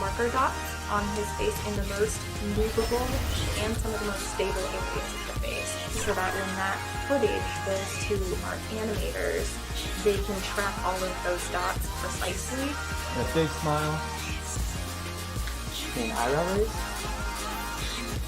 marker dots on his face in the most movable and some of the most stable areas of the face, so that when that footage goes to our animators, they can track all of those dots precisely. And a big smile. And eyebrow raise.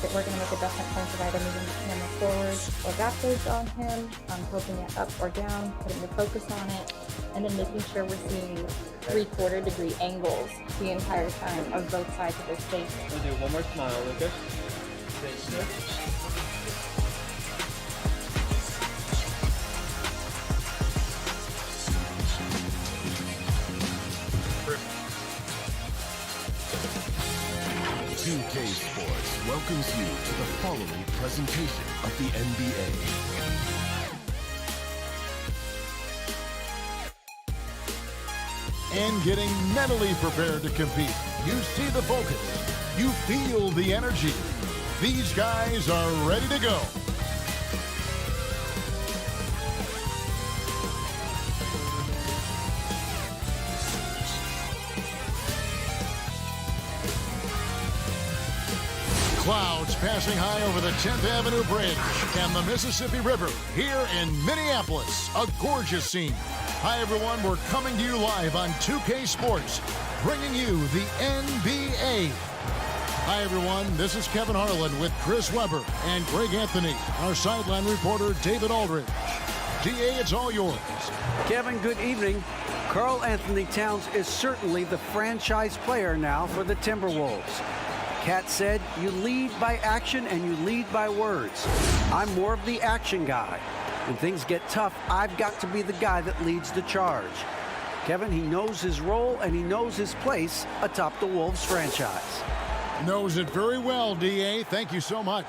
We're going to make adjustment points of either moving the camera forward or backwards on him, tilting it up or down, putting the focus on it, and then making sure we're seeing 3/4 degree angles the entire time of both sides of his face. We'll do one more smile, Lucas. UK Sports welcomes you to the following presentation of the NBA. And getting mentally prepared to compete. You see the focus. You feel the energy. These guys are ready to go. Clouds passing high over the 10th Avenue Bridge and the Mississippi River here in Minneapolis. A gorgeous scene. Hi, everyone. We're coming to you live on 2K Sports, bringing you the NBA. Hi, everyone. This is Kevin Harlan with Chris Webber and Greg Anthony, our sideline reporter, David Aldridge. DA, it's all yours. Kevin, good evening. Karl Anthony Towns is certainly the franchise player now for the Timberwolves. Cat said, you lead by action and you lead by words. I'm more of the action guy. When things get tough, I've got to be the guy that leads the charge. Kevin, he knows his role and he knows his place atop the Wolves franchise. Knows it very well, DA. Thank you so much.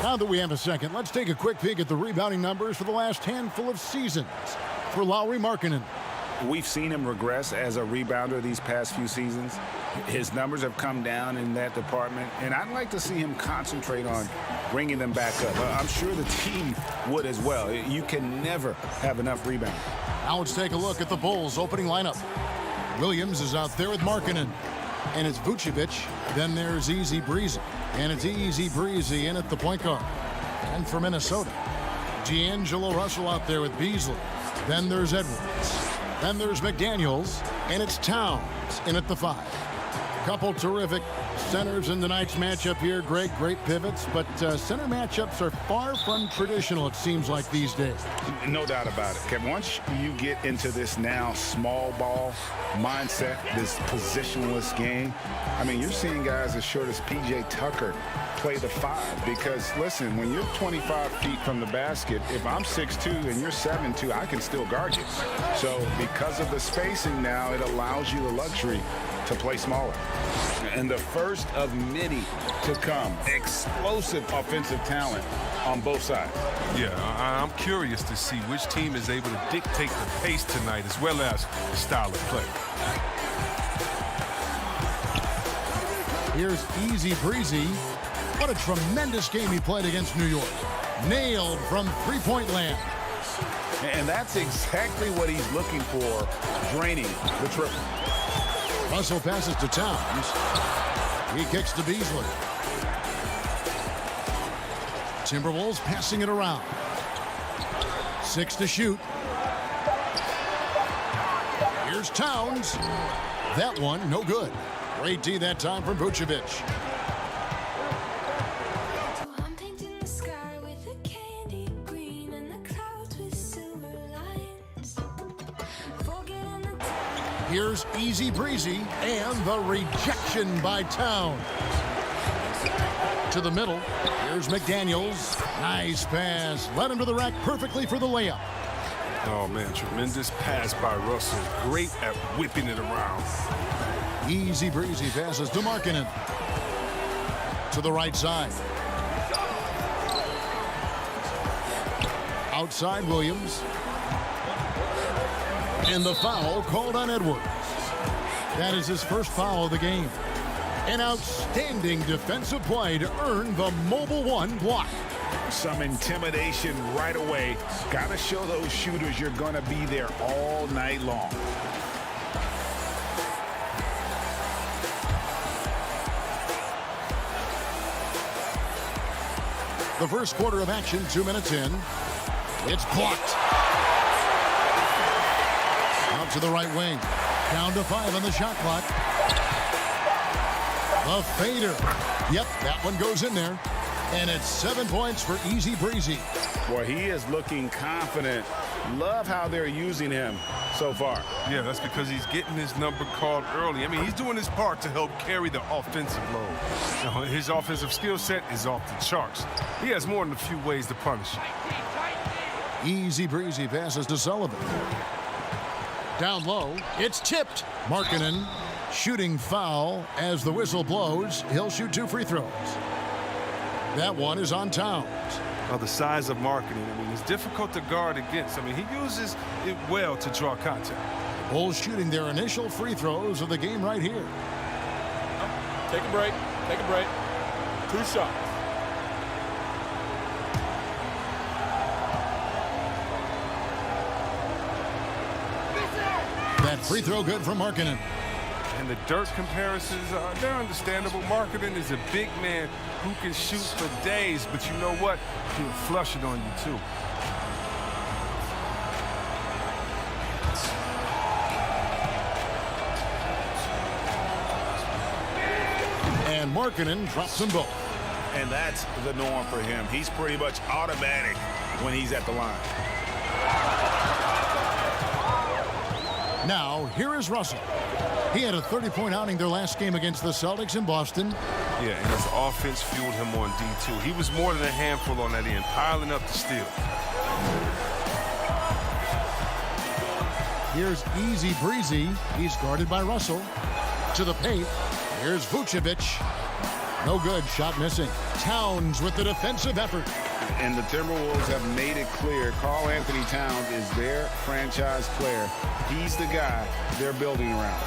Now that we have a second, let's take a quick peek at the rebounding numbers for the last handful of seasons for Lauri Markkanen. We've seen him regress as a rebounder these past few seasons. His numbers have come down in that department, and I'd like to see him concentrate on bringing them back up. I'm sure the team would as well. You can never have enough rebounding. Now let's take a look at the Bulls' opening lineup. Williams is out there with Markkanen, and it's Vucevic. Then there's Easy Breezy, and it's Easy Breezy in at the point guard. And for Minnesota, D'Angelo Russell out there with Beasley. Then there's Edwards. Then there's McDaniels, and it's Towns in at the 5. Couple terrific centers in tonight's matchup here. Great pivots, but center matchups are far from traditional, it seems like, these days. No doubt about it, Kevin. Once you get into this now small ball mindset, this positionless game, I mean, you're seeing guys as short as P.J. Tucker play the 5, because listen, when you're 25 feet from the basket, if I'm 6'2" and you're 7'2", I can still guard you. So because of the spacing now, it allows you the luxury to play smaller. And the first of many to come. Explosive offensive talent on both sides. Yeah, I'm curious to see which team is able to dictate the pace tonight as well as the style of play. Here's Easy Breezy. What a tremendous game he played against New York. Nailed from three-point land. And that's exactly what he's looking for, draining the triple. Russell passes to Towns. He kicks to Beasley. Timberwolves passing it around. 6 to shoot. Here's Towns. That one, no good. Great D that time from Vucevic. Here's Easy Breezy, and the rejection by Towns. To the middle, here's McDaniels. Nice pass. Led him to the rack perfectly for the layup. Oh, man, tremendous pass by Russell. Great at whipping it around. Easy Breezy passes to Markkanen. To the right side. Outside Williams. And the foul called on Edwards. That is his first foul of the game. An outstanding defensive play to earn the Mobile One block. Some intimidation right away. Got to show those shooters you're going to be there all night long. The first quarter of action, 2 minutes in. It's blocked. Out to the right wing. Down to 5 on the shot clock. The fader. Yep, that one goes in there. And it's 7 points for Easy Breezy. Boy, he is looking confident. Love how they're using him so far. Yeah, that's because he's getting his number called early. I mean, he's doing his part to help carry the offensive load. You know, his offensive skill set is off the charts. He has more than a few ways to punish him. Easy Breezy passes to Sullivan. Down low, it's tipped. Markkanen shooting foul as the whistle blows. He'll shoot 2 free throws. That one is on Towns. Well, the size of Markkanen, I mean, it's difficult to guard against. I mean, he uses it well to draw contact. Bulls shooting their initial free throws of the game right here. Take a break. Take a break. 2 shots. That free throw good from Markkanen. And the Dirk comparisons, they're understandable. Markkanen is a big man who can shoot for days, but you know what? He'll flush it on you, too. And Markkanen drops them both. And that's the norm for him. He's pretty much automatic when he's at the line. Now, here is Russell. He had a 30-point outing their last game against the Celtics in Boston. Yeah, and his offense fueled him on D2. He was more than a handful on that end, piling up the steal. Here's Easy Breezy. He's guarded by Russell. To the paint. Here's Vucevic. No good. Shot missing. Towns with the defensive effort. And the Timberwolves have made it clear Karl Anthony Towns is their franchise player. He's the guy they're building around.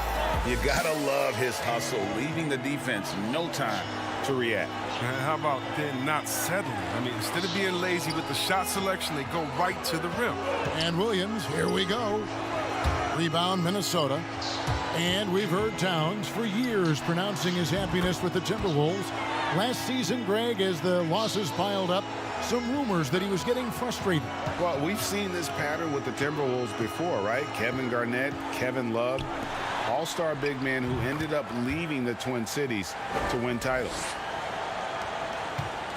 You gotta love his hustle, leaving the defense no time to react. And how about then not settling? I mean, instead of being lazy with the shot selection, they go right to the rim. And Williams, here we go. Rebound, Minnesota. And we've heard Towns for years pronouncing his happiness with the Timberwolves. Last season, Greg, as the losses piled up, some rumors that he was getting frustrated. Well, we've seen this pattern with the Timberwolves before, right? Kevin Garnett, Kevin Love, all-star big men who ended up leaving the Twin Cities to win titles.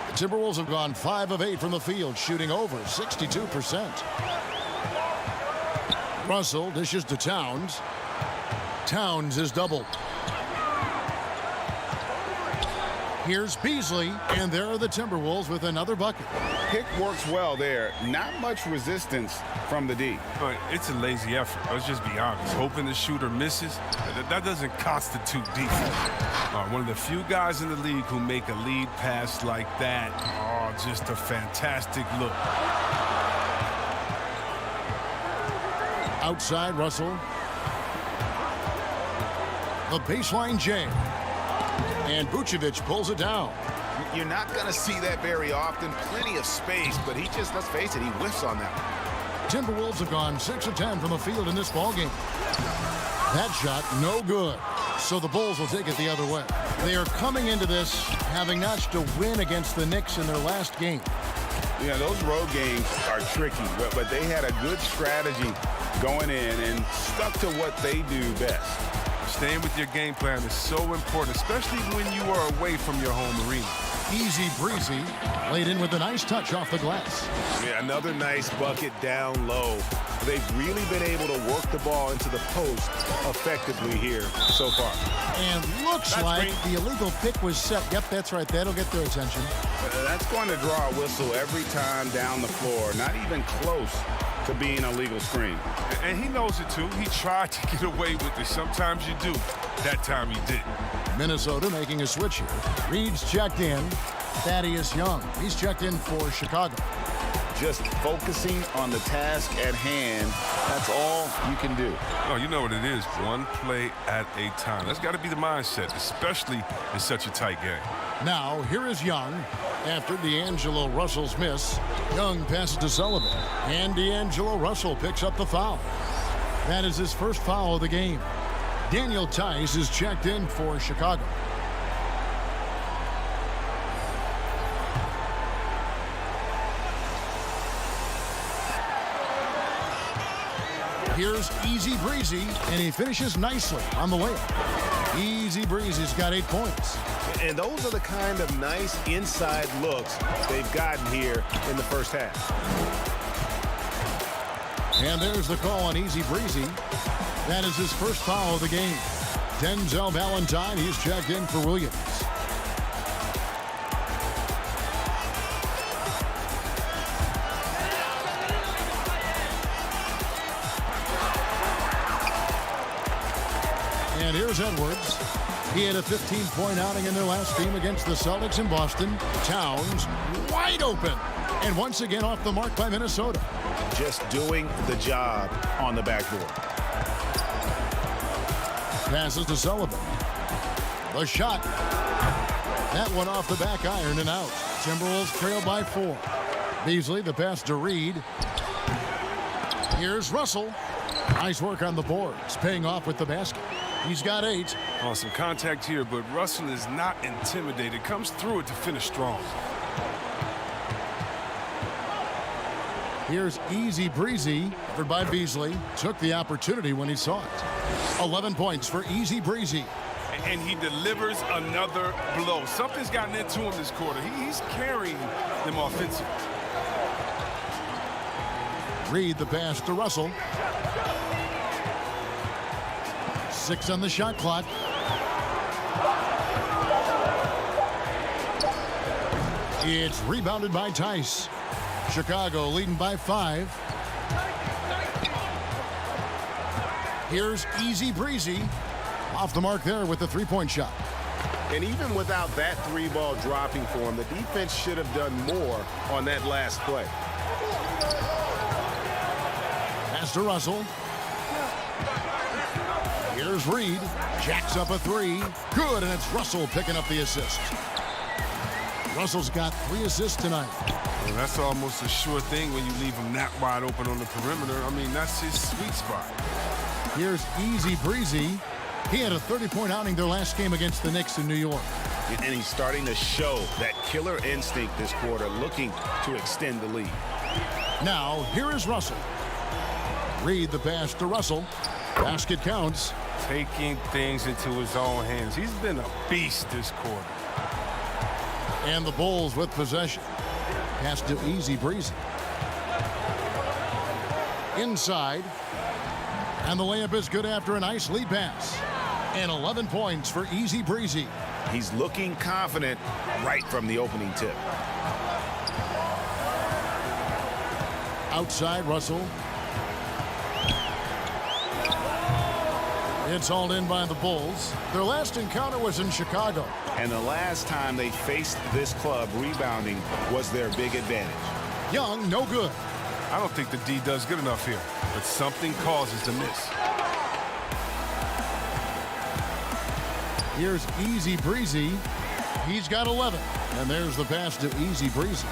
The Timberwolves have gone 5 of 8 from the field, shooting over 62%. Russell dishes to Towns. Towns is doubled. Here's Beasley, and there are the Timberwolves with another bucket. Pick works well there. Not much resistance from the D. But it's a lazy effort. Let's just be honest. Hoping the shooter misses, that doesn't constitute defense. One of the few guys in the league who make a lead pass like that. Oh, just a fantastic look. Outside, Russell. The baseline J. And Vucevic pulls it down. You're not going to see that very often. Plenty of space, but he just, let's face it, he whiffs on that one. Timberwolves have gone 6 of 10 from the field in this ballgame. That shot, no good. So the Bulls will take it the other way. They are coming into this having notched a win against the Knicks in their last game. Yeah, those road games are tricky, but they had a good strategy going in and stuck to what they do best. Staying with your game plan is so important, especially when you are away from your home arena. Easy Breezy laid in with a nice touch off the glass. Yeah, another nice bucket down low. They've really been able to work the ball into the post effectively here so far. And looks like the illegal pick was set. Yep, that's right. That'll get their attention. That's going to draw a whistle every time down the floor. Not even close to being a legal screen. And he knows it too. He tried to get away with it. Sometimes you do. That time he didn't. Minnesota making a switch here. Reed's checked in. Thaddeus Young, he's checked in for Chicago. Just focusing on the task at hand. That's all you can do. Oh, you know what it is. One play at a time. That's got to be the mindset, especially in such a tight game. Now, here is Young. After D'Angelo Russell's miss, Young passes to Sullivan. And D'Angelo Russell picks up the foul. That is his first foul of the game. Daniel Tice is checked in for Chicago. Here's Easy Breezy, and he finishes nicely on the layup. Easy Breezy's got 8 points. And those are the kind of nice inside looks they've gotten here in the first half. And there's the call on Easy Breezy. That is his first foul of the game. Denzel Valentine, he's checked in for Williams. And here's Edwards. He had a 15-point outing in their last game against the Celtics in Boston. Towns wide open. And once again off the mark by Minnesota. Just doing the job on the backboard. Passes to Sullivan. The shot. That one off the back iron and out. Timberwolves trail by 4. Beasley, the pass to Reed. Here's Russell. Nice work on the boards, paying off with the basket. He's got 8. Oh, some contact here, but Russell is not intimidated. Comes through it to finish strong. Here's Easy Breezy, covered by Beasley. Took the opportunity when he saw it. 11 points for Easy Breezy. And he delivers another blow. Something's gotten into him this quarter. He's carrying them offensively. Reed the pass to Russell. 6 on the shot clock. It's rebounded by Tice. Chicago leading by 5. Here's Easy Breezy. Off the mark there with the 3-point shot. And even without that 3-ball dropping for him, the defense should have done more on that last play. Pass to Russell. Here's Reed. Jacks up a 3. Good, and it's Russell picking up the assist. Russell's got 3 assists tonight. Well, that's almost a sure thing when you leave him that wide open on the perimeter. I mean, that's his sweet spot. Here's Easy Breezy. He had a 30-point outing their last game against the Knicks in New York. And he's starting to show that killer instinct this quarter, looking to extend the lead. Now, here is Russell. Reed the pass to Russell. Basket counts. Taking things into his own hands. He's been a beast this quarter. And the Bulls with possession. Pass to Easy Breezy. Inside. And the layup is good after a nice lead pass. And 11 points for Easy Breezy. He's looking confident right from the opening tip. Outside Russell. It's hauled in by the Bulls. Their last encounter was in Chicago. And the last time they faced this club, rebounding was their big advantage. Young, no good. I don't think the D does good enough here, but something causes the miss. Here's Easy Breezy. He's got 11. And there's the pass to Easy Breezy.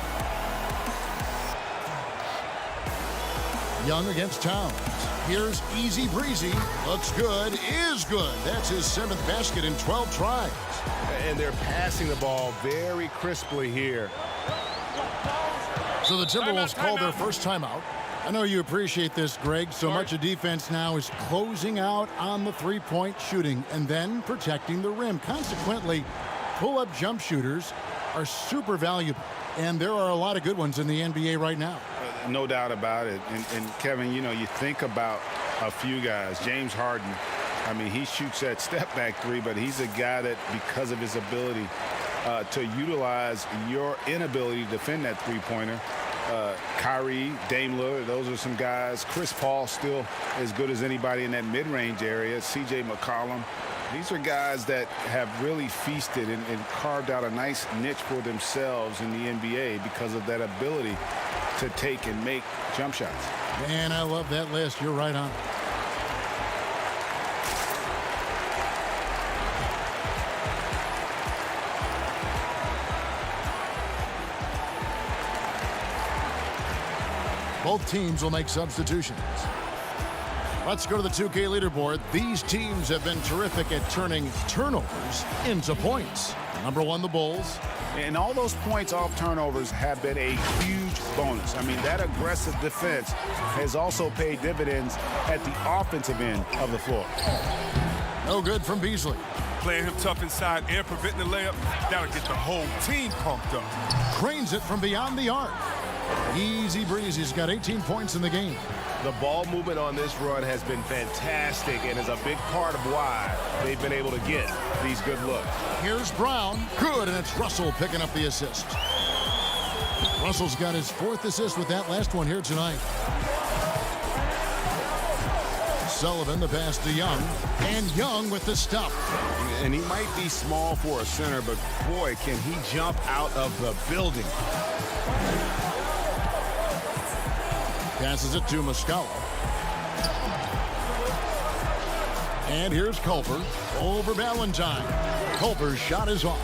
Young against Towns. Here's Easy Breezy. Looks good, is good. That's his 7th basket in 12 tries. And they're passing the ball very crisply here. So the Timberwolves call their first timeout. I know you appreciate this, Greg. So much of defense now is closing out on the 3-point shooting and then protecting the rim. Consequently, pull-up jump shooters are super valuable. And there are a lot of good ones in the NBA right now. No doubt about it. And Kevin, you know, you think about a few guys. James Harden, I mean, he shoots that step-back 3, but he's a guy that, because of his ability to utilize your inability to defend that 3-pointer, Kyrie, Dame Lillard, those are some guys. Chris Paul still as good as anybody in that mid-range area. C.J. McCollum. These are guys that have really feasted and carved out a nice niche for themselves in the NBA because of that ability to take and make jump shots. Man, I love that list. You're right on. Both teams will make substitutions. Let's go to the 2K leaderboard. These teams have been terrific at turning turnovers into points. Number 1, the Bulls. And all those points off turnovers have been a huge bonus. I mean, that aggressive defense has also paid dividends at the offensive end of the floor. No good from Beasley. Playing him tough inside and preventing the layup, that'll get the whole team pumped up. Cranes it from beyond the arc. Easy breezy. He's got 18 points in the game. The ball movement on this run has been fantastic and is a big part of why they've been able to get these good looks. Here's Brown. Good, and it's Russell picking up the assist. Russell's got his 4th assist with that last one here tonight. Sullivan, the pass to Young, and Young with the stop. And he might be small for a center, but boy, can he jump out of the building. Passes it to Muscala. And here's Culver over Valentine. Culver's shot is off.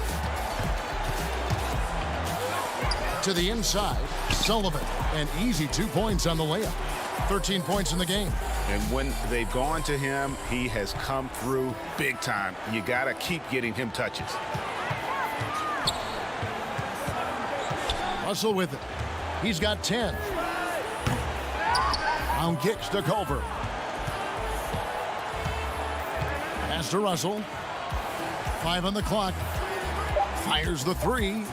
To the inside, Sullivan. An easy 2 points on the layup. 13 points in the game. And when they've gone to him, he has come through big time. You got to keep getting him touches. Russell with it. He's got 10. On kicks to Culver. Pass to Russell. 5 on the clock. Fires the 3.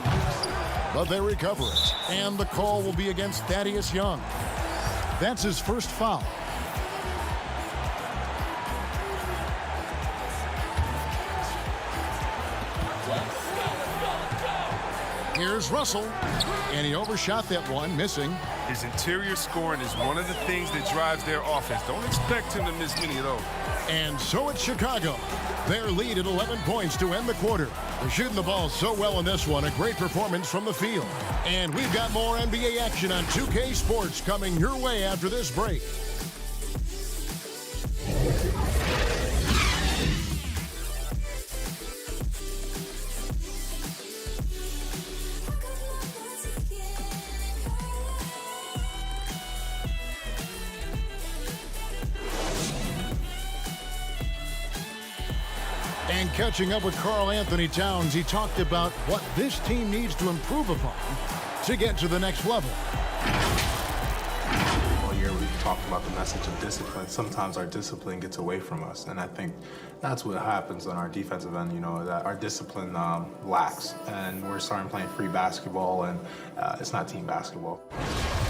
But they recover it. And the call will be against Thaddeus Young. That's his first foul. Here's Russell. And he overshot that one, missing. His interior scoring is one of the things that drives their offense. Don't expect him to miss many of those. And so it's Chicago. Their lead at 11 points to end the quarter. They're shooting the ball so well in this one. A great performance from the field. And we've got more NBA action on 2K Sports coming your way after this break. And catching up with Karl Anthony Towns, he talked about what this team needs to improve upon to get to the next level. All year we've talked about the message of discipline. Sometimes our discipline gets away from us, and I think that's what happens on our defensive end, you know, that our discipline lacks, and we're starting playing free basketball, and it's not team basketball.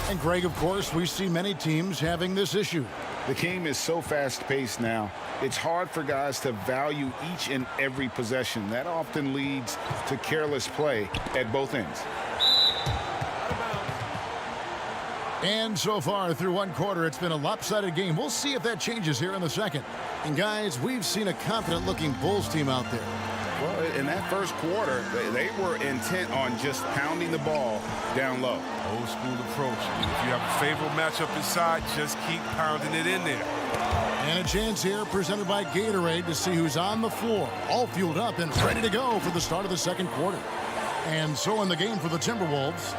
And Greg, of course, we see many teams having this issue. The game is so fast-paced now, it's hard for guys to value each and every possession. That often leads to careless play at both ends. And so far through one quarter, it's been a lopsided game. We'll see if that changes here in the second. And guys, we've seen a confident-looking Bulls team out there. Well, in that first quarter, they were intent on just pounding the ball down low. Old school approach. If you have a favorable matchup inside, just keep pounding it in there. And a chance here presented by Gatorade to see who's on the floor. All fueled up and ready to go for the start of the second quarter. And so in the game for the Timberwolves,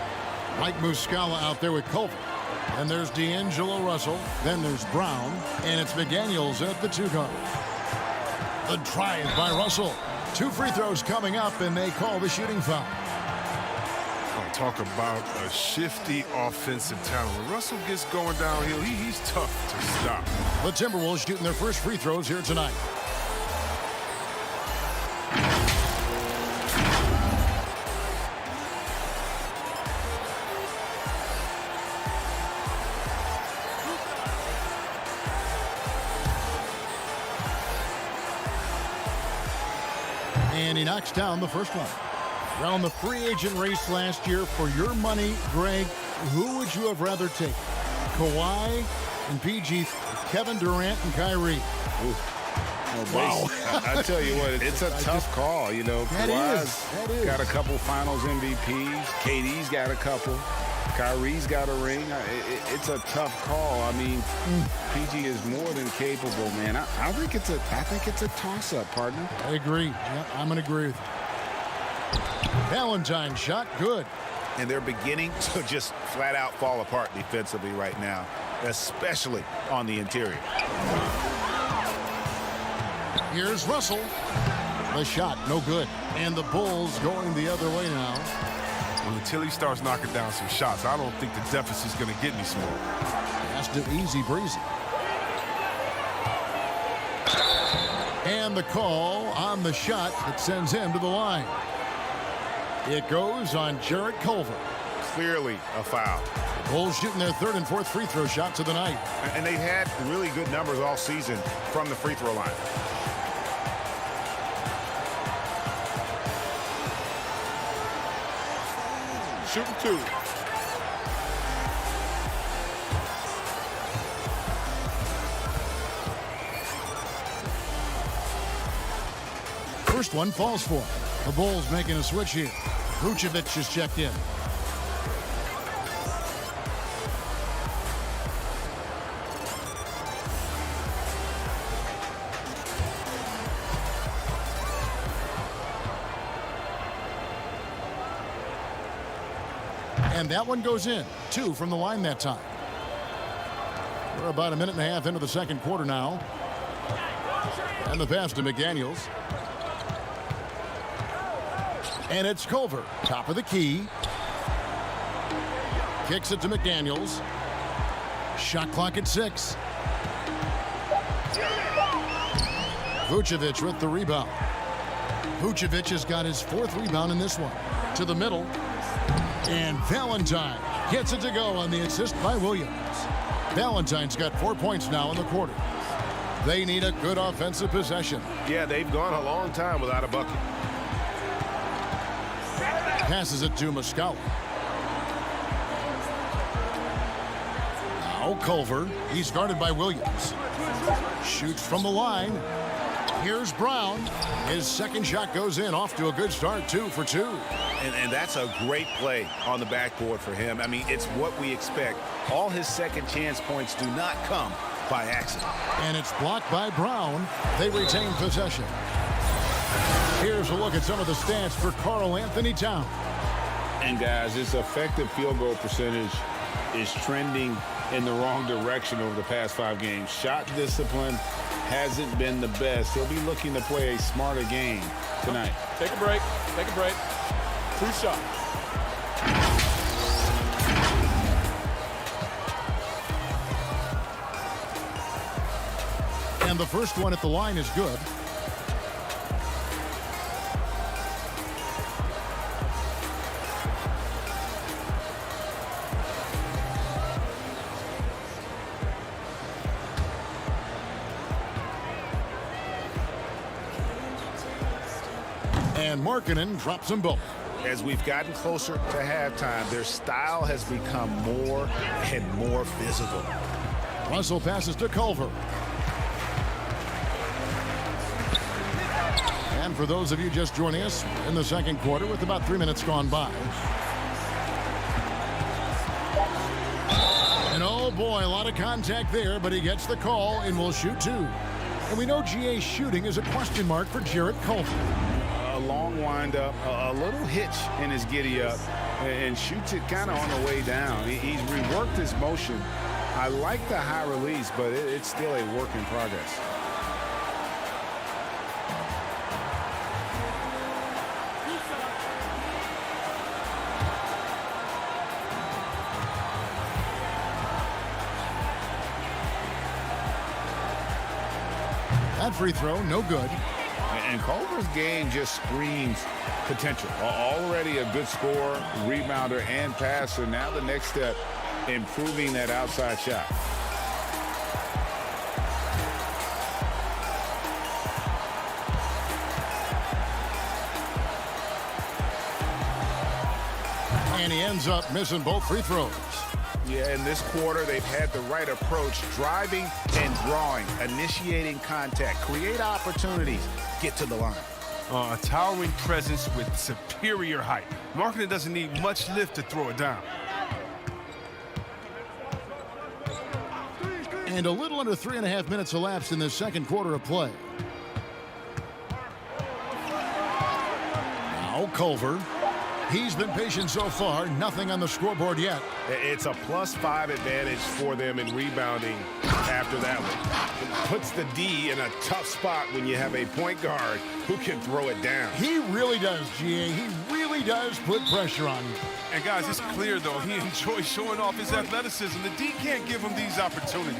Mike Muscala out there with Culver. And there's D'Angelo Russell. Then there's Brown. And it's McDaniels at the 2 guard. The drive by Russell. 2 free throws coming up, and they call the shooting foul. Talk about a shifty offensive talent. When Russell gets going downhill, he's tough to stop. The Timberwolves shooting their first free throws here tonight. And he knocks down the first one. Around the free agent race last year, for your money, Greg, who would you have rather taken? Kawhi and PG, Kevin Durant and Kyrie. Wow. I tell you what, it's a tough call. You know, Kawhi's got a couple finals MVPs. KD's got a couple. Kyrie's got a ring. It's a tough call. I mean, PG is more than capable, man. I think it's a toss-up, partner. I agree. Yeah, I'm going to agree with you. Valentine shot good. And they're beginning to just flat out fall apart defensively right now. especially on the interior. Here's Russell. The shot, no good. And the Bulls going the other way now. Well, until he starts knocking down some shots, I don't think the deficit's going to get any smaller. Pass to Easy Breezy. And the call on the shot that sends him to the line. It goes on Jarrett Culver. Clearly a foul. The Bulls shooting their third and fourth free throw shots of the night. And they've had really good numbers all season from the free throw line. Shooting 2. First one falls for him. The Bulls making a switch here. Vucevic is checked in. And that one goes in. 2 from the line that time. We're about a minute and a half into the second quarter now. And the pass to McDaniels. And it's Culver, top of the key. Kicks it to McDaniels. Shot clock at 6. Vucevic with the rebound. Vucevic has got his 4th rebound in this one. To the middle. And Valentine gets it to go on the assist by Williams. Valentine's got 4 points now in the quarter. They need a good offensive possession. Yeah, they've gone a long time without a bucket. Passes it to Muscala. Now Culver. He's guarded by Williams. Shoots from the line. Here's Brown. His second shot goes in, off to a good start, 2 for 2. And that's a great play on the backboard for him. I mean, it's what we expect. All his second chance points do not come by accident. And it's blocked by Brown. They retain possession. Here's a look at some of the stats for Karl Anthony Towns. And guys, his effective field goal percentage is trending in the wrong direction over the past 5 games. Shot discipline hasn't been the best. He'll be looking to play a smarter game tonight. Take a break. Take a break. 2 shots. And the first one at the line is good. And Markkanen drops them both. As we've gotten closer to halftime, their style has become more and more visible. Russell passes to Culver. And for those of you just joining us in the second quarter with about 3 minutes gone by. And oh boy, a lot of contact there, but he gets the call and will shoot 2. And we know GA's shooting is a question mark for Jarrett Culver. A long windup, a little hitch in his giddy up, and shoots it kind of on the way down. He's reworked his motion. I like the high release, but it's still a work in progress. That free throw, no good. And Culver's game just screams potential. Already a good scorer, rebounder, and passer. Now the next step, improving that outside shot. And he ends up missing both free throws. Yeah, in this quarter, they've had the right approach, driving and drawing, initiating contact, create opportunities, get to the line. A towering presence with superior height. Markkanen doesn't need much lift to throw it down. And a little under 3.5 minutes elapsed in the second quarter of play. Now Culver. He's been patient so far. Nothing on the scoreboard yet. It's a +5 advantage for them in rebounding after that one. It puts the D in a tough spot when you have a point guard who can throw it down. He really does, GA. He really does put pressure on you. And guys, it's clear, though, he enjoys showing off his athleticism. The D can't give him these opportunities.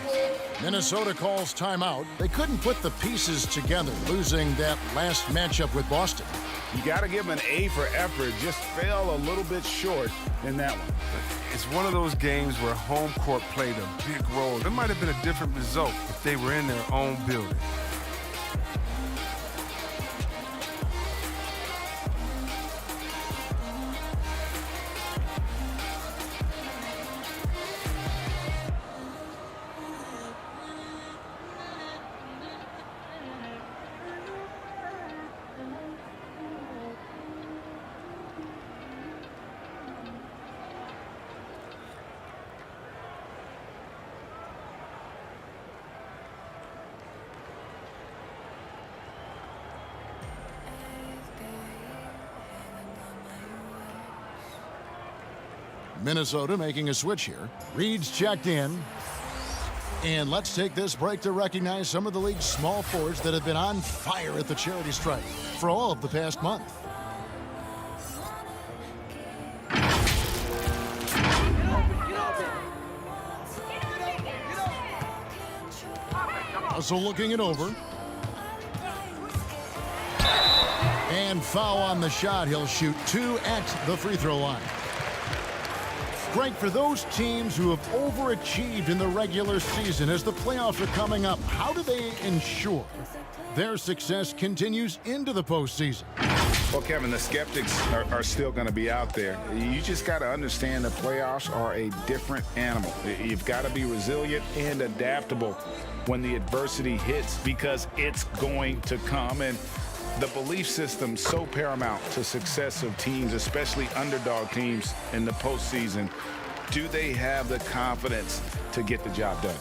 Minnesota calls timeout. They couldn't put the pieces together, losing that last matchup with Boston. You got to give him an A for effort. Just fell a little bit short in that one. It's one of those games where home court played a big role. There might have been a different result if they were in their own building. Minnesota making a switch here. Reed's checked in. And let's take this break to recognize some of the league's small forwards that have been on fire at the charity strike for all of the past month. Also looking it over. And foul on the shot. He'll shoot 2 at the free throw line. Greg, for those teams who have overachieved in the regular season, as the playoffs are coming up, how do they ensure their success continues into the postseason? Well, Kevin, the skeptics are still going to be out there. You just got to understand the playoffs are a different animal. You've got to be resilient and adaptable when the adversity hits, because it's going to come. And the belief system so paramount to success of teams, especially underdog teams in the postseason. Do they have the confidence to get the job done?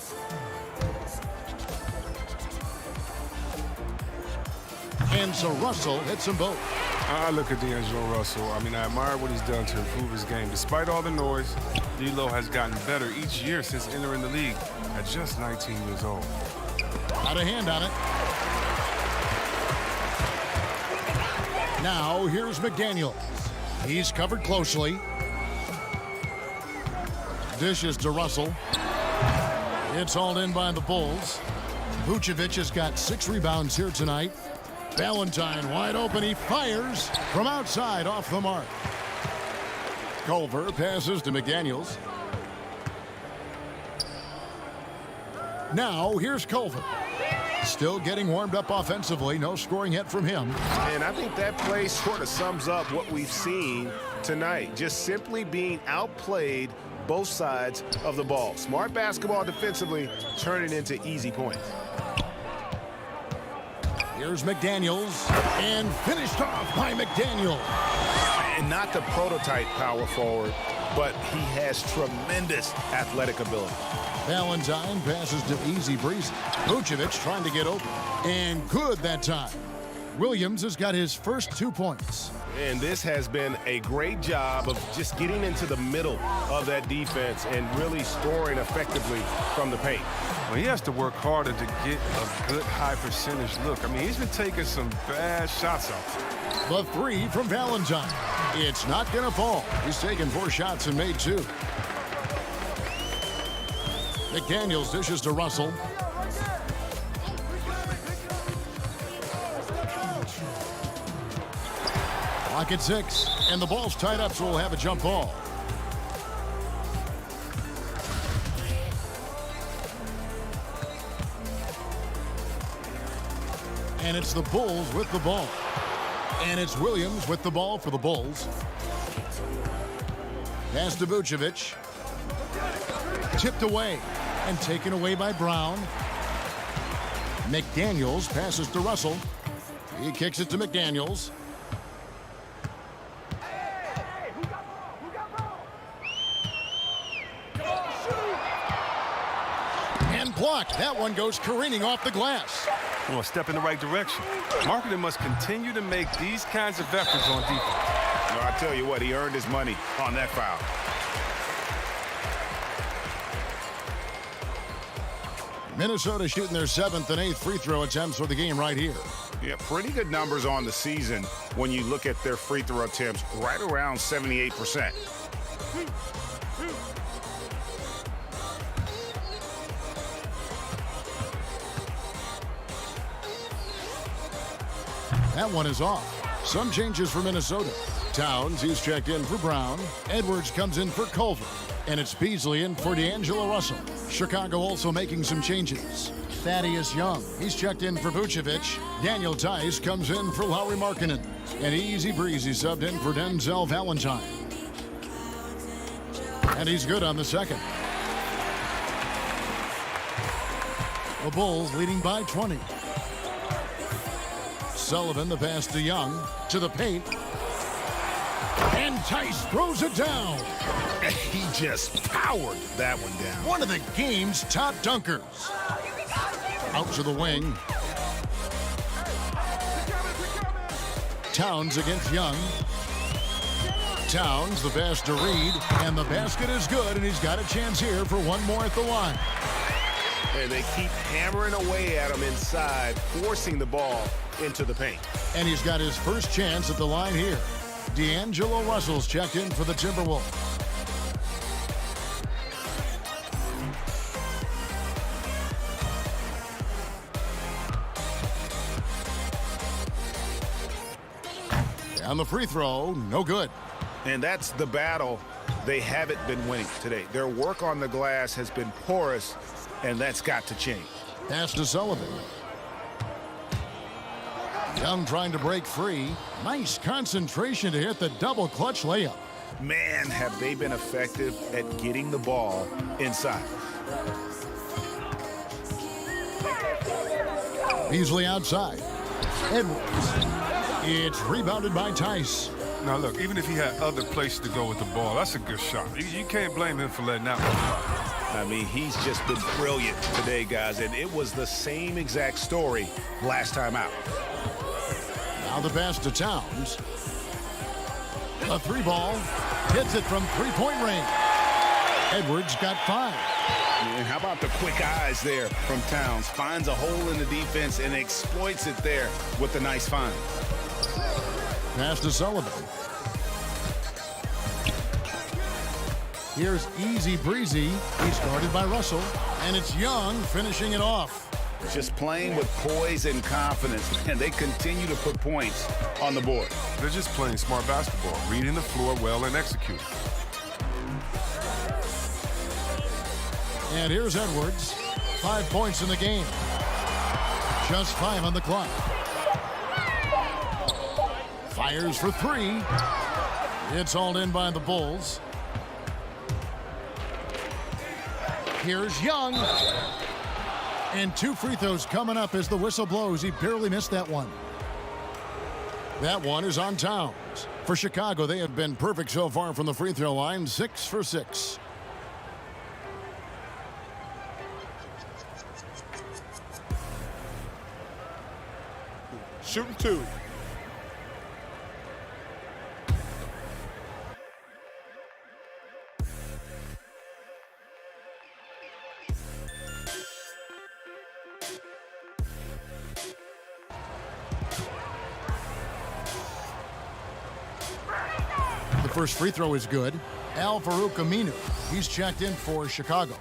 And so Russell hits them both. I look at D'Angelo Russell. I mean, I admire what he's done to improve his game. Despite all the noise, D'Lo has gotten better each year since entering the league at just 19 years old. Got a hand on it. Now, here's McDaniel. He's covered closely. Dishes to Russell. It's hauled in by the Bulls. Vucevic has got 6 rebounds here tonight. Valentine wide open. He fires from outside off the mark. Culver passes to McDaniels. Now, here's Culver. Still getting warmed up offensively. No scoring yet from him. And I think that play sort of sums up what we've seen tonight. Just simply being outplayed both sides of the ball. Smart basketball defensively, turning into easy points. Here's McDaniels, and finished off by McDaniel. And not the prototype power forward, but he has tremendous athletic ability. Valentine passes to Easy Breezy. Vucevic trying to get open. And good that time. Williams has got his first 2 points. And this has been a great job of just getting into the middle of that defense and really scoring effectively from the paint. Well, he has to work harder to get a good high percentage look. I mean, he's been taking some bad shots out there. The 3 from Valentine. It's not going to fall. He's taken 4 shots and made 2. McDaniels dishes to Russell. Clock at 6, and the ball's tied up, so we'll have a jump ball. And it's the Bulls with the ball. And it's Williams with the ball for the Bulls. Pass to Vucevic. Tipped away and taken away by Brown. McDaniels passes to Russell. He kicks it to McDaniels. And blocked. That one goes careening off the glass. Well, a step in the right direction. Marketing must continue to make these kinds of efforts on defense. Well, I tell you what, he earned his money on that foul. Minnesota shooting their 7th and 8th free throw attempts for the game right here. Yeah, pretty good numbers on the season when you look at their free throw attempts, right around 78%. That one is off. Some changes for Minnesota. Towns, he's checked in for Brown. Edwards comes in for Culver. And it's Beasley in for D'Angelo Russell. Chicago also making some changes. Thaddeus Young, he's checked in for Vucevic. Daniel Tice comes in for Lauri Markkanen. And Easy Breezy subbed in for Denzel Valentine. And he's good on the second. The Bulls leading by 20. Sullivan, the pass to Young, to the paint. And Tice throws it down. He just powered that one down. One of the game's top dunkers. Out to the wing. Towns against Young. Towns, the pass to Reed, and the basket is good, and he's got a chance here for one more at the line. And they keep hammering away at him inside, forcing the ball into the paint. And he's got his first chance at the line here. D'Angelo Russell's checked in for the Timberwolves. On the free throw, no good. And that's the battle they haven't been winning today. Their work on the glass has been porous, and that's got to change. Pass to Sullivan. Young trying to break free. Nice concentration to hit the double clutch layup. Man, have they been effective at getting the ball inside. Beasley outside. Edwards. It's rebounded by Tice. Now, look, even if he had other places to go with the ball, that's a good shot. You can't blame him for letting that one fly. I mean, he's just been brilliant today, guys, and it was the same exact story last time out. Now the pass to Towns. A three ball. Hits it from three-point range. Edwards got 5. And how about the quick eyes there from Towns? Finds a hole in the defense and exploits it there with a nice find. Pass to Sullivan. Here's Easy Breezy. He's guarded by Russell. And it's Young finishing it off. Just playing with poise and confidence, and they continue to put points on the board. They're just playing smart basketball, reading the floor well and executing. And here's Edwards. 5 points in the game. Just 5 on the clock. Fires for 3. It's hauled in by the Bulls. Here's Young. And 2 free throws coming up as the whistle blows. He barely missed that one. That one is on Towns. For Chicago, they have been perfect so far from the free throw line. 6 for 6. Shooting 2. The first free throw is good. Al-Farouq Aminu. He's checked in for Chicago.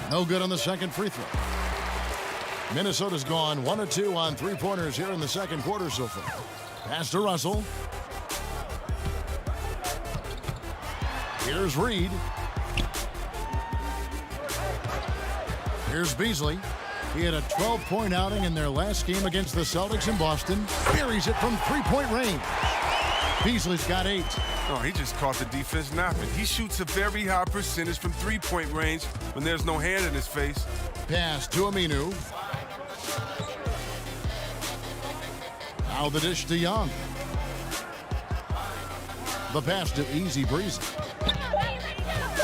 No good on the second free throw. Minnesota's gone 1 of 2 on three-pointers here in the second quarter so far. Pass to Russell. Here's Reed. Here's Beasley. He had a 12-point outing in their last game against the Celtics in Boston. Buries it from three-point range. Beasley's got 8. Oh, he just caught the defense napping. He shoots a very high percentage from three-point range when there's no hand in his face. Pass to Aminu. Now the dish to Young. the pass to Easy Breezy.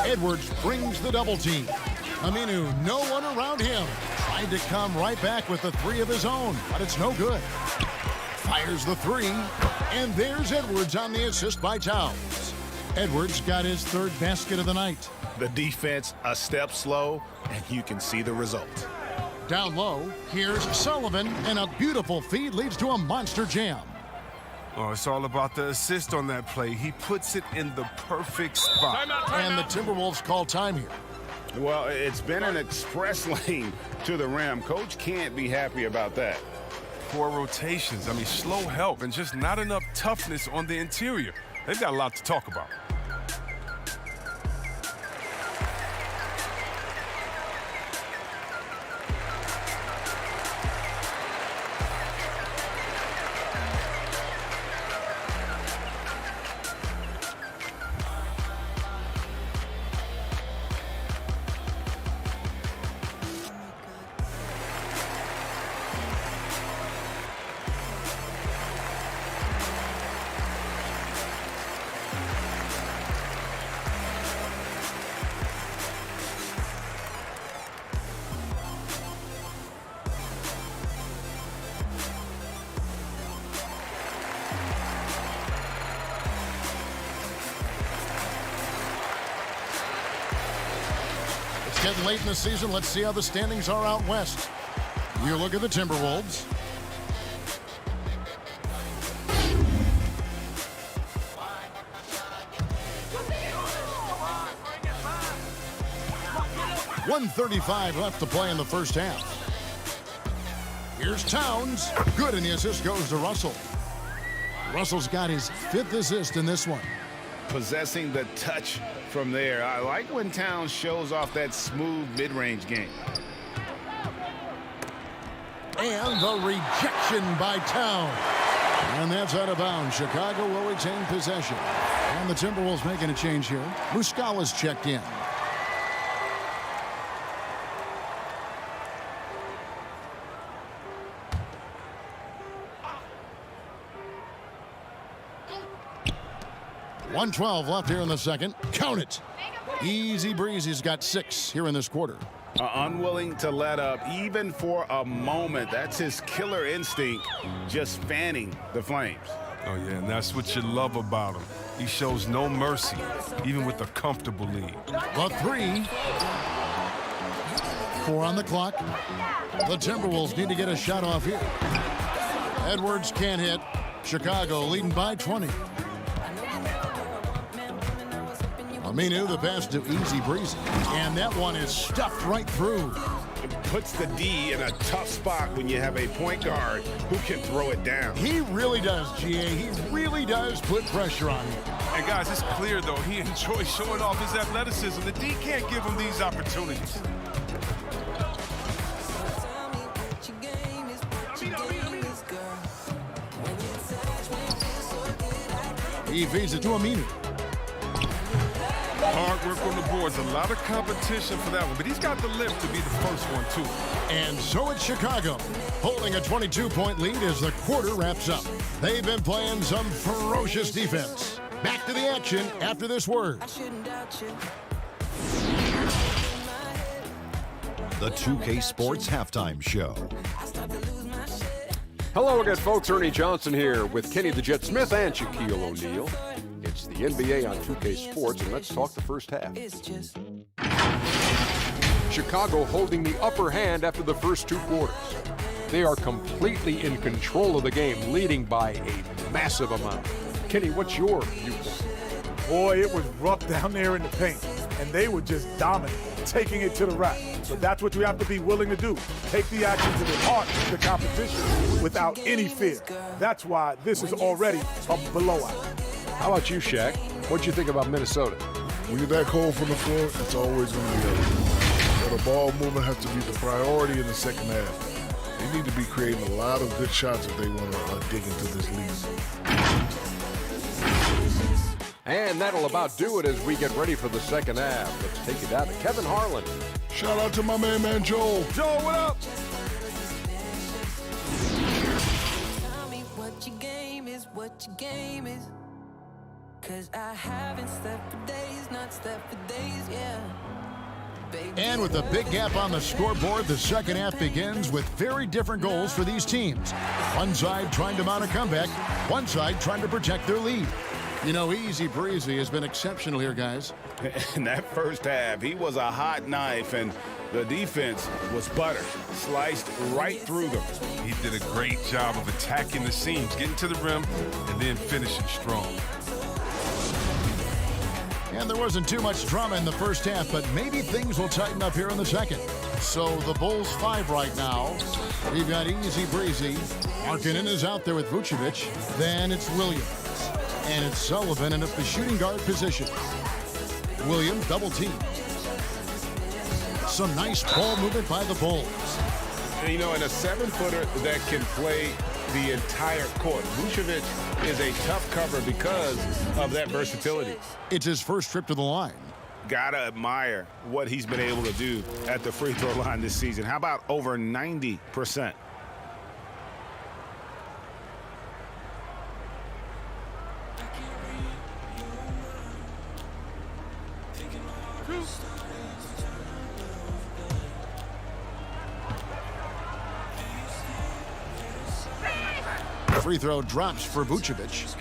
Edwards brings the double team. Aminu, no one around him. Tried to come right back with the three of his own, but it's no good. Fires the three, and there's Edwards on the assist by Towns. Edwards got his third basket of the night. The defense a step slow, and you can see the result. Down low, here's Sullivan, and a beautiful feed leads to a monster jam. Oh, it's all about the assist on that play. He puts it in the perfect spot. And the Timberwolves call time here. Well, it's been an express lane to the rim. Coach can't be happy about that. Poor rotations. I mean, slow help and just not enough toughness on the interior. They've got a lot to talk about. Getting late in the season, let's see how the standings are out west. You look at the Timberwolves. .135 left to play in the first half. Here's Towns. Good, and the assist goes to Russell. Russell's got his fifth assist in this one. Possessing the touch from there. I like when Towns shows off that smooth mid-range game. And the rejection by Towns. And that's out of bounds. Chicago will retain possession. And the Timberwolves making a change here. Muscala's checked in. .112 left here in the second. Count it. Easy Breezy's got 6 here in this quarter. Unwilling to let up even for a moment. That's his killer instinct, just fanning the flames. Oh, yeah, and that's what you love about him. He shows no mercy, even with a comfortable lead. The 3. 4 on the clock. The Timberwolves need to get a shot off here. Edwards can't hit. Chicago leading by 20. Aminu, the pass to Easy Breezy. And that one is stuffed right through. It puts the D in a tough spot when you have a point guard who can throw it down. He really does, GA. He really does put pressure on him. And guys, it's clear, though, he enjoys showing off his athleticism. The D can't give him these opportunities. He feeds it to Aminu. Hard work on the boards, a lot of competition for that one, but he's got the lift to be the first one, too. And so it's Chicago, holding a 22-point lead as the quarter wraps up. They've been playing some ferocious defense. Back to the action after this word. The 2K Sports Halftime Show. Hello again, folks. Ernie Johnson here with Kenny the Jet Smith and Shaquille O'Neal. It's the NBA on 2K Sports, and let's talk the first half. Chicago holding the upper hand after the first 2 quarters. They are completely in control of the game, leading by a massive amount. Kenny, what's your viewpoint? Boy, it was rough down there in the paint, and they were just dominant, taking it to the rack. But that's what you have to be willing to do. Take the action to the heart of the competition without any fear. That's why this is already a blowout. How about you, Shaq? What'd you think about Minnesota? When you're that cold from the floor, it's always going to be ugly. So the ball movement has to be the priority in the second half. They need to be creating a lot of good shots if they want to dig into this lead. And that'll about do it as we get ready for the second half. Let's take it down to Kevin Harlan. Shout out to my man Joel. Joel, what up? Tell me what your game is, what your game is. 'Cause I haven't slept for days, not slept for days, yeah. And with a big gap on the scoreboard, the second half begins with very different goals for these teams. One side trying to mount a comeback, one side trying to protect their lead. You know, Easy Breezy has been exceptional here, guys. In that first half, he was a hot knife, and the defense was butter, sliced right through them. He did a great job of attacking the seams, getting to the rim, and then finishing strong. And there wasn't too much drama in the first half, but maybe things will tighten up here in the second. So the Bulls 5 right now. We've got Easy Breezy. Markkanen is out there with Vucevic. Then it's Williams. And it's Sullivan in at the shooting guard position. Williams double team. Some nice ball movement by the Bulls. And, you know, in a 7-footer that can play the entire court, Vucevic is a tough cover because of that versatility. It's his first trip to the line. Gotta admire what he's been able to do at the free throw line this season. How about over 90%? Free throw drops for Vucevic.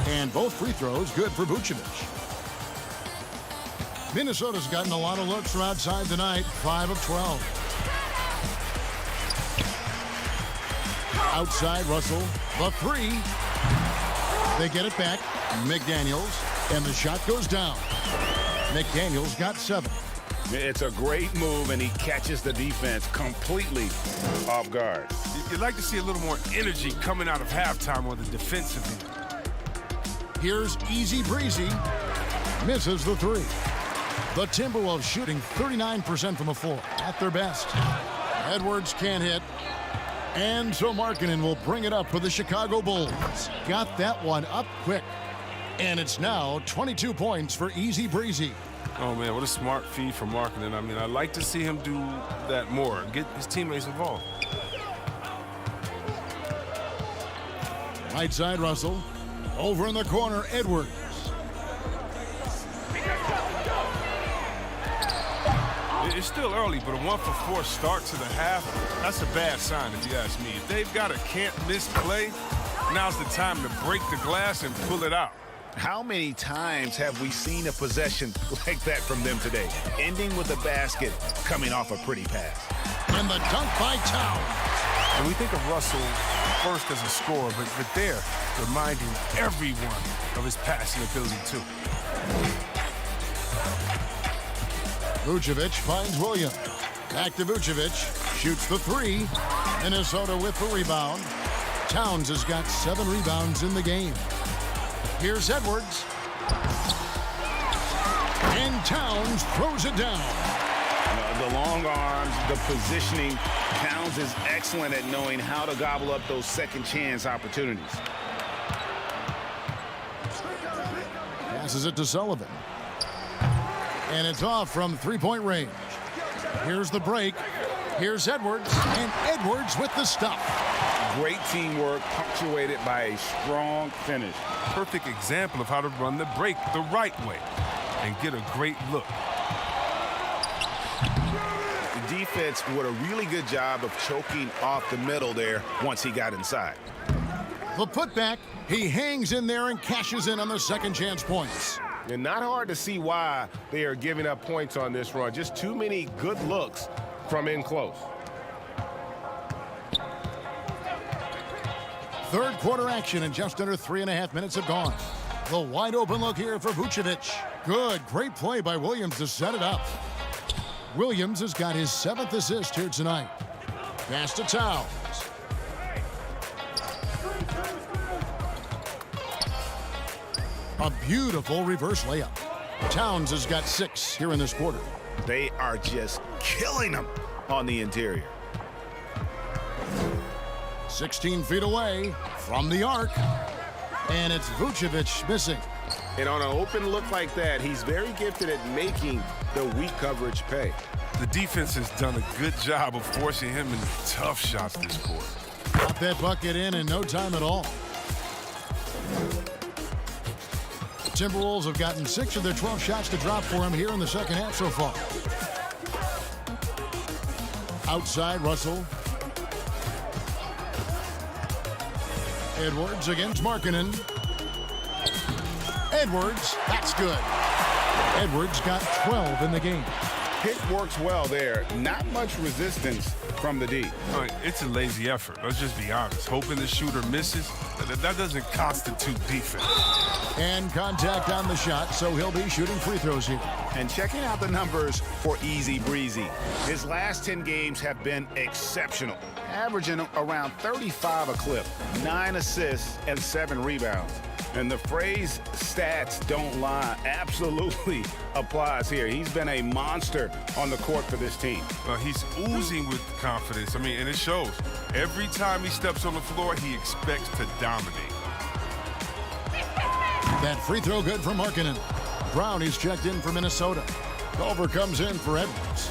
And both free throws good for Vucevic. Minnesota's gotten a lot of looks from outside tonight, 5 of 12. Outside, Russell, the three. They get it back. McDaniels, and the shot goes down. McDaniels got 7. It's a great move, and he catches the defense completely off guard. You'd like to see a little more energy coming out of halftime on the defensive end. Here's Easy Breezy. Misses the 3. The Timberwolves shooting 39% from the floor at their best. Edwards can't hit. And so Markkanen will bring it up for the Chicago Bulls. Got that one up quick. And it's now 22 points for Easy Breezy. Oh, man, what a smart feed from Markkanen. I mean, I'd like to see him do that more, get his teammates involved. Right side, Russell. Over in the corner, Edwards. It's still early, but a 1-for-4 start to the half, that's a bad sign if you ask me. If they've got a can't-miss play, now's the time to break the glass and pull it out. How many times have we seen a possession like that from them today? Ending with a basket, coming off a pretty pass. And the dunk by Towns. And we think of Russell first as a scorer, but there, reminding everyone of his passing ability, too. Vucevic finds Williams. Back to Vucevic. Shoots the 3. Minnesota with the rebound. Towns has got 7 rebounds in the game. Here's Edwards. And Towns throws it down. The long arms, the positioning. Towns is excellent at knowing how to gobble up those second chance opportunities. Passes it to Sullivan. And it's off from three-point range. Here's the break. Here's Edwards. And Edwards with the stop. Great teamwork punctuated by a strong finish. Perfect example of how to run the break the right way and get a great look. The defense did a really good job of choking off the middle there once he got inside. The putback, he hangs in there and cashes in on the second chance points. And not hard to see why they are giving up points on this run. Just too many good looks from in close. Third quarter action and just under 3.5 minutes have gone. The wide open look here for Vucevic. Good, great play by Williams to set it up. Williams has got his 7th assist here tonight. Pass to Towns. A beautiful reverse layup. Towns has got 6 here in this quarter. They are just killing them on the interior. 16 feet away from the arc. And it's Vucevic missing. And on an open look like that, he's very gifted at making the weak coverage pay. The defense has done a good job of forcing him into tough shots this quarter. Got that bucket in no time at all. The Timberwolves have gotten 6 of their 12 shots to drop for him here in the second half so far. Outside, Russell. Edwards against Markkanen. Edwards, that's good. Edwards got 12 in the game. Pick works well there. Not much resistance from the D. It's a lazy effort. Let's just be honest. Hoping the shooter misses, that doesn't constitute defense. And contact on the shot, so he'll be shooting free throws here. And checking out the numbers for Easy Breezy. His last 10 games have been exceptional, averaging around 35 a clip, 9 assists, and 7 rebounds. And the phrase stats don't lie absolutely applies here. He's been a monster on the court for this team. He's oozing with confidence. And it shows. Every time he steps on the floor, he expects to dominate. That free throw good for Markkanen. Brown is checked in for Minnesota. Culver comes in for Edwards.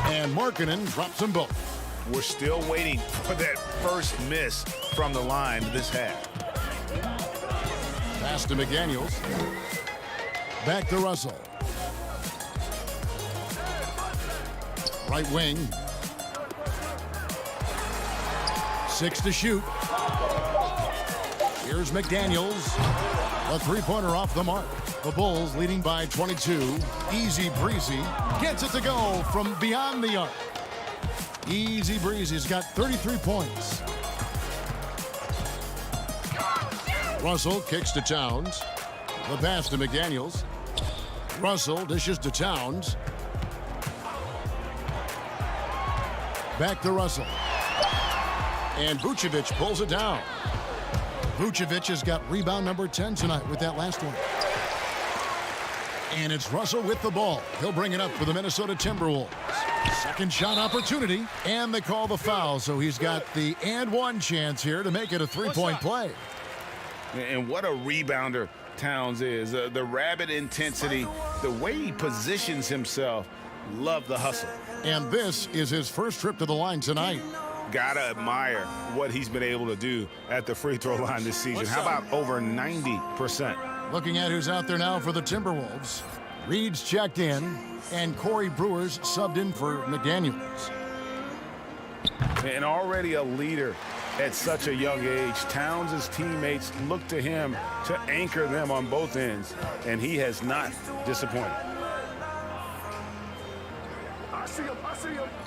And Markkanen drops them both. We're still waiting for that first miss from the line this half. Pass to McDaniels. Back to Russell. Right wing. 6 to shoot. Here's McDaniels. A three-pointer off the mark. The Bulls leading by 22. Easy Breezy gets it to go from beyond the arc. Easy Breezy's got 33 points. Russell kicks to Towns. The pass to McDaniels. Russell dishes to Towns. Back to Russell. And Vucevic pulls it down. Vucevic has got rebound number 10 tonight with that last one. And it's Russell with the ball. He'll bring it up for the Minnesota Timberwolves. Second shot opportunity, and they call the foul, so he's got the and one chance here to make it a three-point play. And what a rebounder Towns is. The rabid intensity, the way he positions himself, love the hustle. And this is his first trip to the line tonight. Gotta admire what he's been able to do at the free throw line this season. How about over 90%? Looking at who's out there now for the Timberwolves. Reed's checked in, and Corey Brewer's subbed in for McDaniels. And already a leader at such a young age. Towns' teammates look to him to anchor them on both ends, and he has not disappointed.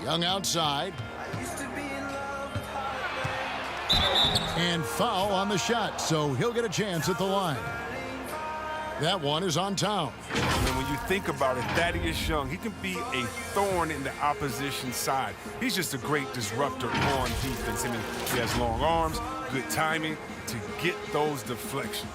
Young outside. And foul on the shot, so he'll get a chance at the line. That one is on Towns. And when you think about it, Thaddeus Young, he can be a thorn in the opposition side. He's just a great disruptor on defense. He has long arms, good timing to get those deflections.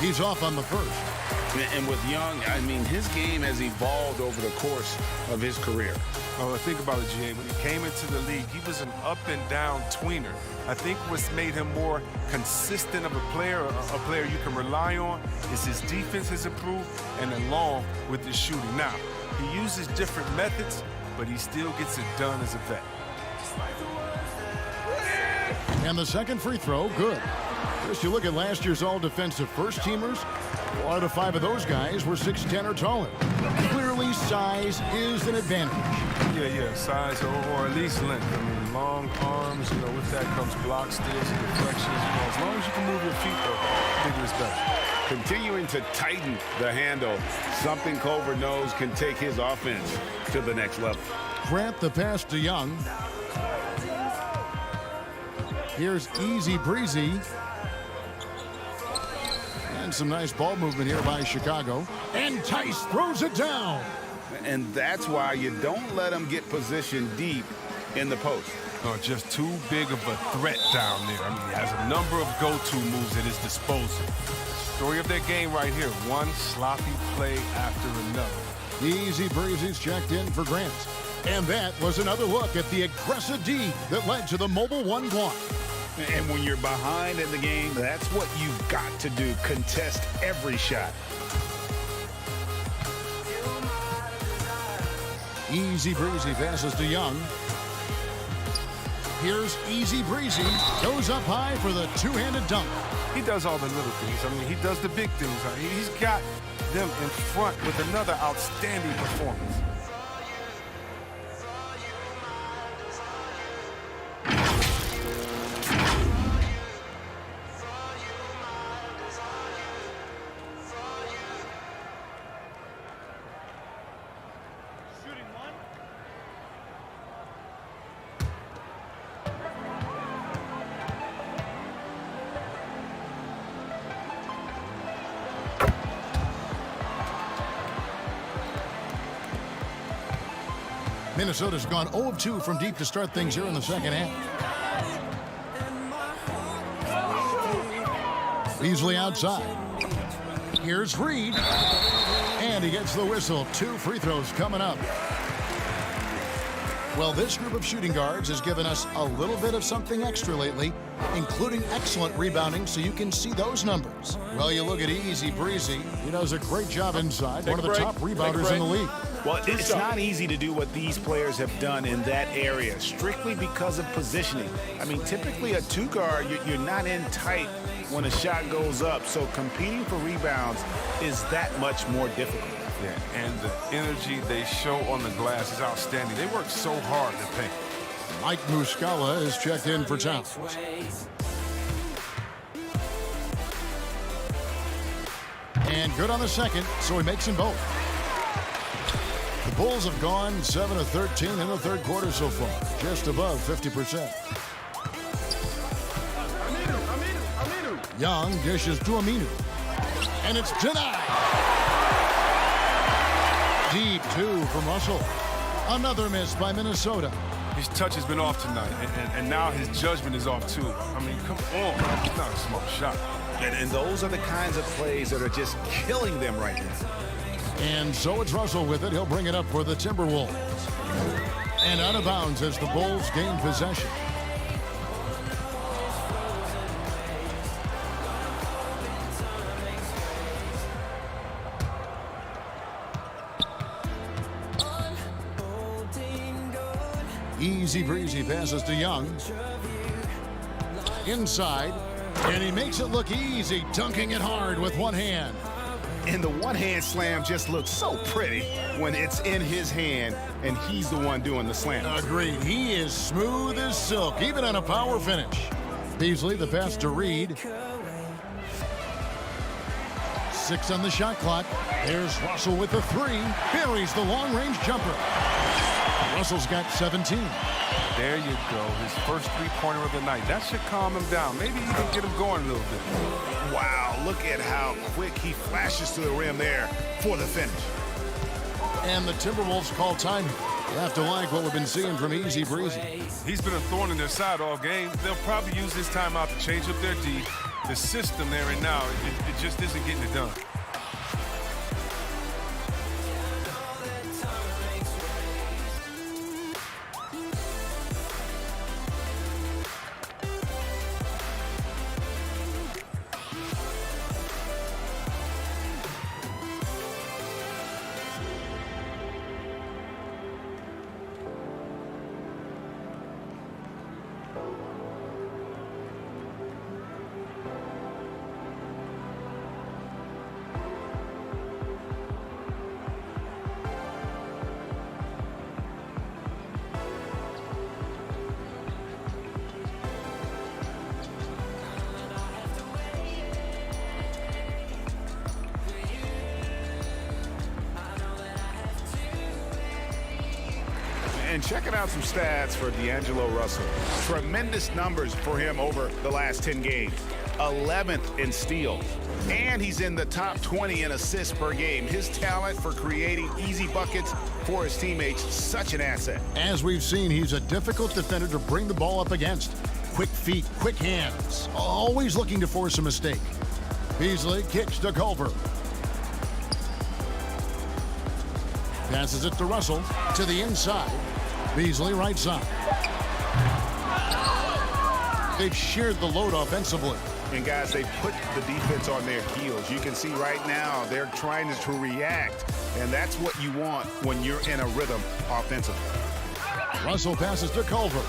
He's off on the first. And with Young, his game has evolved over the course of his career. Well, think about it, Jay. When he came into the league, he was an up-and-down tweener. I think what's made him more consistent of a player you can rely on, is his defense has improved, and along with his shooting. Now, he uses different methods, but he still gets it done as a vet. And the second free throw, good. Just you look at last year's all-defensive first-teamers, 4 out of 5 of those guys were 6'10" or taller. Clearly, size is an advantage. Yeah, size or at least length. Long arms, with that comes block steals and deflections. As long as you can move your feet, though, bigger is better. Continuing to tighten the handle, something Culver knows can take his offense to the next level. Grant the pass to Young. Here's Easy Breezy. And some nice ball movement here by Chicago. And Tice throws it down. And that's why you don't let them get positioned deep in the post. Oh, just too big of a threat down there. I mean, he has a number of go-to moves at his disposal. Story of their game right here. One sloppy play after another. Easy Breezy's checked in for Grant. And that was another look at the aggressive D that led to the Mobile 1 block. And when you're behind in the game, that's what you've got to do. Contest every shot. Easy Breezy passes to Young. Here's Easy Breezy. Goes up high for the two-handed dunk. He does all the little things. I mean, he does the big things. He's got them in front with another outstanding performance. Minnesota's gone 0 of 2 from deep to start things here in the second half. Beasley outside. Here's Reed. And he gets the whistle. 2 free throws coming up. Well, this group of shooting guards has given us a little bit of something extra lately, including excellent rebounding, so you can see those numbers. Well, you look at Easy Breezy. He does a great job inside. One of the top rebounders in the league. Well, it's not easy to do what these players have done in that area, strictly because of positioning. I mean, typically a 2-guard, you're not in tight when a shot goes up, so competing for rebounds is that much more difficult. Yeah, and the energy they show on the glass is outstanding. They work so hard to paint. Mike Muscala is checked in for Towns. And good on the second, so he makes them both. The Bulls have gone 7 of 13 in the third quarter so far, just above 50%. Young dishes to Aminu. And it's denied. Deep 2 from Russell. Another miss by Minnesota. His touch has been off tonight, and now his judgment is off too. I mean, come on. It's not a small shot. And those are the kinds of plays that are just killing them right now. And so it's Russell with it. He'll bring it up for the Timberwolves. And out of bounds as the Bulls gain possession. Easy Breezy passes to Young. Inside. And he makes it look easy, dunking it hard with one hand. And the one-hand slam just looks so pretty when it's in his hand and he's the one doing the slam. Agreed. He is smooth as silk, even on a power finish. Beasley, the pass to Reed. 6 on the shot clock. There's Russell with the 3. Buries the long-range jumper. Russell's got 17. There you go. His first three-pointer of the night. That should calm him down. Maybe even get him going a little bit. Wow, look at how quick he flashes to the rim there for the finish. And the Timberwolves call time. You have to like what we've been seeing from Easy Breezy. He's been a thorn in their side all game. They'll probably use this timeout to change up their D. The system there and now, it just isn't getting it done. And checking out some stats for D'Angelo Russell. Tremendous numbers for him over the last 10 games. 11th in steals. And he's in the top 20 in assists per game. His talent for creating easy buckets for his teammates, such an asset. As we've seen, he's a difficult defender to bring the ball up against. Quick feet, quick hands, always looking to force a mistake. Beasley kicks to Culver. Passes it to Russell, to the inside. Beasley right side. They've shared the load offensively. And guys, they put the defense on their heels. You can see right now they're trying to react, and that's what you want when you're in a rhythm offensively. Russell passes to Culver.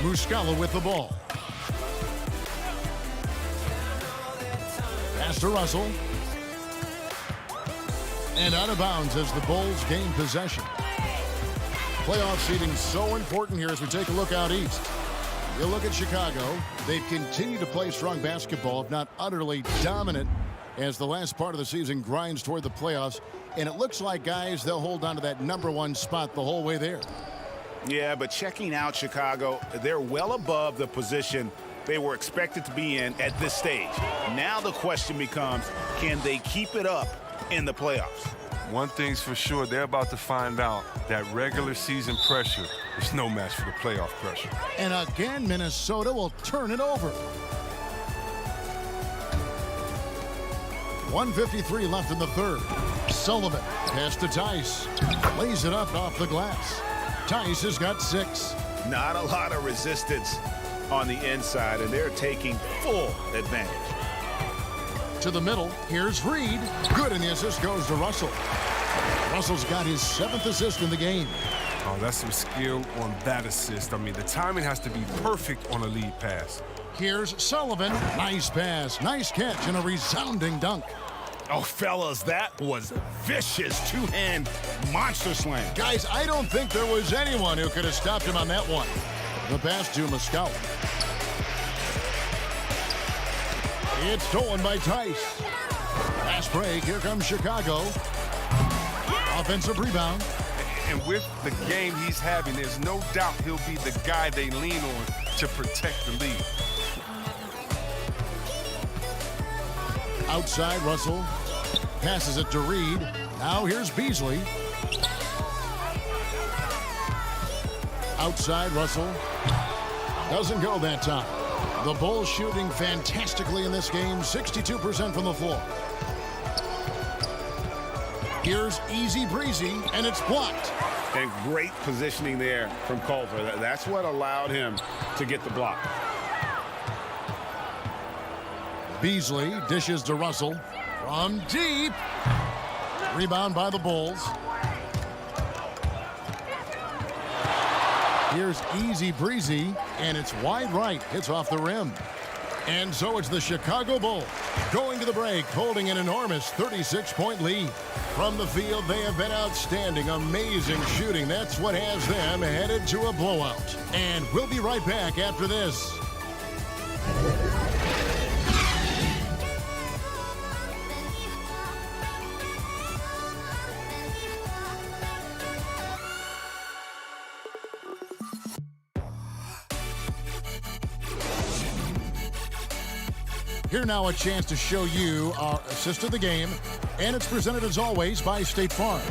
Muscala with the ball. Pass to Russell. And out of bounds as the Bulls gain possession. Playoff seeding so important here as we take a look out east. You look at Chicago, they've continued to play strong basketball, if not utterly dominant, as the last part of the season grinds toward the playoffs. And it looks like, guys, they'll hold on to that #1 spot the whole way there. Yeah, but checking out Chicago, they're well above the position they were expected to be in at this stage. Now the question becomes, can they keep it up in the playoffs? One thing's for sure, they're about to find out that regular season pressure is no match for the playoff pressure. And again, Minnesota will turn it over. 1:53 left in the third. Sullivan pass to Tice. Lays it up off the glass. Tice has got 6. Not a lot of resistance on the inside, and they're taking full advantage. To the middle, here's Reed. Good, and the assist goes to Russell. Russell's got his 7th assist in the game. Oh, that's some skill on that assist. I mean, the timing has to be perfect on a lead pass. Here's Sullivan. Nice pass, nice catch, and a resounding dunk. Oh, fellas, that was a vicious two-hand monster slam. Guys, I don't think there was anyone who could have stopped him on that one. The pass to Muscala. It's stolen by Tice. Pass break. Here comes Chicago. Offensive rebound. And with the game he's having, there's no doubt he'll be the guy they lean on to protect the lead. Outside, Russell passes it to Reed. Now here's Beasley. Outside, Russell. Doesn't go that time. The Bulls shooting fantastically in this game, 62% from the floor. Here's Easy Breezy, and it's blocked. And great positioning there from Culver. That's what allowed him to get the block. Beasley dishes to Russell from deep. Rebound by the Bulls. Here's Easy Breezy, and it's wide right. Hits off the rim. And so it's the Chicago Bulls going to the break, holding an enormous 36-point lead. From the field, they have been outstanding, amazing shooting. That's what has them headed to a blowout. And we'll be right back after this. Here now a chance to show you our assist of the game, and it's presented as always by State Farm.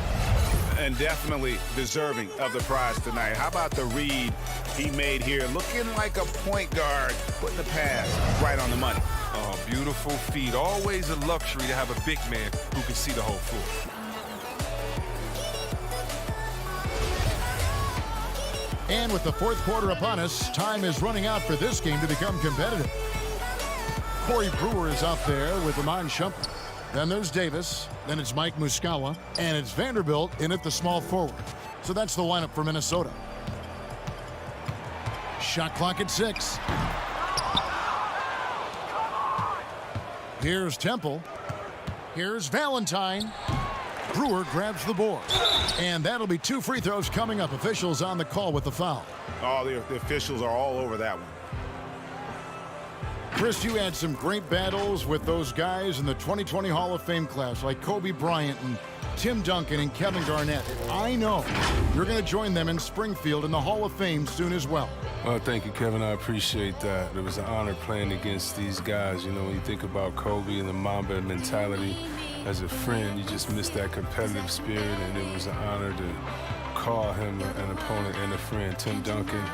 And definitely deserving of the prize tonight. How about the read he made here? Looking like a point guard, putting the pass right on the money. Oh, beautiful feet. Always a luxury to have a big man who can see the whole floor. And with the fourth quarter upon us, time is running out for this game to become competitive. Corey Brewer is out there with Ramon Shumpert. Then there's Davis. Then it's Mike Muscala. And it's Vanderbilt in at the small forward. So that's the lineup for Minnesota. Shot clock at 6. Here's Temple. Here's Valentine. Brewer grabs the board. And that'll be 2 free throws coming up. Officials on the call with the foul. Oh, the officials are all over that one. Chris, you had some great battles with those guys in the 2020 Hall of Fame class, like Kobe Bryant and Tim Duncan and Kevin Garnett. I know you're going to join them in Springfield in the Hall of Fame soon as well. Well, thank you, Kevin. I appreciate that. It was an honor playing against these guys. You know, when you think about Kobe and the Mamba mentality, as a friend, you just miss that competitive spirit, and it was an honor to call him an opponent and a friend. Tim Duncan,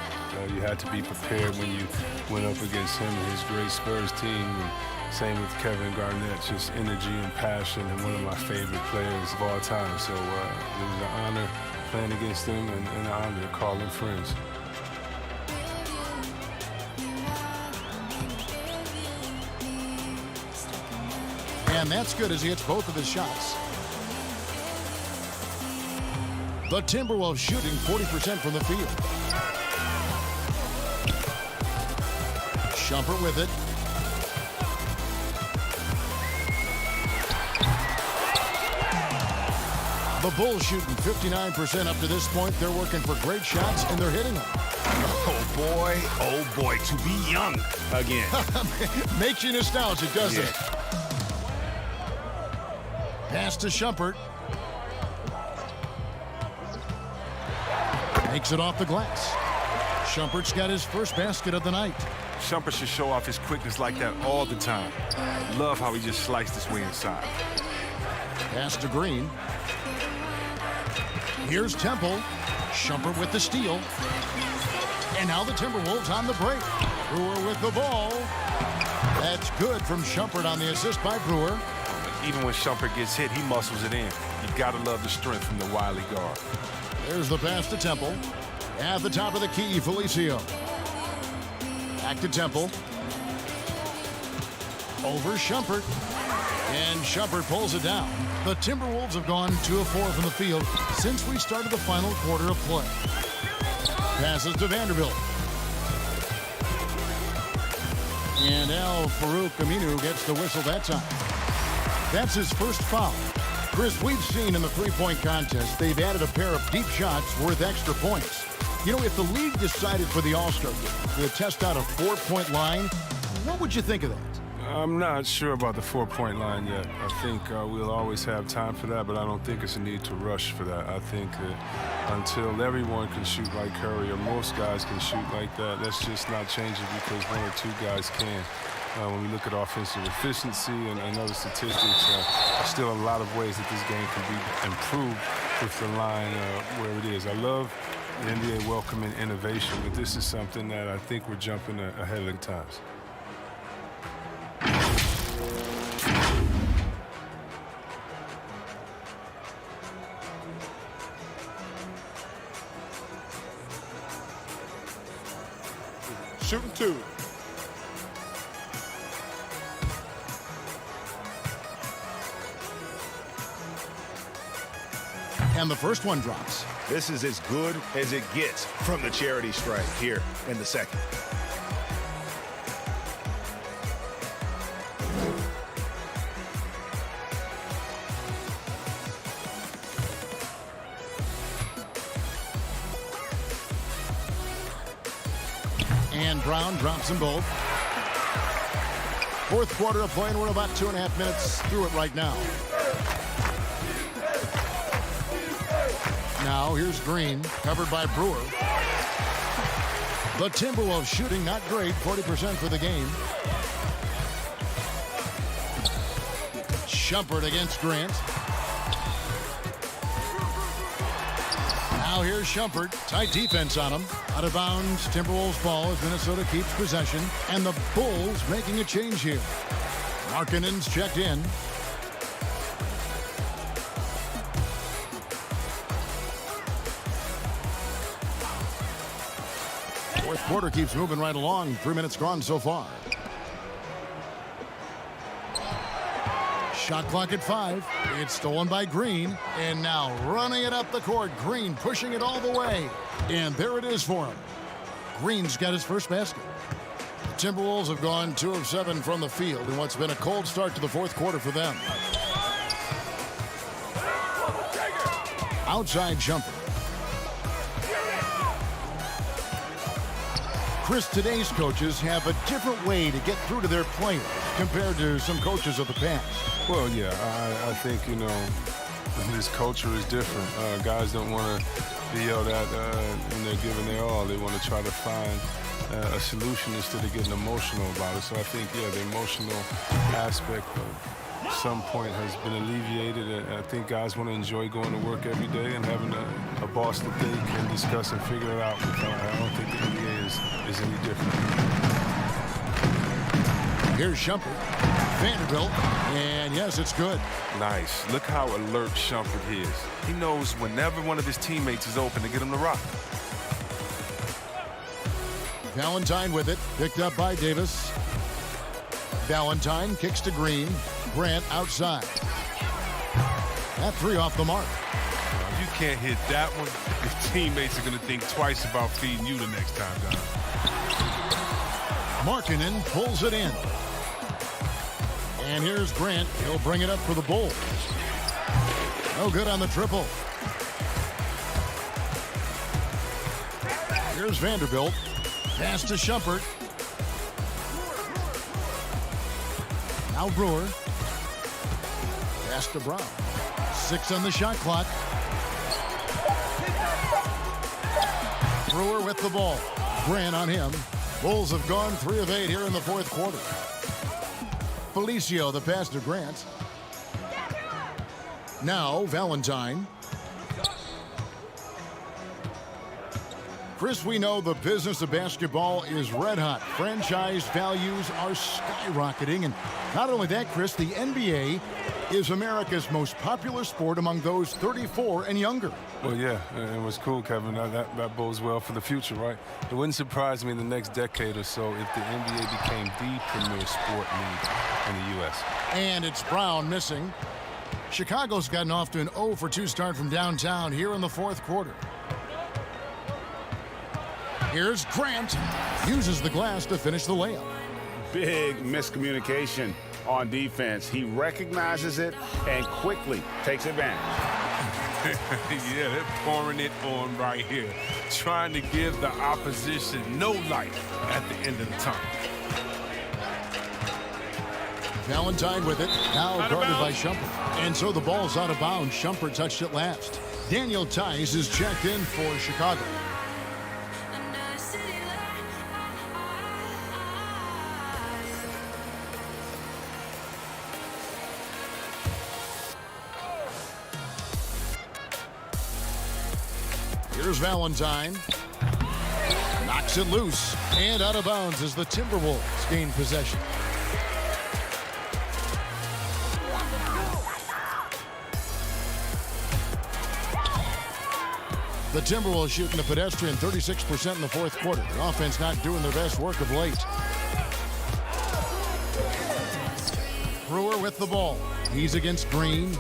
you had to be prepared when you went up against him and his great Spurs team. And same with Kevin Garnett, just energy and passion, and one of my favorite players of all time. So it was an honor playing against them and an honor to call them friends. And that's good as he hits both of his shots. The Timberwolves shooting 40% from the field. Shumpert with it. The Bulls shooting 59% up to this point. They're working for great shots, and they're hitting them. Oh boy, to be young again. Makes you nostalgic, doesn't it? Pass to Shumpert. Makes it off the glass. Shumpert's got his first basket of the night. Shumpert should show off his quickness like that all the time. Love how he just sliced his way inside. Pass to Green. Here's Temple. Shumpert with the steal. And now the Timberwolves on the break. Brewer with the ball. That's good from Shumpert on the assist by Brewer. Even when Shumpert gets hit, he muscles it in. You gotta love the strength from the wily guard. There's the pass to Temple. At the top of the key, Felicio. Back to Temple. Over Shumpert. And Shumpert pulls it down. The Timberwolves have gone 2 of 4 from the field since we started the final quarter of play. Passes to Vanderbilt. And Al Farouk Aminu gets the whistle that time. That's his first foul. Chris, we've seen in the three-point contest, they've added a pair of deep shots worth extra points. You know, if the league decided for the All-Star game to test out a 4-point line, what would you think of that? I'm not sure about the 4-point line yet. I think we'll always have time for that, but I don't think it's a need to rush for that. I think that until everyone can shoot like Curry or most guys can shoot like that, let's just not change it because 1 or 2 guys can. When we look at offensive efficiency and other statistics, there's still a lot of ways that this game can be improved with the line where it is. I love the NBA welcoming innovation, but this is something that I think we're jumping ahead of the times. Shooting 2. And the first one drops. This is as good as it gets from the charity stripe here in the second. And Brown drops them both. Fourth quarter of play, and we're about 2.5 minutes through it right now. Now here's Green, covered by Brewer. The Timberwolves shooting not great, 40% for the game. Shumpert against Grant. Now here's Shumpert, tight defense on him. Out of bounds, Timberwolves ball as Minnesota keeps possession. And the Bulls making a change here. Markkanen's checked in. Fourth quarter keeps moving right along. 3 minutes gone so far. Shot clock at 5. It's stolen by Green. And now running it up the court. Green pushing it all the way. And there it is for him. Green's got his first basket. The Timberwolves have gone 2 of 7 from the field in what's been a cold start to the fourth quarter for them. Outside jumper. Chris, today's coaches have a different way to get through to their players compared to some coaches of the past. Well, yeah, I think, you know, this culture is different. Guys don't want to be yelled at when they're giving their all. They want to try to find a solution instead of getting emotional about it. So I think, yeah, the emotional aspect at some point has been alleviated. And I think guys want to enjoy going to work every day and having a boss that they can discuss and figure it out. I don't think the NBA is any different. Here's Shumpert, Vanderbilt, and yes, it's good. Nice. Look how alert Shumpert is. He knows whenever one of his teammates is open to get him to rock. Valentine with it, picked up by Davis. Valentine kicks to Green. Grant outside. That three off the mark. If you can't hit that one, your teammates are going to think twice about feeding you the next time down. Markkanen pulls it in. And here's Grant. He'll bring it up for the Bulls. No good on the triple. Here's Vanderbilt. Pass to Shumpert. Now Brewer. Pass to Brown. 6 on the shot clock. Brewer with the ball. Grant on him. Bulls have gone 3 of 8 here in the fourth quarter. Felicio, the pass to Grant. Now Valentine. Chris, we know the business of basketball is red hot. Franchise values are skyrocketing. And not only that, Chris, the NBA is America's most popular sport among those 34 and younger. Well, yeah, it was cool, Kevin. That bodes well for the future, right? It wouldn't surprise me in the next decade or so if the NBA became the premier sport league in the U.S. And it's Brown missing. Chicago's gotten off to an 0-for-2 start from downtown here in the fourth quarter. Here's Grant. Uses the glass to finish the layup. Big miscommunication on defense. He recognizes it and quickly takes advantage. Yeah, they're pouring it on right here, trying to give the opposition no life at the end of the tunnel. Valentine with it, now guarded by Shumpert. And so the ball's out of bounds. Shumpert touched it last. Daniel Tice is checked in for Chicago. Here's Valentine. Knocks it loose and out of bounds as the Timberwolves gain possession. The Timberwolves shooting the pedestrian 36% in the fourth quarter. The offense not doing their best work of late. Brewer with the ball. He's against Green.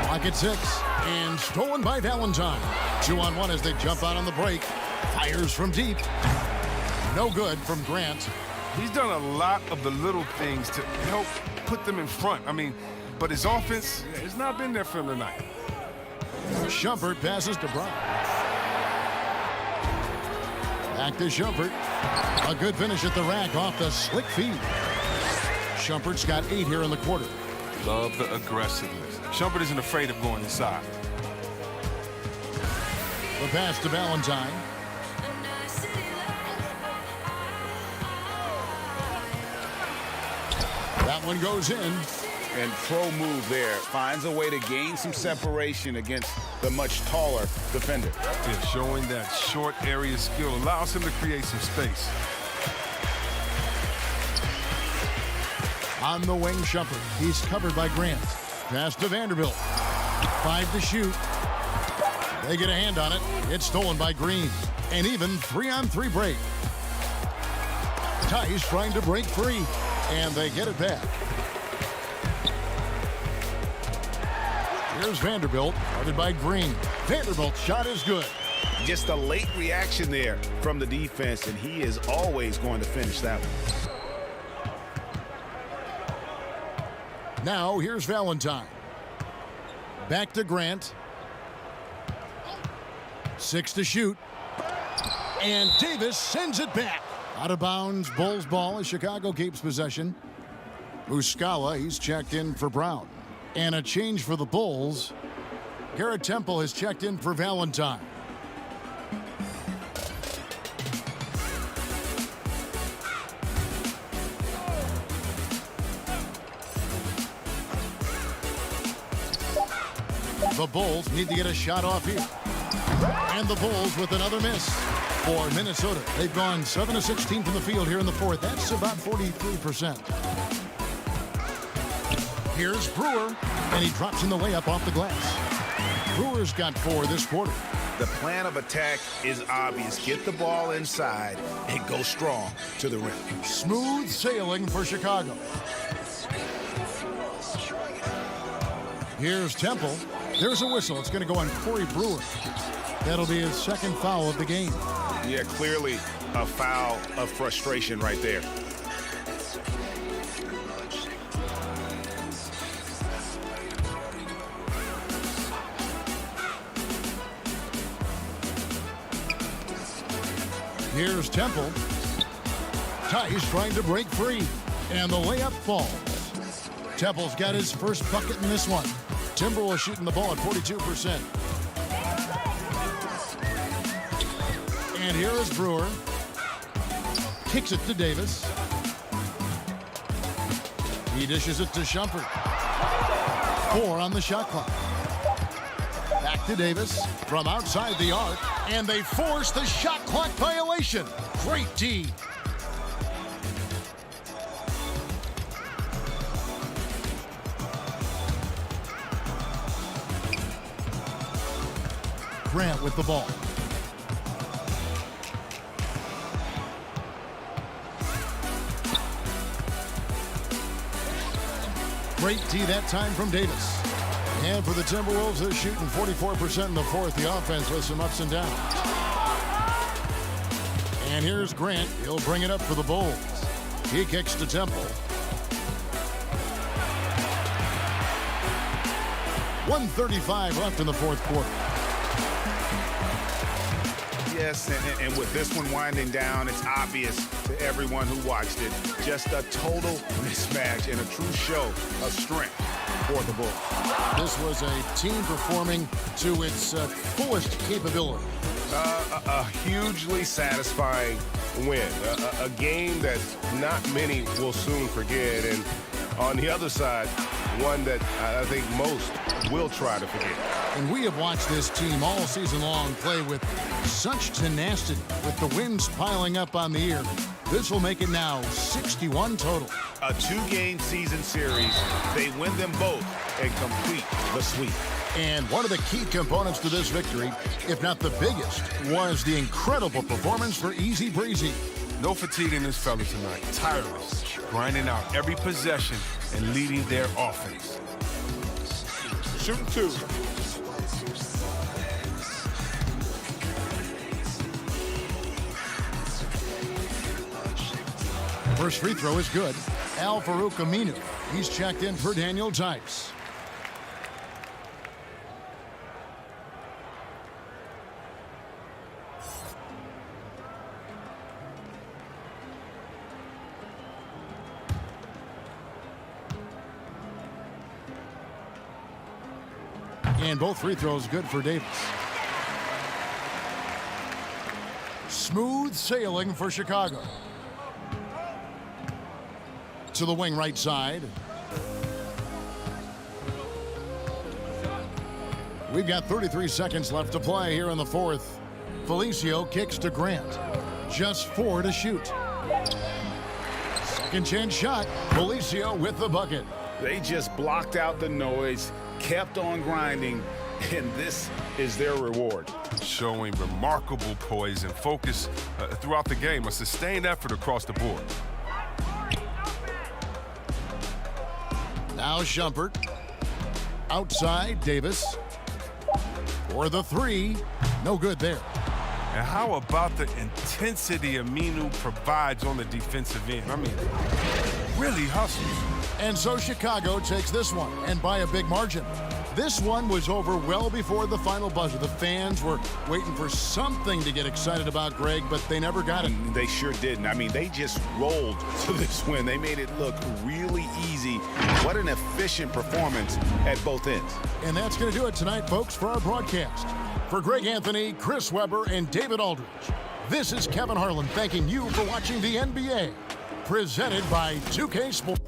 Clock at 6. And stolen by Valentine. 2-on-1 as they jump out on the break. Fires from deep. No good from Grant. He's done a lot of the little things to help put them in front. I mean, but his offense has not been there for him tonight. Shumpert passes to Brown. Back to Shumpert. A good finish at the rack off the slick feed. Shumpert's got 8 here in the quarter. Love the aggressiveness. Shumpert isn't afraid of going inside. The pass to Valentine. That one goes in. And pro move there. Finds a way to gain some separation against the much taller defender. Yeah, showing that short area skill allows him to create some space. On the wing, Shumpert. He's covered by Grant. Pass to Vanderbilt. 5 to shoot. They get a hand on it. It's stolen by Green. An even 3-on-3 break. Tice trying to break free. And they get it back. Here's Vanderbilt, guarded by Green. Vanderbilt's shot is good. Just a late reaction there from the defense, and he is always going to finish that one. Now here's Valentine. Back to Grant. 6 to shoot. And Davis sends it back. Out of bounds, Bulls ball as Chicago keeps possession. Muscala, he's checked in for Brown. And a change for the Bulls. Garrett Temple has checked in for Valentine. The Bulls need to get a shot off here. And the Bulls with another miss. For Minnesota, they've gone 7 of 16 from the field here in the fourth. That's about 43%. Here's Brewer, and he drops in the layup off the glass. Brewer's got 4 this quarter. The plan of attack is obvious. Get the ball inside and go strong to the rim. Smooth sailing for Chicago. Here's Temple. There's a whistle. It's going to go on Corey Brewer. That'll be his second foul of the game. Yeah, clearly a foul of frustration right there. Here's Temple. Tice trying to break free. And the layup falls. Temple's got his first bucket in this one. Timberwolves shooting the ball at 42%. And here is Brewer. Kicks it to Davis. He dishes it to Shumpert. 4 on the shot clock. Back to Davis from outside the arc. And they force the shot clock violation. Great D. Grant with the ball. Great D that time from Davis. And for the Timberwolves, they're shooting 44% in the fourth. The offense with some ups and downs. And here's Grant. He'll bring it up for the Bulls. He kicks to Temple. 1:35 left in the fourth quarter. Yes, and with this one winding down, it's obvious to everyone who watched it. Just a total mismatch and a true show of strength for the Bulls. This was a team performing to its fullest capability. A hugely satisfying win. A game that not many will soon forget. And on the other side, one that I think most will try to forget. And we have watched this team all season long play with such tenacity, with the wins piling up on the year. This will make it now 61 total. A 2-game season series. They win them both and complete the sweep. And one of the key components to this victory, if not the biggest, was the incredible performance for Easy Breezy. No fatigue in this fella tonight. Tireless, grinding out every possession and leading their offense. Shooting 2. First free throw is good. Al-Farouq Aminu. He's checked in for Daniel Tice. And both free throws good for Davis. Smooth sailing for Chicago. To the wing right side. We've got 33 seconds left to play here in the fourth. Felicio kicks to Grant. Just 4 to shoot. Second chance shot. Felicio with the bucket. They just blocked out the noise, kept on grinding, and this is their reward. Showing remarkable poise and focus throughout the game. A sustained effort across the board. Now Shumpert. Outside, Davis. For the 3. No good there. And how about the intensity Aminu provides on the defensive end? I mean, really hustles. And so Chicago takes this one, and by a big margin. This one was over well before the final buzzer. The fans were waiting for something to get excited about, Greg, but they never got it. They sure didn't. I mean, they just rolled to this win. They made it look really easy. What an efficient performance at both ends. And that's going to do it tonight, folks, for our broadcast. For Greg Anthony, Chris Webber, and David Aldridge, this is Kevin Harlan thanking you for watching the NBA, presented by 2K Sports.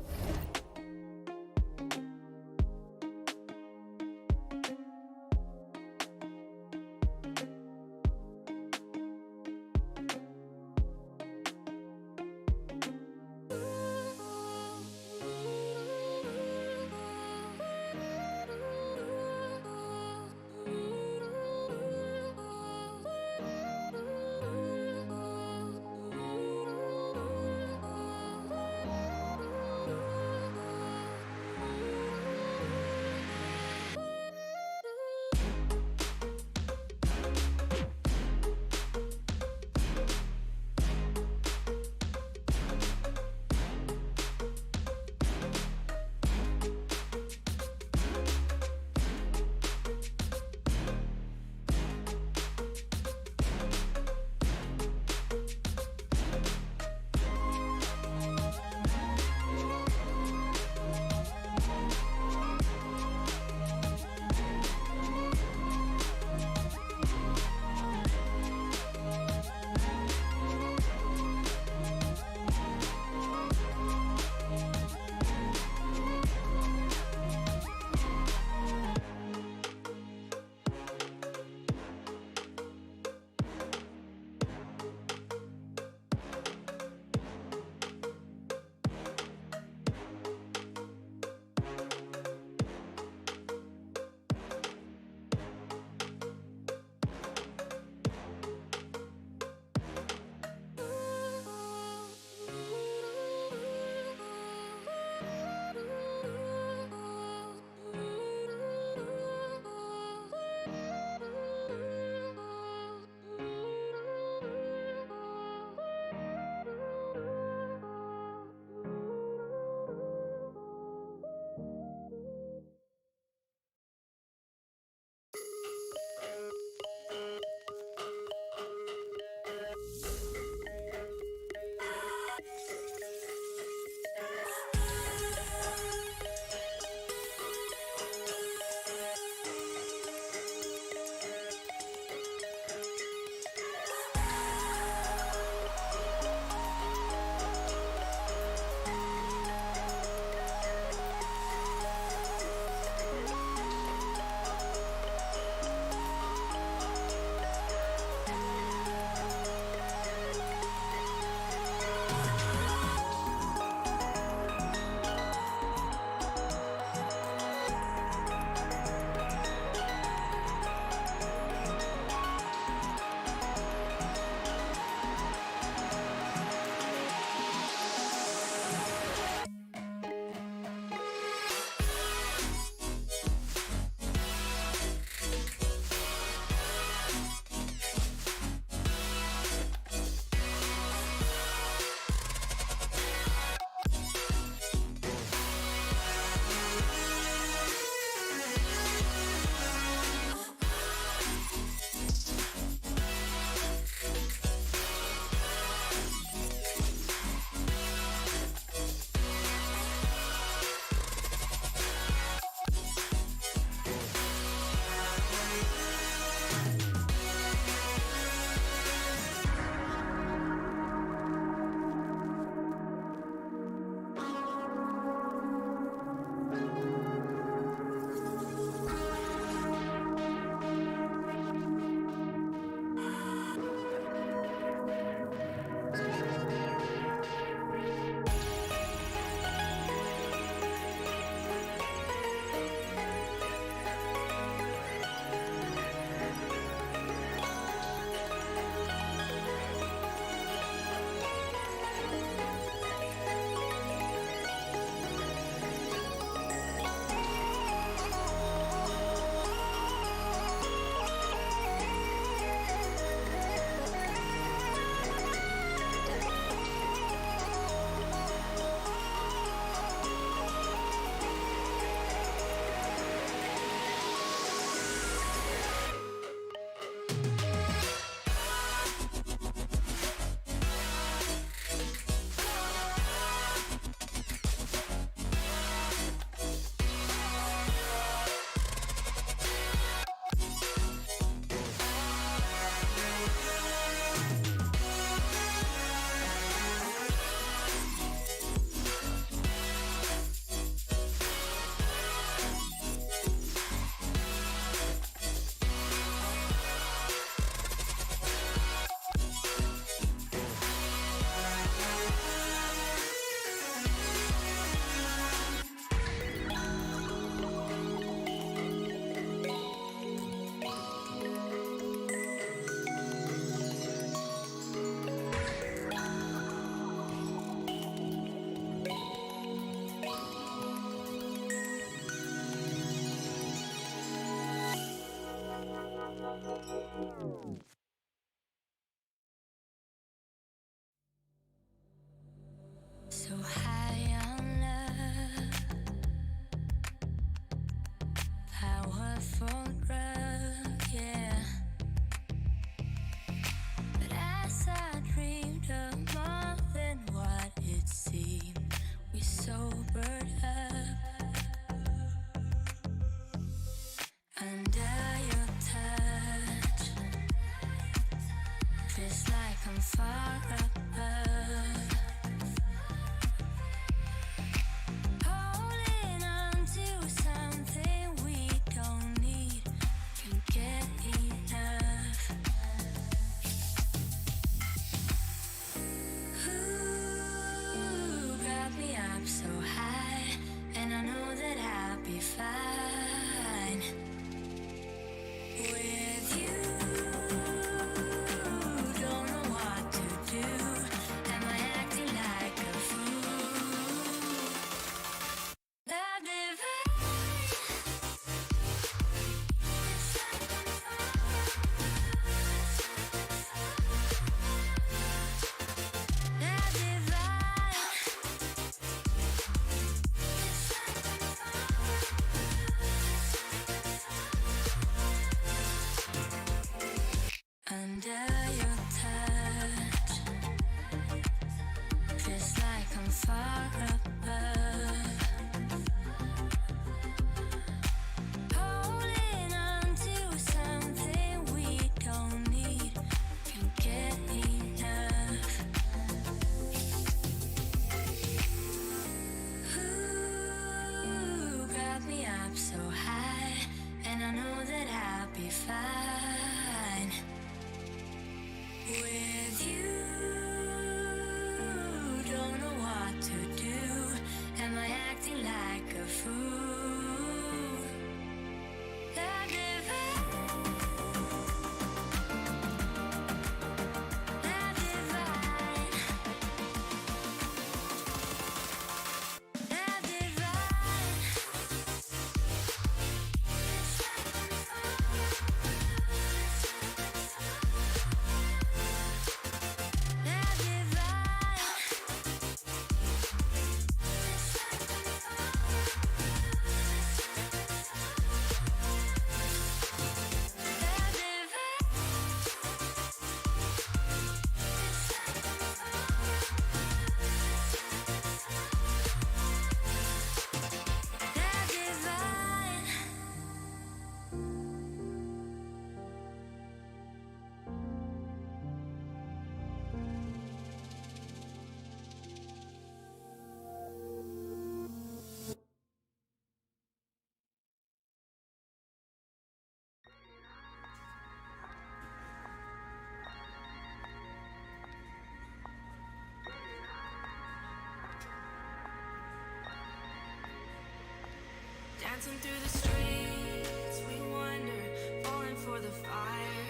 Dancing through the streets, we wander, falling for the fire.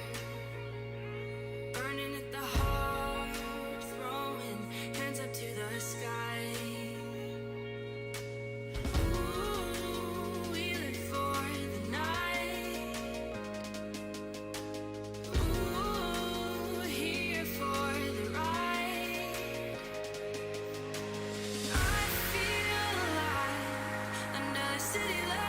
Burning at the heart, throwing hands up to the sky. Ooh, we live for the night. Ooh, here for the ride. I feel alive under the city light.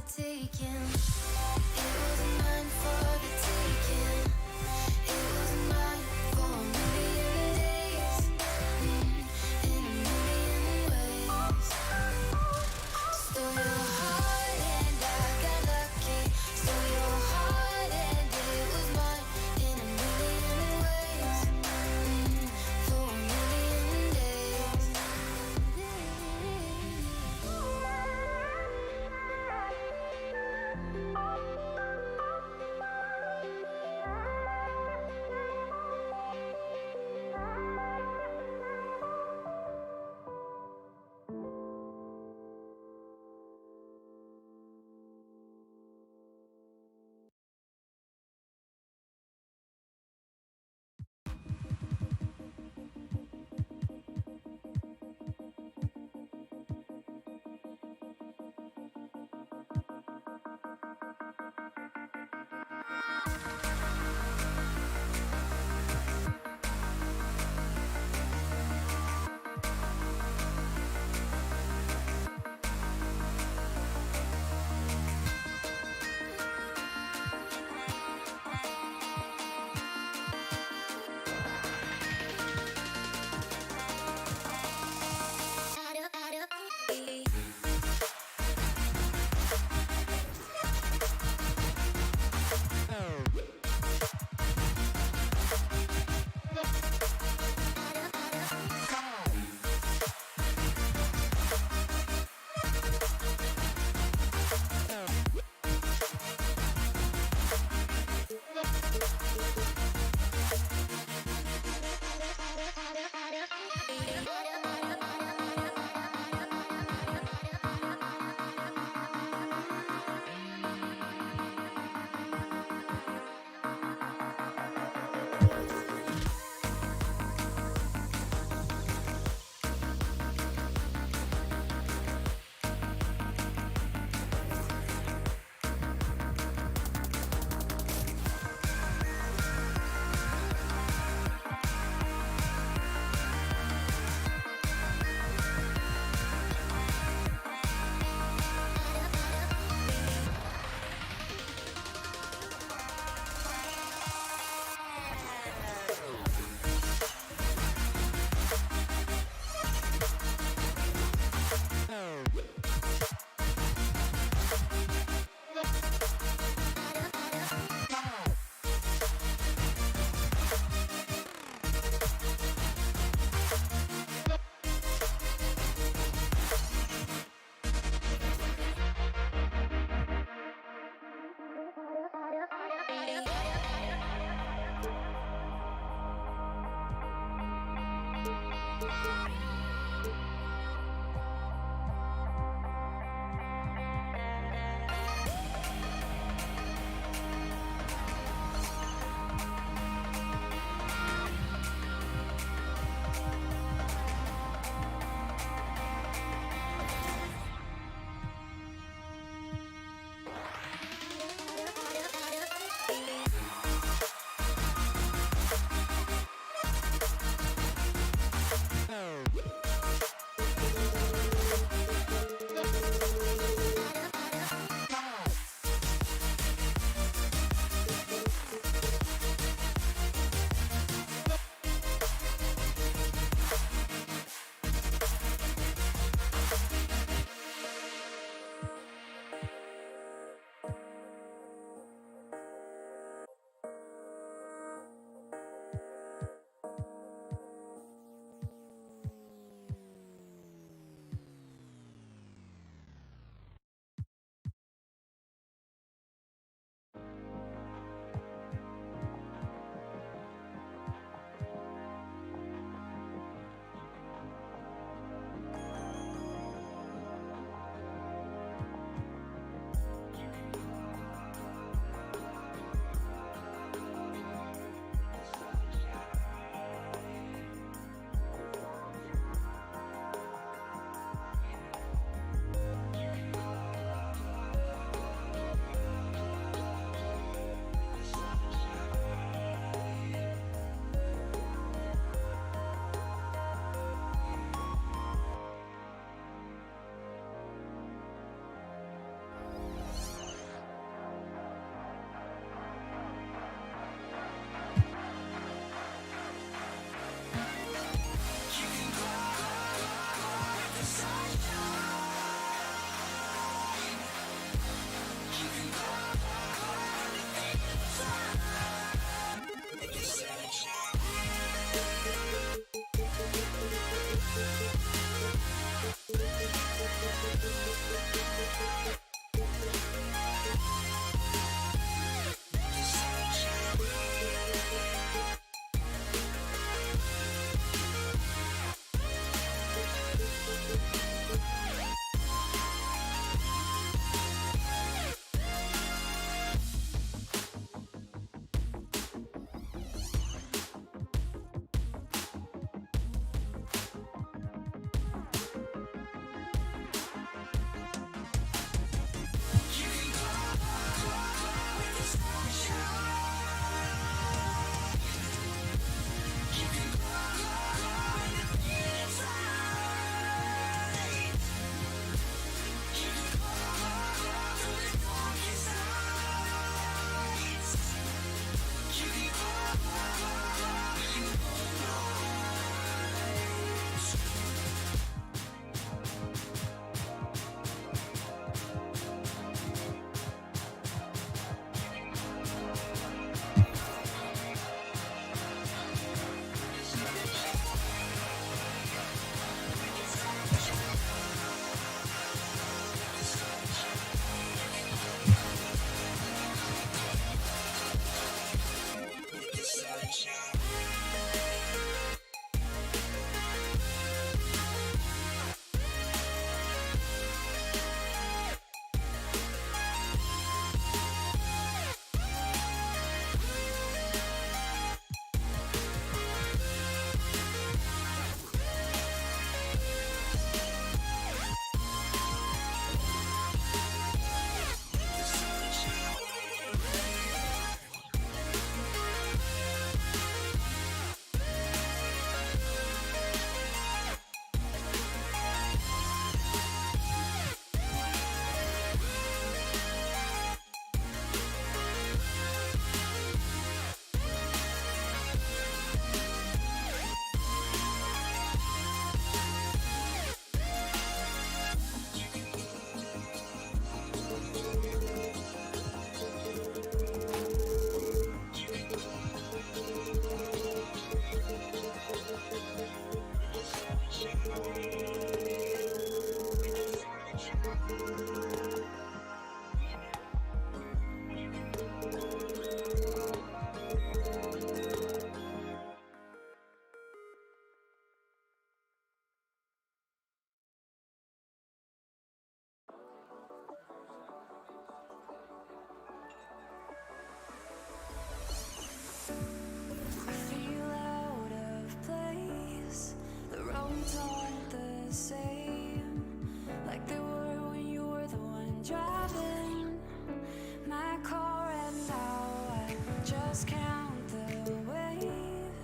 taking. It was mine for the taking. It was mine for a million days, in a million ways. Stole your heart and I got lucky. Stole your heart and it was mine in a million ways, for a million days.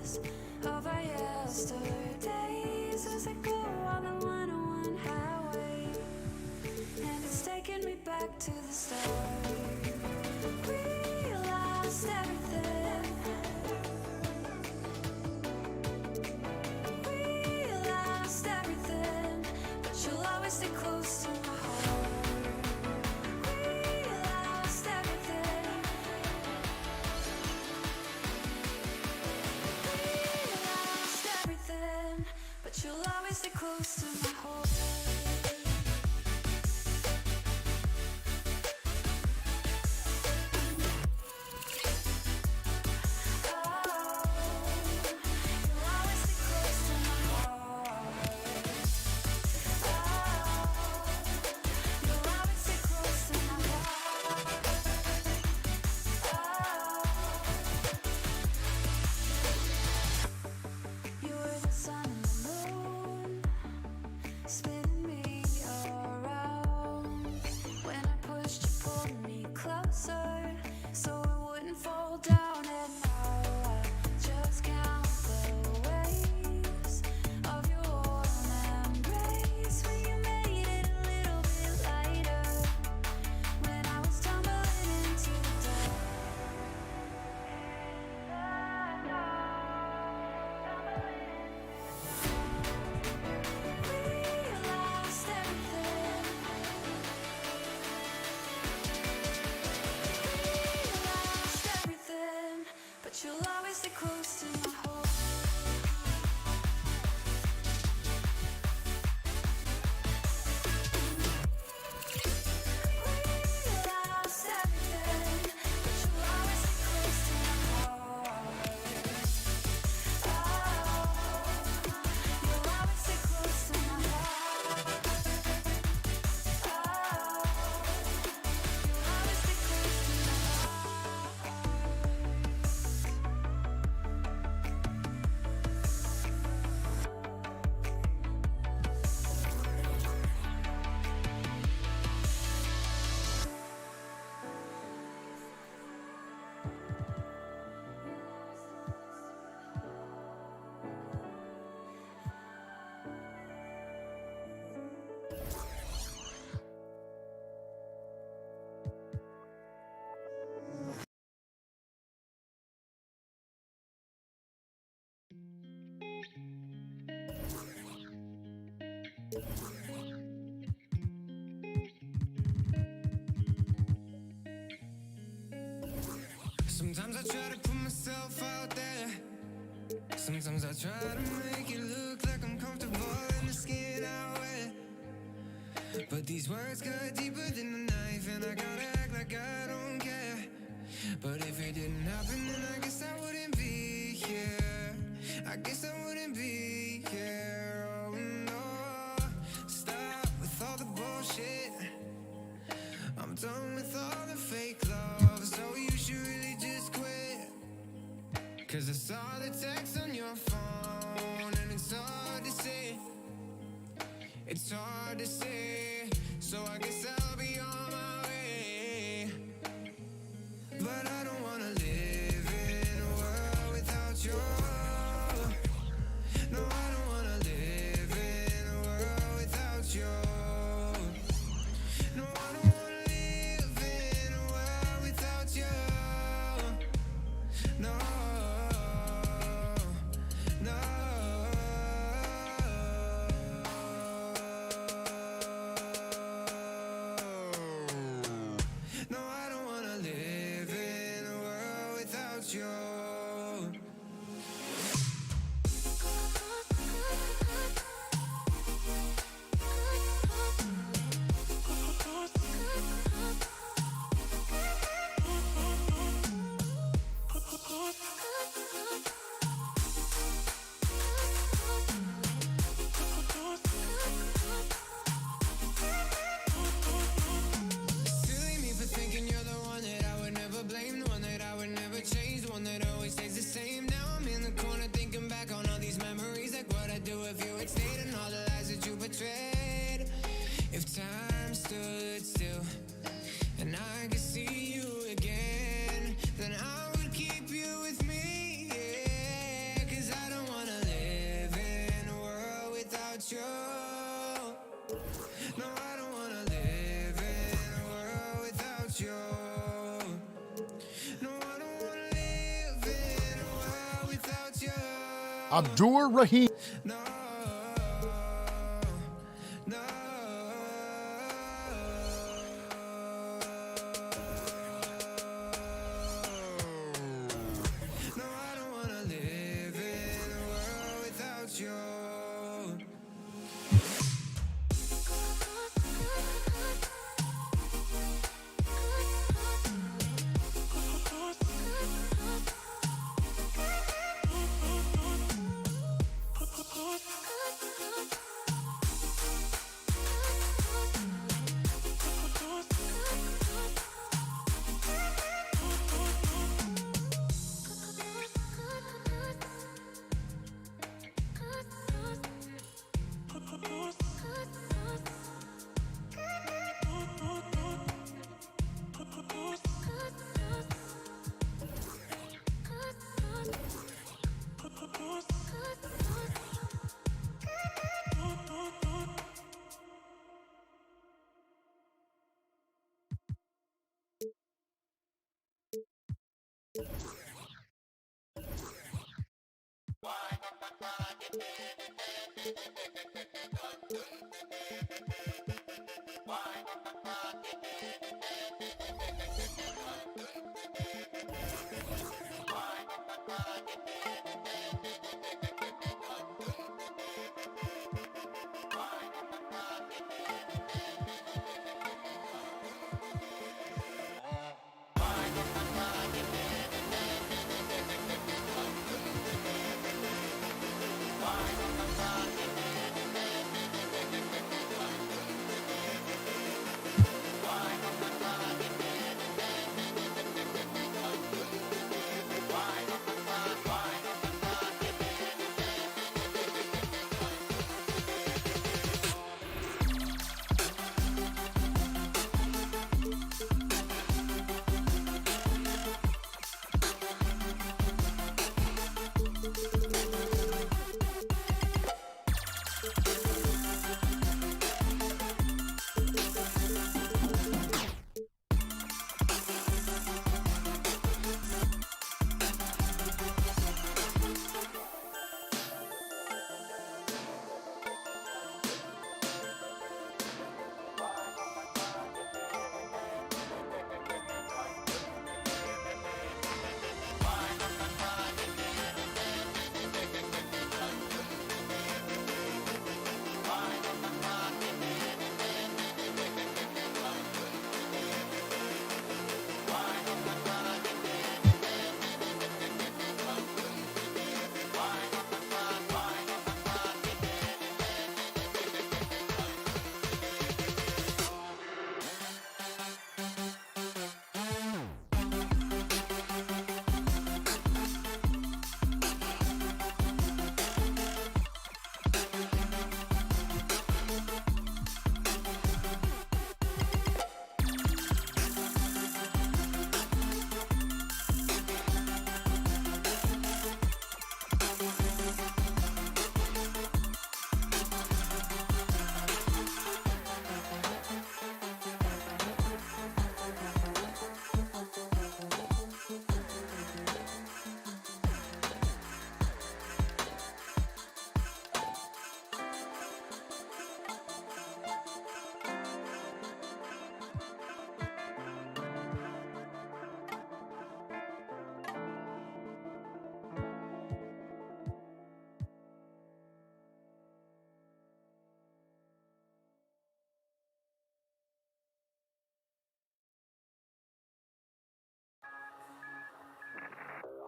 memories of our yesterdays as I go on the 101 highway, and it's taking me back to the start. We lost everything. We lost everything, but you'll always stay close to my heart. We lost everything. We lost everything, but you'll always stay close to my heart. You were the sun and the moon, spinning me around. When I pushed you, pulled me closer, so it wouldn't fall down. And now I just count the waves of your warm embrace when you made it a little bit lighter. When I was tumbling into the dark. But you'll always stay close to my heart. We lost everything, but you'll always stay close to my heart. Oh, you'll always stay close to my heart. Oh, you'll always stay close to my Sometimes I try to put myself out there. Sometimes I try to make it look like I'm comfortable in the skin I wear. But these words cut deeper than a knife, and I gotta act like I don't care. But if it didn't happen, then I guess I wouldn't be here. I guess I wouldn't be here. Oh no, stop with all the bullshit. I'm done with all the fake love, so you should really just quit. Cause I saw the text on your phone, and it's hard to say. It's hard to say, so I guess I'll be on my way. But I don't wanna live in a world without you. No, I don't wanna live in a world without you. No, I don't wanna live in a world without you. No, no. Abdur Rahim.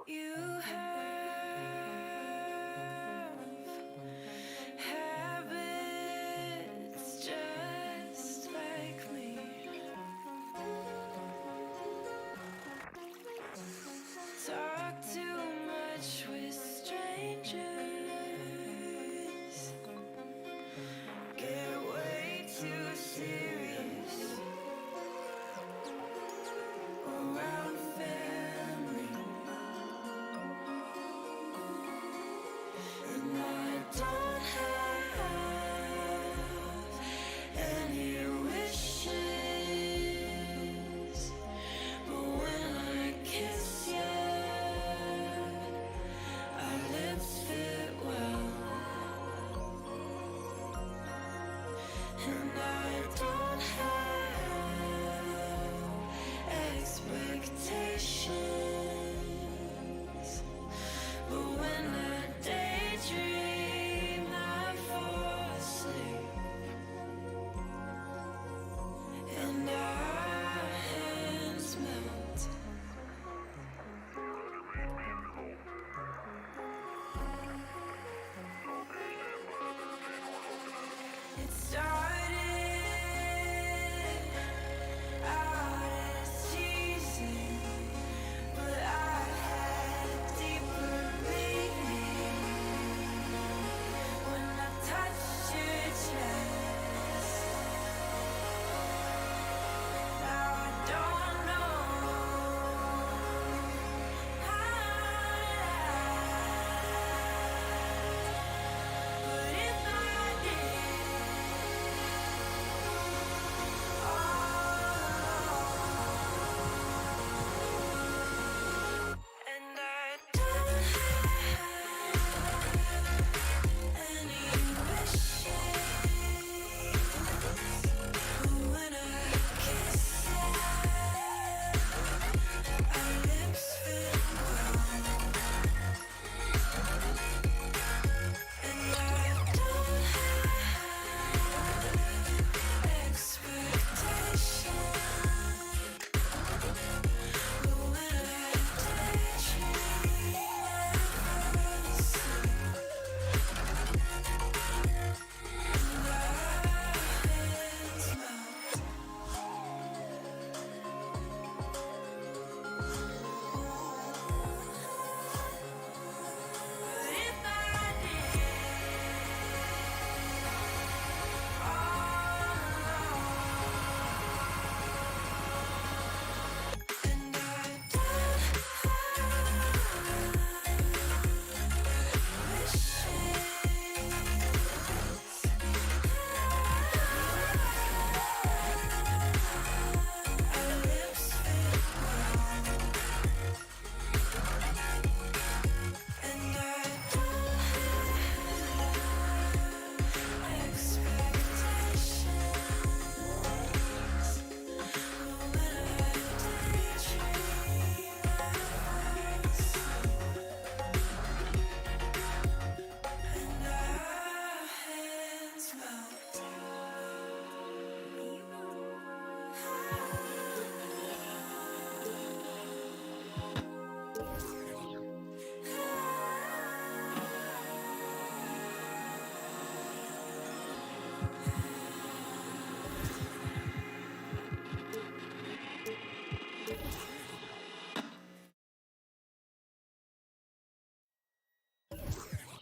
You have habits just like me. Talk too much with strangers. Get way too serious around family.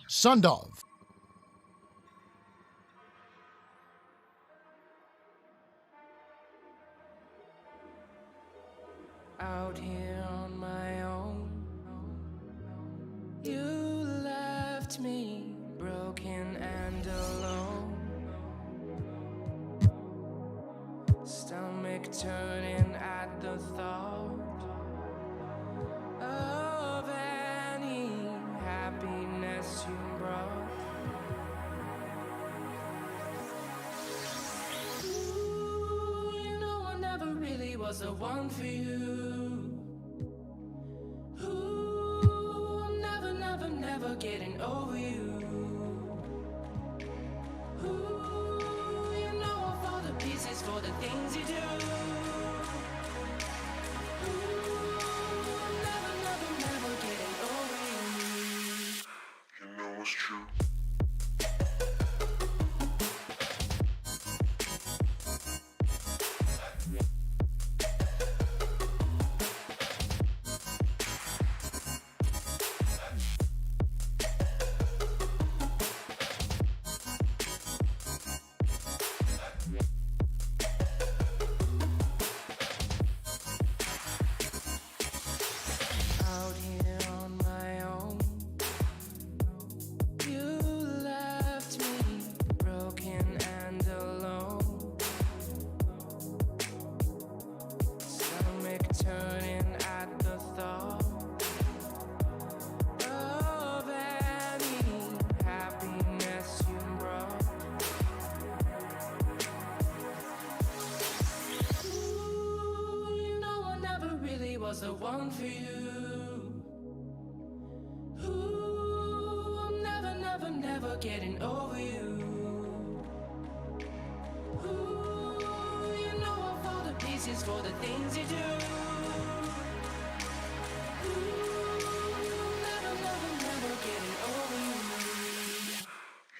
Sundov. Out here on my own, you left me broken and alone. Stomach turning at the thought of any happiness you brought. Ooh, you know I never really was the one for you. Ooh, I'm never getting over you. Ooh, you know of all the pieces for the things you do. Ooh, I'm never getting over you. You know it's true. Out here on my own, you left me broken and alone. Stomach turning at the thought of any happiness you brought. Ooh, you know I never really was the one for you. Ooh, I'm never getting over you. Ooh, you know of all the pieces for the things you do. Ooh, never getting over you.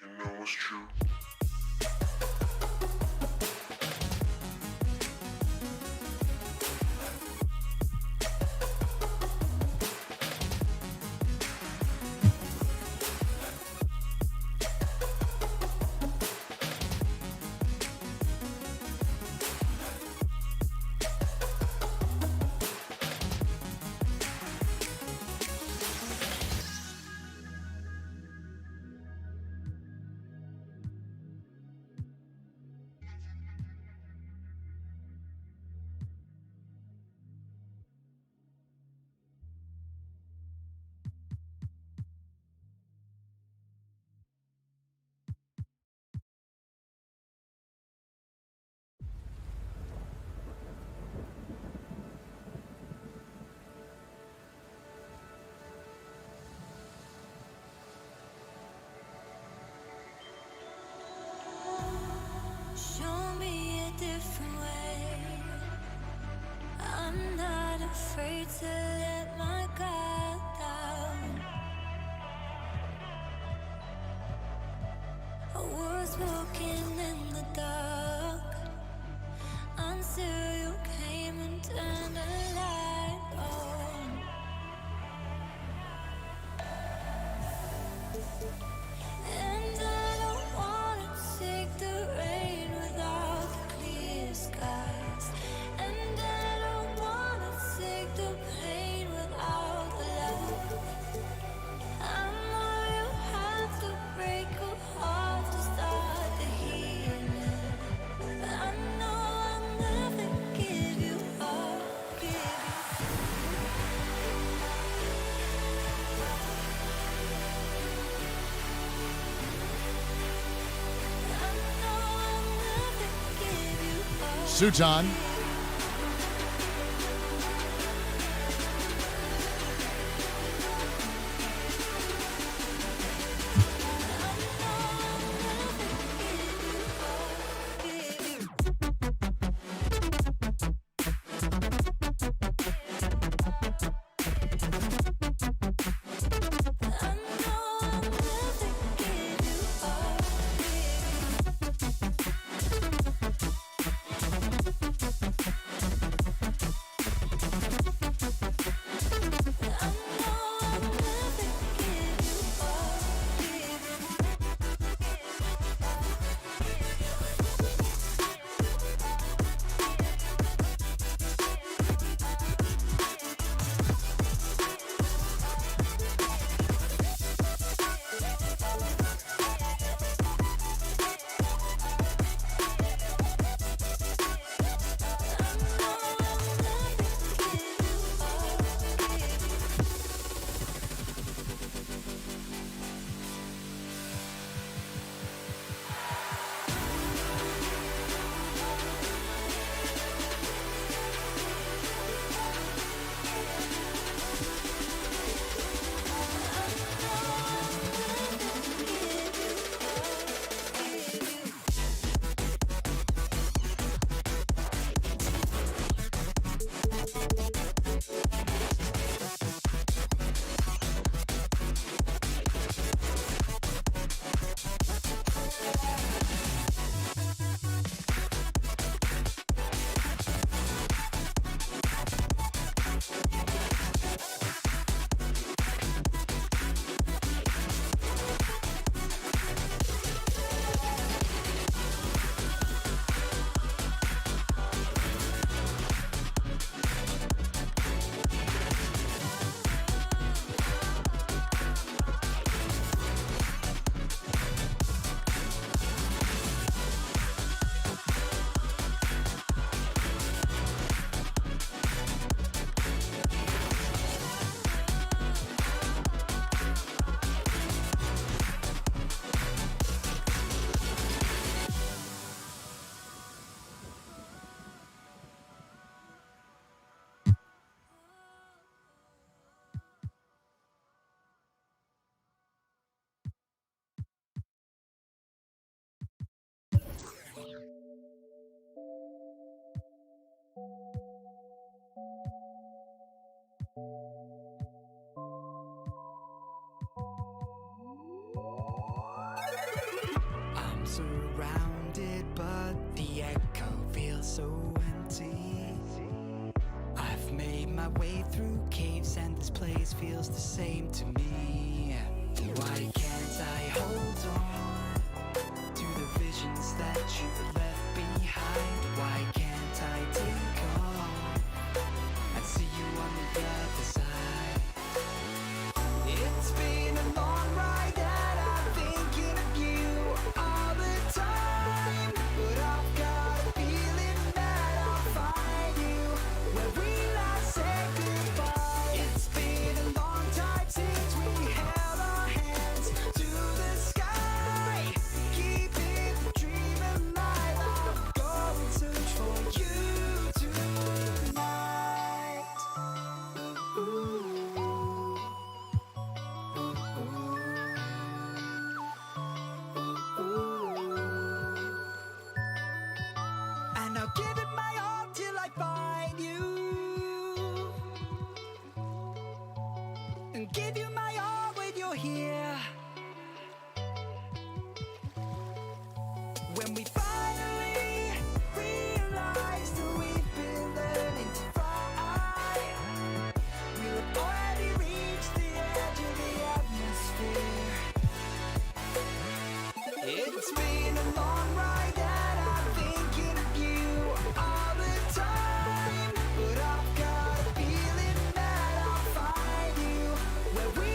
You know it's true. Show me a different way. I'm not afraid to let my guard down. A word spoken in the dark until you came and turned the light on. And I don't wanna take the rain without the clear skies. And I don't wanna take the pain without the love. I know you have to break a heart to start the healing. But I know I'll never give you up, give you. Sutan. surrounded, but the echo feels so empty. I've made my way through caves and this place feels the same to me. Why can't I hold on to the visions that you left behind? Why can't I take on and see you on the other side? It's been a long ride and I'm thinking of you all the time, but I've got a feeling that I'll find you where we last said goodbye. It's been a long time since we held our hands to the sky, keeping the dream alive. I'll go and search for you tonight. And I'll give it my all till I find you, and give you my all when you're here. When we finally realize that we've been learning to fly, we'll have already reached the edge of the atmosphere. It's been a long ride and I'm thinking of you all the time, but I've got a feeling that I'll find you where we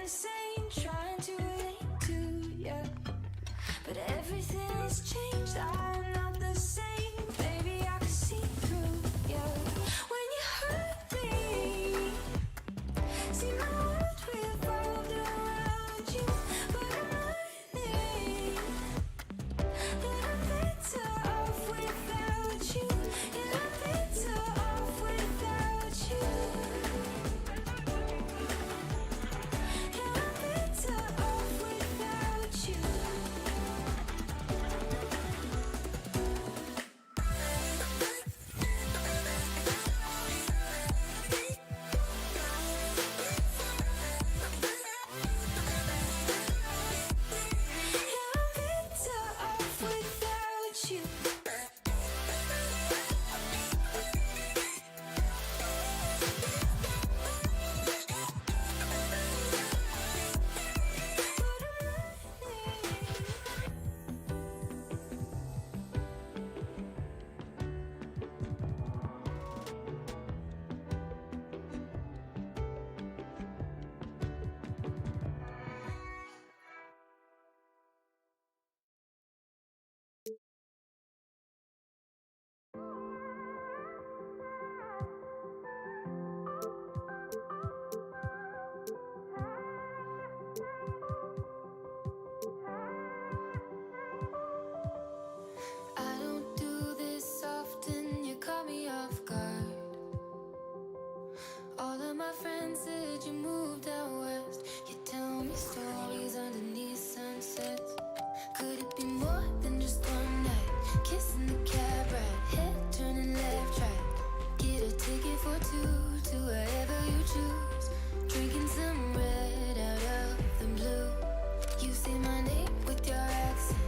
insane trying to relate to you. But everything's changed, I'm not the same. Baby, I can see through you. When you hurt me, see my world revolved around you. But I'm learning that I'm better off without you. And I'm better off without you. And I'm better off without you. Better off without you. I don't do this often, you caught me off guard. All of my friends said you moved out west. You tell me stories underneath sunsets. Could it be more than just one night? Kissing the cab ride, head turning left, right. Get a ticket for two to wherever you choose. Drinking some red out of the blue. You say my name with your accent,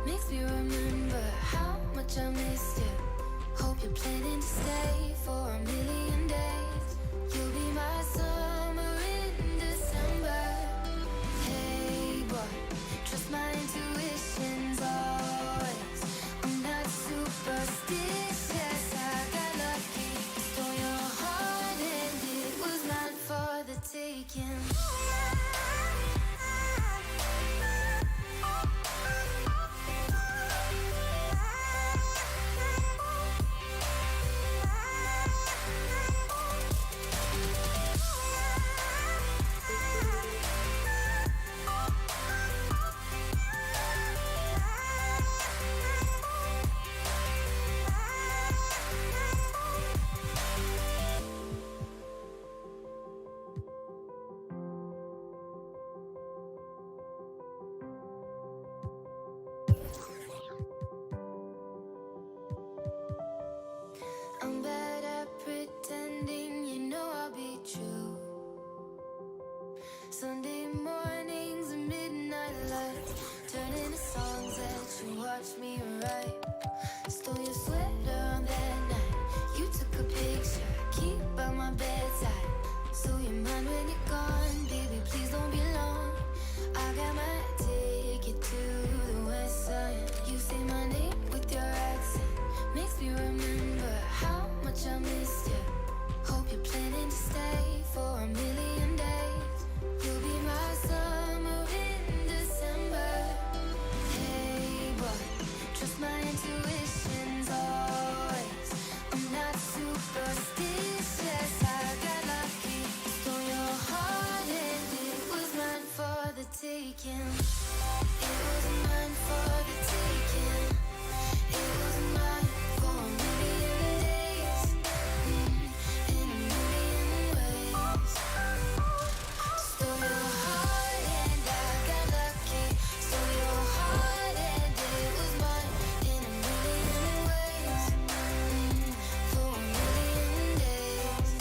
makes me remember how much I missed you. Hope you're planning to stay for a million days. You'll be my summer in December. Hey boy, trust my intuitions always. I'm not superstitious, I got lucky. Stole your heart and it was mine for the taking. I'm bad at pretending, you know I'll be true. Sunday mornings and midnight lights, turning to songs that you watch me write. Stole your sweater on that night, you took a picture, keep by my bedside. So you're mine when you're gone, baby, please don't be long. I got my ticket to the west side. You say my name with your accent, makes me remember how much I missed you. Hope you're planning to stay for a million days. You'll be my summer in December. Hey boy, trust my intuitions always. I'm not superstitious, I got lucky. Stole your heart and it was mine for the taking. It was mine for the taking. It was mine for a million days. In a million ways. Stole your heart and I got lucky. Stole your heart and it was mine in a million ways. For a million days.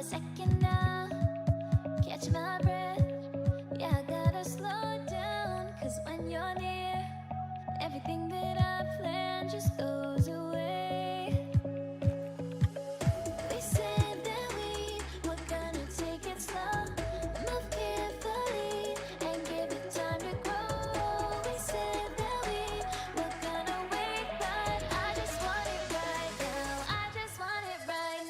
a second now. Catch my breath. Yeah, I gotta slow down. Cause when you're near, everything that I planned just goes away. We said that we were gonna take it slow, move carefully, and give it time to grow. We said that we were gonna wait, but I just want it right now. I just want it right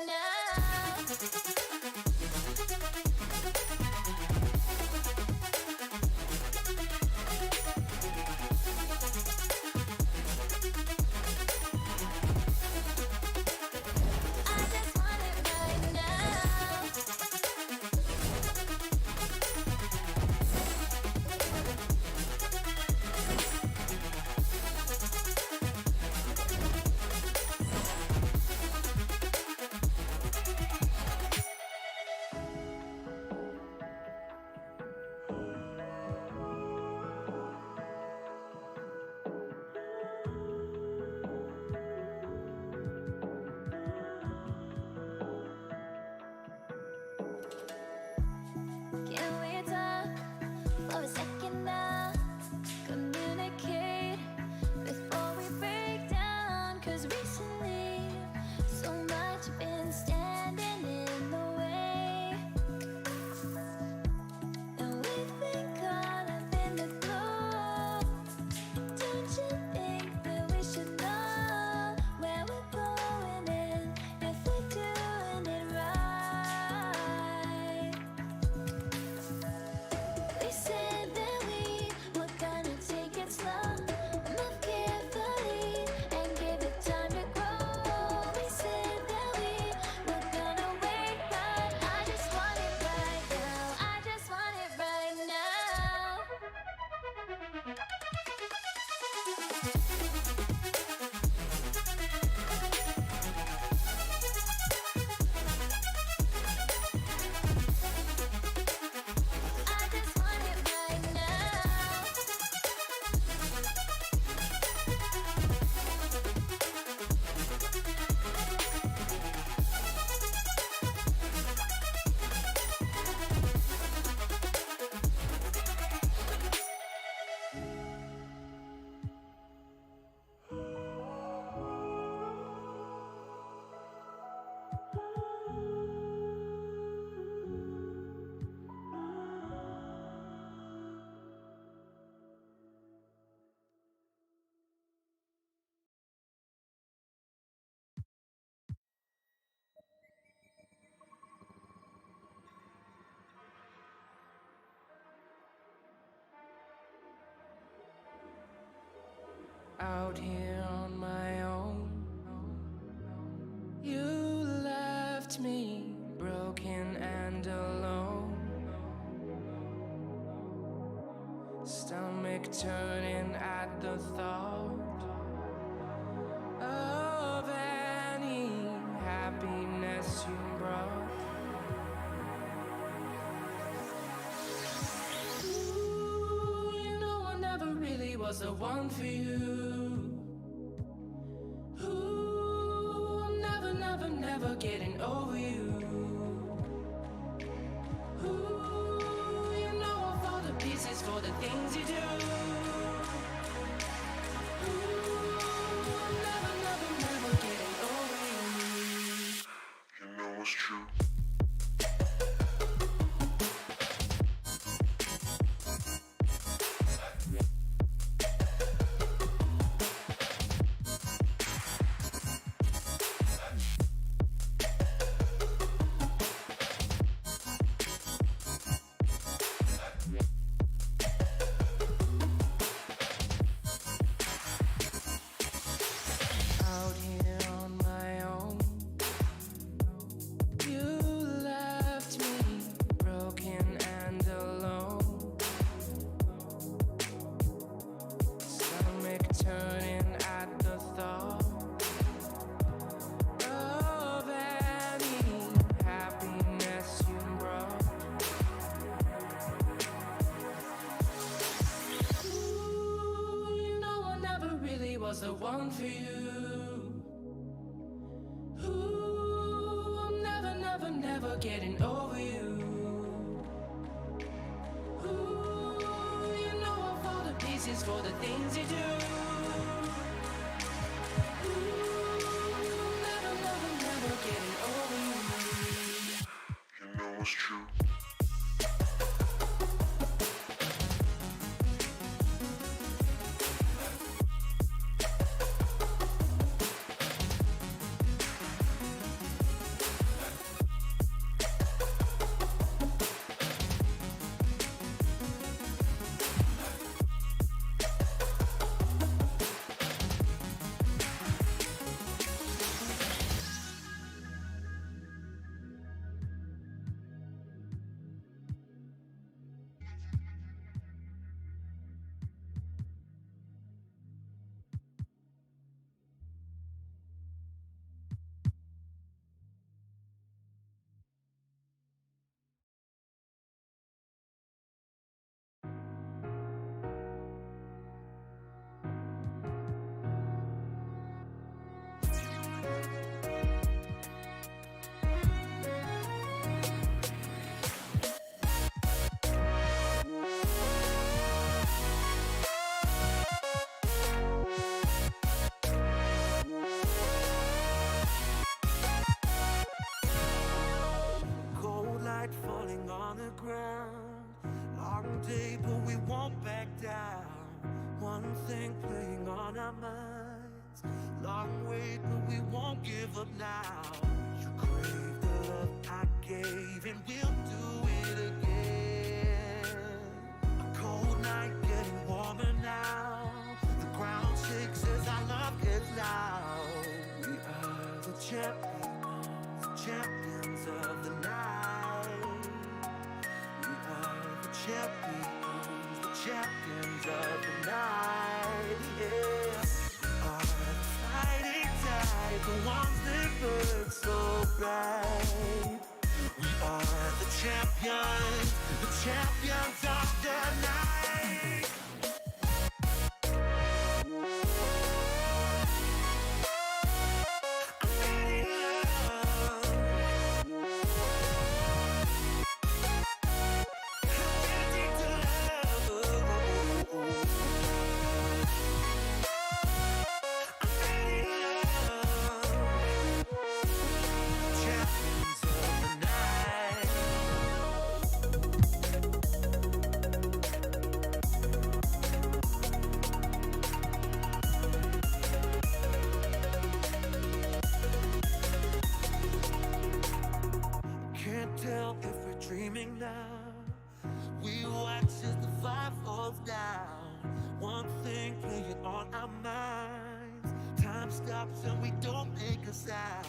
Can we talk for a second now? Communicate before we break down. Cause recently, so much been standing in the way. And we've been caught up in the glow. Don't you think that we should know where we're going and if we're doing it right? We said that we were gonna take it slow, move carefully, and give it time to grow. We said that we were gonna wait, but I just want it right now. I just want it right now. I just want it right now. Out here on my own, you left me broken and alone. Stomach turning at the thought of any happiness you brought. Ooh, you know I never really was the one for you. Ooh, I'm never getting over you. Ooh, you know I fall to pieces for the things you do. Ooh, I'm never getting over you. You know it's true. Out here on my own, you left me broken and alone. Stomach turning at the thought of any happiness you brought. Ooh, you know I never really was the one for you. Ooh, I'm never getting over you. Ooh, you know I fall to pieces for the things you do. Ooh, never, never, never getting over you. You know it's true. Cold light falling on the ground. Long day, but we won't back down. One thing playing on our minds. Long wait, but we won't give up now. You crave the love I gave, and we'll do it again. A cold night getting warmer now. The ground shakes as our love gets loud. We are the champions of the night. We are the champions of the night. Yeah. We are the fighting tide, the ones that burn so bright. We are the champions of the night. Can't tell if we're dreaming now. We watch as the fire falls down. One thing playing on our minds. Time stops and we don't make a sound.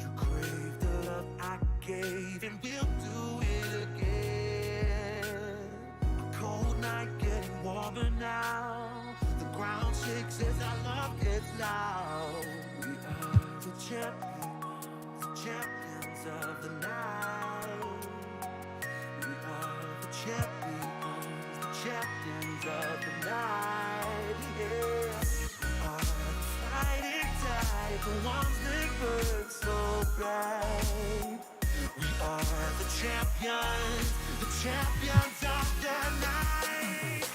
You crave the love I gave, and we'll do it again. A cold night getting warmer now. The ground shakes as our love gets loud. We are the champions of the night. We are the champions of the night. Yeah. We are the fighting tide, the ones that burn so bright. We are the champions of the night.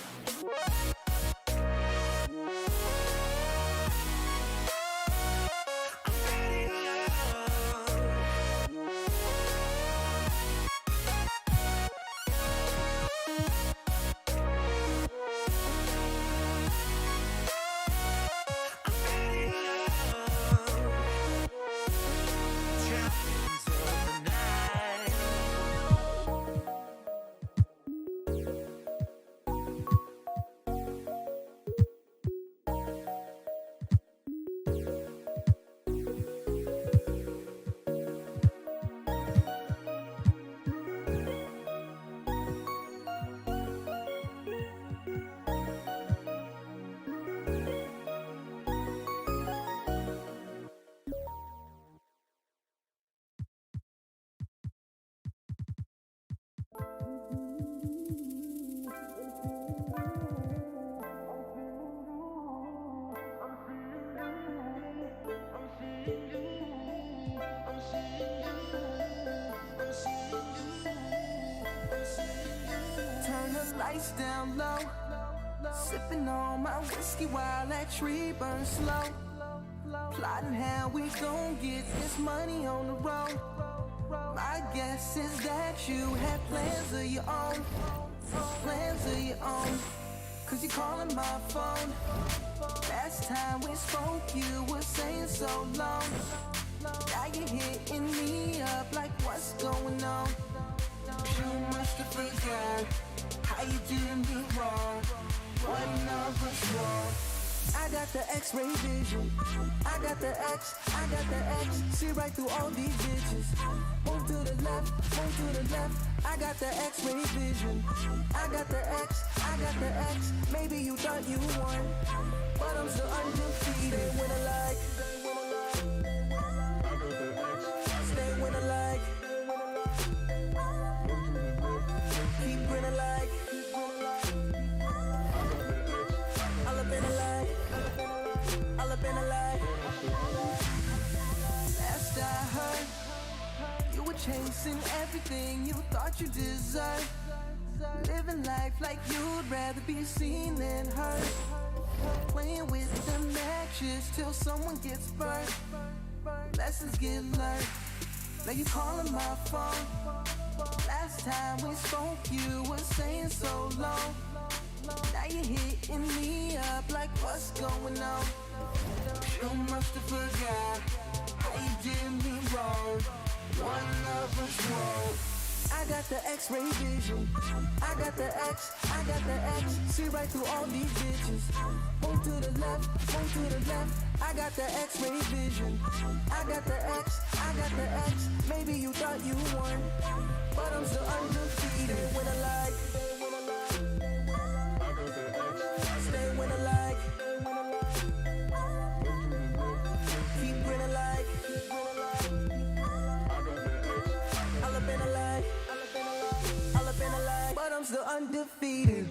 Lights down low, sipping on my whiskey while that tree burns slow. Plotting how we gon' get this money on the road. My guess is that you have plans of your own, plans of your own. Cause you calling my phone. Last time we spoke, you were saying so long. Now you're hitting me up like what's going on? You must have forgot how you did me wrong. One of us wrong. I got the X-ray vision. I got the X, I got the X. See right through all these bitches. Move to the left, move to the left. I got the X-ray vision. I got the X, I got the X. Maybe you thought you won, but I'm still undefeated. Stay when I like. Stay when I like. Keep grinning like. All up in the light. All up in the light. Last I heard, you were chasing everything you thought you deserved. Living life like you'd rather be seen than heard. Playing with the matches till someone gets burned. Lessons get learned. Now you calling my phone. Last time we spoke, you were saying so long. Now you're hitting me up like what's going on? You must have forgot how you did me wrong. One of us wrong. I got the X-ray vision. I got the X, I got the X. See right through all these bitches. Move to the left, move to the left. I got the X-ray vision. I got the X, I got the X. Maybe you thought you won, but I'm still undefeated. Stay when I like. Stay when I like. Keep grinning like. All up in the light. All up in the light. But I'm still undefeated.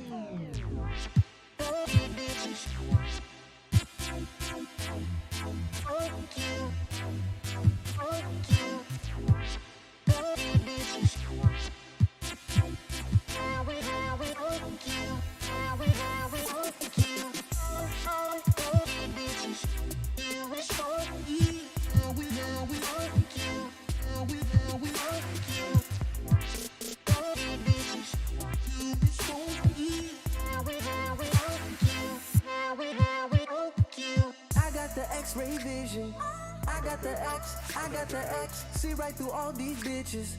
I got the X-ray vision. I got the X, I got the X. See right through all these bitches.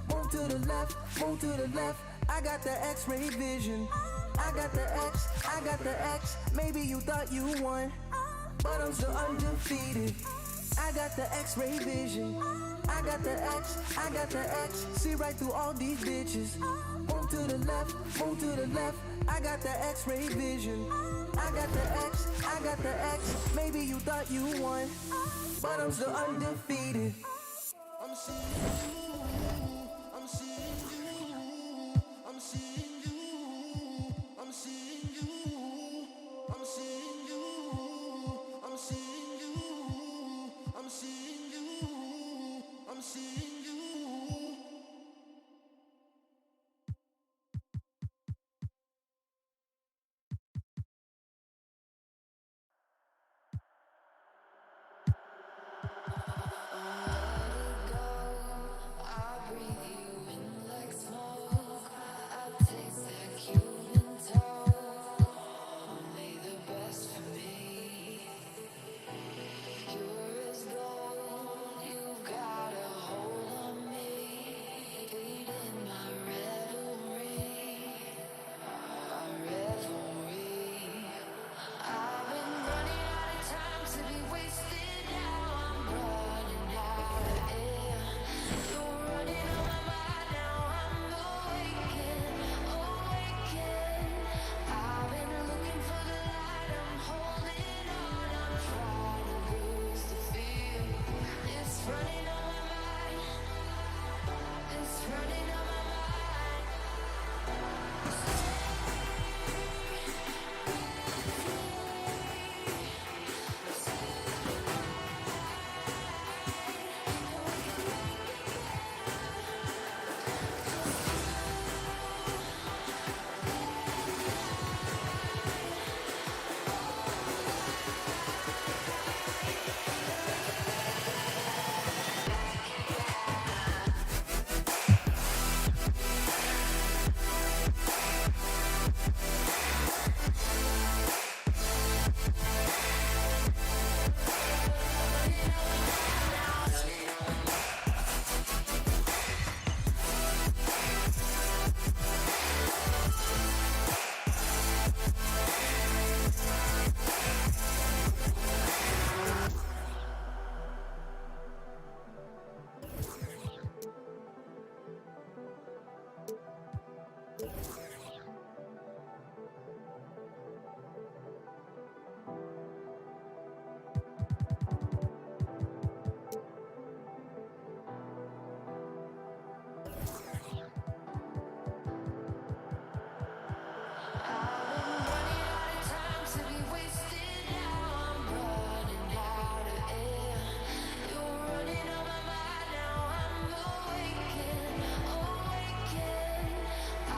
Move to the left, move to the left. I got the X-ray vision. I got the X, I got the X. Maybe you thought you won, but I'm still undefeated. I got the X-ray vision. I got the X, I got the X. See right through all these bitches. Move to the left, move to the left. I got the X-ray vision. I got the X, I got the X. Maybe you thought you won, but I'm still undefeated. I'm seeing you, I'm seeing you, I'm seeing you, I'm seeing you, I'm seeing you, I'm seeing you, I'm seeing you, I'm seeing you.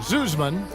Zuzman.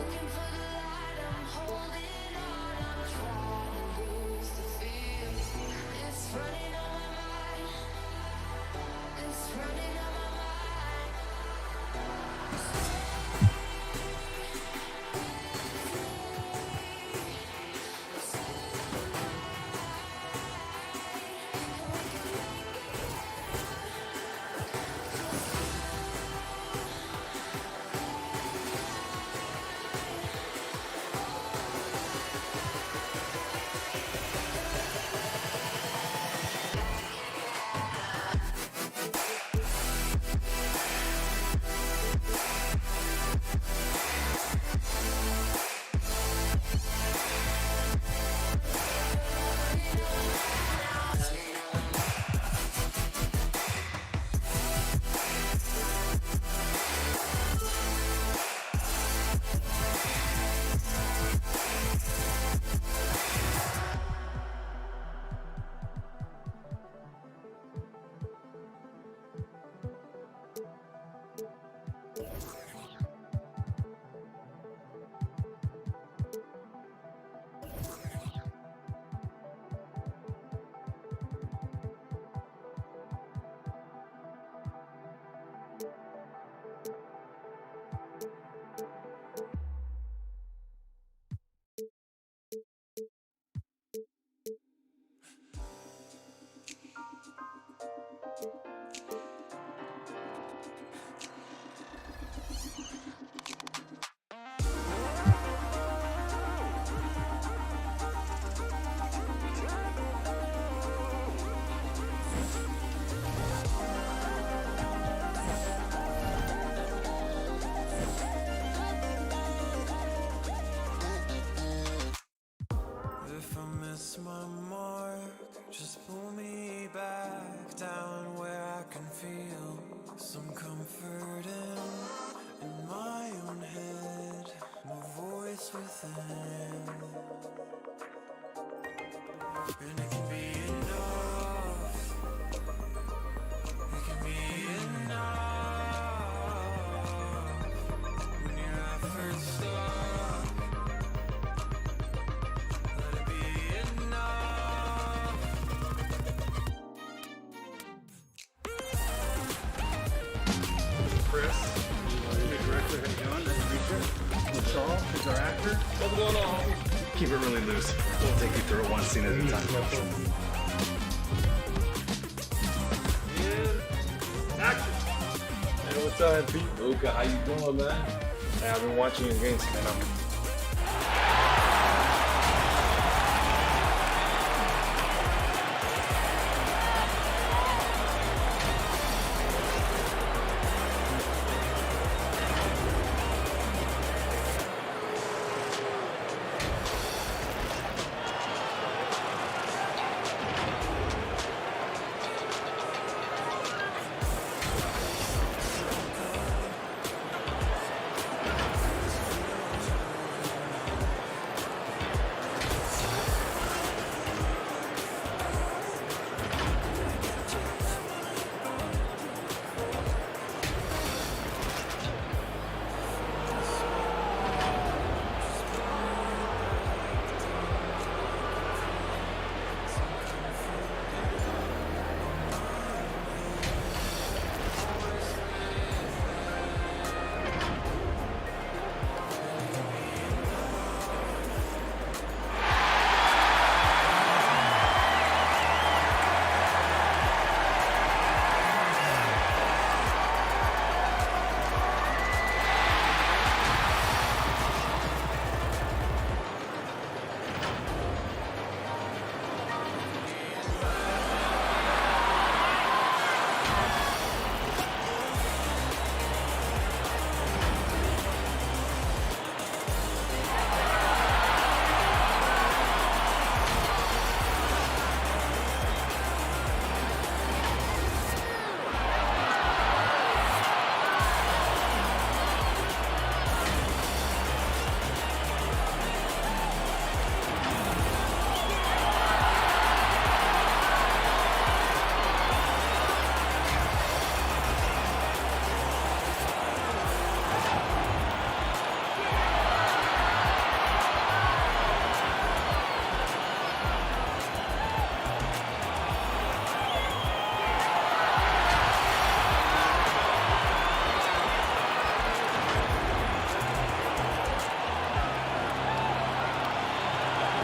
If I miss my mark, just pull me back down where I can feel some comfort in my own head, my voice within. And it can be enough. It can be enough when your efforts stop. Let it be enough. Chris, the director, how you doing? Nice to meet you. Charles is our actor. What's going on? Keep it really loose. We'll take you through it one scene at a time. Action! Hey, what's up, Pete? Luca, how you doing, man? Hey, I've been watching your games, man.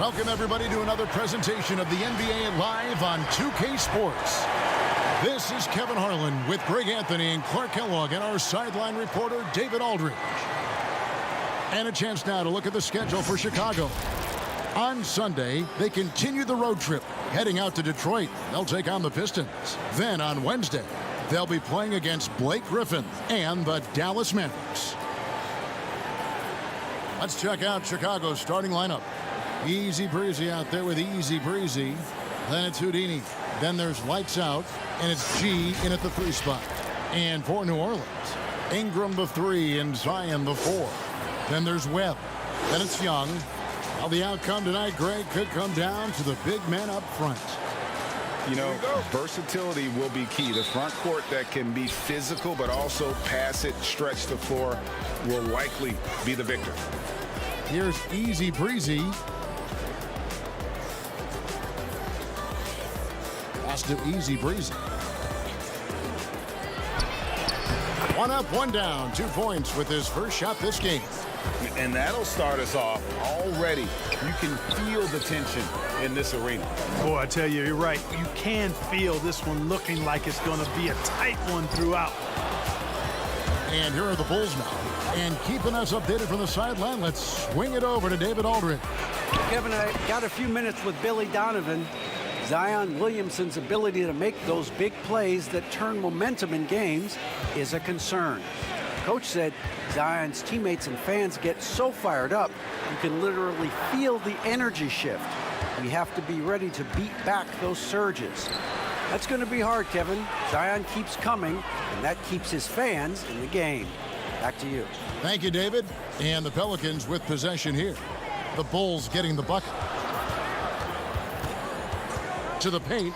Welcome, everybody, to another presentation of the NBA Live on 2K Sports. This is Kevin Harlan with Greg Anthony and Clark Kellogg and our sideline reporter, David Aldridge. And a chance now to look at the schedule for Chicago. On Sunday, they continue the road trip, heading out to Detroit. They'll take on the Pistons. Then on Wednesday, they'll be playing against Blake Griffin and the Dallas Mavericks. Let's check out Chicago's starting lineup. Easy Breezy out there with Easy Breezy. Then it's Houdini. Then there's Lights Out, and it's G in at the 3 spot. And for New Orleans, Ingram the 3 and Zion the 4. Then there's Webb. Then it's Young. Now the outcome tonight, Greg, could come down to the big men up front. You know, versatility will be key. The front court that can be physical but also pass it, stretch the floor, will likely be the victor. Here's Easy Breezy. Pass to Easy Breezy. 1 up, 1 down. 2 points with his first shot this game. And that'll start us off already. You can feel the tension in this arena. Boy, I tell you, you're right. You can feel this one looking like it's going to be a tight one throughout. And here are the Bulls now. And keeping us updated from the sideline, let's swing it over to David Aldridge. Kevin, I got a few minutes with Billy Donovan. Zion Williamson's ability to make those big plays that turn momentum in games is a concern. Coach said Zion's teammates and fans get so fired up, you can literally feel the energy shift. We have to be ready to beat back those surges. That's going to be hard, Kevin. Zion keeps coming, and that keeps his fans in the game. Back to you. Thank you, David. And the Pelicans with possession here. The Bulls getting the bucket. To the paint.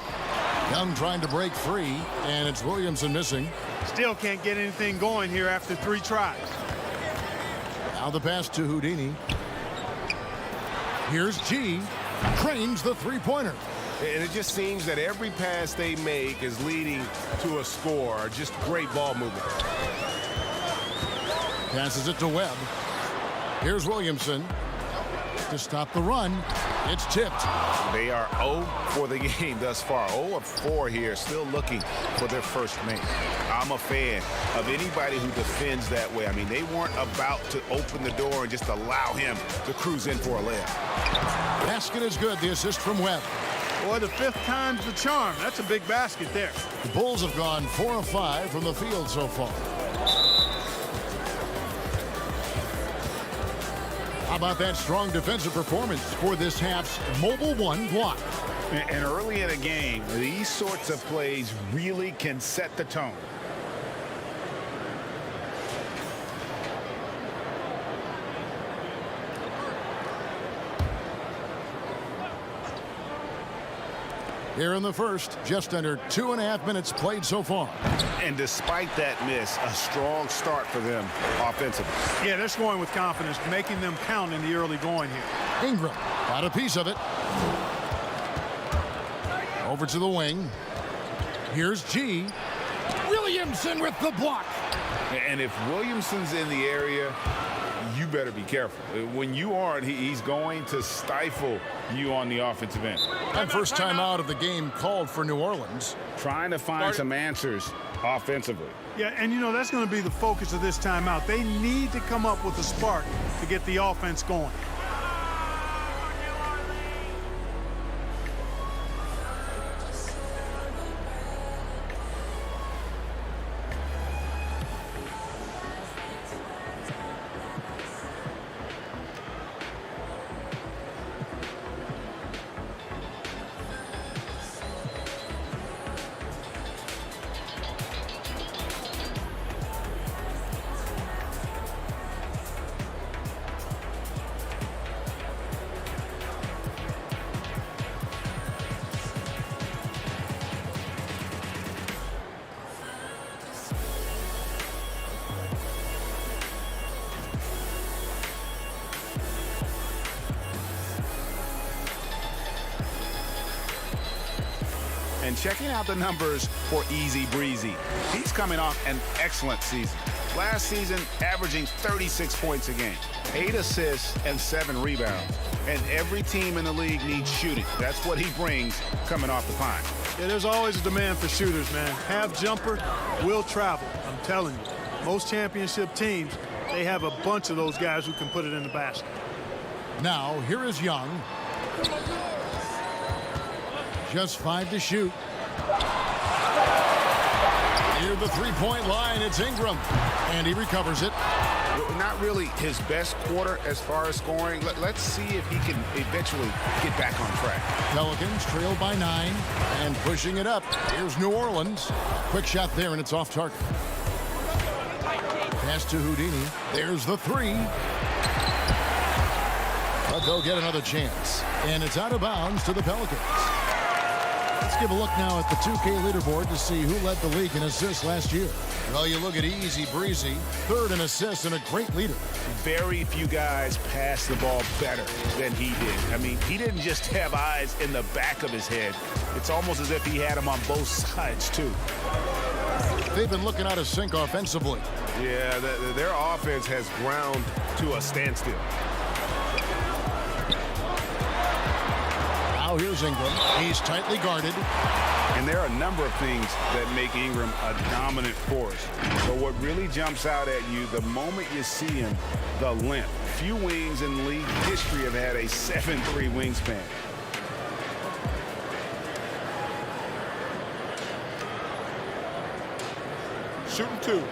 Young trying to break free, and it's Williamson missing. Still can't get anything going here after 3 tries. Now the pass to Houdini. Here's G. Cranes the 3-pointer. And it just seems that every pass they make is leading to a score. Just great ball movement. Passes it to Webb. Here's Williamson to stop the run. It's tipped. They are 0 for the game thus far. 0 of 4 here, still looking for their first make. I'm a fan of anybody who defends that way. I mean, they weren't about to open the door and just allow him to cruise in for a layup. Basket is good. The assist from Webb. Boy, the 5th time's the charm. That's a big basket there. The Bulls have gone 4 of 5 from the field so far. How about that strong defensive performance for this half's Mobile 1 block? And early in a game, these sorts of plays really can set the tone. Here in the first, just under 2.5 minutes played so far. And despite that miss, a strong start for them offensively. Yeah, they're scoring with confidence, making them count in the early going here. Ingram got a piece of it. Over to the wing. Here's G. Williamson with the block. And if Williamson's in the area, you better be careful. When you aren't, he's going to stifle you on the offensive end. And first time out of the game called for New Orleans. Trying to find some answers offensively. Yeah, and you know, that's going to be the focus of this timeout. They need to come up with a spark to get the offense going. And checking out the numbers for Easy Breezy. He's coming off an excellent season. Last season, averaging 36 points a game, 8 assists and 7 rebounds. And every team in the league needs shooting. That's what he brings coming off the pine. Yeah, there's always a demand for shooters, man. Half jumper will travel. I'm telling you. Most championship teams, they have a bunch of those guys who can put it in the basket. Now, here is Young. Just 5 to shoot. Near the three-point line, it's Ingram. And he recovers it. Not really his best quarter as far as scoring. Let's see if he can eventually get back on track. Pelicans trail by 9 and pushing it up. Here's New Orleans. Quick shot there, and it's off target. Pass to Houdini. There's the 3. But they'll get another chance. And it's out of bounds to the Pelicans. Let's give a look now at the 2K leaderboard to see who led the league in assists last year. Well, you look at Easy Breezy, 3rd in assists and a great leader. Very few guys pass the ball better than he did. I mean, he didn't just have eyes in the back of his head. It's almost as if he had them on both sides, too. They've been looking out of sync offensively. Yeah, their offense has ground to a standstill. Now here's Ingram. He's tightly guarded. And there are a number of things that make Ingram a dominant force. But what really jumps out at you the moment you see him, the length. Few wings in league history have had a 7'3" wingspan. Shooting 2.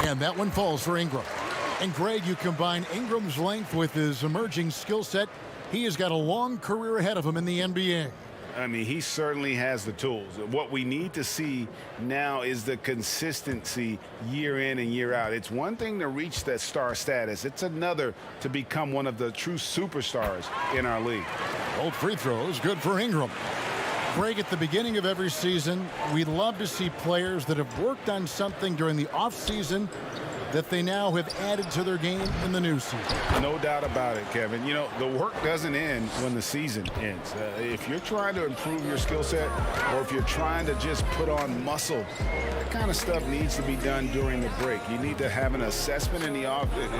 And that one falls for Ingram. And Greg, you combine Ingram's length with his emerging skill set. He has got a long career ahead of him in the NBA. I mean, he certainly has the tools. What we need to see now is the consistency year in and year out. It's one thing to reach that star status. It's another to become one of the true superstars in our league. Both free throws, good for Ingram. Greg, at the beginning of every season, we love to see players that have worked on something during the offseason that they now have added to their game in the new season. No doubt about it, Kevin. You know, the work doesn't end when the season ends. If you're trying to improve your skill set or if you're trying to just put on muscle, that kind of stuff needs to be done during the break. You need to have an assessment in the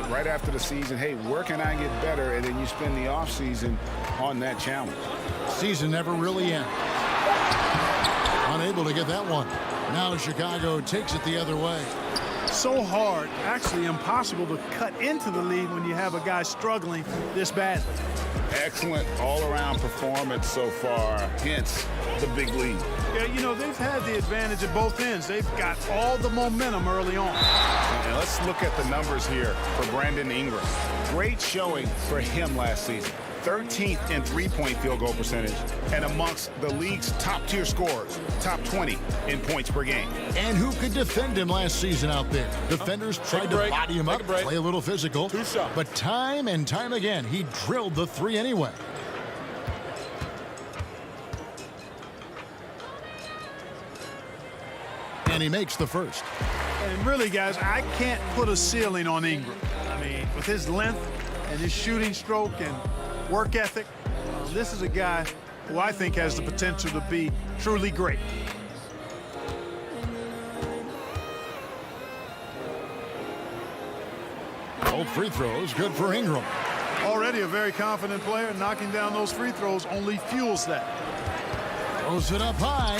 right after the season. Hey, where can I get better? And then you spend the off season on that challenge. Season never really ends. Unable to get that one. Now Chicago takes it the other way. So hard, actually impossible to cut into the lead when you have a guy struggling this badly. Excellent all-around performance so far, hence the big lead. Yeah, you know, they've had the advantage at both ends. They've got all the momentum early on. And let's look at the numbers here for Brandon Ingram. Great showing for him last season. 13th in three-point field goal percentage and amongst the league's top-tier scorers, top 20 in points per game. And who could defend him last season out there? Defenders tried to body him up, play a little physical, but time and time again, he drilled the 3 anyway. And he makes the first. And really, guys, I can't put a ceiling on Ingram. I mean, with his length and his shooting stroke and work ethic, this is a guy who I think has the potential to be truly great. Both free throws, good for Ingram. Already a very confident player, knocking down those free throws only fuels that. Throws it up high.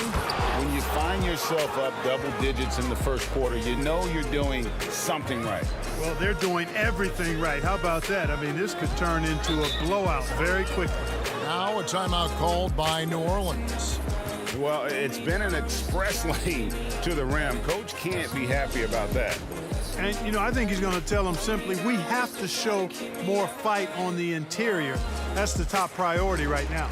When you find yourself up double digits in the first quarter, you know you're doing something right. Well, they're doing everything right. How about that? I mean, this could turn into a blowout very quickly. Now a timeout called by New Orleans. Well, it's been an express lane to the rim. Coach can't be happy about that. And, you know, I think he's going to tell them simply, we have to show more fight on the interior. That's the top priority right now.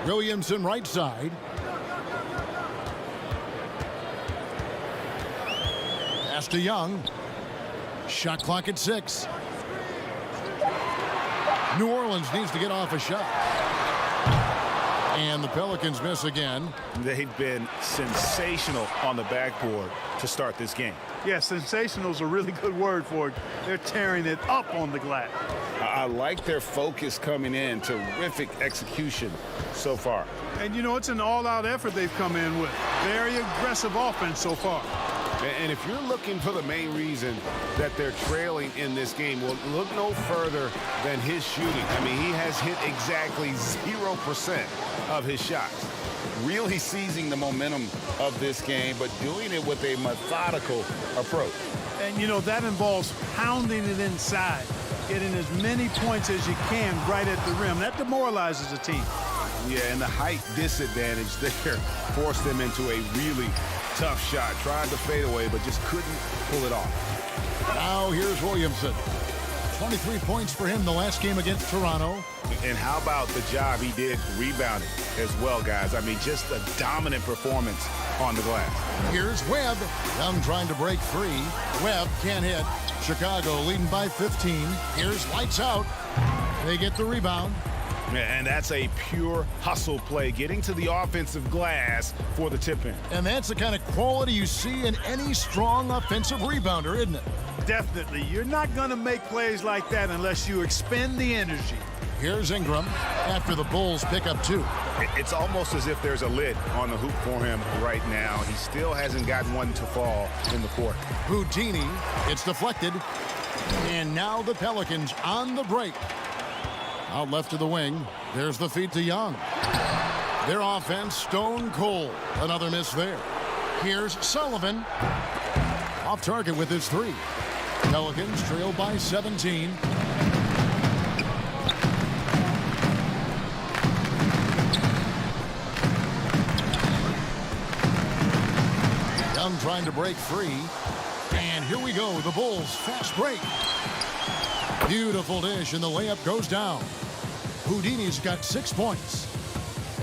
Williamson right side. Pass to Young. Shot clock at 6. New Orleans needs to get off a shot. And the Pelicans miss again. They've been sensational on the backboard to start this game. Yeah, sensational is a really good word for it. They're tearing it up on the glass. I like their focus coming in. Terrific execution so far. And, you know, it's an all-out effort they've come in with. Very aggressive offense so far. And if you're looking for the main reason that they're trailing in this game, well, look no further than his shooting. I mean, he has hit exactly 0% of his shots. Really seizing the momentum of this game, but doing it with a methodical approach. And, you know, that involves pounding it inside, getting as many points as you can right at the rim. That demoralizes a team. Yeah, and the height disadvantage there forced them into a really tough shot. Tried to fade away, but just couldn't pull it off. Now here's Williamson. 23 points for him the last game against Toronto. And how about the job he did rebounding as well, guys? I mean, just a dominant performance on the glass. Here's Webb. Young trying to break free. Webb can't hit. Chicago leading by 15. Here's lights out. They get the rebound. And that's a pure hustle play, getting to the offensive glass for the tip-in. And that's the kind of quality you see in any strong offensive rebounder, isn't it? Definitely. You're not going to make plays like that unless you expend the energy. Here's Ingram after the Bulls pick up 2. It's almost as if there's a lid on the hoop for him right now. He still hasn't gotten one to fall in the court. Houdini, it's deflected. And now the Pelicans on the break. Out left to the wing. There's the feed to Young. Their offense stone cold. Another miss there. Here's Sullivan. Off target with his 3. Pelicans trail by 17. Young trying to break free. And here we go. The Bulls fast break. Beautiful dish, and the layup goes down. Houdini's got 6 points.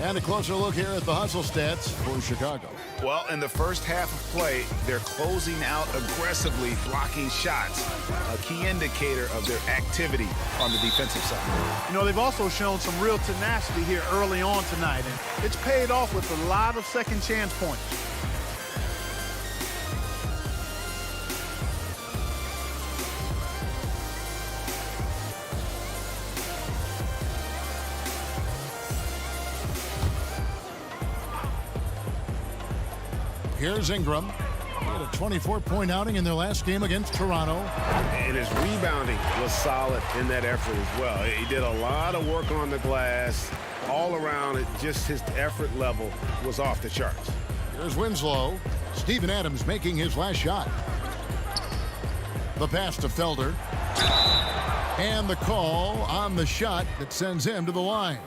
And a closer look here at the hustle stats for Chicago. Well, in the first half of play, they're closing out aggressively, blocking shots, a key indicator of their activity on the defensive side. You know, they've also shown some real tenacity here early on tonight, and it's paid off with a lot of second chance points. Here's Ingram. He had a 24-point outing in their last game against Toronto. And his rebounding was solid in that effort as well. He did a lot of work on the glass. All around it, just his effort level was off the charts. Here's Winslow. Steven Adams making his last shot. The pass to Felder. And the call on the shot that sends him to the line.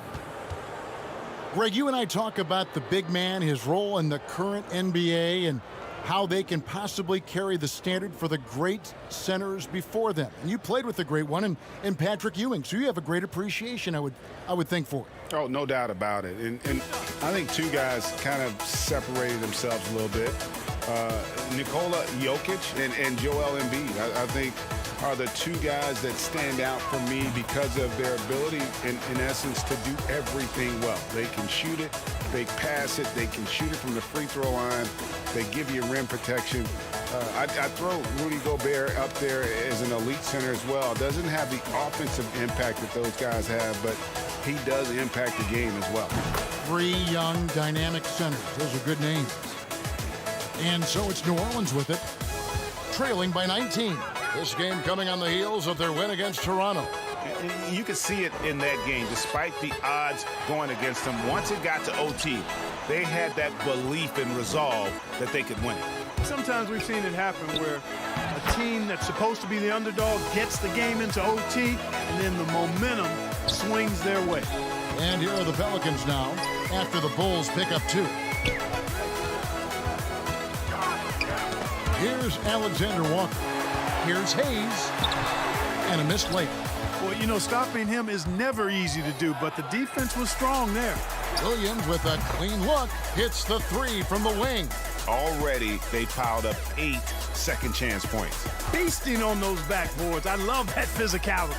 Greg, you and I talk about the big man, his role in the current NBA, and how they can possibly carry the standard for the great centers before them. And you played with the great one in Patrick Ewing, so you have a great appreciation, I would think, for it. Oh, no doubt about it. And I think 2 guys kind of separated themselves a little bit. Nikola Jokic and Joel Embiid, I think, are the 2 guys that stand out for me because of their ability, in essence, to do everything well. They can shoot it, they pass it, they can shoot it from the free throw line, they give you rim protection. I throw Rudy Gobert up there as an elite center as well. Doesn't have the offensive impact that those guys have, but he does impact the game as well. 3 young, dynamic centers. Those are good names. And so it's New Orleans with it, trailing by 19. This game coming on the heels of their win against Toronto. You could see it in that game, despite the odds going against them. Once it got to OT, they had that belief and resolve that they could win it. Sometimes we've seen it happen where a team that's supposed to be the underdog gets the game into OT, and then the momentum swings their way. And here are the Pelicans now, after the Bulls pick up 2. Here's Alexander Walker. Here's Hayes. And a missed layup. Well, you know, stopping him is never easy to do, but the defense was strong there. Williams with a clean look hits the three from the wing. Already, they piled up 8 second chance points. Feasting on those backboards. I love that physicality.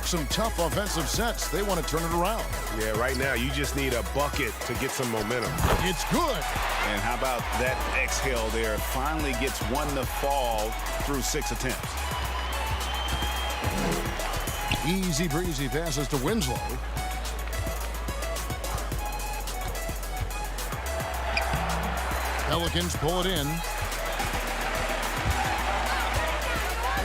Some tough offensive sets. They want to turn it around. Yeah, right now you just need a bucket to get some momentum. It's good. And how about that exhale there? Finally gets one to fall through 6 attempts. Easy breezy passes to Winslow. Pelicans pull it in.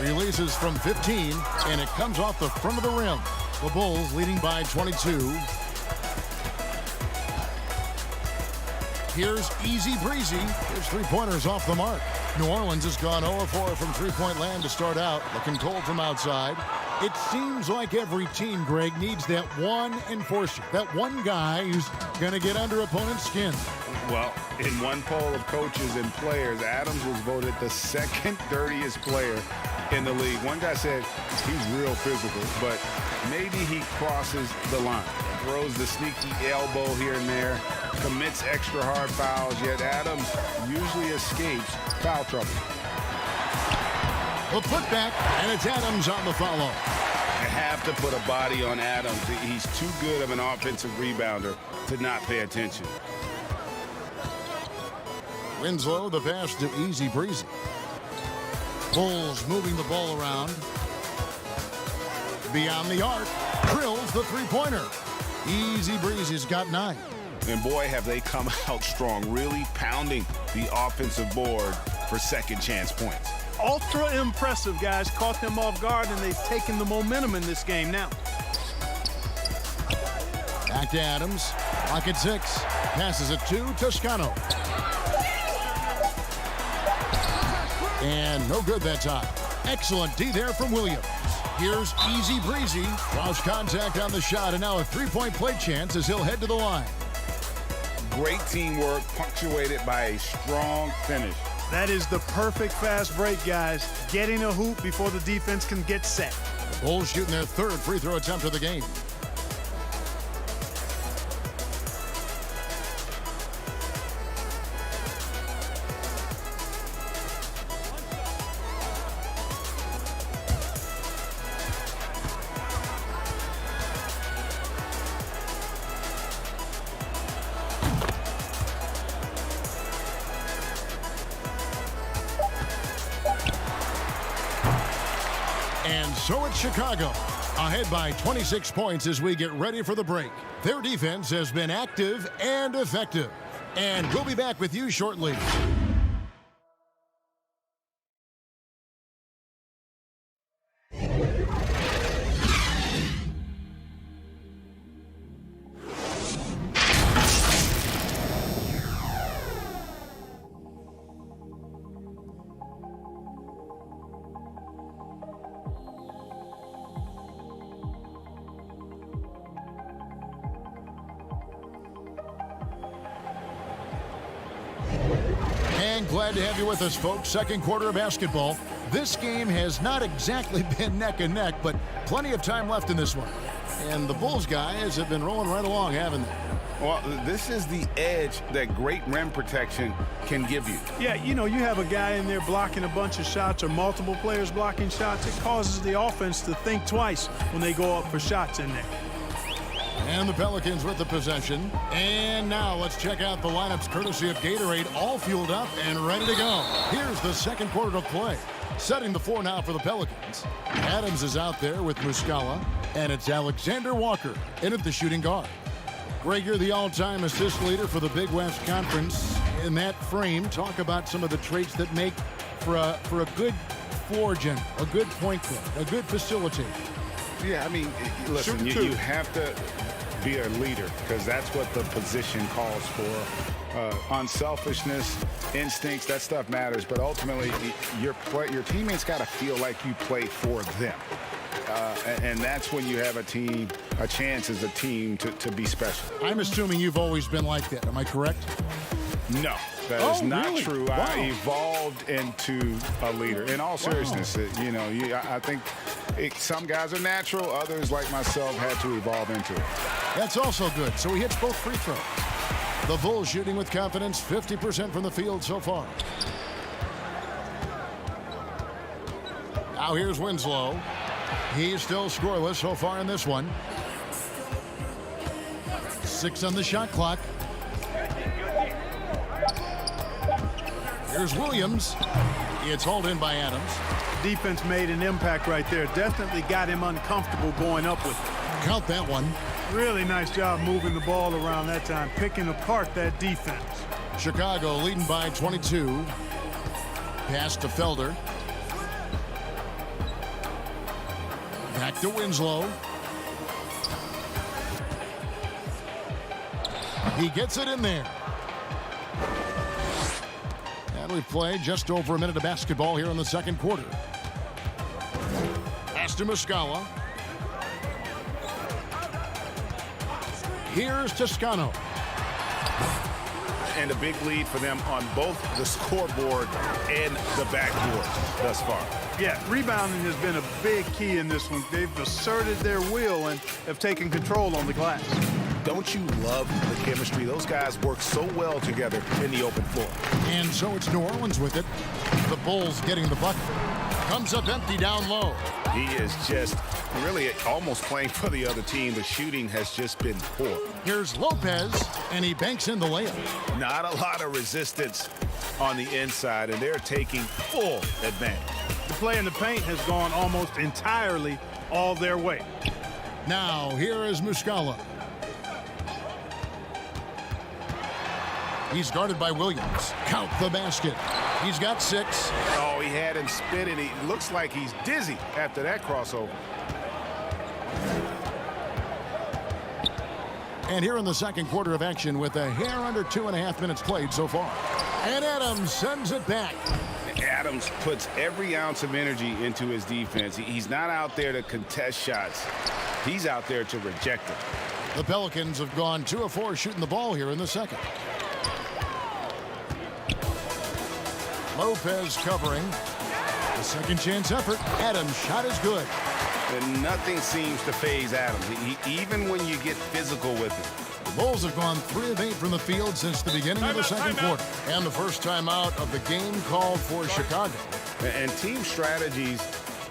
Releases from 15, and it comes off the front of the rim. The Bulls leading by 22. Here's easy breezy. There's three-pointers off the mark. New Orleans has gone 0-4 from three-point land to start out. Looking cold from outside. It seems like every team, Greg, needs that one enforcer, that one guy who's going to get under opponent's skin. Well, in one poll of coaches and players, Adams was voted the second dirtiest player in the league. One guy said he's real physical, but maybe he crosses the line. Throws the sneaky elbow here and there, commits extra hard fouls, yet Adams usually escapes foul trouble. A putback, and it's Adams on the follow. You have to put a body on Adams. He's too good of an offensive rebounder to not pay attention. Winslow, the pass to easy breezy. Bulls moving the ball around. Beyond the arc, drills the three-pointer. Easy breezy's got 9. And boy, have they come out strong, really pounding the offensive board for second chance points. Ultra impressive, guys. Caught them off guard, and they've taken the momentum in this game now. Back to Adams. Clock at 6. Passes it to Toscano. And no good that time. Excellent D there from Williams. Here's easy breezy. Cross contact on the shot, and now a three-point play chance as he'll head to the line. Great teamwork, punctuated by a strong finish. That is the perfect fast break, guys. Getting a hoop before the defense can get set. Bulls shooting their third free throw attempt of the game. And so it's Chicago, ahead by 26 points as we get ready for the break. Their defense has been active and effective. And we'll be back with you shortly. And glad to have you with us, folks. Second quarter of basketball. This game has not exactly been neck and neck, but plenty of time left in this one. And the Bulls guys have been rolling right along, haven't they? Well, this is the edge that great rim protection can give you. Yeah, you know, you have a guy in there blocking a bunch of shots or multiple players blocking shots. It causes the offense to think twice when they go up for shots in there. And the Pelicans with the possession. And now let's check out the lineups courtesy of Gatorade, all fueled up and ready to go. Here's the second quarter of play. Setting the floor now for the Pelicans. Adams is out there with Muscala, and it's Alexander Walker in at the shooting guard. Greg, you're the all-time assist leader for the Big West Conference. In that frame, talk about some of the traits that make for a good floor general, a good point guard, a good facilitator. Yeah, I mean, listen, you have to be a leader because that's what the position calls for. Unselfishness, instincts, that stuff matters. But ultimately, your teammates got to feel like you play for them. And that's when you have a chance as a team to be special. I'm assuming you've always been like that. Am I correct? No, that is not really? true. Wow. I evolved into a leader. In all seriousness, I think Some guys are natural. Others, like myself, had to evolve into it. That's also good. So he hits both free throws. The Bulls shooting with confidence, 50% from the field so far. Now here's Winslow. He's still scoreless so far in this one. 6 on the shot clock. Here's Williams. It's hauled in by Adams. Defense made an impact right there. Definitely got him uncomfortable going up with it. Count that one. Really nice job moving the ball around that time, picking apart that defense. Chicago leading by 22. Pass to Felder. Back to Winslow. He gets it in there. And we've played just over a minute of basketball here in the second quarter. Pass to Muscala. Here's Toscano. And a big lead for them on both the scoreboard and the backboard thus far. Yeah, rebounding has been a big key in this one. They've asserted their will and have taken control on the glass. Don't you love the chemistry? Those guys work so well together in the open floor. And so it's New Orleans with it. The Bulls getting the bucket. Comes up empty down low. He is just really almost playing for the other team. The shooting has just been poor. Here's Lopez, and he banks in the layup. Not a lot of resistance on the inside, and they're taking full advantage. The play in the paint has gone almost entirely all their way. Now, here is Muscala. He's guarded by Williams. Count the basket. He's got 6. Oh, he had him spinning. He looks like he's dizzy after that crossover. And here in the second quarter of action with a hair under 2.5 minutes played so far. And Adams sends it back. Adams puts every ounce of energy into his defense. He's not out there to contest shots. He's out there to reject them. The Pelicans have gone 2 of 4 shooting the ball here in the second. Lopez covering. The second chance effort. Adams' shot is good. And nothing seems to faze Adams, even when you get physical with him. The Bulls have gone 3 of 8 from the field since the beginning of the second quarter. And the first timeout of the game called for Chicago. And team strategies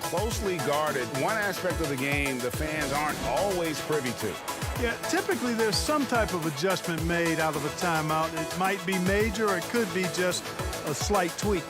closely guarded. One aspect of the game the fans aren't always privy to. Yeah, typically there's some type of adjustment made out of a timeout. It might be major, or it could be just a slight tweak.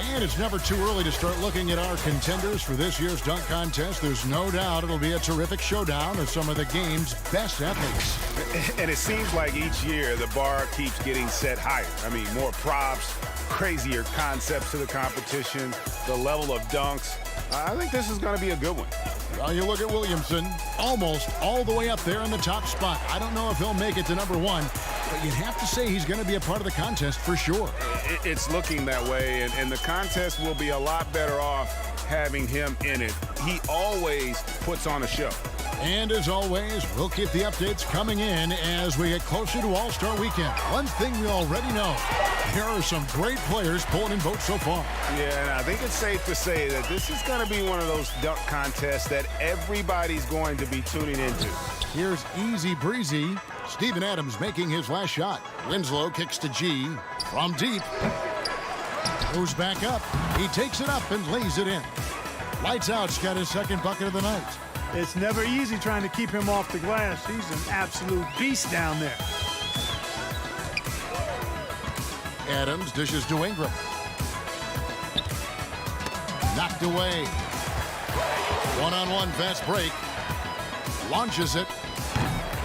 And it's never too early to start looking at our contenders for this year's dunk contest. There's no doubt it'll be a terrific showdown of some of the game's best athletes. And it seems like each year the bar keeps getting set higher. I mean, more props, crazier concepts to the competition, the level of dunks. I think this is going to be a good one. Well, you look at Williamson, almost all the way up there in the top spot. I don't know if he'll make it to number 1, but you'd have to say he's going to be a part of the contest for sure. It's looking that way, and the contest will be a lot better off having him in it. He always puts on a show. And as always, we'll keep the updates coming in as we get closer to All-Star Weekend. One thing we already know, there are some great players pulling in votes so far. Yeah, and I think it's safe to say that this is going to be one of those dunk contests that everybody's going to be tuning into. Here's Easy Breezy. Steven Adams making his last shot. Winslow kicks to G from deep. Goes back up. He takes it up and lays it in. Lights Out's got his second bucket of the night. It's never easy trying to keep him off the glass. He's an absolute beast down there. Adams dishes to Ingram. Knocked away. One-on-one fast break. launches it.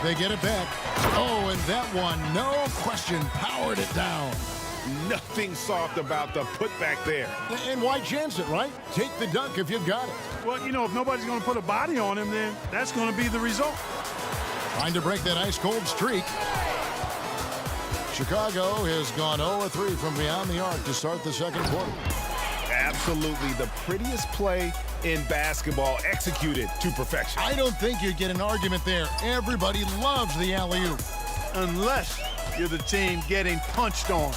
They get it back. Oh, and that one, no question, powered it down. Nothing soft about the putback there. And why chance it, right? Take the dunk if you've got it. Well, you know, if nobody's going to put a body on him, then that's going to be the result. Trying to break that ice-cold streak. Chicago has gone 0-3 from beyond the arc to start the second quarter. Absolutely the prettiest play in basketball, executed to perfection. I don't think you get an argument there. Everybody loves the alley-oop. Unless you're the team getting punched on.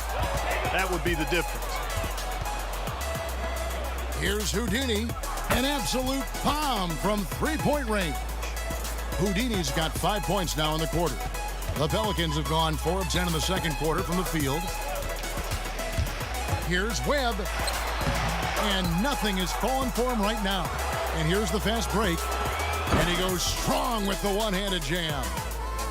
That would be the difference. Here's Houdini. An absolute bomb from three-point range. Houdini's got 5 points now in the quarter. The Pelicans have gone 4 of 10 in the second quarter from the field. Here's Webb. And nothing is falling for him right now. And here's the fast break. And he goes strong with the one-handed jam.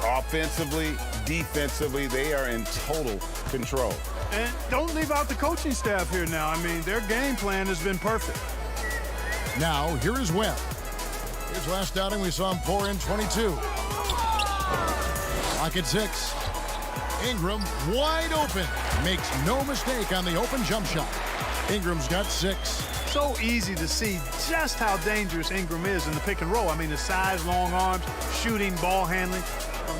Offensively, defensively, they are in total control. And don't leave out the coaching staff here now. I mean, their game plan has been perfect. Now, here is Webb. His last outing, we saw him pour in 22. Clock at 6. Ingram wide open. Makes no mistake on the open jump shot. Ingram's got 6. So easy to see just how dangerous Ingram is in the pick and roll. I mean, the size, long arms, shooting, ball handling.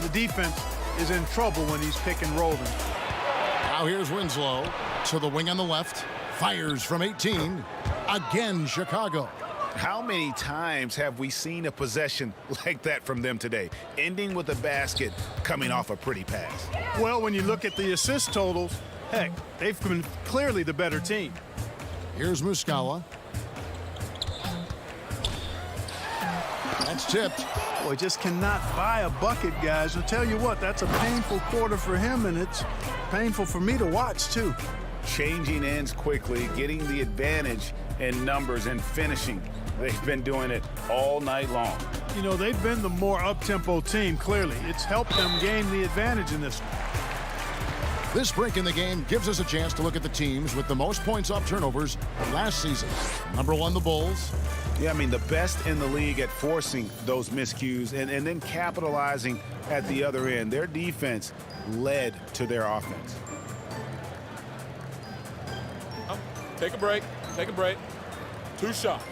The defense is in trouble when he's pick and rolling. Now here's Winslow to the wing on the left. Fires from 18. Again, Chicago. How many times have we seen a possession like that from them today? Ending with a basket, coming off a pretty pass. Well, when you look at the assist totals, heck, they've been clearly the better team. Here's Muscala. That's tipped. Boy, just cannot buy a bucket, guys. I'll tell you what, that's a painful quarter for him, and it's painful for me to watch, too. Changing ends quickly, getting the advantage in numbers and finishing. They've been doing it all night long. You know, they've been the more up-tempo team, clearly. It's helped them gain the advantage in this one. This break in the game gives us a chance to look at the teams with the most points off turnovers last season. Number 1, the Bulls. Yeah, I mean, the best in the league at forcing those miscues and then capitalizing at the other end. Their defense led to their offense. Take a break. Take a break. 2 shots.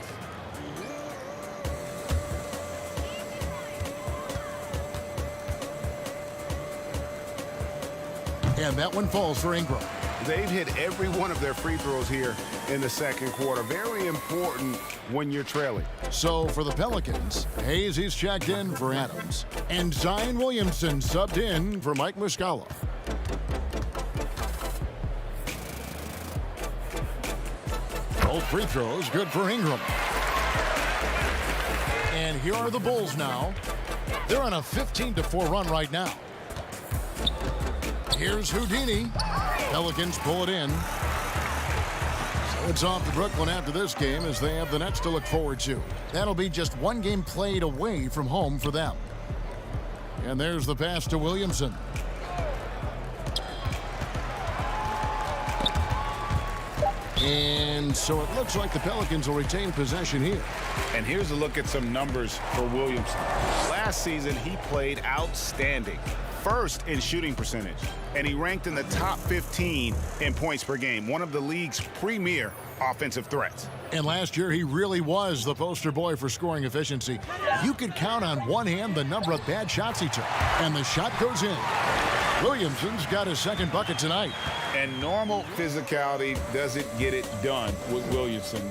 And that one falls for Ingram. They've hit every one of their free throws here in the second quarter. Very important when you're trailing. So for the Pelicans, Hayes, he's checked in for Adams. And Zion Williamson subbed in for Mike Muscala. Both free throws good for Ingram. And here are the Bulls now. They're on a 15-4 run right now. Here's Houdini. Pelicans pull it in. So it's off to Brooklyn after this game as they have the Nets to look forward to. That'll be just one game played away from home for them. And there's the pass to Williamson. And so it looks like the Pelicans will retain possession here. And here's a look at some numbers for Williamson. Last season, he played outstanding. First in shooting percentage, and he ranked in the top 15 in points per game, one of the league's premier offensive threats. And last year, he really was the poster boy for scoring efficiency. You could count on one hand the number of bad shots he took, and the shot goes in. Williamson's got his second bucket tonight. And normal physicality doesn't get it done with Williamson.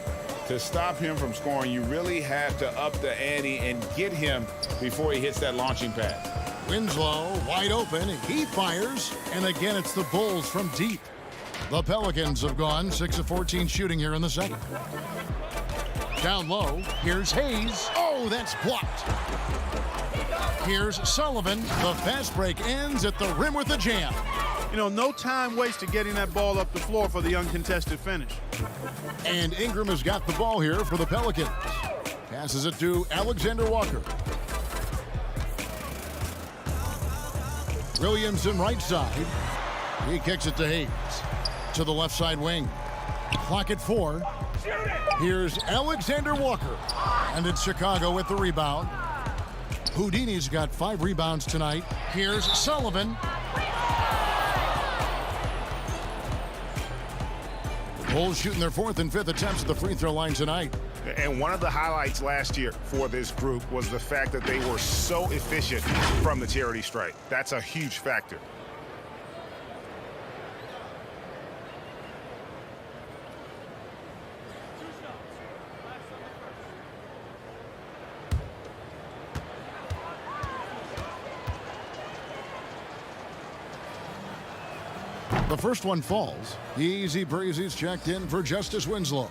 To stop him from scoring, you really have to up the ante and get him before he hits that launching pad. Winslow wide open, he fires, and again it's the Bulls from deep. The Pelicans have gone 6 of 14 shooting here in the second. Down low, here's Hayes. Oh, that's blocked. Here's Sullivan. The fast break ends at the rim with a jam. You know, no time wasted getting that ball up the floor for the uncontested finish. And Ingram has got the ball here for the Pelicans. Passes it to Alexander Walker. Williamson right side. He kicks it to Hayes. To the left side wing. Clock at 4. Here's Alexander Walker. And it's Chicago with the rebound. Houdini's got 5 rebounds tonight. Here's Sullivan. Bulls shooting their 4th and 5th attempts at the free throw line tonight. And one of the highlights last year for this group was the fact that they were so efficient from the charity stripe. That's a huge factor. The first one falls. Easy breezy's checked in for Justice Winslow.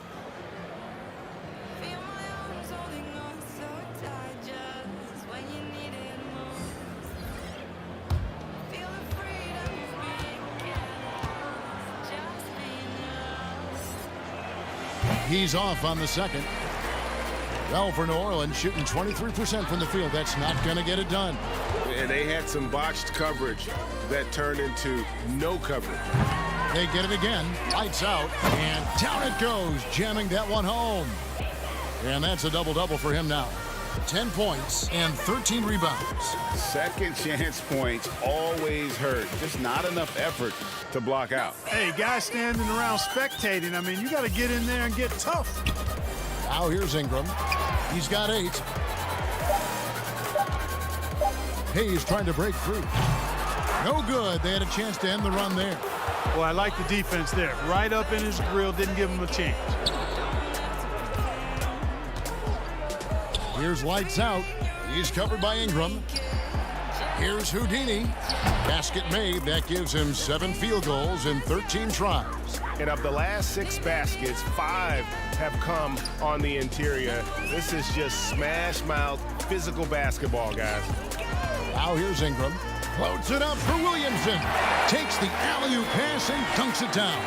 He's off on the second. Well, for New Orleans, shooting 23% from the field. That's not going to get it done. And they had some botched coverage that turned into no coverage. They get it again. Lights out. And down it goes, jamming that one home. And that's a double-double for him now. 10 points and 13 rebounds. Second chance points always hurt. Just not enough effort to block out. Hey, guys standing around spectating, I mean, you got to get in there and get tough. Now here's Ingram. He's got 8. Hayes trying to break through. No good. They had a chance to end the run there. Well, I like the defense there. Right up in his grill, didn't give him a chance. Here's lights out. He's covered by Ingram. Here's Houdini. Basket made. That gives him 7 field goals in 13 tries. And of the last 6 baskets, 5 have come on the interior. This is just smash mouth physical basketball, guys. Now here's Ingram. Floats it up for Williamson. Takes the alley-oop pass and dunks it down.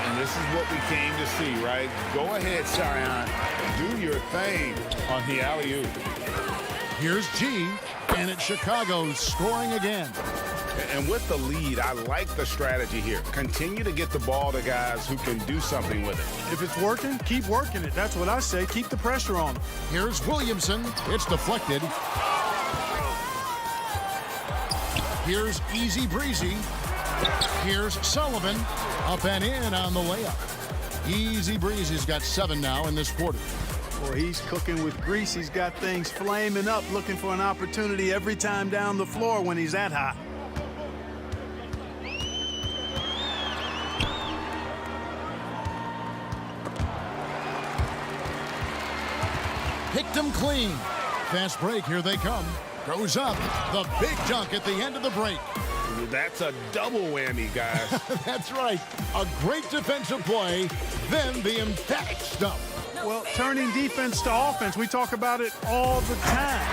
And this is what we came to see, right? Go ahead, Zion. Do your thing on the alley-oop. Here's G, and it's Chicago scoring again. And with the lead, I like the strategy here. Continue to get the ball to guys who can do something with it. If it's working, keep working it. That's what I say. Keep the pressure on them. Here's Williamson. It's deflected. Here's Easy Breezy. Here's Sullivan. Up and in on the layup. Easy Breezy's got 7 now in this quarter. Boy, he's cooking with grease. He's got things flaming up, looking for an opportunity every time down the floor when he's that hot. Picked him clean. Fast break, here they come. Goes up. The big dunk at the end of the break. That's a double whammy, guys. That's right. A great defensive play, then the emphatic stuff. Well, turning defense to offense, we talk about it all the time.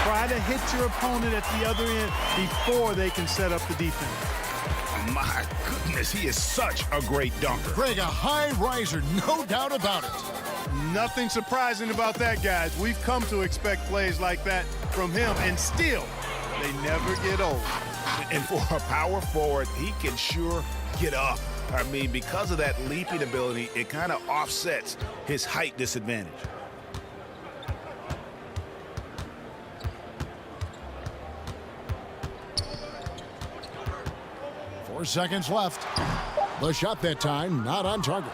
Try to hit your opponent at the other end before they can set up the defense. My goodness, he is such a great dunker. Greg, a high riser, no doubt about it. Nothing surprising about that, guys. We've come to expect plays like that from him, and still, they never get old. And for a power forward, he can sure get up. I mean, because of that leaping ability, it kind of offsets his height disadvantage. Four seconds left. The shot that time, not on target.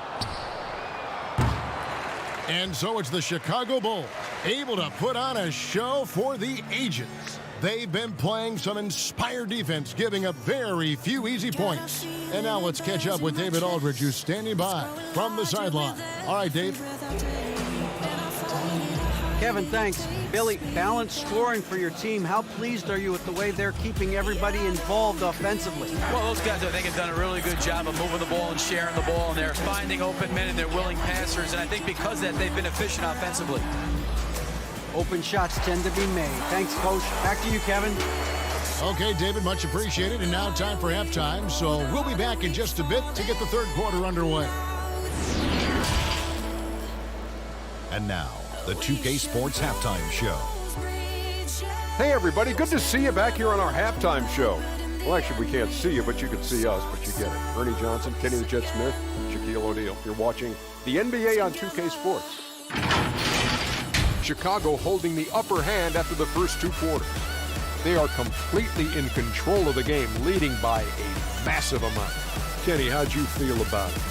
And so it's the Chicago Bulls, able to put on a show for the ages. They've been playing some inspired defense, giving up very few easy points. And now let's catch up with David Aldridge, who's standing by from the sideline. All right, Dave. Kevin, thanks. Billy, balanced scoring for your team. How pleased are you with the way they're keeping everybody involved offensively? Well, those guys, I think, have done a really good job of moving the ball and sharing the ball, and they're finding open men and they're willing passers. And I think because of that, they've been efficient offensively. Open shots tend to be made. Thanks, Coach. Back to you, Kevin. Okay, David, much appreciated. And now time for halftime. So we'll be back in just a bit to get the third quarter underway. And now, the 2K Sports Halftime Show. Hey, everybody. Good to see you back here on our halftime show. Well, actually, we can't see you, but you can see us, but you get it. Ernie Johnson, Kenny the Jet Smith, Shaquille O'Neal. You're watching the NBA on 2K Sports. Chicago holding the upper hand after the first 2 quarters. They are completely in control of the game, leading by a massive amount. Kenny, how'd you feel about it?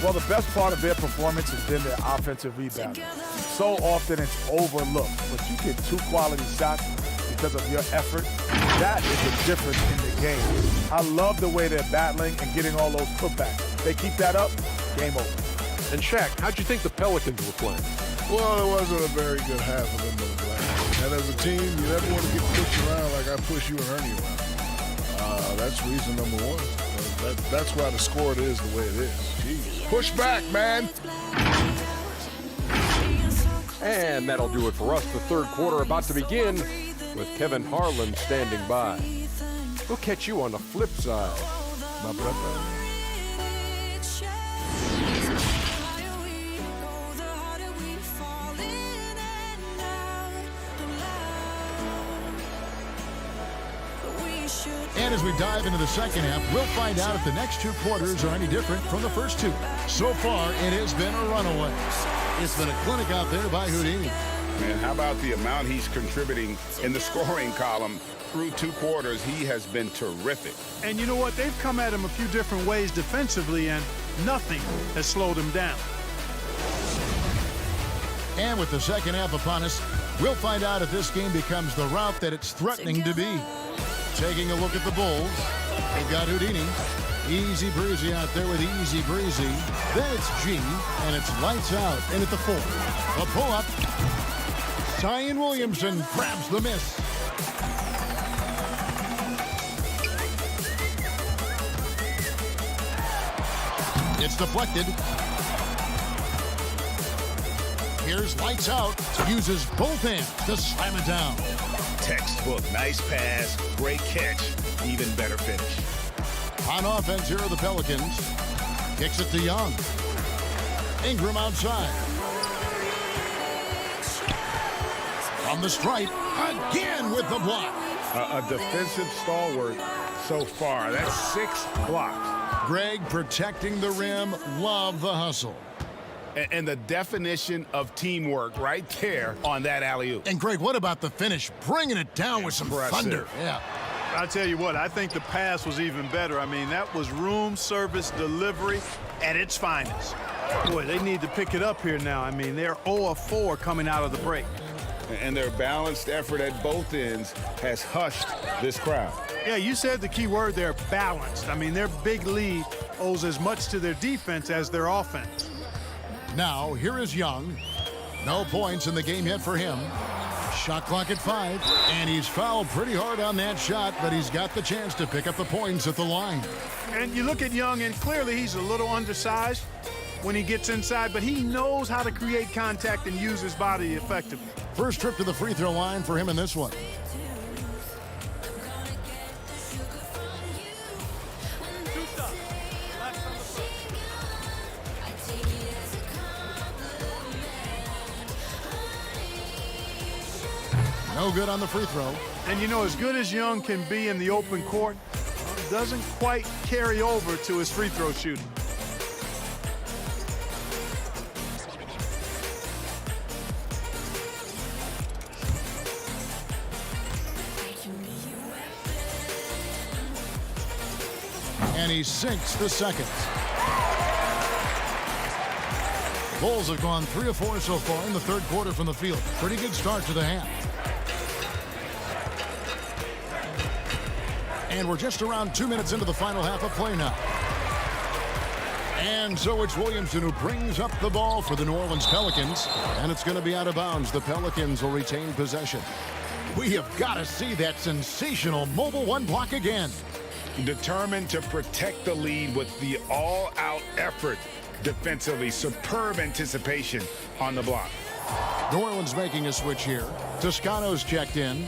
Well, the best part of their performance has been their offensive rebounding. So often it's overlooked, but you get 2 quality shots because of your effort. That is the difference in the game. I love the way they're battling and getting all those putbacks. They keep that up, game over. And Shaq, how'd you think the Pelicans were playing? Well, it wasn't a very good half of them in the glass. And as a team, you never want to get pushed around like I push you and Ernie around. That's reason number 1. That's why the score it is the way it is. Jeez. Push back, man. And that'll do it for us. The third quarter about to begin with Kevin Harlan standing by. We'll catch you on the flip side, my brother. And as we dive into the second half, we'll find out if the next 2 quarters are any different from the first 2. So far, it has been a runaway. It's been a clinic out there by Houdini. Man, how about the amount he's contributing in the scoring column through 2 quarters? He has been terrific. And you know what? They've come at him a few different ways defensively, and nothing has slowed him down. And with the second half upon us, we'll find out if this game becomes the route that it's threatening to be. Taking a look at the Bulls, they've got Houdini. Easy breezy out there with Easy Breezy. Then it's G, and it's lights out. And at the 4, a pull-up. Zion Williamson grabs the miss. It's deflected. Here's lights out. Uses both hands to slam it down. Textbook, nice pass, great catch, even better finish. On offense, here are the Pelicans. Kicks it to Young. Ingram outside. From the stripe, again with the block. A defensive stalwart so far. That's 6 blocks. Greg protecting the rim. Love the hustle. And the definition of teamwork right there on that alley-oop. And Greg, what about the finish? Bringing it down with some thunder. Yeah. I'll tell you what, I think the pass was even better. I mean, that was room service delivery at its finest. Boy, they need to pick it up here now. I mean, they're 0 of 4 coming out of the break. And their balanced effort at both ends has hushed this crowd. Yeah, you said the key word there, balanced. I mean, their big lead owes as much to their defense as their offense. Now, here is Young. No points in the game yet for him. Shot clock at 5, and he's fouled pretty hard on that shot, but he's got the chance to pick up the points at the line. And you look at Young, and clearly he's a little undersized when he gets inside, but he knows how to create contact and use his body effectively. First trip to the free throw line for him in this one. No good on the free throw. And you know, as good as Young can be in the open court, doesn't quite carry over to his free throw shooting. And he sinks the second. Bulls have gone 3 of 4 so far in the third quarter from the field. Pretty good start to the half. And we're just around 2 minutes into the final half of play now. And so it's Williamson who brings up the ball for the New Orleans Pelicans. And it's going to be out of bounds. The Pelicans will retain possession. We have got to see that sensational mobile 1 block again. Determined to protect the lead with the all-out effort defensively. Superb anticipation on the block. New Orleans making a switch here. Toscano's checked in.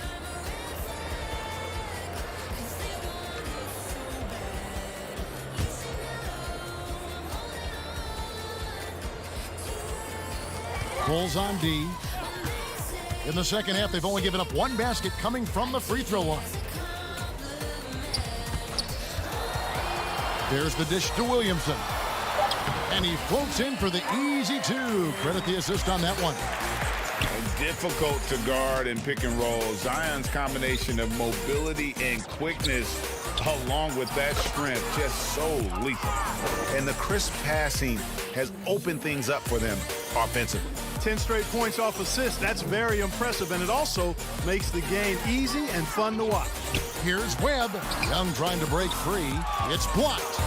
Bulls on D. In the second half, they've only given up 1 basket coming from the free throw line. There's the dish to Williamson. And he floats in for the easy 2. Credit the assist on that one. Difficult to guard and pick and roll. Zion's combination of mobility and quickness along with that strength, just so lethal. And the crisp passing has opened things up for them offensively. 10 straight points off assists. That's very impressive, and it also makes the game easy and fun to watch. Here's Webb. Young trying to break free. It's blocked.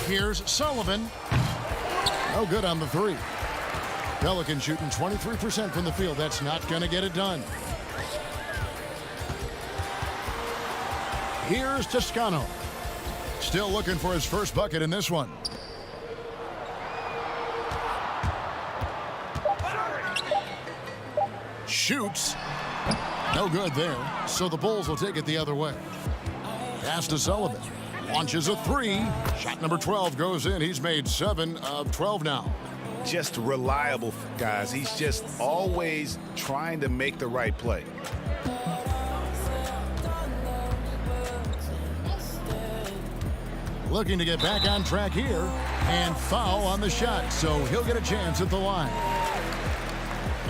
Here's Sullivan. No good on the three. Pelican shooting 23% from the field. That's not going to get it done. Here's Toscano. Still looking for his first bucket in this one. Shoots. No good there. So the Bulls will take it the other way. Pass to Sullivan. Launches a three. Shot number 12 goes in. He's made 7 of 12 now. Just reliable, guys. He's just always trying to make the right play. Looking to get back on track here, and foul on the shot, so he'll get a chance at the line.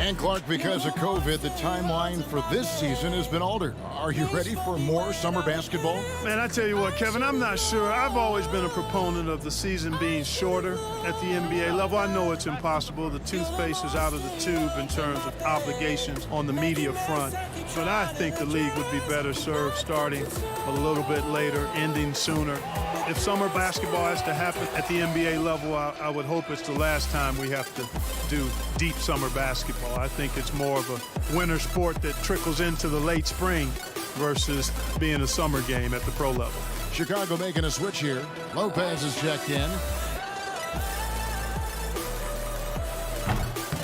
And Clark, because of COVID, the timeline for this season has been altered. Are you ready for more summer basketball? Man, I tell you what, Kevin, I'm not sure. I've always been a proponent of the season being shorter at the NBA level. I know it's impossible. The toothpaste is out of the tube in terms of obligations on the media front. But I think the league would be better served starting a little bit later, ending sooner. If summer basketball has to happen at the NBA level, I would hope it's the last time we have to do deep summer basketball. I think it's more of a winter sport that trickles into the late spring versus being a summer game at the pro level. Chicago making a switch here. Lopez is checked in.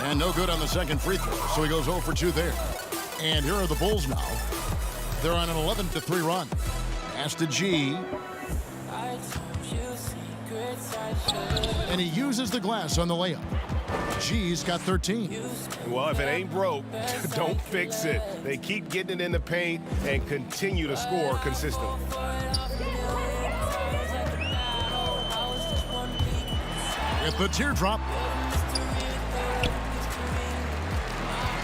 And no good on the second free throw, so he goes 0 for 2 there. And here are the Bulls now. They're on an 11-3 run. Pass to G. And he uses the glass on the layup. G's got 13. Well, if it ain't broke, don't fix it. They keep getting it in the paint and continue to score consistently. With the teardrop.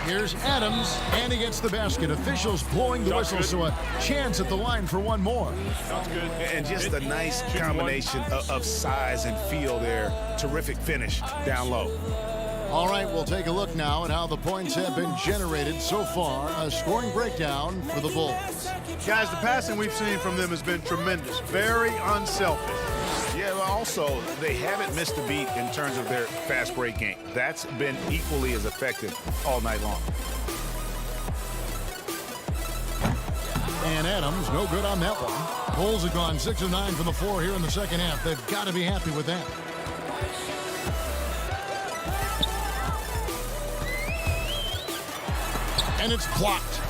Here's Adams, and he gets the basket. Officials blowing the whistle, so a chance at the line for one more. Sounds good. And just a nice combination of size and feel there. Terrific finish down low. All right, we'll take a look now at how the points have been generated so far. A scoring breakdown for the Bulls. Guys, the passing we've seen from them has been tremendous. Very unselfish. Yeah, but also, they haven't missed a beat in terms of their fast break game. That's been equally as effective all night long. And Adams, no good on that one. Bulls have gone 6 of 9 from the floor here in the second half. They've got to be happy with that. And it's blocked.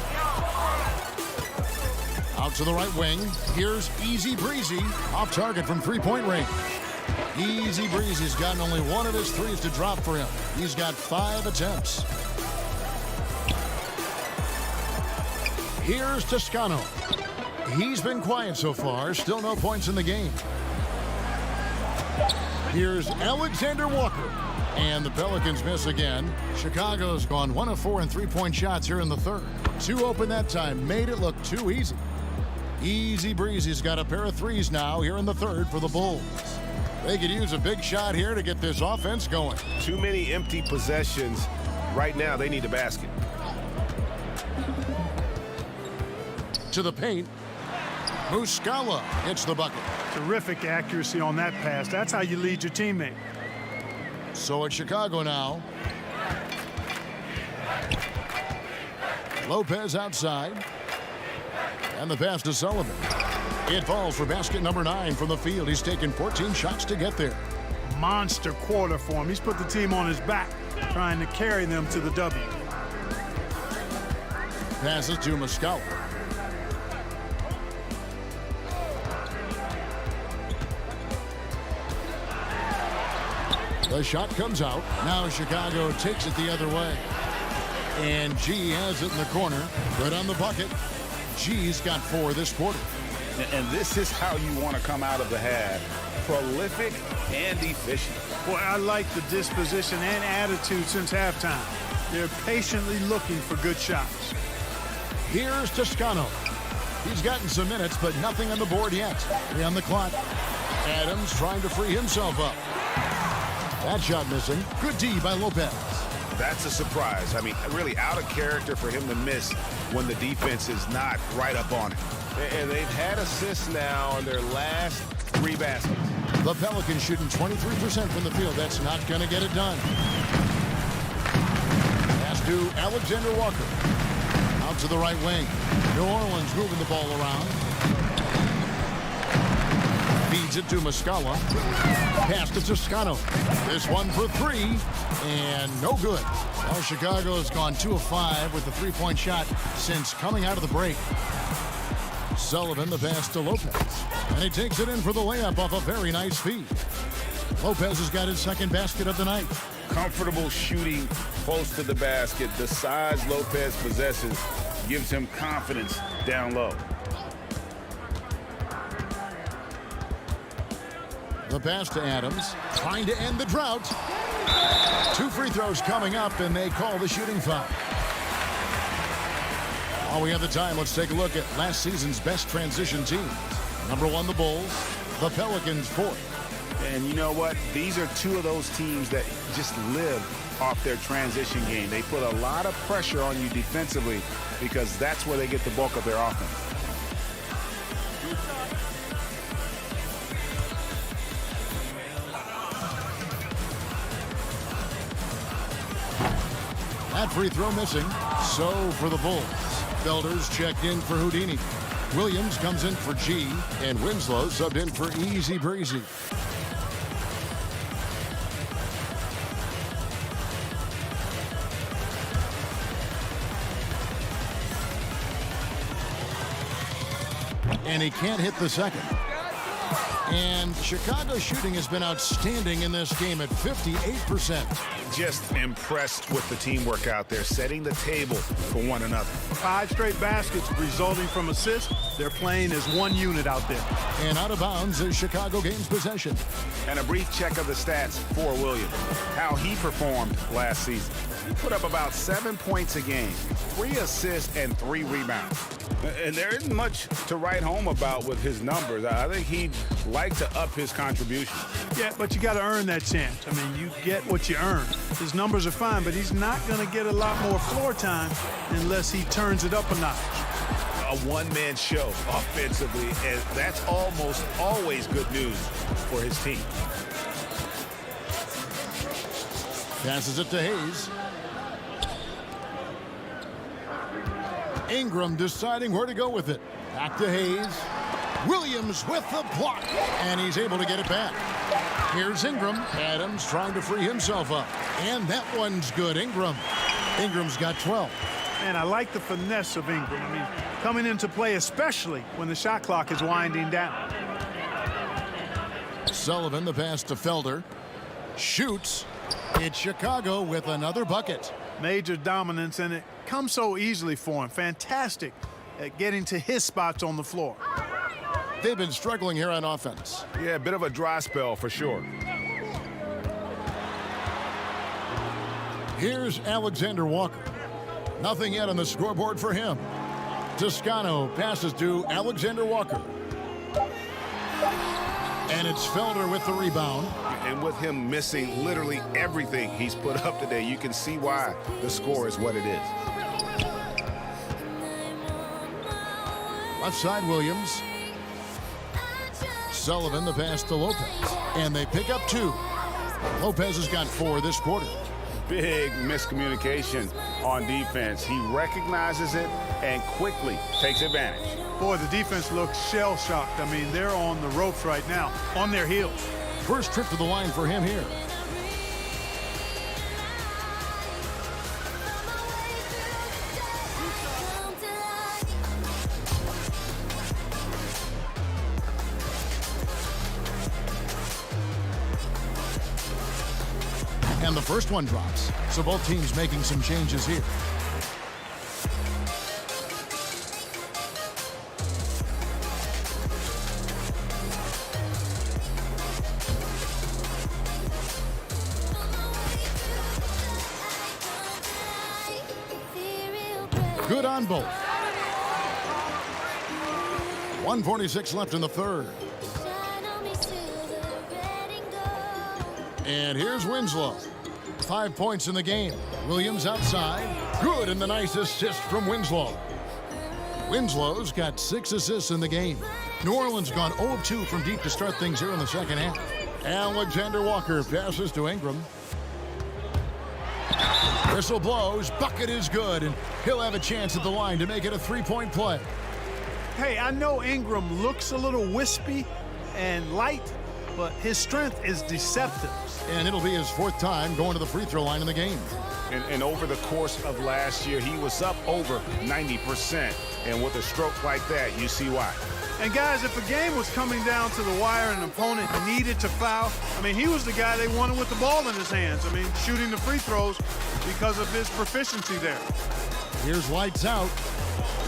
Out to the right wing. Here's Easy Breezy. Off target from three-point range. Easy Breezy's gotten only one of his threes to drop for him. He's got 5 attempts. Here's Toscano. He's been quiet so far. Still no points in the game. Here's Alexander Walker. And the Pelicans miss again. Chicago's gone 1 of 4 in three-point shots here in the third. 2 open that time. Made it look too easy. Easy Breezy's got a pair of threes now here in the third for the Bulls. They could use a big shot here to get this offense going. Too many empty possessions. Right now, they need a basket. To the paint. Muscala hits the bucket. Terrific accuracy on that pass. That's how you lead your teammate. So it's Chicago now. Lopez outside. And the pass to Sullivan. It falls for basket number 9 from the field. He's taken 14 shots to get there. Monster quarter for him. He's put the team on his back, trying to carry them to the W. Passes to Muscala. The shot comes out. Now Chicago takes it the other way. And G has it in the corner. Right on the bucket. G's got 4 this quarter. And this is how you want to come out of the half. Prolific and efficient. Boy, I like the disposition and attitude since halftime. They're patiently looking for good shots. Here's Toscano. He's gotten some minutes, but nothing on the board yet. 3 on the clock. Adams trying to free himself up. That shot missing. Good D by Lopez. That's a surprise. I mean, really out of character for him to miss when the defense is not right up on it. And they've had assists now on their last 3 baskets. The Pelicans shooting 23% from the field. That's not going to get it done. Pass to Alexander Walker. Out to the right wing. New Orleans moving the ball around. Feeds it to Muscala. Pass to Toscano. This one for 3. And no good. Well, Chicago has gone 2 of 5 with the 3-point shot since coming out of the break. Sullivan the pass to Lopez. And he takes it in for the layup off a very nice feed. Lopez has got his second basket of the night. Comfortable shooting close to the basket. The size Lopez possesses gives him confidence down low. The pass to Adams, trying to end the drought. 2 free throws coming up, and they call the shooting foul. While we have the time, let's take a look at last season's best transition teams. Number 1, the Bulls. The Pelicans, 4th. And you know what? These are 2 of those teams that just live off their transition game. They put a lot of pressure on you defensively because that's where they get the bulk of their offense. That free throw missing. So for the Bulls. Felder's checked in for Houdini. Williams comes in for G, and Winslow subbed in for Easy Breezy. And he can't hit the second. And Chicago's shooting has been outstanding in this game at 58%. Just impressed with the teamwork out there, setting the table for one another. 5 straight baskets resulting from assists. They're playing as one unit out there. And out of bounds as Chicago gains possession. And a brief check of the stats for Williams. How he performed last season. He put up about 7 points a game, 3 assists, and 3 rebounds. And there isn't much to write home about with his numbers. I think he'd like to up his contribution. Yeah, but you got to earn that chance. I mean, you get what you earn. His numbers are fine, but he's not going to get a lot more floor time unless he turns it up a notch. A one-man show offensively, and that's almost always good news for his team. Passes it to Hayes. Ingram deciding where to go with it. Back to Hayes. Williams with the block, and he's able to get it back. Here's Ingram. Adams trying to free himself up, and that one's good. Ingram's got 12. And I like the finesse of Ingram. I mean, coming into play, especially when the shot clock is winding down. Sullivan, the pass to Felder. Shoots. It's Chicago with another bucket. Major dominance, and it comes so easily for him. Fantastic at getting to his spots on the floor. They've been struggling here on offense. Yeah, a bit of a dry spell for sure. Here's Alexander Walker. Nothing yet on the scoreboard for him. Toscano passes to Alexander Walker. And it's Felder with the rebound. And with him missing literally everything he's put up today, you can see why the score is what it is. Left side, Williams. Sullivan, the pass to Lopez. And they pick up 2. Lopez has got 4 this quarter. Big miscommunication on defense. He recognizes it and quickly takes advantage. Boy, the defense looks shell-shocked. I mean, they're on the ropes right now, on their heels. First trip to the line for him here. And the first one drops. So both teams making some changes here. good on both. 1:46 left in the third. And here's Winslow. 5 points in the game. Williams outside. Good, and the nice assist from Winslow. Winslow's got 6 assists in the game. New Orleans gone 0 of 2 from deep to start things here in the second half. Alexander Walker passes to Ingram. Whistle blows. Bucket is good, and he'll have a chance at the line to make it a 3-point play. Hey, I know Ingram looks a little wispy and light, but his strength is deceptive. And it'll be his 4th time going to the free throw line in the game. And over the course of last year, he was up over 90%. And with a stroke like that, you see why. And guys, if a game was coming down to the wire and an opponent needed to foul, I mean, he was the guy they wanted with the ball in his hands. I mean, shooting the free throws because of his proficiency there. Here's lights out.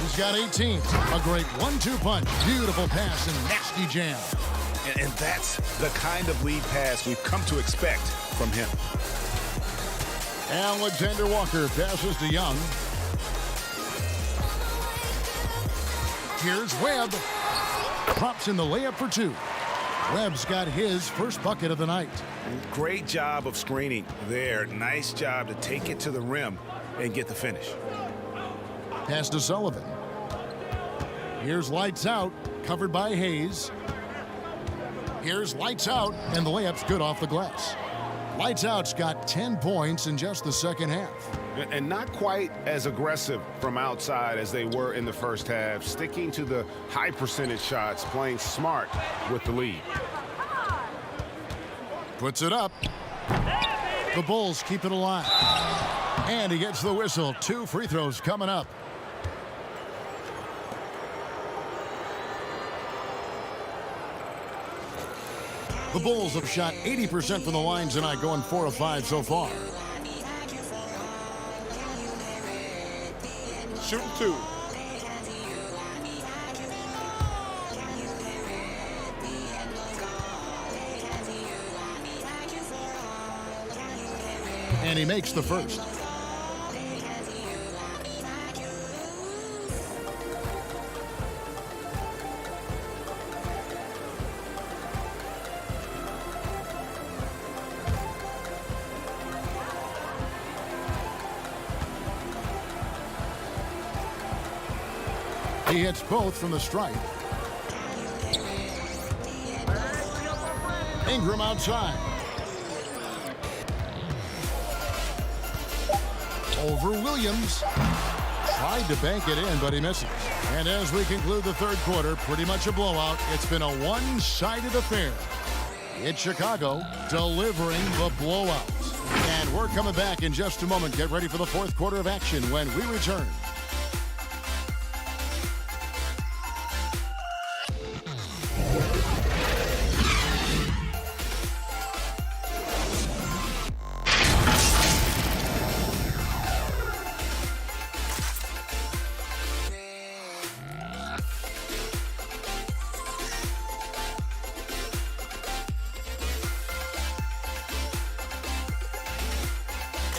He's got 18. A great 1-2 punch. Beautiful pass and nasty jam. And that's the kind of lead pass we've come to expect from him. Alexander Walker passes to Young. Here's Webb. Drops in the layup for 2. Webb's got his first bucket of the night. Great job of screening there. Nice job to take it to the rim and get the finish. Pass to Sullivan. Here's lights out, covered by Hayes. Here's lights out, and the layup's good off the glass. Lights out's got 10 points in just the second half. And not quite as aggressive from outside as they were in the first half, sticking to the high percentage shots, playing smart with the lead. Puts it up. The Bulls keep it alive. And he gets the whistle. 2 free throws coming up. The Bulls have shot 80% from the line tonight, going 4 of 5 so far. Shooting 2. And he makes the first. He hits both from the stripe. Ingram outside. Over Williams. Tried to bank it in, but he misses. And as we conclude the third quarter, pretty much a blowout. It's been a one-sided affair. It's Chicago delivering the blowout. And we're coming back in just a moment. Get ready for the fourth quarter of action when we return.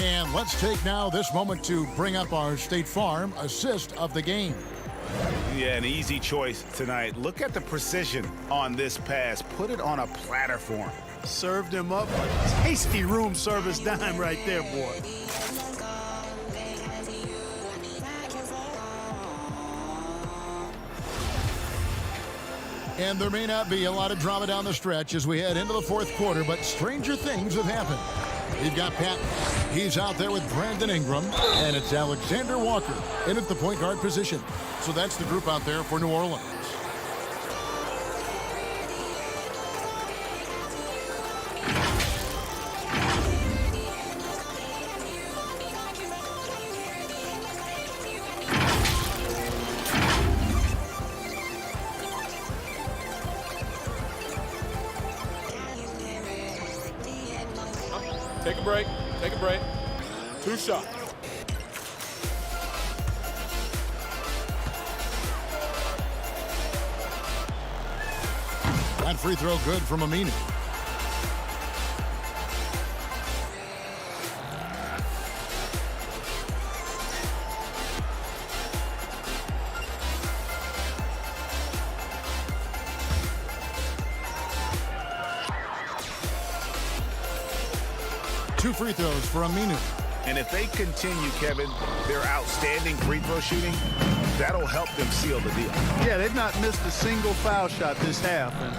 And let's take now this moment to bring up our State Farm assist of the game. Yeah, an easy choice tonight. Look at the precision on this pass. Put it on a platter for him. Served him up a tasty room service dime right there, boy. And there may not be a lot of drama down the stretch as we head into the fourth quarter, but stranger things have happened. You've got Pat. He's out there with Brandon Ingram, and it's Alexander Walker in at the point guard position. So that's the group out there for New Orleans. Take a break. Take a break. 2 shots. That free throw good from Aminu. 2 free throws for Aminu. And if they continue, Kevin, their outstanding free throw shooting, that'll help them seal the deal. Yeah, they've not missed a single foul shot this half, and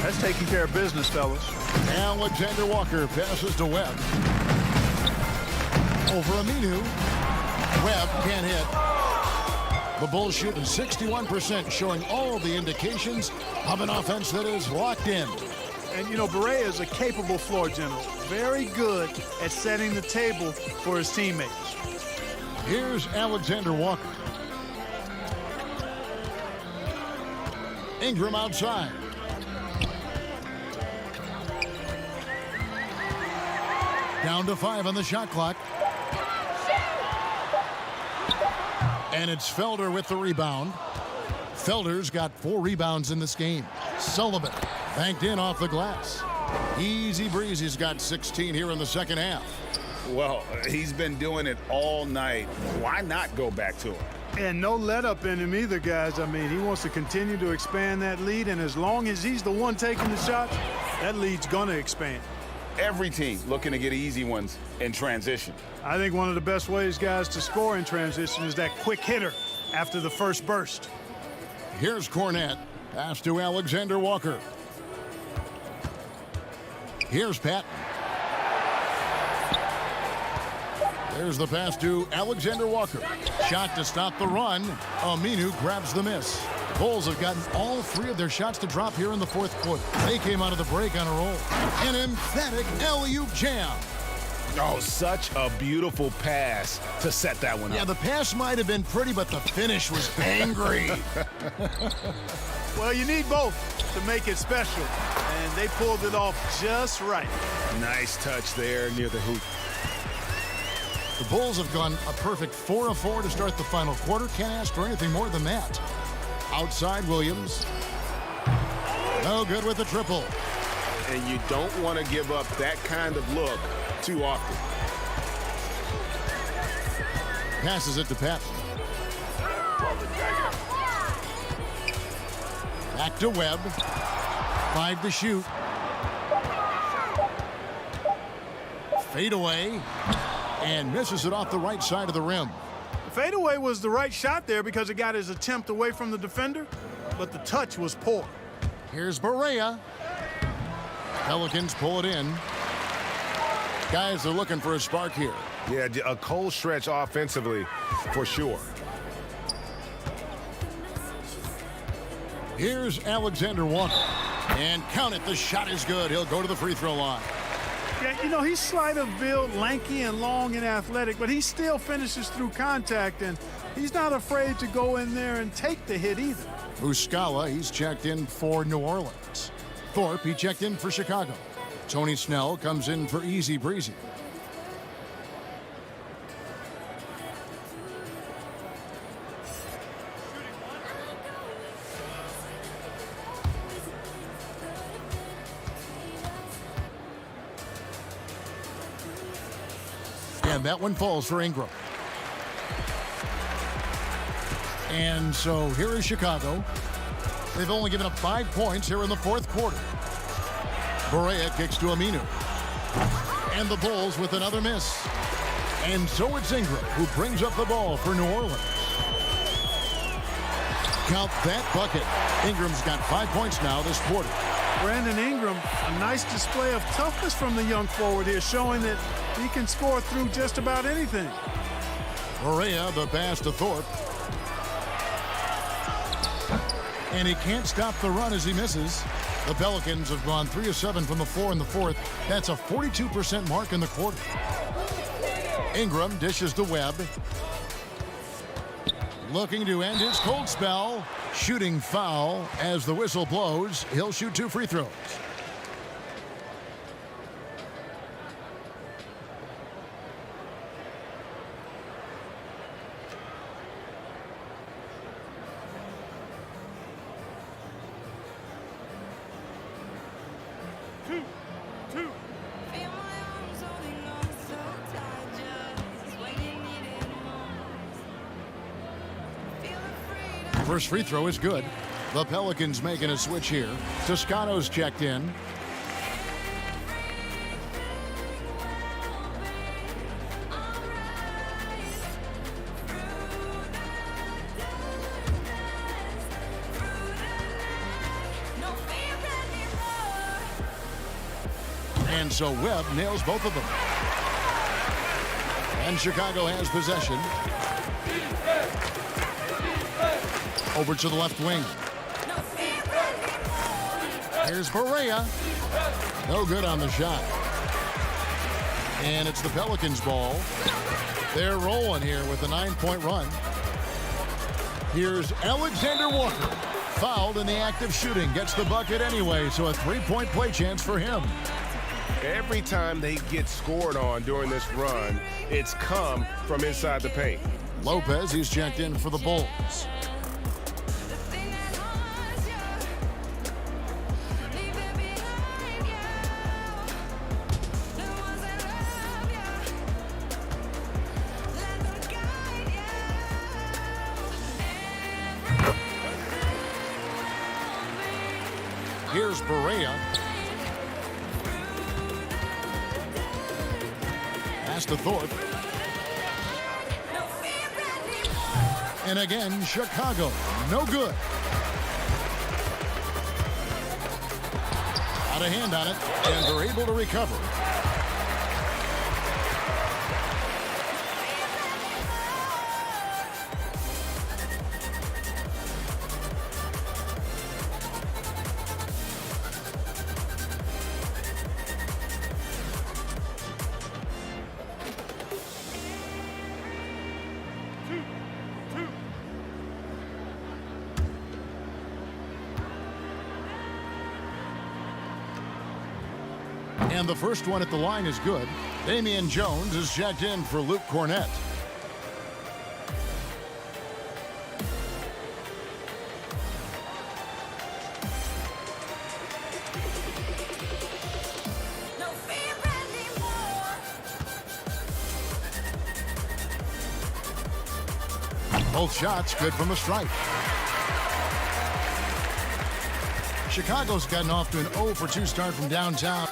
that's taking care of business, fellas. Alexander Walker passes to Webb. Over Aminu. Webb can't hit. The Bulls shooting 61%, showing all the indications of an offense that is locked in. And, you know, Barea is a capable floor general. Very good at setting the table for his teammates. Here's Alexander Walker. Ingram outside. Down to 5 on the shot clock. And it's Felder with the rebound. Felder's got 4 rebounds in this game. Sullivan banked in off the glass. Easy Breezy's got 16 here in the second half. Well, he's been doing it all night. Why not go back to him? And no let up in him either, guys. I mean, he wants to continue to expand that lead, and as long as he's the one taking the shots, that lead's going to expand. Every team looking to get easy ones in transition. I think one of the best ways, guys, to score in transition is that quick hitter after the first burst. Here's Cornette. Pass to Alexander Walker. Here's Patton. There's the pass to Alexander Walker. Shot to stop the run. Aminu grabs the miss. Bulls have gotten all 3 of their shots to drop here in the fourth quarter. They came out of the break on a roll. An emphatic alley-oop jam. Oh, such a beautiful pass to set that one up. Yeah, the pass might have been pretty, but the finish was angry. Well, you need both to make it special, and they pulled it off just right. Nice touch there near the hoop. The Bulls have gone a perfect 4 of 4 to start the final quarter. Can't ask for anything more than that. Outside Williams. No good with the triple. And you don't want to give up that kind of look too often. Passes it to Patton. Back to Webb. 5 to shoot. Fade away. And misses it off the right side of the rim. The fadeaway was the right shot there because it got his attempt away from the defender, but the touch was poor. Here's Barea. Pelicans pull it in. Guys are looking for a spark here. Yeah, a cold stretch offensively for sure. Here's Alexander Walker. And count it, the shot is good. He'll go to the free throw line. Yeah, you know, he's slight of build, lanky and long and athletic, but he still finishes through contact, and he's not afraid to go in there and take the hit either. Muscala, he's checked in for New Orleans. Thorpe, he checked in for Chicago. Tony Snell comes in for Easy Breezy. And that one falls for Ingram. And so here is Chicago. They've only given up 5 points here in the fourth quarter. Barea kicks to Aminu. And the Bulls with another miss. And so it's Ingram who brings up the ball for New Orleans. Count that bucket. Ingram's got 5 points now this quarter. Brandon Ingram, a nice display of toughness from the young forward here, showing that he can score through just about anything. Barea, the pass to Thorpe. And he can't stop the run as he misses. The Pelicans have gone 3 of 7 from the floor in the fourth. That's a 42% mark in the quarter. Ingram dishes to Webb. Looking to end his cold spell. Shooting foul as the whistle blows. He'll shoot 2 free throws. First free throw is good. The Pelicans making a switch here. Toscano's checked in. And so Webb nails both of them. And Chicago has possession. Over to the left wing. Here's Barea. No good on the shot. And it's the Pelicans' ball. They're rolling here with a 9-point run. Here's Alexander Walker. Fouled in the act of shooting. Gets the bucket anyway, so a 3-point play chance for him. Every time they get scored on during this run, it's come from inside the paint. Lopez, he's checked in for the Bulls. Here's Barea. Pass to Thorpe. And again, Chicago. No good. Out of hand on it, and they're able to recover. And the first one at the line is good. Damian Jones is checked in for Luke Cornett. Both shots good from the stripe. Chicago's gotten off to an 0 for 2 start from downtown.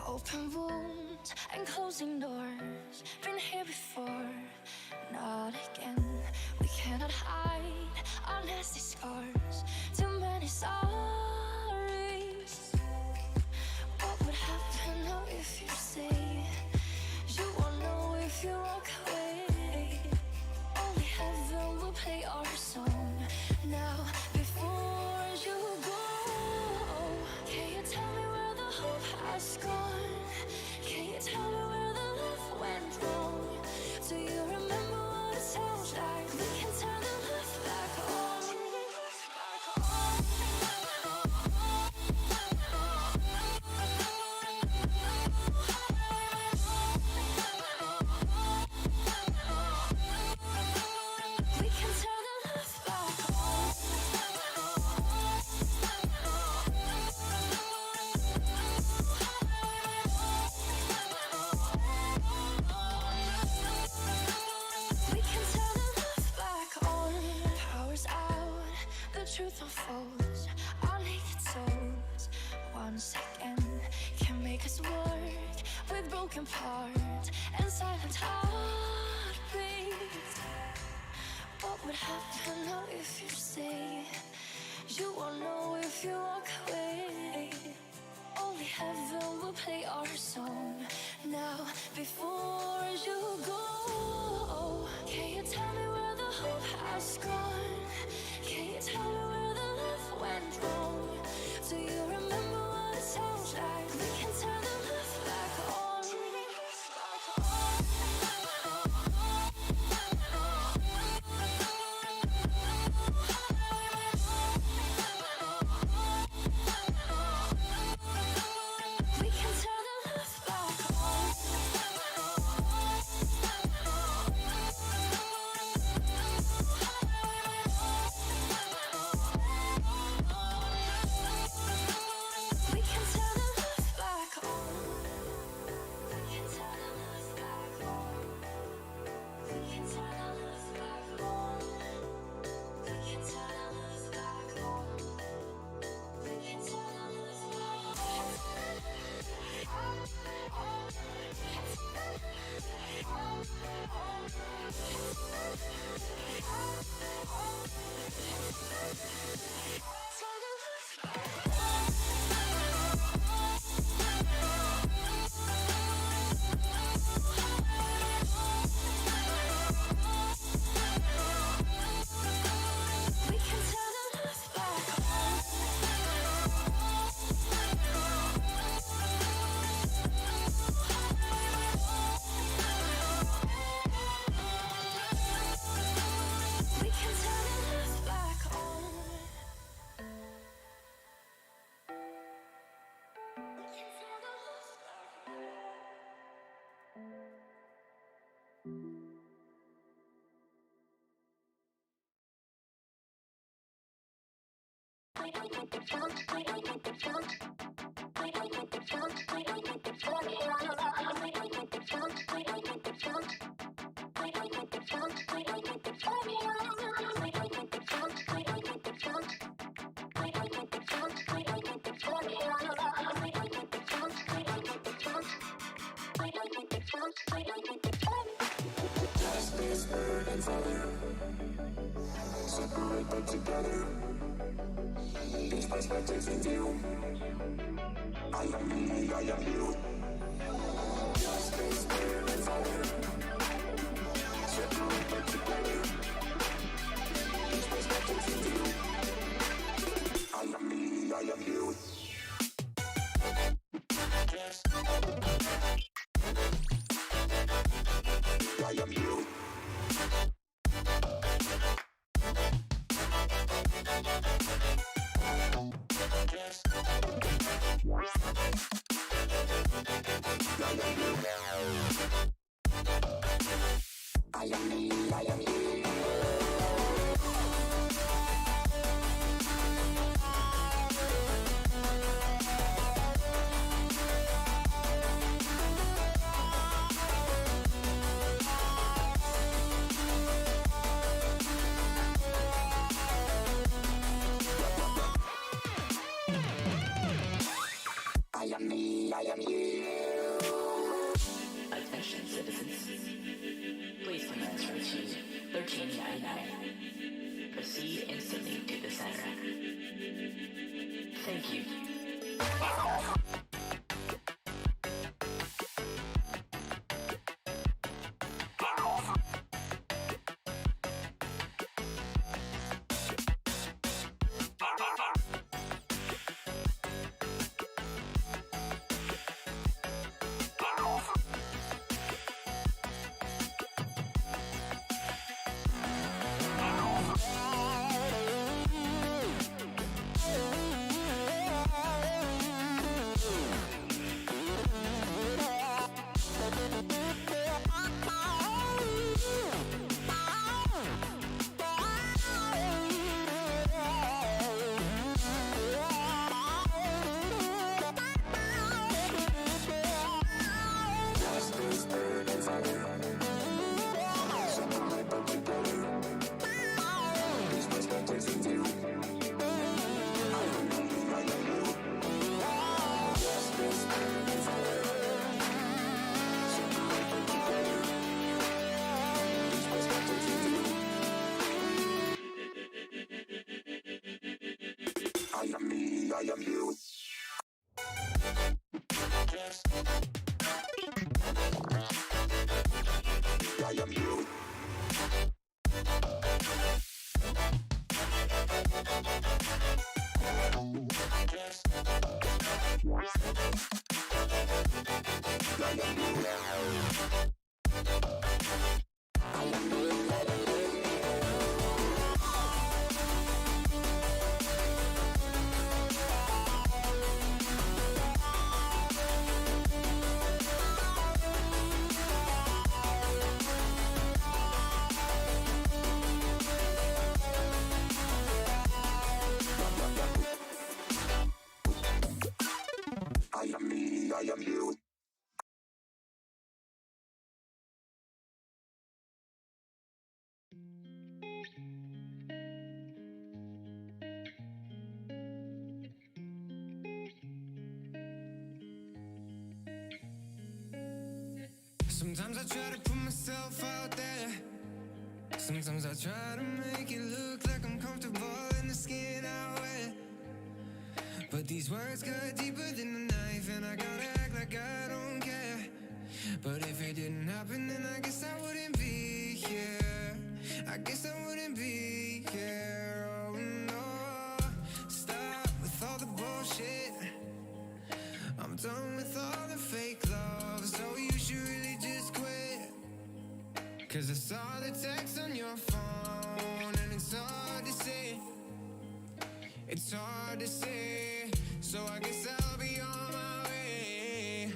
Open wounds and closing doors. Been here before, not again. We cannot hide our nasty scars. Too many sorries. What would happen now if you stay? You won't know if you walk away. Only heaven will play our song. Now, before you go, can you tell me where the hope has gone? Can you tell me where the love went wrong? Do you remember what it sounds like? We can turn the love back on. We can turn the love back on. We can turn the love back on. Power's out, the truth unfolds. Our naked souls, once again, can make us work with broken parts and silent heartbeats. What would happen now if you stay? You won't know if you walk away. Only heaven will play our song. Now, before you go, can you tell me where the hope has gone? Can you tell me where the love went wrong? Do you remember what it sounds like? We can turn the love back on. We can turn the love back on. Separate but together. Each perspective in view. I am me, I am you. Justice, fear, and fire. Separate but together. Each perspective in view. I am me, I am you. I am you. I am me, I am you. I am me, I am you. Attention citizens. Please transfer to 1399. Proceed instantly to the center. Thank you. I am me, I am you. I am you. I am me, I am you. Sometimes I try to put myself out there. Sometimes I try to make it look like I'm comfortable in the skin I wear. But these words cut deeper than a knife, and I gotta act like I don't care. But if it didn't happen, then I guess I wouldn't be here. I guess I wouldn't be here. Oh no, stop with all the bullshit. I'm done with all the fake love, so you should really just quit. Cause I saw the text on your phone, and it's hard to say. It's hard to say, so I guess I'll be on my way.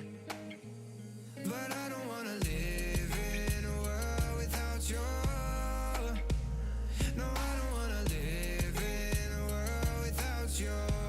But I don't wanna live in a world without you. No, I don't wanna live in a world without you.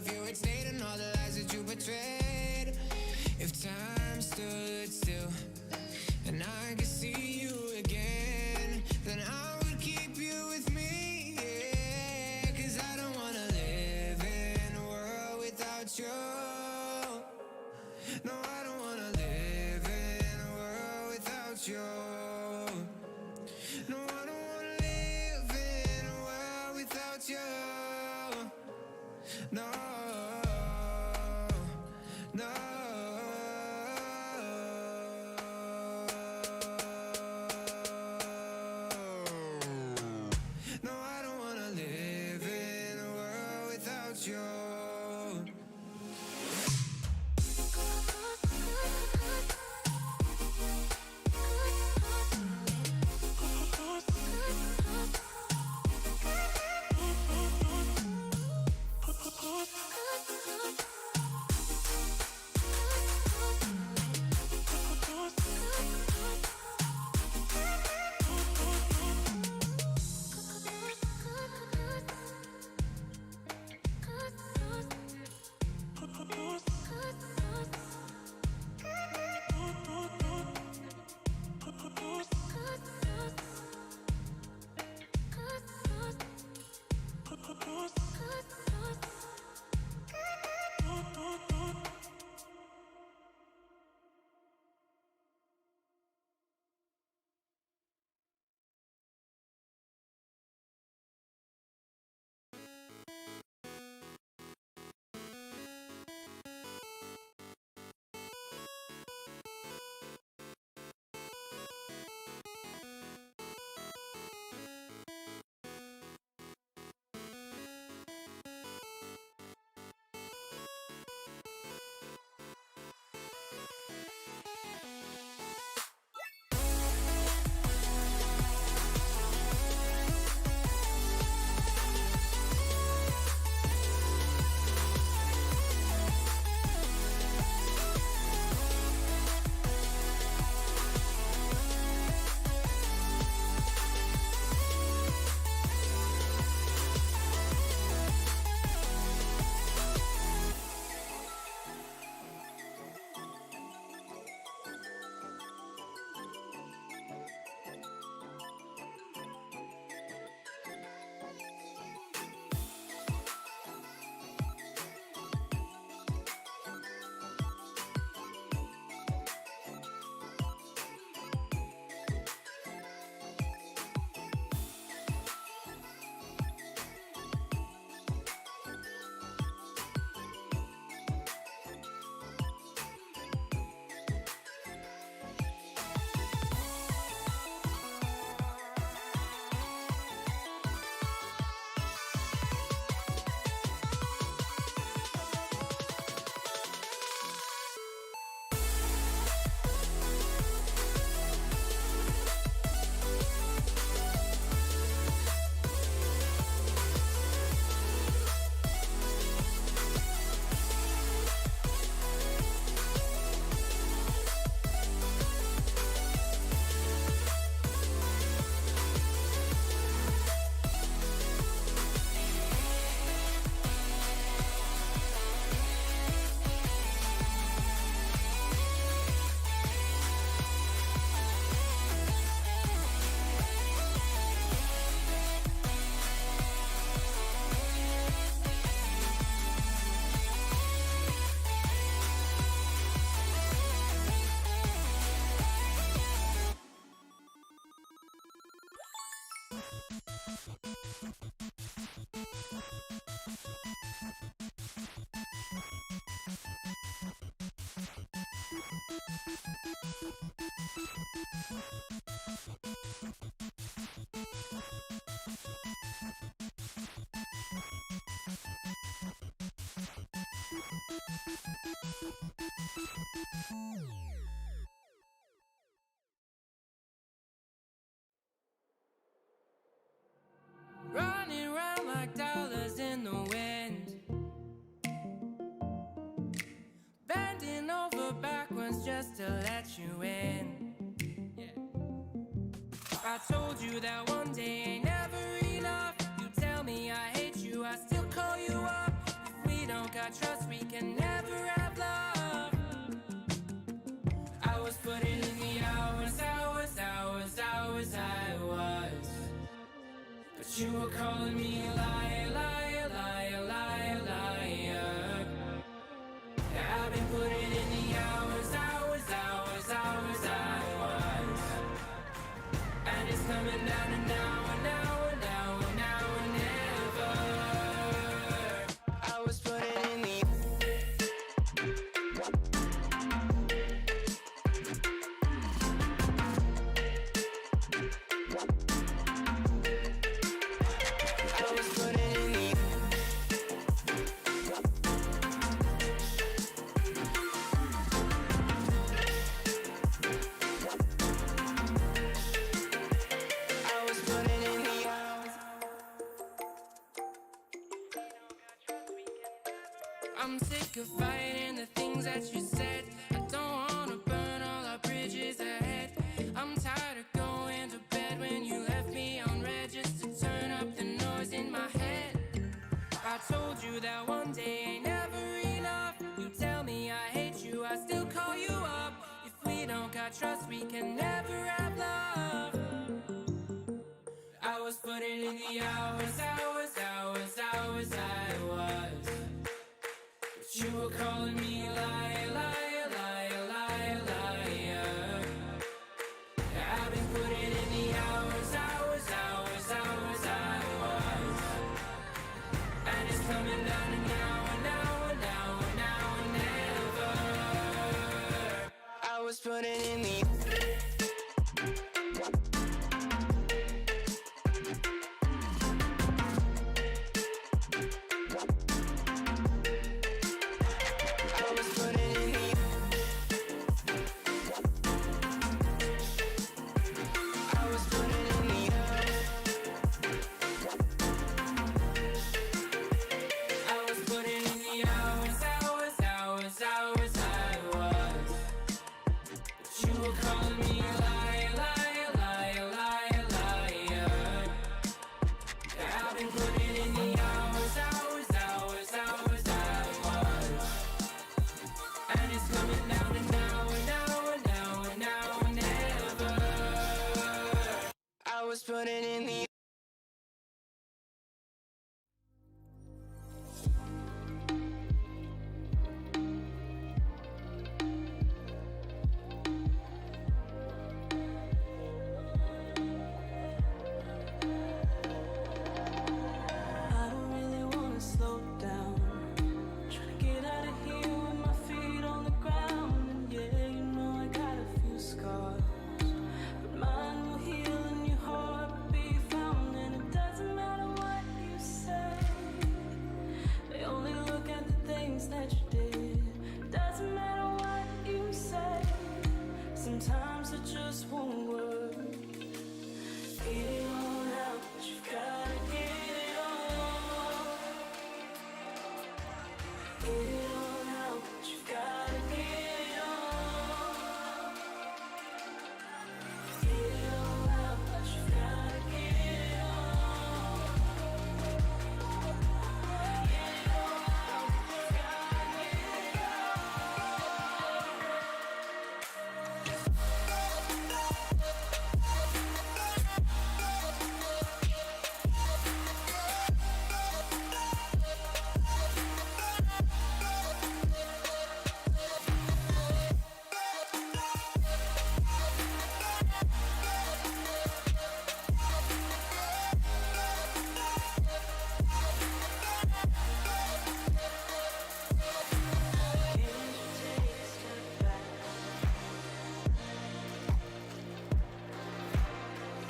if you had stayed in all the lies that you betrayed. If time stood still and I could see you again, then I would keep you with me, yeah. 'Cause I don't wanna live in a world without you. No, I don't wanna live in a world without you. No, I don't wanna live in a world without you. No, no. No, I don't wanna live in a world without you. Running round like dollars in the wind, bending over backwards just to let you in. I told you that one day ain't never enough. You tell me I hate you, I still call you up. If we don't got trust, we can never have love. I was putting in the hours, I was. But you were calling me a liar, liar, liar, liar, liar. I've been putting in the hours, I was. And it's coming down to now and now and now and now and never. I was putting in the I'm sick of fighting the things that you said. I don't wanna burn all our bridges ahead. I'm tired of going to bed when you left me on red just to turn up the noise in my head. I told you that one day ain't never enough. You tell me I hate you, I still call you up. If we don't got trust, we can never have love. I was putting in the hours, I was. You were calling me a liar, liar, liar, liar, liar. I've been putting in the hours, I was. And it's coming down to now and now and now and now and never. I was putting in the putting in the I don't really wanna slow down. Trying to get out of here with my feet on the ground. And yeah, you know I got a few scars, but mine will heal and your heart will be found. And it doesn't matter what you say, they only look at the things that you did. Doesn't matter what you say, sometimes it just won't work. Get it on out, but you've gotta get it on. Get it on out, but you've gotta get it on. Get it on out, but you've gotta get it on. Get it on out, but you've gotta get it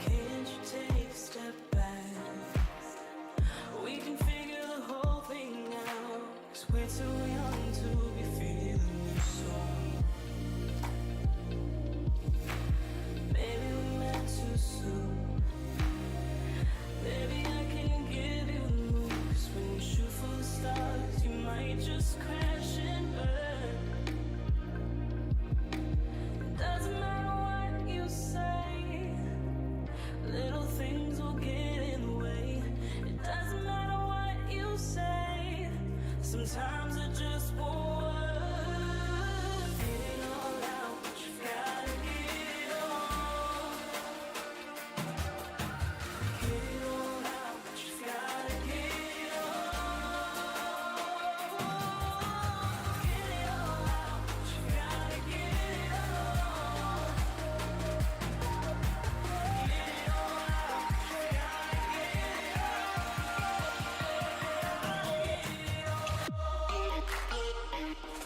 Can't you take a step back? We can figure the whole thing out, 'cause we're too young to be feeling this song. Maybe we met too soon. Maybe I can give you the moon, 'cause when you shoot for the stars, you might just crash and burn. It doesn't matter what you say, little things will get in the way. It doesn't matter what you say, sometimes just one. Get it all out, but you gotta get it all. Get it all out, but you gotta get it all. Get it all out, but you gotta get it all. Get it all out, but you gotta get it all.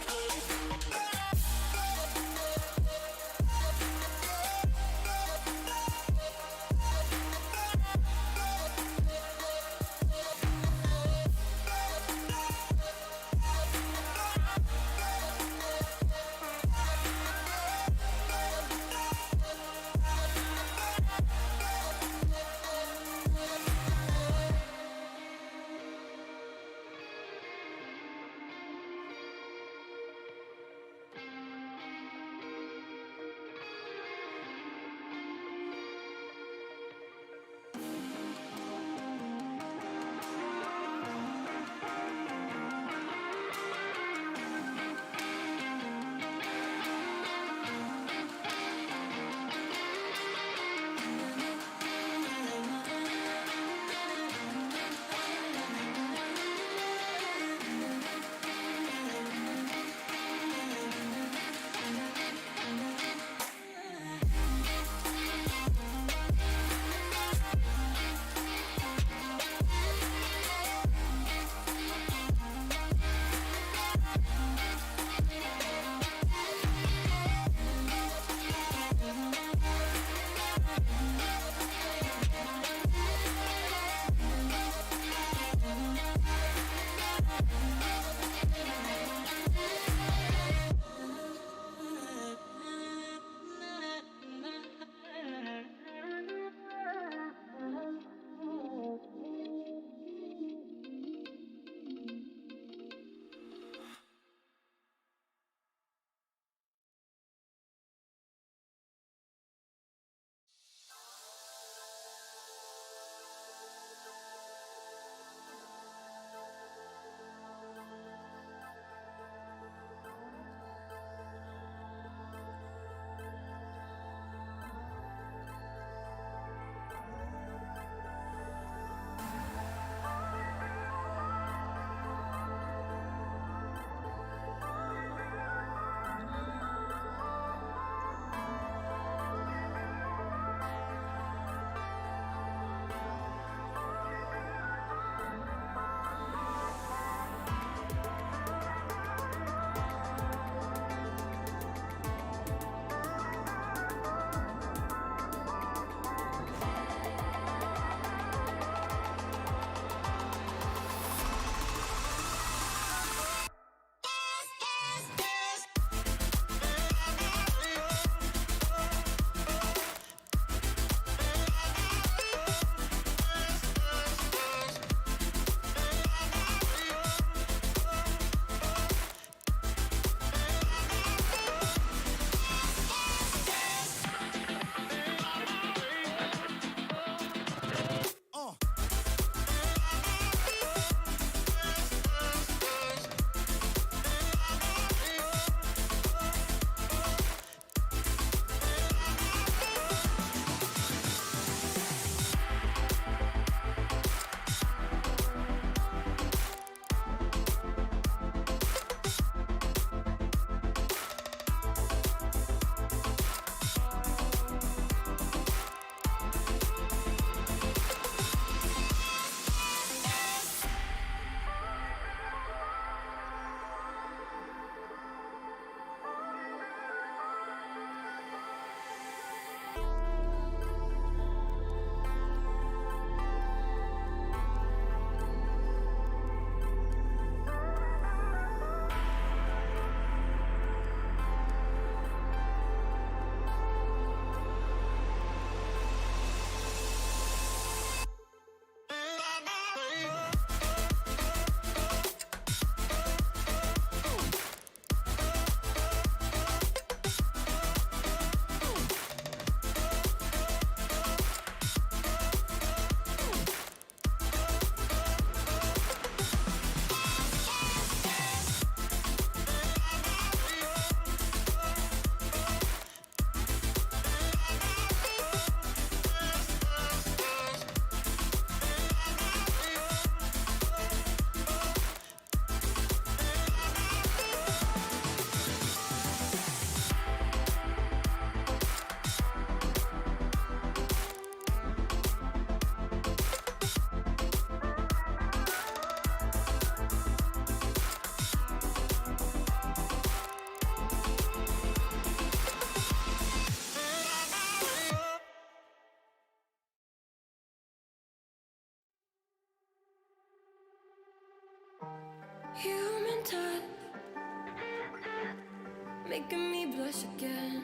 making me blush again.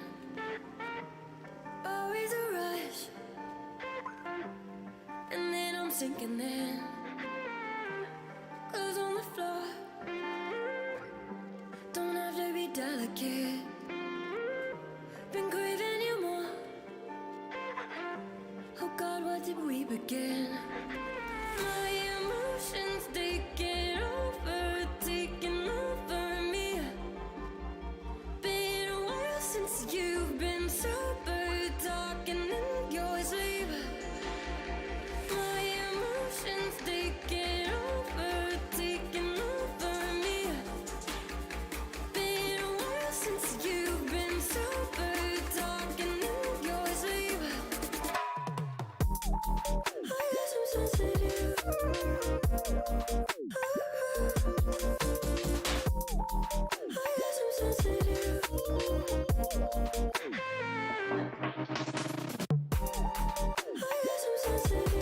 Always a rush, and then I'm sinking in. Clothes on the floor, don't have to be delicate. Been craving you more. Oh God, what did we begin? My emotions taking over me. Been a while since you've been sober, talking in your sleep. My emotions taking over me. Been a while since you've been sober, talking in your sleep. I guess I'm sensitive. I guess I'm sensitive. I guess I'm sensitive.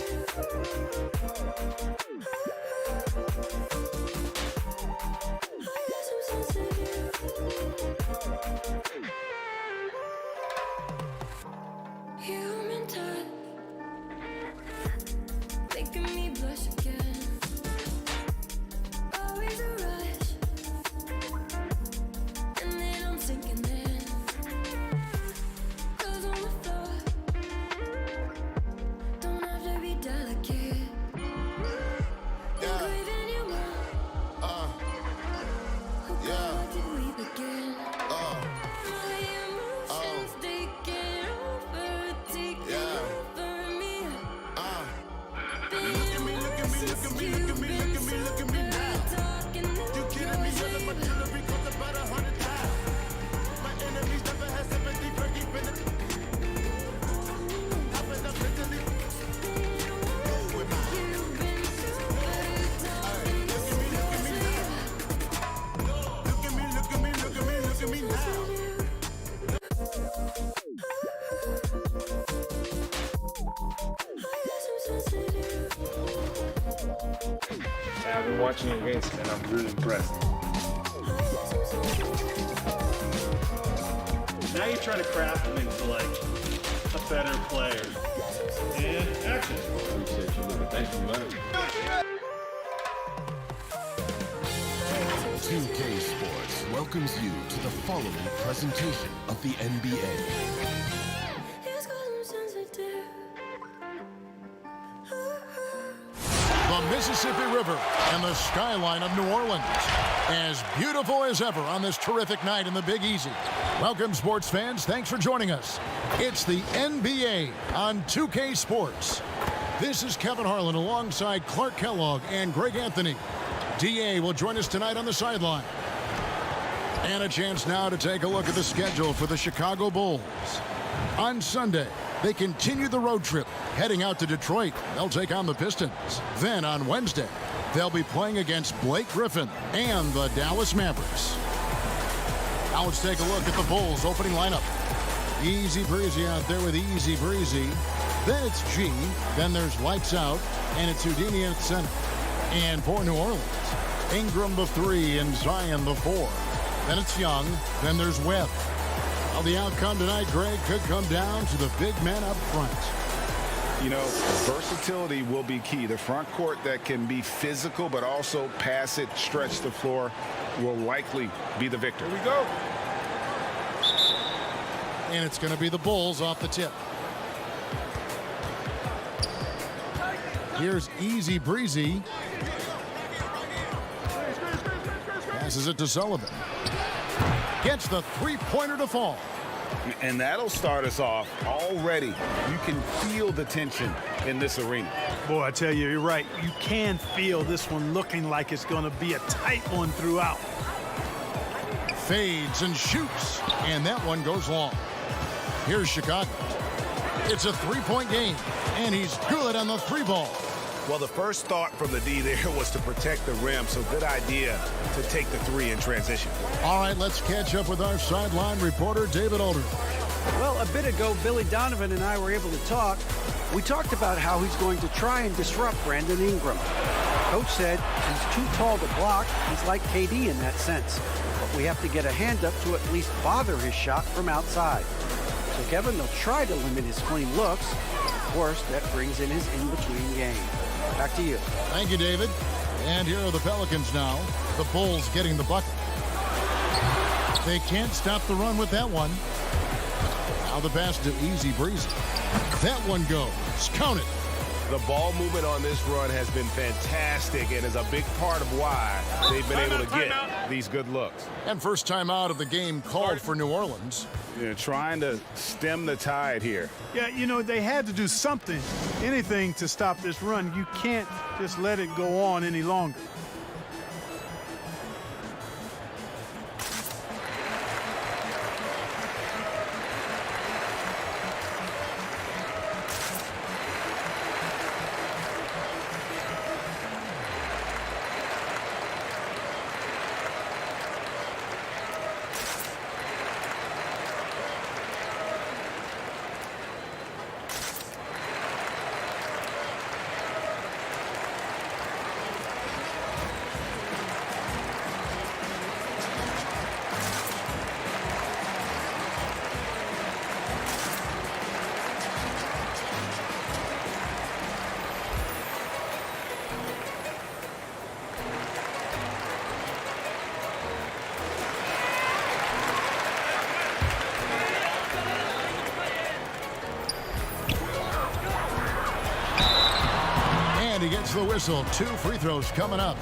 I guess I'm sensitive. Human touch, making me blush again. Always a rush, and then I'm sinking in. Clothes on the floor, don't have to be delicate. Been craving you more. Oh God, what did we begin? My emotions taking over me. Look at me now. You kidding me? All of my jewelry costs about 100,000. My enemies never had sympathy for keeping it. Hopping up mentally. Who am I? Look at me now. I've been watching your games and I'm really impressed. Now you're trying to craft him into like a better player. And action. Appreciate you, Luka. Thank you, man. 2K Sports welcomes you to the following presentation of the NBA. The Mississippi River and the skyline of New Orleans, as beautiful as ever on this terrific night in the Big Easy. Welcome, sports fans. Thanks for joining us. It's the NBA on 2K Sports. This is Kevin Harlan alongside Clark Kellogg and Greg Anthony. DA will join us tonight on the sideline. And a chance now to take a look at the schedule for the Chicago Bulls. On Sunday, they continue the road trip, heading out to Detroit. They'll take on the Pistons. Then on Wednesday, they'll be playing against Blake Griffin and the Dallas Mavericks. Now let's take a look at the Bulls' opening lineup. Easy breezy out there with Easy Breezy. Then it's G. Then there's Lights Out, and it's Houdini at center. And for New Orleans, Ingram the 3 and Zion the 4. Then it's Young. Then there's Webb. Well, the outcome tonight, Greg, could come down to the big men up front. You know, versatility will be key. The front court that can be physical but also pass it, stretch the floor, will likely be the victor. Here we go. And it's going to be the Bulls off the tip. Here's Easy Breezy. Passes it to Sullivan. Gets the three-pointer to fall. And that'll start us off already. You can feel the tension in this arena. Boy, I tell you, you're right. You can feel this one looking like it's going to be a tight one throughout. Fades and shoots, and that one goes long. Here's Chicago. It's a three-point game, and he's good on the three ball. Well, the first thought from the D there was to protect the rim, so good idea to take the three in transition. All right, let's catch up with our sideline reporter, David Aldridge. Well, a bit ago, Billy Donovan and I were able to talk. We talked about how he's going to try and disrupt Brandon Ingram. Coach said he's too tall to block. He's like KD in that sense. But we have to get a hand up to at least bother his shot from outside. So, Kevin, they'll try to limit his clean looks. Of course, that brings in his in-between game. Back to you. Thank you, David. And here are the Pelicans now. The Bulls getting the bucket. They can't stop the run with that one. Now the pass to Easy Breezy. That one goes. Count it. The ball movement on this run has been fantastic and is a big part of why they've been able to get these good looks. And first time out of the game called for New Orleans. They're trying to stem the tide here. Yeah, you know, they had to do something, anything to stop this run. You can't just let it go on any longer. He gets the whistle. 2 free throws coming up.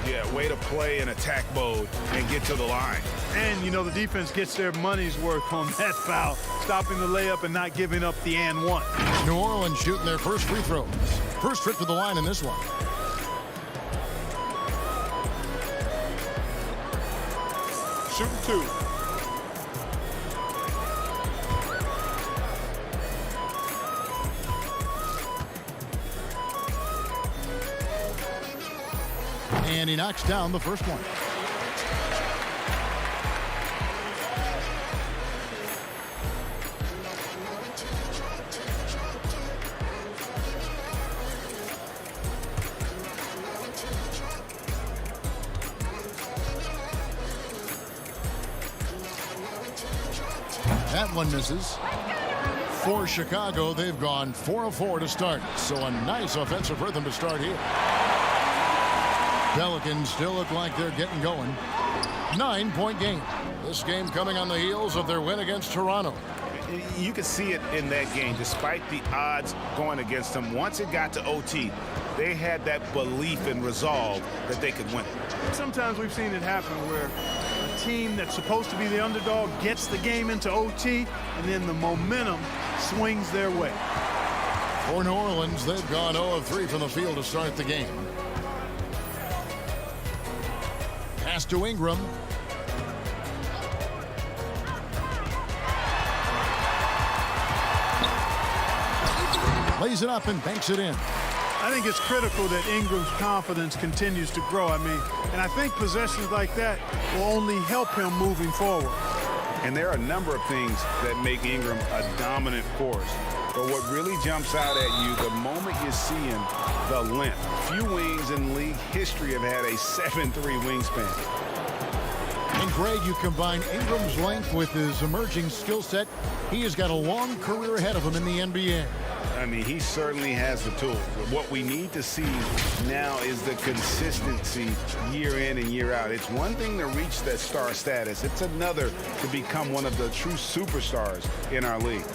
Yeah, way to play in attack mode and get to the line. And, you know, the defense gets their money's worth on that foul, stopping the layup and not giving up the and one. New Orleans shooting their first free throws. First trip to the line in this one. Shooting 2. And he knocks down the first one. That one misses. For Chicago, they've gone 4 of 4 to start. So a nice offensive rhythm to start here. Pelicans still look like they're getting going. 9-point game. This game coming on the heels of their win against Toronto. You could see it in that game, despite the odds going against them. Once it got to OT, they had that belief and resolve that they could win it. Sometimes we've seen it happen where a team that's supposed to be the underdog gets the game into OT, and then the momentum swings their way. For New Orleans, they've gone 0 of 3 from the field to start the game. Pass to Ingram. Lays it up and banks it in. I think it's critical that Ingram's confidence continues to grow. And I think possessions like that will only help him moving forward. And there are a number of things that make Ingram a dominant force. But what really jumps out at you, the moment you see him, the length. Few wings in league history have had a 7'3" wingspan. And Greg, you combine Ingram's length with his emerging skill set. He has got a long career ahead of him in the NBA. I mean, he certainly has the tools. What we need to see now is the consistency year in and year out. It's one thing to reach that star status. It's another to become one of the true superstars in our league.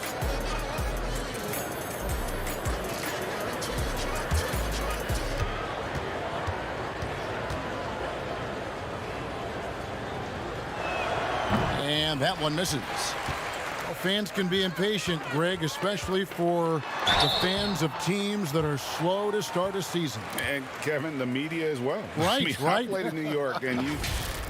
And that one misses. Well, fans can be impatient, Greg, especially for the fans of teams that are slow to start a season. And, Kevin, the media as well. Right, I played in New York, and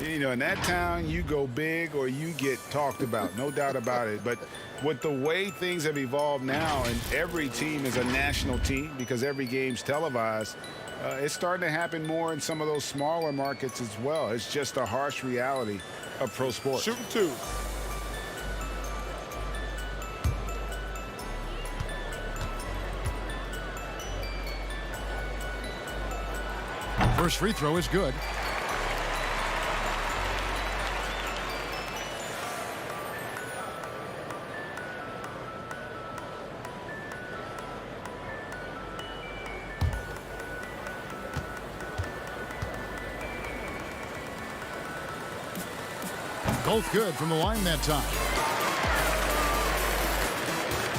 you know, in that town, you go big or you get talked about, no doubt about it. But with the way things have evolved now, and every team is a national team because every game's televised, it's starting to happen more in some of those smaller markets as well. It's just a harsh reality of pro sports. Shooting 2. First free throw is good. Both good from the line that time.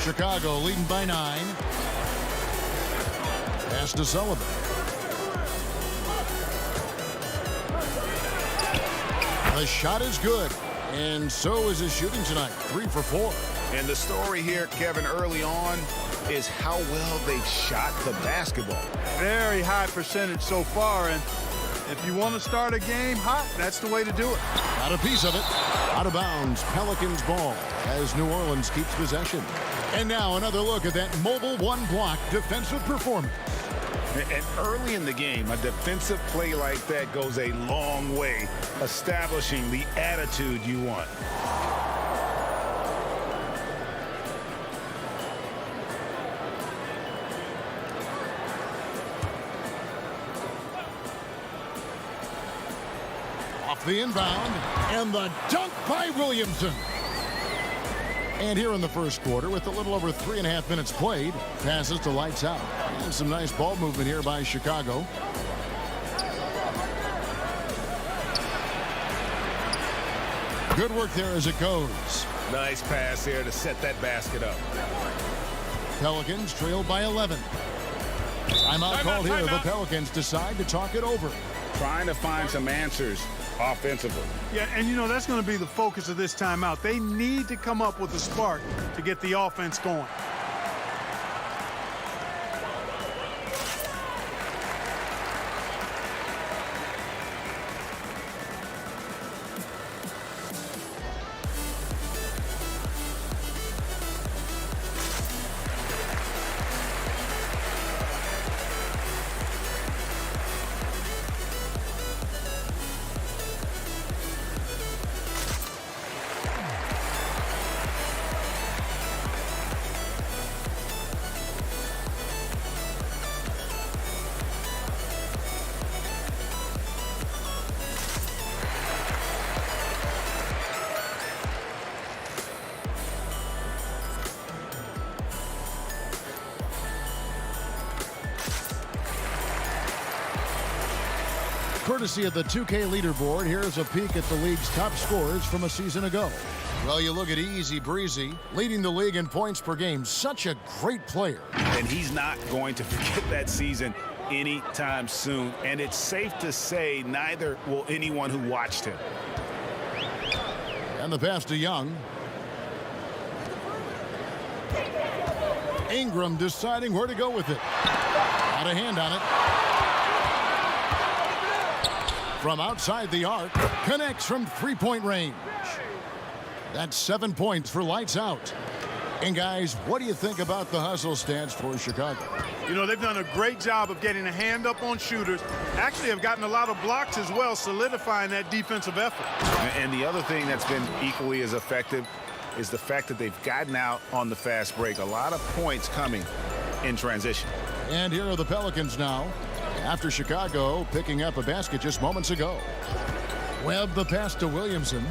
Chicago leading by 9. Pass to Sullivan. The shot is good, and so is his shooting tonight. 3 for 4. And the story here, Kevin, early on is how well they've shot the basketball. Very high percentage so far, and if you want to start a game hot, that's the way to do it. Got a piece of it. Out of bounds, Pelicans ball as New Orleans keeps possession. And now another look at that mobile one-block defensive performance. And early in the game, a defensive play like that goes a long way, establishing the attitude you want. Off the inbound, and the dunk by Williamson. And here in the first quarter, with a little over 3.5 minutes played, passes to lights out. And some nice ball movement here by Chicago. Good work there as it goes. Nice pass here to set that basket up. Pelicans trailed by 11. Timeout called here. The Pelicans decide to talk it over. Trying to find some answers offensively. Yeah, and you know, that's going to be the focus of this timeout. They need to come up with a spark to get the offense going. Courtesy of the 2K leaderboard, here's a peek at the league's top scorers from a season ago. Well, you look at Easy Breezy, leading the league in points per game. Such a great player. And he's not going to forget that season anytime soon. And it's safe to say neither will anyone who watched him. And the pass to Young. Ingram deciding where to go with it. Got a hand on it. From outside the arc, connects from three-point range. That's 7 points for lights out. And guys, what do you think about the hustle stats for Chicago? You know, they've done a great job of getting a hand up on shooters. Actually have gotten a lot of blocks as well, solidifying that defensive effort. And the other thing that's been equally as effective is the fact that they've gotten out on the fast break. A lot of points coming in transition. And here are the Pelicans now, after Chicago picking up a basket just moments ago. Webb the pass to Williamson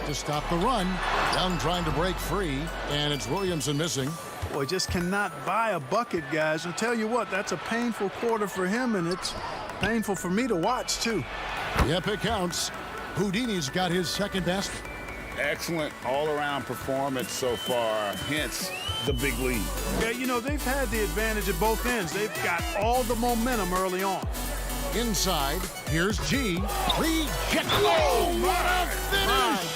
to stop the run. Young trying to break free, and it's Williamson missing. Boy, just cannot buy a bucket, guys. I'll tell you what, that's a painful quarter for him, and it's painful for me to watch, too. Yep, it counts. Houdini's got his second basket. Excellent all-around performance so far, hence the big lead. Yeah, you know, they've had the advantage at both ends. They've got all the momentum early on. Inside, here's G. Reject. Oh, what a finish!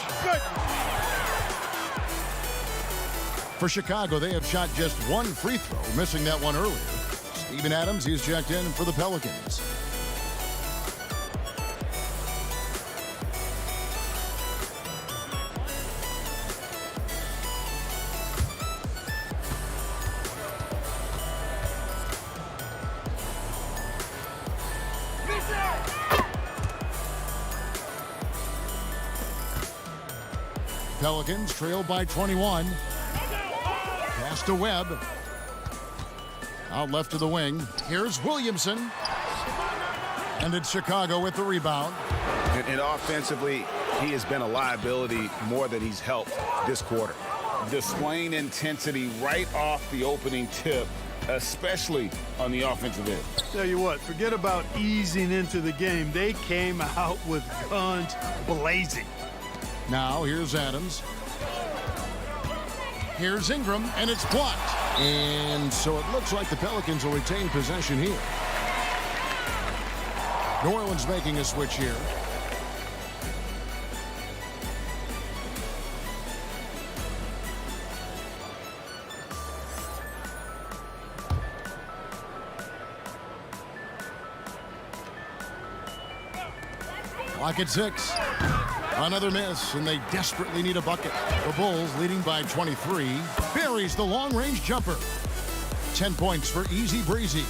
For Chicago, they have shot just one free throw, missing that one earlier. Steven Adams, he's checked in for the Pelicans. Pelicans trail by 21. Pass to Webb. Out left to the wing. Here's Williamson. And it's Chicago with the rebound. And offensively, he has been a liability more than he's helped this quarter. Displaying intensity right off the opening tip, especially on the offensive end. Tell you what, forget about easing into the game. They came out with guns blazing. Now here's Adams. Here's Ingram, and it's blocked. And so it looks like the Pelicans will retain possession here. New Orleans making a switch here. Clock at 6. Another miss, and they desperately need a bucket. The Bulls, leading by 23, buries the long-range jumper. 10 points for Easy Breezy.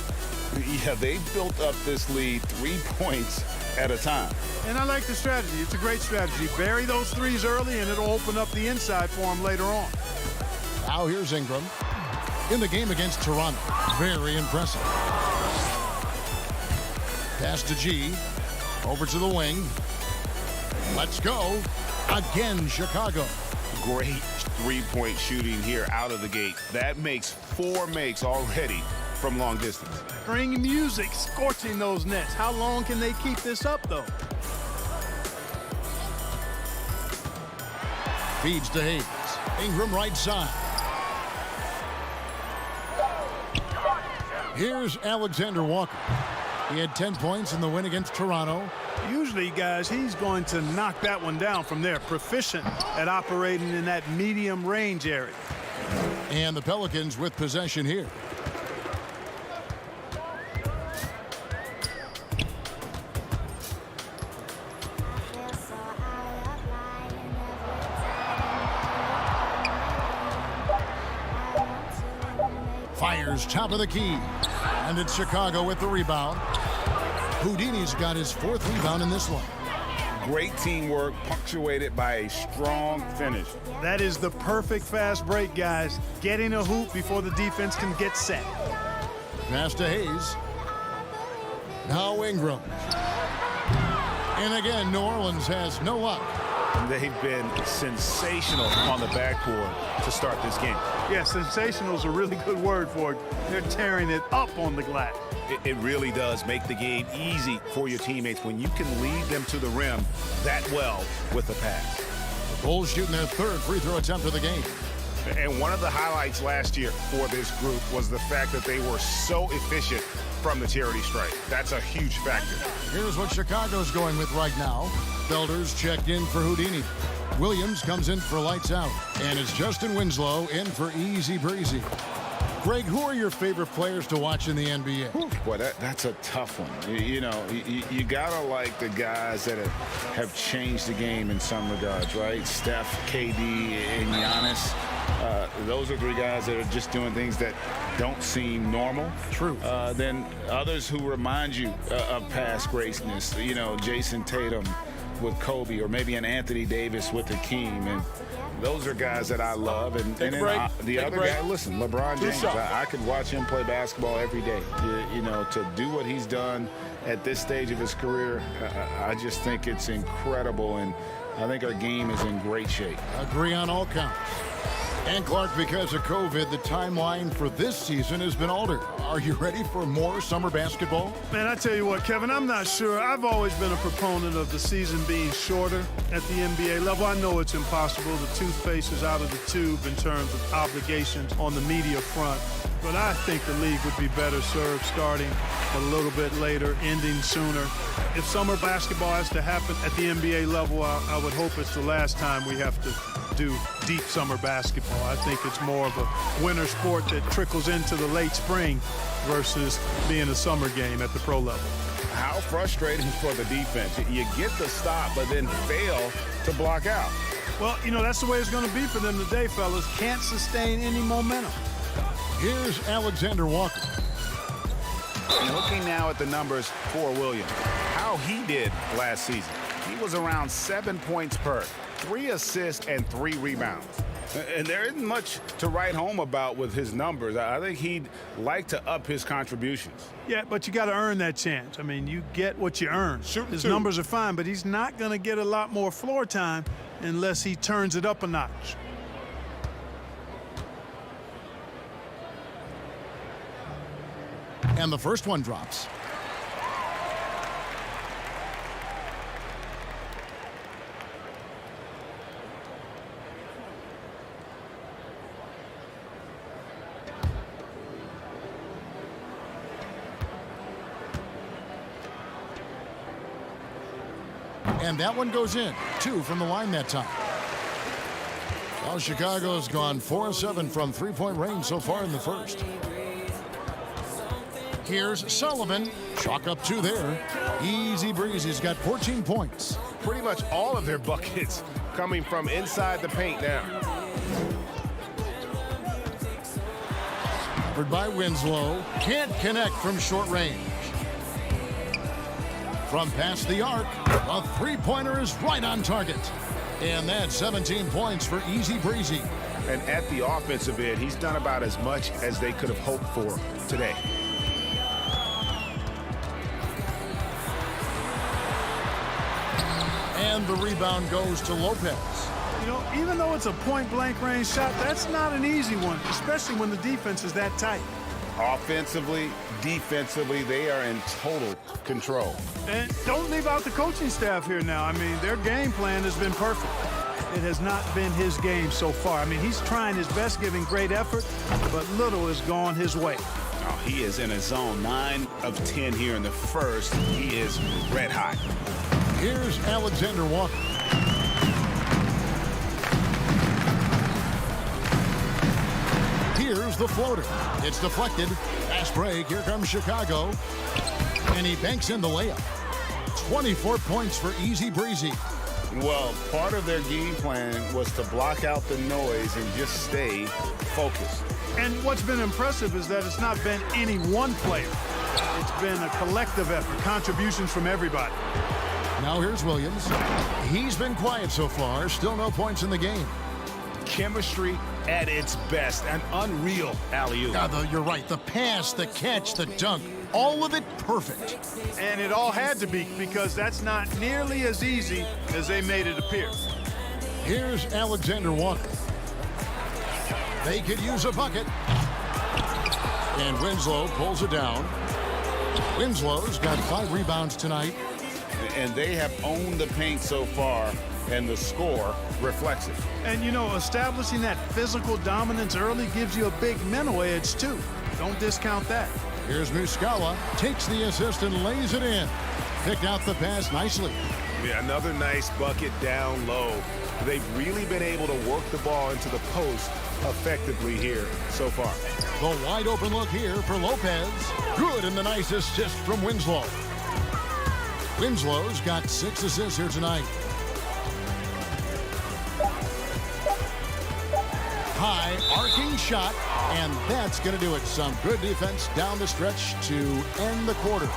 Yeah, they built up this lead 3 points at a time. And I like the strategy. It's a great strategy. Bury those threes early, and it'll open up the inside for them later on. Now here's Ingram. In the game against Toronto. Very impressive. Pass to G. Over to the wing. Let's go. Again, Chicago. Great three-point shooting here out of the gate. That makes 4 makes already from long distance. Bring music, scorching those nets. How long can they keep this up, though? Feeds to Hayes. Ingram right side. Here's Alexander Walker. He had 10 points in the win against Toronto. Usually, guys, he's going to knock that one down from there. Proficient at operating in that medium range area. And the Pelicans with possession here. Fires top of the key. And it's Chicago with the rebound. Houdini's got his 4th rebound in this one. Great teamwork, punctuated by a strong finish. That is the perfect fast break, guys. Getting a hoop before the defense can get set. Pass to Hayes. Now Ingram. And again, New Orleans has no luck. They've been sensational on the backboard to start this game. Yeah, sensational is a really good word for it. They're tearing it up on the glass. It really does make the game easy for your teammates when you can lead them to the rim that well with the pass. The Bulls shooting their 3rd free throw attempt of the game. And one of the highlights last year for this group was the fact that they were so efficient from the charity stripe. That's a huge factor. Here's what Chicago's going with right now. Felder's checked in for Houdini. Williams comes in for lights out. And it's Justin Winslow in for Easy Breezy. Greg, who are your favorite players to watch in the NBA? Boy, that's a tough one. You gotta like the guys that have changed the game in some regards, right? Steph, KD, and Giannis. Those are 3 guys that are just doing things that don't seem normal. True. Then others who remind you of past greatness. You know, Jason Tatum with Kobe, or maybe an Anthony Davis with Hakeem. And those are guys that I love. And then the other guy, listen, LeBron James, I could watch him play basketball every day. You know, to do what he's done at this stage of his career, I just think it's incredible. And I think our game is in great shape. Agree on all counts. And Clark, because of COVID, the timeline for this season has been altered. Are you ready for more summer basketball? Man, I tell you what, Kevin, I'm not sure. I've always been a proponent of the season being shorter at the NBA level. I know it's impossible. The toothpaste is out of the tube in terms of obligations on the media front. But I think the league would be better served starting a little bit later, ending sooner. If summer basketball has to happen at the NBA level, I would hope it's the last time we have to do deep summer basketball. I think it's more of a winter sport that trickles into the late spring versus being a summer game at the pro level. How frustrating for the defense. You get the stop, but then fail to block out. Well, you know, that's the way it's going to be for them today, fellas. Can't sustain any momentum. Here's Alexander Walker. And looking now at the numbers for Williams, how he did last season. He was around 7 points per, 3 assists and 3 rebounds. And there isn't much to write home about with his numbers. I think he'd like to up his contributions. Yeah, but you got to earn that chance. I mean, you get what you earn. His numbers are fine, but he's not going to get a lot more floor time unless he turns it up a notch. And the first one drops. And that one goes in. 2 from the line that time. Well, Chicago's gone 4-7 from three-point range so far in the first. Here's Sullivan. Chalk up 2 there. Easy breezy. He's got 14 points. Pretty much all of their buckets coming from inside the paint now. Covered by Winslow. Can't connect from short range. From past the arc, a three-pointer is right on target. And that's 17 points for Easy Breezy. And at the offensive end, he's done about as much as they could have hoped for today. And the rebound goes to Lopez. You know, even though it's a point-blank range shot, that's not an easy one, especially when the defense is that tight. Offensively, defensively, they are in total control. And don't leave out the coaching staff here now. I mean, their game plan has been perfect. It has not been his game so far. I mean, he's trying his best, giving great effort, but little has gone his way. Oh, he is in a zone. 9 of 10 here in the first. He is red hot. Here's Alexander Walker. Here's the floater. It's deflected. Fast break. Here comes Chicago. And he banks in the layup. 24 points for Easy Breezy. Well, part of their game plan was to block out the noise and just stay focused. And what's been impressive is that it's not been any one player. It's been a collective effort, contributions from everybody. Now here's Williams. He's been quiet so far. Still no points in the game. Chemistry at its best. An unreal alley-oop. You're right. The pass, the catch, the dunk. All of it perfect. And it all had to be, because that's not nearly as easy as they made it appear. Here's Alexander Walker. They could use a bucket. And Winslow pulls it down. Winslow's got 5 rebounds tonight. And they have owned the paint so far, and the score reflects it. And, you know, establishing that physical dominance early gives you a big mental edge, too. Don't discount that. Here's Muscala, takes the assist and lays it in. Picked out the pass nicely. Yeah, another nice bucket down low. They've really been able to work the ball into the post effectively here so far. The wide open look here for Lopez. Good, and the nice assist from Winslow. Winslow's got 6 assists here tonight. High arcing shot, and that's going to do it. Some good defense down the stretch to end the quarter.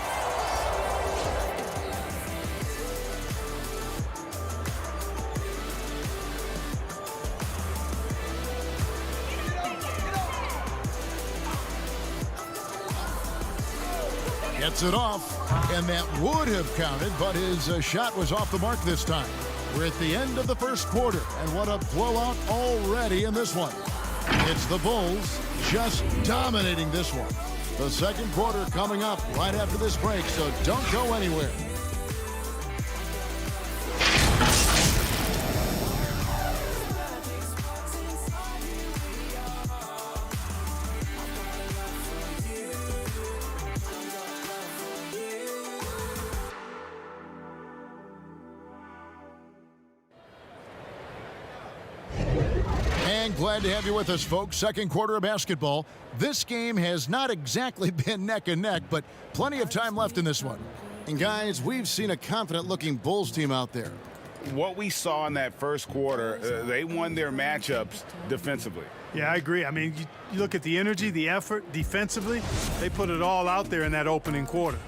Gets it off, and that would have counted, but his shot was off the mark this time. We're at the end of the first quarter, and what a blowout already in this one. It's the Bulls just dominating this one. The second quarter coming up right after this break, so don't go anywhere. Glad to have you with us, folks. Second quarter of basketball. This game has not exactly been neck and neck, but plenty of time left in this one. And guys, we've seen a confident-looking Bulls team out there. What we saw in that first quarter, they won their matchups defensively. Yeah, I agree. I mean, you look at the energy, the effort, defensively, they put it all out there in that opening quarter.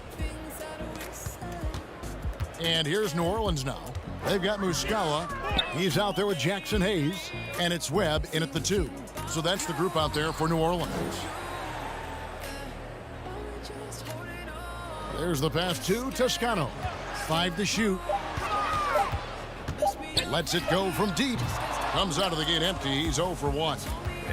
And here's New Orleans now. They've got Muscala. He's out there with Jackson Hayes. And it's Webb in at the 2. So that's the group out there for New Orleans. There's the pass to Toscano. 5 to shoot. Lets it go from deep. Comes out of the gate empty. He's 0 for 1.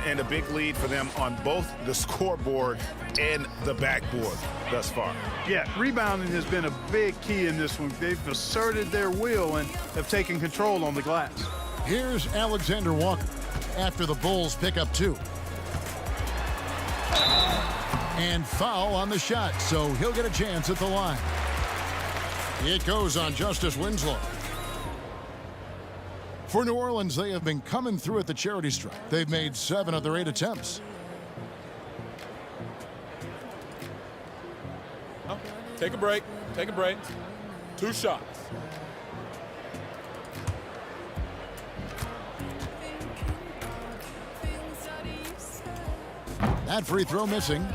And a big lead for them on both the scoreboard and the backboard thus far. Yeah, rebounding has been a big key in this one. They've asserted their will and have taken control on the glass. Here's Alexander Walker after the Bulls pick up 2. And foul on the shot, so he'll get a chance at the line. It goes on Justice Winslow. For New Orleans, they have been coming through at the charity stripe. They've made 7 of their 8 attempts. Oh, take a break. Take a break. 2 shots. That free throw missing.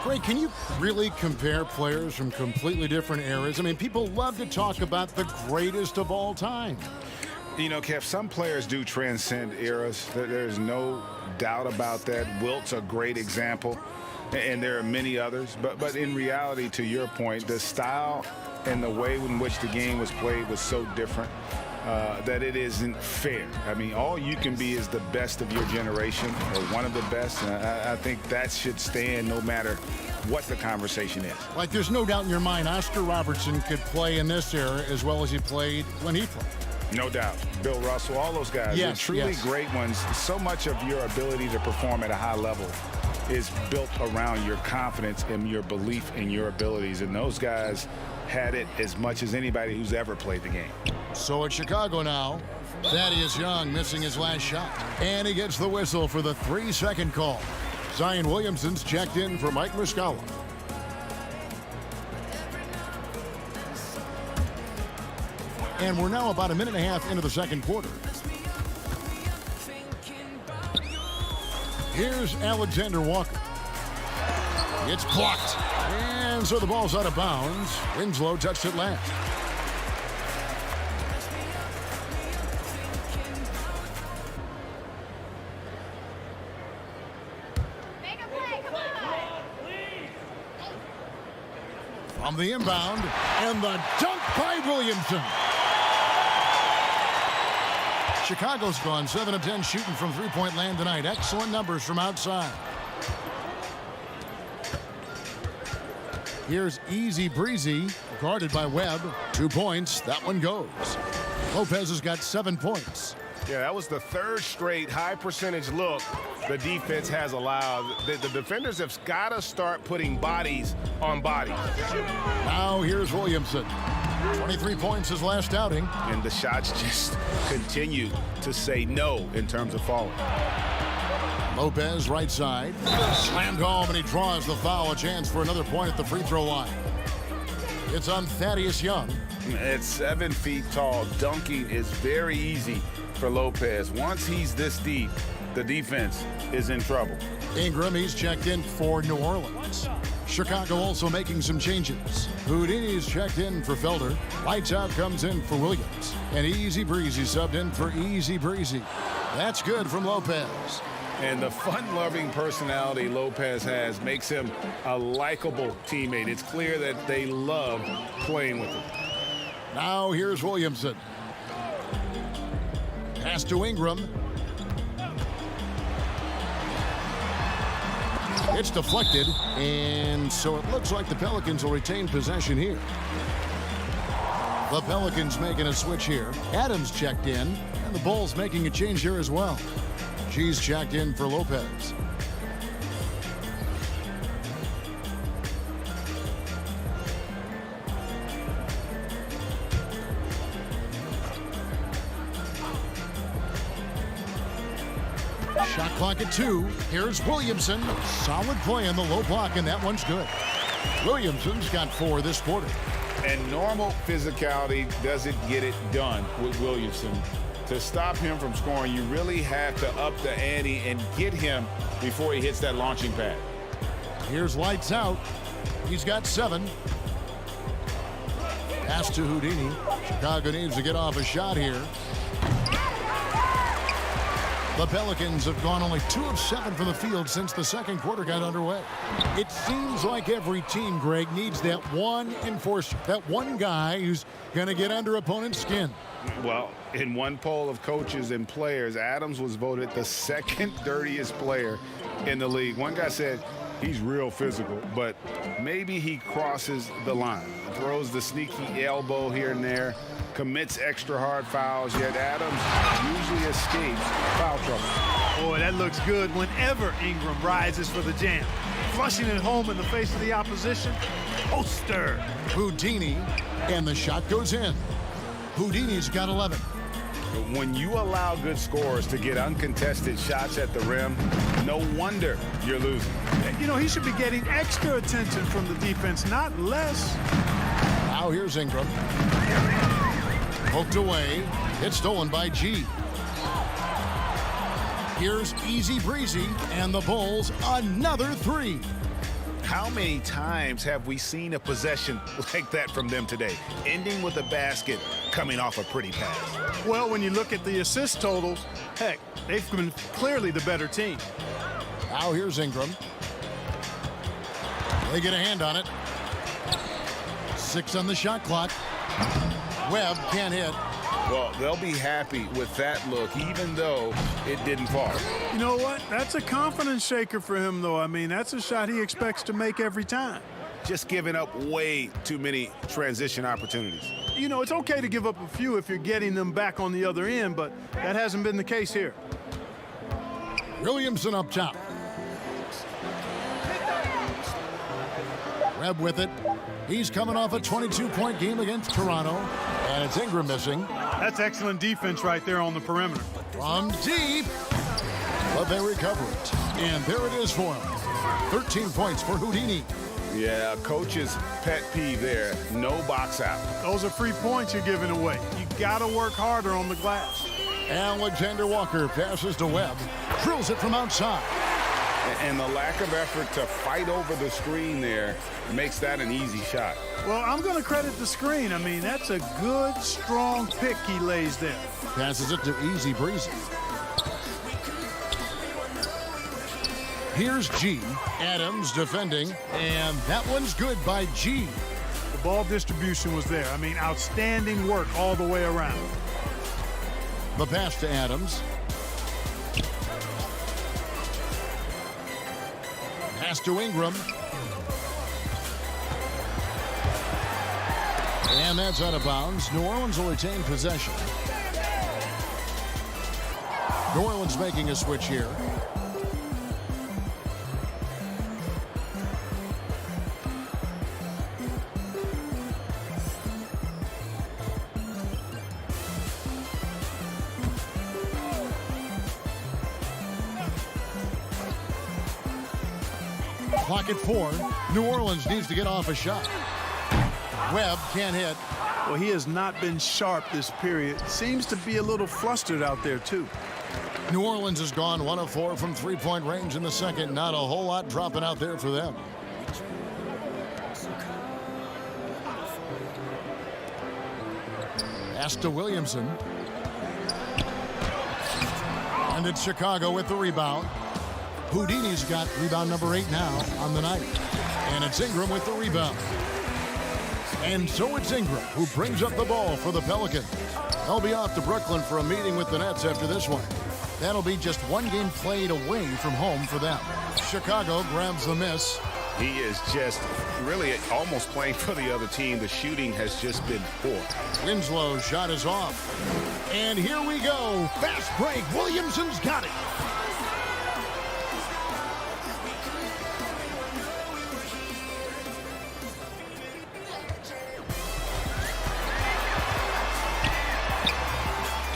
Greg, can you really compare players from completely different eras? I mean, people love to talk about the greatest of all time. You know, Kev, some players do transcend eras. There's no doubt about that. Wilt's a great example, and there are many others. But in reality, to your point, the style and the way in which the game was played was so different that it isn't fair. I mean, all you can be is the best of your generation or one of the best. And I think that should stand no matter what the conversation is. Like, there's no doubt in your mind Oscar Robertson could play in this era as well as he played when he played. No doubt. Bill Russell, all those guys. Yes, They're truly yes. great ones. So much of your ability to perform at a high level is built around your confidence and your belief in your abilities. And those guys had it as much as anybody who's ever played the game. So it's Chicago now. Thaddeus Young missing his last shot. And he gets the whistle for the 3-second call. Zion Williamson's checked in for Mike Muscala. And we're now about a minute and a half into the second quarter. Here's Alexander Walker. It's blocked. And so the ball's out of bounds. Winslow touched it last. From the inbound, and the dunk by Williamson. Chicago's gone 7 of 10 shooting from three-point land tonight. Excellent numbers from outside. Here's Easy Breezy, guarded by Webb. 2 points. That one goes. Lopez has got 7 points. Yeah, that was the 3rd straight high percentage look the defense has allowed. The defenders have got to start putting bodies on bodies. Now here's Williamson. 23 points his last outing. And the shots just continue to say no in terms of falling. Lopez right side. Slammed home, and he draws the foul. A chance for another point at the free throw line. It's on Thaddeus Young. At 7 feet tall, dunking is very easy for Lopez. Once he's this deep, the defense is in trouble. Ingram, he's checked in for New Orleans. Chicago also making some changes. Houdini's checked in for Felder. Lights Out comes in for Williams. And Easy Breezy subbed in for Easy Breezy. That's good from Lopez. And the fun-loving personality Lopez has makes him a likable teammate. It's clear that they love playing with him. Now here's Williamson. Pass to Ingram. It's deflected, and so it looks like the Pelicans will retain possession here. The Pelicans making a switch here. Adams checked in, and the Bulls making a change here as well. She's checked in for Lopez. Shot clock at 2. Here's Williamson. Solid play in the low block, and that one's good. Williamson's got 4 this quarter. And normal physicality doesn't get it done with Williamson. To stop him from scoring, you really have to up the ante and get him before he hits that launching pad. Here's Lights Out. He's got 7. Pass to Houdini. Chicago needs to get off a shot here. The Pelicans have gone only 2 of 7 from the field since the second quarter got underway. It seems like every team, Greg, needs that one enforcer, that one guy who's going to get under opponent's skin. Well, in one poll of coaches and players, Adams was voted the second dirtiest player in the league. One guy said he's real physical, but maybe he crosses the line. Throws the sneaky elbow here and there, commits extra hard fouls, yet Adams usually escapes foul trouble. Boy, that looks good whenever Ingram rises for the jam. Flushing it home in the face of the opposition. Poster. Houdini, and the shot goes in. Houdini's got 11. When you allow good scorers to get uncontested shots at the rim, no wonder you're losing. You know, he should be getting extra attention from the defense, not less. Now here's Ingram. Poked away. It's stolen by G. Here's Easy Breezy, and the Bulls another 3. How many times have we seen a possession like that from them today, ending with a basket coming off a pretty pass? Well, when you look at the assist totals, heck, they've been clearly the better team. Now here's Ingram. They get a hand on it. 6 on the shot clock. Webb can't hit. Well, they'll be happy with that look, even though it didn't fall. You know what? That's a confidence shaker for him, though. I mean, that's a shot he expects to make every time. Just giving up way too many transition opportunities. You know, it's okay to give up a few if you're getting them back on the other end, but that hasn't been the case here. Williamson up top. Webb with it. He's coming off a 22-point game against Toronto, and it's Ingram missing. That's excellent defense right there on the perimeter. From deep, but they recover it. And there it is for him. 13 points for Houdini. Yeah, coach's pet peeve there. No box out. Those are free points you're giving away. You got to work harder on the glass. Alexander Walker passes to Webb. Drills it from outside. And the lack of effort to fight over the screen there makes that an easy shot. Well, I'm going to credit the screen. I mean, that's a good, strong pick he lays there. Passes it to Easy Breezy. Here's G. Adams defending, and that one's good by G. The ball distribution was there. I mean, outstanding work all the way around. The pass to Adams. Pass to Ingram. And that's out of bounds. New Orleans will retain possession. New Orleans making a switch here. Clock at 4. New Orleans needs to get off a shot. Webb can't hit. Well, he has not been sharp this period. Seems to be a little flustered out there, too. New Orleans has gone 1 of 4 from three-point range in the second. Not a whole lot dropping out there for them. Pass to Williamson. And it's Chicago with the rebound. Houdini's got rebound number 8 now on the night. And it's Ingram with the rebound. And so it's Ingram who brings up the ball for the Pelicans. They'll be off to Brooklyn for a meeting with the Nets after this one. That'll be just one game played away from home for them. Chicago grabs the miss. He is just really almost playing for the other team. The shooting has just been poor. Winslow's shot is off. And here we go. Fast break. Williamson's got it.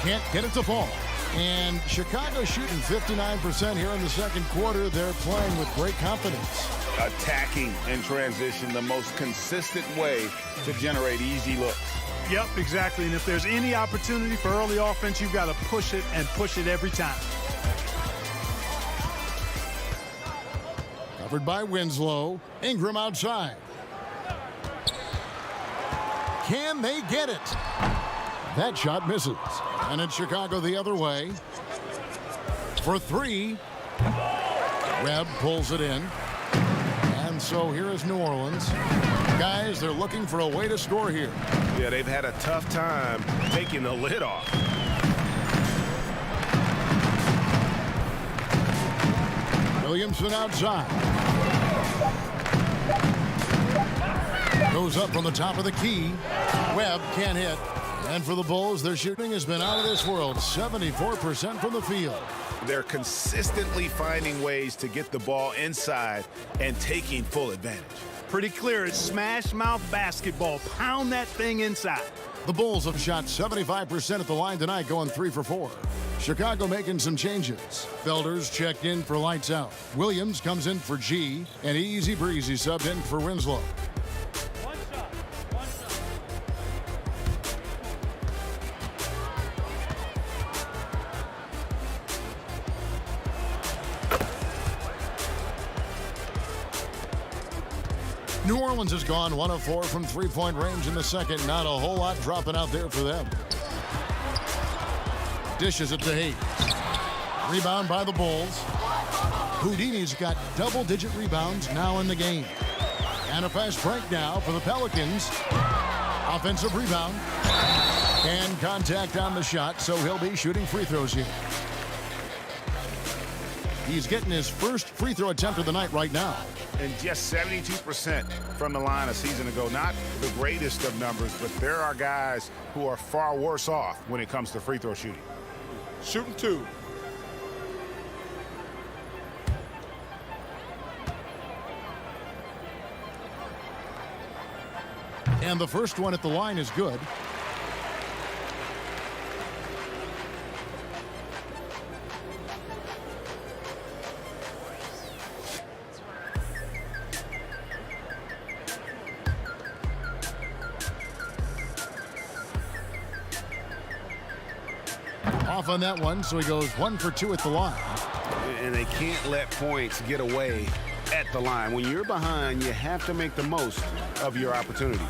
Can't get it to fall. And Chicago shooting 59% here in the second quarter. They're playing with great confidence. Attacking in transition, the most consistent way to generate easy looks. Yep, exactly. And if there's any opportunity for early offense, you've got to push it and push it every time. Covered by Winslow. Ingram outside. can they get it? That shot misses. And it's Chicago the other way. For three. Webb pulls it in. And so here is New Orleans. Guys, they're looking for a way to score here. Yeah, they've had a tough time taking the lid off. Williamson outside. Goes up from the top of the key. Webb can't hit. And for the Bulls, their shooting has been out of this world. 74% from the field. They're consistently finding ways to get the ball inside and taking full advantage. Pretty clear. It's smash mouth basketball. Pound that thing inside. The Bulls have shot 75% at the line tonight, going 3 for 4. Chicago making some changes. Felder's checked in for lights out. Williams comes in for G, and Easy Breezy subbed in for Winslow. New Orleans has gone 1 of 4 from three-point range in the second. Not a whole lot dropping out there for them. Dishes it to Hayes. Rebound by the Bulls. Houdini's got double-digit rebounds now in the game. And a fast break now for the Pelicans. Offensive rebound. And contact on the shot, so he'll be shooting free throws here. He's getting his first free throw attempt of the night right now. And just 72% from the line a season ago. Not the greatest of numbers, but there are guys who are far worse off when it comes to free throw shooting. Shooting 2. And the first one at the line is good. Off on that one, so he goes 1 for 2 at the line. And they can't let points get away at the line. When you're behind, you have to make the most of your opportunities.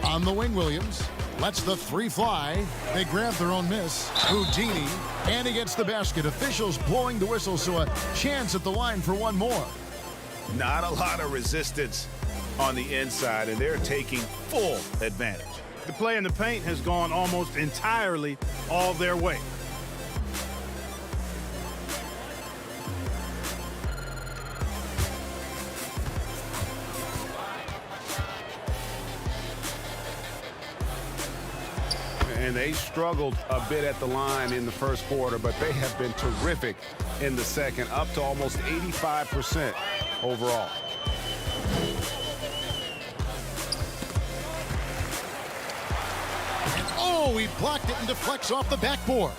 On the wing, Williams lets the three fly. They grab their own miss. Houdini, and he gets the basket. Officials blowing the whistle, so a chance at the line for one more. Not a lot of resistance on the inside, and they're taking full advantage. The play in the paint has gone almost entirely all their way. And they struggled a bit at the line in the first quarter, but they have been terrific in the second, up to almost 85% overall. Oh, he blocked it and deflects off the backboard.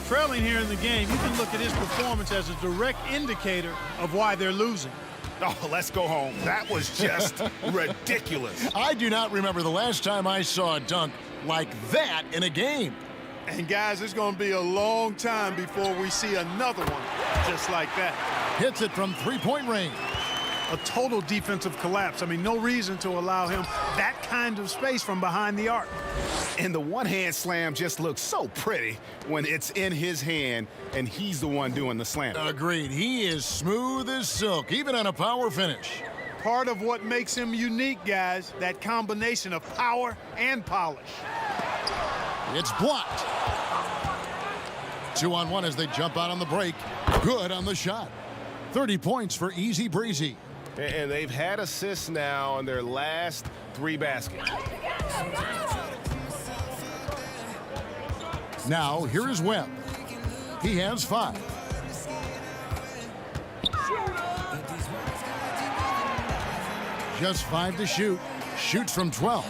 Trailing here in the game, you can look at his performance as a direct indicator of why they're losing. Oh, let's go home. That was just ridiculous. I do not remember the last time I saw a dunk like that in a game. And guys, it's going to be a long time before we see another one just like that. Hits it from three-point range. A total defensive collapse. I mean, no reason to allow him that kind of space from behind the arc. And the one-hand slam just looks so pretty when it's in his hand and he's the one doing the slam. Agreed. He is smooth as silk, even on a power finish. Part of what makes him unique, guys, that combination of power and polish. It's blocked. 2-on-1 as they jump out on the break. Good on the shot. 30 points for Easy Breezy. And they've had assists now on their last 3 baskets. Now, here is Webb. He has 5. Just 5 to shoot. Shoots from 12.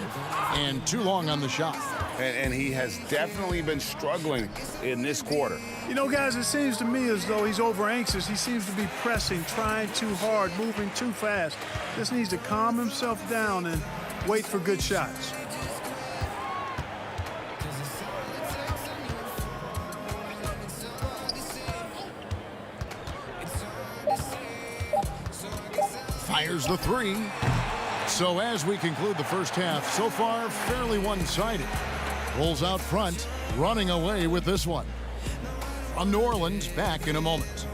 And too long on the shot. And he has definitely been struggling in this quarter. You know, guys, it seems to me as though he's over anxious. He seems to be pressing, trying too hard, moving too fast. Just needs to calm himself down and wait for good shots. Fires the 3. So as we conclude the first half, so far fairly one-sided. Bulls out front, running away with this one. From New Orleans, back in a moment.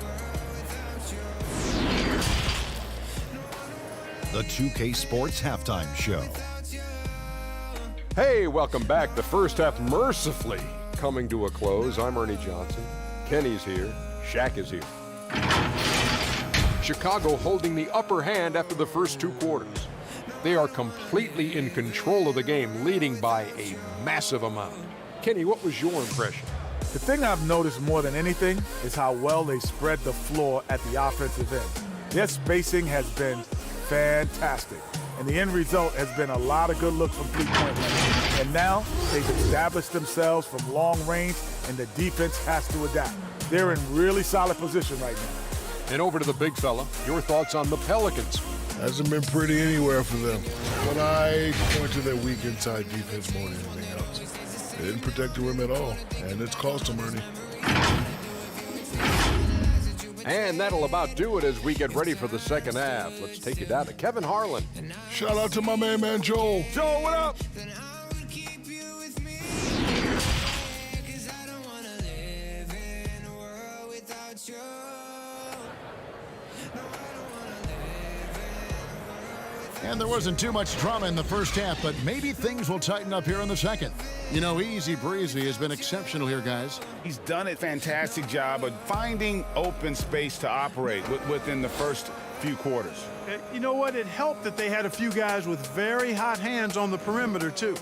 The 2K Sports Halftime Show. Hey, welcome back. The first half mercifully coming to a close. I'm Ernie Johnson. Kenny's here. Shaq is here. Chicago holding the upper hand after the first 2 quarters. They are completely in control of the game, leading by a massive amount. Kenny, what was your impression? The thing I've noticed more than anything is how well they spread the floor at the offensive end. Their spacing has been fantastic, and the end result has been a lot of good looks from three-point range. And now they've established themselves from long range, and the defense has to adapt. They're in really solid position right now. And over to the big fella, your thoughts on the Pelicans. Hasn't been pretty anywhere for them. But I point to their weak inside defense more than anything else. They didn't protect the rim at all, and it's cost them, Ernie. And that'll about do it as we get ready for the second half. Let's take you down to Kevin Harlan. Shout out to my man Joel. Joel, what up? And there wasn't too much drama in the first half, but maybe things will tighten up here in the second. You know, Easy Breezy has been exceptional here, guys. He's done a fantastic job of finding open space to operate within the first few quarters. You know what? It helped that they had a few guys with very hot hands on the perimeter, too.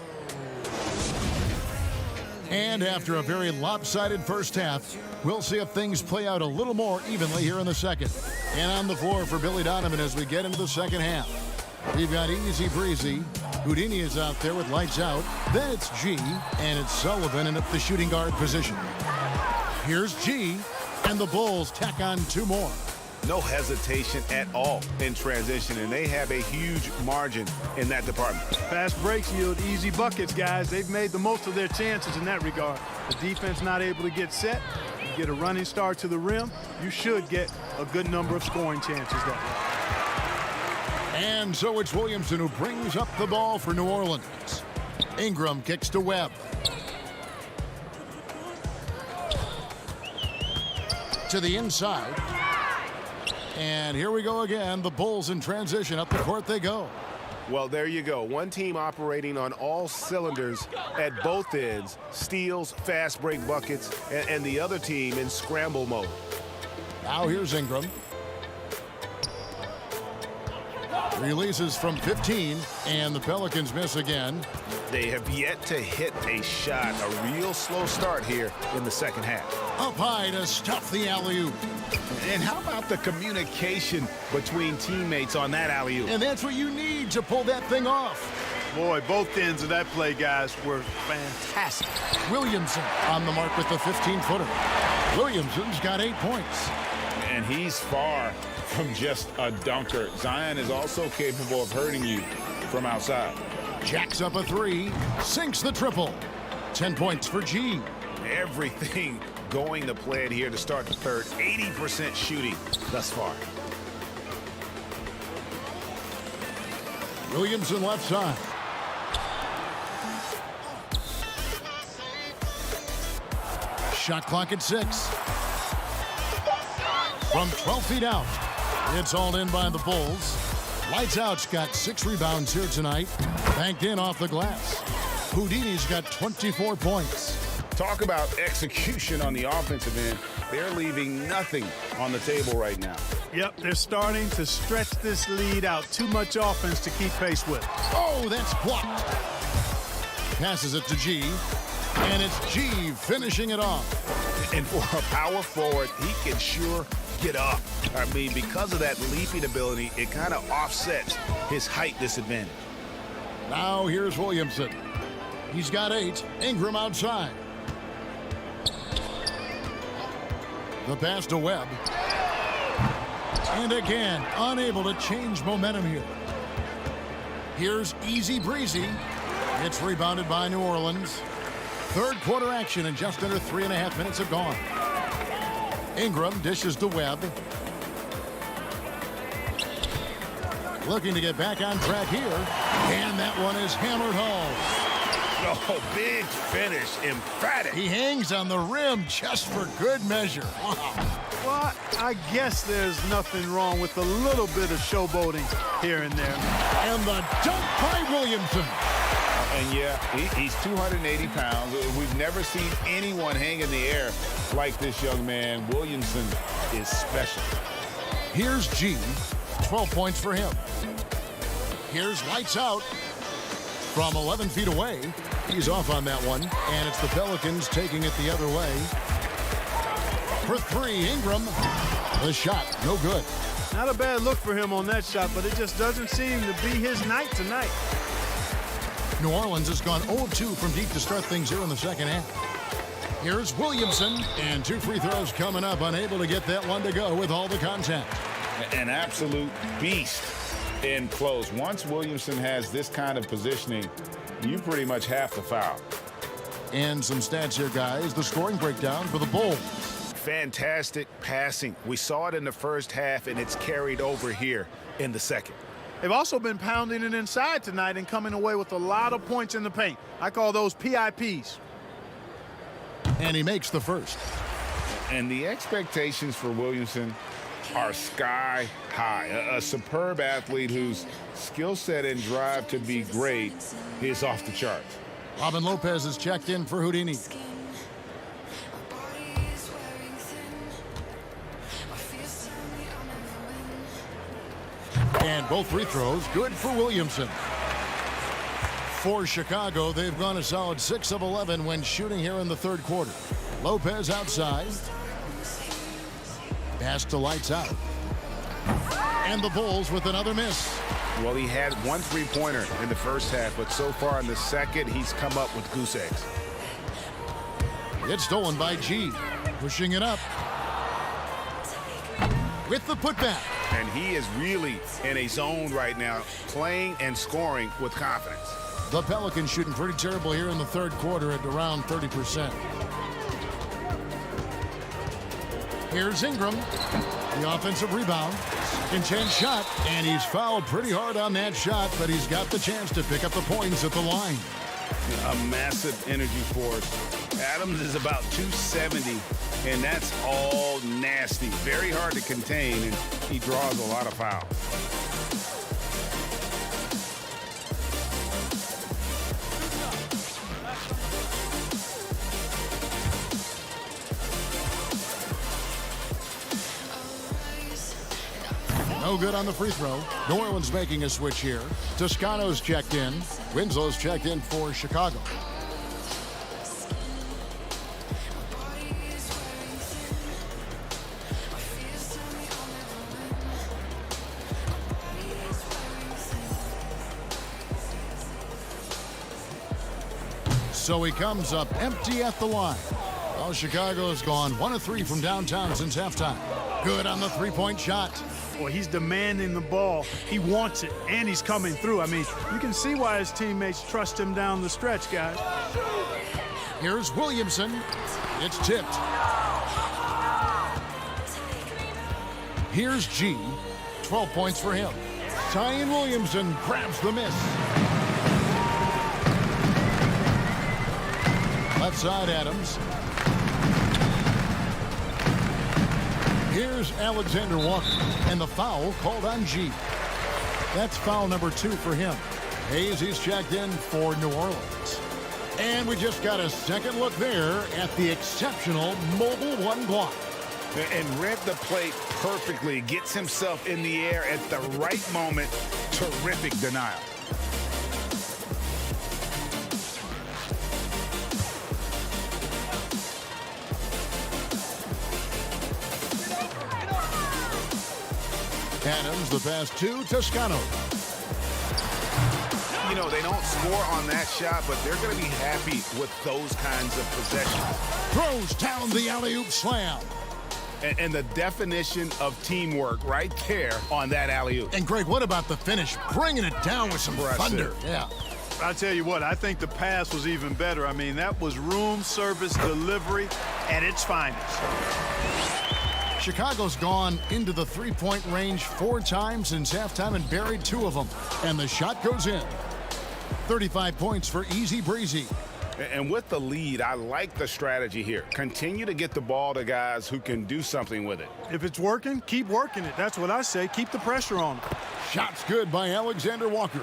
And after a very lopsided first half, we'll see if things play out a little more evenly here in the second. And on the floor for Billy Donovan as we get into the second half. We've got Easy Breezy. Houdini is out there with lights out. Then it's G, and it's Sullivan in at the shooting guard position. Here's G, and the Bulls tack on 2 more. No hesitation at all in transition, and they have a huge margin in that department. Fast breaks yield easy buckets, guys. They've made the most of their chances in that regard. The defense not able to get set. You get a running start to the rim, you should get a good number of scoring chances that way. And so it's Williamson who brings up the ball for New Orleans. Ingram kicks to Webb. To the inside. And here we go again. The Bulls in transition. Up the court they go. Well, there you go. One team operating on all cylinders at both ends. Steals, fast break buckets, and the other team in scramble mode. Now here's Ingram. Releases from 15, and the Pelicans miss again. They have yet to hit a shot. A real slow start here in the second half. Up high to stuff the alley-oop. And how about the communication between teammates on that alley-oop? And that's what you need to pull that thing off. Boy, both ends of that play, guys, were fantastic. Williamson on the mark with the 15-footer. Williamson's got 8 points. And he's far from just a dunker. Zion is also capable of hurting you from outside. Jacks up a 3, sinks the triple. 10 points for G. Everything going to plan here to start the third. 80% shooting thus far. Williamson left side. Shot clock at 6. From 12 feet out. It's all in by the Bulls. Lights Out's got 6 rebounds here tonight. Banked in off the glass. Houdini's got 24 points. Talk about execution on the offensive end. They're leaving nothing on the table right now. Yep, they're starting to stretch this lead out. Too much offense to keep pace with. Oh, that's blocked. Passes it to G. And it's G finishing it off. And for a power forward, he can sure get up. I mean, because of that leaping ability, it kind of offsets his height disadvantage. Now here's Williamson. He's got 8. Ingram outside. The pass to Webb. And again, unable to change momentum here. Here's Easy Breezy. It's rebounded by New Orleans. Third quarter action, and just under 3.5 minutes have gone. Ingram dishes to Webb. looking to get back on track here. And that one is hammered home. Oh, big finish, emphatic. He hangs on the rim just for good measure. Wow. Well, I guess there's nothing wrong with a little bit of showboating here and there. And the dunk by Williamson. And yeah, he's 280 pounds. We've never seen anyone hang in the air like this young man. Williamson is special. Here's G, 12 points for him. Here's lights out from 11 feet away. He's off on that one, and it's the Pelicans taking it the other way. For three, Ingram. The shot, no good. Not a bad look for him on that shot, but it just doesn't seem to be his night tonight. New Orleans has gone 0 of 2 from deep to start things here in the second half. Here's Williamson, and 2 free throws coming up, unable to get that one to go with all the contact. An absolute beast in close. Once Williamson has this kind of positioning, you pretty much have to foul. And some stats here, guys. The scoring breakdown for the Bulls. Fantastic passing. We saw it in the first half, and it's carried over here in the second. They've also been pounding it inside tonight and coming away with a lot of points in the paint. I call those PIPs. And he makes the first. And the expectations for Williamson are sky high. A superb athlete whose skill set and drive to be great is off the charts. Robin Lopez is checked in for Houdini. And both free throws good for Williamson. For Chicago, they've gone a solid 6 of 11 when shooting here in the third quarter. Lopez outside. Pass to lights out. And the Bulls with another miss. Well, he had one three-pointer in the first half, but so far in the second, he's come up with goose eggs. It's stolen by G. Pushing it up. With the putback. And he is really in a zone right now, playing and scoring with confidence. The Pelicans shooting pretty terrible here in the third quarter at around 30%. Here's Ingram. The offensive rebound. Second chance shot, and he's fouled pretty hard on that shot, but he's got the chance to pick up the points at the line. A massive energy force. Adams is about 270, and that's all nasty. Very hard to contain, and he draws a lot of fouls. No good on the free throw. New Orleans making a switch here. Toscano's checked in. Winslow's checked in for Chicago. So he comes up empty at the line. Well, Chicago has gone 1 of 3 from downtown since halftime. Good on the three-point shot. Boy, he's demanding the ball. He wants it, and he's coming through. I mean, you can see why his teammates trust him down the stretch, guys. Here's Williamson. It's tipped. Here's G. 12 points for him. Zion Williamson grabs the miss. Left side, Adams. Here's Alexander Walker, and the foul called on G. That's foul number 2 for him. Hayes, he's checked in for New Orleans. And we just got a second look there at the exceptional Mobile 1 block. And read the play perfectly. Gets himself in the air at the right moment. Terrific denial. Adams, the pass to Toscano. You know, they don't score on that shot, but they're going to be happy with those kinds of possessions. Throws down the alley-oop slam. And the definition of teamwork right there on that alley-oop. And, Greg, what about the finish? Bringing it down with some thunder. Yeah. I'll tell you what, I think the pass was even better. I mean, that was room service delivery at its finest. Chicago's gone into the three-point range 4 times since halftime and buried 2 of them. And the shot goes in. 35 points for Easy Breezy. And with the lead, I like the strategy here. Continue to get the ball to guys who can do something with it. If it's working, keep working it. That's what I say. Keep the pressure on him. Shots good by Alexander Walker.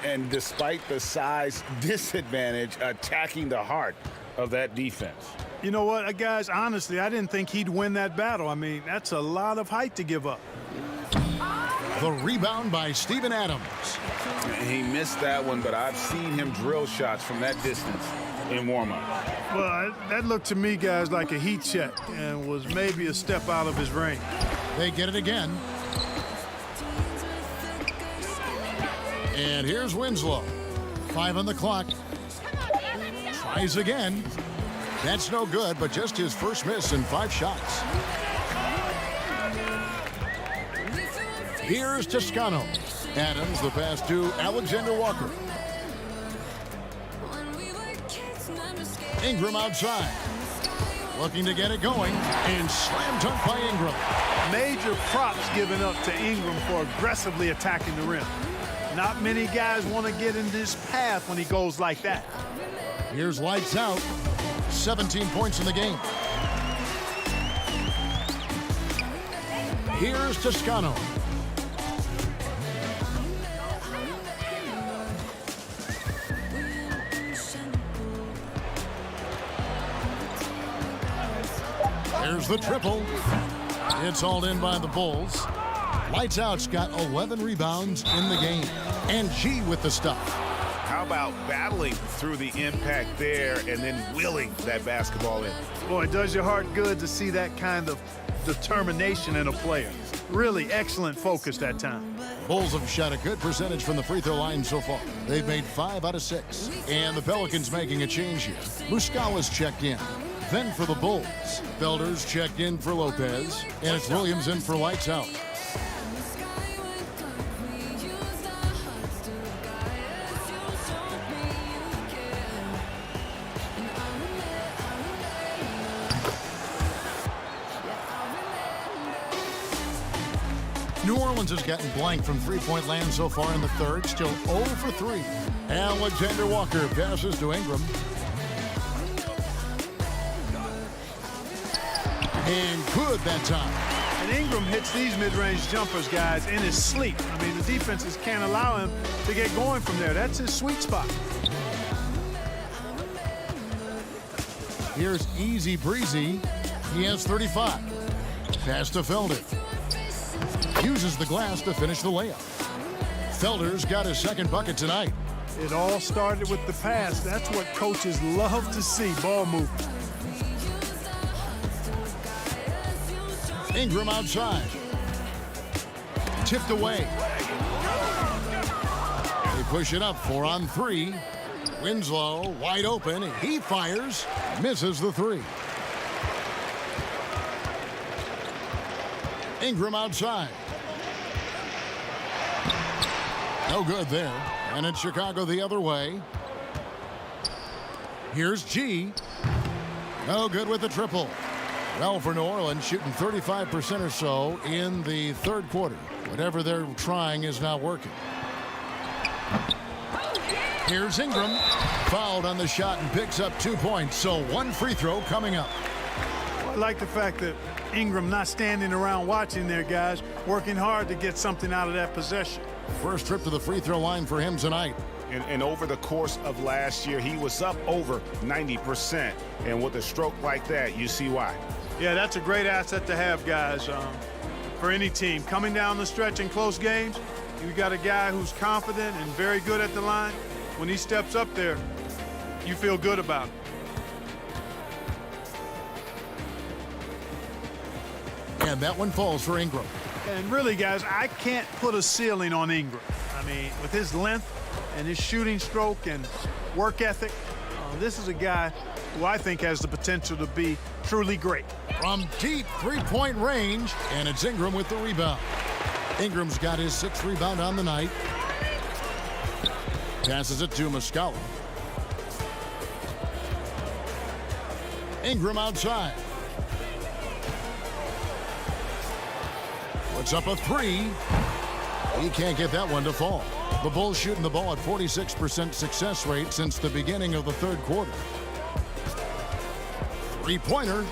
And despite the size disadvantage, attacking the heart of that defense. You know what, guys, honestly, I didn't think he'd win that battle. I mean, that's a lot of height to give up. The rebound by Steven Adams. He missed that one, but I've seen him drill shots from that distance in warm-up. Well, that looked to me, guys, like a heat check and was maybe a step out of his range. They get it again. And here's Winslow. 5 on the clock. Tries again. That's no good, but just his first miss in 5 shots. Here's Toscano. Adams, the pass to Alexander Walker. Ingram outside. Looking to get it going. And slam dunk by Ingram. Major props given up to Ingram for aggressively attacking the rim. Not many guys want to get in this path when he goes like that. Here's lights out. 17 points in the game. Here's Toscano. There's the triple. It's all in by the Bulls. Lights Out's got 11 rebounds in the game. And G with the stuff. How about battling through the impact there and then willing that basketball in? Boy, it does your heart good to see that kind of determination in a player. Really excellent focus that time. Bulls have shot a good percentage from the free throw line so far. They've made 5 out of 6. And the Pelicans making a change here. Muscala's checked in. Then for the Bulls, Felder's checked in for Lopez. And it's Williams in for Lights Out. New Orleans has gotten blank from three-point land so far in the third. Still 0 for 3. Alexander Walker passes to Ingram. And good that time. And Ingram hits these mid-range jumpers, guys, in his sleep. I mean, the defenses can't allow him to get going from there. That's his sweet spot. Here's Easy Breezy. He has 35. Pass to Felder. Uses the glass to finish the layup. Felder's got his second bucket tonight. It all started with the pass. That's what coaches love to see, ball movement. Ingram outside. Tipped away. They push it up 4 on 3. Winslow wide open. He fires. Misses the 3. Ingram outside. No good there. And it's Chicago the other way. Here's G. No good with the triple. Well, for New Orleans, shooting 35% or so in the third quarter. Whatever they're trying is not working. Here's Ingram. Fouled on the shot and picks up 2 points. So 1 free throw coming up. I like the fact that Ingram not standing around watching there, guys. Working hard to get something out of that possession. First trip to the free throw line for him tonight. And over the course of last year, he was up over 90%. And with a stroke like that, you see why. Yeah, that's a great asset to have, guys, for any team. Coming down the stretch in close games, you got a guy who's confident and very good at the line. When he steps up there, you feel good about it. And that one falls for Ingram. And really, guys, I can't put a ceiling on Ingram. I mean, with his length and his shooting stroke and work ethic, this is a guy who I think has the potential to be truly great. From deep three-point range, and it's Ingram with the rebound. Ingram's got his 6th rebound on the night. Passes it to Muscala. Ingram outside. Puts up a three. He can't get that one to fall. The Bulls shooting the ball at 46% success rate since the beginning of the third quarter. Three-pointer.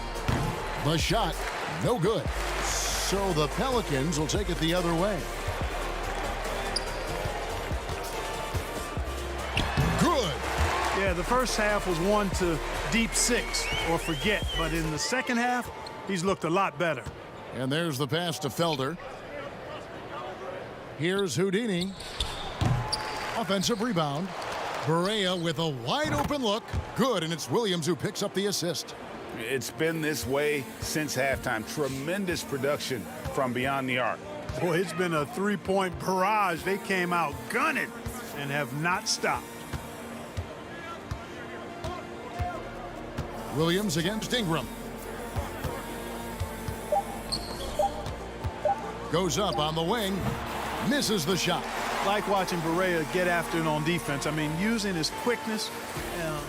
The shot, no good. So the Pelicans will take it the other way. Good. Yeah, the first half was 1 to deep 6 or forget. But in the second half, he's looked a lot better. And there's the pass to Felder. Here's Houdini. Offensive rebound. Barea with a wide open look. Good, and it's Williams who picks up the assist. It's been this way since halftime. Tremendous production from beyond the arc. Boy, it's been a three-point barrage. They came out gunning and have not stopped. Williams against Ingram. Goes up on the wing. Misses the shot. Like watching Barea get after it on defense. I mean, using his quickness.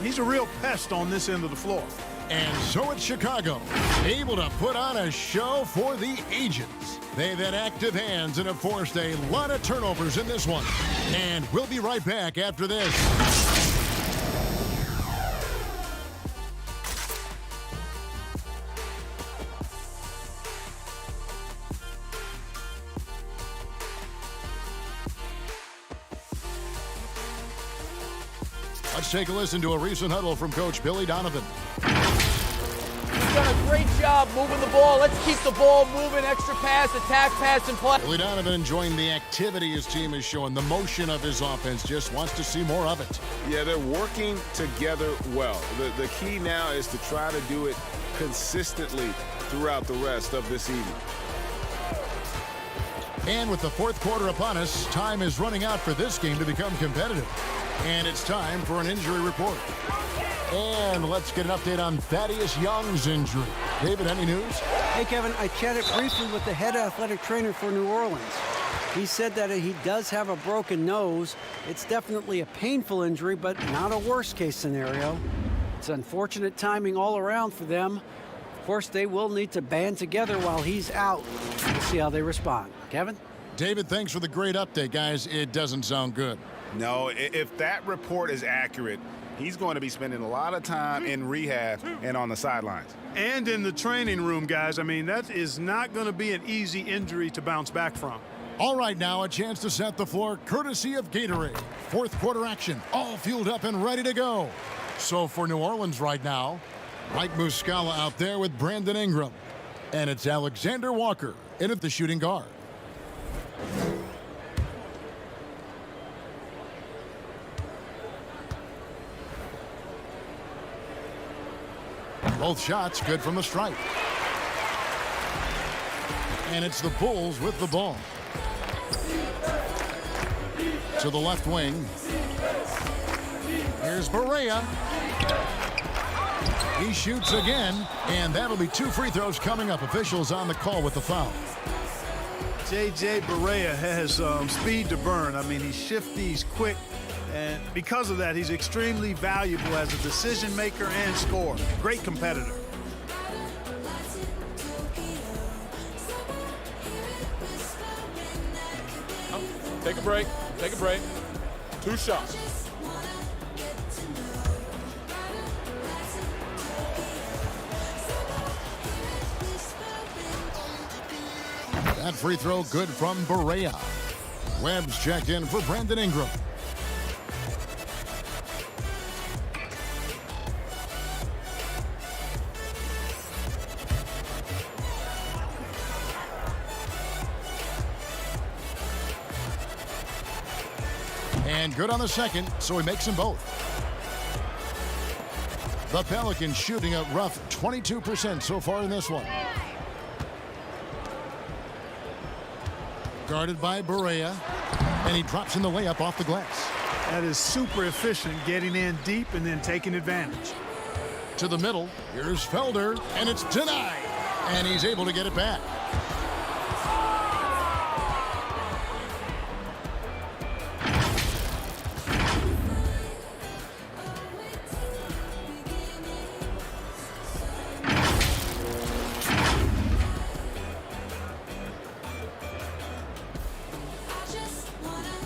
He's a real pest on this end of the floor. And so it's Chicago, able to put on a show for the agents. They've had active hands and have forced a lot of turnovers in this one. And we'll be right back after this. Let's take a listen to a recent huddle from Coach Billy Donovan. He's done a great job moving the ball. Let's keep the ball moving, extra pass, attack, pass, and play. Billy Donovan enjoying the activity his team is showing, the motion of his offense, just wants to see more of it. Yeah, they're working together well. The key now is to try to do it consistently throughout the rest of this evening. And with the fourth quarter upon us, time is running out for this game to become competitive. And it's time for an injury report. And let's get an update on Thaddeus Young's injury. David, any news? Hey, Kevin, I chatted briefly with the head athletic trainer for New Orleans. He said that he does have a broken nose. It's definitely a painful injury, but not a worst-case scenario. It's unfortunate timing all around for them. Of course, they will need to band together while he's out. We'll see how they respond. Kevin? David, thanks for the great update, guys. It doesn't sound good. No, if that report is accurate, he's going to be spending a lot of time in rehab and on the sidelines. And in the training room, guys. I mean, that is not going to be an easy injury to bounce back from. All right, now a chance to set the floor courtesy of Gatorade. Fourth quarter action, all fueled up and ready to go. So for New Orleans right now, Mike Muscala out there with Brandon Ingram. And it's Alexander Walker in at the shooting guard. Both shots good from the stripe. And it's the Bulls with the ball. To the left wing. Here's Barea. He shoots again, and that'll be 2 free throws coming up. Officials on the call with the foul. J.J. Barea has speed to burn. I mean, he's shifty, he's quick. And because of that, he's extremely valuable as a decision maker and scorer. Great competitor. Take a break. Take a break. 2 shots. That free throw good from Barea. Webb's checked in for Brandon Ingram. And good on the second, so he makes them both. The Pelicans shooting a rough 22% so far in this one. Guarded by Barea, and he drops in the layup off the glass. That is super efficient, getting in deep and then taking advantage. To the middle, here's Felder, and it's denied. And he's able to get it back.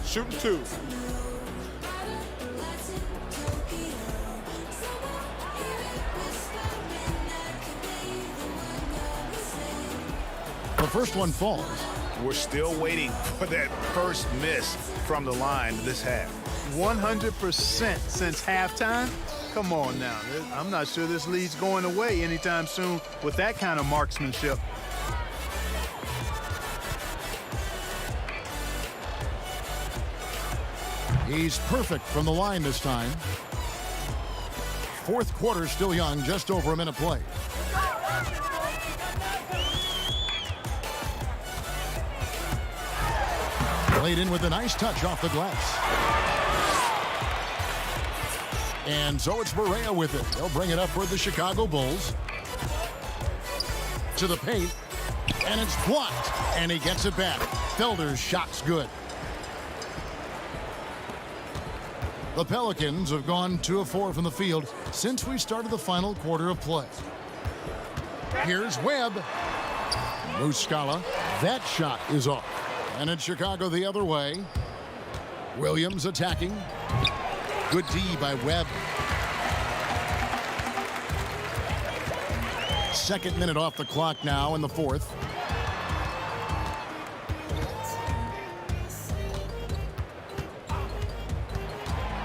Shooting 2. The first one falls. We're still waiting for that first miss from the line this half. 100% since halftime? Come on now. I'm not sure this lead's going away anytime soon with that kind of marksmanship. He's perfect from the line this time. Fourth quarter still young, just over a minute play. Played in with a nice touch off the glass. And so it's Berea with it. They'll bring it up for the Chicago Bulls. To the paint. And it's blocked. And he gets it back. Felder's shot's good. The Pelicans have gone 2 of 4 from the field since we started the final quarter of play. Here's Webb. Muscala. That shot is off. And it's Chicago the other way. Williams attacking. Good D by Webb. Second minute off the clock now in the fourth.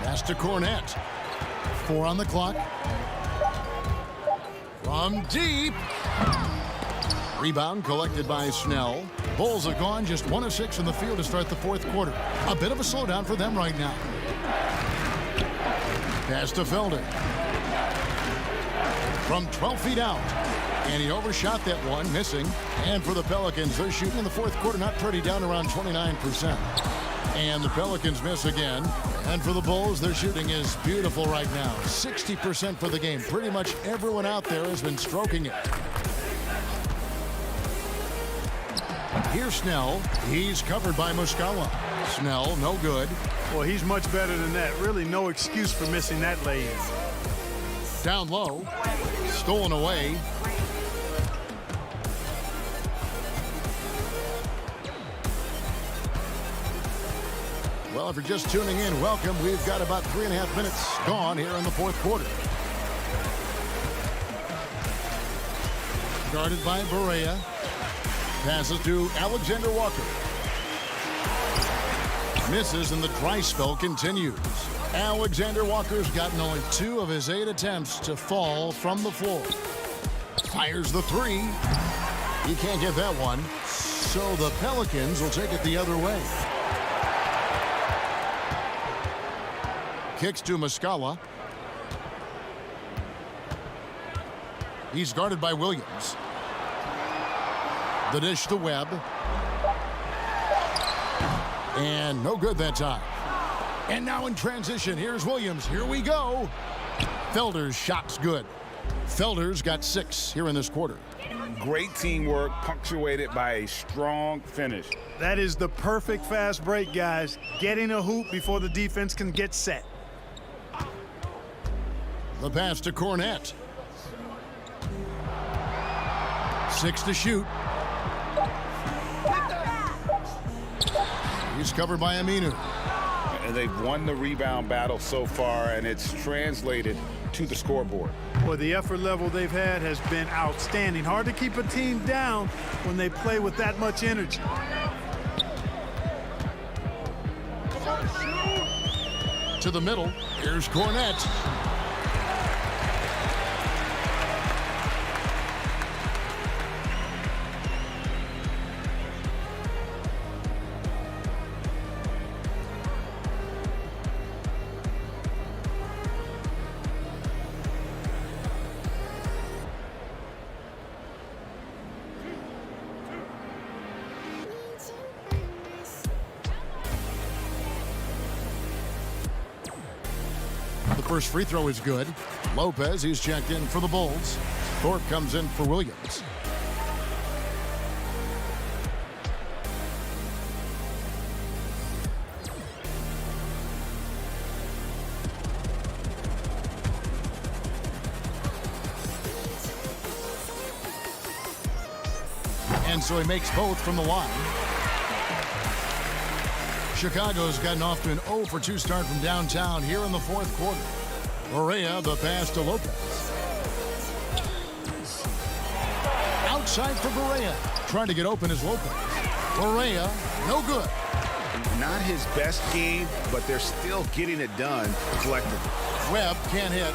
Pass to Cornette. 4 on the clock. From deep. Rebound collected by Snell. Bulls have gone just 1 of 6 from the field to start the fourth quarter. A bit of a slowdown for them right now. Pass to Felder. From 12 feet out. And he overshot that one, missing. And for the Pelicans, they're shooting in the fourth quarter, not pretty, down around 29%. And the Pelicans miss again. And for the Bulls, their shooting is beautiful right now. 60% for the game. Pretty much everyone out there has been stroking it. Here's Snell. He's covered by Muscala. Snell, no good. Well, he's much better than that. Really no excuse for missing that lay-in. Down low. Stolen away. Well, if you're just tuning in, welcome. We've got about 3.5 minutes gone here in the fourth quarter. Guarded by Berea. Passes to Alexander Walker. Misses, and the dry spell continues. Alexander Walker's gotten only 2 of his 8 attempts to fall from the floor. Fires the 3. He can't get that one. So the Pelicans will take it the other way. Kicks to Muscala. He's guarded by Williams. The dish to Webb. And no good that time. And now in transition, here's Williams. Here we go. Felder's shot's good. Felder's got 6 here in this quarter. Great teamwork, punctuated by a strong finish. That is the perfect fast break, guys. Getting a hoop before the defense can get set. The pass to Cornette. 6 to shoot. He's covered by Aminu. And they've won the rebound battle so far, and it's translated to the scoreboard. Well, the effort level they've had has been outstanding. Hard to keep a team down when they play with that much energy. To the middle. Here's Cornette. First free throw is good. Lopez, he's checked in for the Bulls. Thorpe comes in for Williams. And so he makes both from the line. Chicago's gotten off to an 0 for 2 start from downtown here in the fourth quarter. Correa, the pass to Lopez. Outside for Correa. Trying to get open is Lopez. Correa, no good. Not his best game, but they're still getting it done collectively. Webb can't hit.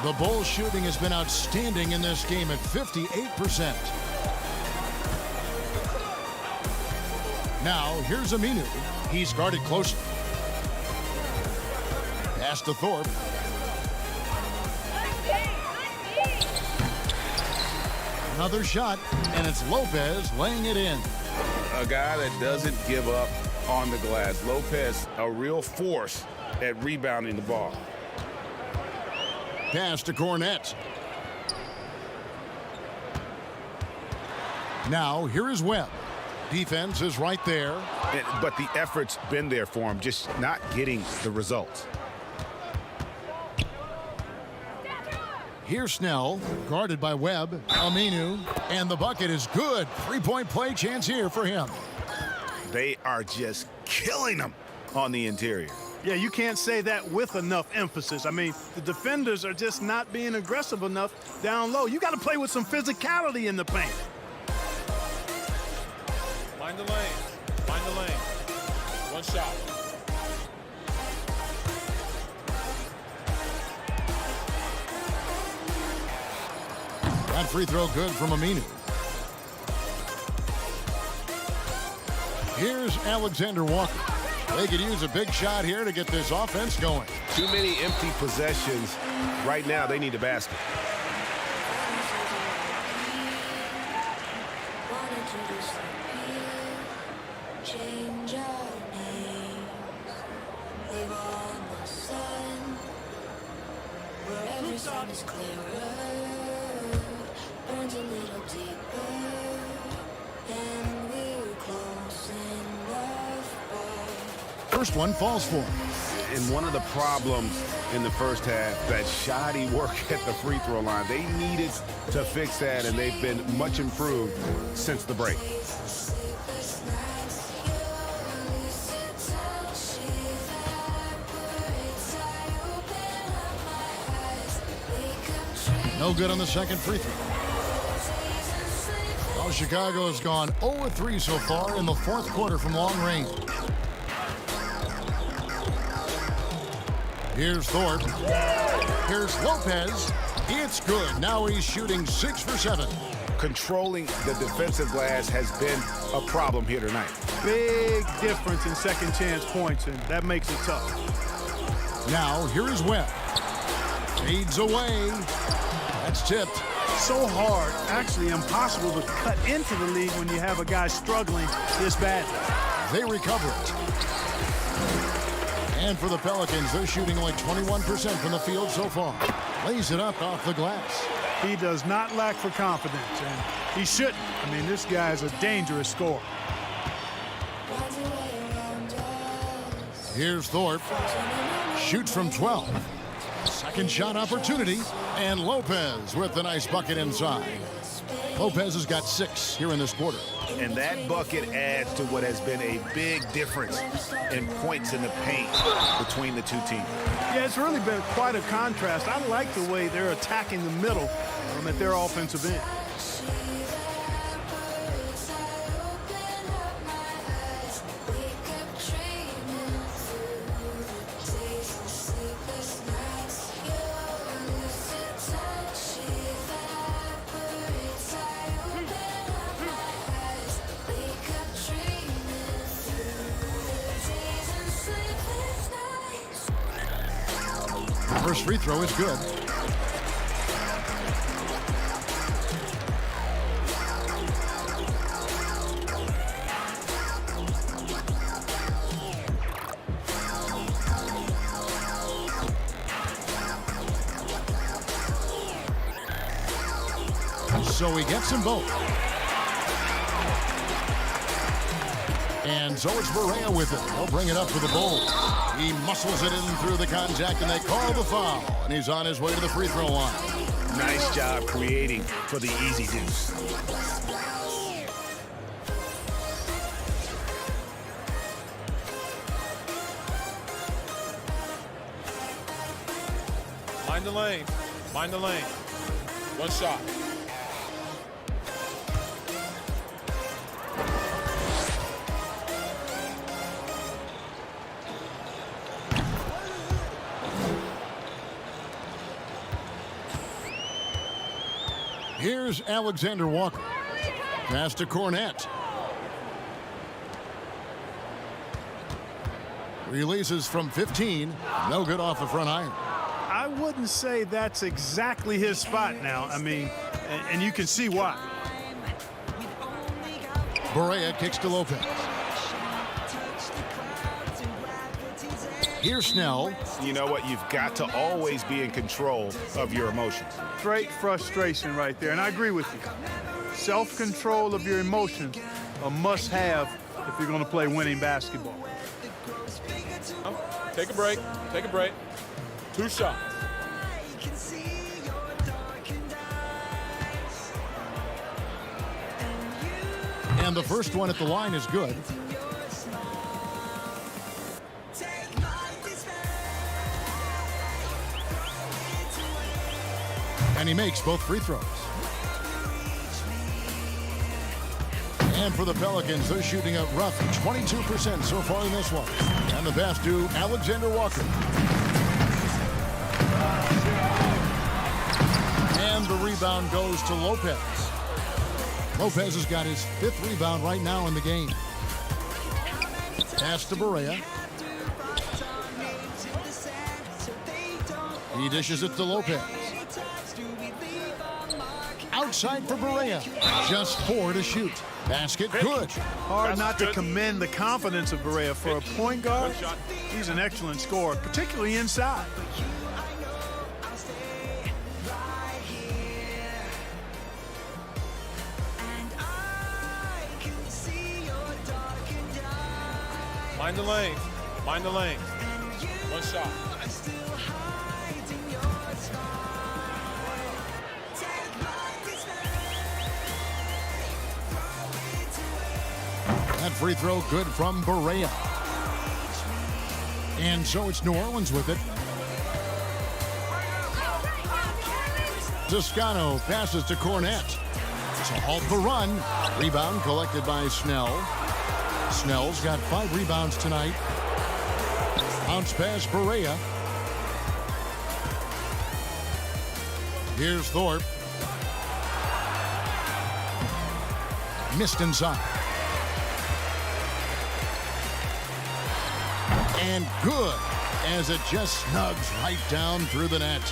The Bulls shooting has been outstanding in this game at 58%. Now, here's Aminu. He's guarded closely. Pass to Thorpe. Another shot, and it's Lopez laying it in. A guy that doesn't give up on the glass. Lopez, a real force at rebounding the ball. Pass to Cornette. Now, here is Webb. Defense is right there. But the effort's been there for him, just not getting the results. Here's Snell, guarded by Webb, Aminu, and the bucket is good. Three-point play chance here for him. They are just killing them on the interior. Yeah, you can't say that with enough emphasis. I mean, the defenders are just not being aggressive enough down low. You got to play with some physicality in the paint. Find the lane. Find the lane. One shot. That free throw good from Aminu. Here's Alexander Walker. They could use a big shot here to get this offense going. Too many empty possessions. Right now, they need a basket. Change our names, live on the sun, where every sun is clearer, burns a little deeper, and we're close enough. First one falls for him. And one of the problems in the first half, that shoddy work at the free throw line. They needed to fix that, and they've been much improved since the break. No good on the second free throw. Well, Chicago has gone 0-3 so far in the fourth quarter from long range. Here's Thorpe. Here's Lopez. It's good. Now he's shooting 6 for 7. Controlling the defensive glass has been a problem here tonight. Big difference in second chance points, and that makes it tough. Now, here is Webb. Fades away. That's tipped. So hard, actually impossible to cut into the league when you have a guy struggling this badly. They recover it. And for the Pelicans, they're shooting only 21% from the field so far. Lays it up off the glass. He does not lack for confidence, and he shouldn't. I mean, this guy is a dangerous scorer. Here's Thorpe. Shoots from 12. Second shot opportunity. And Lopez with the nice bucket inside. Lopez has got 6 here in this quarter. And that bucket adds to what has been a big difference in points in the paint between the two teams. Yeah, it's really been quite a contrast. I like the way they're attacking the middle at their offensive end. First free throw is good. So he gets them both. And so it's Correa with it. They'll bring it up for the Bulls. He muscles it in through the contact, and they call the foul. And he's on his way to the free throw line. Nice job creating for the easy deuce. Mind the lane. Mind the lane. One shot. Here's Alexander Walker. Pass to Cornette. Releases from 15. No good off the front iron. I wouldn't say that's exactly his spot now. I mean, and you can see why. Barea kicks to Lopez. Here's Snell. You know what? You've got to always be in control of your emotions. Great frustration right there, and I agree with you. Self-control of your emotions, a must-have if you're going to play winning basketball. Take a break. Take a break. 2 shots. And the first one at the line is good. And he makes both free throws. And for the Pelicans, they're shooting a rough 22% so far in this one. And the pass to Alexander Walker. And the rebound goes to Lopez. Lopez has got his 5th rebound right now in the game. Pass to Barea. He dishes it to Lopez. Outside for Barea. Just 4 to shoot. Basket good. Hard not to commend the confidence of Barea. For a point guard, he's an excellent scorer, particularly inside. Mind the lane. Mind the lane. One shot. That free throw good from Barea. And so it's New Orleans with it. Toscano passes to Cornette. To halt the run. Rebound collected by Snell. Snell's got 5 rebounds tonight. Bounce pass Barea. Here's Thorpe. Missed inside. And good as it just snugs right down through the net.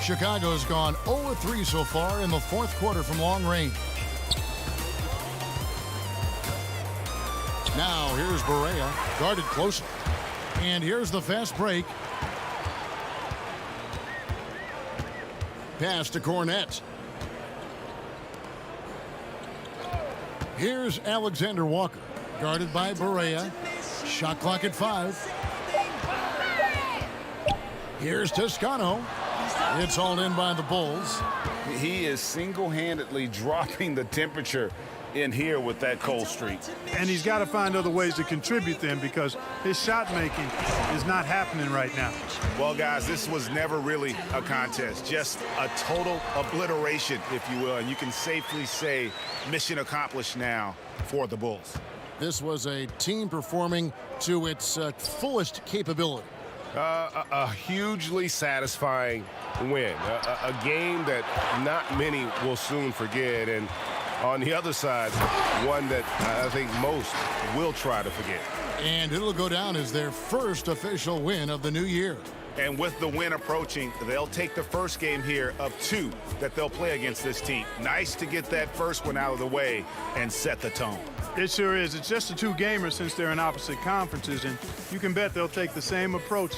Chicago's gone 0-3 so far in the 4th quarter from long range. Now here's Barea, guarded closely. And here's the fast break. Pass to Cornette. Here's Alexander Walker, guarded by Barea. Shot clock at 5. Here's Toscano. It's hauled in by the Bulls. He is single-handedly dropping the temperature in here with that cold streak. And he's got to find other ways to contribute then, because his shot making is not happening right now. Well, guys, this was never really a contest, just a total obliteration, if you will, and you can safely say mission accomplished now for the Bulls. This was a team performing to its fullest capability. A hugely satisfying win, a game that not many will soon forget, and on the other side, one that I think most will try to forget. And it'll go down as their first official win of the new year. And with the win approaching, they'll take the first game here of 2 that they'll play against this team. Nice to get that first one out of the way and set the tone. It sure is. It's just a 2-gamer since they're in opposite conferences, and you can bet they'll take the same approach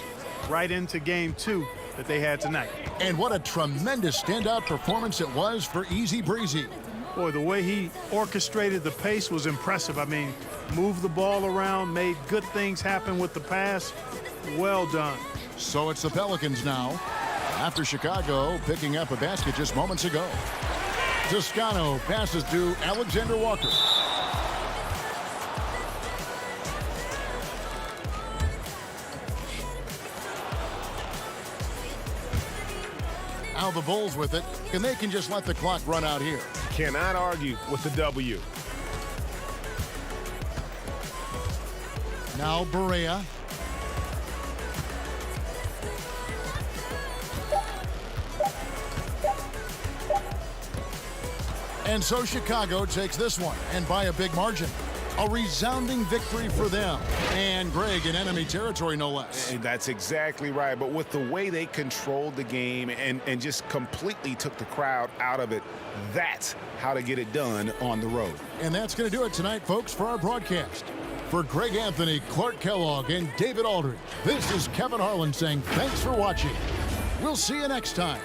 right into game 2 that they had tonight. And what a tremendous standout performance it was for Easy Breezy. Boy, the way he orchestrated the pace was impressive. I mean, moved the ball around, made good things happen with the pass. Well done. So it's the Pelicans now, after Chicago picking up a basket just moments ago. Toscano passes to Alexander Walker. Now the Bulls with it, and they can just let the clock run out here. Cannot argue with the W. Now Berea. And so Chicago takes this one, and by a big margin. A resounding victory for them. And Greg in enemy territory, no less. And that's exactly right. But with the way they controlled the game and just completely took the crowd out of it, that's how to get it done on the road. And that's going to do it tonight, folks, for our broadcast. For Greg Anthony, Clark Kellogg, and David Aldridge, this is Kevin Harlan saying thanks for watching. We'll see you next time.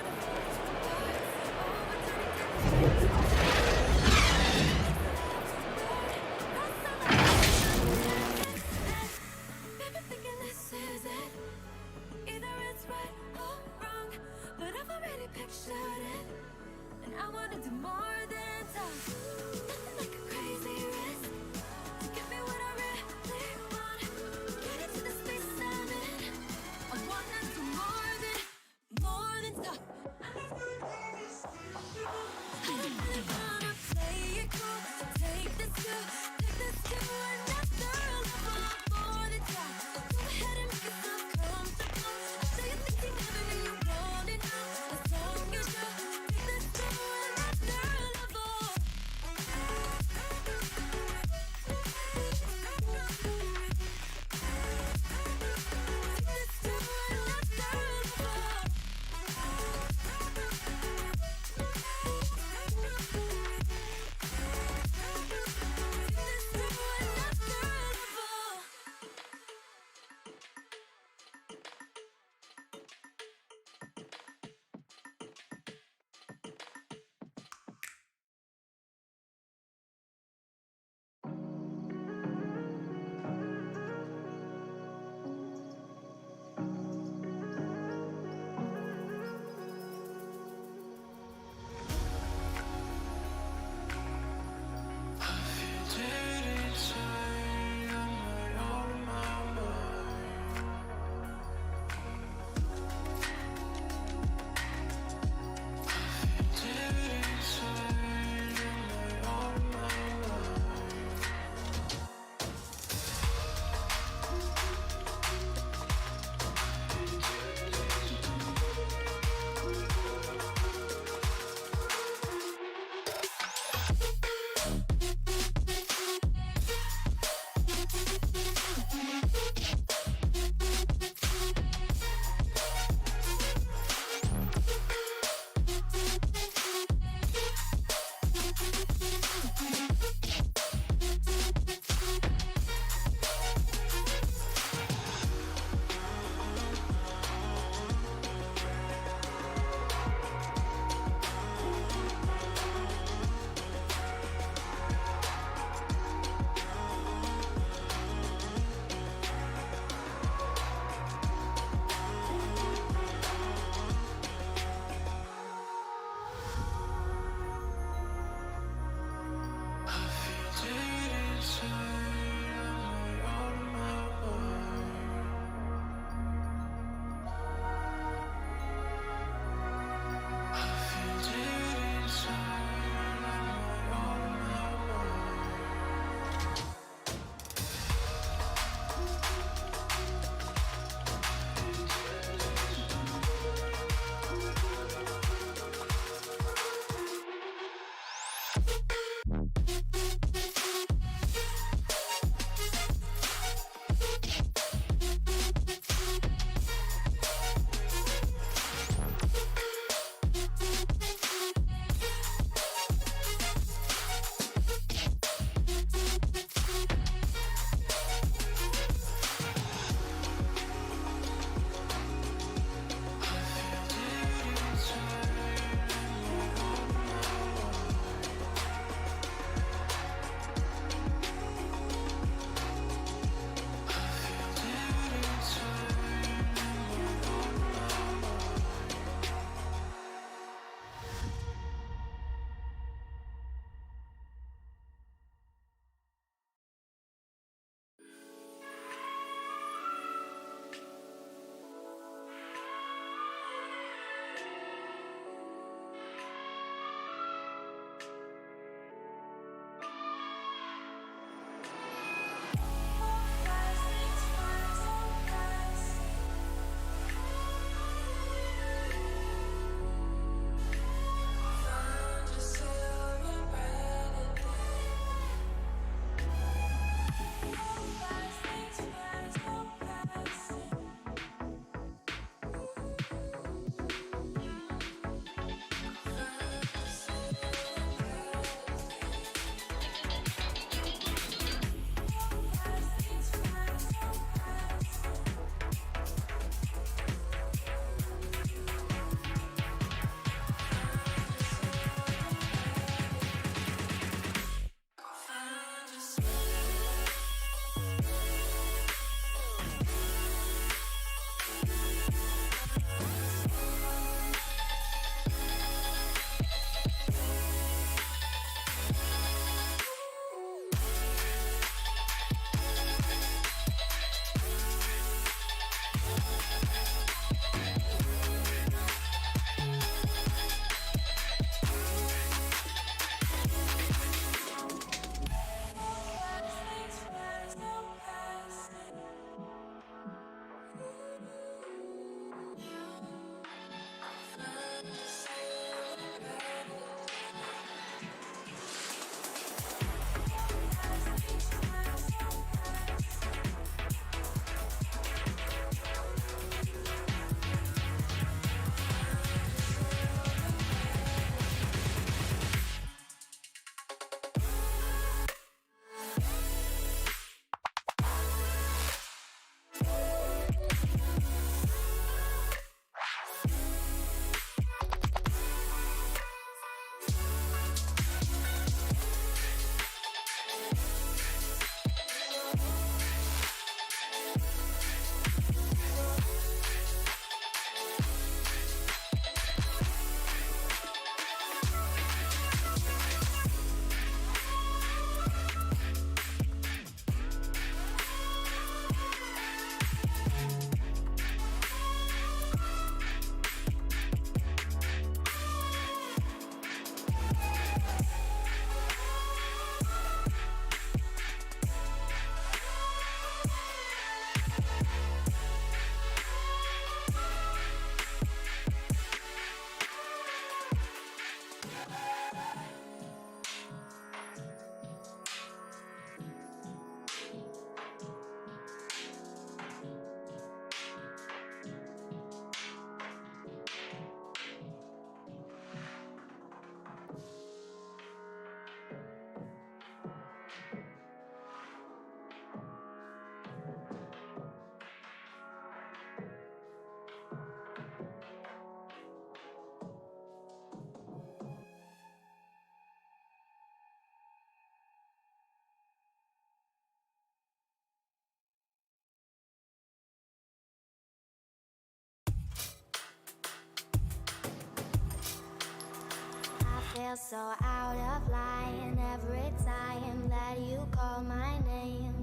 feel so out of line every time that you call my name.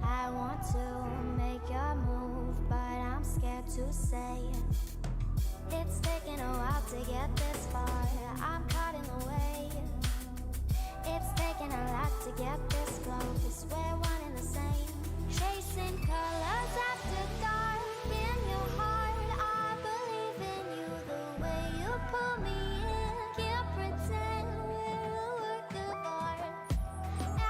I want to make your move, but I'm scared to say it. It's taken a while to get this far. I'm caught in the way. It's taken a lot to get this close. We're one and the same. Chasing colors after dark. In your heart, I believe in you. The way you pull me in. Can't pretend we're a work of art.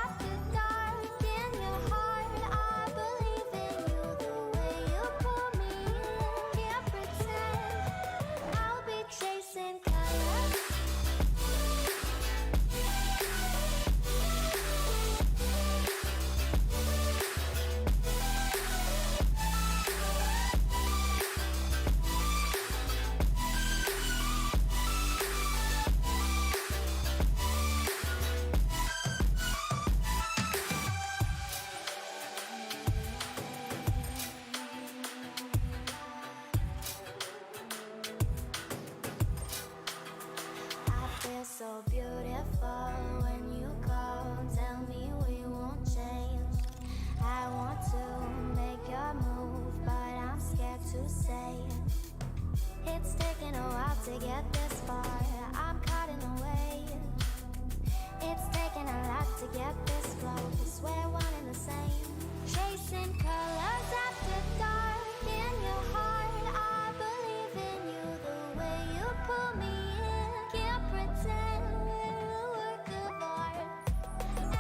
After dark, in your heart, I believe in you. The way you pull me in. Can't pretend I'll be chasing colors. I feel so beautiful when you call. Tell me we won't change. I want to make your move, but I'm scared to say it. It's taken a while to get this far. I'm caught in the way. It's taken a lot to get this close. We're one and the same. Chasing colors after dark. In your heart, I believe in you. The way you pull me in. Can't pretend we're a work of art.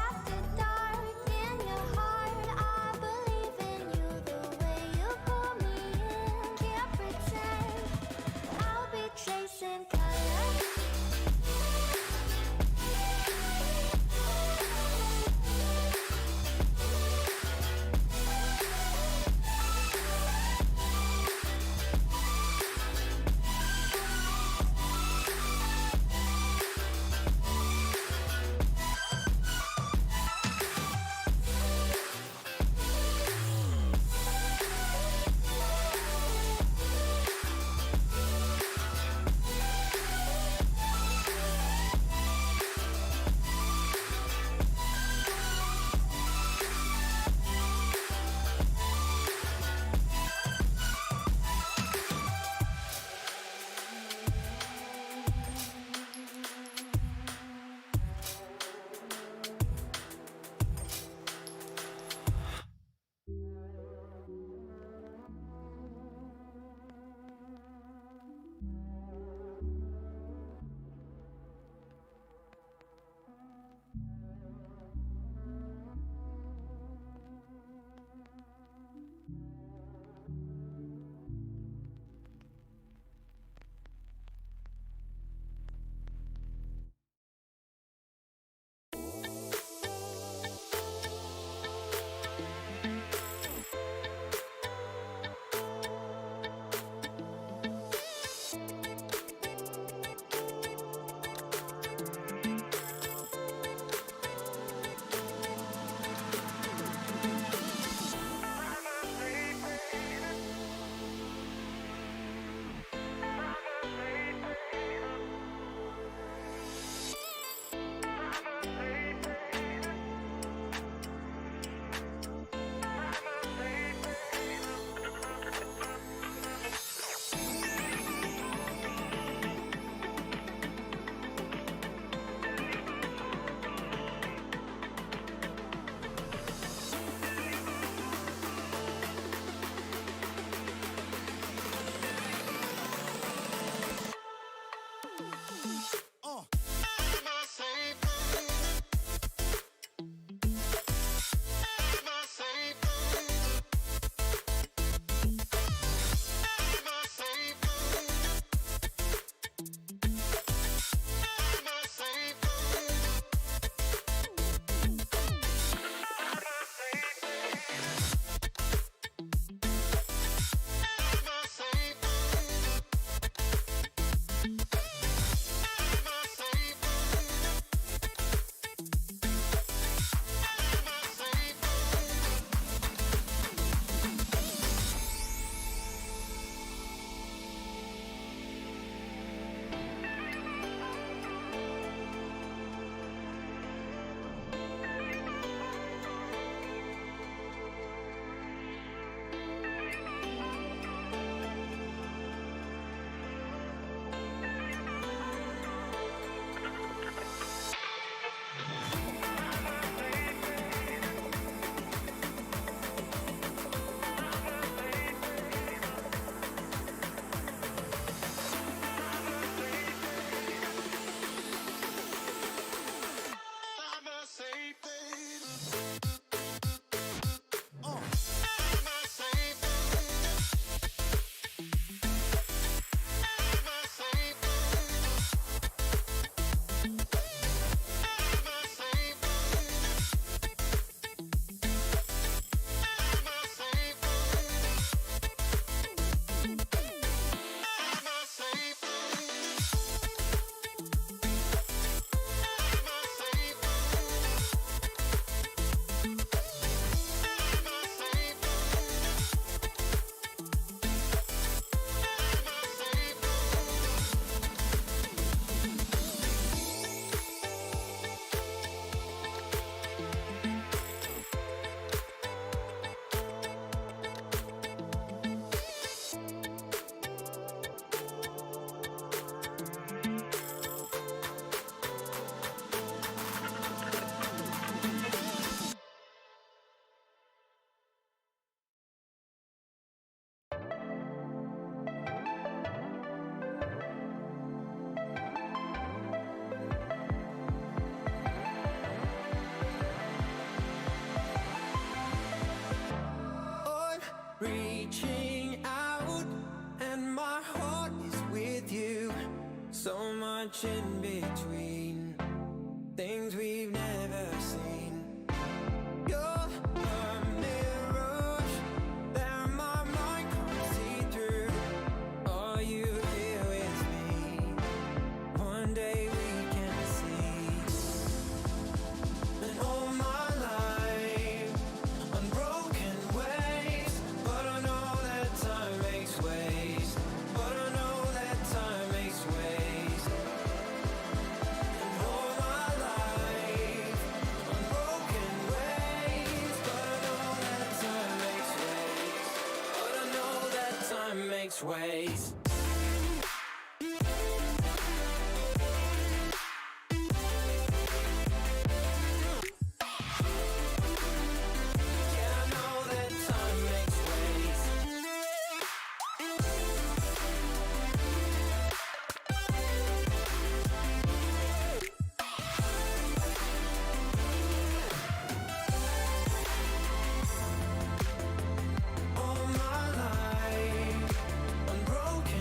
After dark, in your heart, I believe in you. The way you pull me in. Can't pretend I'll be chasing colors. reaching out, and my heart is with you. So much in between, things we've never seen. You're a mirage that my mind can't see through. Are you here with me? One day we can see. And all my life, unbroken ways, but I know that time makes ways. But I know that time makes ways. And all my life, unbroken ways, but I know that time makes ways. But I know that time makes ways. All my life, unbroken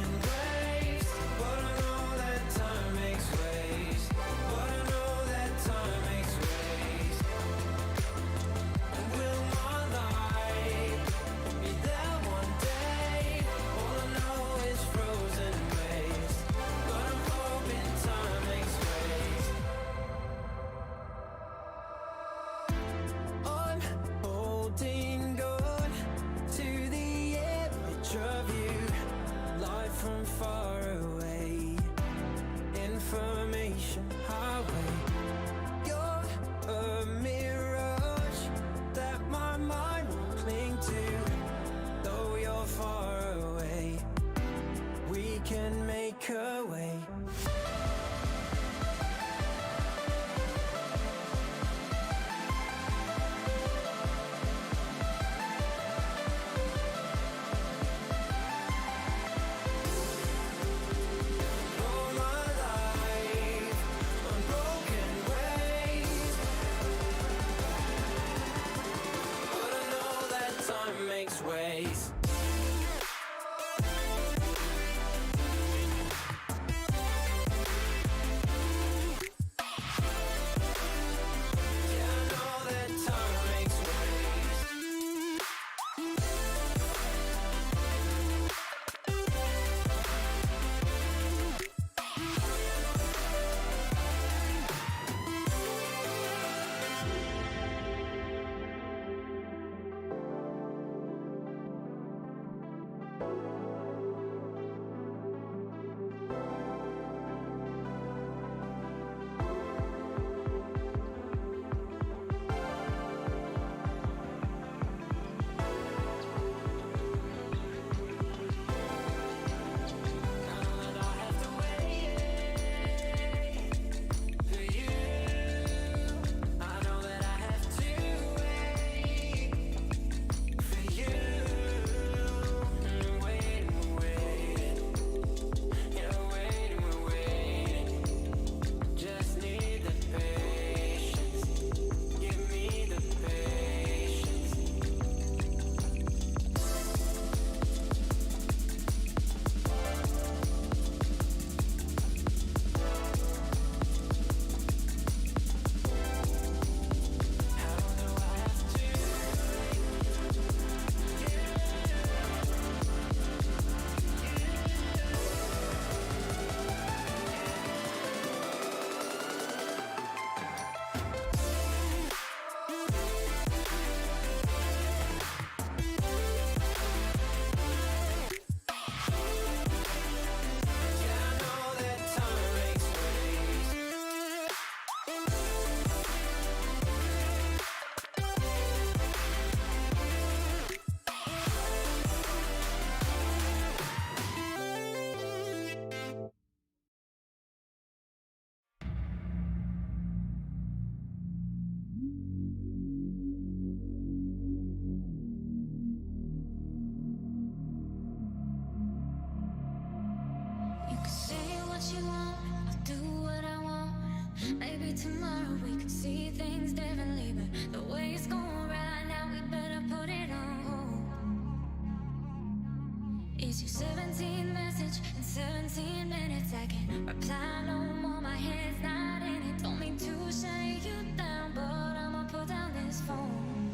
17 minutes, I can reply no more. My head's not in it. Don't mean to shut you down, but I'ma put down this phone.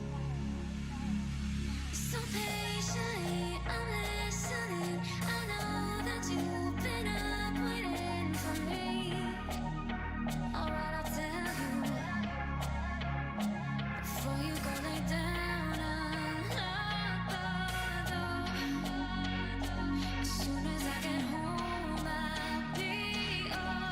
So patiently, I'm listening. I know that you've been up waiting for me. Alright, I'll tell you before you go lay down. As soon as I get home, I'll be all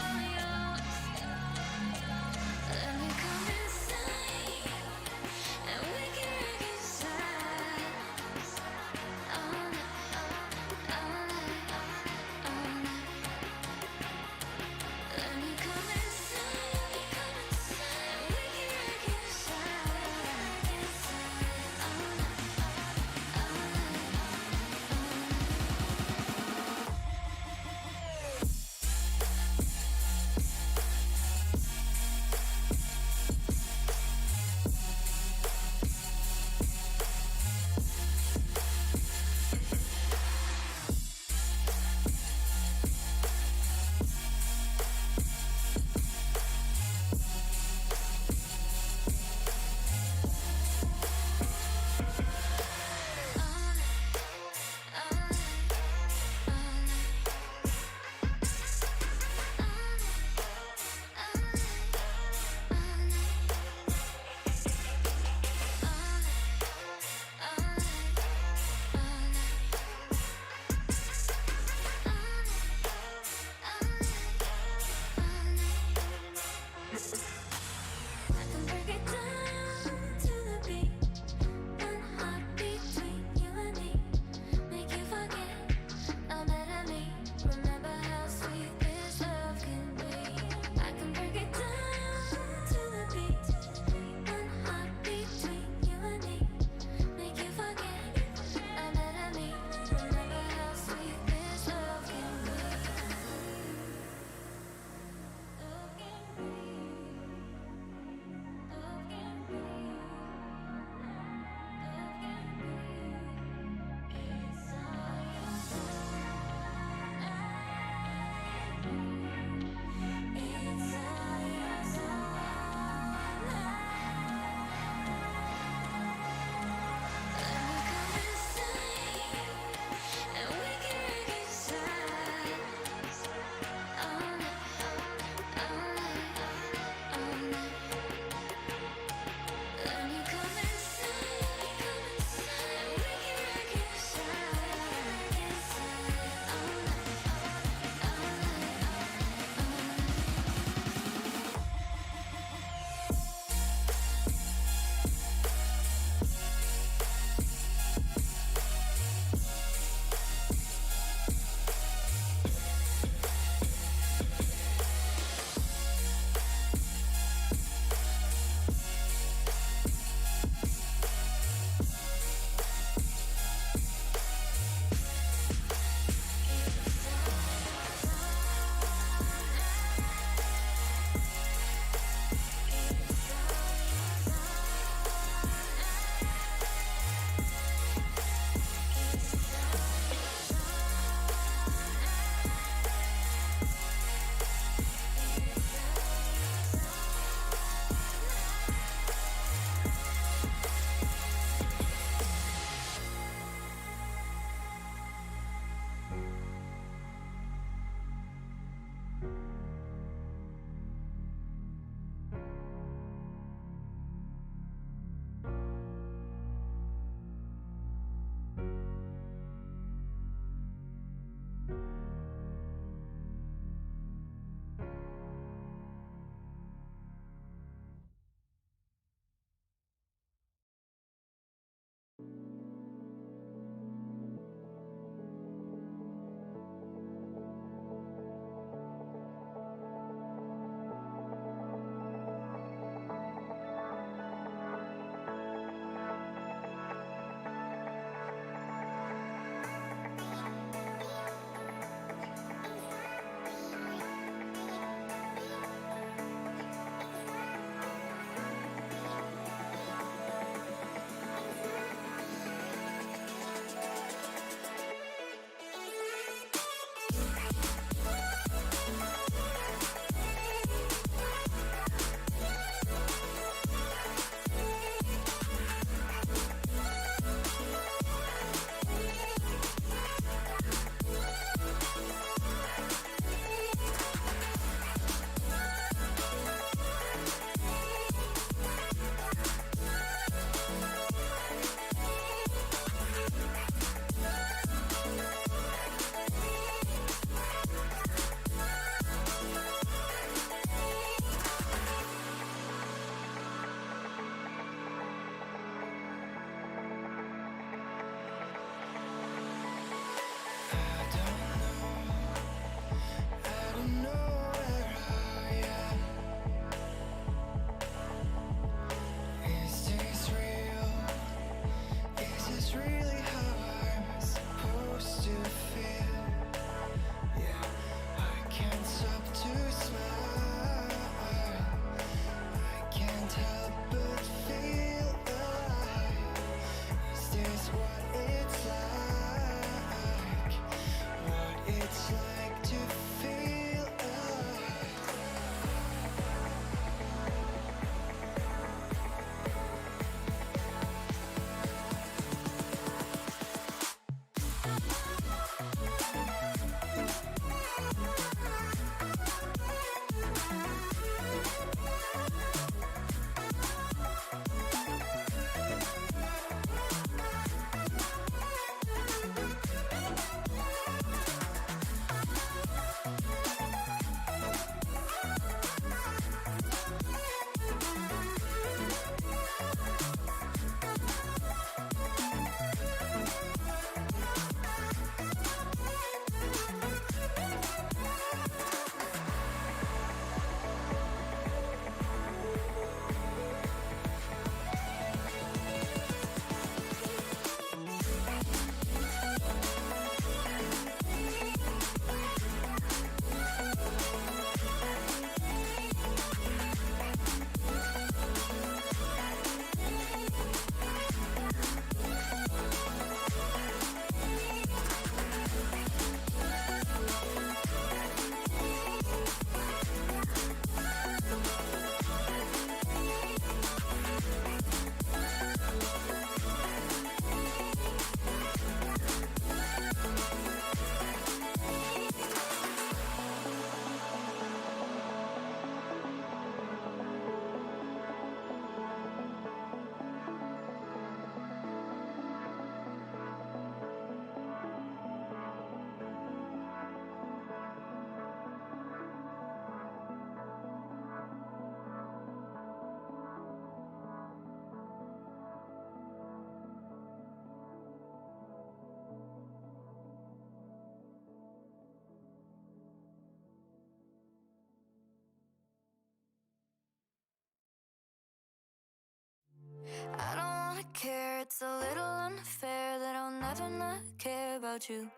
I don't wanna care, it's a little unfair that I'll never not care about you.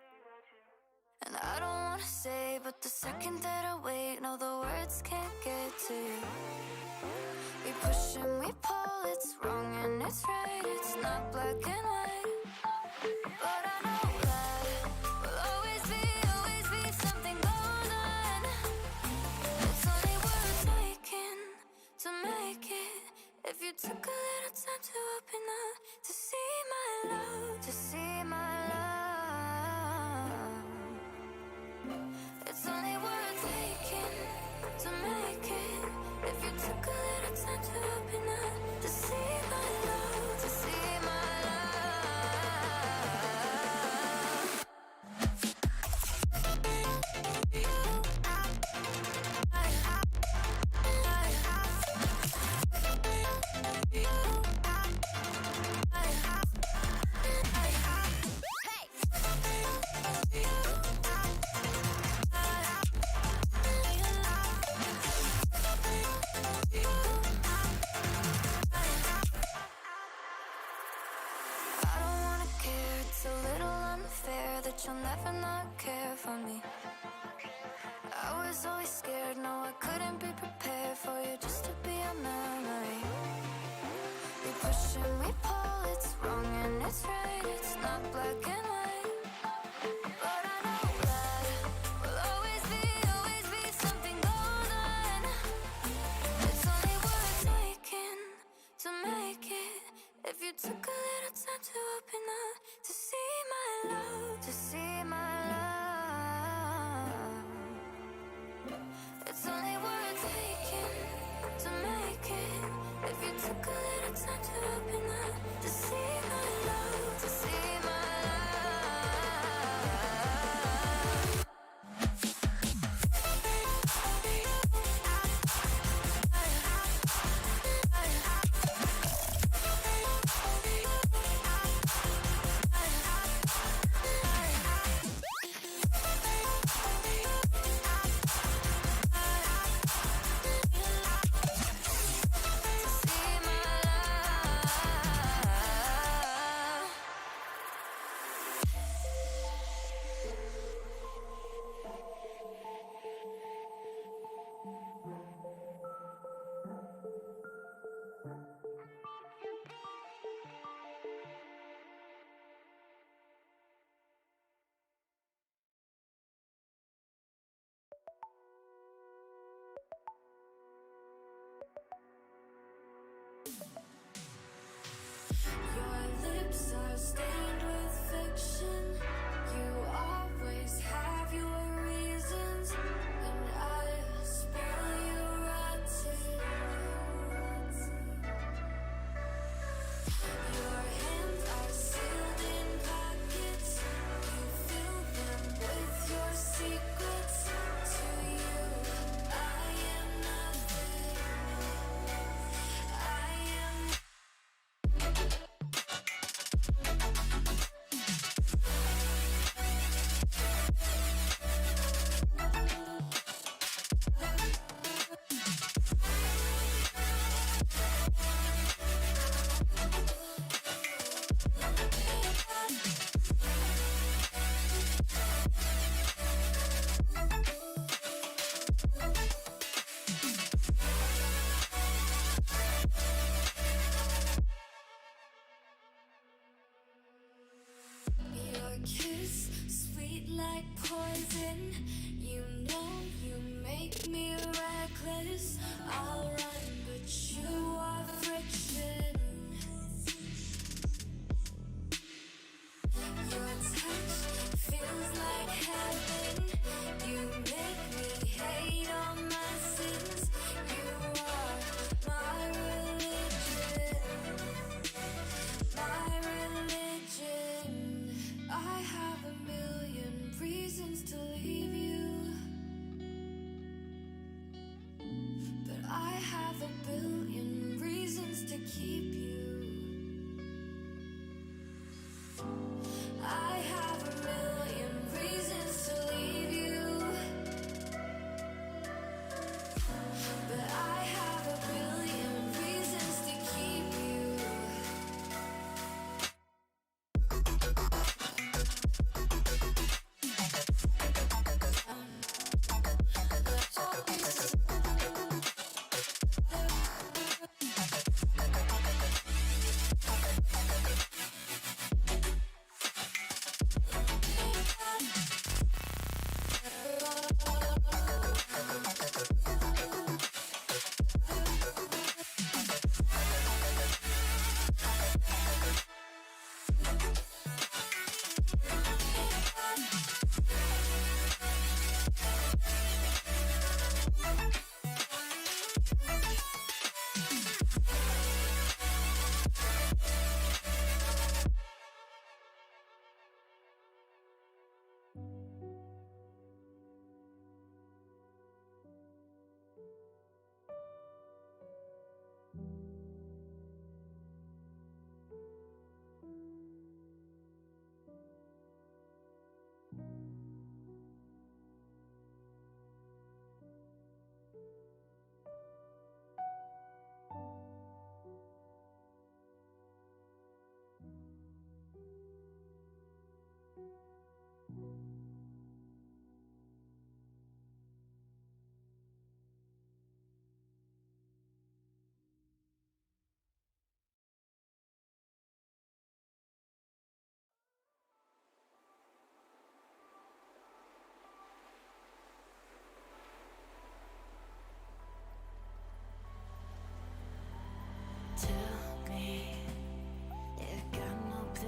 And I don't wanna say, but the second that I wait, no, the words can't get to you. We push and we pull, it's wrong and it's right, it's not black and white. But I know that we'll always be something goes on. It's only worth taking to make it. If you took a little time to open up, to see my love, to see my love. It's only worth taking to make it. If you took a little time to open up, to see my love, to see my that you'll never not care for me. I was always scared, no, I couldn't be prepared for you just to be a memory. We push and we pull, it's wrong and it's right, it's not black and white. But I know that we'll always be something goes on. It's only worth taking to make it. If you took a little time to open up, to see my love, to see my love. It's only worth taking to make it. If you took a little time to open up, to see my love, to see my Your lips are stained with fiction. You always have your reasons, and I spell you rotten. Your hands are sealed in pockets. You fill them with your secrets. To you, I am nothing. I am. Your kiss, sweet like poison. You know you make me reckless. I'll run, but you are friction. Your touch feels like heaven. You make me hate all my sins. You are my religion. My religion. I have a million reasons to leave you, but I have a billion reasons to keep you. I have a million reasons to leave you, but I have a billion reasons to keep you.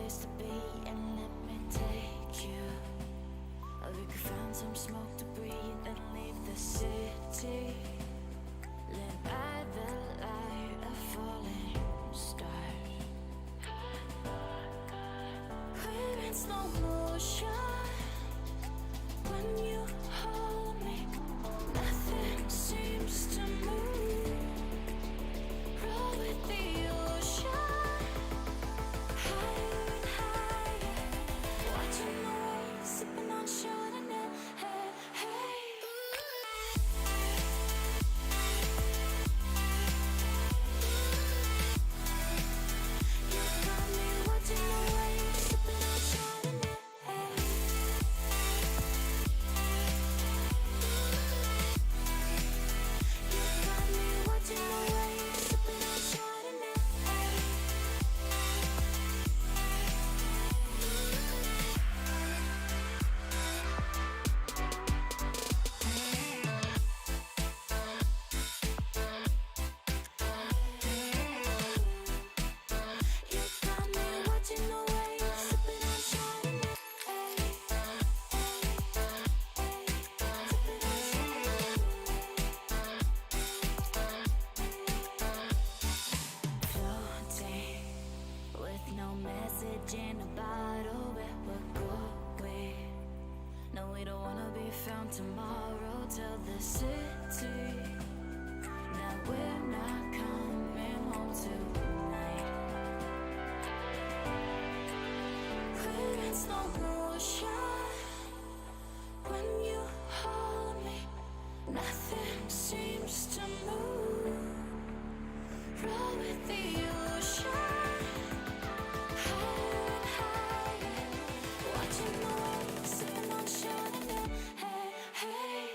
place to be and let me take you. Or we could find some smoke to breathe and leave the city. Lit by the light of falling stars. We're in slow motion. When you hold me, nothing seems to move. Roll with the ocean, higher and higher. Watching the waves, sipping on Chardonnay. Hey, hey. You got me watching the waves, sipping on Chardonnay. With no message in a bottle, where we're going. No, we don't wanna be found tomorrow. Tell the city that we're not coming home tonight. We're in slow motion. When you hold me, nothing seems to move. Roll with the ocean. Watching the waves, sipping on Chardonnay. Hey, hey.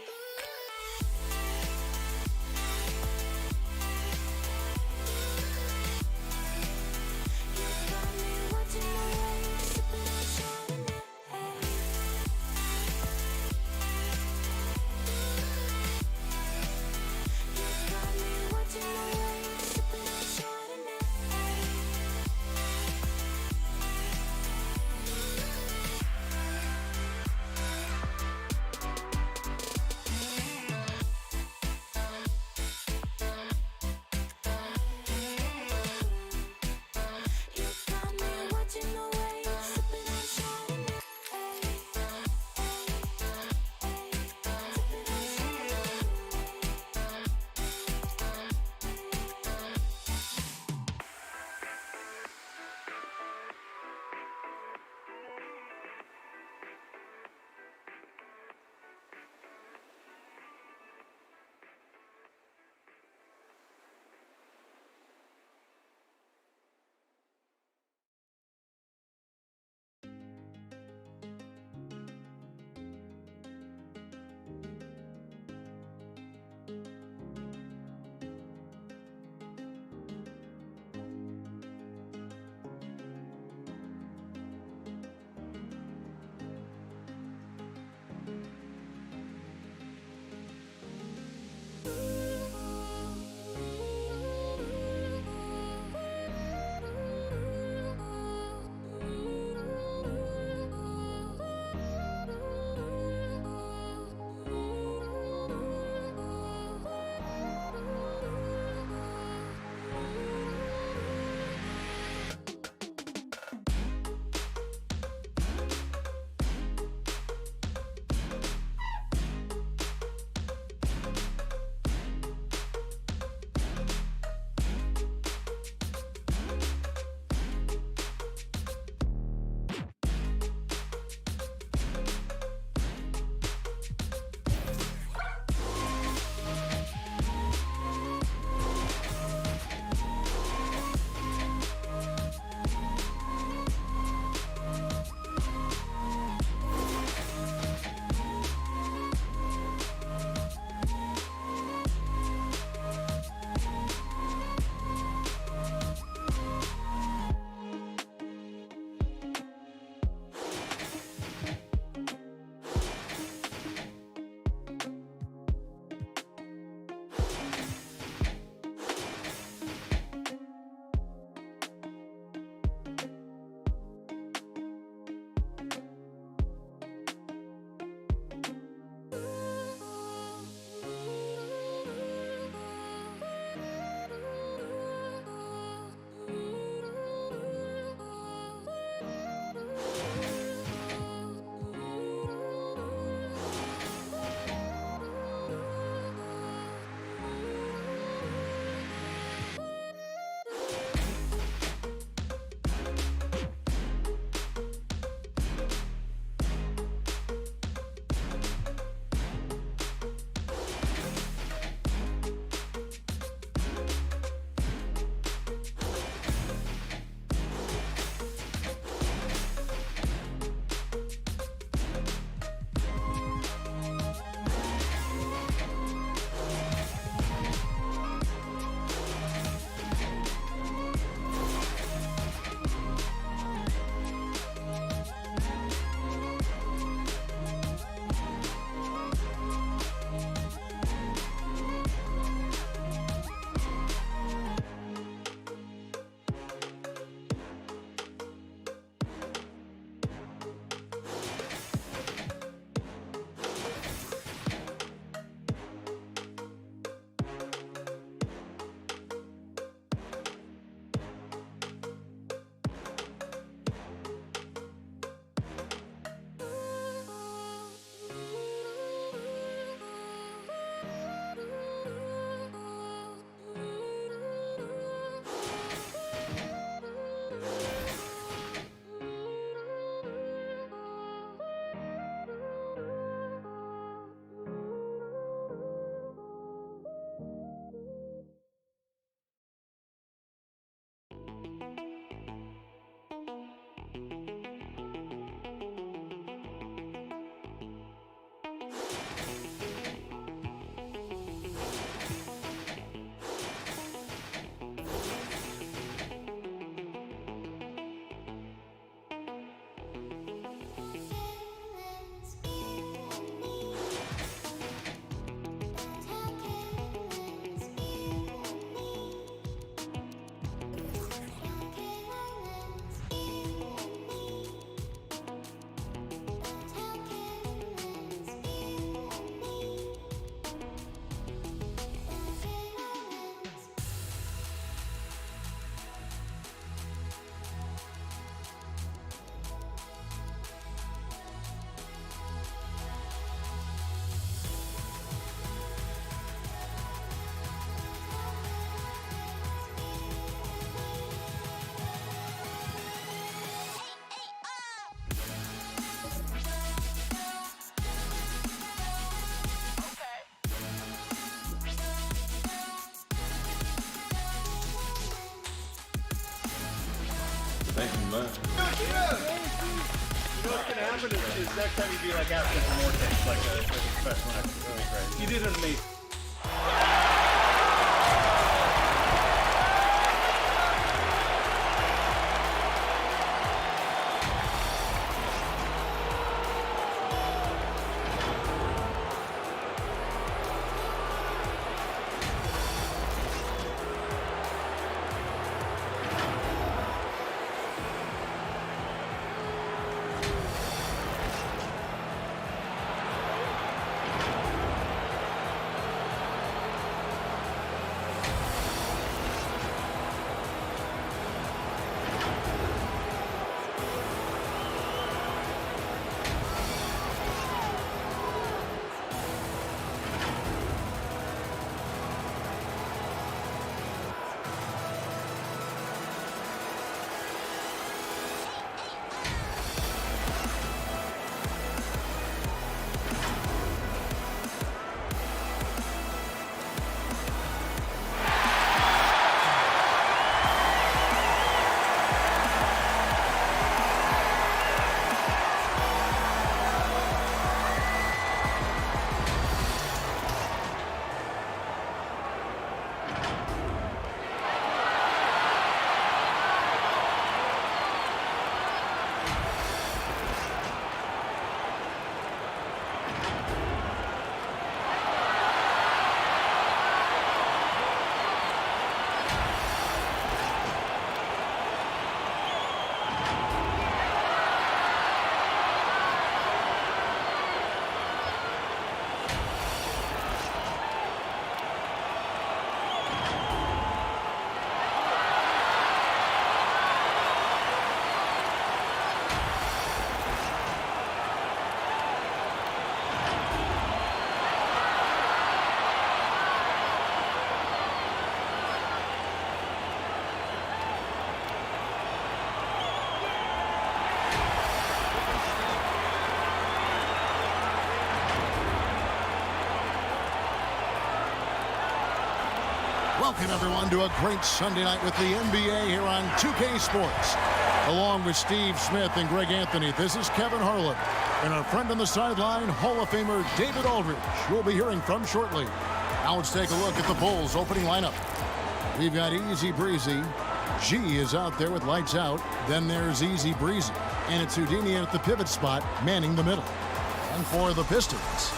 Thank you, man. You know what's gonna happen is next time you be like asking for more takes, like a professional actor. Really great. You did it amazing. Welcome, everyone, to a great Sunday night with the NBA here on 2K Sports. Along with Steve Smith and Greg Anthony, this is Kevin Harlan. And our friend on the sideline, Hall of Famer David Aldridge, we'll be hearing from shortly. Now let's take a look at the Bulls' opening lineup. We've got Easy Breezy. G is out there with lights out. Then there's Easy Breezy. And it's Houdini at the pivot spot, manning the middle. And for the Pistons,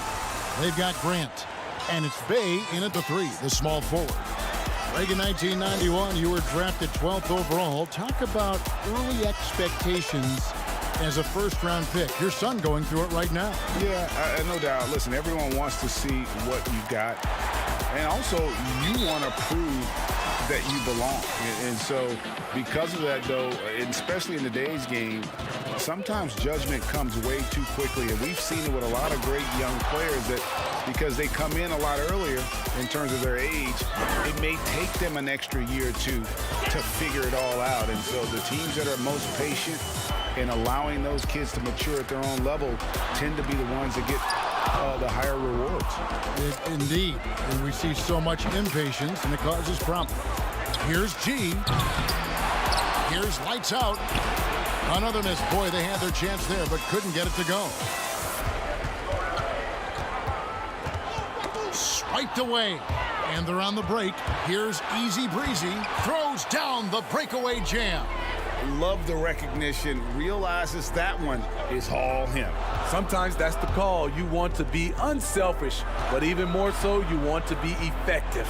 they've got Grant. And it's Bay in at the 3, the small forward. Reagan, 1991, you were drafted 12th overall. Talk about early expectations as a first-round pick. Your son going through it right now. Yeah, no doubt. Listen, everyone wants to see what you got. And also, you want to prove that you belong. And so, because of that, though, and especially in today's game, sometimes judgment comes way too quickly. And we've seen it with a lot of great young players that because they come in a lot earlier in terms of their age, it may take them an extra year or two to figure it all out. And so the teams that are most patient in allowing those kids to mature at their own level tend to be the ones that get the higher rewards. Indeed. And we see so much impatience, and it causes problems. Here's G. Here's lights out. Another miss. Boy, they had their chance there, but couldn't get it to go. Swiped away. And they're on the break. Here's Easy Breezy. Throws down the breakaway jam. Love the recognition. Realizes that one is all him. Sometimes that's the call. You want to be unselfish, but even more so, you want to be effective.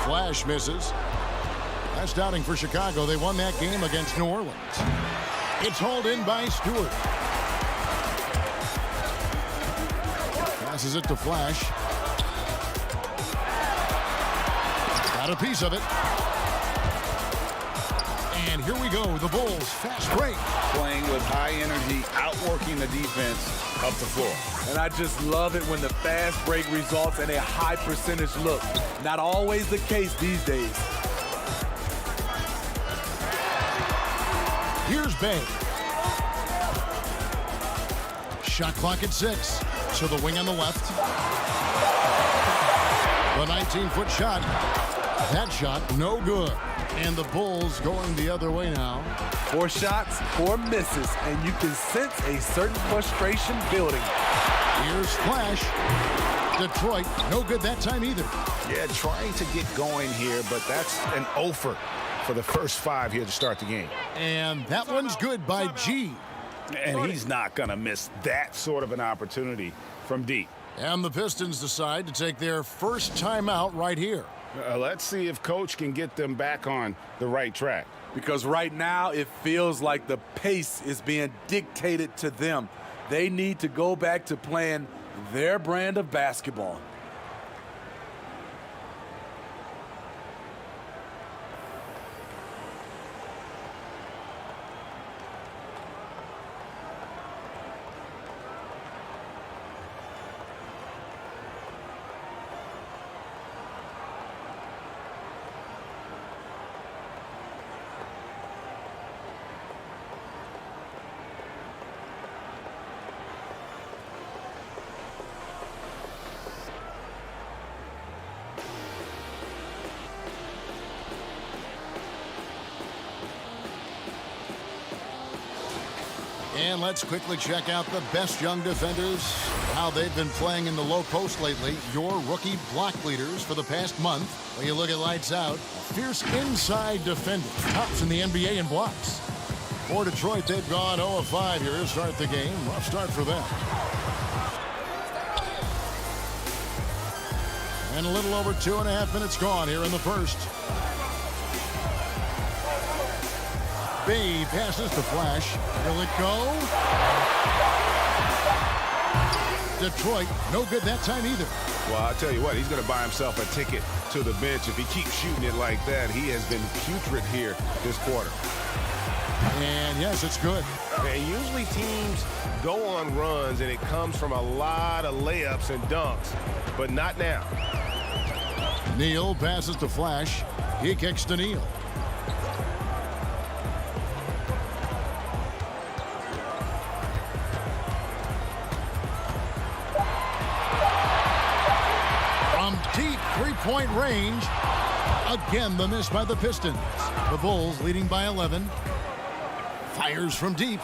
Flash misses. Last outing for Chicago. They won that game against New Orleans. It's hauled in by Stewart. Passes it to Flash. Got a piece of it. And here we go. The Bulls fast break. Playing with high energy, outworking the defense up the floor. And I just love it when the fast break results in a high percentage look. Not always the case these days. Here's Bay. Shot clock at 6. To the wing on the left. The 19-foot shot. That shot, no good. And the Bulls going the other way now. 4 shots, 4 misses, and you can sense a certain frustration building. Here's Flash. Detroit, no good that time either. Yeah, trying to get going here, but that's an offer for the first 5 here to start the game. And that one's good by G. And he's not going to miss that sort of an opportunity from deep. And the Pistons decide to take their first timeout right here. Let's see if Coach can get them back on the right track. Because right now it feels like the pace is being dictated to them. They need to go back to playing their brand of basketball. And let's quickly check out the best young defenders, how they've been playing in the low post lately. Your rookie block leaders for the past month. When you look at lights out, a fierce inside defender, tops in the NBA in blocks. For Detroit, they've gone 0 of 5 here to start the game. Rough start for them. And a little over 2.5 minutes gone here in the first. Bay passes to Flash. Will it go? Detroit, no good that time either. Well, I'll tell you what, he's going to buy himself a ticket to the bench. If he keeps shooting it like that, he has been putrid here this quarter. And yes, it's good. And usually teams go on runs, and it comes from a lot of layups and dunks, but not now. Neal passes to Flash. He kicks to Neal. From deep three-point range, again the miss by the Pistons. The Bulls leading by 11. Fires from deep.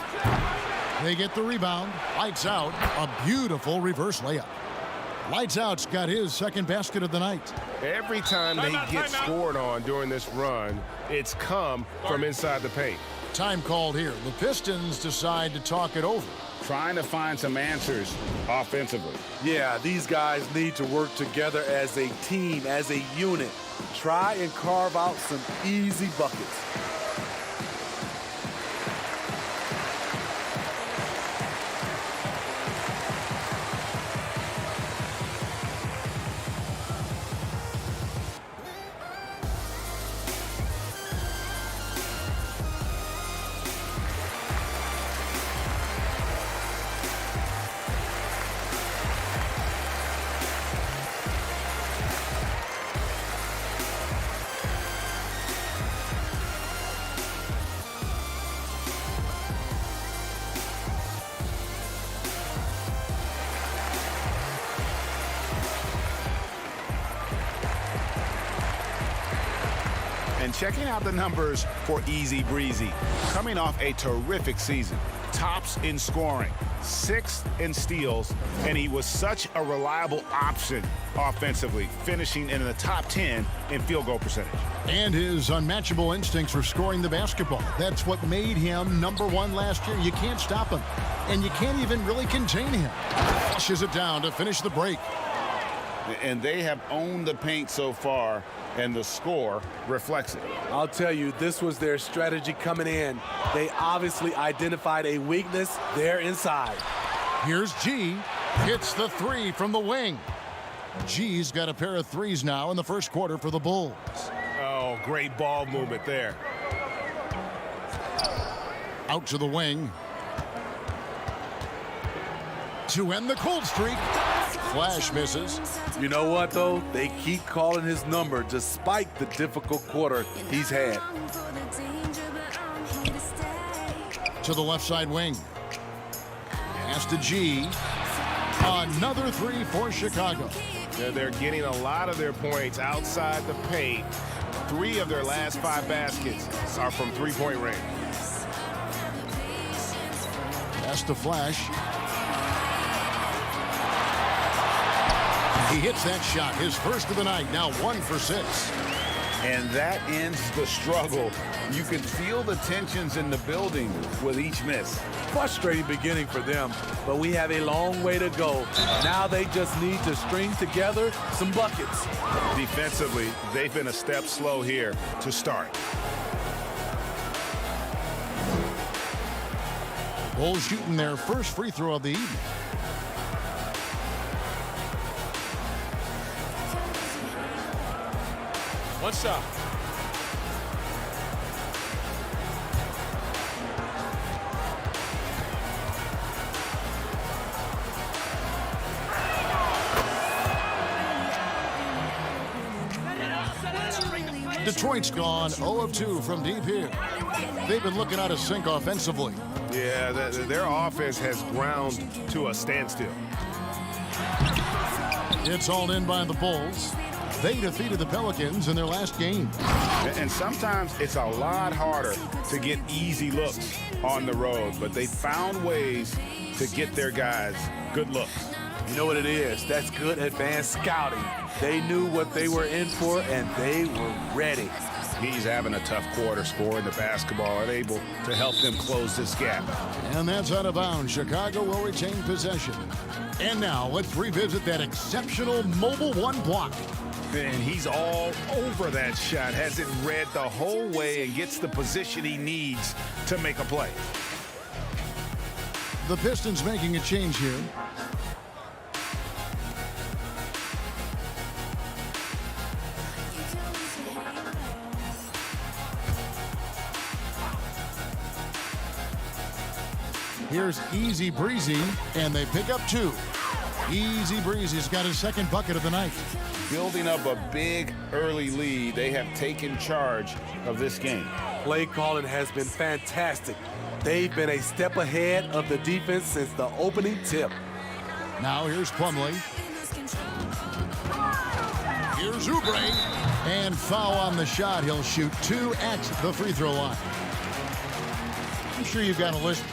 They get the rebound. Lights out. A beautiful reverse layup. Lights out's got his second basket of the night. Every time they get scored on during this run, it's come from inside the paint. Time called here. The Pistons decide to talk it over. Trying to find some answers offensively. Yeah, these guys need to work together as a team, as a unit. Try and carve out some easy buckets. And checking out the numbers for Easy Breezy. Coming off a terrific season. Tops in scoring, 6th in steals, and he was such a reliable option offensively, finishing in the top 10 in field goal percentage. And his unmatchable instincts for scoring the basketball. That's what made him #1 last year. You can't stop him, and you can't even really contain him. Flushes it down to finish the break. And they have owned the paint so far, and the score reflects it. I'll tell you, this was their strategy coming in. They obviously identified a weakness there inside. Here's G. Hits the three from the wing. G's got a pair of threes now in the first quarter for the Bulls. Oh, great ball movement there. Out to the wing. To end the cold streak. Flash misses. You know what, though? They keep calling his number despite the difficult quarter he's had. To the left side wing. Pass to G. Another three for Chicago. They're getting a lot of their points outside the paint, 3 of their last 5 baskets are from three-point range. That's the flash. He hits that shot, his first of the night, now 1 for 6. And that ends the struggle. You can feel the tensions in the building with each miss. Frustrating beginning for them, but we have a long way to go. Now they just need to string together some buckets. Defensively, they've been a step slow here to start. Bulls shooting their first free throw of the evening. One shot. Detroit's gone 0 of 2 from deep here. They've been looking out of sync offensively. Yeah, their offense has ground to a standstill. It's hauled in by the Bulls. They defeated the Pelicans in their last game. And sometimes it's a lot harder to get easy looks on the road, but they found ways to get their guys good looks. You know what it is? That's good advanced scouting. They knew what they were in for, and they were ready. He's having a tough quarter, scoring the basketball and able to help them close this gap. And that's out of bounds. Chicago will retain possession. And now let's revisit that exceptional Mobile 1 block. And he's all over that shot, has it read the whole way and gets the position he needs to make a play. The Pistons making a change here. Here's Easy Breezy, and they pick up 2. Easy Breezy's got his second bucket of the night. Building up a big early lead, they have taken charge of this game. Play calling has been fantastic. They've been a step ahead of the defense since the opening tip. Now here's Plumlee. Here's Oubre. And foul on the shot. He'll shoot 2 at the free throw line. I'm sure you've got a list,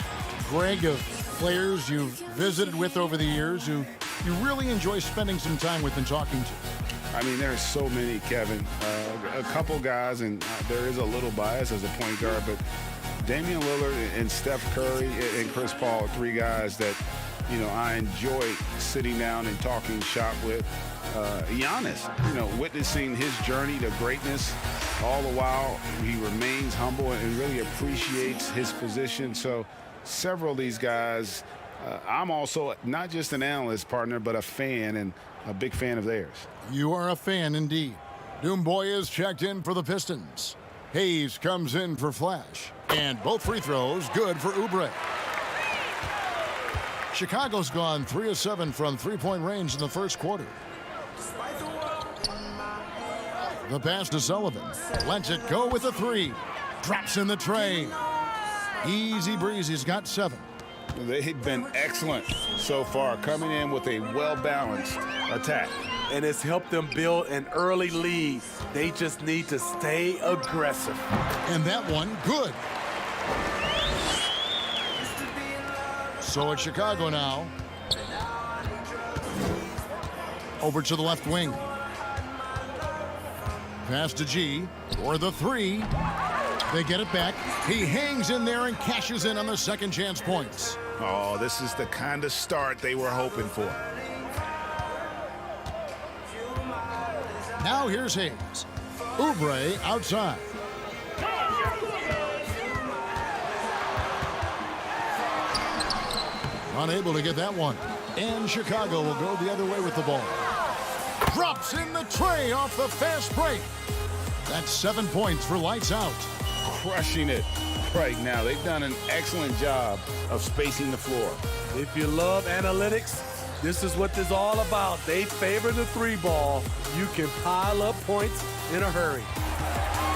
Greg, of players you've visited with over the years who you really enjoy spending some time with and talking to. I mean, there's so many, Kevin. A couple guys, and there is a little bias as a point guard, but Damian Lillard and Steph Curry and Chris Paul are 3 guys that, you know, I enjoy sitting down and talking shop with. Giannis, you know, witnessing his journey to greatness, all the while he remains humble and really appreciates his position. So several of these guys, I'm also not just an analyst, partner, but a fan and a big fan of theirs. You are a fan indeed. Doomboy is checked in for the Pistons. Hayes comes in for Flash. And both free throws good for Oubre. Chicago's gone 3 of 7 from three-point range in the first quarter. The pass to Sullivan. Lets it go with a 3. Drops in the tray. Easy Breezy's got 7. They've been excellent so far, coming in with a well-balanced attack. And it's helped them build an early lead. They just need to stay aggressive. And that one, good. So it's Chicago now. Over to the left wing. Pass to G for the 3. They get it back. He hangs in there and cashes in on the second chance points. Oh, this is the kind of start they were hoping for. Now here's Hayes. Oubre outside. Unable to get that one. And Chicago will go the other way with the ball. Drops in the tray off the fast break. That's 7 points for lights out. Crushing it right now. They've done an excellent job of spacing the floor. If you love analytics, this is what this is all about. They favor the 3 ball. You can pile up points in a hurry.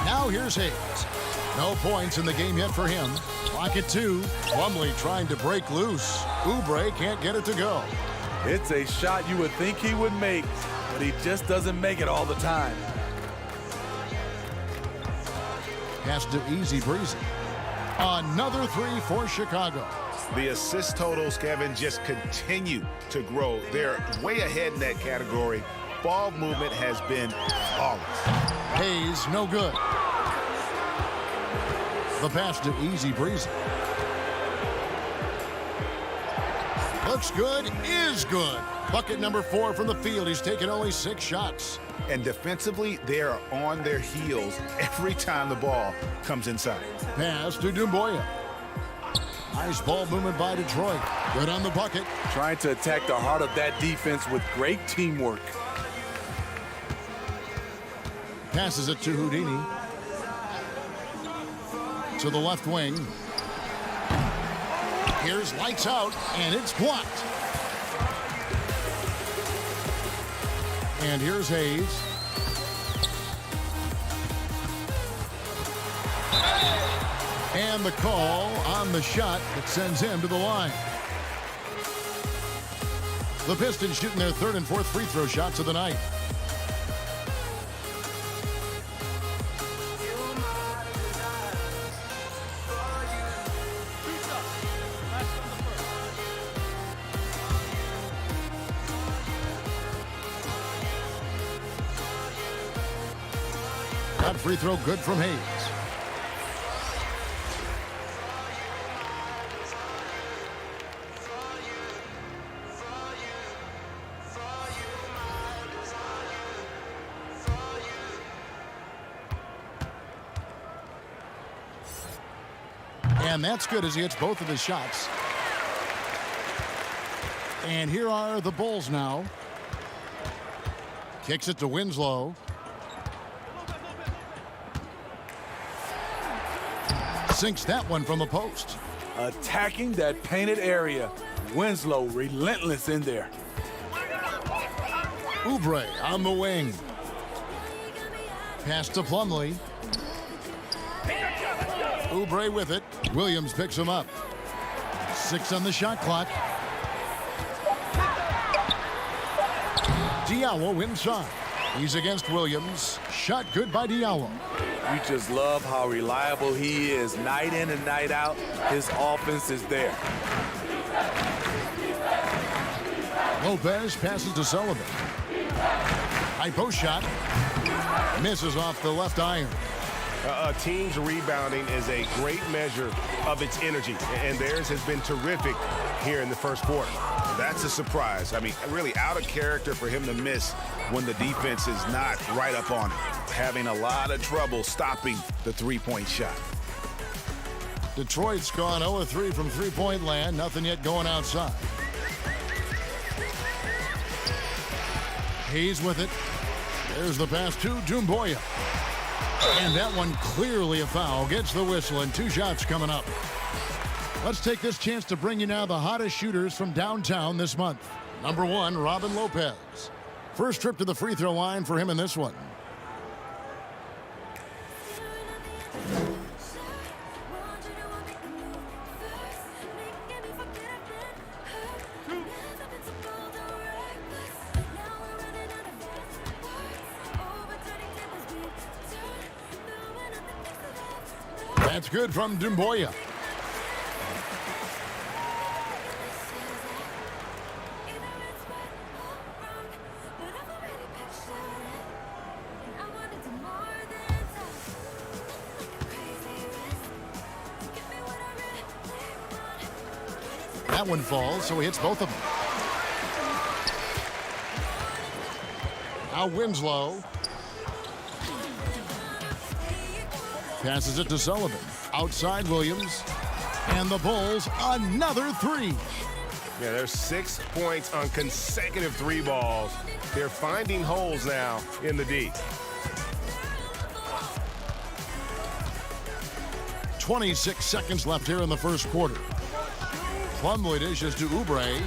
Now here's Hayes. No points in the game yet for him. Clock at 2. Plumlee trying to break loose. Oubre can't get it to go. It's a shot you would think he would make, but he just doesn't make it all the time. Pass to Easy Breezy. Another three for Chicago. The assist totals, Kevin, just continue to grow. They're way ahead in that category. Ball movement has been flawless. Hayes, no good. The pass to Easy Breezy. Looks good, is good. Bucket number 4 from the field. He's taken only 6 shots. And defensively, they are on their heels every time the ball comes inside. Pass to Dumboya. Nice ball movement by Detroit. Good on the bucket. Trying to attack the heart of that defense with great teamwork. Passes it to Houdini. To the left wing. Here's lights out, and it's blocked. And here's Hayes. And the call on the shot that sends him to the line. The Pistons shooting their 3rd and 4th free throw shots of the night. That free throw good from Hayes. And that's good as he hits both of his shots. And here are the Bulls now. Kicks it to Winslow. Sinks that one from the post. Attacking that painted area. Winslow relentless in there. Oubre on the wing. Pass to Plumlee. Oubre with it. Williams picks him up. 6 on the shot clock. Diallo inside. He's against Williams. Shot good by Diallo. You just love how reliable he is night in and night out. His offense is there. Lopez passes to Sullivan. High post shot. Misses off the left iron. A team's rebounding is a great measure of its energy, and theirs has been terrific here in the first quarter. That's a surprise. I mean, really out of character for him to miss when the defense is not right up on him. Having a lot of trouble stopping the three-point shot. Detroit's gone 0-3 from three-point land. Nothing yet going outside. Hayes with it. There's the pass to Dumboya. And that one clearly a foul. Gets the whistle, and 2 shots coming up. Let's take this chance to bring you now the hottest shooters from downtown this month. Number 1, Robin Lopez. First trip to the free throw line for him in this one. That's good from Dumboya. That one falls, so he hits both of them. Now Winslow. Passes it to Sullivan. Outside Williams. And the Bulls, another 3. Yeah, there's 6 points on consecutive 3 balls. They're finding holes now in the D. 26 seconds left here in the first quarter. Plumlee dishes to Oubre.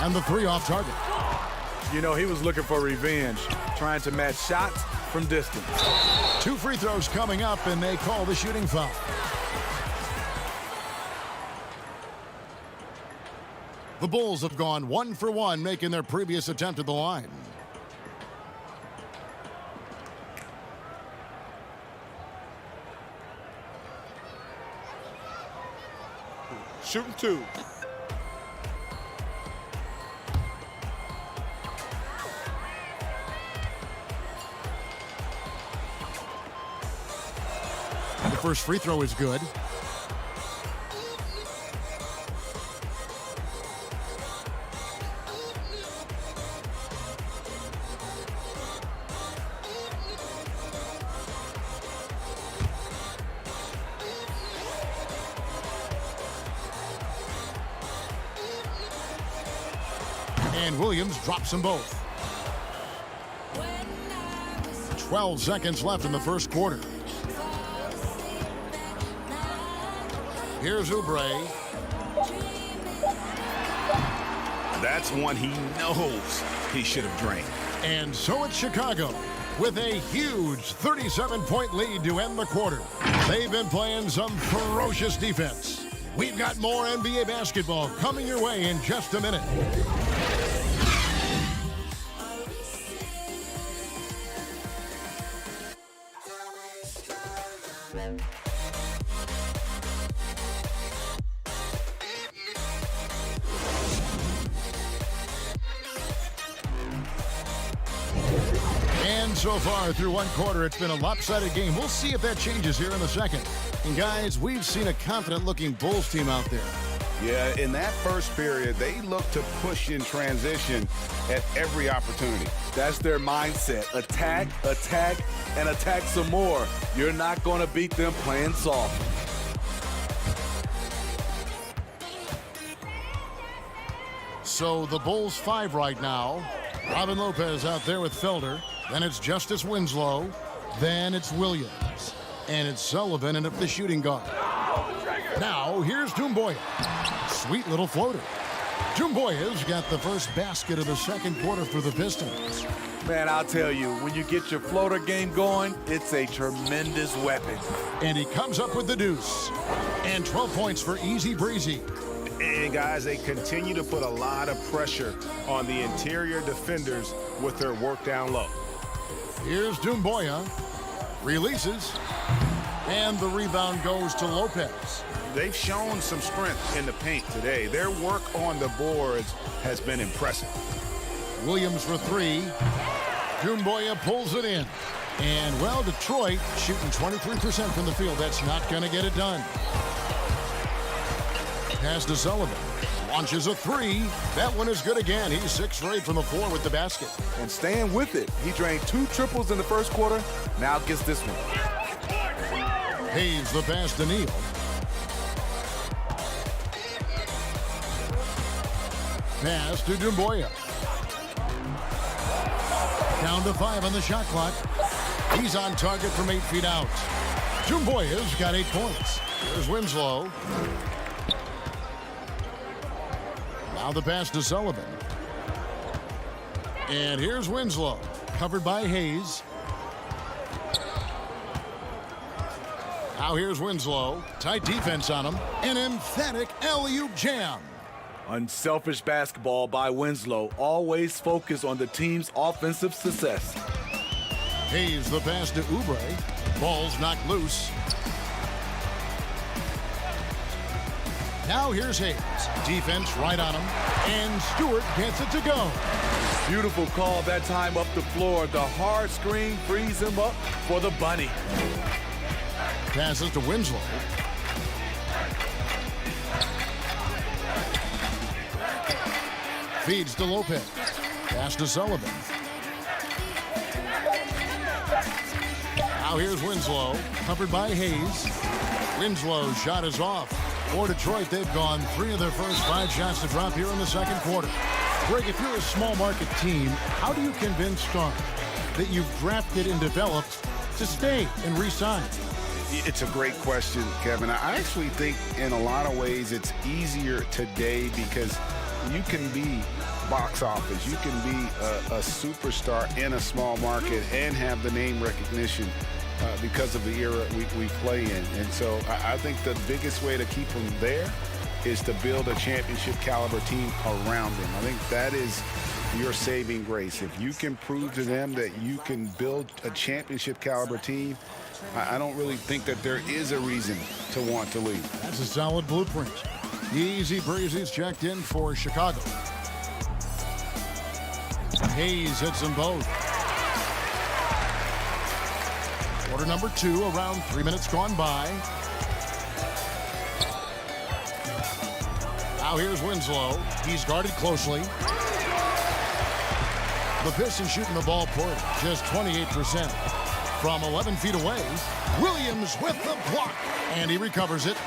And the 3 off target. You know, he was looking for revenge, trying to match shots from distance. 2 free throws coming up, and they call the shooting foul. The Bulls have gone 1 for 1, making their previous attempt at the line. shooting 2. The first free throw is good. And Williams drops them both. 12 seconds left in the first quarter. Here's Oubre. That's one he knows he should have drained. And so it's Chicago with a huge 37-point lead to end the quarter. They've been playing some ferocious defense. We've got more NBA basketball coming your way in just a minute. And so far through one quarter, it's been a lopsided game. We'll see if that changes here in the second. And guys, we've seen a confident-looking Bulls team out there. Yeah, in that first period, they looked to push in transition at every opportunity. That's their mindset. Attack, attack, and attack some more. You're not going to beat them playing soft. So the Bulls 5 right now. Robin Lopez out there with Felder. Then it's Justice Winslow. Then it's Williams. And it's Sullivan and up the shooting guard. Now here's Doumbouya. Sweet little floater. Doumbouya's got the first basket of the second quarter for the Pistons. Man, I'll tell you, when you get your floater game going, it's a tremendous weapon. And he comes up with the deuce. And 12 points for Easy Breezy. And guys, they continue to put a lot of pressure on the interior defenders with their work down low. Here's Doumbouya. Releases. And the rebound goes to Lopez. They've shown some strength in the paint today. Their work on the boards has been impressive. Williams for 3. Doumbouya pulls it in. And, well, Detroit shooting 23% from the field. That's not going to get it done. Pass to Sullivan. Launches a 3. That one is good again. He's 6 for 8 from the floor with the basket. And staying with it. He drained 2 triples in the first quarter. Now gets this one. Hayes the pass to Neal. Pass to Doumbouya. Down to 5 on the shot clock. He's on target from 8 feet out. Doumbouya's got 8 points. Here's Winslow. Now the pass to Sullivan. And here's Winslow. Covered by Hayes. Now here's Winslow. Tight defense on him. An emphatic alley-oop jam. Unselfish basketball by Winslow. Always focused on the team's offensive success. Hayes the pass to Oubre. Ball's knocked loose. Now here's Hayes. Defense right on him. And Stewart gets it to go. Beautiful call that time up the floor. The hard screen frees him up for the bunny. Passes to Winslow. Feeds to Lopez. Pass to Sullivan. Now here's Winslow. Covered by Hayes. Winslow's shot is off. For Detroit, they've gone 3 of their first 5 shots to drop here in the second quarter. Greg, if you're a small market team, how do you convince stars that you've drafted and developed to stay and re-sign? It's a great question, Kevin. I actually think in a lot of ways it's easier today because you can be box office. You can be a superstar in a small market and have the name recognition because of the era we play in. And so I think the biggest way to keep them there is to build a championship caliber team around them. I think that is your saving grace. If you can prove to them that you can build a championship caliber team, I don't really think that there is a reason to want to leave. That's a solid blueprint. Easy Breezy's checked in for Chicago. Hayes hits them both. Quarter number 2, around 3 minutes gone by. Now here's Winslow. He's guarded closely. The Pistons shooting the ball poorly, just 28%. From 11 feet away, Williams with the block, and he recovers it.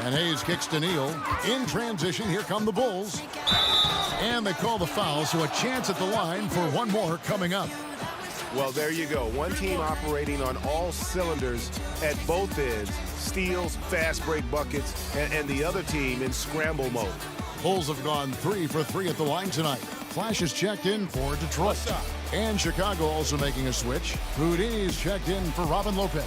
And Hayes kicks to Neal. In transition, here come the Bulls. And they call the foul, so a chance at the line for one more coming up. Well, there you go. One team operating on all cylinders at both ends. Steals, fast break buckets, and the other team in scramble mode. Bulls have gone 3 for 3 at the line tonight. Flash is checked in for Detroit. And Chicago also making a switch. Houdini's checked in for Robin Lopez.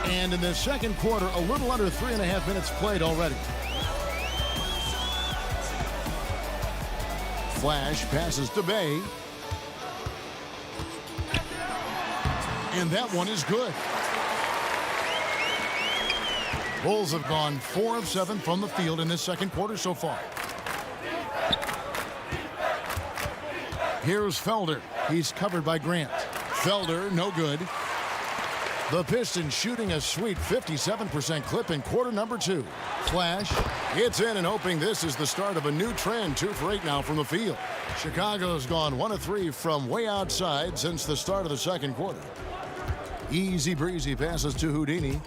And in the second quarter, a little under 3.5 minutes played already. Flash passes to Bay. And that one is good. Bulls have gone 4 of 7 from the field in this second quarter so far. Here's Felder. He's covered by Grant. Felder, no good. The Pistons shooting a sweet 57% clip in quarter number 2. Flash, it's in and hoping this is the start of a new trend. 2 for 8 now from the field. Chicago's gone 1 of 3 from way outside since the start of the second quarter. Easy Breezy passes to Houdini.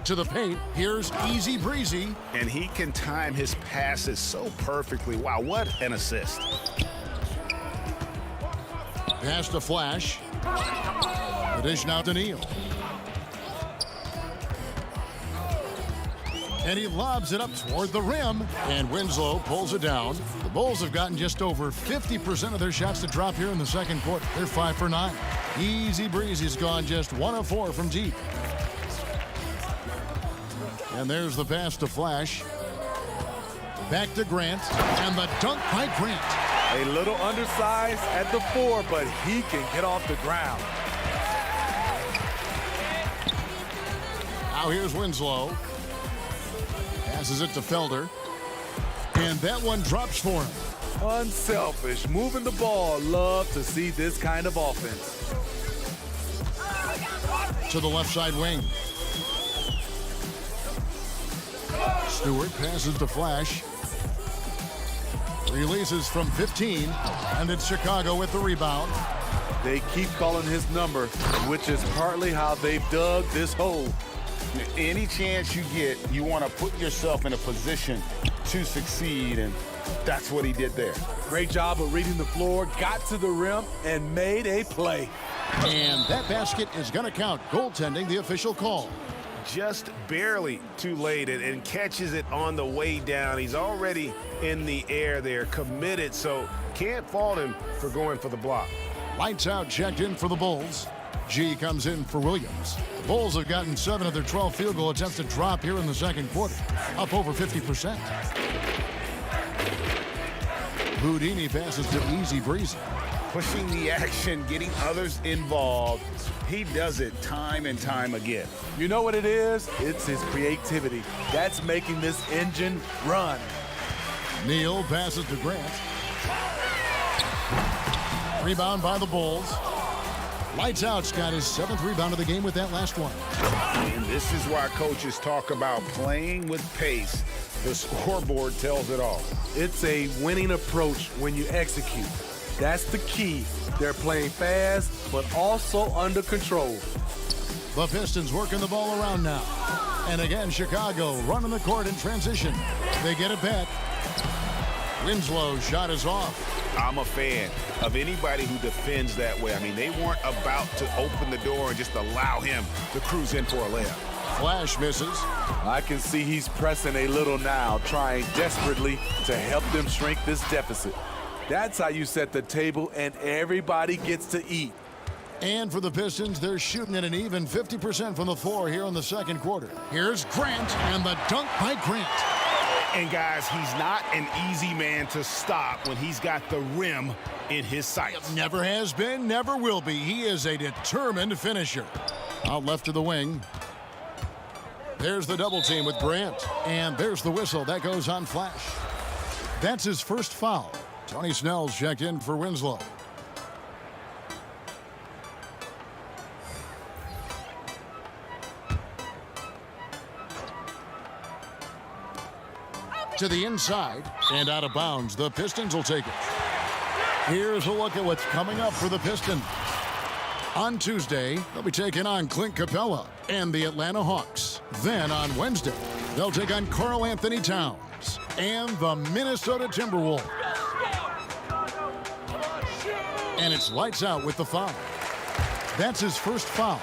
To the paint, here's Easy Breezy. And he can time his passes so perfectly. Wow, what an assist. Pass to Flash. The dish now to Neal. And he lobs it up toward the rim. And Winslow pulls it down. The Bulls have gotten just over 50% of their shots to drop here in the second quarter. They're 5 for 9. Easy Breezy's gone just 1 of 4 from deep. And there's the pass to Flash. Back to Grant. And the dunk by Grant. A little undersized at the 4, but he can get off the ground. Now here's Winslow. Passes it to Felder. And that one drops for him. Unselfish, moving the ball. Love to see this kind of offense. To the left side wing. Stewart passes to Flash. Releases from 15, and it's Chicago with the rebound. They keep calling his number, which is partly how they've dug this hole. Any chance you get, you want to put yourself in a position to succeed, and that's what he did there. Great job of reading the floor, got to the rim, and made a play. And that basket is going to count. Goaltending, the official call. Just barely too late and catches it on the way down. He's already in the air there, committed, so can't fault him for going for the block. Lights out, checked in for the Bulls. G comes in for Williams. The Bulls have gotten 7 of their 12 field goal attempts to drop here in the second quarter, up over 50%. Houdini passes to Easy Breezy. Pushing the action, getting others involved. He does it time and time again. You know what it is? It's his creativity. That's making this engine run. Neal passes to Grant. Rebound by the Bulls. Lights out's got his 7th rebound of the game with that last one. And this is why coaches talk about playing with pace. The scoreboard tells it all. It's a winning approach when you execute. That's the key. They're playing fast, but also under control. The Pistons working the ball around now. And again, Chicago running the court in transition. They get it back. Winslow's shot is off. I'm a fan of anybody who defends that way. I mean, they weren't about to open the door and just allow him to cruise in for a layup. Flash misses. I can see he's pressing a little now, trying desperately to help them shrink this deficit. That's how you set the table and everybody gets to eat. And for the Pistons, they're shooting at an even 50% from the floor here in the second quarter. Here's Grant, and the dunk by Grant. And guys, he's not an easy man to stop when he's got the rim in his sights. Never has been, never will be. He is a determined finisher. Out left to the wing. There's the double team with Grant. And there's the whistle. That goes on Flash. That's his first foul. Tony Snell's checked in for Winslow. To the inside and out of bounds. The Pistons will take it. Here's a look at what's coming up for the Pistons. On Tuesday, they'll be taking on Clint Capella and the Atlanta Hawks. Then on Wednesday, they'll take on Karl Anthony Towns and the Minnesota Timberwolves. And it's lights out with the foul. That's his first foul.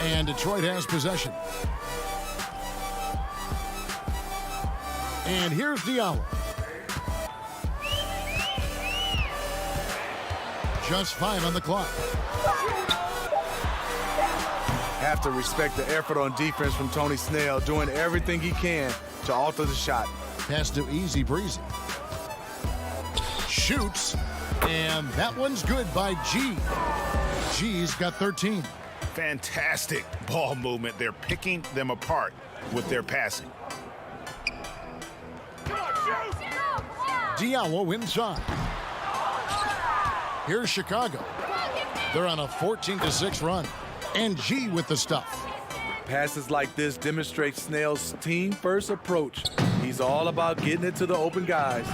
And Detroit has possession. And here's Diallo. Just 5 on the clock. Have to respect the effort on defense from Tony Snell, doing everything he can to alter the shot. Pass to Easy Breezy. Shoots. And that one's good by G. G's got 13. Fantastic ball movement. They're picking them apart with their passing. Diallo inside. Here's Chicago. They're on a 14-6 run. And G with the stuff. Passes like this demonstrate Snell's team-first approach. He's all about getting it to the open guys.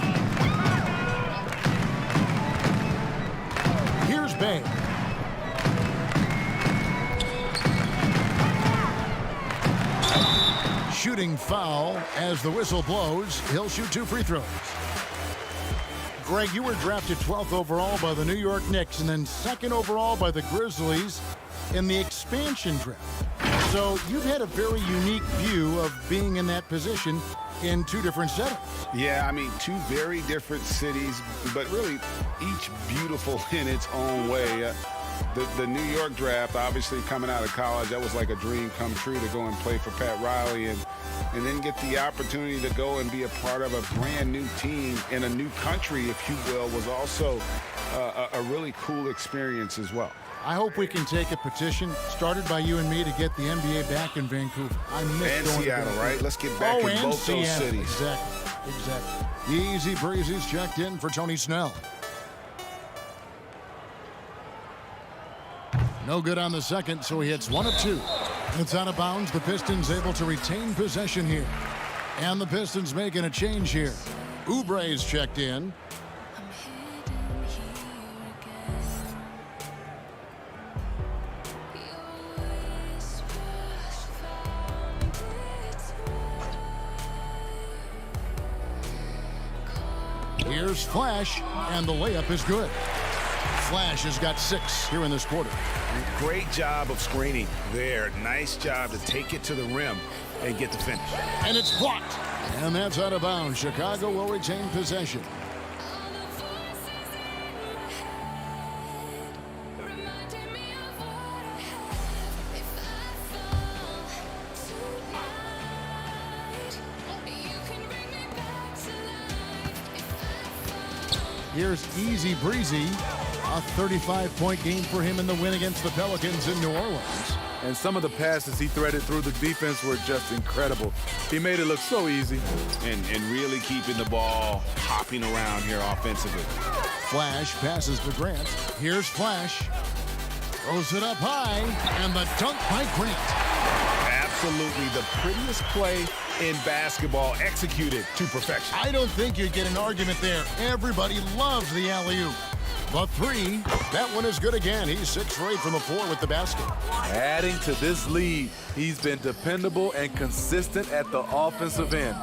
Here's Bay. Shooting foul as the whistle blows. He'll shoot 2 free throws. Greg, you were drafted 12th overall by the New York Knicks and then 2nd overall by the Grizzlies in the expansion draft. So you've had a very unique view of being in that position in 2 different settings. Yeah, I mean, 2 very different cities, but really each beautiful in its own way. The New York draft, obviously coming out of college, that was like a dream come true to go and play for Pat Riley and then get the opportunity to go and be a part of a brand new team in a new country, if you will, was also a really cool experience as well. I hope we can take a petition started by you and me to get the NBA back in Vancouver. I miss and going Seattle, to right? Let's get back in both Seattle. those cities. Exactly. Easy Breezy's checked in for Tony Snell. No good on the second, so he hits 1 of 2. It's out of bounds. The Pistons able to retain possession here. And the Pistons making a change here. Oubre's checked in. Here's Flash, and the layup is good. Flash has got 6 here in this quarter. Great job of screening there. Nice job to take it to the rim and get the finish. And it's blocked. And that's out of bounds. Chicago will retain possession. Here's Easy Breezy. A 35-point game for him in the win against the Pelicans in New Orleans. And some of the passes he threaded through the defense were just incredible. He made it look so easy. And really keeping the ball hopping around here offensively. Flash passes to Grant. Here's Flash. Throws it up high, and the dunk by Grant. Absolutely the prettiest play in basketball, executed to perfection. I don't think you'd get an argument there. Everybody loves the alley-oop. The 3, that one is good again. He's 6 for 8 from the floor with the basket. Adding to this lead, he's been dependable and consistent at the offensive end.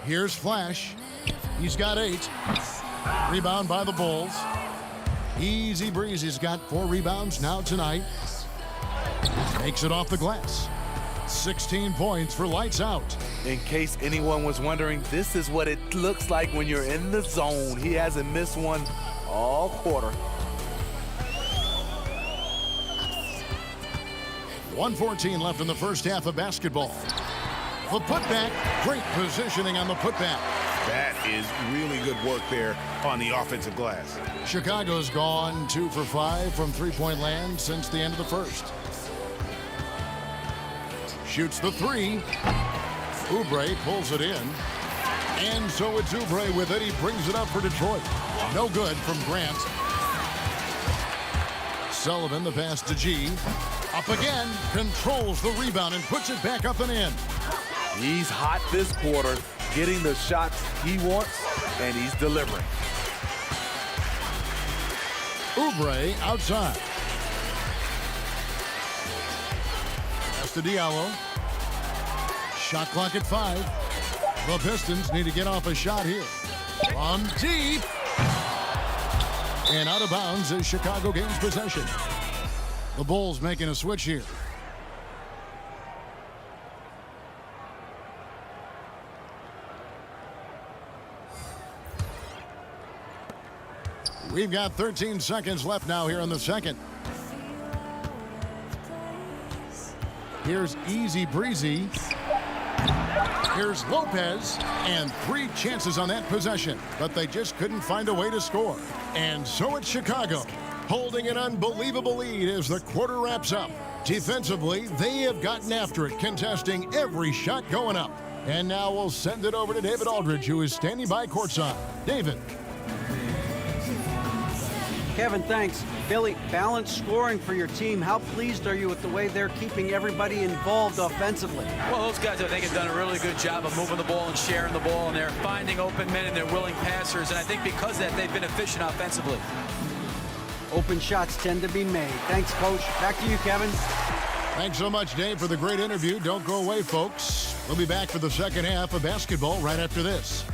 Here's Flash. He's got 8. Rebound by the Bulls. Easy Breezy's got 4 rebounds now tonight. Makes it off the glass. 16 points for lights out. In case anyone was wondering, this is what it looks like when you're in the zone. He hasn't missed one all quarter. 1:14 left in the first half of basketball. The putback, great positioning on the putback. That is really good work there on the offensive glass. Chicago's gone 2 for 5 from three-point land since the end of the first. Shoots the three. Oubre pulls it in. And so it's Oubre with it. He brings it up for Detroit. No good from Grant. Sullivan, the pass to G. Up again, controls the rebound and puts it back up and in. He's hot this quarter, getting the shots he wants, and he's delivering. Oubre outside. Pass to Diallo. Shot clock at 5. The Pistons need to get off a shot here. From deep. And out of bounds as Chicago gains possession. The Bulls making a switch here. We've got 13 seconds left now here in the second. Here's Easy Breezy. Here's Lopez. And 3 chances on that possession, but they just couldn't find a way to score. And so it's Chicago, holding an unbelievable lead as the quarter wraps up. Defensively, they have gotten after it, contesting every shot going up. And now we'll send it over to David Aldridge, who is standing by courtside. David. Kevin, thanks. Billy, balanced scoring for your team. How pleased are you with the way they're keeping everybody involved offensively? Well, those guys, I think, have done a really good job of moving the ball and sharing the ball, and they're finding open men and they're willing passers, and I think because of that, they've been efficient offensively. Open shots tend to be made. Thanks, Coach. Back to you, Kevin. Thanks so much, Dave, for the great interview. Don't go away, folks. We'll be back for the second half of basketball right after this.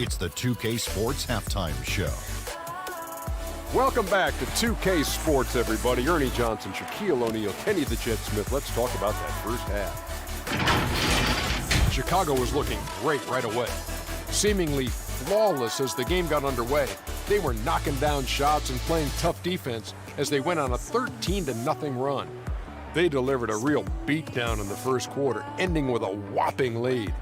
It's the 2K Sports Halftime Show. Welcome back to 2K Sports, everybody. Ernie Johnson, Shaquille O'Neal, Kenny the Jet Smith. Let's talk about that first half. Chicago was looking great right away. Seemingly flawless as the game got underway. They were knocking down shots and playing tough defense as they went on a 13-0 run. They delivered a real beatdown in the first quarter, ending with a whopping lead.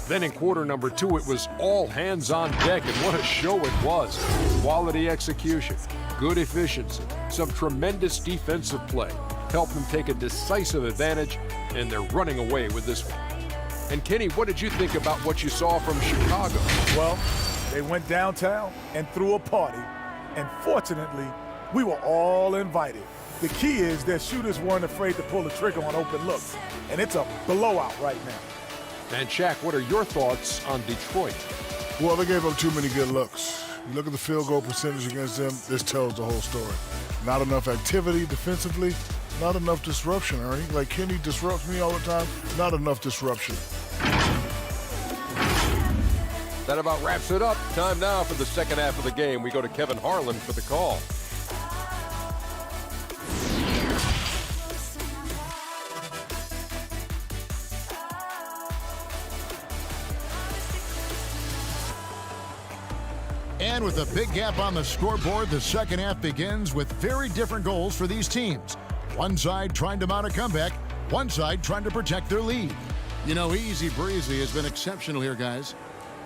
Then in quarter number 2, it was all hands on deck, and what a show it was. Quality execution, good efficiency, some tremendous defensive play helped them take a decisive advantage, and they're running away with this one. And Kenny, what did you think about what you saw from Chicago? Well, they went downtown and threw a party, and fortunately, we were all invited. The key is their shooters weren't afraid to pull the trigger on open looks, and it's a blowout right now. And Shaq, what are your thoughts on Detroit? Well, they gave up too many good looks. You look at the field goal percentage against them, this tells the whole story. Not enough activity defensively, not enough disruption, Ernie. Like Kenny disrupts me all the time, not enough disruption. That about wraps it up. Time now for the second half of the game. We go to Kevin Harlan for the call. And with a big gap on the scoreboard, the second half begins with very different goals for these teams. One side trying to mount a comeback, one side trying to protect their lead. You know, Easy Breezy has been exceptional here, guys.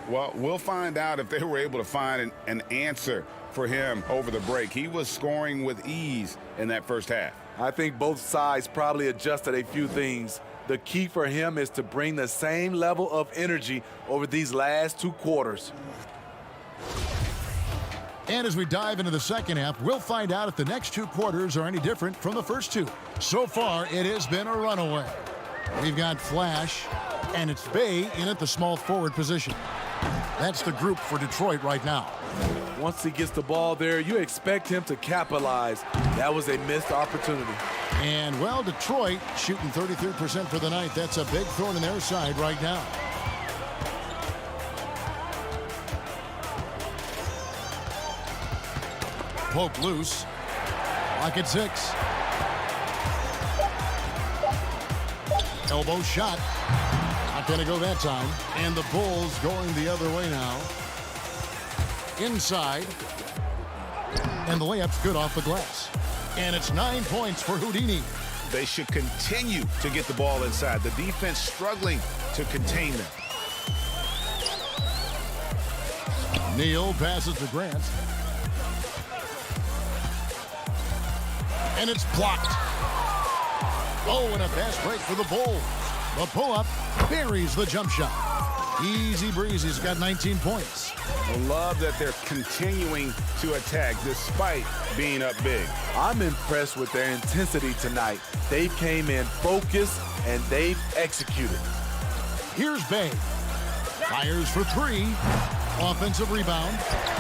Well, we'll find out if they were able to find an answer for him over the break. He was scoring with ease in that first half. I think both sides probably adjusted a few things. The key for him is to bring the same level of energy over these last 2 quarters. And as we dive into the second half, we'll find out if the next 2 quarters are any different from the first 2. So far, it has been a runaway. We've got Flash, and it's Bay in at the small forward position. That's the group for Detroit right now. Once he gets the ball there, you expect him to capitalize. That was a missed opportunity. And, well, Detroit shooting 33% for the night. That's a big thorn in their side right now. Poke loose. Lock at 6. Elbow shot. Not going to go that time. And the Bulls going the other way now. Inside. And the layup's good off the glass. And it's 9 points for Houdini. They should continue to get the ball inside. The defense struggling to contain them. Neal passes to Grant. And it's blocked. Oh, and a fast break for the Bulls. The pull-up buries the jump shot. Easy breezy's got 19 points. I love that they're continuing to attack despite being up big. I'm impressed with their intensity tonight. They came in focused and they've executed. Here's Bay. Fires for three. Offensive rebound.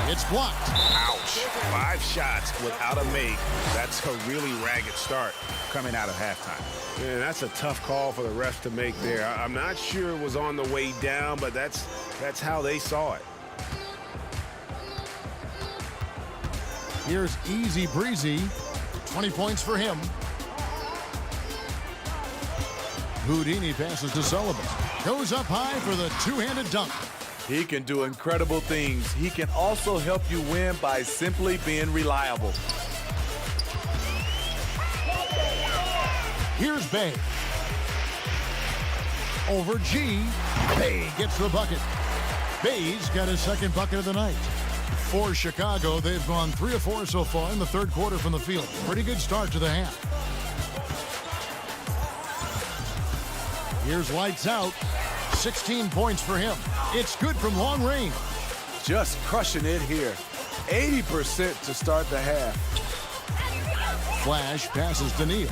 It's blocked. Ouch. 5 shots without a make. That's a really ragged start coming out of halftime. Man, that's a tough call for the refs to make there. I'm not sure it was on the way down, but that's how they saw it. Here's Easy Breezy. 20 points for him. Houdini passes to Sullivan. Goes up high for the two-handed dunk. He can do incredible things. He can also help you win by simply being reliable. Here's Bay. Over G. Bay gets the bucket. Bay's got his second bucket of the night. For Chicago, they've gone 3 of 4 so far in the third quarter from the field. Pretty good start to the half. Here's lights out. 16 points for him. It's good from long range. Just crushing it here. 80% to start the half. Flash passes to Neal.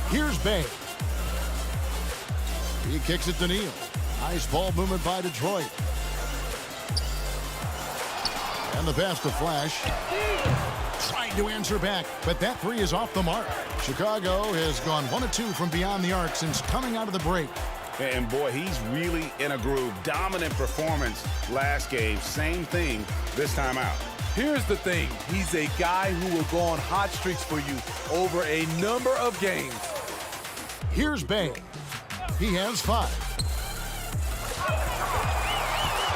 Here's Bay. He kicks it to Neal. Nice ball movement by Detroit. And the pass to Flash. Trying to answer back, but that three is off the mark. Chicago has gone 1 of 2 from beyond the arc since coming out of the break. And boy, he's really in a groove. Dominant performance last game. Same thing this time out. Here's the thing. He's a guy who will go on hot streaks for you over a number of games. Here's Bay. He has 5.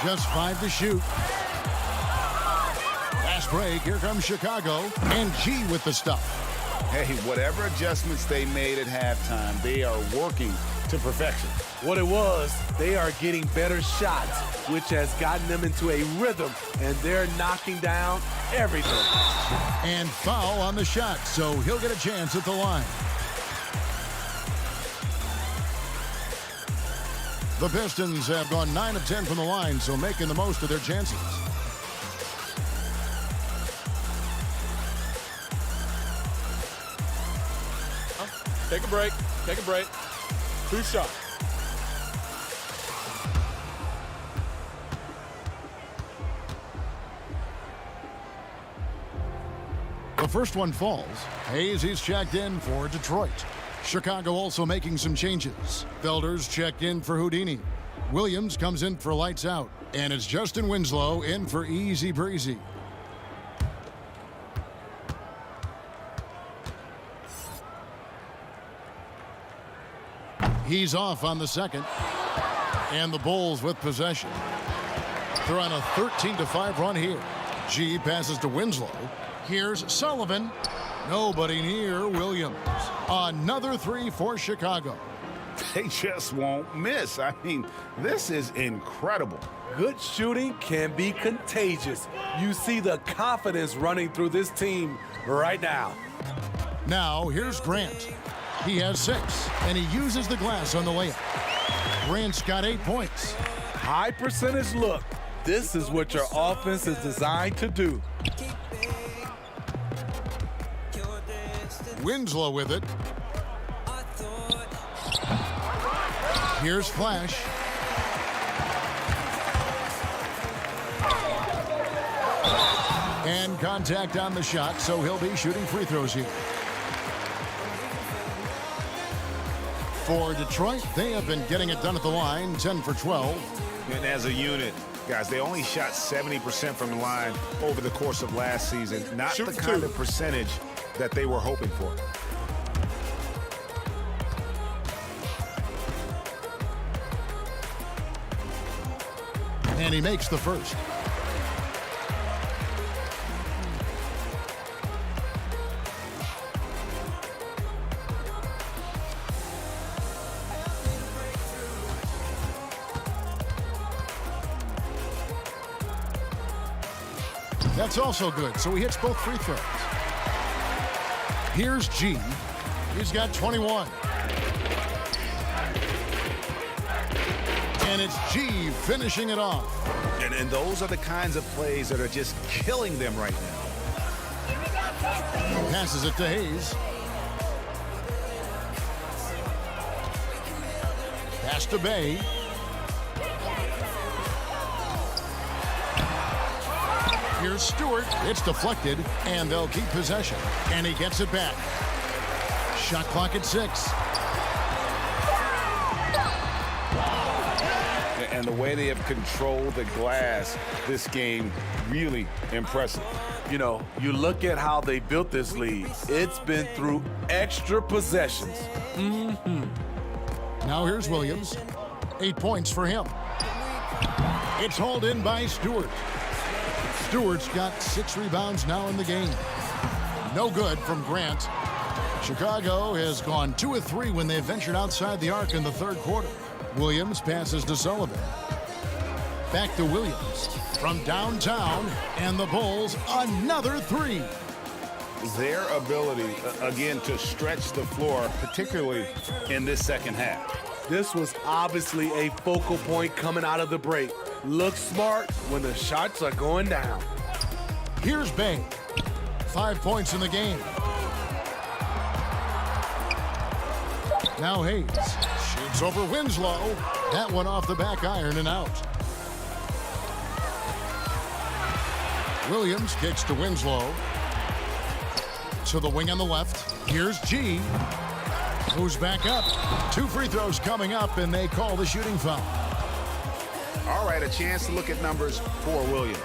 Just 5 to shoot. Fast break. Here comes Chicago. And G with the stuff. Hey, whatever adjustments they made at halftime, they are working to perfection. What it was, they are getting better shots, which has gotten them into a rhythm, and they're knocking down everything. And foul on the shot, so he'll get a chance at the line. The Pistons have gone 9 of 10 from the line, so making the most of their chances. Take a break. Take a break. 2 shots. The first one falls. Hayes is checked in for Detroit. Chicago also making some changes. Felder's checked in for Houdini. Williams comes in for lights out. And it's Justin Winslow in for Easy Breezy. He's off on the second. And the Bulls with possession. They're on a 13-5 run here. G passes to Winslow. Here's Sullivan. Nobody near Williams. Another 3 for Chicago. They just won't miss. I mean, this is incredible. Good shooting can be contagious. You see the confidence running through this team right now. Now, here's Grant. He has 6, and he uses the glass on the layup. Grant's got 8 points. High percentage look. This is what your offense is designed to do. Winslow with it. Here's Flash. And contact on the shot, so he'll be shooting free throws here. For Detroit, they have been getting it done at the line, 10 for 12. And as a unit, guys, they only shot 70% from the line over the course of last season. Not the kind of percentage that they were hoping for. And he makes the first. That's also good, so he hits both free throws. Here's G. He's got 21. And it's G finishing it off. And those are the kinds of plays that are just killing them right now. Passes it to Hayes. Pass to Bay. Here's Stewart. It's deflected, and they'll keep possession. And he gets it back. Shot clock at 6. And the way they have controlled the glass this game, really impressive. You know, you look at how they built this lead. It's been through extra possessions. Now here's Williams. 8 points for him. It's hauled in by Stewart. Stewart's got 6 rebounds now in the game. No good from Grant. Chicago has gone 2 of 3 when they ventured outside the arc in the third quarter. Williams passes to Sullivan. Back to Williams from downtown, and the Bulls another 3. Their ability, again, to stretch the floor, particularly in this second half. This was obviously a focal point coming out of the break. Look smart when the shots are going down. Here's Bay. 5 points in the game. Now Hayes shoots over Winslow. That one off the back iron and out. Williams kicks to Winslow. To the wing on the left. Here's G. Moves back up. 2 free throws coming up, and they call the shooting foul. All right, a chance to look at numbers for Williams.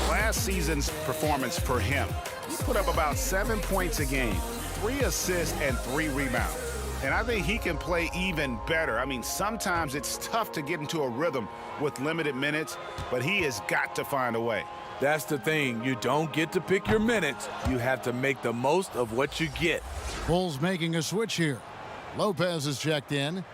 Last season's performance for him, he put up about 7 points a game, 3 assists, and 3 rebounds. And I think he can play even better. I mean, sometimes it's tough to get into a rhythm with limited minutes, but he has got to find a way. That's the thing. You don't get to pick your minutes. You have to make the most of what you get. Bulls making a switch here. Lopez is checked in.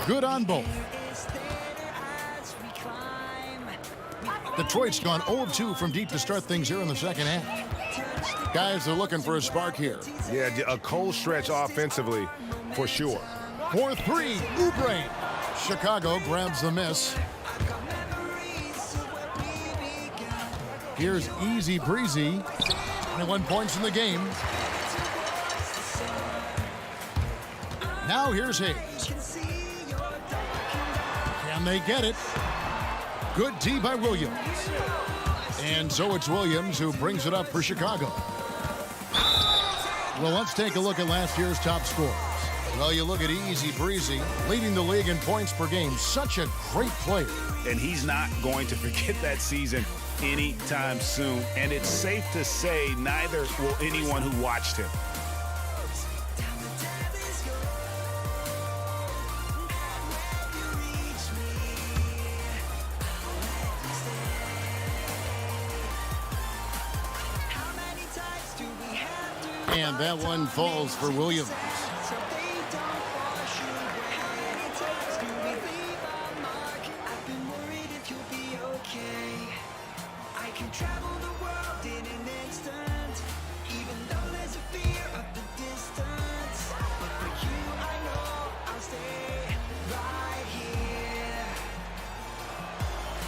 Good on both. Detroit's gone 0-2 from deep to start things here in the second half. Guys are looking for a spark here. Yeah, a cold stretch offensively for sure. 4-3, Oubre. Chicago grabs the miss. Here's Easy Breezy. 21 points in the game. Now here's Hayes. Can they get it? Good D by Williams. And so it's Williams who brings it up for Chicago. Well, let's take a look at last year's top scorers. Well, you look at Easy Breezy, leading the league in points per game. Such a great player. And he's not going to forget that season anytime soon. And it's safe to say neither will anyone who watched him. And that one falls for Williams.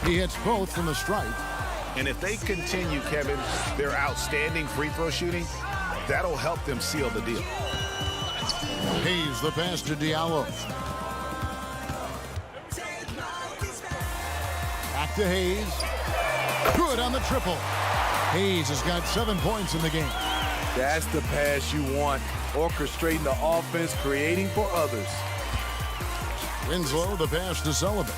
He hits both from the stripe. And if they continue, Kevin, their outstanding free throw shooting, that'll help them seal the deal. Hayes the pass to Diallo. Back to Hayes. Good on the triple. Hayes has got 7 points in the game. That's the pass you want. Orchestrating the offense, creating for others. Winslow the pass to Sullivan.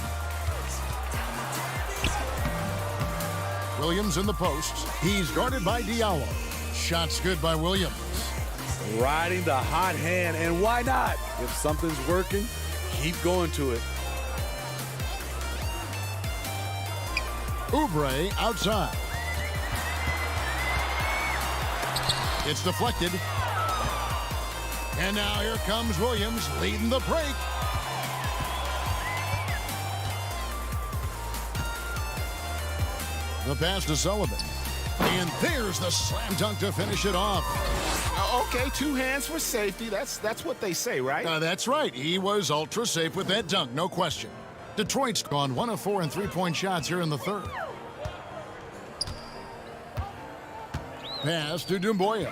Williams in the post. He's guarded by Diallo. Shot's good by Williams. Riding the hot hand, and why not? If something's working, keep going to it. Oubre outside. It's deflected. And now here comes Williams leading the break. The pass to Sullivan. And there's the slam dunk to finish it off. Okay, 2 hands for safety. That's what they say, right? That's right. He was ultra safe with that dunk, no question. Detroit's gone 1 of 4 in three-point shots here in the third. Pass to Dumboya.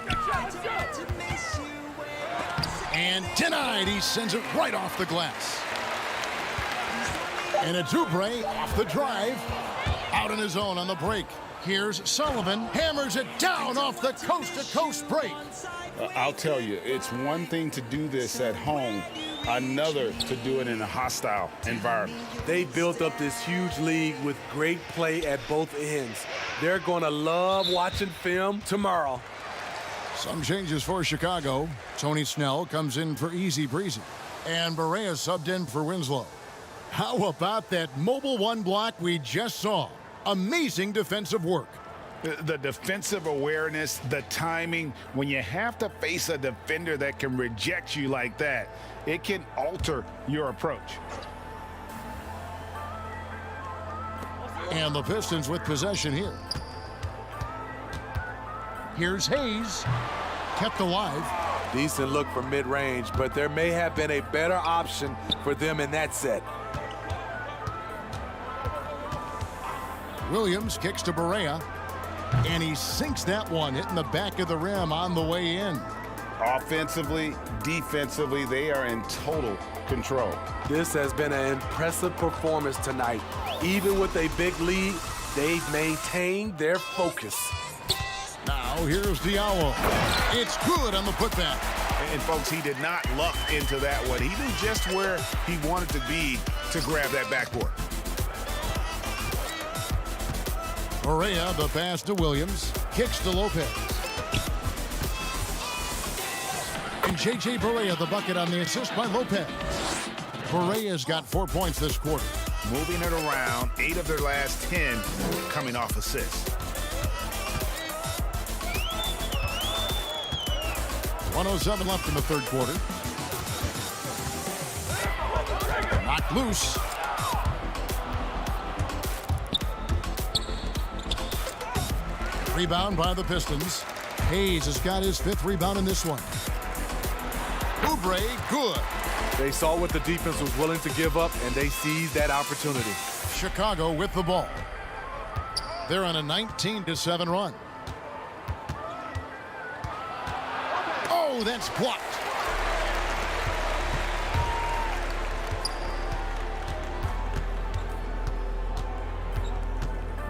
And denied. He sends it right off the glass. And it's Oubre off the drive. Out on his own on the break. Here's Sullivan. Hammers it down off the coast-to-coast break. I'll tell you, it's one thing to do this at home, another to do it in a hostile environment. They built up this huge lead with great play at both ends. They're going to love watching film tomorrow. Some changes for Chicago. Tony Snell comes in for Easy Breezy. And Barea subbed in for Winslow. How about that mobile one block we just saw? Amazing defensive work. The defensive awareness, the timing, when you have to face a defender that can reject you like that, it can alter your approach. And the Pistons with possession here. Here's Hayes. Kept alive. Decent look from mid-range, but there may have been a better option for them in that set. Williams kicks to Barea. And he sinks that one, hitting the back of the rim on the way in. Offensively, defensively, they are in total control. This has been an impressive performance tonight. Even with a big lead, they've maintained their focus. Now here's Diallo. It's good on the putback. And folks, he did not luck into that one. He knew just where he wanted to be to grab that backboard. Barea, the pass to Williams. Kicks to Lopez. And J.J. Barea, the bucket on the assist by Lopez. Barea's got 4 points this quarter. Moving it around, 8 of their last 10 coming off assists. 1:07 left in the third quarter. Knocked loose. Rebound by the Pistons. Hayes has got his 5th rebound in this one. Oubre, good. They saw what the defense was willing to give up, and they seized that opportunity. Chicago with the ball. They're on a 19-7 run. Oh, that's blocked.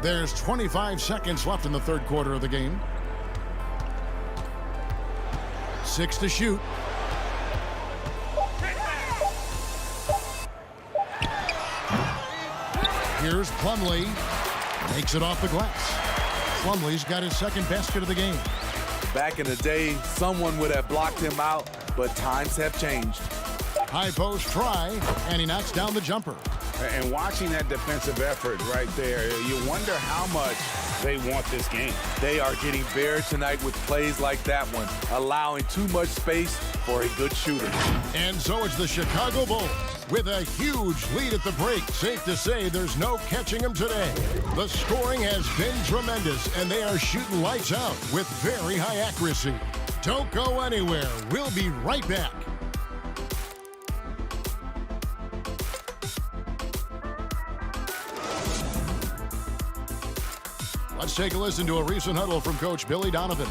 There's 25 seconds left in the third quarter of the game. 6 to shoot. Here's Plumlee. Makes it off the glass. Plumlee's got his 2nd basket of the game. Back in the day, someone would have blocked him out, but times have changed. High post try, and he knocks down the jumper. And watching that defensive effort right there, you wonder how much they want this game. They are getting buried tonight with plays like that one, allowing too much space for a good shooter. And so it's the Chicago Bulls with a huge lead at the break. Safe to say there's no catching them today. The scoring has been tremendous, and they are shooting lights out with very high accuracy. Don't go anywhere. We'll be right back. Let's take a listen to a recent huddle from Coach Billy Donovan.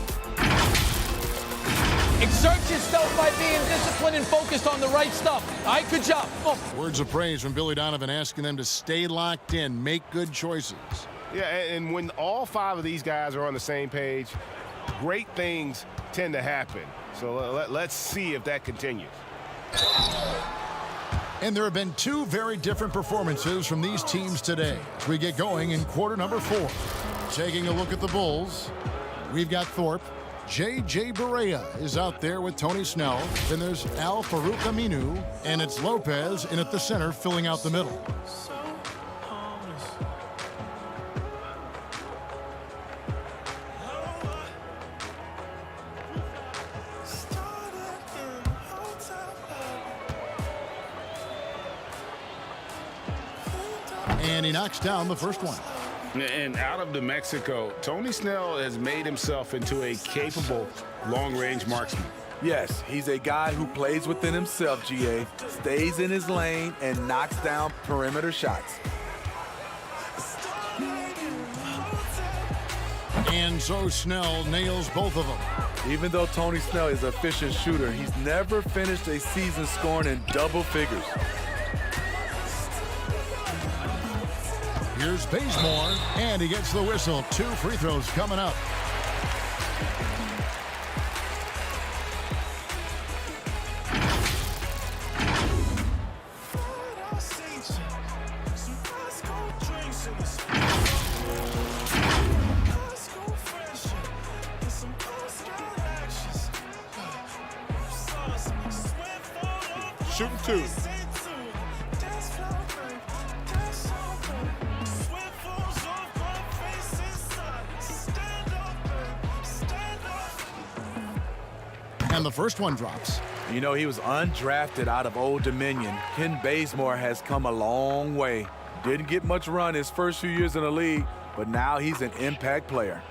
Exert yourself by being disciplined and focused on the right stuff. All right, good job. Oh. Words of praise from Billy Donovan asking them to stay locked in, make good choices. Yeah, and when all 5 of these guys are on the same page, great things tend to happen. So let's see if that continues. And there have been 2 very different performances from these teams today as we get going in quarter number 4. Taking a look at the Bulls, we've got Thorpe. J.J. Barea is out there with Tony Snell. Then there's Al Farouk Aminu, and it's Lopez in at the center, filling out the middle. And he knocks down the first one. And out of New Mexico, Tony Snell has made himself into a capable long-range marksman. Yes, he's a guy who plays within himself, GA, stays in his lane, and knocks down perimeter shots. And so Snell nails both of them. Even though Tony Snell is an efficient shooter, he's never finished a season scoring in double figures. Here's Bazemore, and he gets the whistle. 2 free throws coming up. Shooting 2. And the first one drops. You know, he was undrafted out of Old Dominion. Ken Bazemore has come a long way. Didn't get much run his first few years in the league, but now he's an impact player.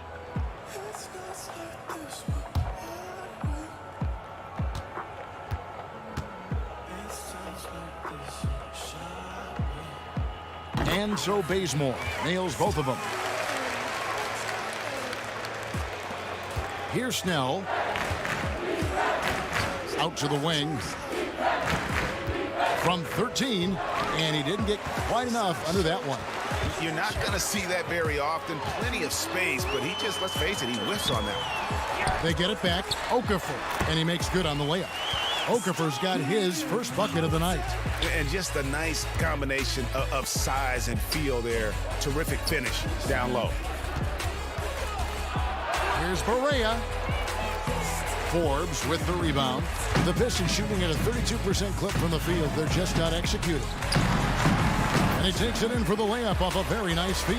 And so Bazemore nails both of them. Here's Snell. Out to the wing. From 13, and he didn't get quite enough under that one. You're not going to see that very often. Plenty of space, but he just, let's face it, he whiffs on that. They get it back. Okafor, and he makes good on the layup. Okafor's got his first bucket of the night. And just a nice combination of size and feel there. Terrific finish down low. Here's Barea. Forbes with the rebound. The Pistons shooting at a 32% clip from the field. They're just not executing. And he takes it in for the layup off a very nice feed.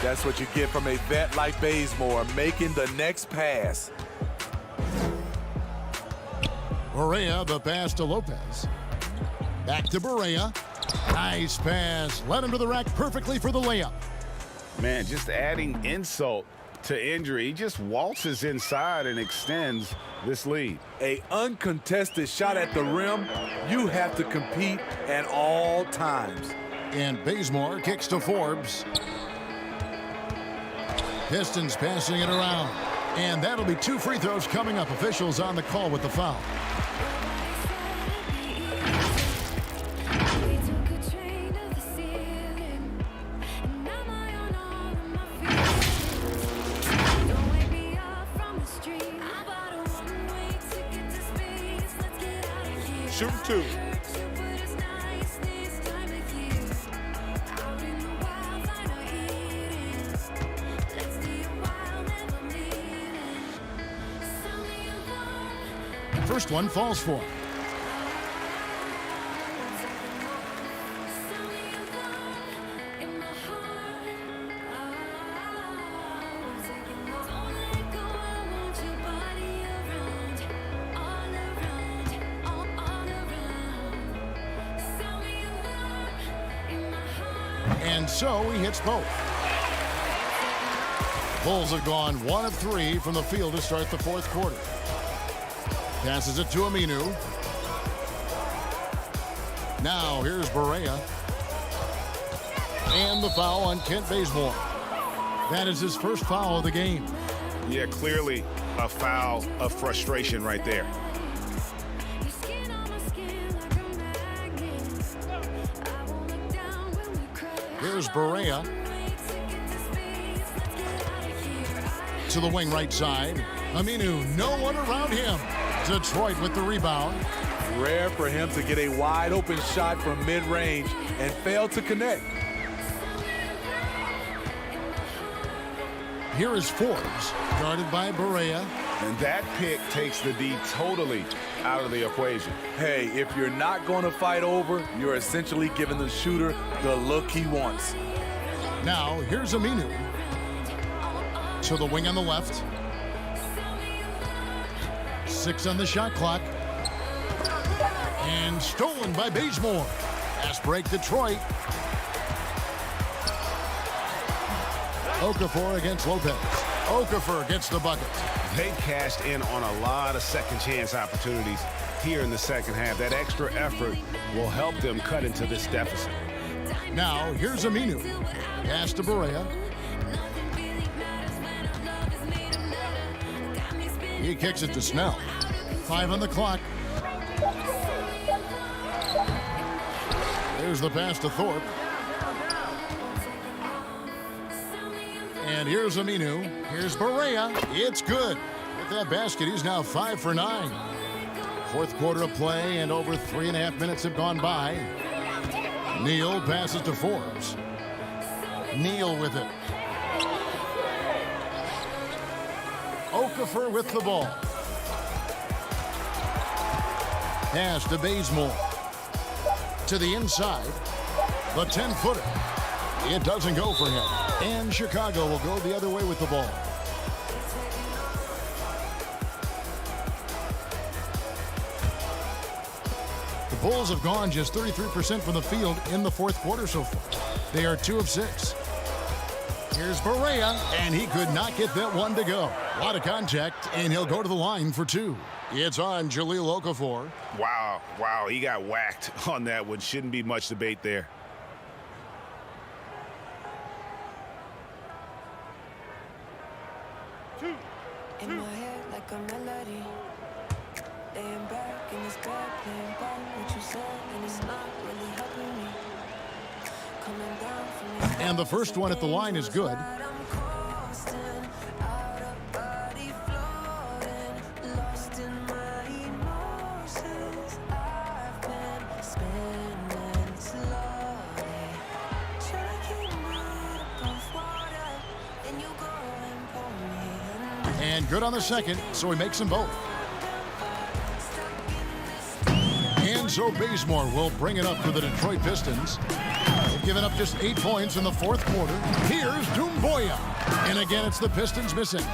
That's what you get from a vet like Bazemore, making the next pass. Barea, the pass to Lopez. Back to Barea. Nice pass. Led him to the rack perfectly for the layup. Man, just adding insult to injury. He just waltzes inside and extends this lead. A uncontested shot at the rim, you have to compete at all times. And Bazemore kicks to Forbes. Pistons passing it around. And that'll be 2 free throws coming up. Officials on the call with the foul. Shooting 2. First one falls for him. And so he hits both. Bulls have gone 1 of 3 from the field to start the fourth quarter. Passes it to Aminu. Now here's Barea. And the foul on Kent Bazemore. That is his first foul of the game. Yeah, clearly a foul of frustration right there. Here's Barea. To the wing right side. Aminu, no one around him. Detroit with the rebound. Rare for him to get a wide open shot from mid-range and fail to connect. Here is Forbes, guarded by Barea. And that pick takes the D totally out of the equation. Hey, if you're not going to fight over, you're essentially giving the shooter the look he wants. Now, here's Aminu. To the wing on the left. 6 on the shot clock. And stolen by Bazemore. Fast break Detroit. Okafor against Lopez. Okafor gets the bucket. They cashed in on a lot of second chance opportunities here in the second half. That extra effort will help them cut into this deficit. Now, here's Aminu. Pass to Barea. He kicks it to Snell. 5 on the clock. There's the pass to Thorpe. And here's Aminu. Here's Barea. It's good. With that basket, he's now 5 for 9. Fourth quarter of play, and over 3.5 minutes have gone by. Neal passes to Forbes. Neal with it. Okafor with the ball. Pass to Bazemore. To the inside. The 10-footer. It doesn't go for him. And Chicago will go the other way with the ball. The Bulls have gone just 33% from the field in the fourth quarter so far. They are 2 of 6. Here's Barea, and he could not get that one to go. A lot of contact, and he'll go to the line for 2. It's on Jahlil Okafor. Wow, he got whacked on that one. Shouldn't be much debate there. In my head like a melody. Laying back in this bed, playing back what you said, and it's not really helping me. Coming down from this. And the first one at the line is good. And good on the second, so he makes them both. And so Bazemore will bring it up for the Detroit Pistons. They've given up just 8 points in the fourth quarter. Here's Doumbouya. And again, it's the Pistons missing.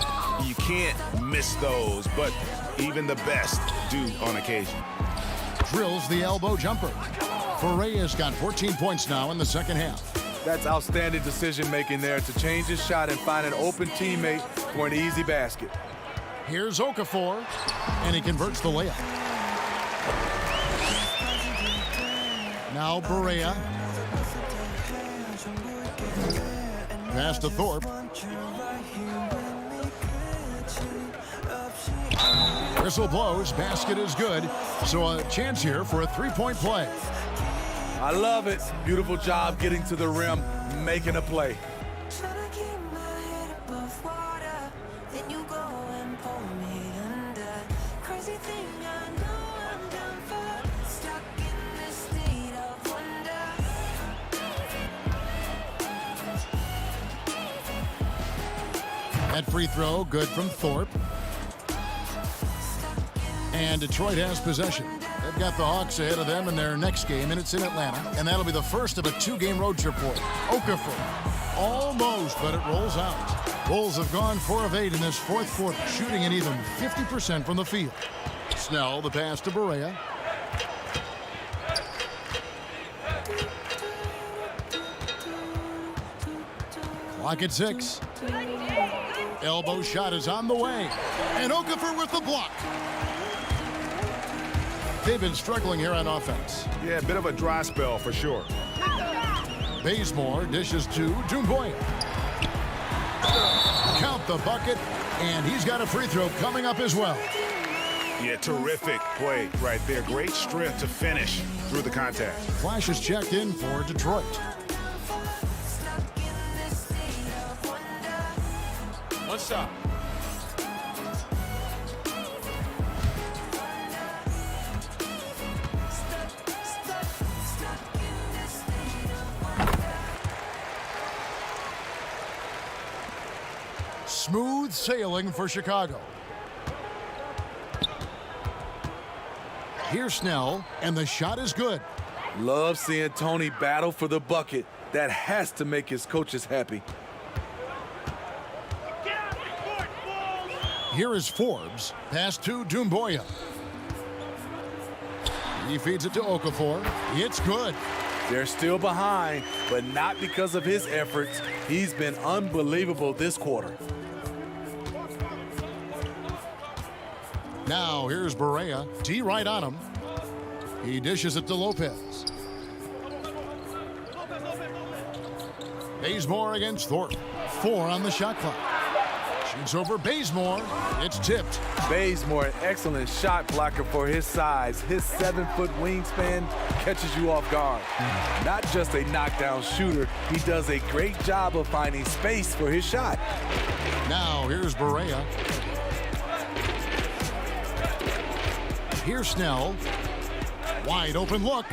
You can't miss those, but even the best do on occasion. Drills the elbow jumper. Correa's got 14 points now in the second half. That's outstanding decision-making there to change his shot and find an open teammate for an easy basket. Here's Okafor, and he converts the layup. Now Barea. Pass to Thorpe. Whistle blows, basket is good. So a chance here for a 3-point play. I love it. Beautiful job getting to the rim, making a play. That free throw, good from Thorpe. And Detroit has possession. They've got the Hawks ahead of them in their next game, and it's in Atlanta. And that'll be the first of a 2-game road trip for Okafor. Almost, but it rolls out. Bulls have gone 4 of 8 in this fourth quarter, shooting an even 50% from the field. Snell, the pass to Barea. Clock at 6. Elbow shot is on the way. And Okafor with the block. They've been struggling here on offense. Yeah, a bit of a dry spell for sure. Bazemore dishes to Doumbouya. Count the bucket, and he's got a free throw coming up as well. Yeah, terrific play right there. Great strength to finish through the contact. Flash is checked in for Detroit. One shot. Smooth sailing for Chicago. Here's Snell, and the shot is good. Love seeing Tony battle for the bucket. That has to make his coaches happy. Here is Forbes. Pass to Doumbouya. He feeds it to Okafor. It's good. They're still behind, but not because of his efforts. He's been unbelievable this quarter. Now here's Barea. T right on him. He dishes it to Lopez. Bazemore against Thorpe. 4 on the shot clock. Shoots over Bazemore. It's tipped. Bazemore, an excellent shot blocker for his size. His 7-foot wingspan catches you off guard. Not just a knockdown shooter, he does a great job of finding space for his shot. Now here's Barea. Here's Snell. Wide open look.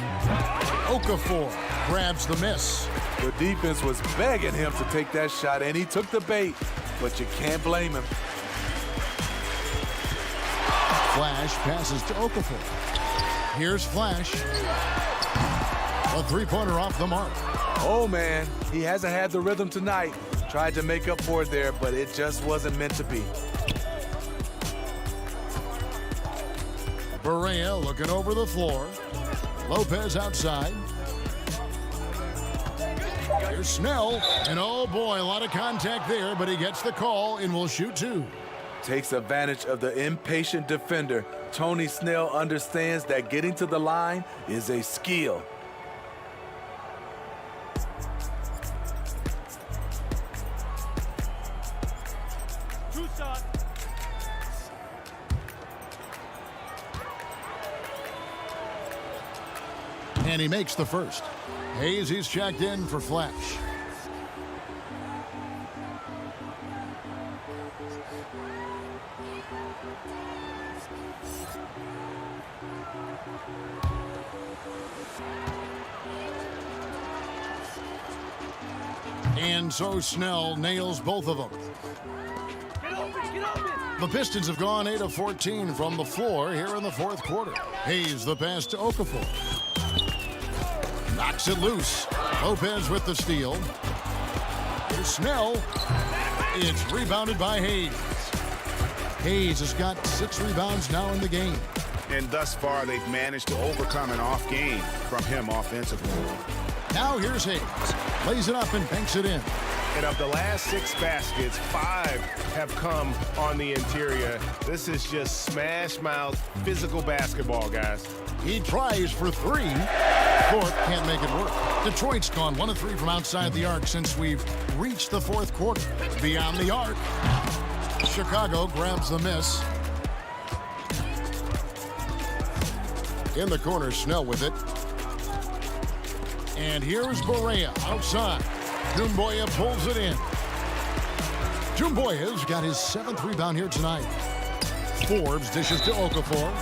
Okafor grabs the miss. The defense was begging him to take that shot, and he took the bait, but you can't blame him. Flash passes to Okafor. Here's Flash. A three-pointer off the mark. Oh, man, he hasn't had the rhythm tonight. Tried to make up for it there, but it just wasn't meant to be. Barea looking over the floor. Lopez outside. Here's Snell, and oh boy, a lot of contact there, but he gets the call and will shoot 2. Takes advantage of the impatient defender. Tony Snell understands that getting to the line is a skill. And he makes the first. Hayes, he's checked in for Flash. And so Snell nails both of them. The Pistons have gone 8 of 14 from the floor here in the fourth quarter. Hayes the pass to Okafor. Knocks it loose. Lopez with the steal. Here's Snell. It's rebounded by Hayes. Hayes has got 6 rebounds now in the game. And thus far, they've managed to overcome an off game from him offensively. Now here's Hayes. Lays it up and banks it in. And of the last 6 baskets, 5 have come on the interior. This is just smash mouth physical basketball, guys. He tries for 3. Thorpe can't make it work. Detroit's gone 1 of 3 from outside the arc since we've reached the fourth quarter. Beyond the arc. Chicago grabs the miss. In the corner, Snell with it. And here's Barea outside. Doumbouya pulls it in. Doumbouya's got his 7th rebound here tonight. Forbes dishes to Okafor.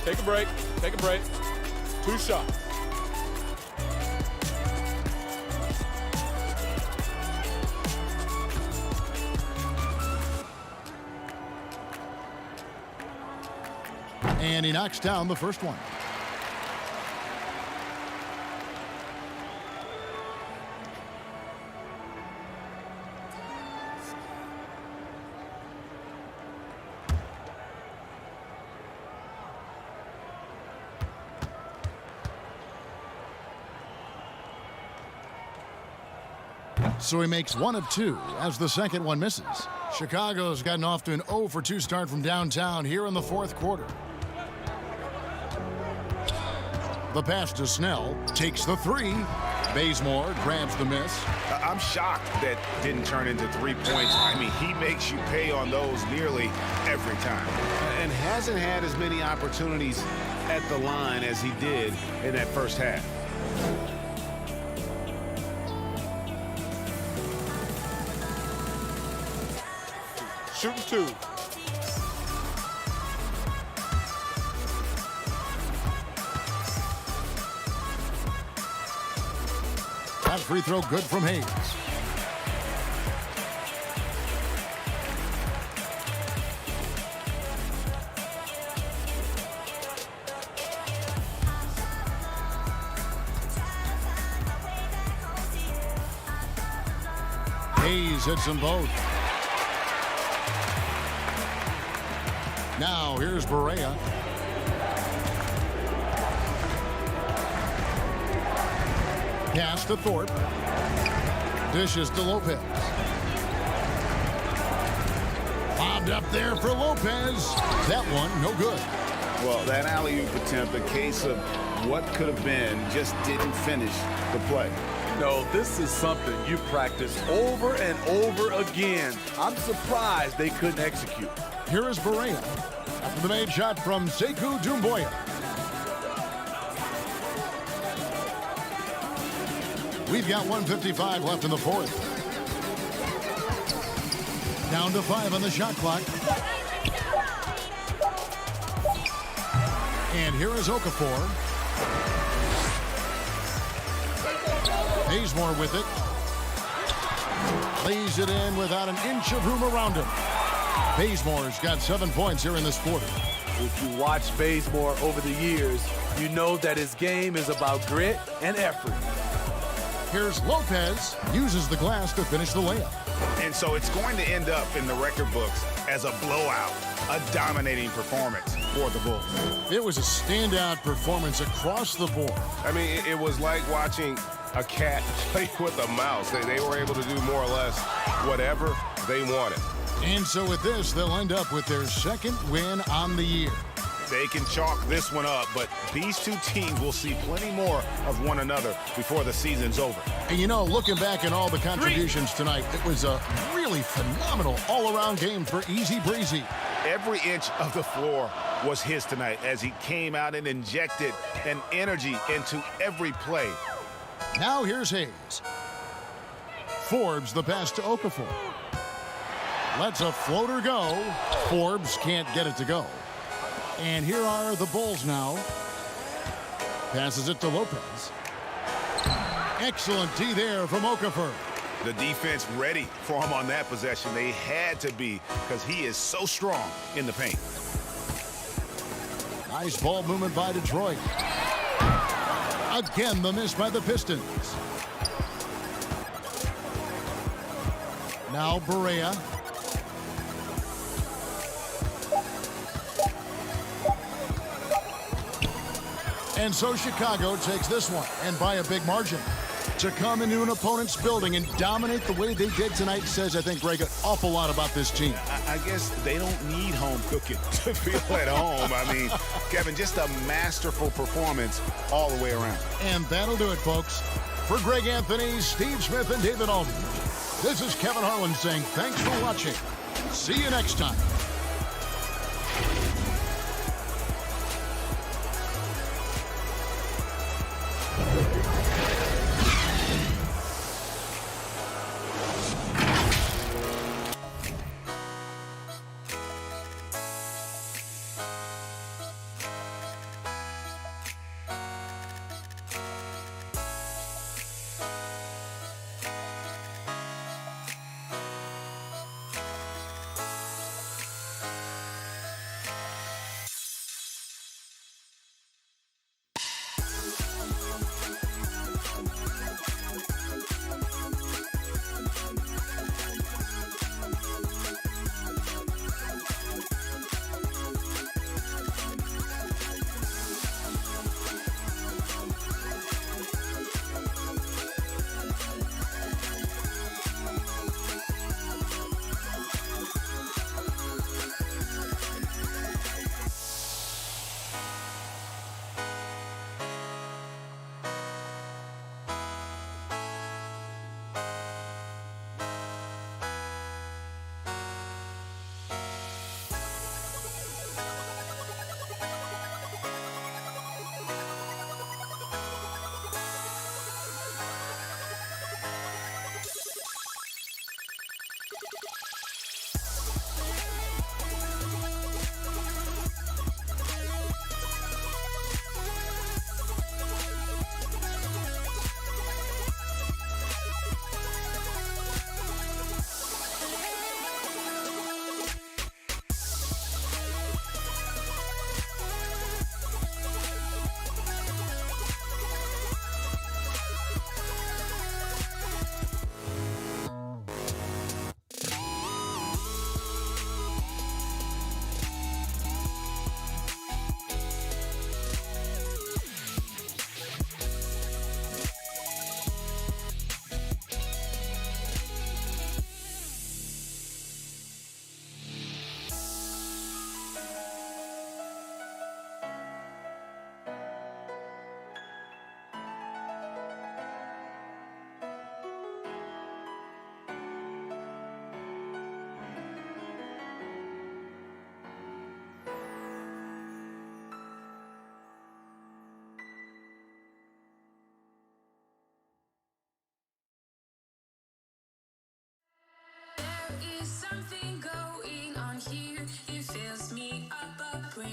Take a break. Take a break. 2 shots. And he knocks down the first one. So he makes 1 of 2 as the second one misses. Chicago's gotten off to an 0 for 2 start from downtown here in the fourth quarter. The pass to Snell, takes the 3. Bazemore grabs the miss. I'm shocked that didn't turn into 3 points. I mean, he makes you pay on those nearly every time. And hasn't had as many opportunities at the line as he did in that first half. Shooting 2. That free throw good from Hayes. Hayes hits them both. Now here's Berea. Pass to Thorpe. Dishes to Lopez. Bobbed up there for Lopez. That one, no good. Well, that alley-oop attempt, a case of what could have been, just didn't finish the play. No, this is something you practice over and over again. I'm surprised they couldn't execute. Here is Berea after the made shot from Sekou Doumbouya. We've got 1:55 left in the fourth. Down to 5 on the shot clock. And here is Okafor. Bazemore with it. Lays it in without an inch of room around him. Bazemore's got 7 points here in this quarter. If you watch Bazemore over the years, you know that his game is about grit and effort. Here's Lopez, uses the glass to finish the layup. And so it's going to end up in the record books as a blowout, a dominating performance for the Bulls. It was a standout performance across the board. I mean, it was like watching a cat play with a mouse. They were able to do more or less whatever they wanted. And so with this, they'll end up with their second win on the year. They can chalk this one up, but these two teams will see plenty more of one another before the season's over. And you know, looking back at all the contributions tonight, it was a really phenomenal all-around game for Easy Breezy. Every inch of the floor was his tonight as he came out and injected an energy into every play. Now here's Hayes. Forbes the pass to Okafor. Lets a floater go. Forbes can't get it to go. And here are the Bulls now. Passes it to Lopez. Excellent D there from Okafor. The defense ready for him on that possession. They had to be because he is so strong in the paint. Nice ball movement by Detroit. Again, the miss by the Pistons. Now Berea. And so Chicago takes this one, and by a big margin. To come into an opponent's building and dominate the way they did tonight says, I think, Greg, an awful lot about this team. I guess they don't need home cooking to feel at home. I mean, Kevin, just a masterful performance all the way around. And that'll do it, folks. For Greg Anthony, Steve Smith, and David Aldridge, this is Kevin Harlan saying thanks for watching. See you next time.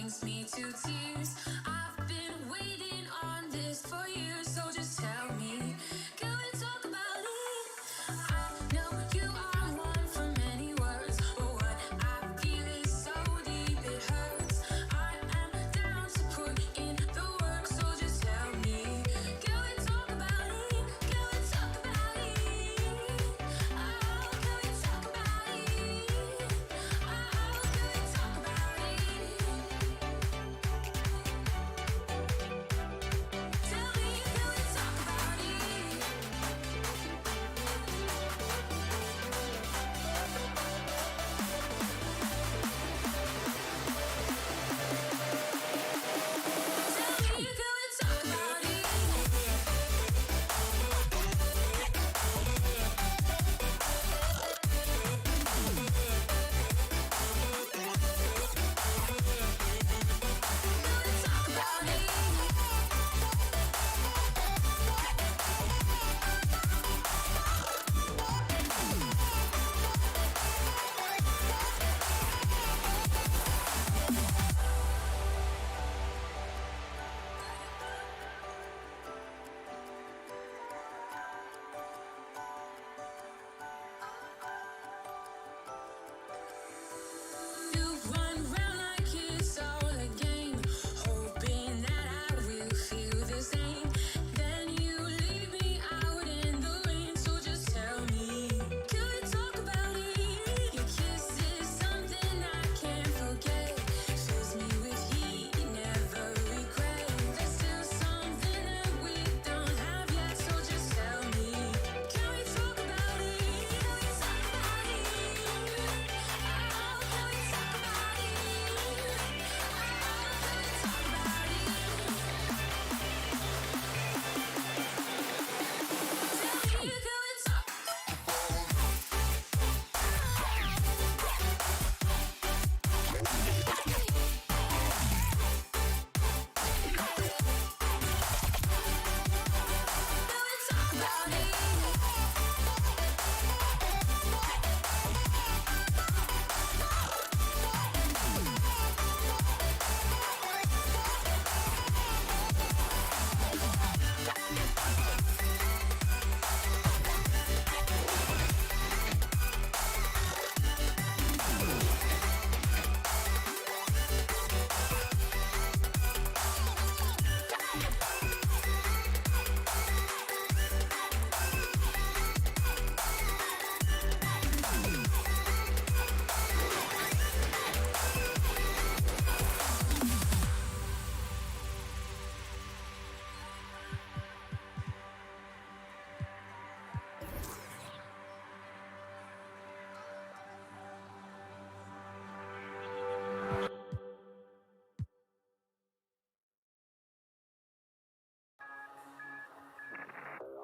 brings me to tears. I've been waiting on this for years, so just tell me, can we talk about it? I know you are one for many words, but what I feel is so deep it hurts. I am down to put in the work, so just tell me, can we talk about it? Can we talk about it? Oh, can we talk about it? Oh, can we talk about it? Tell me, can we talk about it? Tell me, can we talk about it? Talk about it. You run round like it's all a game, hoping that I will feel the same. Then you leave me out in the rain, so just tell me, can we talk about it? Your kiss is something I can't forget, fills me with heat, never regret. There's still something that we don't have yet, so just tell me, can we talk about it? Can we talk about it? Oh, can we talk about it? Oh, can we talk about it? Tell me, can we talk? Can we talk about it?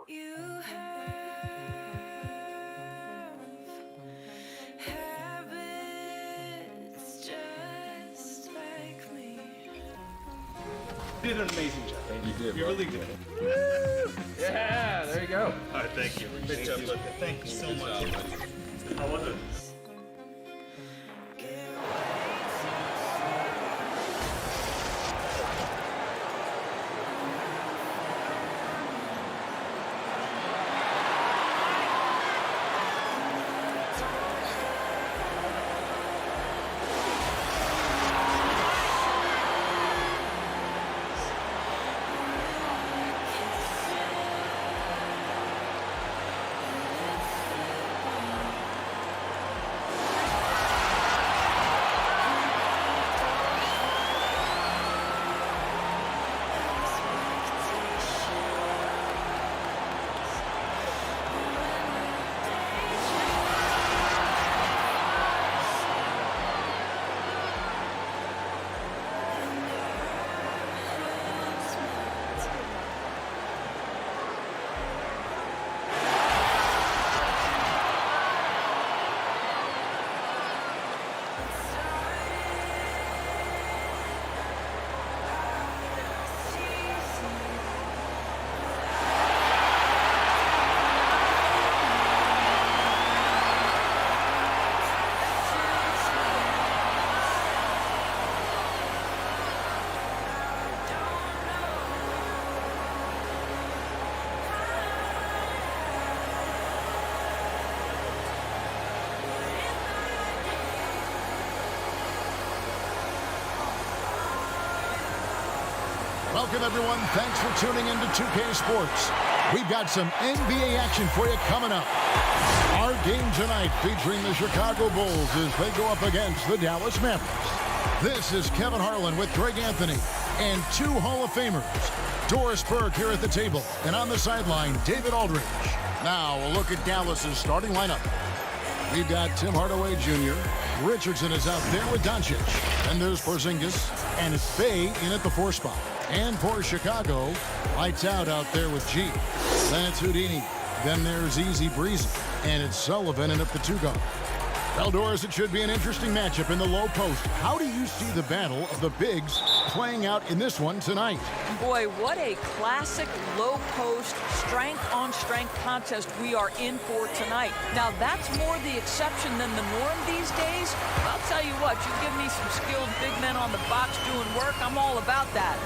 You have habits just like me. You did an amazing job. You did. You're really good. Yeah, there you go. All right, thank you. Good job, Luca. Thank you so much. How was it? Welcome, everyone. Thanks for tuning in to 2K Sports. We've got some NBA action for you coming up. Our game tonight featuring the Chicago Bulls as they go up against the Dallas Mavericks. This is Kevin Harlan with Greg Anthony and two Hall of Famers. Doris Burke here at the table, and on the sideline, David Aldridge. Now, a look at Dallas's starting lineup. We've got Tim Hardaway Jr. Richardson is out there with Doncic. And there's Porzingis, and it's Bey in at the 4 spot. And for Chicago, lights out there with G. Then it's Houdini. Then there's Easy Breezy. And it's Sullivan in at the 2 guard. Well, Doris, it should be an interesting matchup in the low post. How do you see the battle of the bigs playing out in this one tonight? Boy, what a classic low post, strength-on-strength contest we are in for tonight. Now, that's more the exception than the norm these days. I'll tell you what, you give me some skilled big men on the box doing work, I'm all about that.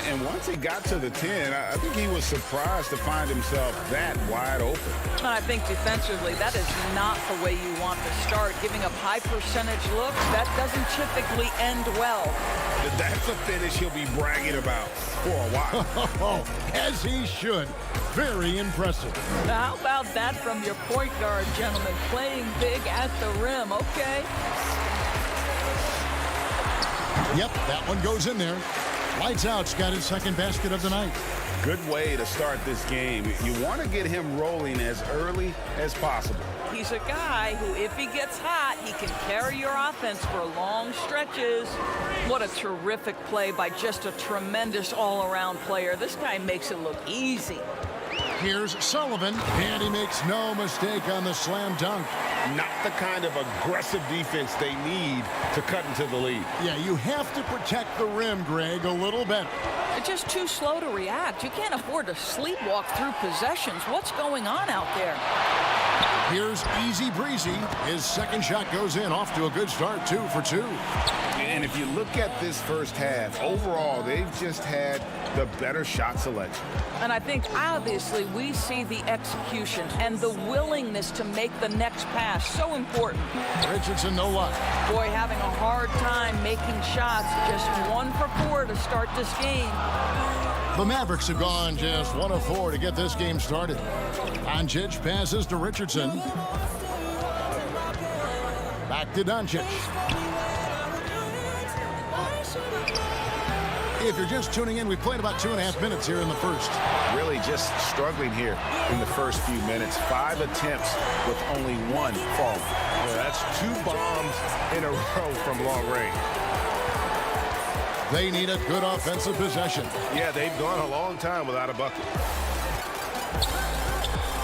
And once he got to the 10, I think he was surprised to find himself that wide open. And I think defensively, that is not the way you want to start. Giving up high percentage looks, that doesn't typically end well. That's a finish he'll be bragging about for a while. As he should. Very impressive. Now, how about that from your point guard, gentlemen? Playing big at the rim, okay? Yep, that one goes in there. Lights Out's got his second basket of the night. Good way to start this game. You want to get him rolling as early as possible. He's a guy who, if he gets hot, he can carry your offense for long stretches. What a terrific play by just a tremendous all-around player. This guy makes it look easy. Here's Sullivan, and he makes no mistake on the slam dunk. Not the kind of aggressive defense they need to cut into the lead. Yeah, you have to protect the rim, Greg, a little better. They're just too slow to react. You can't afford to sleepwalk through possessions. What's going on out there? Here's Easy Breezy. His second shot goes in, off to a good start, 2 for 2. And if you look at this first half, overall, they've just had the better shot selection. And I think, obviously, we see the execution and the willingness to make the next pass so important. Richardson, no luck. Boy, having a hard time making shots. Just 1 for 4 to start this game. The Mavericks have gone just 1 of 4 to get this game started. Doncic passes to Richardson. Back to Doncic. If you're just tuning in, we played about 2.5 minutes here in the first. Really just struggling here in the first few minutes. 5 attempts with only 1 falling. Yeah, that's 2 bombs in a row from long range. They need a good offensive possession. Yeah, they've gone a long time without a bucket.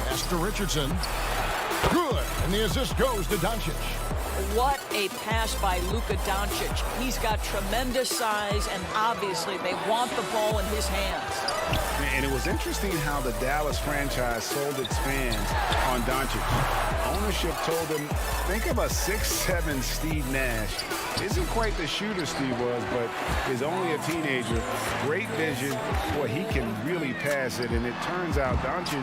Pass to Richardson. Good. And the assist goes to Doncic. What a pass by Luka Doncic. He's got tremendous size, and obviously they want the ball in his hands. And it was interesting how the Dallas franchise sold its fans on Doncic. Ownership told them, think of a 6'7" Steve Nash. Isn't quite the shooter Steve was, but is only a teenager. Great vision. Boy, he can really pass it, and it turns out Doncic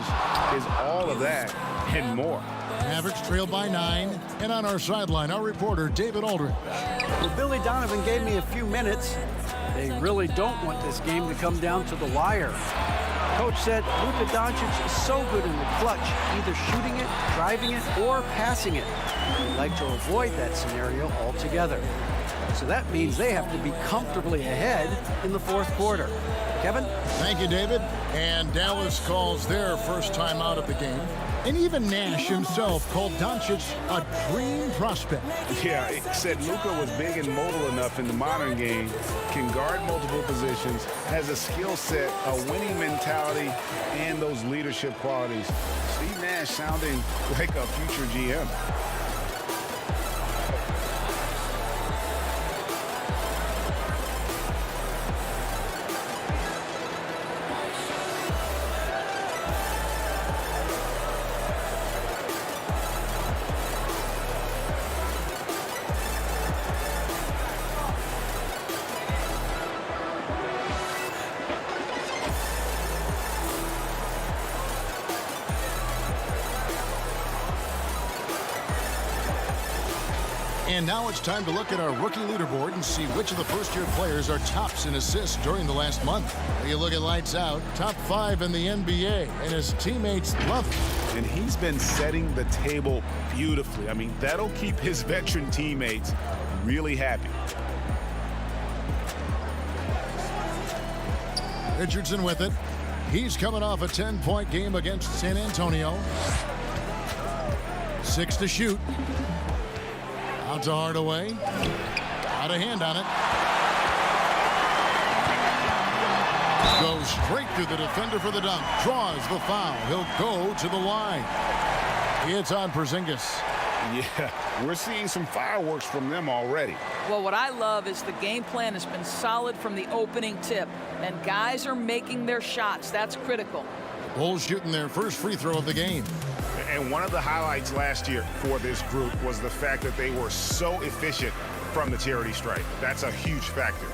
is all of that and more. Mavericks trail by 9, and on our sideline, our reporter, David Aldridge. Well, Billy Donovan gave me a few minutes. They really don't want this game to come down to the wire. Coach said Luka Doncic is so good in the clutch, either shooting it, driving it, or passing it. They'd like to avoid that scenario altogether. So that means they have to be comfortably ahead in the 4th quarter. Kevin? Thank you, David. And Dallas calls their first time out of the game. And even Nash himself called Doncic a dream prospect. Yeah, he said Luka was big and mobile enough in the modern game, can guard multiple positions, has a skill set, a winning mentality, and those leadership qualities. Steve Nash sounding like a future GM. And now it's time to look at our rookie leaderboard and see which of the first-year players are tops in assists during the last month. You look at Lights Out, top 5 in the NBA, and his teammates love it. And he's been setting the table beautifully. I mean, that'll keep his veteran teammates really happy. Richardson with it. He's coming off a 10-point game against San Antonio. 6 to shoot. Out to Hardaway. Out of hand on it. Goes straight through the defender for the dunk. Draws the foul. He'll go to the line. It's on Porzingis. Yeah, we're seeing some fireworks from them already. Well, what I love is the game plan has been solid from the opening tip, and guys are making their shots. That's critical. Bulls shooting their first free throw of the game. And one of the highlights last year for this group was the fact that they were so efficient from the charity stripe. That's a huge factor.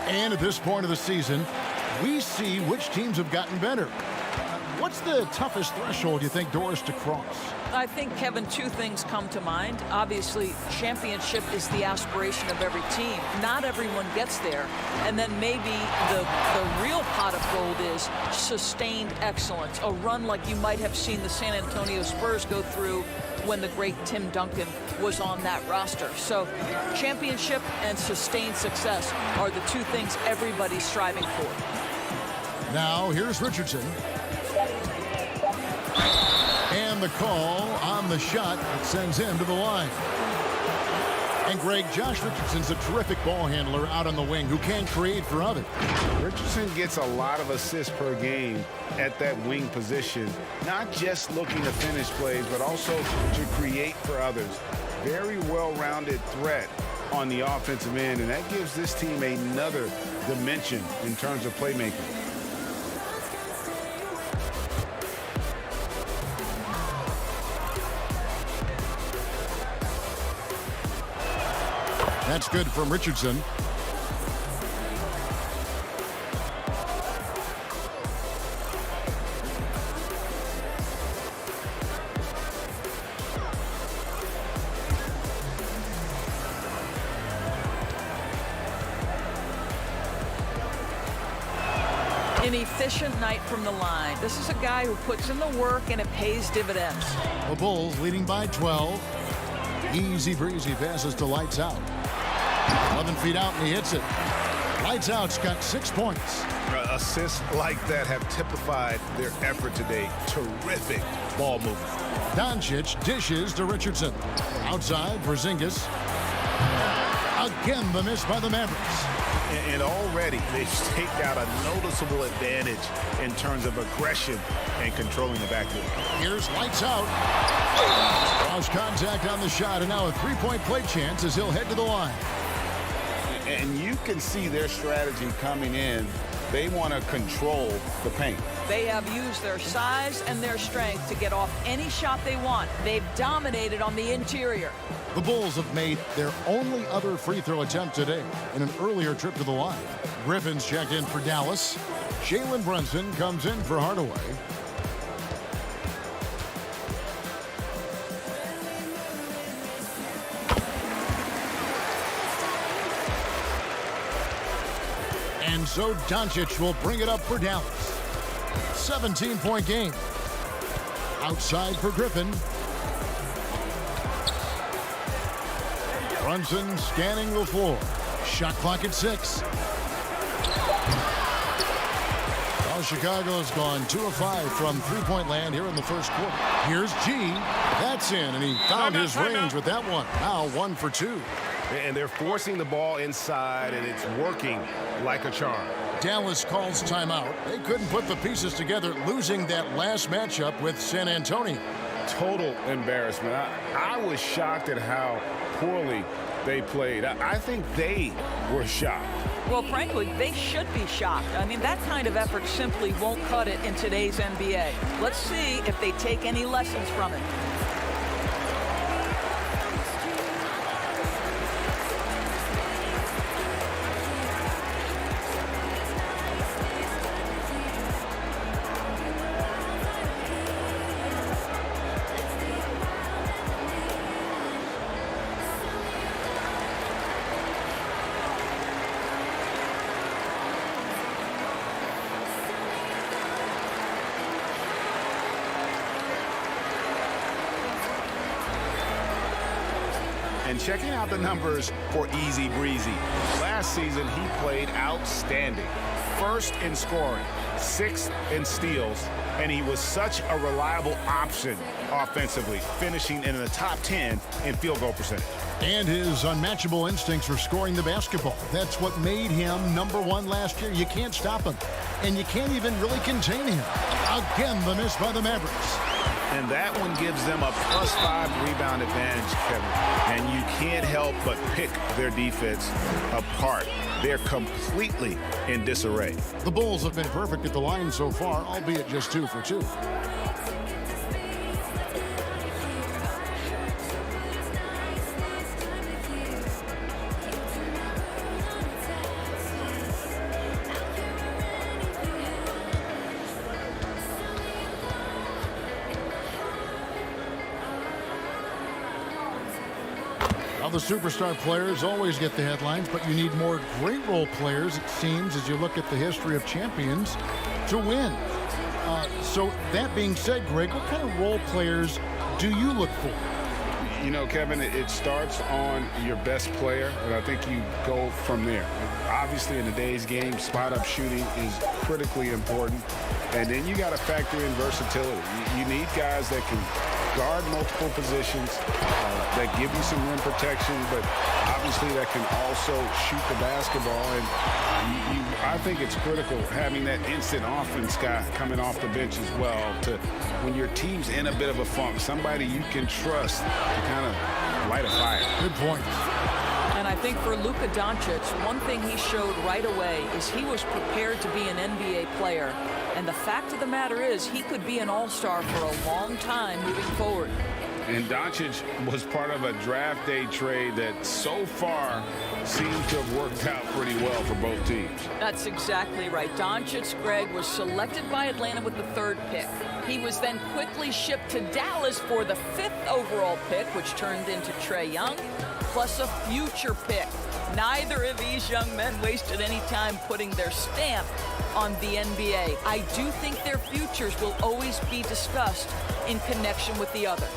And at this point of the season, we see which teams have gotten better. What's the toughest threshold you think, Doris, to cross? I think, Kevin, 2 things come to mind. Obviously, championship is the aspiration of every team. Not everyone gets there. And then maybe the real pot of gold is sustained excellence, a run like you might have seen the San Antonio Spurs go through when the great Tim Duncan was on that roster. So championship and sustained success are the 2 things everybody's striving for. Now, here's Richardson. And the call on the shot that sends him to the line. And Greg, Josh Richardson's a terrific ball handler out on the wing who can create for others. Richardson gets a lot of assists per game at that wing position, not just looking to finish plays, but also to create for others. Very well-rounded threat on the offensive end, and that gives this team another dimension in terms of playmaking. That's good from Richardson. An efficient night from the line. This is a guy who puts in the work and it pays dividends. The Bulls leading by 12. Easy breezy passes to Lights Out. 11 feet out and he hits it. Lights Out's got 6 points. Assists like that have typified their effort today. Terrific ball movement. Doncic dishes to Richardson. Outside, Porzingis. Again, the miss by the Mavericks. And already they've staked out a noticeable advantage in terms of aggression and controlling the backcourt. Here's Lights Out. Lost contact on the shot, and now a 3-point play chance as he'll head to the line. And you can see their strategy coming in. They want to control the paint. They have used their size and their strength to get off any shot they want. They've dominated on the interior. The Bulls have made their only other free throw attempt today in an earlier trip to the line. Griffin's checked in for Dallas. Jalen Brunson comes in for Hardaway. And so Doncic will bring it up for Dallas. 17-point game. Outside for Griffin. Brunson scanning the floor. Shot clock at 6. Well, Chicago's gone 2 of 5 from three-point land here in the first quarter. Here's G. That's in, and he found his range with that one. Now 1 for 2. And they're forcing the ball inside, and it's working like a charm. Dallas calls timeout. They couldn't put the pieces together, losing that last matchup with San Antonio. Total embarrassment. I was shocked at how poorly they played. I think they were shocked. Well, frankly, they should be shocked. I mean, that kind of effort simply won't cut it in today's NBA. Let's see if they take any lessons from it. And checking out the numbers for Easy Breezy. Last season, he played outstanding. First in scoring, 6th in steals, and he was such a reliable option offensively, finishing in the top 10 in field goal percentage. And his unmatchable instincts for scoring the basketball. That's what made him #1 last year. You can't stop him, and you can't even really contain him. Again, the miss by the Mavericks. And that one gives them a +5 rebound advantage, Kevin. And you can't help but pick their defense apart. They're completely in disarray. The Bulls have been perfect at the line so far, albeit just 2 for 2. The superstar players always get the headlines, but you need more great role players, it seems, as you look at the history of champions, to win. So that being said, Greg, what kind of role players do you look for? You know, Kevin, it starts on your best player, and I think you go from there. Obviously, in today's game, spot-up shooting is critically important, and then you got to factor in versatility. You need guys that can guard multiple positions, that give you some rim protection, but obviously that can also shoot the basketball. And I think it's critical having that instant offense guy coming off the bench as well, to when your team's in a bit of a funk, somebody you can trust to kind of light a fire. Good point. And I think for Luka Doncic, one thing he showed right away is he was prepared to be an NBA player. And the fact of the matter is he could be an all-star for a long time moving forward. And Doncic was part of a draft day trade that so far seems to have worked out pretty well for both teams. That's exactly right. Doncic, Greg, was selected by Atlanta with the 3rd pick. He was then quickly shipped to Dallas for the 5th overall pick, which turned into Trae Young, plus a future pick. Neither of these young men wasted any time putting their stamp on the NBA. I do think their futures will always be discussed in connection with the other.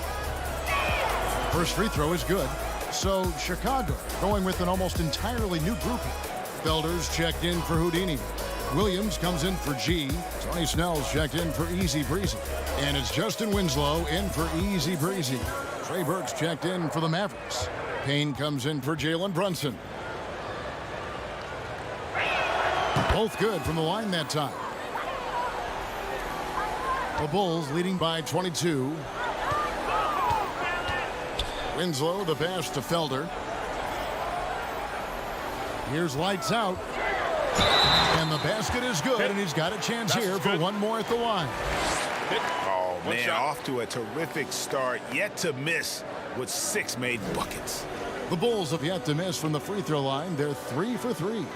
First free throw is good. So Chicago going with an almost entirely new grouping. Felder's checked in for Houdini. Williams comes in for G. Tony Snell's checked in for Easy Breezy. And it's Justin Winslow in for Easy Breezy. Trey Burke's checked in for the Mavericks. Payne comes in for Jalen Brunson. Both good from the line that time. The Bulls leading by 22. Winslow, the pass to Felder. Here's lights out. And the basket is good, and he's got a chance here for one more at the line. Oh, man, off to a terrific start. Yet to miss with 6 made buckets. The Bulls have yet to miss from the free throw line. They're 3 for 3.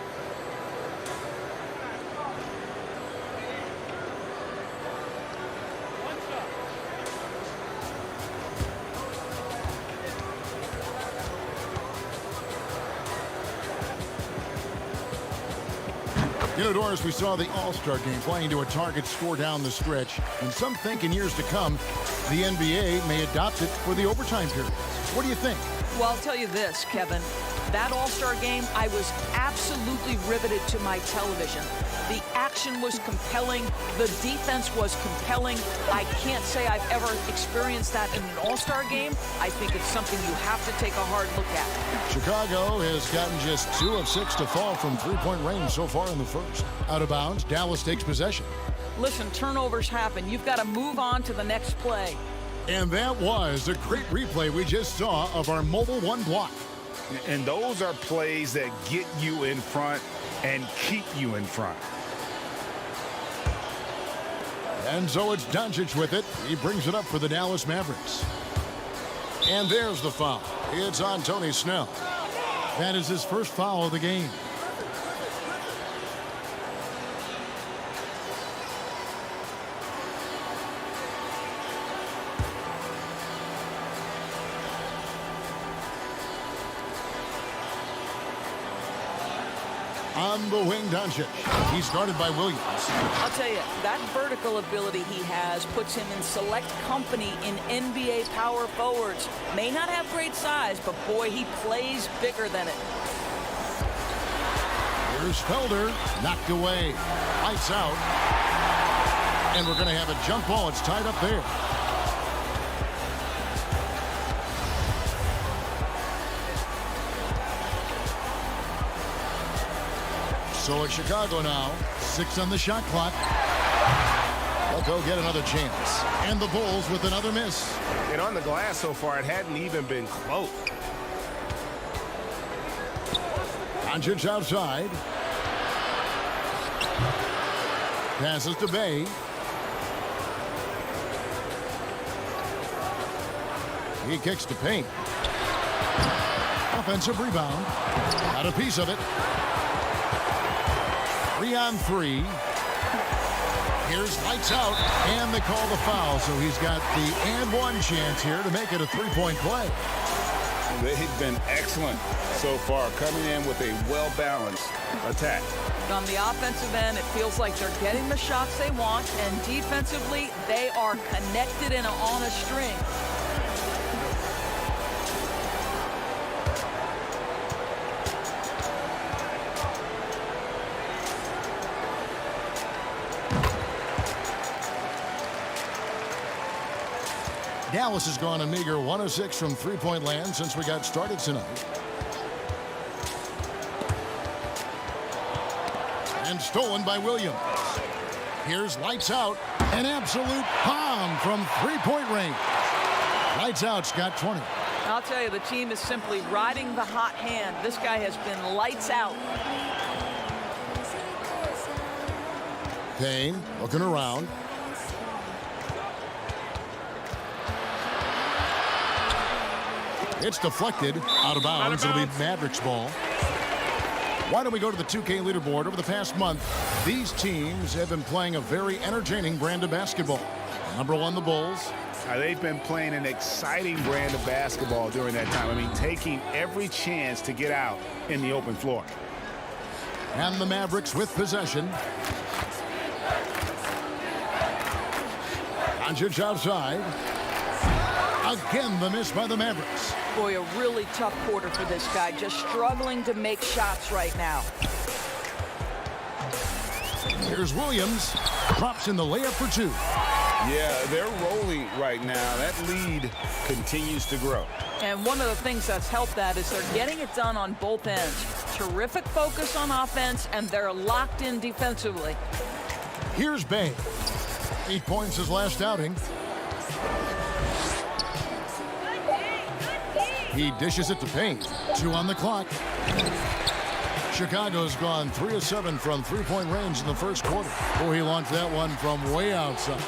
You know, Doris, we saw the All-Star game playing to a target score down the stretch, and some think in years to come, the NBA may adopt it for the overtime period. What do you think? Well, I'll tell you this, Kevin. That All-Star game, I was absolutely riveted to my television. The action was compelling. The defense was compelling. I can't say I've ever experienced that in an All-Star game. I think it's something you have to take a hard look at. Chicago has gotten just 2 of 6 to fall from three-point range so far in the first. Out of bounds, Dallas takes possession. Listen, turnovers happen. You've got to move on to the next play. And that was a great replay we just saw of our Mobile One block. And those are plays that get you in front and keep you in front. And so it's Doncic with it. He brings it up for the Dallas Mavericks. And there's the foul. It's on Tony Snell. That is his first foul of the game. On the wing, Doncic. He's guarded by Williams. I'll tell you, that vertical ability he has puts him in select company in NBA power forwards. May not have great size, but boy, he plays bigger than it. Here's Felder, knocked away. Lights out. And we're going to have a jump ball. It's tied up there. So it's Chicago now. 6 on the shot clock. They'll go get another chance. And the Bulls with another miss. And on the glass so far, it hadn't even been close. Doncic outside. Passes to Bay. He kicks to paint. Offensive rebound. Got a piece of it. 3-on-3. Here's lights out, and they call the foul. So he's got the and one chance here to make it a three-point play. They've been excellent so far, coming in with a well-balanced attack. On the offensive end, it feels like they're getting the shots they want, and defensively, they are connected and on a string. Dallas has gone a meager 1 of 6 from three-point land since we got started tonight. And stolen by Williams. Here's lights out. An absolute bomb from three-point range. Lights out's got 20. I'll tell you, the team is simply riding the hot hand. This guy has been lights out. Payne looking around. It's deflected out of bounds. It'll be Mavericks ball. Why don't we go to the 2K leaderboard? Over the past month, these teams have been playing a very entertaining brand of basketball. Number 1, the Bulls. They've been playing an exciting brand of basketball during that time. I mean, taking every chance to get out in the open floor. And the Mavericks with possession. Doncic outside. Again, the miss by the Mavericks. Boy, a really tough quarter for this guy. Just struggling to make shots right now. Here's Williams. Drops in the layup for 2. Yeah, they're rolling right now. That lead continues to grow. And one of the things that's helped that is they're getting it done on both ends. Terrific focus on offense, and they're locked in defensively. Here's Bay. 8 points his last outing. He dishes it to Payne. 2 on the clock. Chicago's gone 3 of 7 from three-point range in the first quarter. Oh, he launched that one from way outside.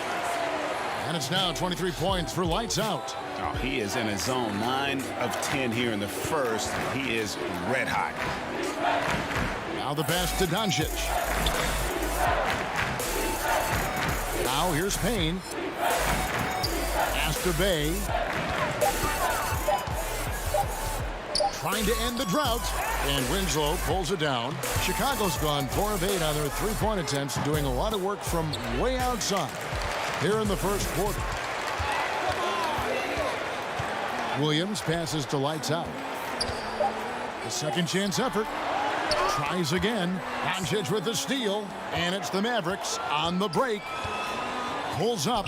And it's now 23 points for lights out. Oh, he is in a zone. 9 of 10 here in the first. He is red hot. Now the pass to Doncic. Now here's Payne. Pass to Bay. Trying to end the drought. And Winslow pulls it down. Chicago's gone 4 of 8 on their three-point attempts, doing a lot of work from way outside here in the first quarter. Williams passes to lights out. The second chance effort. Tries again. Doncic with the steal. And it's the Mavericks on the break. Pulls up.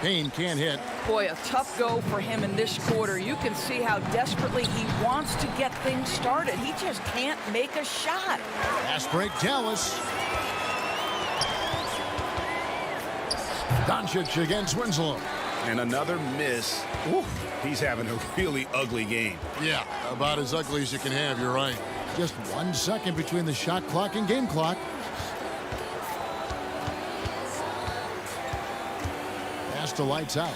Payne can't hit. Boy, a tough go for him in this quarter. You can see how desperately he wants to get things started. He just can't make a shot. Fast break, Dallas. Doncic against Winslow. And another miss. Ooh, he's having a really ugly game. Yeah, about as ugly as you can have, you're right. Just 1 second between the shot clock and game clock. Pass to lights out.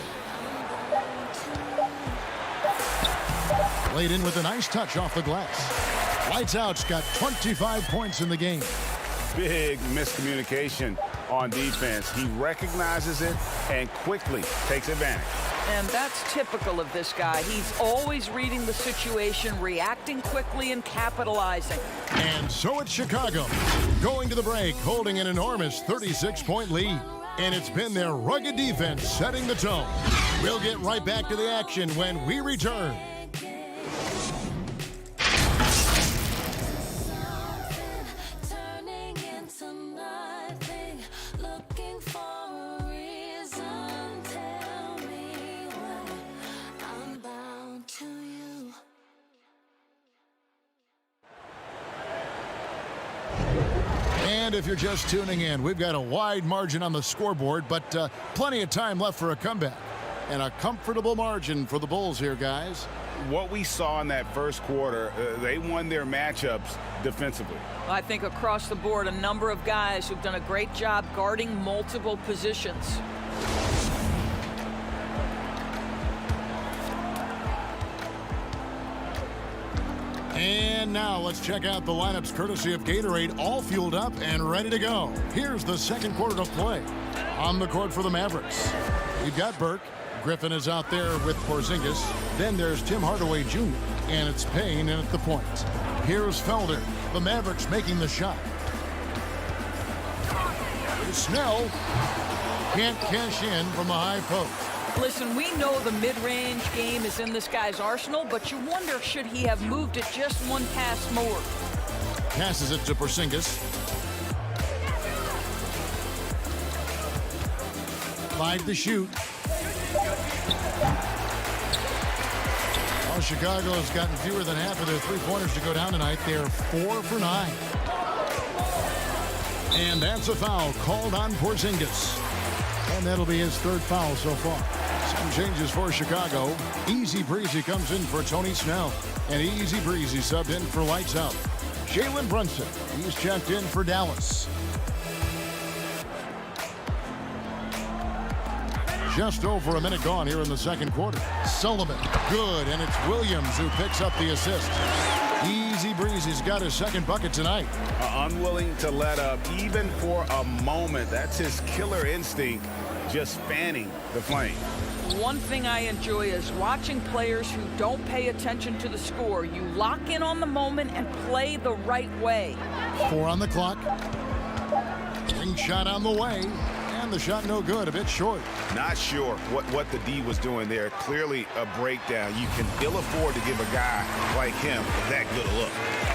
Laid in with a nice touch off the glass. Lights out's got 25 points in the game. Big miscommunication on defense. He recognizes it and quickly takes advantage. And that's typical of this guy. He's always reading the situation, reacting quickly, and capitalizing. And so it's Chicago, going to the break, holding an enormous 36-point lead. And it's been their rugged defense setting the tone. We'll get right back to the action when we return. And if you're just tuning in, we've got a wide margin on the scoreboard, but plenty of time left for a comeback. And a comfortable margin for the Bulls here, guys. What we saw in that first quarter, they won their matchups defensively. I think across the board, a number of guys who've done a great job guarding multiple positions. And now let's check out the lineups courtesy of Gatorade, all fueled up and ready to go. Here's the second quarter to play. On the court for the Mavericks, you've got Burke. Griffin is out there with Porzingis. Then there's Tim Hardaway Jr. And it's Payne in at the point. Here's Felder. The Mavericks making the shot. Snell can't cash in from the high post. Listen, we know the mid-range game is in this guy's arsenal, but you wonder, should he have moved it just one pass more? Passes it to Porzingis. 5 to shoot. Well, Chicago has gotten fewer than half of their three-pointers to go down tonight. They're 4 for 9. And that's a foul called on Porzingis. And that'll be his third foul so far. Some changes for Chicago. Easy Breezy comes in for Tony Snell. And Easy Breezy subbed in for Lights Out. Jalen Brunson, he's checked in for Dallas. Just over a minute gone here in the second quarter. Sullivan, good, and it's Williams who picks up the assist. Easy Breezy's got his second bucket tonight. Unwilling to let up even for a moment. That's his killer instinct, just fanning the flame. One thing I enjoy is watching players who don't pay attention to the score. You lock in on the moment and play the right way. 4 on the clock. Ring shot on the way. And the shot no good, a bit short. Not sure what the D was doing there. Clearly a breakdown. You can ill afford to give a guy like him that good a look.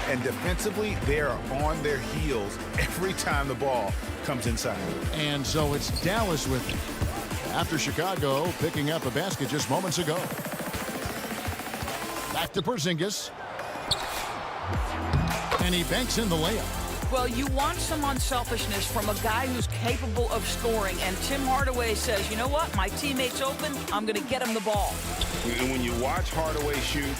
And defensively, they're on their heels every time the ball comes inside. And so it's Dallas with it. After Chicago picking up a basket just moments ago. Back to Porzingis. And he banks in the layup. Well, you want some unselfishness from a guy who's capable of scoring, and Tim Hardaway says, you know what, my teammate's open, I'm going to get him the ball. And when you watch Hardaway shoot,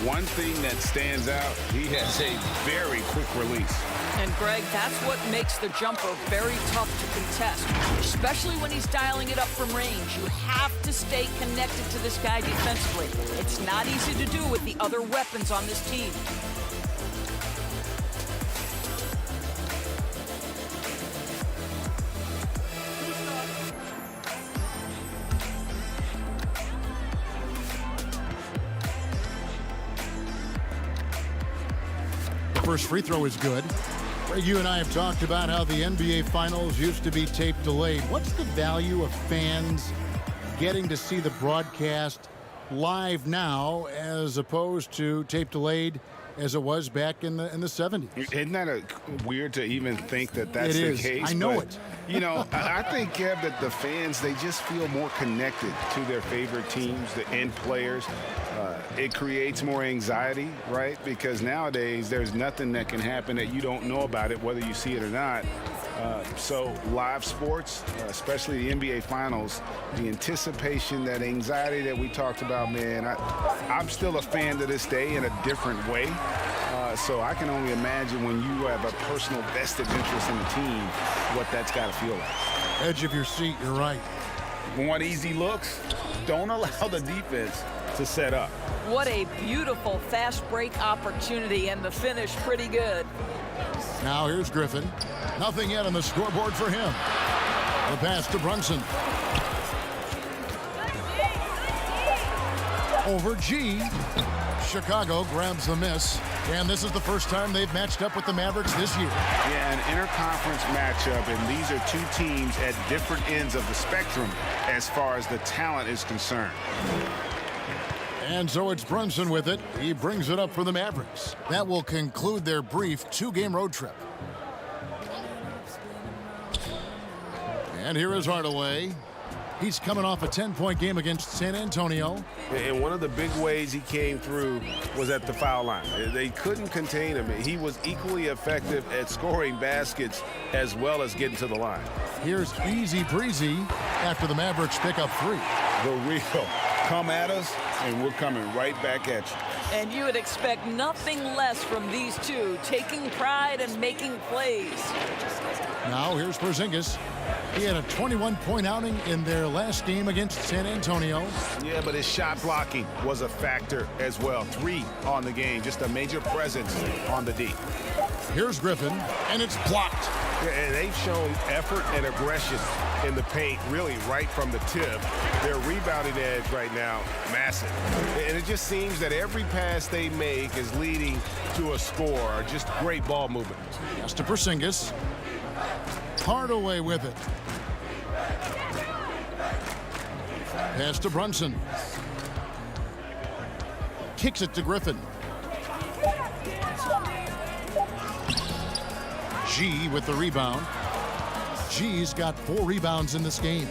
one thing that stands out, he has a very quick release. And Greg, that's what makes the jumper very tough to contest, especially when he's dialing it up from range. You have to stay connected to this guy defensively. It's not easy to do with the other weapons on this team. First free throw is good. Greg, you and I have talked about how the NBA Finals used to be tape delayed. What's the value of fans getting to see the broadcast live now as opposed to tape delayed as it was back in the 70s? Isn't that weird to even think that that's the case? I know but, it. You know, I think, Kev, that the fans, they just feel more connected to their favorite teams, the end players. It creates more anxiety, right? Because nowadays there's nothing that can happen that you don't know about it, whether you see it or not. So live sports, especially the NBA Finals, the anticipation, that anxiety that we talked about, man, I'm still a fan to this day in a different way. So I can only imagine when you have a personal vested interest in the team, what that's got to feel like. Edge of your seat, you're right. Want easy looks? Don't allow the defense to set up. What a beautiful fast break opportunity, and the finish pretty good. Now here's Griffin. Nothing yet on the scoreboard for him. The pass to Brunson. Over G. Chicago grabs the miss. And this is the first time they've matched up with the Mavericks this year. Yeah, an interconference matchup, and these are two teams at different ends of the spectrum as far as the talent is concerned. And so it's Brunson with it. He brings it up for the Mavericks. That will conclude their brief two-game road trip. And here is Hardaway. He's coming off a 10-point game against San Antonio. And one of the big ways he came through was at the foul line. They couldn't contain him. He was equally effective at scoring baskets as well as getting to the line. Here's Easy Breezy after the Mavericks pick up 3. The real come at us, and we're coming right back at you. And you would expect nothing less from these two, taking pride and making plays. Now here's Porzingis. He had a 21-point outing in their last game against San Antonio. Yeah, but his shot blocking was a factor as well. 3 on the game, just a major presence on the D. Here's Griffin, and it's blocked. Yeah, and they've shown effort and aggression in the paint, really right from the tip. Their rebounding edge right now, massive. And it just seems that every pass they make is leading to a score, just great ball movement. Pass to Porzingis. Hardaway with it. Pass to Brunson. Kicks it to Griffin. G with the rebound. G's got 4 rebounds in this game.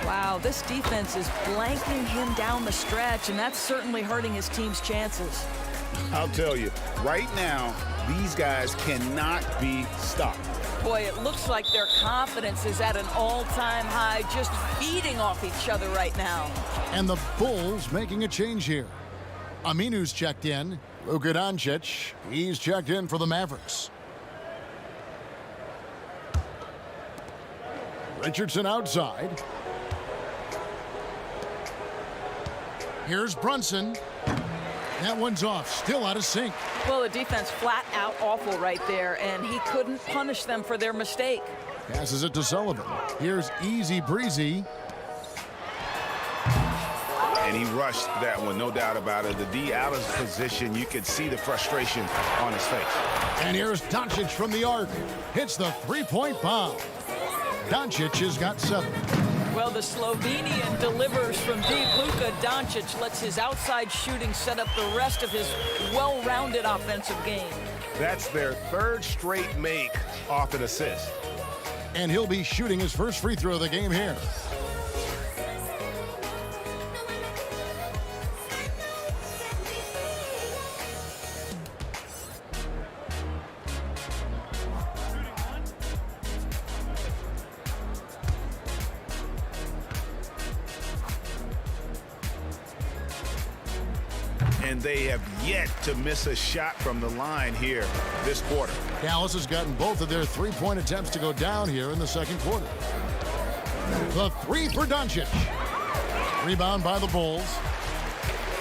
Wow, this defense is blanking him down the stretch, and that's certainly hurting his team's chances. I'll tell you, right now, these guys cannot be stopped. Boy, it looks like their confidence is at an all-time high, just feeding off each other right now. And the Bulls making a change here. Aminu's checked in. Luka Doncic, he's checked in for the Mavericks. Richardson outside. Here's Brunson. That one's off, still out of sync. Well, the defense flat out awful right there, and he couldn't punish them for their mistake. Passes it to Sullivan. Here's Easy Breezy. And he rushed that one, no doubt about it. The D out of position, you could see the frustration on his face. And here's Doncic from the arc. Hits the three-point bomb. Doncic has got 7. Well, the Slovenian delivers from deep. Luka Doncic lets his outside shooting set up the rest of his well-rounded offensive game. That's their 3rd straight make off an assist. And he'll be shooting his first free throw of the game here. And they have yet to miss a shot from the line here this quarter. Dallas has gotten both of their three-point attempts to go down here in the second quarter. The 3 for Doncic. Rebound by the Bulls.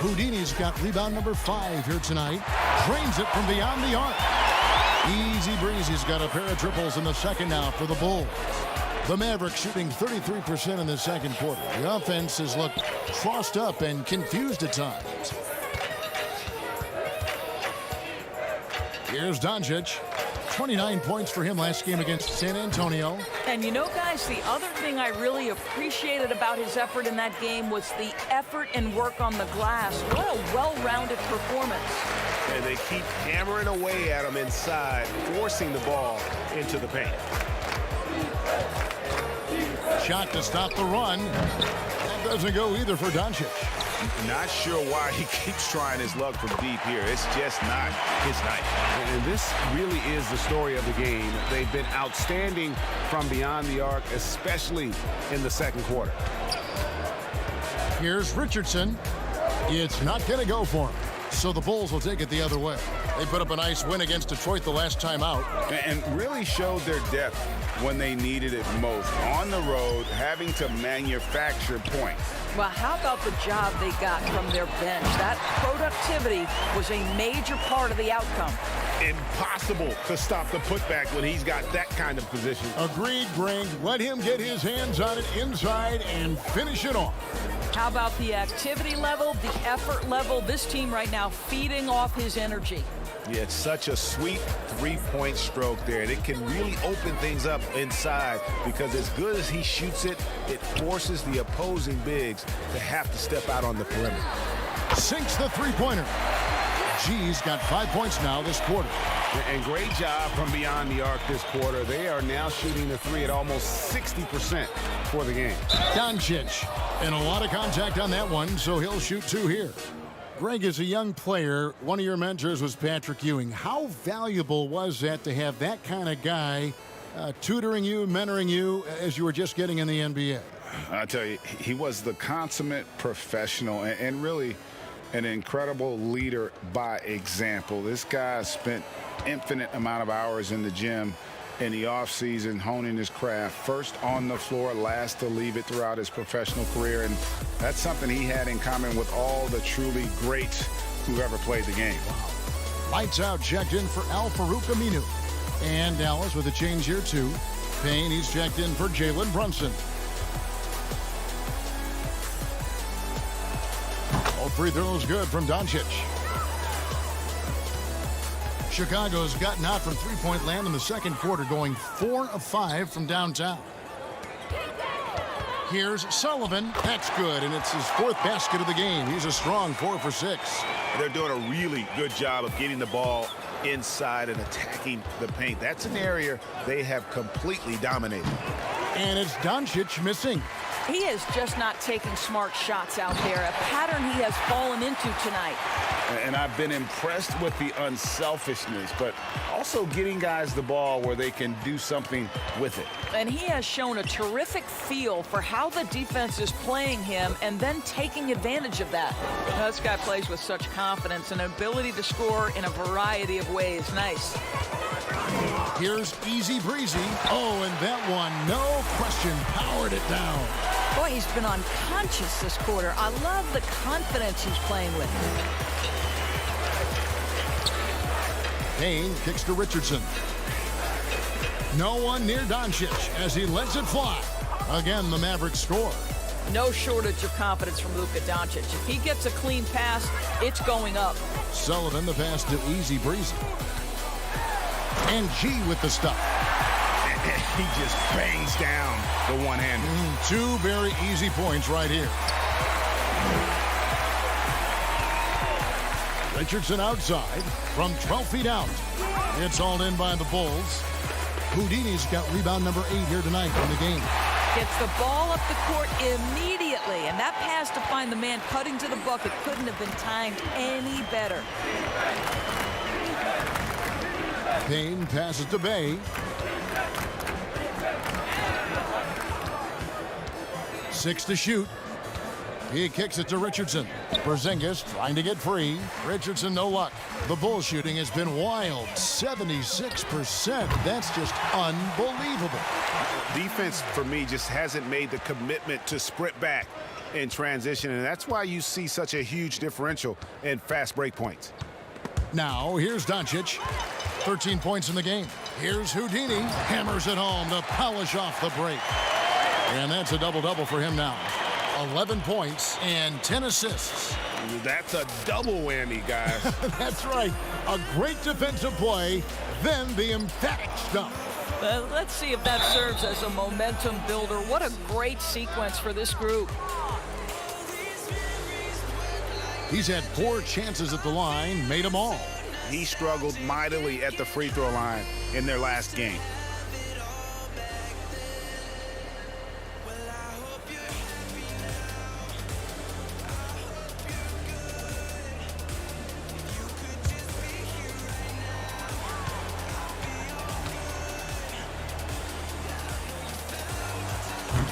Houdini's got rebound number 5 here tonight. Drains it from beyond the arc. Easy Breezy's got a pair of triples in the second now for the Bulls. The Mavericks shooting 33% in the second quarter. The offense has looked crossed up and confused at times. Here's Doncic. 29 points for him last game against San Antonio. And you know, guys, the other thing I really appreciated about his effort in that game was the effort and work on the glass. What a well-rounded performance. And they keep hammering away at him inside, forcing the ball into the paint. Shot to stop the run. That doesn't go either for Doncic. Not sure why he keeps trying his luck from deep here. It's just not his night. And this really is the story of the game. They've been outstanding from beyond the arc, especially in the second quarter. Here's Richardson. It's not going to go for him. So the Bulls will take it the other way. They put up a nice win against Detroit the last time out. And really showed their depth when they needed it most. On the road, having to manufacture points. Well, how about the job they got from their bench? That productivity was a major part of the outcome. Impossible to stop the putback when he's got that kind of position. Agreed, Greg. Let him get his hands on it inside and finish it off. How about the activity level, the effort level? This team right now feeding off his energy. Yeah, it's such a sweet three-point stroke there, and it can really open things up inside because as good as he shoots it, it forces the opposing bigs to have to step out on the perimeter. Sinks the three-pointer. G's got 5 points now this quarter. And great job from beyond the arc this quarter. They are now shooting the three at almost 60% for the game. Doncic, and a lot of contact on that one, so he'll shoot 2 here. Greg, as a young player, one of your mentors was Patrick Ewing. How valuable was that to have that kind of guy tutoring you, mentoring you as you were just getting in the NBA? I tell you, he was the consummate professional and really an incredible leader by example. This guy spent infinite amount of hours in the gym in the offseason honing his craft, first on the floor, last to leave it throughout his professional career, and that's something he had in common with all the truly greats who ever played the game. Lights out, checked in for Al-Farouq Aminu. And Dallas with a change here too. Payne, he's checked in for Jalen Brunson. All free throws good from Doncic. Chicago's gotten out from three-point land in the second quarter, going 4 of 5 from downtown. Here's Sullivan. That's good, and it's his 4th basket of the game. He's a strong 4 for 6. They're doing a really good job of getting the ball inside and attacking the paint. That's an area they have completely dominated. And it's Doncic missing. He is just not taking smart shots out there, a pattern he has fallen into tonight. And I've been impressed with the unselfishness, but also getting guys the ball where they can do something with it. And he has shown a terrific feel for how the defense is playing him and then taking advantage of that. Now, this guy plays with such confidence and ability to score in a variety of ways. Nice. Here's Easy Breezy. Oh, and that one, no question, powered it down. Boy, he's been unconscious this quarter. I love the confidence he's playing with. Payne kicks to Richardson. No one near Doncic as he lets it fly. Again, the Mavericks score. No shortage of confidence from Luka Doncic. If he gets a clean pass, it's going up. Sullivan, the pass to Easy Breezy. And G with the stuff. He just bangs down the one-hander. 2 very easy points right here. Richardson outside from 12 feet out. It's all in by the Bulls. Houdini's got rebound number 8 here tonight in the game. Gets the ball up the court immediately, and that pass to find the man cutting to the bucket couldn't have been timed any better. Payne passes to Bay. 6 to shoot. He kicks it to Richardson. Porzingis trying to get free. Richardson, no luck. The Bull shooting has been wild. 76%. That's just unbelievable. Defense, for me, just hasn't made the commitment to sprint back in transition, and that's why you see such a huge differential in fast break points. Now, here's Doncic. 13 points in the game. Here's Houdini. Hammers it home to polish off the break. And that's a double-double for him now. 11 points and 10 assists. That's a double whammy, guys. That's right. A great defensive play, then the emphatic stuff. Let's see if that serves as a momentum builder. What a great sequence for this group. He's had 4 chances at the line, made them all. He struggled mightily at the free throw line in their last game.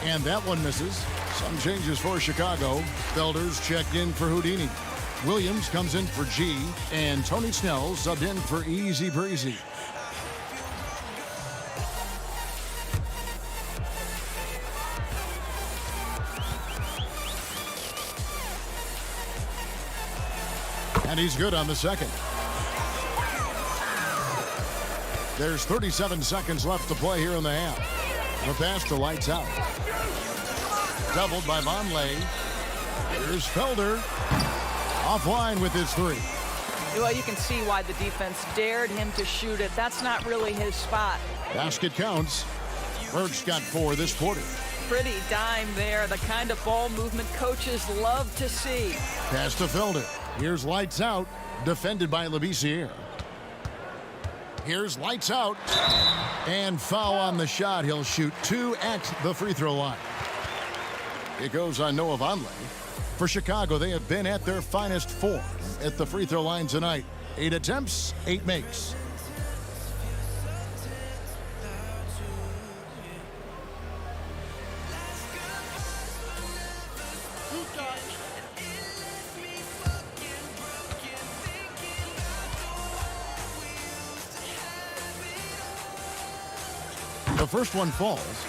And that one misses. Some changes for Chicago. Felder's checked in for Houdini. Williams comes in for G, and Tony Snell subbed in for Easy Breezy. And he's good on the second. There's 37 seconds left to play here in the half. The pass to Lights Out. Doubled by Vonleh. Here's Felder. Offline with his three. Well, you can see why the defense dared him to shoot it. That's not really his spot. Basket counts. Burks got 4 this quarter. Pretty dime there. The kind of ball movement coaches love to see. Pass to Felder. Here's Lights Out. Defended by Labissiere. Here's Lights Out. And foul on the shot. He'll shoot 2 at the free throw line. It goes on Noah Vonleh. For Chicago, they have been at their finest 4 at the free throw line tonight. 8 attempts, 8 makes. The first one falls.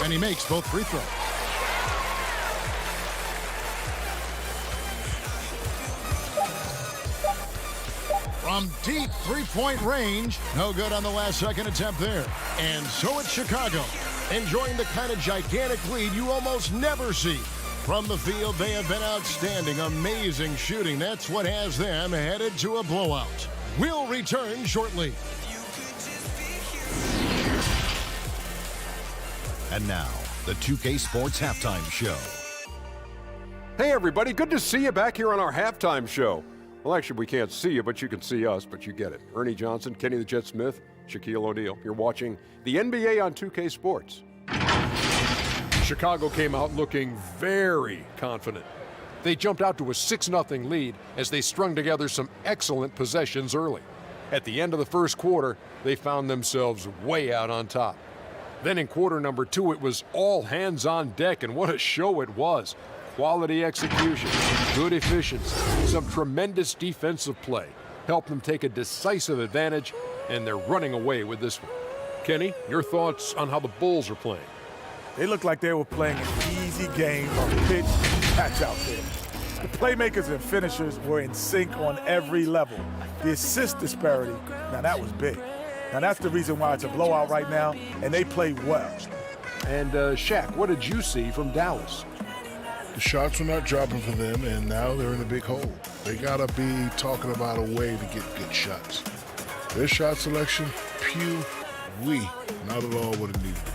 And he makes both free throws. From deep three-point range, no good on the last second attempt there. And so it's Chicago, enjoying the kind of gigantic lead you almost never see. From the field, they have been outstanding, amazing shooting. That's what has them headed to a blowout. We'll return shortly. And now, the 2K Sports Halftime Show. Hey, everybody. Good to see you back here on our halftime show. Well, actually, we can't see you, but you can see us, but you get it. Ernie Johnson, Kenny the Jet Smith, Shaquille O'Neal. You're watching the NBA on 2K Sports. Chicago came out looking very confident. They jumped out to a 6-0 lead as they strung together some excellent possessions early. At the end of the first quarter, they found themselves way out on top. Then in quarter number 2, it was all hands on deck, and what a show it was. Quality execution, good efficiency, some tremendous defensive play helped them take a decisive advantage, and they're running away with this one. Kenny, your thoughts on how the Bulls are playing? They look like they were playing an easy game of pitch and catch out there. The playmakers and finishers were in sync on every level. The assist disparity, now that was big. Now that's the reason why it's a blowout right now, and they played well. And Shaq, what did you see from Dallas? The shots were not dropping for them, and now they're in a big hole. They gotta be talking about a way to get good shots. Their shot selection, not at all what it needed to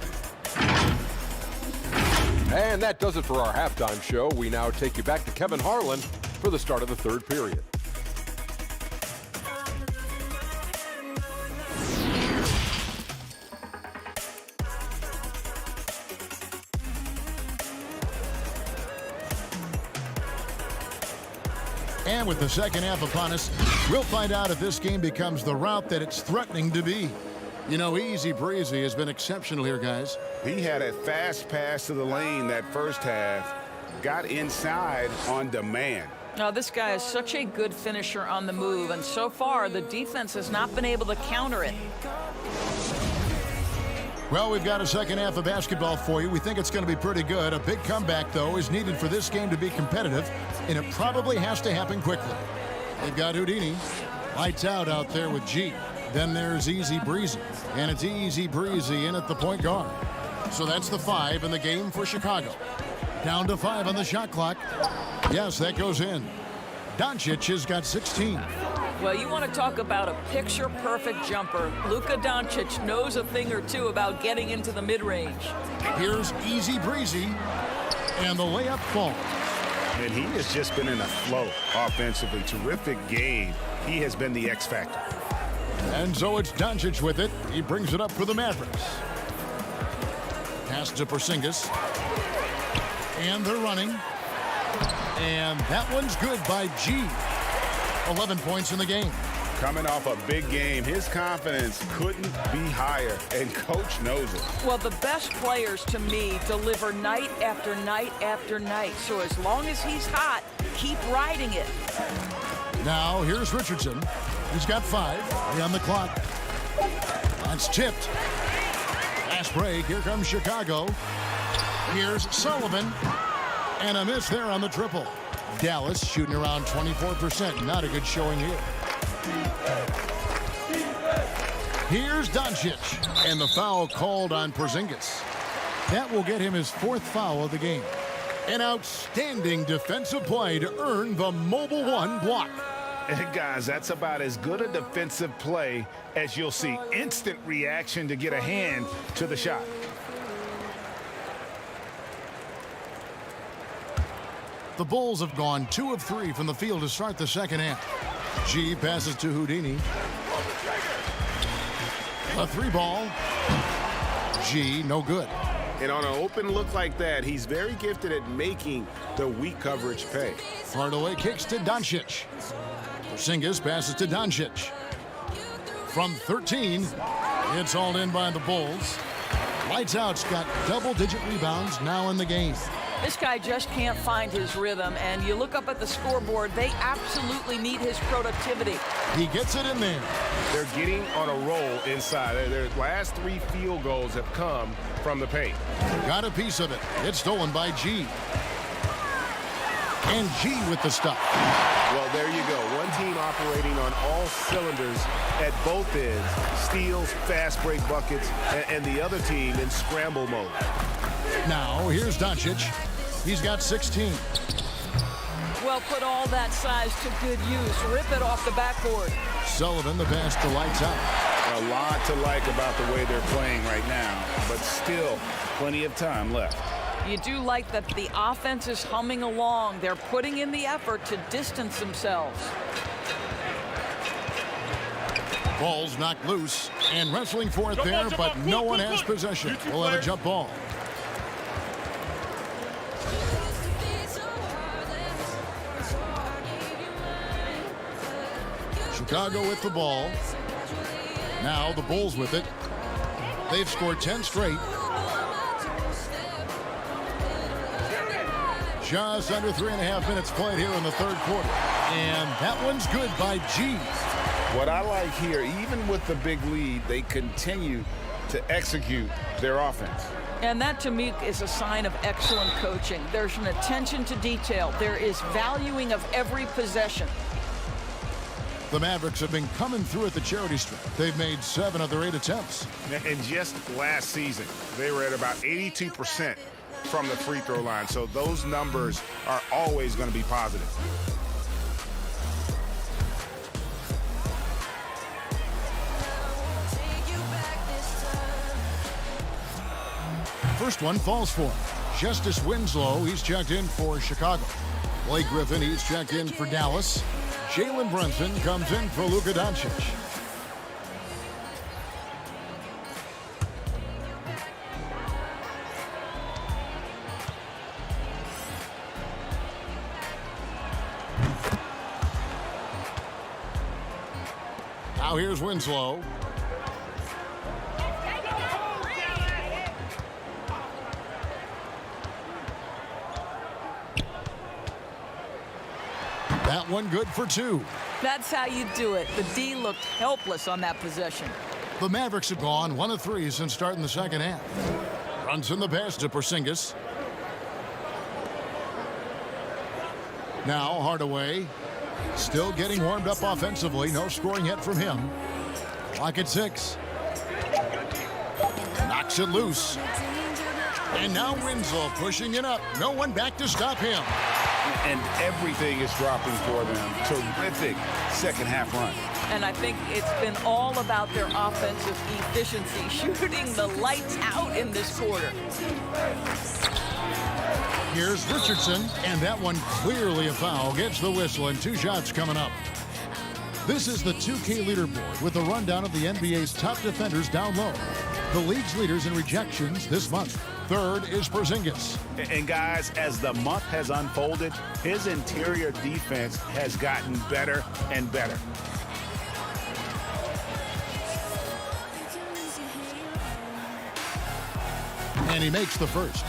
be. And that does it for our halftime show. We now take you back to Kevin Harlan for the start of the third period. And with the second half upon us, we'll find out if this game becomes the route that it's threatening to be. You know, Easy Breezy has been exceptional here, guys. He had a fast pass to the lane that first half, got inside on demand. Now, this guy is such a good finisher on the move, and so far, the defense has not been able to counter it. Well, we've got a second half of basketball for you. We think it's going to be pretty good. A big comeback, though, is needed for this game to be competitive, and it probably has to happen quickly. They've got Houdini. Lights out there with G. Then there's Easy Breezy, and it's Easy Breezy in at the point guard. So that's the 5 in the game for Chicago. Down to 5 on the shot clock. Yes, that goes in. Doncic has got 16. Well, you want to talk about a picture-perfect jumper. Luka Doncic knows a thing or two about getting into the mid-range. Here's Easy Breezy, and the layup falls. And he has just been in a flow offensively. Terrific game. He has been the X factor. And so it's Doncic with it. He brings it up for the Mavericks. Pass to Porzingis. And they're running. And that one's good by G. 11 points in the game. Coming off a big game, his confidence couldn't be higher, and Coach knows it. Well, the best players, to me, deliver night after night after night. So as long as he's hot, keep riding it. Now, here's Richardson. He's got 5 on the clock. That's tipped. Fast break. Here comes Chicago. Here's Sullivan. And a miss there on the triple. Dallas shooting around 24%. Not a good showing here. Here's Doncic. And the foul called on Porzingis. That will get him his 4th foul of the game. An outstanding defensive play to earn the Mobile One block. And guys, that's about as good a defensive play as you'll see. Instant reaction to get a hand to the shot. The Bulls have gone 2 of 3 from the field to start the second half. G passes to Houdini. A 3-ball. G, no good. And on an open look like that, he's very gifted at making the weak coverage pay. Hardaway kicks to Doncic. Porzingis passes to Doncic. From 13, it's all in by the Bulls. Lights Out's got double-digit rebounds now in the game. This guy just can't find his rhythm, and you look up at the scoreboard, they absolutely need his productivity. He gets it in there. They're getting on a roll inside. Their last 3 field goals have come from the paint. Got a piece of it. It's stolen by G. And G with the stop. Well, there you go. One team operating on all cylinders at both ends. Steals, fast break buckets, and the other team in scramble mode. Now, here's Doncic. He's got 16. Well, put all that size to good use. Rip it off the backboard. Sullivan, the pass to Lights Out. A lot to like about the way they're playing right now, but still plenty of time left. You do like that the offense is humming along. They're putting in the effort to distance themselves. Ball's knocked loose and wrestling for it there, but no one has possession. We'll have a jump ball. Chicago with the ball. Now the Bulls with it. They've scored 10 straight. Just under 3.5 minutes played here in the third quarter. And that one's good by G. What I like here, even with the big lead, they continue to execute their offense. And that, to me, is a sign of excellent coaching. There's an attention to detail. There is valuing of every possession. The Mavericks have been coming through at the charity stripe. They've made 7 of their 8 attempts. And just last season, they were at about 82% from the free throw line. So those numbers are always going to be positive. First one falls for him. Justice Winslow, he's checked in for Chicago. Blake Griffin, he's checked in for Dallas. Jalen Brunson comes in for Luka Doncic. Now here's Winslow. That one good for 2. That's how you do it. The D looked helpless on that possession. The Mavericks have gone 1 of 3 since starting the second half. Brunson the pass to Porzingis. Now Hardaway still getting warmed up offensively. No scoring yet from him. Clock at 6. Knocks it loose. And now Winslow pushing it up. No one back to stop him. And everything is dropping for them. Terrific second half run. And I think it's been all about their offensive efficiency, shooting the lights out in this quarter. Here's Richardson, and that one clearly a foul. Gets the whistle, and 2 shots coming up. This is the 2K leaderboard with a rundown of the NBA's top defenders down low. The league's leaders in rejections this month. Third is Porzingis. And guys, as the month has unfolded, his interior defense has gotten better and better. And he makes the first.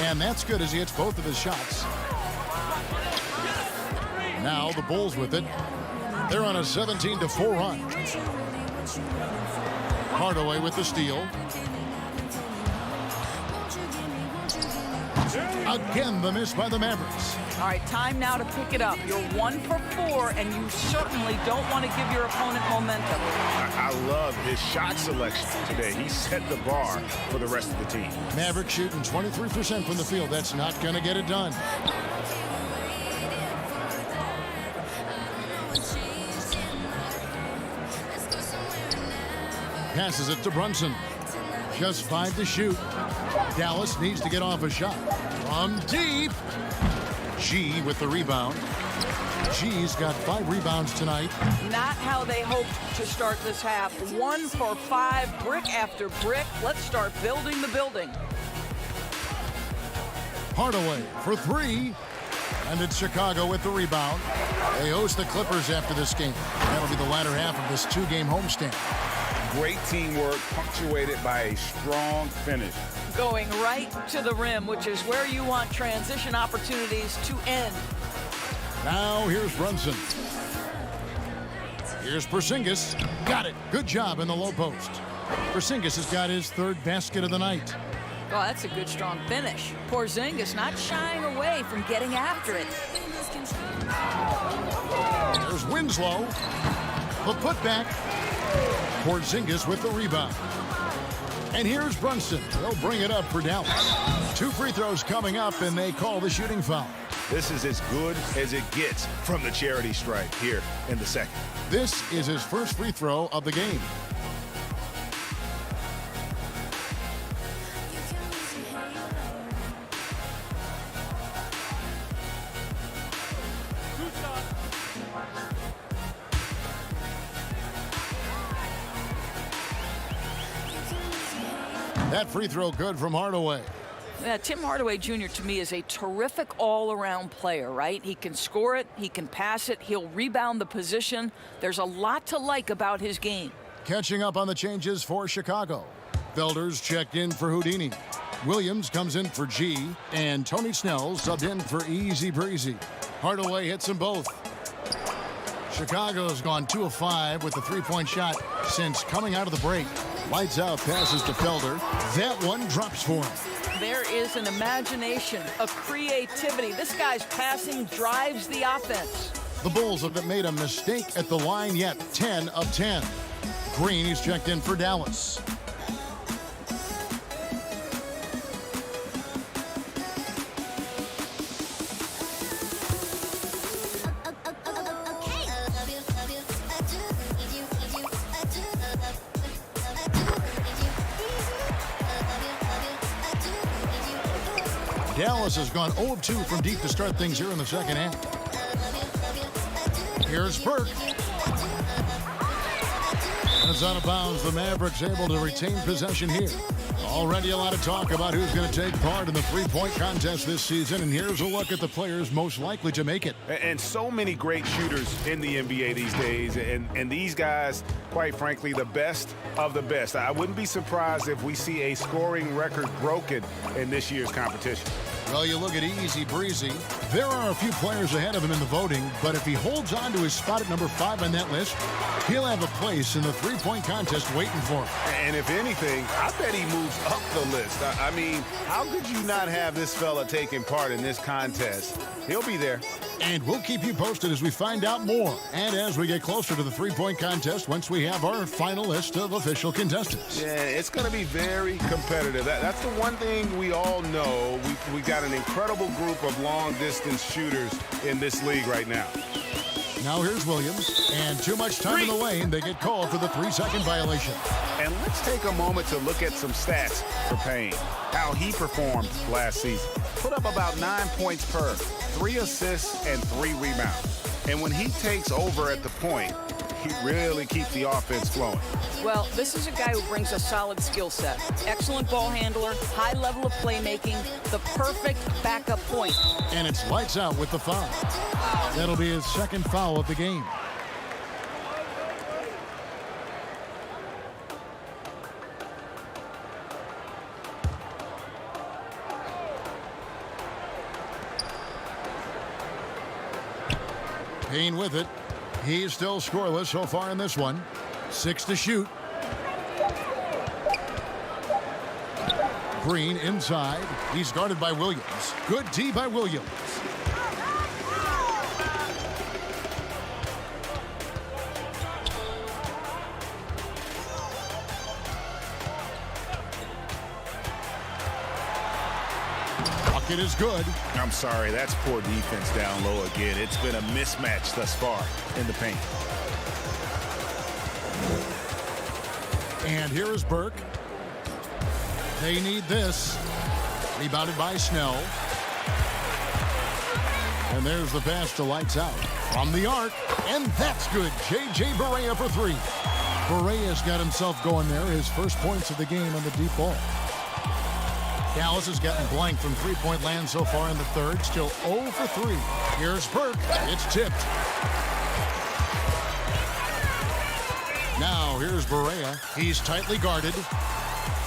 And that's good as he hits both of his shots. Now the Bulls with it. They're on a 17-4 run. Hardaway with the steal. Again, the miss by the Mavericks. All right, time now to pick it up. You're 1 for 4, and you certainly don't want to give your opponent momentum. I love his shot selection today. He set the bar for the rest of the team. Mavericks shooting 23% from the field. That's not going to get it done. Passes it to Brunson. Just 5 to shoot. Dallas needs to get off a shot. From deep. G with the rebound. G's got 5 rebounds tonight. Not how they hoped to start this half. 1 for 5, brick after brick. Let's start building the building. Hardaway for 3. And it's Chicago with the rebound. They host the Clippers after this game. That'll be the latter half of this 2-game homestand. Great teamwork punctuated by a strong finish. Going right to the rim, which is where you want transition opportunities to end. Now here's Brunson. Here's Porzingis. Got it. Good job in the low post. Porzingis has got his 3rd basket of the night. Oh, that's a good, strong finish. Porzingis not shying away from getting after it. There's Winslow. The putback. Porzingis with the rebound. And here's Brunson. They'll bring it up for Dallas. 2 free throws coming up, and they call the shooting foul. This is as good as it gets from the charity stripe here in the second. This is his first free throw of the game. That free throw good from Hardaway. Yeah, Tim Hardaway Jr. to me is a terrific all-around player, right? He can score it, he can pass it, he'll rebound the position. There's a lot to like about his game. Catching up on the changes for Chicago. Felder's checked in for Houdini. Williams comes in for G, and Tony Snell subbed in for Easy Breezy. Hardaway hits them both. Chicago's gone 2 of 5 with the 3-point shot since coming out of the break. Lights out, passes to Felder. That one drops for him. There is an imagination, a creativity. This guy's passing drives the offense. The Bulls haven't made a mistake at the line yet. 10 of 10. Green, he's checked in for Dallas. Dallas has gone 0 of 2 from deep to start things here in the second half. Here's Burke. And it's out of bounds. The Mavericks able to retain possession here. Already a lot of talk about who's going to take part in the 3-point contest this season. And here's a look at the players most likely to make it. And so many great shooters in the NBA these days. And these guys, quite frankly, the best of the best. I wouldn't be surprised if we see a scoring record broken in this year's competition. Well, you look at Easy Breezy. There are a few players ahead of him in the voting, but if he holds on to his spot at number 5 on that list, he'll have a place in the 3-point contest waiting for him. And if anything, I bet he moves up the list. I mean, how could you not have this fella taking part in this contest? He'll be there. And we'll keep you posted as we find out more and as we get closer to the 3-point contest once we have our final list of official contestants. Yeah, it's going to be very competitive. That's the one thing we all know. We got an incredible group of long-distance shooters in this league right now. Now here's Williams, and too much time in the lane. They get called for the 3-second violation. And let's take a moment to look at some stats for Payne. How he performed last season. Put up about 9 points per, 3 assists, and 3 rebounds. And when he takes over at the point, really keep the offense flowing. Well, this is a guy who brings a solid skill set. Excellent ball handler, high level of playmaking, the perfect backup point. And it's lights out with the foul. That'll be his second foul of the game. Payne with it. He's still scoreless so far in this one. 6 to shoot. Green inside. He's guarded by Williams. Good D by Williams. Bucket is good. I'm sorry, that's poor defense down low again. It's been a mismatch thus far in the paint. And here is Burke. They need this. Rebounded by Snell. And there's the pass to lights out. From the arc. And that's good. J.J. Barea for 3. Barea's got himself going there. His first points of the game on the deep ball. Dallas has gotten blank from three-point land so far in the third. Still 0 for 3. Here's Burke. It's tipped. Now here's Barea. He's tightly guarded.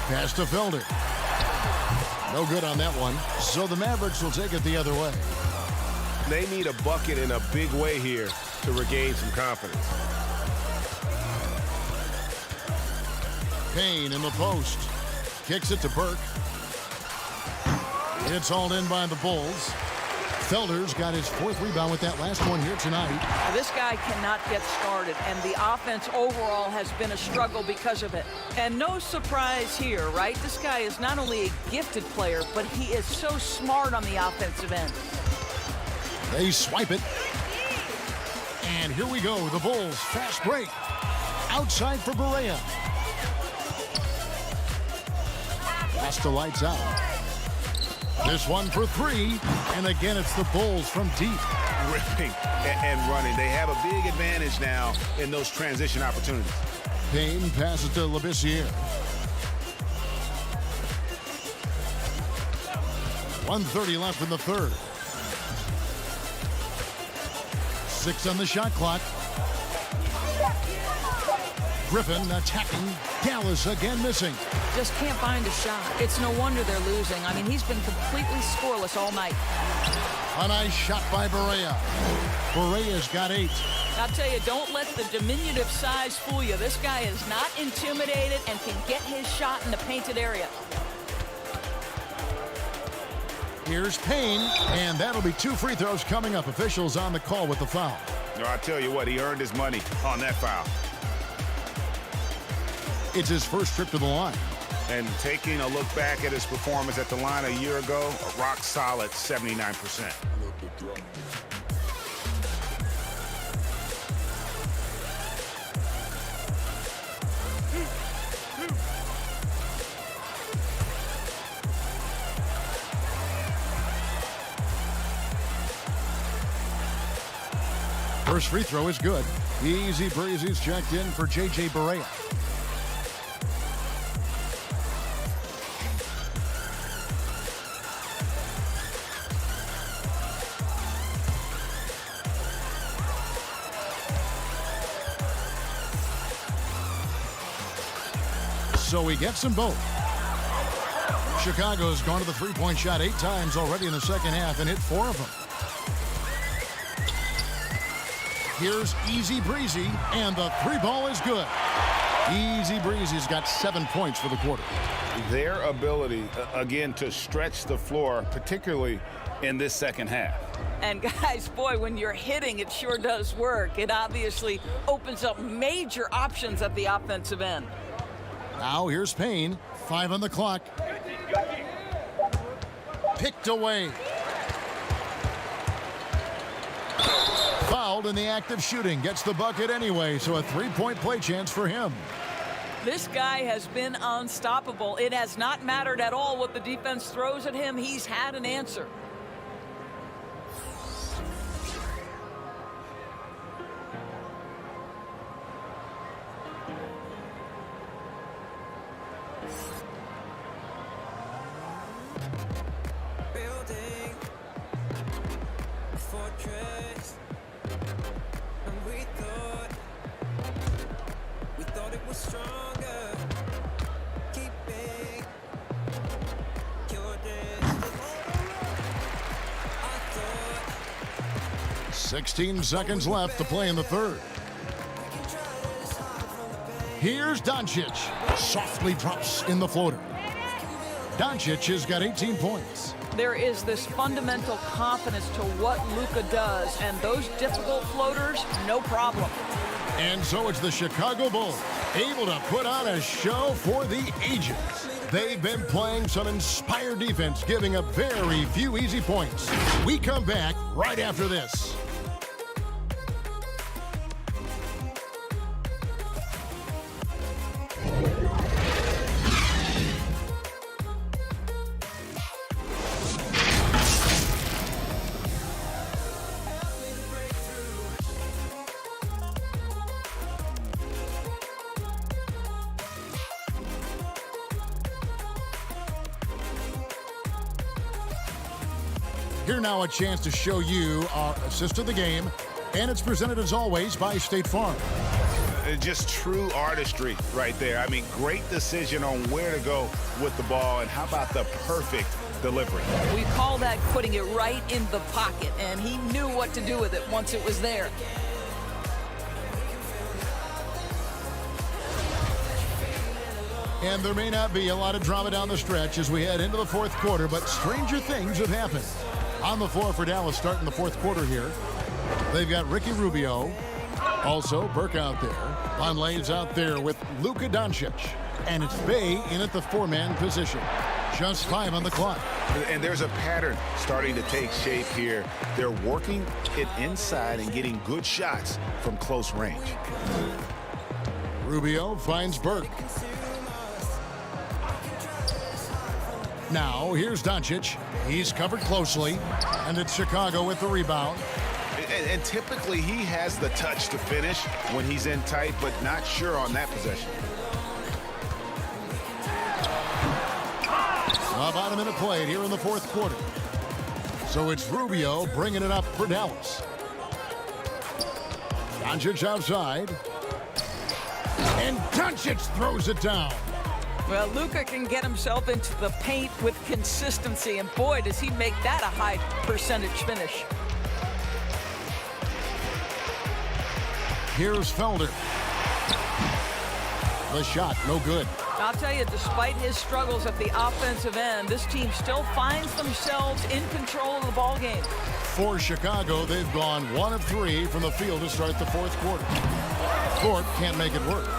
Pass to Felder. No good on that one. So the Mavericks will take it the other way. They need a bucket in a big way here to regain some confidence. Payne in the post. Kicks it to Burke. It's hauled in by the Bulls. Felder's got his 4th rebound with that last one here tonight. This guy cannot get started, and the offense overall has been a struggle because of it. And no surprise here, right? This guy is not only a gifted player, but he is so smart on the offensive end. They swipe it. And here we go. The Bulls fast break. Outside for Barea. Pass to lights out. This one for 3. And again, it's the Bulls from deep. Ripping and running. They have a big advantage now in those transition opportunities. Payne passes to Labissiere. 1:30 left in the third. 6 on the shot clock. Griffin attacking. Dallas again missing. Just can't find a shot. It's no wonder they're losing. I mean, he's been completely scoreless all night. A nice shot by Barea. Barea's got 8. I'll tell you, don't let the diminutive size fool you. This guy is not intimidated and can get his shot in the painted area. Here's Payne, and that'll be 2 free throws coming up. Officials on the call with the foul. No, I tell you what, he earned his money on that foul. It's his first trip to the line. And taking a look back at his performance at the line a year ago, a rock solid 79%. First free throw is good. Easy breezy's checked in for J.J. Barea. So he gets them both. Chicago's gone to the three-point shot 8 times already in the second half and hit 4 of them. Here's Easy Breezy, and the 3-ball is good. Easy Breezy's got 7 points for the quarter. Their ability, again, to stretch the floor, particularly in this second half. And guys, boy, when you're hitting, it sure does work. It obviously opens up major options at the offensive end. Now here's Payne. 5 on the clock. Picked away. Fouled in the act of shooting. Gets the bucket anyway, so a 3-point play chance for him. This guy has been unstoppable. It has not mattered at all what the defense throws at him. He's had an answer. 16 seconds left to play in the third. Here's Doncic. Softly drops in the floater. Doncic has got 18 points. There is this fundamental confidence to what Luka does, and those difficult floaters, no problem. And so it's the Chicago Bulls able to put on a show for the ages. They've been playing some inspired defense, giving up very few easy points. We come back right after this. Here now a chance to show you our assist of the game, and it's presented as always by State Farm. Just true artistry right there. I mean, great decision on where to go with the ball, and how about the perfect delivery? We call that putting it right in the pocket, and he knew what to do with it once it was there. And there may not be a lot of drama down the stretch as we head into the fourth quarter, but stranger things have happened. On the floor for Dallas starting the fourth quarter here. They've got Ricky Rubio. Also, Burke out there. Vonleh's out there with Luka Doncic. And it's Bay in at the four-man position. Just 5 on the clock. And there's a pattern starting to take shape here. They're working it inside and getting good shots from close range. Rubio finds Burke. Now, here's Doncic. He's covered closely, and it's Chicago with the rebound. And typically, he has the touch to finish when he's in tight, but not sure on that possession. About a minute played here in the fourth quarter. So it's Rubio bringing it up for Dallas. Doncic outside. And Doncic throws it down. Well, Luka can get himself into the paint with consistency, and boy, does he make that a high percentage finish. Here's Felder. The shot, no good. I'll tell you, despite his struggles at the offensive end, this team still finds themselves in control of the ball game. For Chicago, they've gone 1 of 3 from the field to start the fourth quarter. Thorpe can't make it work.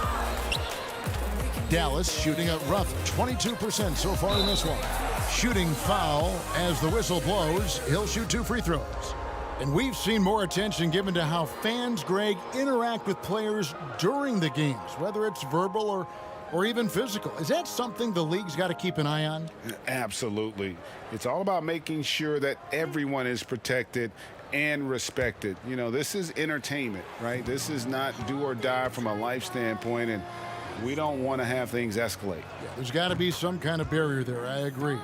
Dallas shooting a rough 22% so far in this one. Shooting foul as the whistle blows. He'll shoot 2 free throws. And we've seen more attention given to how fans, Greg, interact with players during the games, whether it's verbal or even physical. Is that something the league's got to keep an eye on? Absolutely. It's all about making sure that everyone is protected and respected. You know, this is entertainment, right? This is not do or die from a life standpoint, and we don't want to have things escalate. Yeah, there's got to be some kind of barrier there. I agree.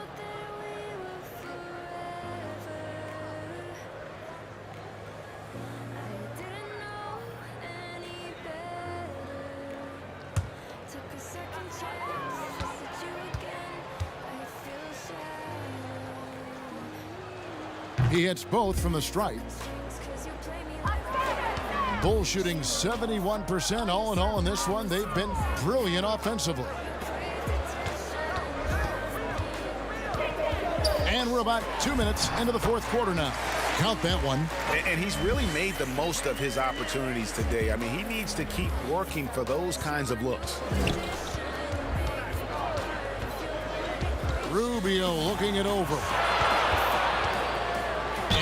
He hits both from the stripe. Bulls shooting 71% all in all in this one. They've been brilliant offensively. And we're about 2 minutes into the fourth quarter now. Count that one. And he's really made the most of his opportunities today. I mean, he needs to keep working for those kinds of looks. Rubio looking it over.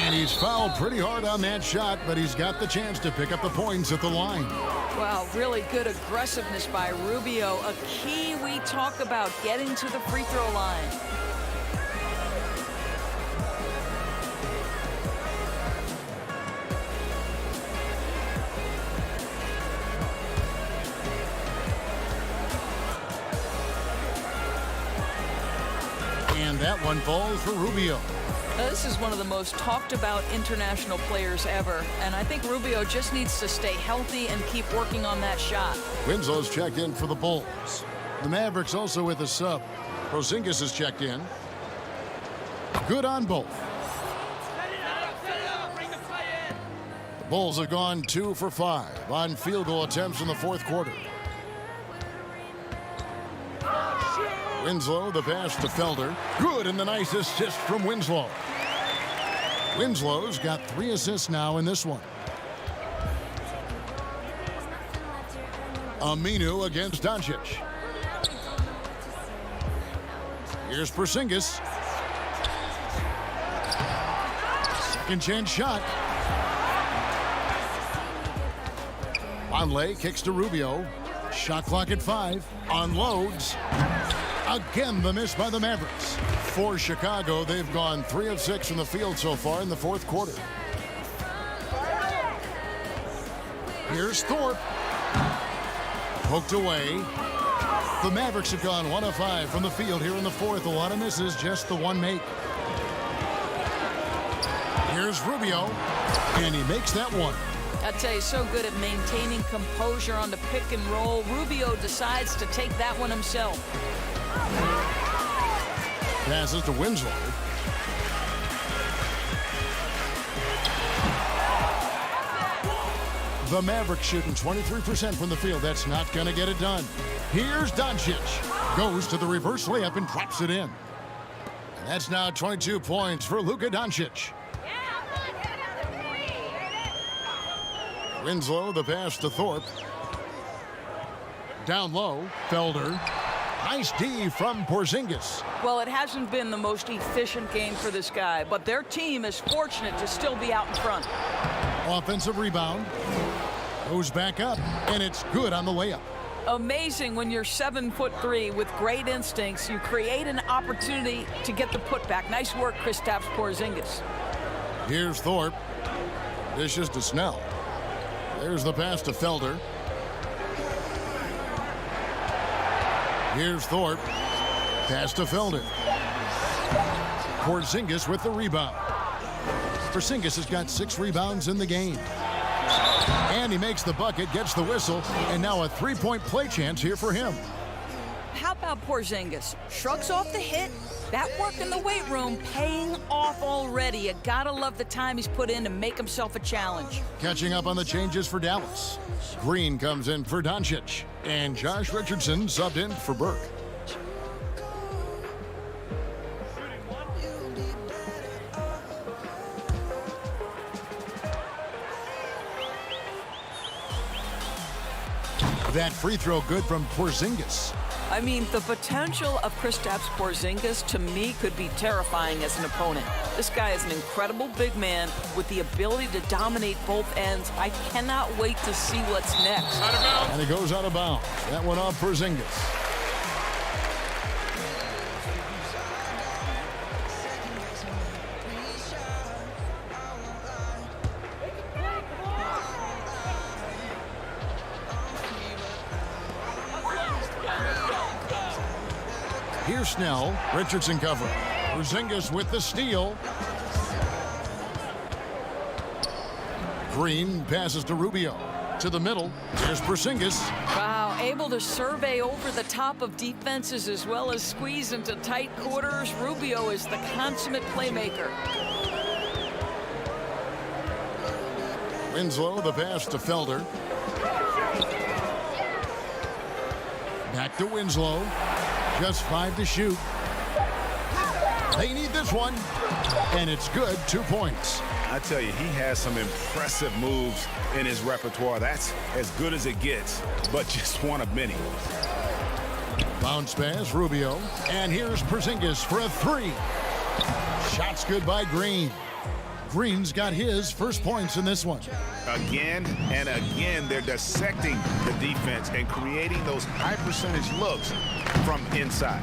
And he's fouled pretty hard on that shot, but he's got the chance to pick up the points at the line. Wow, really good aggressiveness by Rubio. A key we talk about, getting to the free throw line. And that one falls for Rubio. This is one of the most talked about international players ever, and I think Rubio just needs to stay healthy and keep working on that shot. Winslow's checked in for the Bulls. The Mavericks also with a sub. Porzingis is checked in. Good on both. The Bulls have gone 2 for 5 on field goal attempts in the fourth quarter. Winslow, the pass to Felder. Good, and the nice assist from Winslow. Winslow's got 3 assists now in this one. Aminu against Doncic. Here's Porzingis. Second chance shot. Vonleh kicks to Rubio. Shot clock at 5. Unloads. Again, the miss by the Mavericks. For Chicago, they've gone 3 of 6 from the field so far in the fourth quarter. Here's Thorpe. Poked away. The Mavericks have gone 1 of 5 from the field here in the fourth. A lot of misses, just the one make. Here's Rubio, and he makes that one. I tell you, so good at maintaining composure on the pick and roll. Rubio decides to take that one himself. Passes to Winslow. The Mavericks shooting 23% from the field. That's not going to get it done. Here's Doncic. Goes to the reverse layup and drops it in. And that's now 22 points for Luka Doncic. Winslow, the pass to Thorpe. Down low, Felder. Nice D from Porzingis. Well, it hasn't been the most efficient game for this guy, but their team is fortunate to still be out in front. Offensive rebound. Goes back up, and it's good on the layup. Amazing when you're 7'3" with great instincts. You create an opportunity to get the putback. Nice work, Kristaps Porzingis. Here's Thorpe. Dishes to Snell. There's the pass to Felder. Here's Thorpe. Pass to Felder. Porzingis with the rebound. Porzingis has got 6 rebounds in the game. And he makes the bucket, gets the whistle, and now a 3-point play chance here for him. How about Porzingis? Shrugs off the hit. That work in the weight room paying off already. You gotta love the time he's put in to make himself a challenge. Catching up on the changes for Dallas. Green comes in for Doncic, and Josh Richardson subbed in for Burke. That free throw good from Porzingis. I mean, the potential of Kristaps Porzingis, to me, could be terrifying as an opponent. This guy is an incredible big man with the ability to dominate both ends. I cannot wait to see what's next. And it goes out of bounds. That one off Porzingis. Here's Snell. Richardson covering. Porzingis with the steal. Green passes to Rubio. To the middle. There's Porzingis. Wow, able to survey over the top of defenses as well as squeeze into tight quarters. Rubio is the consummate playmaker. Winslow, the pass to Felder. Back to Winslow. Just 5 to shoot. They need this one. And it's good. 2 points. I tell you, he has some impressive moves in his repertoire. That's as good as it gets, but just one of many. Bounce pass, Rubio. And here's Porzingis for a 3. Shots good by Green. Green's got his first points in this one. Again and again, they're dissecting the defense and creating those high percentage looks from inside.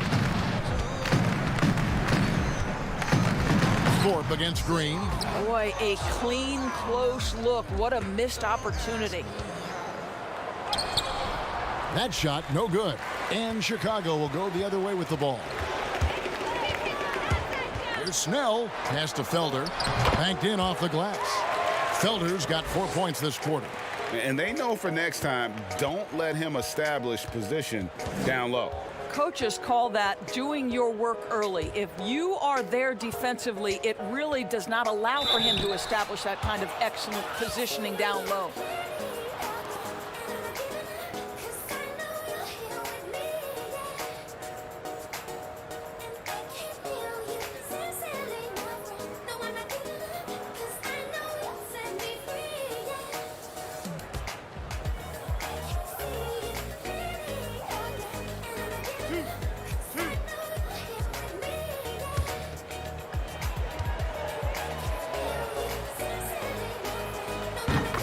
Thorpe against Green. Boy, a clean, close look. What a missed opportunity. That shot, no good. And Chicago will go the other way with the ball. Here's Snell. Pass to Felder. Banked in off the glass. Felder's got 4 points this quarter. And they know for next time, don't let him establish position down low. coaches call that doing your work early. If you are there defensively, it really does not allow for him to establish that kind of excellent positioning down low.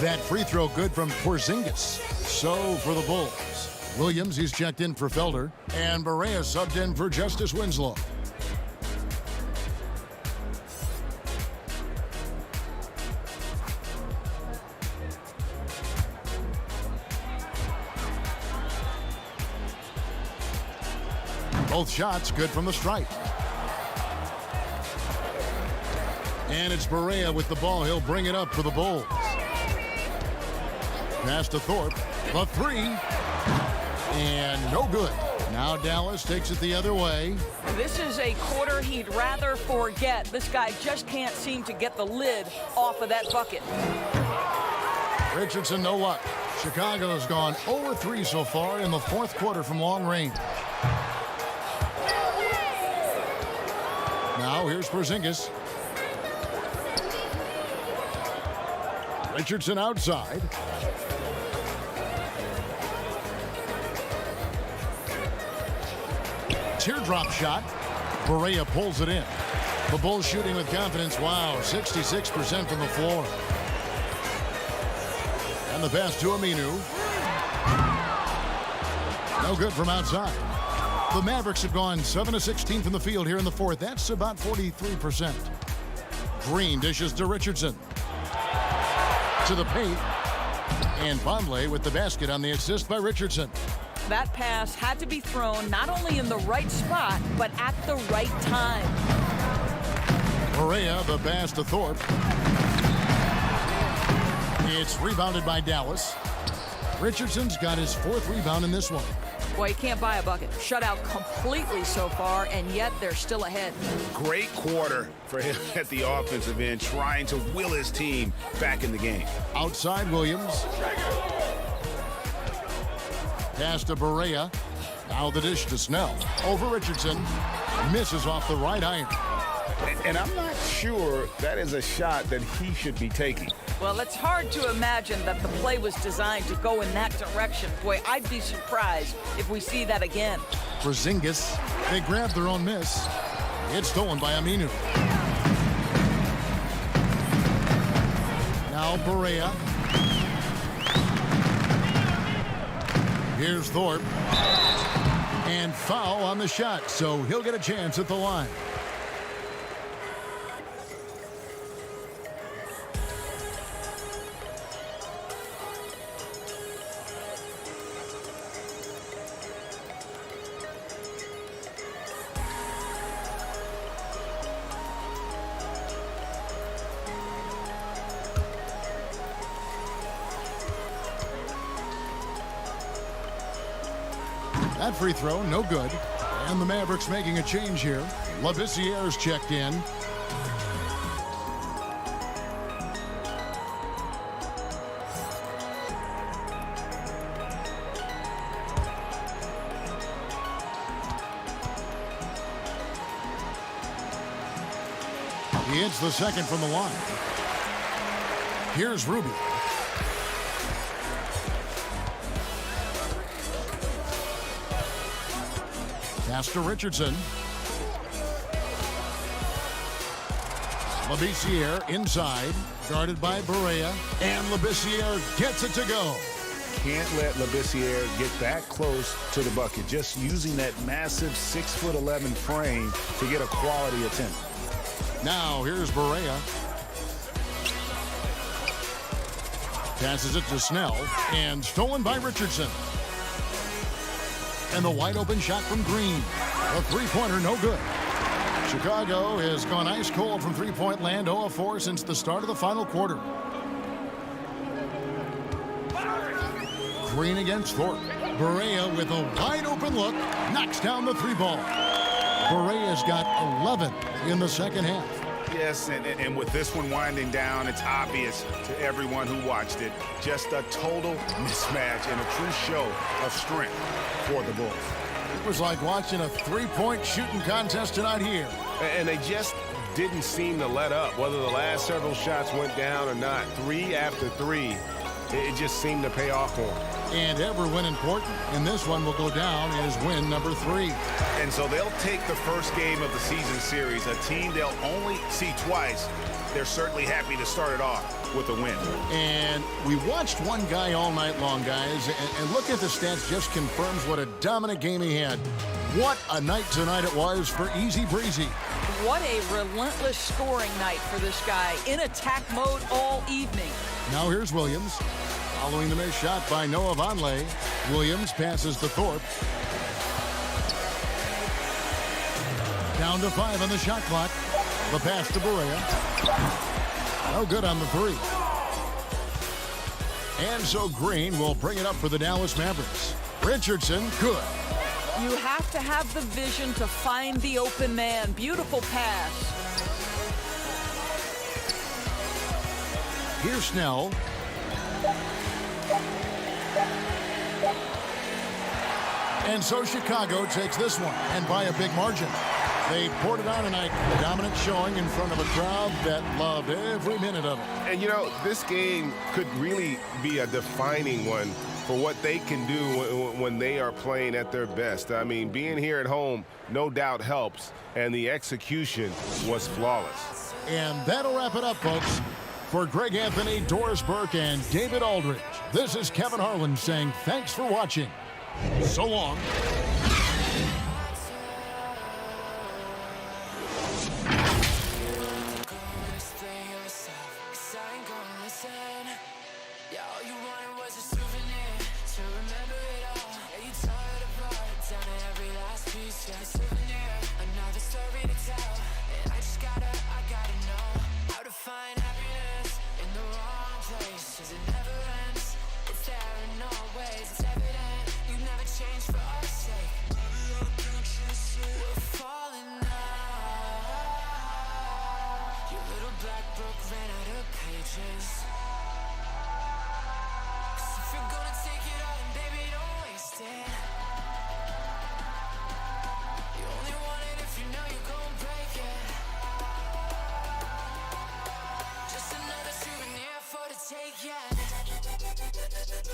That free throw good from Porzingis. So for the Bulls, Williams, he's checked in for Felder, and Barea subbed in for Justice Winslow. Both shots good from the stripe. And it's Barea with the ball. He'll bring it up for the Bulls. Pass to Thorpe. The three. And no good. Now Dallas takes it the other way. This is a quarter he'd rather forget. This guy just can't seem to get the lid off of that bucket. Richardson, no luck. Chicago's gone 0-3 so far in the fourth quarter from long range. Now here's Porzingis. Richardson outside. Teardrop shot. Barea pulls it in. The Bulls shooting with confidence. Wow, 66% from the floor. And the pass to Aminu. No good from outside. The Mavericks have gone 7-16 from the field here in the fourth. That's about 43%. Green dishes to Richardson. To the paint. And Vonleh with the basket on the assist by Richardson. That pass had to be thrown not only in the right spot, but at the right time. Barea, the pass to Thorpe. It's rebounded by Dallas. Richardson's got his fourth rebound in this one. Boy, you can't buy a bucket. Shut out completely so far, and yet they're still ahead. Great quarter for him at the offensive end, trying to will his team back in the game. Outside Williams. Pass to Barea. Now the dish to Snell. Over Richardson. Misses off the right iron. And I'm not sure that is a shot that he should be taking. Well, it's hard to imagine that the play was designed to go in that direction. Boy, I'd be surprised if we see that again. Porzingis. They grabbed their own miss. It's stolen by Aminu. Now Barea. Here's Thorpe. And foul on the shot, so he'll get a chance at the line. That free throw, no good. And the Mavericks making a change here. Labissiere's checked in. He hits the second from the line. Here's Ruby. Pass to Richardson. Labissiere inside, guarded by Barea, and Labissiere gets it to go. Can't let Labissiere get that close to the bucket. Just using that massive 6'11" frame to get a quality attempt. Now here's Barea. Passes it to Snell, and stolen by Richardson. And the wide open shot from Green. A three-pointer, no good. Chicago has gone ice cold from three-point land, 0-4 since the start of the final quarter. Green against Thorpe. Berea with a wide open look, knocks down the three ball. Berea's got 11 in the second half. Yes, and with this one winding down, it's obvious to everyone who watched it. Just a total mismatch and a true show of strength for the Bulls. It was like watching a three-point shooting contest tonight here. And they just didn't seem to let up. Whether the last several shots went down or not, 3 after 3, it just seemed to pay off for them. And every win important, and this one will go down as win number 3. And so they'll take the first game of the season series, a team they'll only see twice. They're certainly happy to start it off with a win. And we watched one guy all night long, guys, and look at the stats, just confirms what a dominant game he had. What a night tonight it was for Easy Breezy. What a relentless scoring night for this guy, in attack mode all evening. Now here's Williams. Following the missed shot by Noah Vonleh, Williams passes to Thorpe. Down to 5 on the shot clock. The pass to Berea. No good on the 3. And so Green will bring it up for the Dallas Mavericks. Richardson, good. You have to have the vision to find the open man. Beautiful pass. Here's Snell. And so Chicago takes this one, and by a big margin. They poured it on tonight, a dominant showing in front of a crowd that loved every minute of it. And, you know, this game could really be a defining one for what they can do when they are playing at their best. I mean, being here at home no doubt helps, and the execution was flawless. And that'll wrap it up, folks. For Greg Anthony, Doris Burke, and David Aldridge, this is Kevin Harlan saying thanks for watching. So long.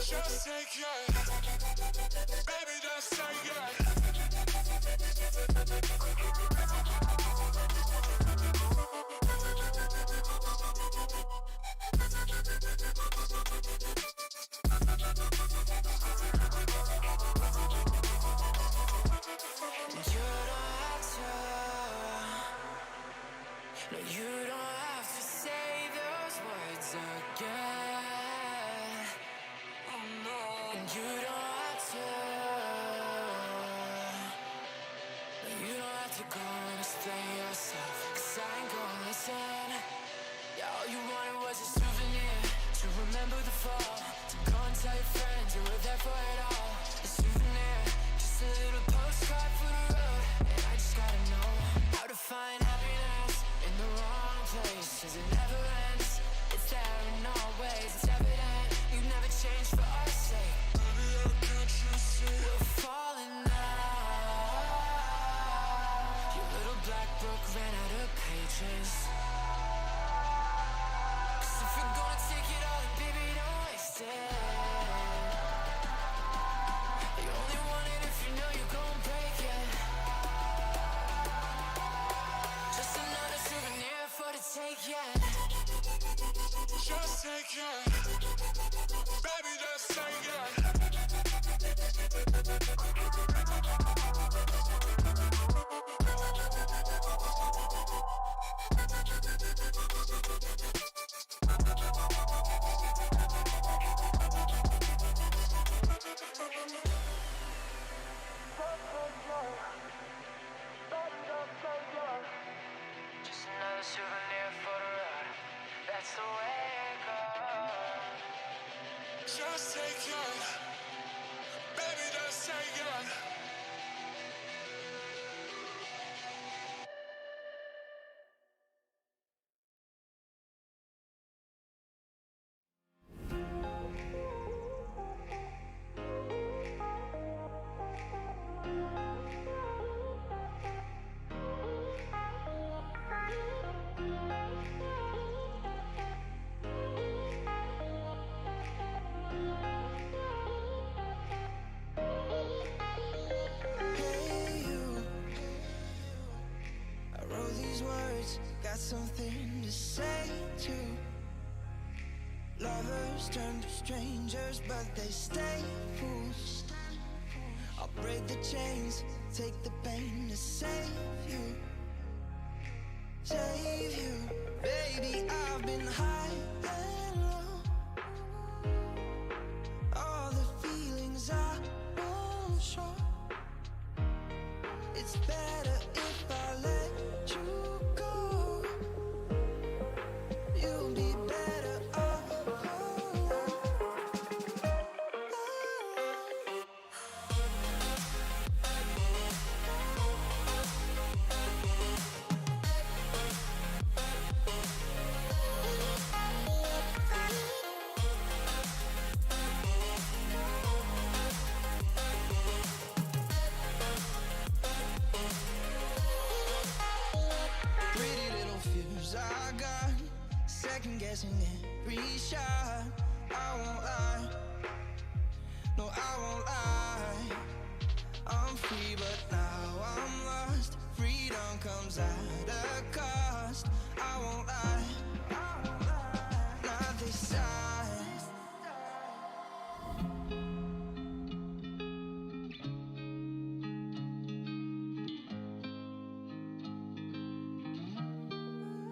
Just take it, baby, just take it. No, you don't have to say those words again. Oh no, and you don't have to. No, you don't have to go and explain yourself, 'cause I ain't gonna listen. Yeah, all you wanted was a souvenir to remember the fall. To go and tell your friends you were there for it all. A souvenir, just a little postcard for the road. And I just gotta know how to find happiness in the wrong place, 'cause it never ends. It's there in all ways, it's evident. You never change for our sake. Baby, I can't you see we're falling now? Your little black book ran out of pages. 'Cause if you're gonna take it all, then baby, don't waste it. You only want it if you know you're gonna break it. Just another souvenir for the take, yeah. Just take it, baby, just take it. Just another souvenir for the ride. That's the way it goes. Just take it, baby. got something to say to. Lovers turn to strangers, but they stay fools. I'll break the chains, take the pain to save you. Save you. Baby, I've been high and low. All the feelings I won't show. It's better if I let you go. You'll be better off. Pretty little fears I got, second guessing every shot. I won't lie, no I won't lie. I'm free but now I'm lost. Freedom comes at a cost. I won't lie, not this time.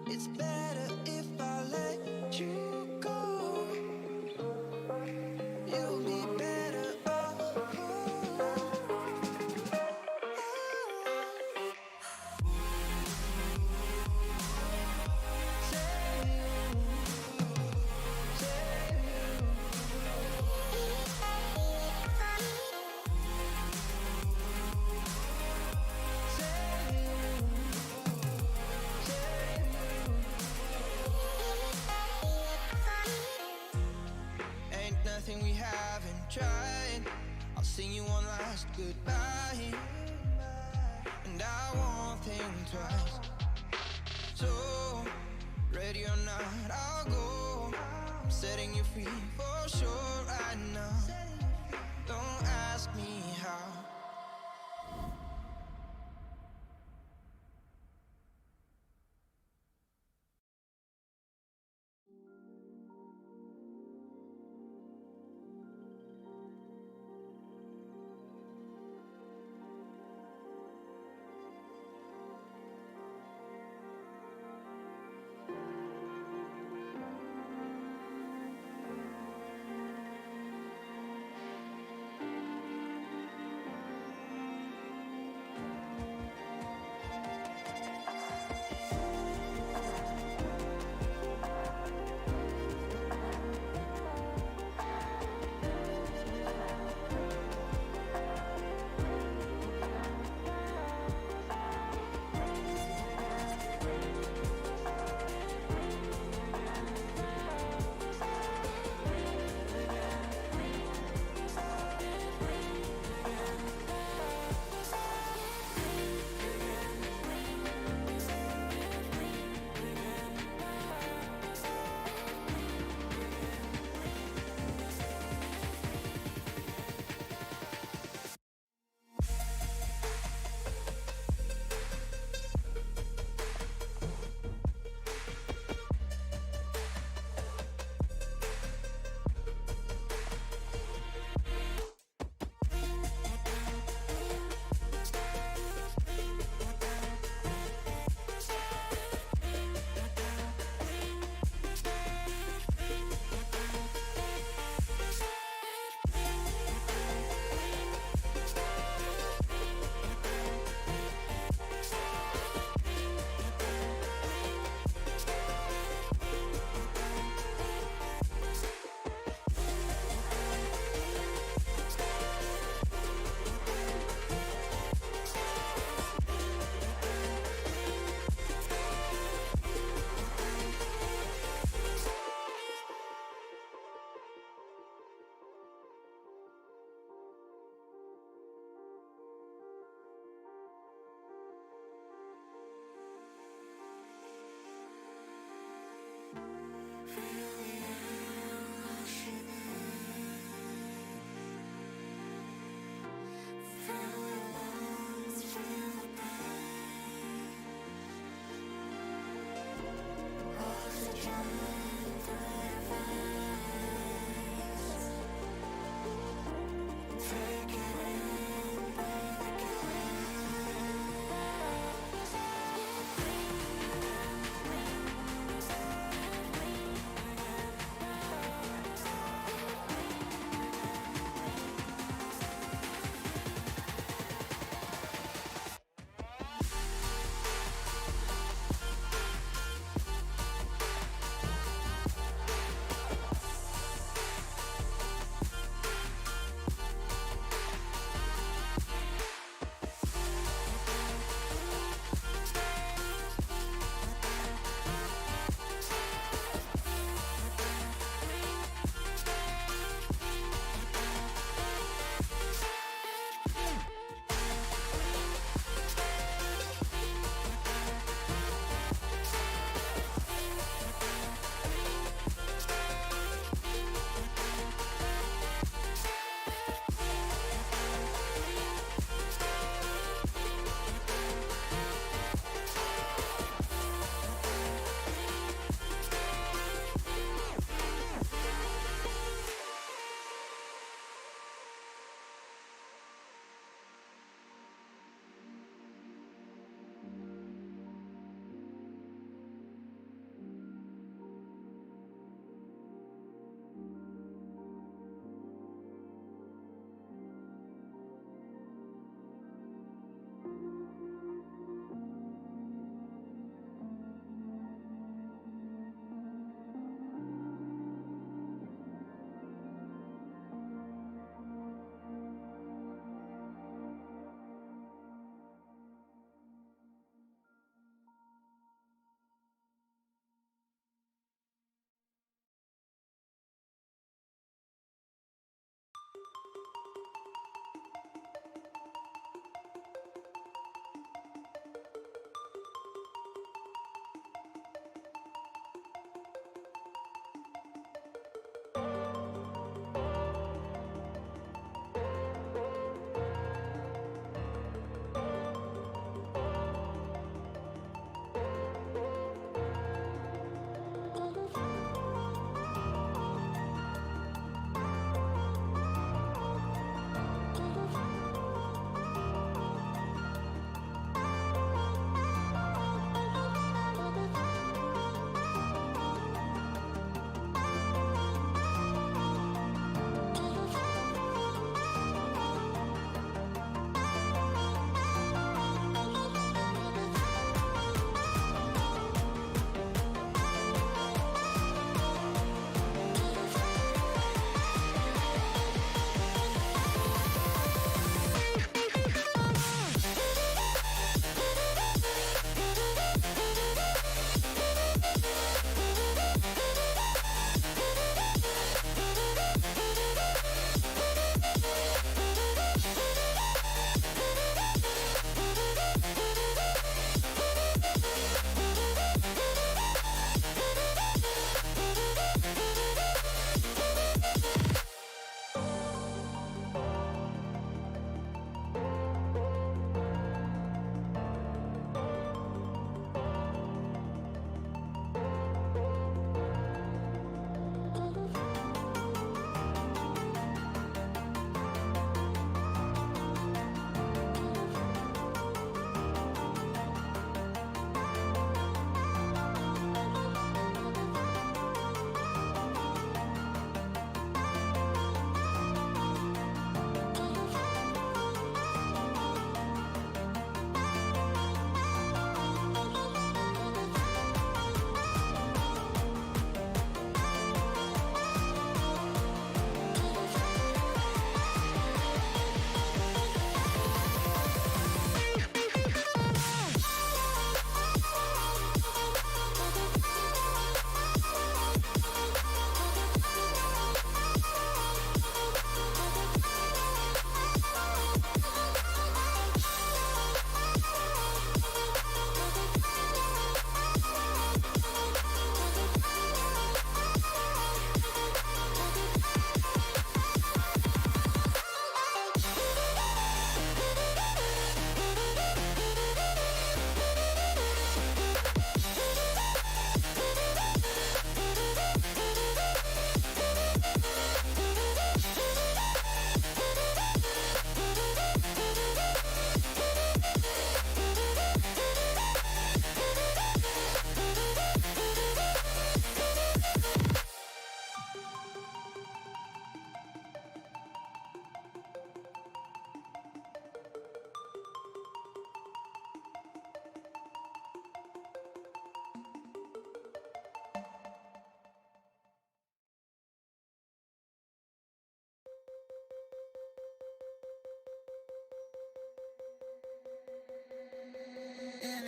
It's better if I let you go. You'll be better off. Ain't nothing we haven't tried. I'll sing you one last goodbye, and I won't think twice. So, ready or not, I'll go. I'm setting you free for sure right now. Don't ask me how.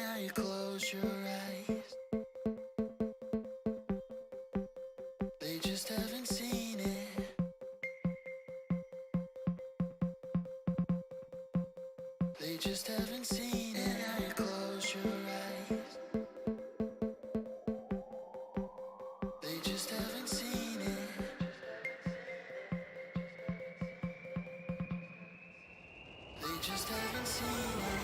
now you close your eyes. They just haven't seen it. They just haven't seen it. And now you close your eyes. They just haven't seen it. They just haven't seen it.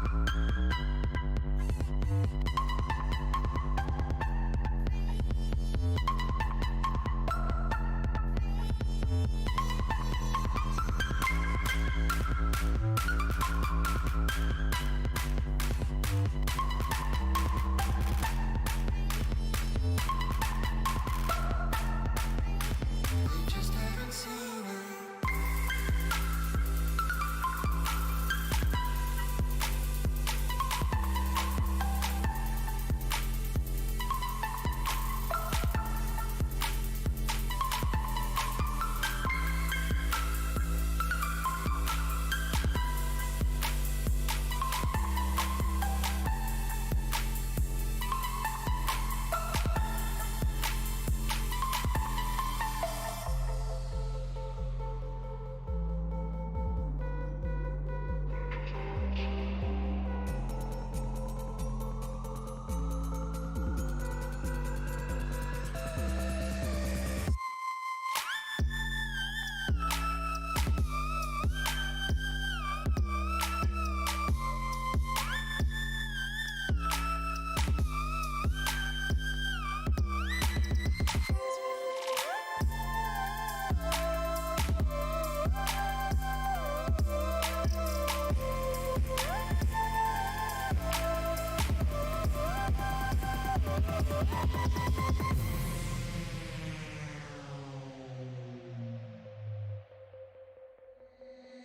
They just haven't seen it.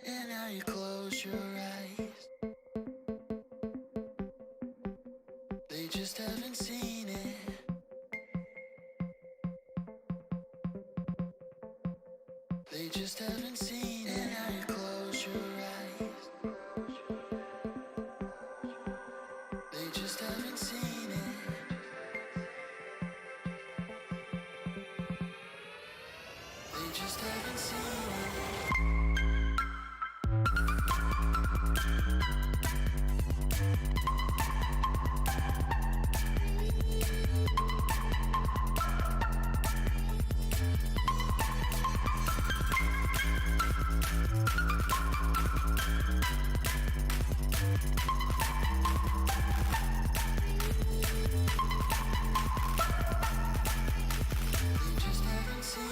And now you close your eyes. They just haven't seen it. They just haven't seen it. And now you close your eyes. They just haven't seen it. They just haven't seen it. They just haven't seen it.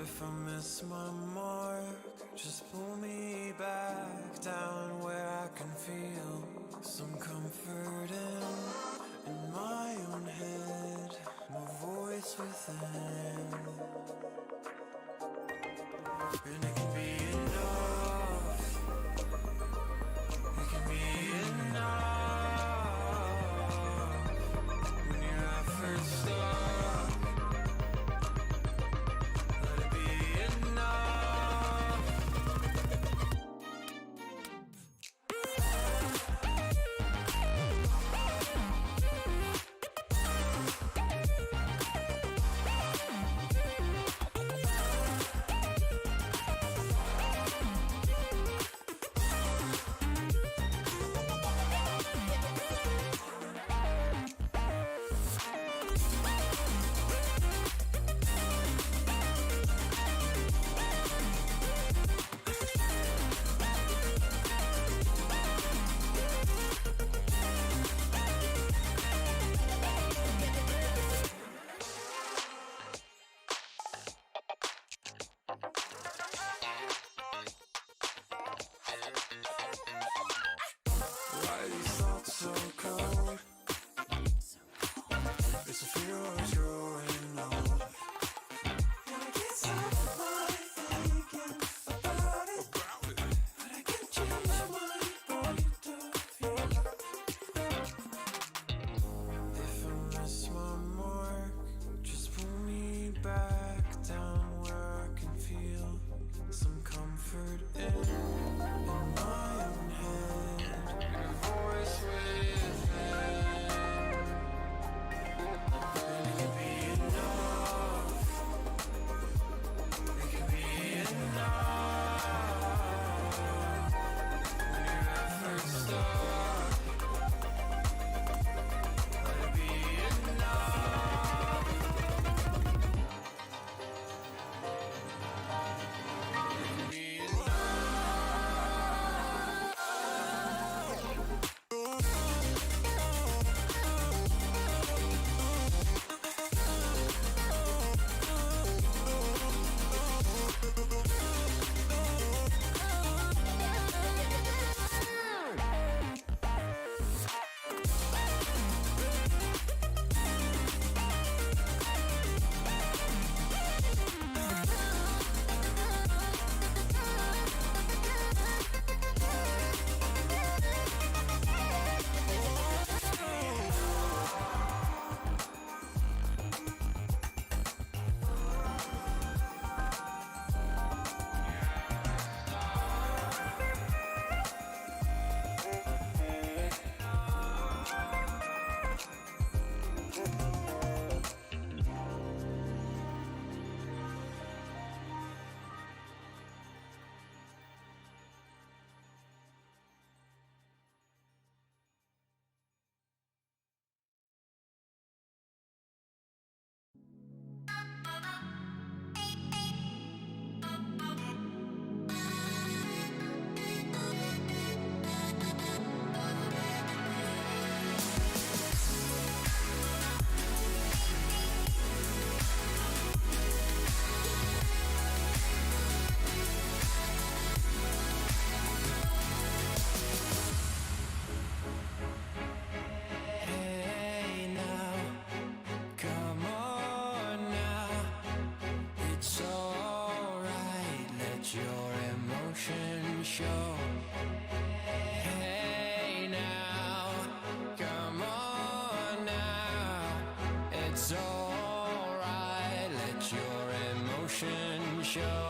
If I miss my mark, just pull me back down where I can feel some comfort in my own head, my voice within. And it can be enough, it can be enough when your efforts stop. emotion show. Hey now, come on now, it's alright, let your emotion show.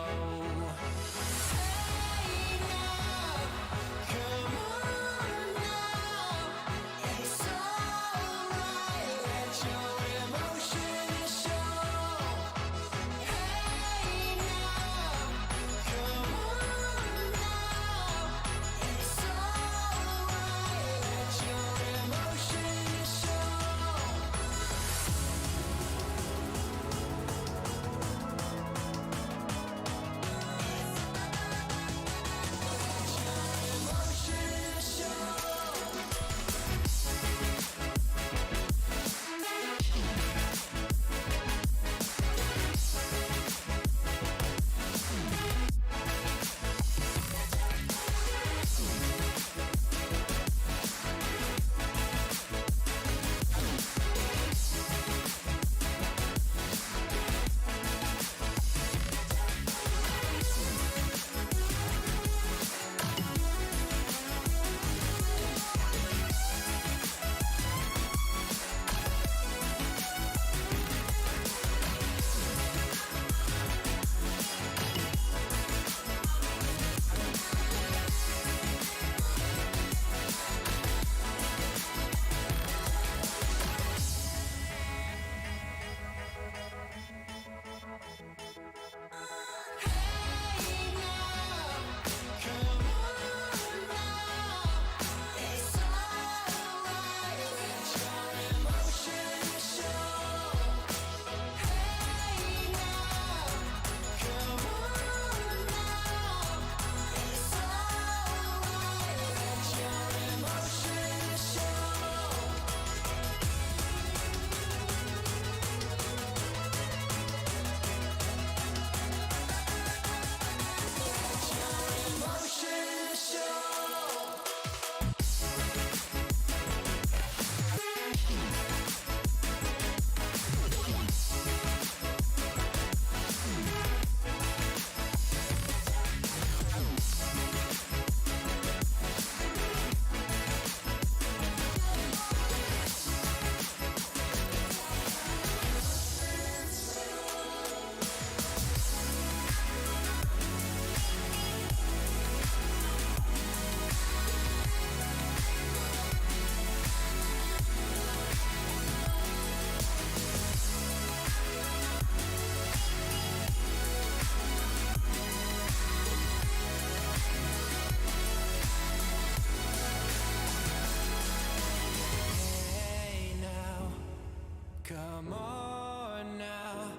Come on now,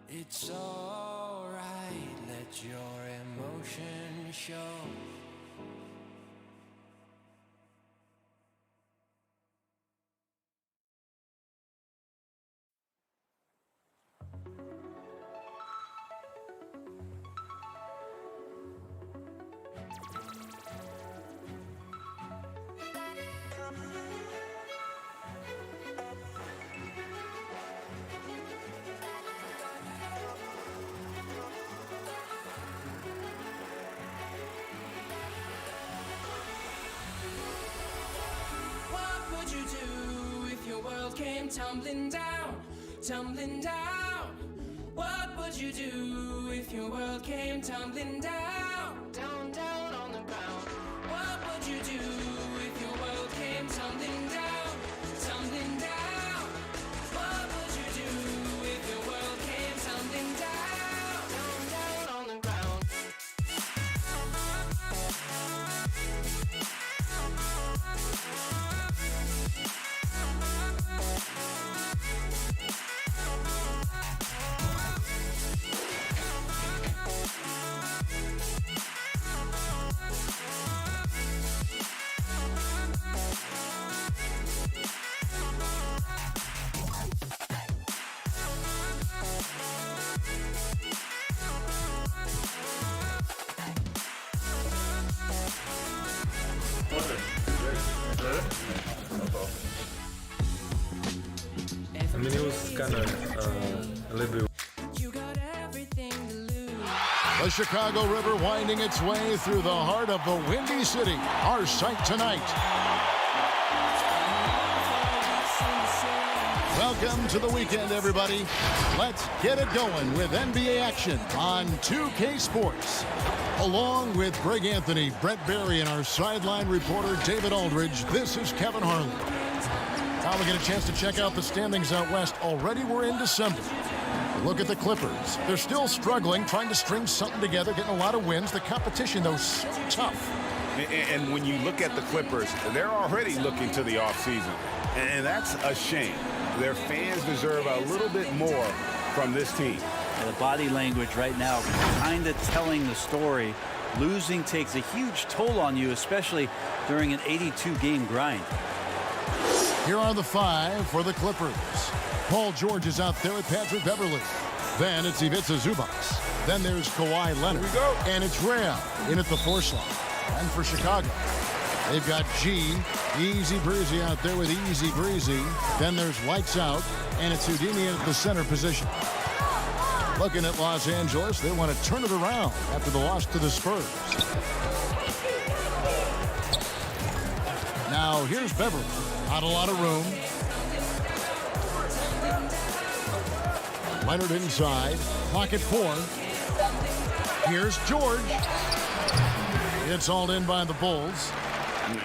it's alright, let your emotion show. What would you do if your world came tumbling down, tumbling down? What would you do if your world came tumbling down, down, down on the ground? What would you do if your world came tumbling down, tumbling down? What would you do if your world came tumbling down, down, down on the ground? The Chicago River winding its way through the heart of the Windy City. Our sight tonight. Welcome to the weekend, everybody. Let's get it going with NBA action on 2K Sports. Along with Greg Anthony, Brett Barry, and our sideline reporter, David Aldridge, this is Kevin Harlan. Now we get a chance to check out the standings out west. Already we're in December. Look at the Clippers. They're still struggling, trying to string something together, getting a lot of wins. The competition, though, so tough. And when you look at the Clippers, they're already looking to the offseason. And that's a shame. Their fans deserve a little bit more from this team. The body language right now kind of telling the story. Losing takes a huge toll on you, especially during an 82-game grind. Here are the five for the Clippers. Paul George is out there with Patrick Beverley. Then it's Ivica Zubac. Then there's Kawhi Leonard. Here we go. And it's Ram in at the 4 slot. And for Chicago, they've got G, Easy Breezy out there with Easy Breezy. Then there's Lights Out, and it's Houdini at the center position. Looking at Los Angeles, they want to turn it around after the loss to the Spurs. Now here's Beverly. Not a lot of room. Leonard inside. Clock at 4. Here's George. It's all in by the Bulls.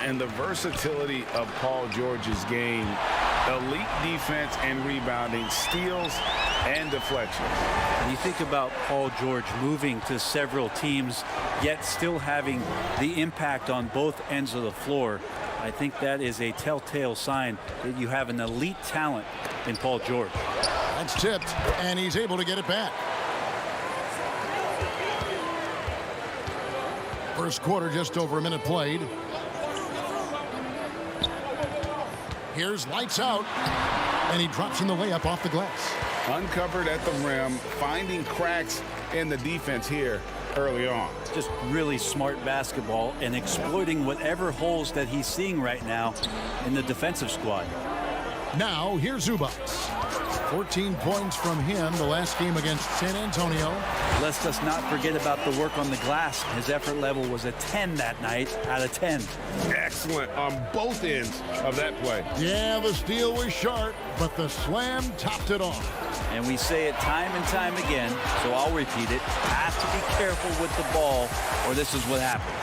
And the versatility of Paul George's game, elite defense and rebounding, steals and deflection. When you think about Paul George moving to several teams, yet still having the impact on both ends of the floor, I think that is a telltale sign that you have an elite talent in Paul George. That's tipped, and he's able to get it back. First quarter, just over a minute played. Here's Lights Out, and he drops in the layup off the glass. Uncovered at the rim, finding cracks in the defense here early on. Just really smart basketball and exploiting whatever holes that he's seeing right now in the defensive squad. Now, here's Zubac. 14 points from him the last game against San Antonio. Let's us not forget about the work on the glass. His effort level was a 10 that night out of 10. Excellent on both ends of that play. Yeah, the steal was sharp, but the slam topped it off. And we say it time and time again, so I'll repeat it. Have to be careful with the ball, or this is what happens.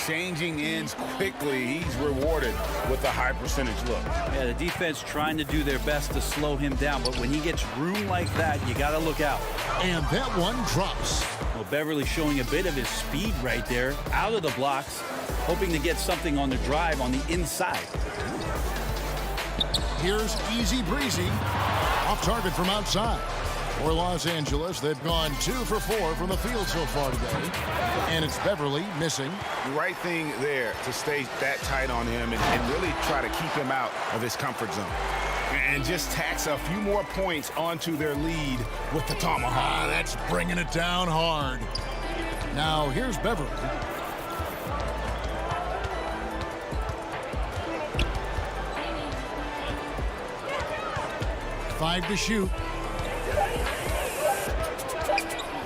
Changing ends quickly. He's rewarded with a high percentage look. Yeah, the defense trying to do their best to slow him down, but when he gets room like that, you got to look out. And that one drops. Well, Beverly showing a bit of his speed right there, out of the blocks, hoping to get something on the drive on the inside. Here's Easy Breezy, off target from outside. For Los Angeles, they've gone 2 for 4 from the field so far today. And it's Beverly missing. The right thing there to stay that tight on him and really try to keep him out of his comfort zone. And just tax a few more points onto their lead with the tomahawk. That's bringing it down hard. Now here's Beverly. Five to shoot.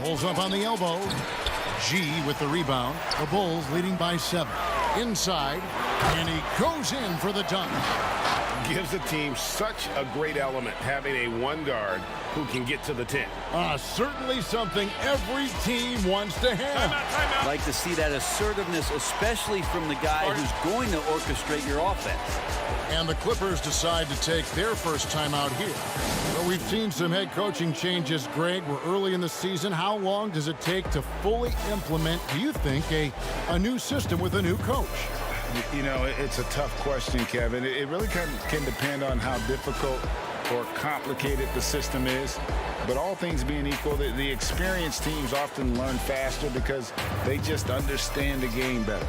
Pulls up on the elbow. G with the rebound. The Bulls leading by 7. Inside, and he goes in for the dunk. Gives the team such a great element, having a one guard who can get to the 10. Certainly something every team wants to have. Timeout. Like to see that assertiveness, especially from the guy who's going to orchestrate your offense. And the Clippers decide to take their first time out here. Well, we've seen some head coaching changes, Greg. We're early in the season. How long does it take to fully implement, do you think, a new system with a new coach? You know, it's a tough question, Kevin. It really can depend on how difficult or complicated the system is. But all things being equal, the experienced teams often learn faster because they just understand the game better.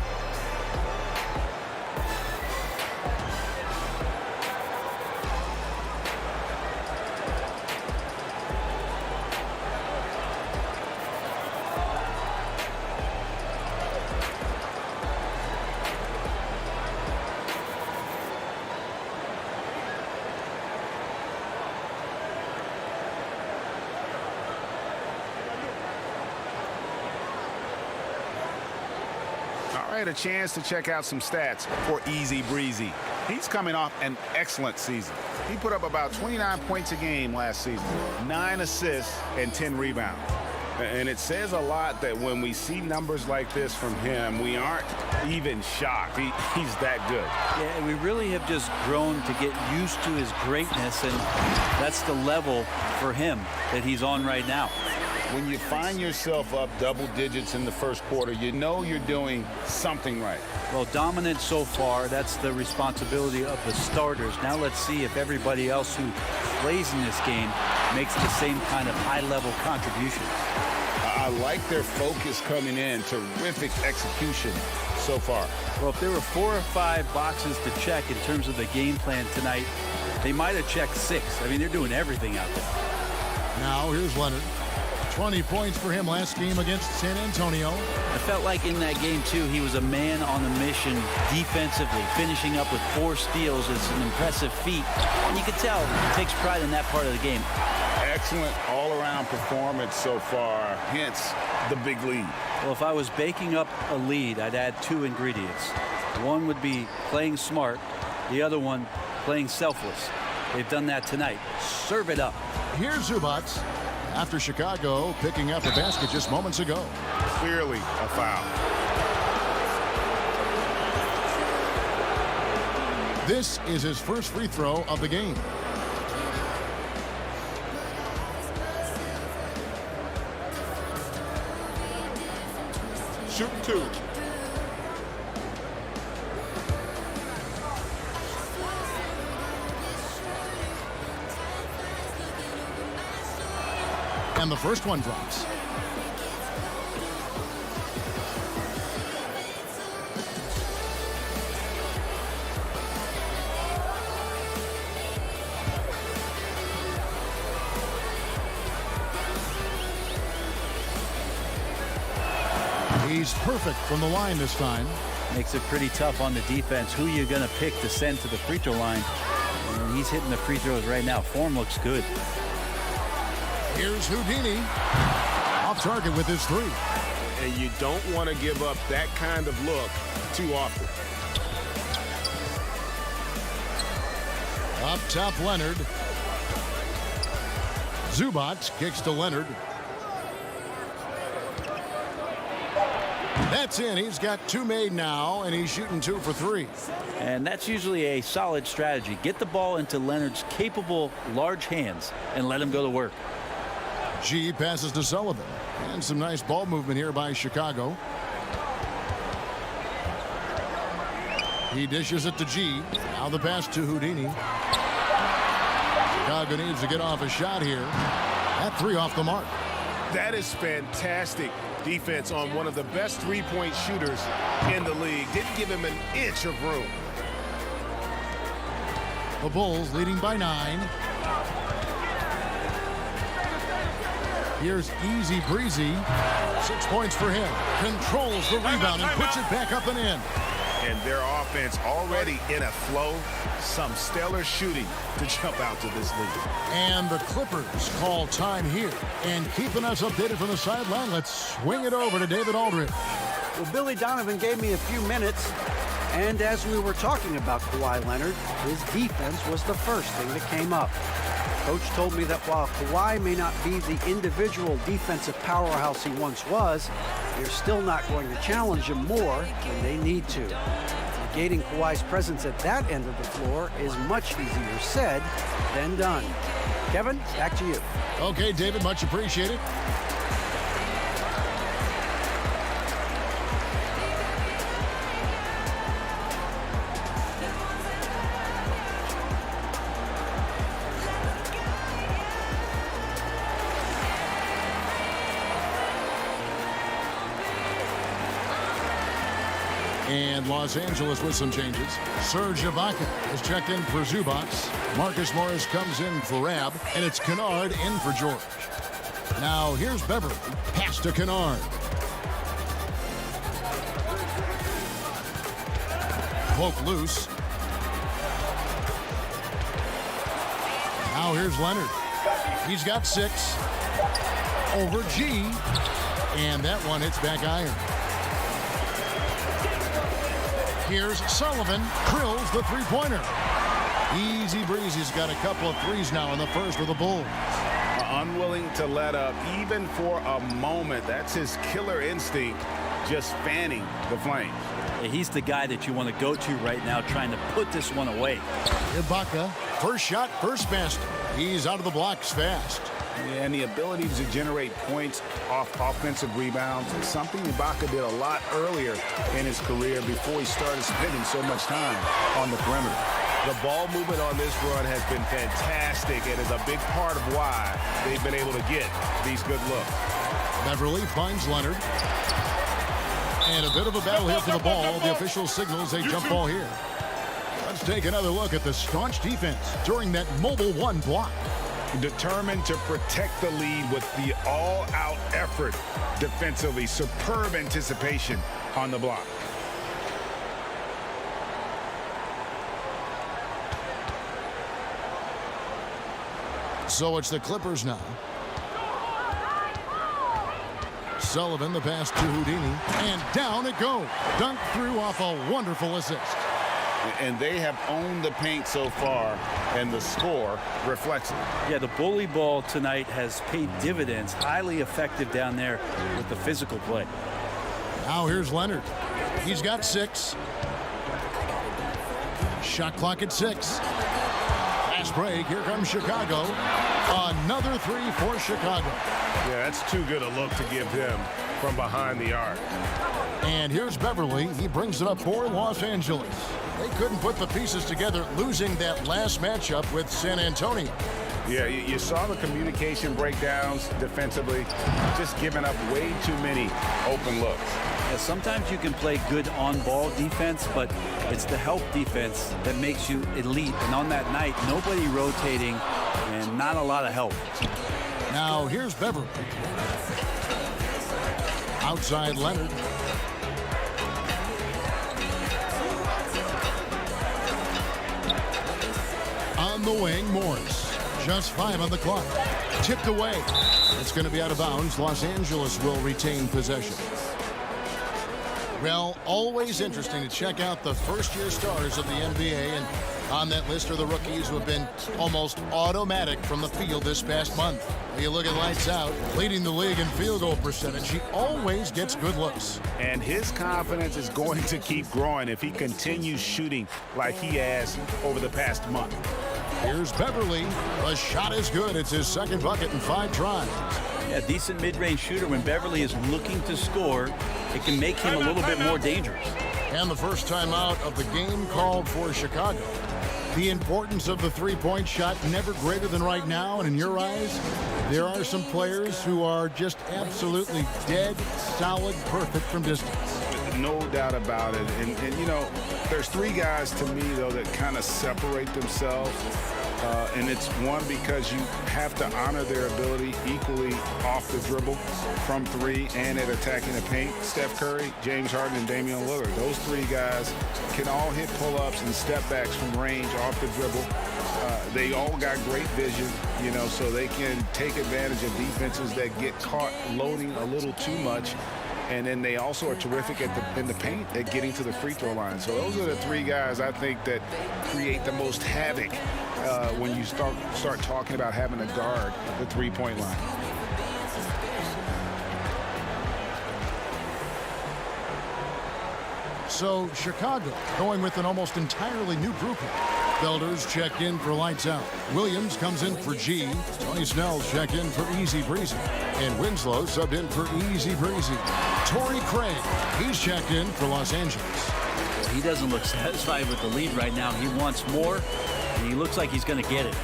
All right, a chance to check out some stats for Easy Breezy. He's coming off an excellent season. He put up about 29 points a game last season, 9 assists and 10 rebounds. And it says a lot that when we see numbers like this from him, we aren't even shocked. He's that good. Yeah, we really have just grown to get used to his greatness, and that's the level for him that he's on right now. When you find yourself up double digits in the first quarter, you know you're doing something right. Well, dominant so far, that's the responsibility of the starters. Now let's see if everybody else who plays in this game makes the same kind of high-level contributions. I like their focus coming in. Terrific execution so far. Well, if there were 4 or 5 boxes to check in terms of the game plan tonight, they might have checked 6. I mean, they're doing everything out there. Now here's Leonard. 20 points for him last game against San Antonio. I felt like in that game, too, he was a man on a mission defensively. Finishing up with 4 steals is an impressive feat. And you can tell he takes pride in that part of the game. Excellent all-around performance so far, hence the big lead. Well, if I was baking up a lead, I'd add 2 ingredients. One would be playing smart. The other one, playing selfless. They've done that tonight. Serve it up. Here's Zubac. After Chicago picking up a basket just moments ago. Clearly a foul. This is his first free throw of the game. Shoot 2. And the first one drops. He's perfect from the line this time. Makes it pretty tough on the defense. Who you're going to pick to send to the free throw line. And he's hitting the free throws right now. Form looks good. Here's Houdini. Off target with his 3. And you don't want to give up that kind of look too often. Up top, Leonard. Zubac kicks to Leonard. That's in. He's got 2 made now, and he's shooting 2 for 3. And that's usually a solid strategy. Get the ball into Leonard's capable, large hands and let him go to work. G passes to Sullivan. And some nice ball movement here by Chicago. He dishes it to G. Now the pass to Houdini. Chicago needs to get off a shot here. That 3 off the mark. That is fantastic defense on one of the best three-point shooters in the league. Didn't give him an inch of room. The Bulls leading by 9. Here's Easy Breezy. 6 points for him. Controls the rebound and puts it back up and in. And their offense already in a flow. Some stellar shooting to jump out to this lead. And the Clippers call time here. And keeping us updated from the sideline, let's swing it over to David Aldridge. Well, Billy Donovan gave me a few minutes. And as we were talking about Kawhi Leonard, his defense was the first thing that came up. Coach told me that while Kawhi may not be the individual defensive powerhouse he once was, they're still not going to challenge him more than they need to. Negating Kawhi's presence at that end of the floor is much easier said than done. Kevin, back to you. Okay, David, much appreciated. And Los Angeles with some changes. Serge Ibaka is checked in for Zubac. Marcus Morris comes in for Rab, and it's Kennard in for George. Now here's Beverly. Pass to Kennard. Poke loose. Now here's Leonard. He's got 6. Over G. And that one hits back iron. Here's Sullivan, drills the three-pointer. Easy breezy's got a couple of threes now in the first for the Bulls. Unwilling to let up even for a moment. That's his killer instinct, just fanning the flames. He's the guy that you want to go to right now, trying to put this one away. Ibaka, first shot, first basket. He's out of the blocks fast. And the ability to generate points off offensive rebounds is something Ibaka did a lot earlier in his career before he started spending so much time on the perimeter. The ball movement on this run has been fantastic and is a big part of why they've been able to get these good looks. Beverly finds Leonard. And a bit of a battle here for the ball. The official signals a jump ball here. Let's take another look at the staunch defense during that mobile one block. Determined to protect the lead with the all-out effort defensively. Superb anticipation on the block. So it's the Clippers now. Sullivan, the pass to Houdini, and down it goes. Dunk through off a wonderful assist. And they have owned the paint so far, and the score reflects it. Yeah, the bully ball tonight has paid dividends. Highly effective down there with the physical play. Now here's Leonard. He's got 6. Shot clock at 6. Fast break. Here comes Chicago. Another 3 for Chicago. Yeah, that's too good a look to give him from behind the arc. And here's Beverly. He brings it up for Los Angeles. They couldn't put the pieces together, losing that last matchup with San Antonio. Yeah, you saw the communication breakdowns defensively, just giving up way too many open looks. Yeah, sometimes you can play good on-ball defense, but it's the help defense that makes you elite. And on that night, nobody rotating and not a lot of help. Now here's Beverly. Outside Leonard. On the wing, Morris. Just 5 on the clock. Tipped away. It's going to be out of bounds. Los Angeles will retain possession. Well, always interesting to check out the first-year stars of the NBA, and on that list are the rookies who have been almost automatic from the field this past month. You look at Lights Out, leading the league in field goal percentage. He always gets good looks. And his confidence is going to keep growing if he continues shooting like he has over the past month. Here's Beverly. The shot is good. It's his second bucket in 5 tries. Yeah, decent mid-range shooter. When Beverly is looking to score, it can make him a little bit more dangerous. And the first time out of the game called for Chicago. The importance of the three-point shot never greater than right now. And in your eyes, there are some players who are just absolutely dead, solid, perfect from distance. No doubt about it. And you know, there's 3 guys to me, though, that kind of separate themselves. And it's one, because you have to honor their ability equally off the dribble from 3 and at attacking the paint. Steph Curry, James Harden, and Damian Lillard. Those 3 guys can all hit pull-ups and step backs from range off the dribble. They all got great vision, you know, so they can take advantage of defenses that get caught loading a little too much. And then they also are terrific in the paint at getting to the free throw line. So those are the 3 guys I think that create the most havoc when you start talking about having to guard the three-point line. So Chicago going with an almost entirely new grouping. Belders checked in for Lights Out. Williams comes in for G. Tony Snell's checked in for Easy Breezy. And Winslow subbed in for Easy Breezy. Torrey Craig, he's checked in for Los Angeles. He doesn't look satisfied with the lead right now. He wants more, and he looks like he's going to get it.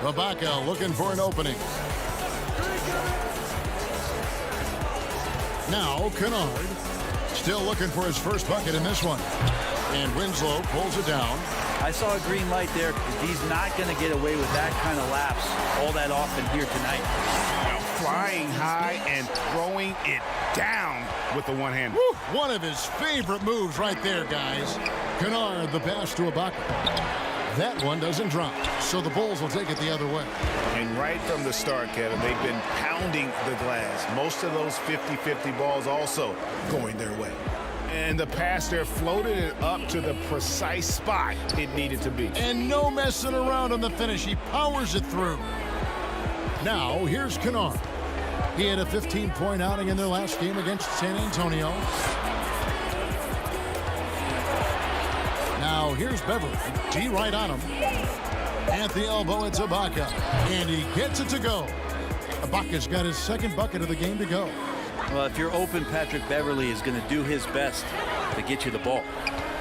Ibaka looking for an opening. Now Kennard still looking for his first bucket in this one. And Winslow pulls it down. I saw a green light there. He's not going to get away with that kind of lapse all that often here tonight. Now flying high and throwing it down with the one hand. One of his favorite moves right there, guys. Kennard, the pass to Ibaka. That one doesn't drop, so the Bulls will take it the other way. And right from the start, Kevin, they've been pounding the glass. Most of those 50-50 balls also going their way. And the pass there floated it up to the precise spot it needed to be. And no messing around on the finish. He powers it through. Now, here's Kennard. He had a 15-point outing in their last game against San Antonio. Now, here's Beverly. D right on him. At the elbow, it's Ibaka. And he gets it to go. Ibaka's got his second bucket of the game to go. Well, if you're open, Patrick Beverly is going to do his best to get you the ball.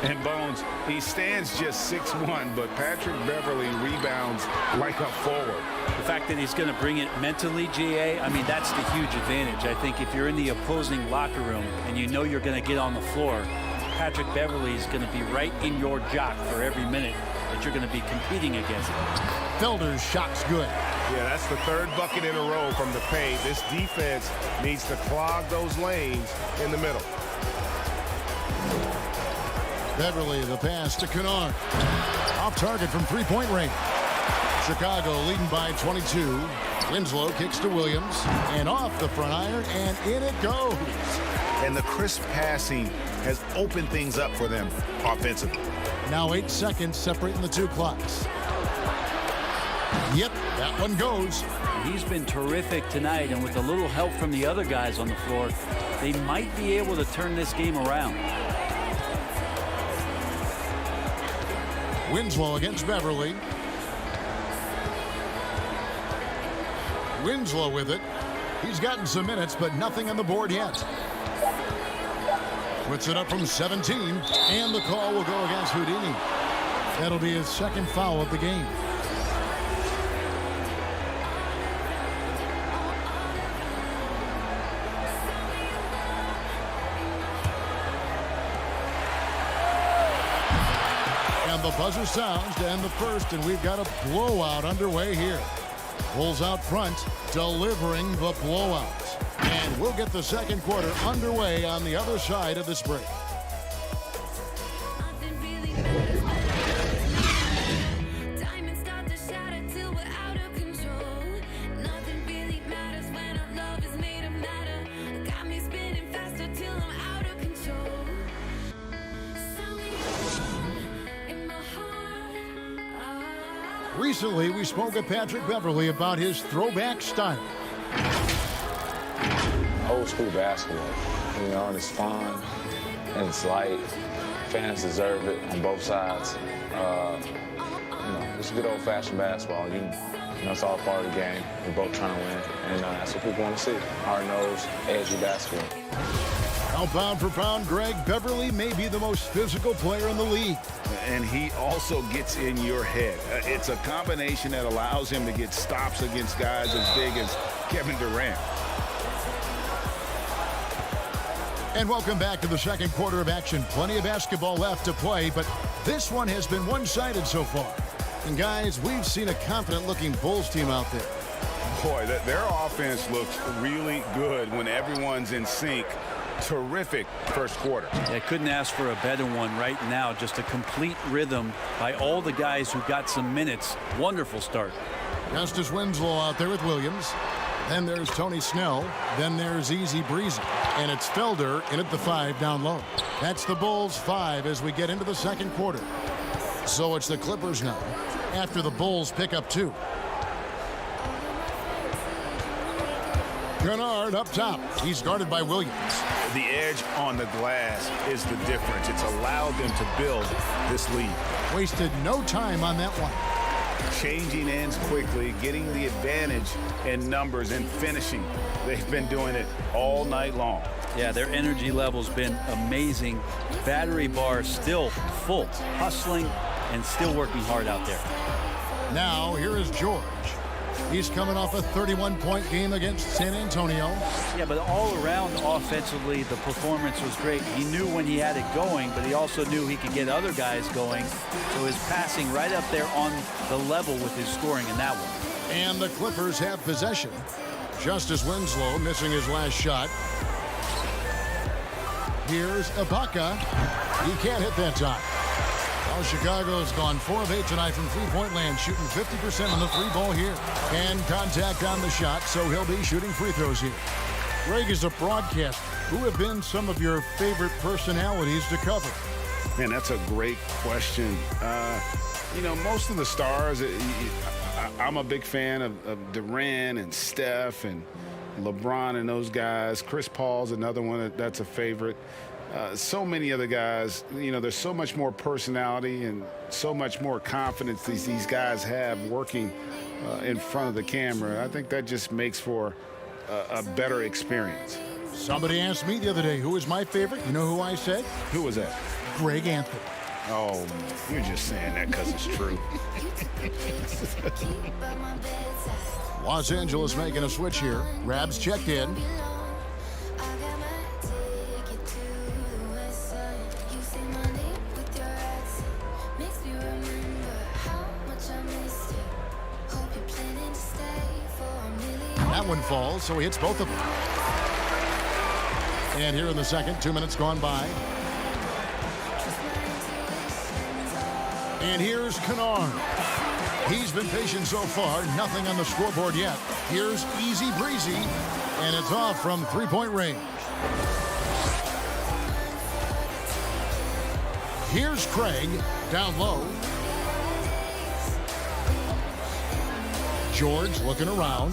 And Bones, he stands just 6'1", but Patrick Beverly rebounds like a forward. The fact that he's going to bring it mentally, GA, I mean, that's the huge advantage. I think if you're in the opposing locker room and you know you're going to get on the floor, Patrick Beverly is going to be right in your jock for every minute that you're going to be competing against him. Felder's shot's good. Yeah, that's the third bucket in a row from the paint. This defense needs to clog those lanes in the middle. Beverly, the pass to Kennard. Off target from three-point range. Chicago leading by 22. Winslow kicks to Williams. And off the front iron, and in it goes. And the crisp passing has opened things up for them offensively. Now 8 seconds separating the two clocks. Yep, that one goes. He's been terrific tonight, and with a little help from the other guys on the floor, they might be able to turn this game around. Winslow against Beverly. Winslow with it. He's gotten some minutes, but nothing on the board yet. Puts it up from 17, and the call will go against Houdini. That'll be his second foul of the game. And the buzzer sounds to end the first, and we've got a blowout underway here. Bulls out front, delivering the blowout. And we'll get the second quarter underway on the other side of this break. Diamonds start to shatter till we're out of control. Nothing really matters when our love is made of matter. Got me spinning faster till I'm out of control. In my heart. Recently, we spoke with Patrick Beverly about his throwback style. Old school basketball, you know, and it's fun and it's light. Fans deserve it on both sides. You know, it's good old-fashioned basketball. You know, it's all part of the game. We're both trying to win, and that's what people want to see. Hard-nosed, edgy basketball. Now, pound for pound, Greg, Beverly may be the most physical player in the league. And he also gets in your head. It's a combination that allows him to get stops against guys as big as Kevin Durant. And welcome back to the second quarter of action. Plenty of basketball left to play, but this one has been one-sided so far. And guys, we've seen a confident-looking Bulls team out there. Boy, their offense looks really good when everyone's in sync. Terrific first quarter. I couldn't ask for a better one right now. Just a complete rhythm by all the guys who got some minutes. Wonderful start. Justice Winslow out there with Williams. Then there's Tony Snell. Then there's Easy Breezy. And it's Felder in at the 5 down low. That's the Bulls 5 as we get into the second quarter. So it's the Clippers now after the Bulls pick up 2. Kennard up top. He's guarded by Williams. The edge on the glass is the difference. It's allowed them to build this lead. Wasted no time on that one. Changing ends quickly, getting the advantage in numbers and finishing. They've been doing it all night long. Yeah, their energy level's been amazing. Battery bar still full, hustling and still working hard out there. Now, here is George. He's coming off a 31-point game against San Antonio. Yeah, but all around offensively, the performance was great. He knew when he had it going, but he also knew he could get other guys going. So his passing right up there on the level with his scoring in that one. And the Clippers have possession. Justice Winslow missing his last shot. Here's Ibaka. He can't hit that time. Well, Chicago's gone 4 of 8 tonight from three-point land, shooting 50% on the three ball here. And contact on the shot, so he'll be shooting free throws here. Greg, is a broadcaster, who have been some of your favorite personalities to cover? Man, that's a great question. You know, most of the stars, I'm a big fan of Durant and Steph and LeBron and those guys. Chris Paul's another one that's a favorite. So many other guys, you know, there's so much more personality and so much more confidence these guys have working in front of the camera. I think that just makes for a better experience. Somebody asked me the other day, who is my favorite? You know who I said? Who was that? Greg Anthony. Oh, you're just saying that because it's true. Los Angeles making a switch here. Rabs checked in. That one falls, so he hits both of them. And here in the second, 2 minutes gone by. And here's Kennard. He's been patient so far, nothing on the scoreboard yet. Here's Easy Breezy, and it's off from three-point range. Here's Craig, down low. George looking around.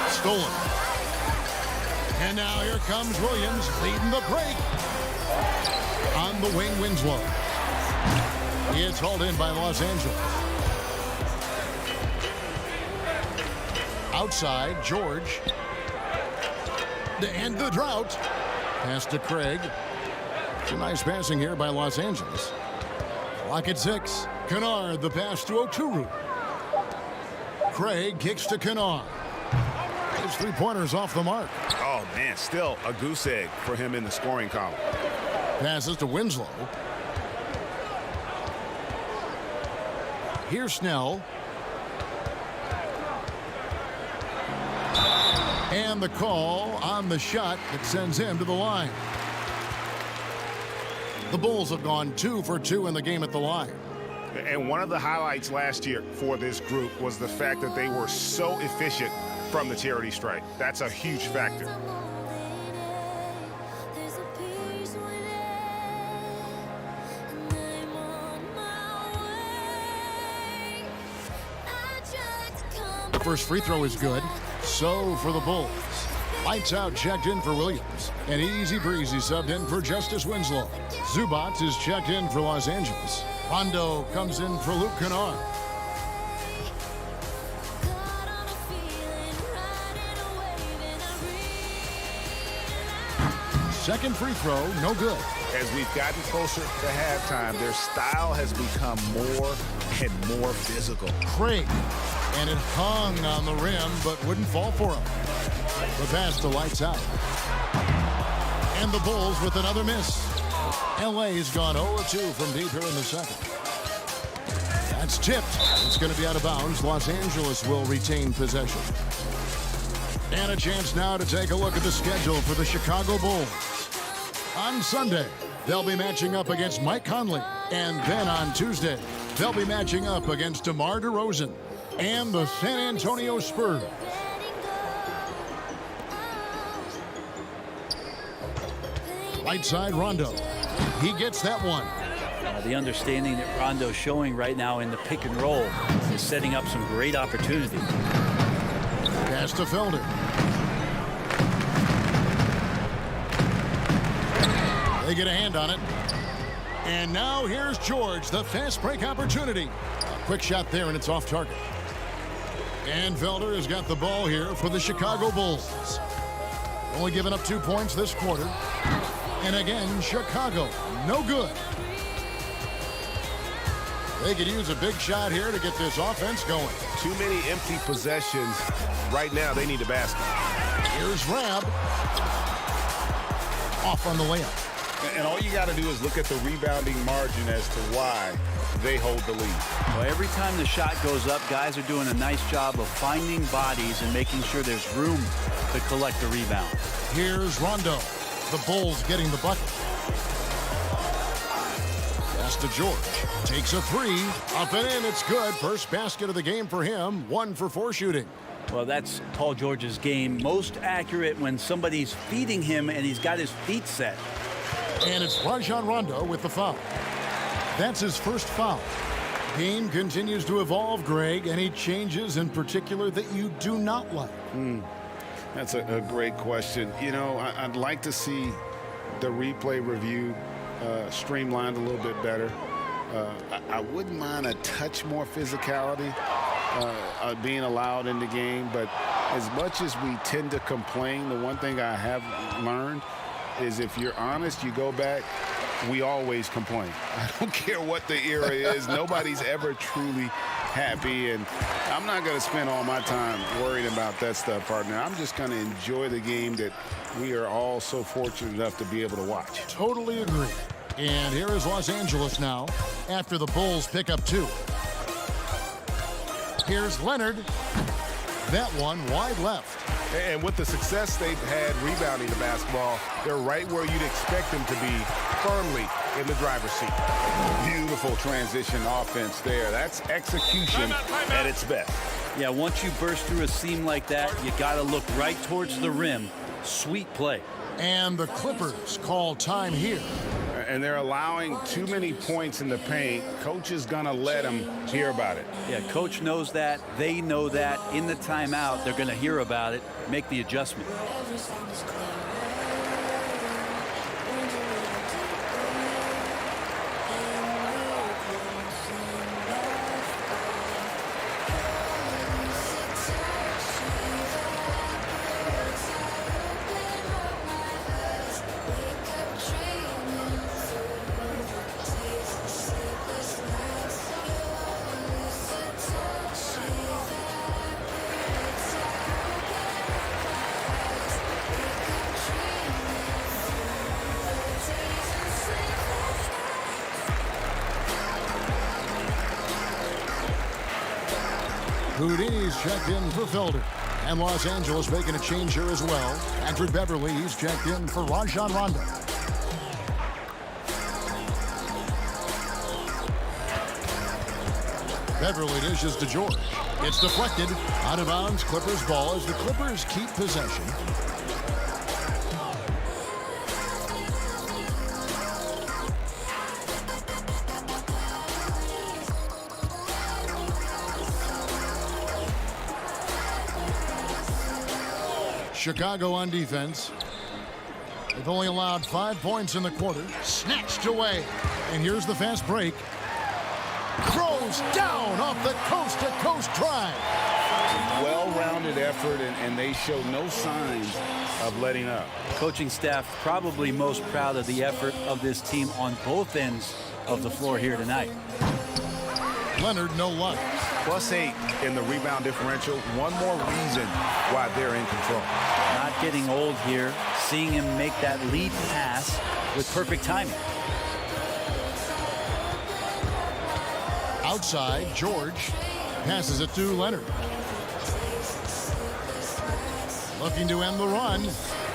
Stolen. And now here comes Williams leading the break. On the wing, Winslow. It's hauled in by Los Angeles. Outside, George. To end the drought. Pass to Craig. It's a nice passing here by Los Angeles. Clock at 6. Kennard, the pass to Oturu. Craig kicks to Kennard. His three-pointers off the mark. Oh, man, still a goose egg for him in the scoring column. Passes to Winslow. Here's Snell. And the call on the shot that sends him to the line. The Bulls have gone 2 for 2 in the game at the line. And one of the highlights last year for this group was the fact that they were so efficient from the charity stripe. That's a huge factor. The first free throw is good. So for the Bulls. Lights out checked in for Williams. And Easy Breezy subbed in for Justice Winslow. Zubac is checked in for Los Angeles. Rondo comes in for Luke Kennard. Second free throw, no good. As we've gotten closer to halftime, their style has become more and more physical. Craig, and it hung on the rim, but wouldn't fall for him. The pass to lights out. And the Bulls with another miss. LA's gone 0-2 from deep here in the second. That's tipped. It's going to be out of bounds. Los Angeles will retain possession. And a chance now to take a look at the schedule for the Chicago Bulls. On Sunday, they'll be matching up against Mike Conley. And then on Tuesday, they'll be matching up against DeMar DeRozan and the San Antonio Spurs. Right side, Rondo. He gets that one. The understanding that Rondo's showing right now in the pick and roll is setting up some great opportunity. Pass to Felder. They get a hand on it. And now here's George, the fast break opportunity. A quick shot there, and it's off target. And Felder has got the ball here for the Chicago Bulls. Only giving up 2 points this quarter. And again, Chicago, no good. They could use a big shot here to get this offense going. Too many empty possessions. Right now, they need a basket. Here's Rab. Off on the layup. And all you got to do is look at the rebounding margin as to why they hold the lead. Well, every time the shot goes up, guys are doing a nice job of finding bodies and making sure there's room to collect the rebound. Here's Rondo. The Bulls getting the bucket. Pass Pass to George. Takes a three. Up and in. It's good. First basket of the game for him. 1 for 4 shooting. Well, that's Paul George's game. Most accurate when somebody's feeding him and he's got his feet set. And it's Rajon Rondo with the foul. That's his first foul. Game continues to evolve, Greg. Any changes in particular that you do not like? That's a great question. You know, I'd like to see the replay review streamlined a little bit better. I wouldn't mind a touch more physicality being allowed in the game, but as much as we tend to complain, the one thing I have learned is if you're honest, you go back, we always complain. I don't care what the era is. Nobody's ever truly happy, and I'm not going to spend all my time worrying about that stuff, partner. I'm just going to enjoy the game that we are all so fortunate enough to be able to watch. Totally agree. And here is Los Angeles now after the Bulls pick up 2. Here's Leonard. That one wide left. And with the success they've had rebounding the basketball, they're right where you'd expect them to be, firmly in the driver's seat. Beautiful transition offense there. That's execution at its best. Yeah, once you burst through a seam like that, you got to look right towards the rim. Sweet play. And the Clippers call time here. And they're allowing too many points in the paint. Coach is going to let them hear about it. Yeah, coach knows that. They know that. In the timeout, they're going to hear about it, make the adjustment. Houdini's checked in for Felder. And Los Angeles making a change here as well. Patrick Beverly, he's checked in for Rajon Rondo. Beverly dishes to George. It's deflected. Out of bounds, Clippers ball as the Clippers keep possession. Chicago on defense. They've only allowed 5 points in the quarter. Snatched away. And here's the fast break. Throws down off the coast-to-coast drive. Well-rounded effort, and they show no signs of letting up. Coaching staff probably most proud of the effort of this team on both ends of the floor here tonight. Leonard, no luck. +8 in the rebound differential. One more reason why they're in control. Not getting old here. Seeing him make that lead pass with perfect timing. Outside, George passes it to Leonard. Looking to end the run.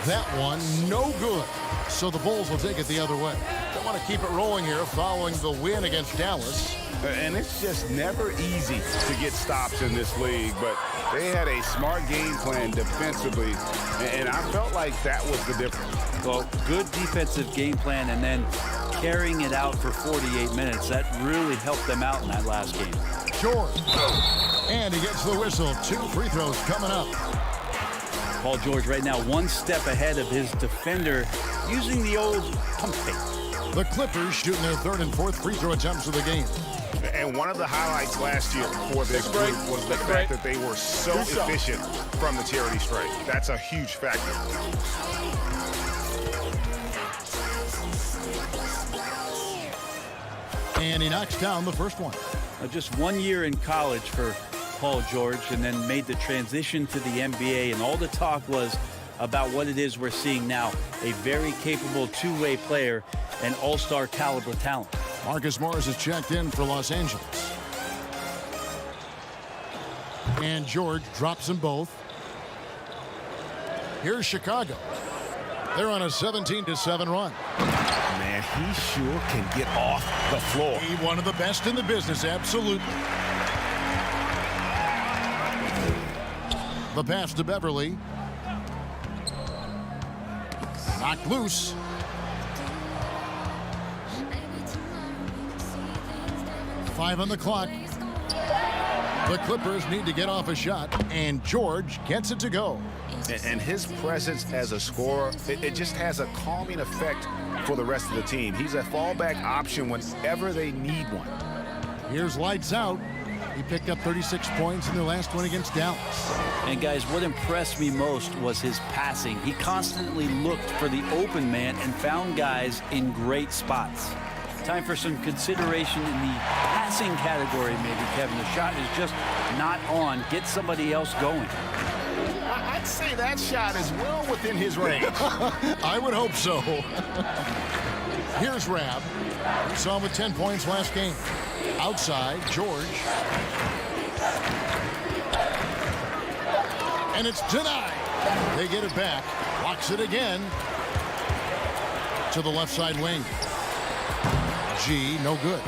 That one, no good. So the Bulls will take it the other way. They want to keep it rolling here following the win against Dallas. And it's just never easy to get stops in this league, but they had a smart game plan defensively, and I felt like that was the difference. Well, good defensive game plan and then carrying it out for 48 minutes. That really helped them out in that last game. George. And he gets the whistle. 2 free throws coming up. Paul George right now 1 step ahead of his defender using the old pump fake. The Clippers shooting their 3rd and 4th free throw attempts of the game. And one of the highlights last year for this group was the fact that they were so efficient from the charity stripe. That's a huge factor. And he knocks down the first one. Just 1 year in college for Paul George and then made the transition to the NBA, and all the talk was about what it is we're seeing now. A very capable two-way player and all-star caliber talent. Marcus Morris is checked in for Los Angeles. And George drops them both. Here's Chicago. They're on a 17-7 run. Man, he sure can get off the floor. He one of the best in the business, absolutely. The pass to Beverly. Knocked loose. Five on the clock. The Clippers need to get off a shot, and George gets it to go. And his presence as a scorer, it just has a calming effect for the rest of the team. He's a fallback option whenever they need one. Here's lights out. He picked up 36 points in their last one against Dallas. And guys, what impressed me most was his passing. He constantly looked for the open man and found guys in great spots. Time for some consideration in the passing category, maybe, Kevin. The shot is just not on. Get somebody else going. I'd say that shot is well within his range. I would hope so. Here's Rab. We saw him with 10 points last game. Outside, George. And it's denied. They get it back. Blocks it again. To the left side wing. G, no good.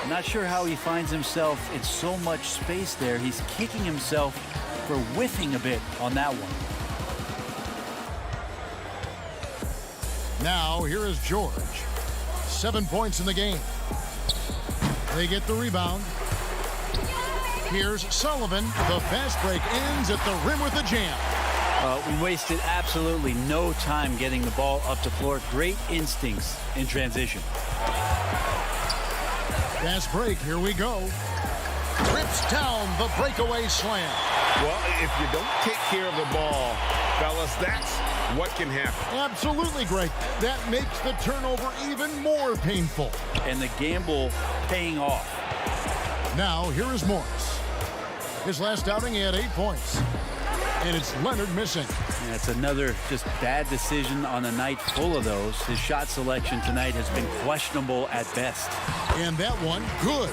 Not sure how he finds himself in so much space there. He's kicking himself for whiffing a bit on that one. Now, here is George. 7 points in the game. They get the rebound. Here's Sullivan. The fast break ends at the rim with a jam. We wasted absolutely no time getting the ball up the floor. Great instincts in transition. Fast break, here we go. Trips down the breakaway slam. Well, if you don't take care of the ball, fellas, that's what can happen. Absolutely, Greg. That makes the turnover even more painful. And the gamble paying off. Now, here is Morris. His last outing, he had 8 points. And it's Leonard missing. That's another just bad decision on a night full of those. His shot selection tonight has been questionable at best. And that one, good.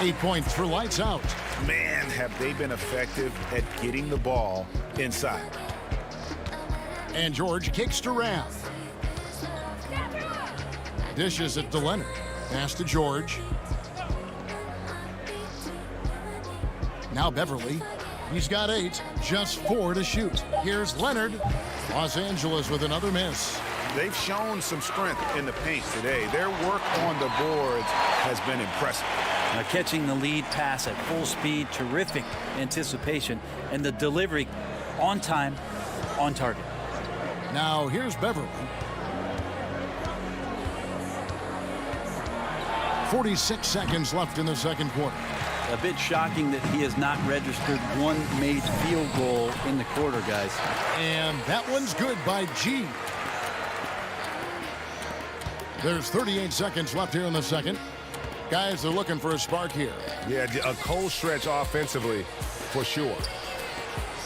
8 points for lights out. Man, have they been effective at getting the ball inside. And George kicks to Rath. Dishes it to Leonard. Pass to George. Now Beverly. He's got 8, just 4 to shoot. Here's Leonard. Los Angeles with another miss. They've shown some strength in the paint today. Their work on the boards has been impressive. Now catching the lead pass at full speed, terrific anticipation, and the delivery on time, on target. Now here's Beverly. 46 seconds left in the second quarter. A bit shocking that he has not registered one made field goal in the quarter, guys. And that one's good by G. There's 38 seconds left here in the second. Guys are looking for a spark here. Yeah, a cold stretch offensively, for sure.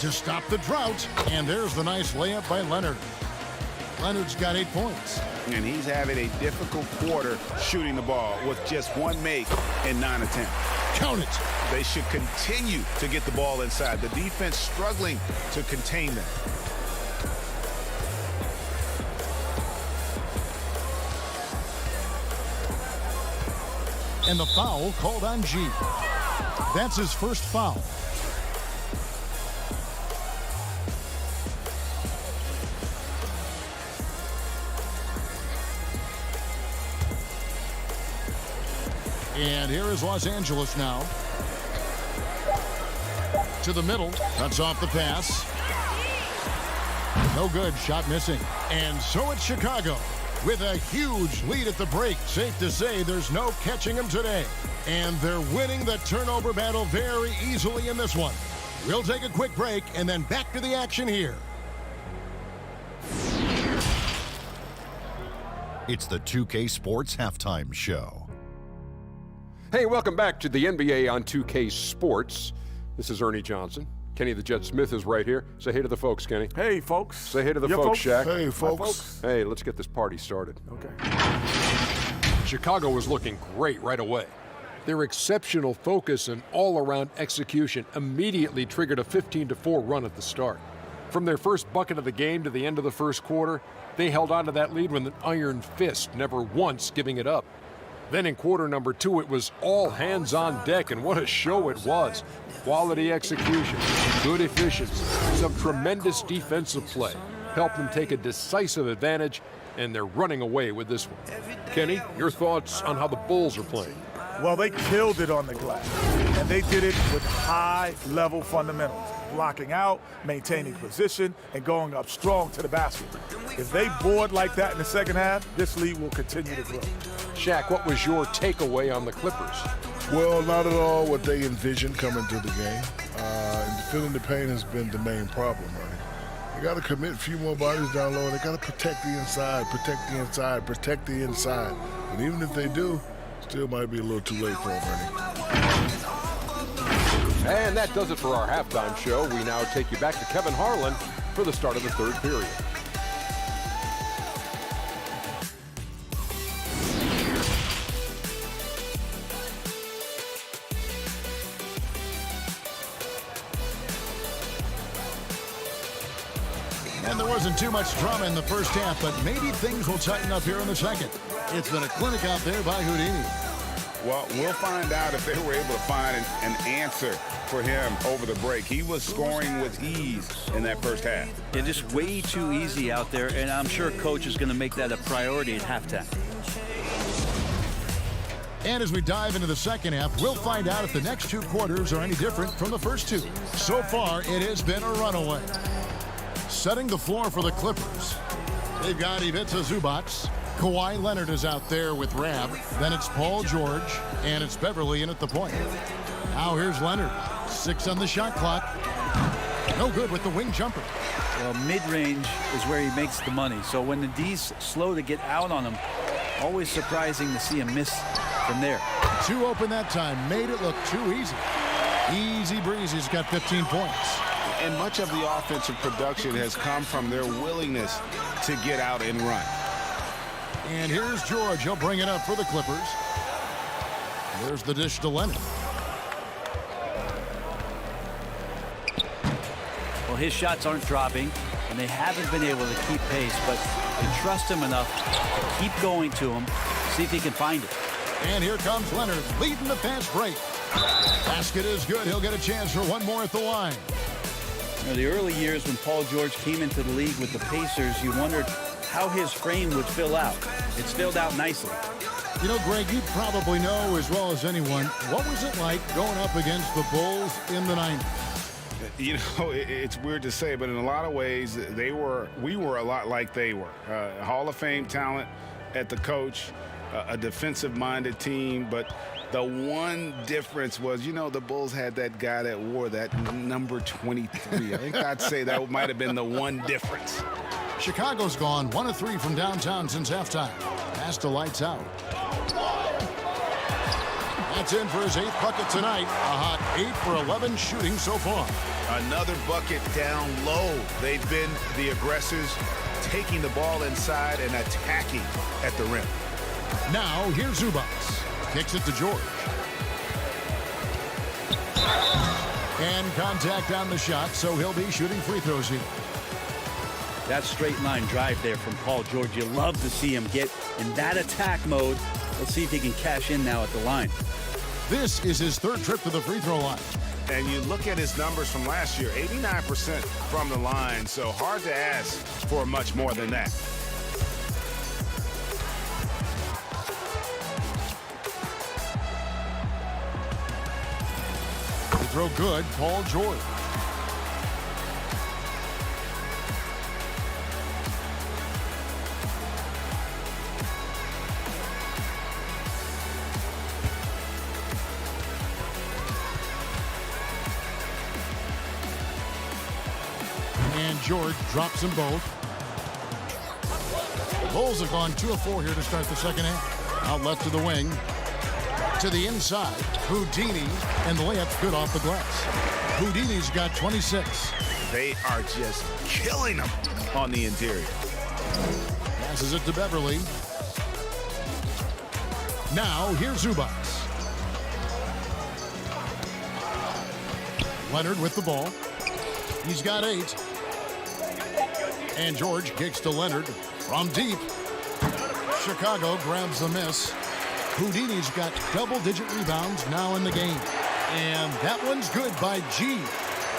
To stop the drought, and there's the nice layup by Leonard. Leonard's got 8 points. And he's having a difficult quarter shooting the ball with just 1 make and 9 attempts. Count it. They should continue to get the ball inside. The defense struggling to contain them. And the foul called on G. That's his first foul. And here is Los Angeles now. To the middle. Cuts off the pass. No good. Shot missing. And so it's Chicago with a huge lead at the break. Safe to say there's no catching them today. And they're winning the turnover battle very easily in this one. We'll take a quick break and then back to the action here. It's the 2K Sports Halftime Show. Hey, welcome back to the NBA on 2K Sports. This is Ernie Johnson. Kenny the Jet Smith is right here. Say hey to the folks, Kenny. Hey, folks. Say hey to the Yeah, folks, Shaq. Hey, Hi, folks. Hey, let's get this party started. Okay. Chicago was looking great right away. Their exceptional focus and all-around execution immediately triggered a 15-4 run at the start. From their first bucket of the game to the end of the first quarter, they held on to that lead with an iron fist, never once giving it up. Then in quarter number 2, it was all hands on deck, and what a show it was. Quality execution, good efficiency, some tremendous defensive play helped them take a decisive advantage, and they're running away with this one. Kenny, your thoughts on how the Bulls are playing? Well, they killed it on the glass, and they did it with high-level fundamentals. Blocking out, maintaining position, and going up strong to the basket. If they board like that in the second half, this lead will continue to grow. Shaq, what was your takeaway on the Clippers? Well, not at all what they envisioned coming to the game. And defending the paint has been the main problem, right? They got to commit a few more bodies down low. They got to protect the inside, protect the inside, protect the inside. And even if they do, still might be a little too late for them, Ernie. And that does it for our halftime show. We now take you back to Kevin Harlan for the start of the third period. And there wasn't too much drama in the first half, but maybe things will tighten up here in the second. It's been a clinic out there by Houdini. Well, we'll find out if they were able to find an answer for him over the break. He was scoring with ease in that first half. Yeah, just way too easy out there, and I'm sure Coach is going to make that a priority at halftime. And as we dive into the second half, we'll find out if the next 2 quarters are any different from the first 2. So far, it has been a runaway. Setting the floor for the Clippers, they've got Ivica Zubac. Kawhi Leonard is out there with Rab. Then it's Paul George, and it's Beverly in at the point. Now here's Leonard. 6 on the shot clock. No good with the wing jumper. Well, mid-range is where he makes the money. So when the D's slow to get out on him, always surprising to see him miss from there. 2 open that time. Made it look too easy. Easy breezy's got 15 points. And much of the offensive production has come from their willingness to get out and run. And here's George. He'll bring it up for the Clippers. There's the dish to Leonard. Well, his shots aren't dropping, and they haven't been able to keep pace, but they trust him enough to keep going to him, see if he can find it. And here comes Leonard leading the fast break. Basket is good. He'll get a chance for one more at the line. You know, the early years when Paul George came into the league with the Pacers, you wondered how his frame would fill out. It's filled out nicely. You know, Greg, you probably know as well as anyone, what was it like going up against the Bulls in the 90s? You know, it's weird to say, but in a lot of ways, we were a lot like they were. Hall of Fame talent at the coach, a defensive-minded team, but the one difference was, you know, the Bulls had that guy that wore that number 23. I think I'd say that might have been the one difference. Chicago's gone 1 of 3 from downtown since halftime. Pass to lights out. That's in for his 8th bucket tonight. A hot 8 for 11 shooting so far. Another bucket down low. They've been the aggressors, taking the ball inside and attacking at the rim. Now here's Zubac. Kicks it to George. And contact on the shot, so he'll be shooting free throws here. That straight line drive there from Paul George, you love to see him get in that attack mode. Let's see if he can cash in now at the line. This is his 3rd trip to the free throw line. And you look at his numbers from last year, 89% from the line, so hard to ask for much more than that. The throw good, Paul George. And George drops them both. The Bulls have gone 2 of 4 here to start the second half. Out left to the wing. To the inside. Houdini. And the layup's good off the glass. Houdini's got 26. They are just killing them on the interior. Passes it to Beverly. Now here's Zubac. Leonard with the ball. He's got 8. And George kicks to Leonard from deep. Chicago grabs the miss. Houdini's got double-digit rebounds now in the game. And that one's good by G.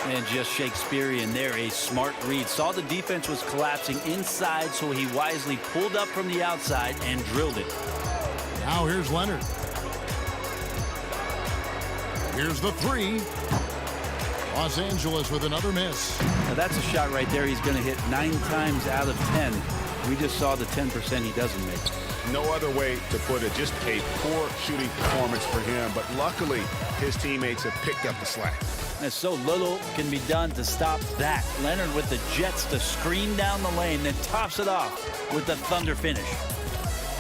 And just Shakespearean there, a smart read. Saw the defense was collapsing inside, so he wisely pulled up from the outside and drilled it. Now here's Leonard. Here's the three. Los Angeles with another miss. Now that's a shot right there he's going to hit 9 times out of 10. We just saw the 10% he doesn't make. No other way to put it. Just a poor shooting performance for him. But luckily, his teammates have picked up the slack. And so little can be done to stop that. Leonard with the jets to screen down the lane, then tops it off with the thunder finish.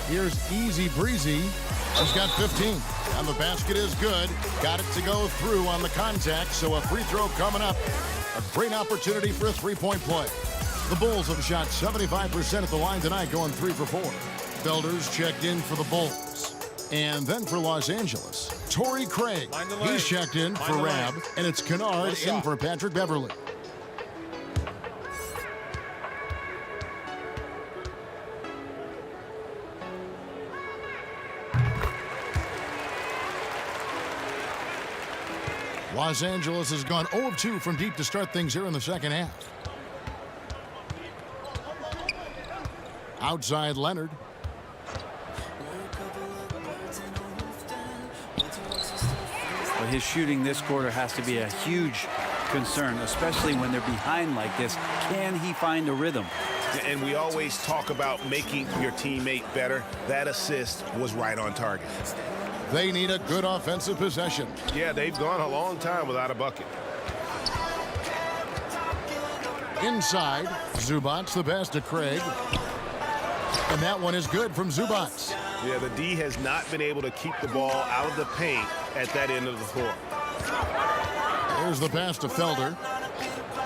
Here's Easy Breezy. He's got 15. And the basket is good. Got it to go through on the contact, so a free throw coming up. A great opportunity for a three-point play. The Bulls have shot 75% at the line tonight, going 3 for 4. Felder's checked in for the Bulls. And then for Los Angeles, Torrey Craig. He's checked in for Rab, and it's Kennard in for Patrick Beverly. Los Angeles has gone 0 of 2 from deep to start things here in the second half. Outside Leonard. But his shooting this quarter has to be a huge concern, especially when they're behind like this. Can he find a rhythm? And we always talk about making your teammate better. That assist was right on target. They need a good offensive possession. Yeah, they've gone a long time without a bucket. Inside, Zubats the pass to Craig. And that one is good from Zubats. Yeah, the D has not been able to keep the ball out of the paint at that end of the floor. There's the pass to Felder.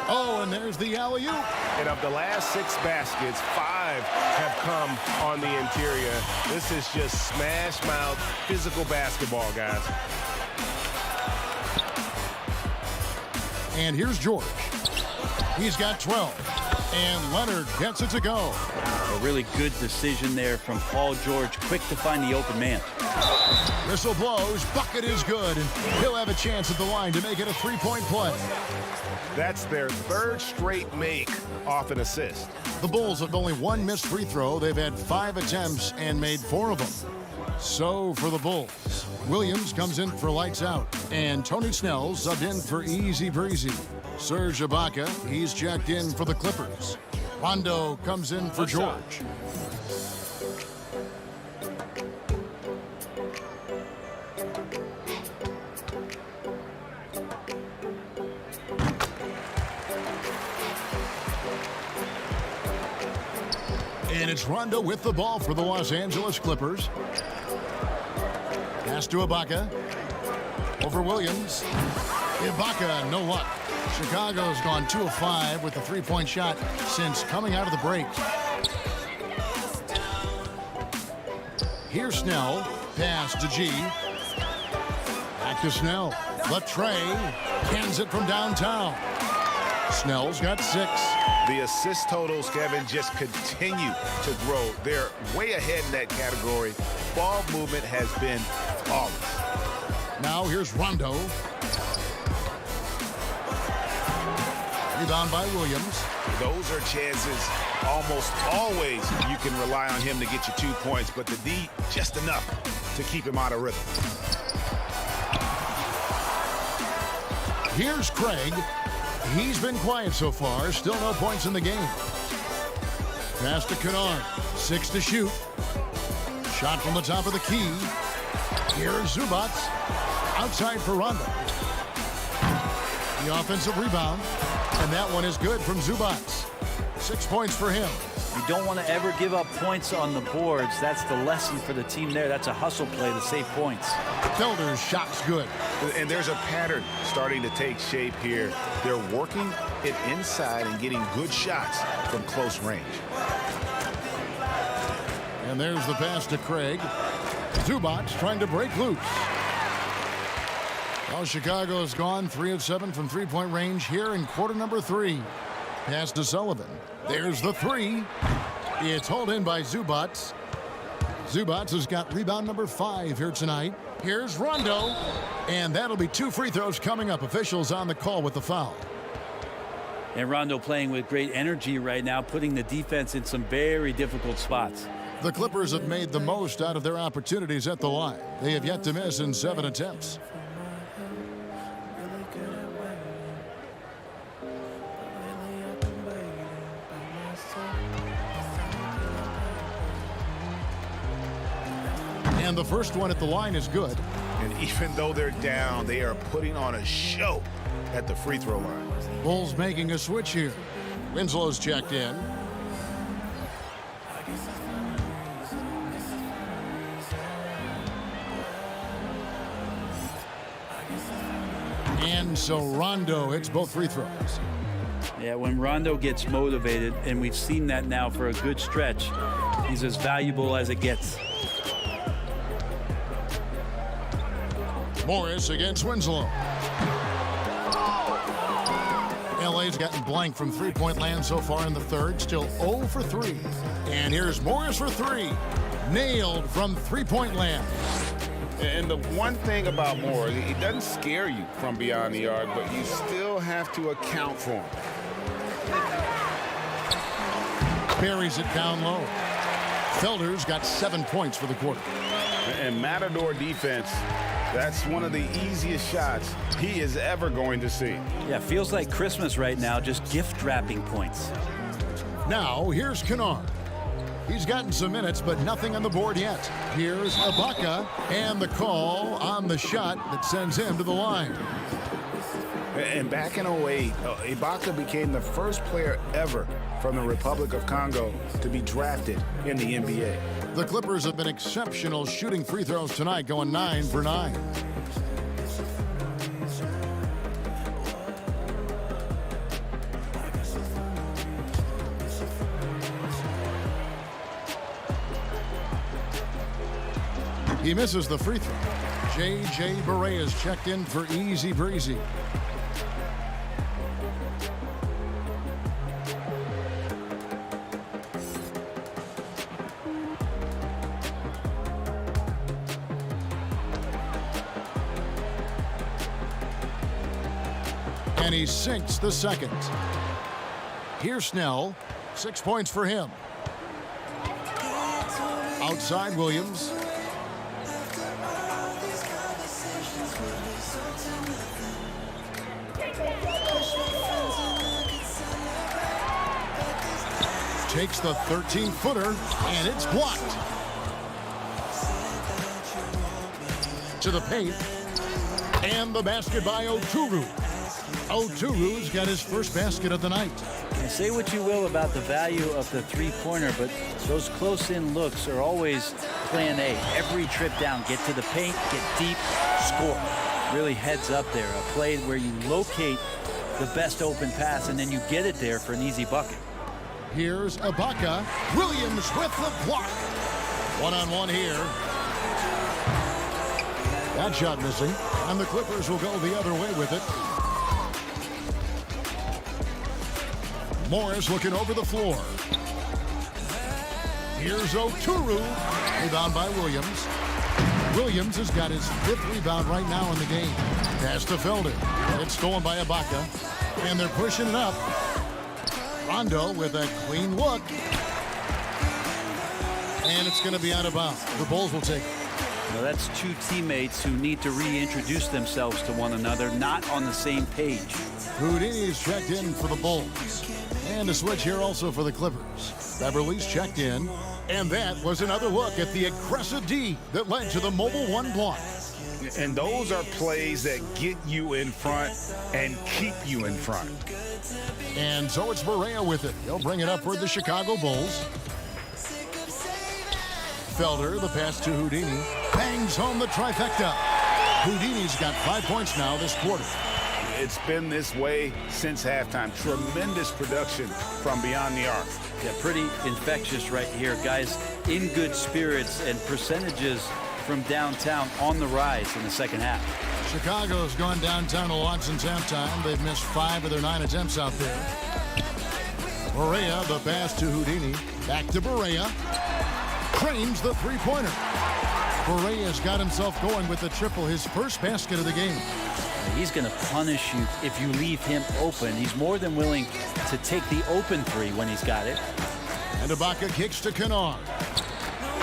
Oh, and there's the alley-oop. And of the last 6 baskets, 5 have come on the interior. This is just smash-mouth physical basketball, guys. And here's George. He's got 12. And Leonard gets it to go. A really good decision there from Paul George. Quick to find the open man. Whistle blows. Bucket is good. And he'll have a chance at the line to make it a three-point play. That's their 3rd straight make off an assist. The Bulls have only 1 missed free throw. They've had 5 attempts and made 4 of them. So for the Bulls, Williams comes in for lights out. And Tony Snell subbed in for Easy Breezy. Serge Ibaka, he's checked in for the Clippers. Rondo comes in for George. And it's Rondo with the ball for the Los Angeles Clippers. Pass to Ibaka. Over Williams. Ibaka, no luck. Chicago's gone 2 of 5 with the three-point shot since coming out of the break. Here's Snell. Pass to G. Back to Snell. Latrey cans it from downtown. Snell's got 6. The assist totals, Kevin, just continue to grow. They're way ahead in that category. Ball movement has been flawless. Now here's Rondo. Rebound by Williams. Those are chances almost always you can rely on him to get you 2 points, but the D just enough to keep him out of rhythm. Here's Craig. He's been quiet so far. Still no points in the game. Pass to Kennard. 6 to shoot. Shot from the top of the key. Here's Zubats. Outside for Rondo. The offensive rebound. And that one is good from Zubats. 6 points for him. You don't want to ever give up points on the boards. That's the lesson for the team there. That's a hustle play to save points. Felder's shot's good. And there's a pattern starting to take shape here. They're working it inside and getting good shots from close range. And there's the pass to Craig. Zubats trying to break loose. Well, Chicago's gone 3 of 7 from three-point range here in quarter number 3. Pass to Sullivan. There's the three. It's hauled in by Zubats. Zubats has got rebound number 5 here tonight. Here's Rondo. And that'll be 2 free throws coming up. Officials on the call with the foul. And Rondo playing with great energy right now, putting the defense in some very difficult spots. The Clippers have made the most out of their opportunities at the line. They have yet to miss in 7 attempts. And the first one at the line is good. And even though they're down, they are putting on a show at the free throw line. Bulls making a switch here. Winslow's checked in. And so Rondo hits both free throws. Yeah, when Rondo gets motivated, and we've seen that now for a good stretch, he's as valuable as it gets. Morris against Winslow. LA's gotten blank from three-point land so far in the third. Still 0 for 3. And here's Morris for 3. Nailed from three-point land. And the one thing about Morris, he doesn't scare you from beyond the arc, but you still have to account for him. Buries it down low. Felder's got 7 points for the quarter. And Matador defense, that's one of the easiest shots he is ever going to see. Yeah, feels like Christmas right now, just gift wrapping points. Now, here's Kennard. He's gotten some minutes, but nothing on the board yet. Here's Ibaka, and the call on the shot that sends him to the line. And back in 08, Ibaka became the first player ever from the Republic of Congo to be drafted in the NBA. The Clippers have been exceptional shooting free throws tonight, going 9 for 9. He misses the free throw. J.J. Barea is checked in for easy breezy. And he sinks the second. Here's Snell. 6 points for him. Outside Williams. Takes the 13-footer, and it's blocked. To the paint. And the basket by Oturu. Oturu's got his first basket of the night. And say what you will about the value of the three-pointer, but those close-in looks are always plan A. Every trip down, get to the paint, get deep, score. Really heads up there. A play where you locate the best open pass, and then you get it there for an easy bucket. Here's Ibaka. Williams with the block. One-on-one here. That shot missing, and the Clippers will go the other way with it. Morris looking over the floor. Here's Oturu. Rebound by Williams. Williams has got his 5th rebound right now in the game. Pass to Felder. It's stolen by Ibaka. And they're pushing it up. Rondo with a clean look. And it's going to be out of bounds. The Bulls will take it. Well, that's two teammates who need to reintroduce themselves to one another, not on the same page. Houdini's checked in for the Bulls. And a switch here also for the Clippers. Beverly's checked in. And that was another look at the aggressive D that led to the Mobile 1 block. And those are plays that get you in front and keep you in front. And so it's Barea with it. He'll bring it up for the Chicago Bulls. Felder, the pass to Houdini. Bangs home the trifecta. Houdini's got 5 points now this quarter. It's been this way since halftime. Tremendous production from beyond the arc. Yeah, pretty infectious right here. Guys in good spirits, and percentages from downtown on the rise in the second half. Chicago's gone downtown a lot since halftime. They've missed 5 of their 9 attempts out there. Barea, the pass to Houdini. Back to Barea. Cranes the three-pointer. Barea's got himself going with the triple, his first basket of the game. He's going to punish you if you leave him open. He's more than willing to take the open three when he's got it. And Ibaka kicks to Kennard.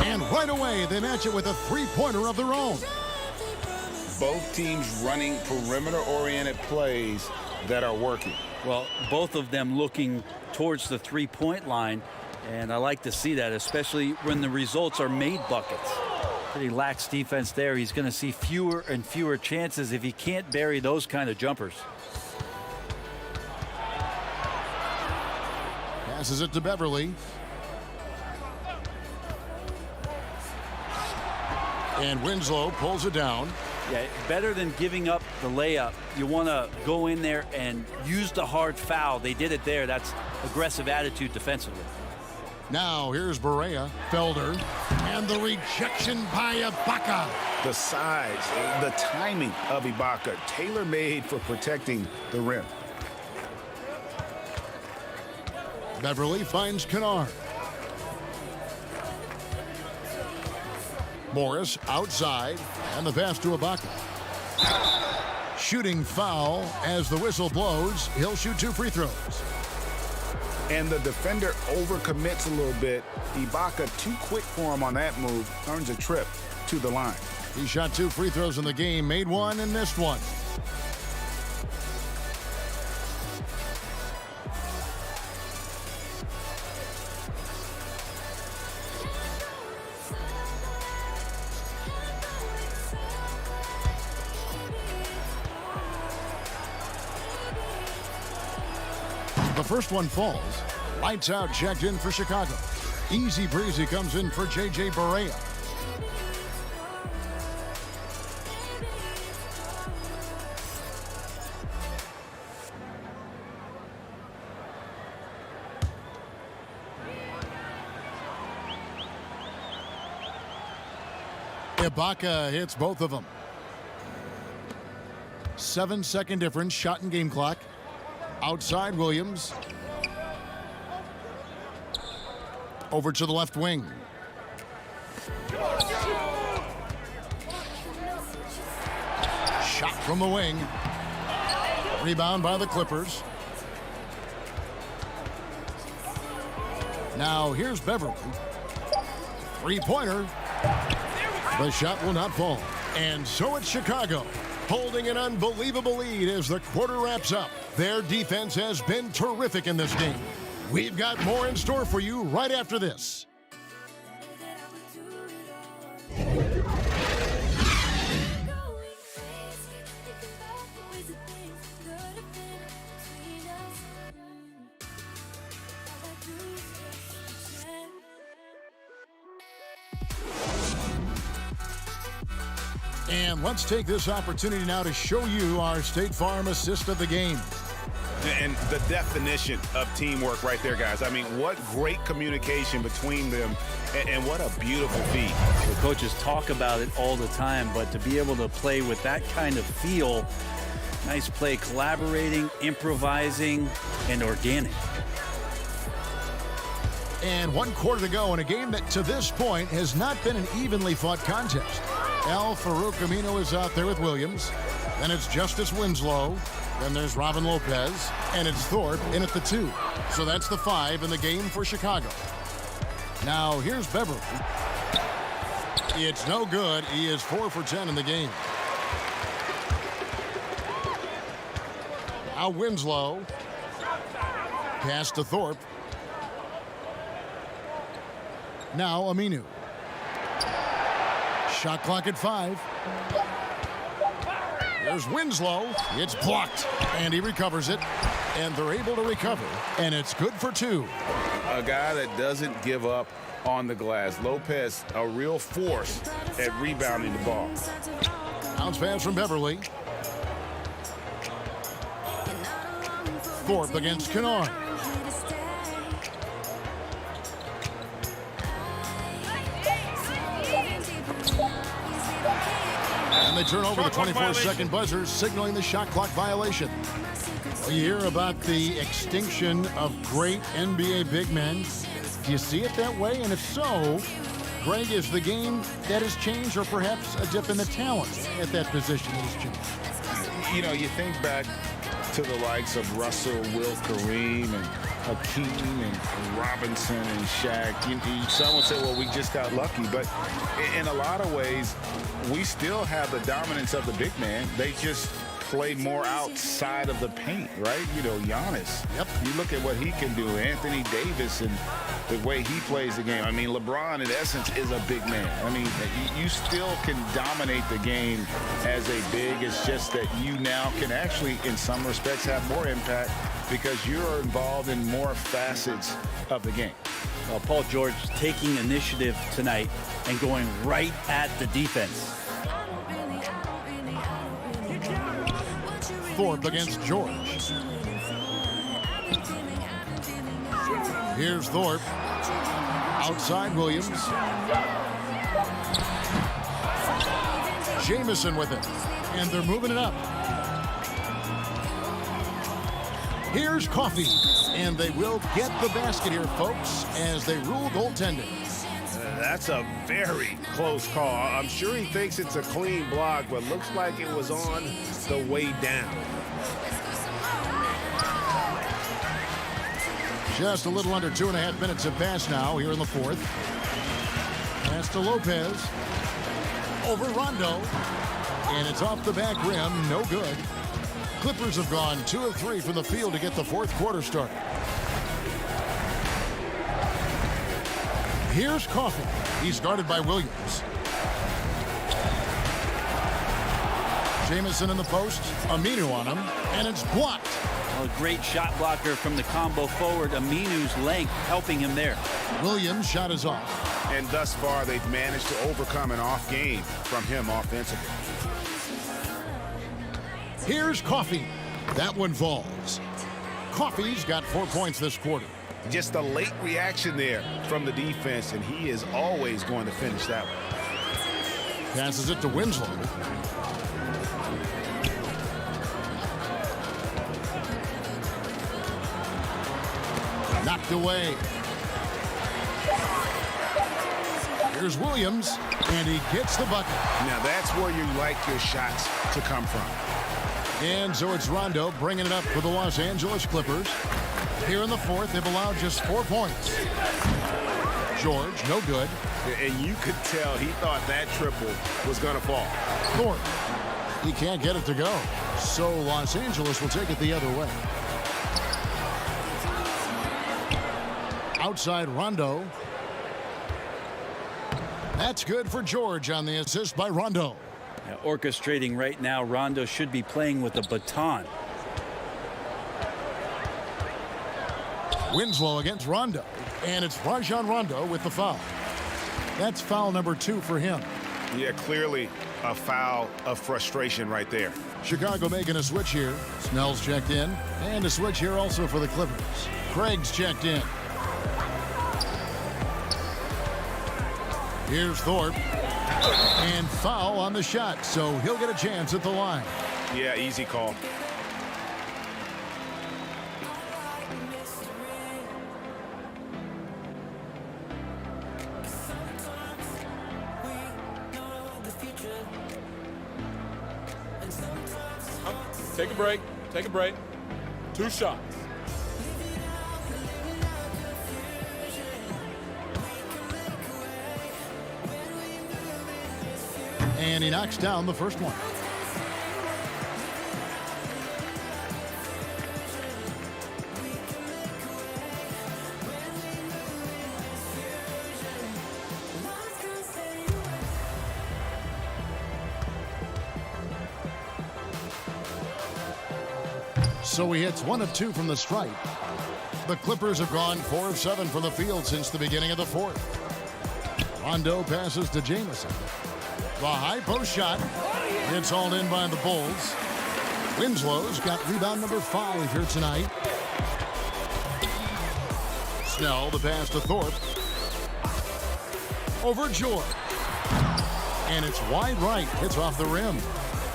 And right away, they match it with a three-pointer of their own. Both teams running perimeter-oriented plays that are working. Well, both of them looking towards the three-point line, and I like to see that, especially when the results are made buckets. Pretty lax defense there. He's going to see fewer and fewer chances if he can't bury those kind of jumpers. Passes it to Beverly. And Winslow pulls it down. Yeah, better than giving up the layup. You want to go in there and use the hard foul. They did it there. That's aggressive attitude defensively. Now here's Barea, Felder, and the rejection by Ibaka. The size, the timing of Ibaka, tailor-made for protecting the rim. Beverly finds Kennard. Morris outside, and the pass to Ibaka. Shooting foul as the whistle blows. He'll shoot 2 free throws. And the defender overcommits a little bit. Ibaka too quick for him on that move, earns a trip to the line. He shot 2 free throws in the game, made 1 and missed 1. The first one falls. Lights out, checked in for Chicago. Easy breezy comes in for J.J. Barea. Ibaka hits both of them. 7-second difference, shot and game clock. Outside Williams. Over to the left wing. Shot from the wing. Rebound by the Clippers. Now here's Beverly. Three-pointer. The shot will not fall. And so it's Chicago, holding an unbelievable lead as the quarter wraps up. Their defense has been terrific in this game. We've got more in store for you right after this. And let's take this opportunity now to show you our State Farm assist of the game. And the definition of teamwork right there, guys. I mean, what great communication between them, and what a beautiful feat. The coaches talk about it all the time, but to be able to play with that kind of feel, nice play, collaborating, improvising, and organic. And 1 quarter to go in a game that to this point has not been an evenly fought contest. Al Farouk Amino is out there with Williams. Then it's Justice Winslow. Then there's Robin Lopez. And it's Thorpe in at the 2. So that's the 5 in the game for Chicago. Now here's Beverly. It's no good. He is 4 for 10 in the game. Now Winslow. Pass to Thorpe. Now Aminu. Shot clock at 5. There's Winslow. It's blocked. And he recovers it. And they're able to recover. And it's good for 2. A guy that doesn't give up on the glass. Lopez, a real force at rebounding the ball. Bounce pass from Beverly. Thorpe against Kennard. And they turn over the 24-second buzzer, signaling the shot clock violation. Well, you hear about the extinction of great NBA big men. Do you see it that way? And if so, Greg, is the game that has changed, or perhaps a dip in the talent at that position that has changed? You know, you think back to the likes of Russell, Will, Kareem, and Hakeem, and Robinson, and Shaq. Some would say, well, we just got lucky. But in a lot of ways, we still have the dominance of the big man. They just play more outside of the paint, right? You know, Giannis. Yep. You look at what he can do. Anthony Davis and the way he plays the game. I mean, LeBron, in essence, is a big man. I mean, you still can dominate the game as a big. It's just that you now can actually, in some respects, have more impact because you're involved in more facets of the game. Well, Paul George taking initiative tonight and going right at the defense. Thorpe against George. Here's Thorpe. Outside Williams. Jamison with it. And they're moving it up. Here's Coffey. And they will get the basket here, folks, as they rule goaltending. That's a very close call. I'm sure he thinks it's a clean block, but looks like it was on the way down. Just a little under 2.5 minutes have passed now here in the fourth. Pass to Lopez. Over Rondo. And it's off the back rim. No good. Clippers have gone 2 of 3 from the field to get the fourth quarter started. Here's Coffey. He's guarded by Williams. Jamison in the post. Aminu on him. And it's blocked. A great shot blocker from the combo forward. Aminu's length helping him there. Williams' shot is off. And thus far, they've managed to overcome an off game from him offensively. Here's Coffey. That one falls. Coffey's got 4 points this quarter. Just a late reaction there from the defense, and he is always going to finish that one. Passes it to Winslow. Knocked away. Here's Williams, and he gets the bucket. Now that's where you like your shots to come from. And so it's Rondo bringing it up for the Los Angeles Clippers. Here in the fourth, they've allowed just 4 points. George, no good. And you could tell he thought that triple was going to fall. Thorpe, he can't get it to go. So Los Angeles will take it the other way. Outside Rondo. That's good for George on the assist by Rondo. Now, orchestrating right now, Rondo should be playing with a baton. Winslow against Rondo. And it's Rajon Rondo with the foul. That's foul number 2 for him. Yeah, clearly a foul of frustration right there. Chicago making a switch here. Snell's checked in. And a switch here also for the Clippers. Craig's checked in. Here's Thorpe. And foul on the shot, so he'll get a chance at the line. Yeah, easy call. Take a break. Take a break. 2 shots. And he knocks down the first one. So he hits 1 of 2 from the stripe. The Clippers have gone 4 of 7 from the field since the beginning of the fourth. Rondo passes to Jamison. The high post shot. It's hauled in by the Bulls. Winslow's got rebound number 5 here tonight. Snell, the pass to Thorpe. Over George. And it's wide right. Hits off the rim.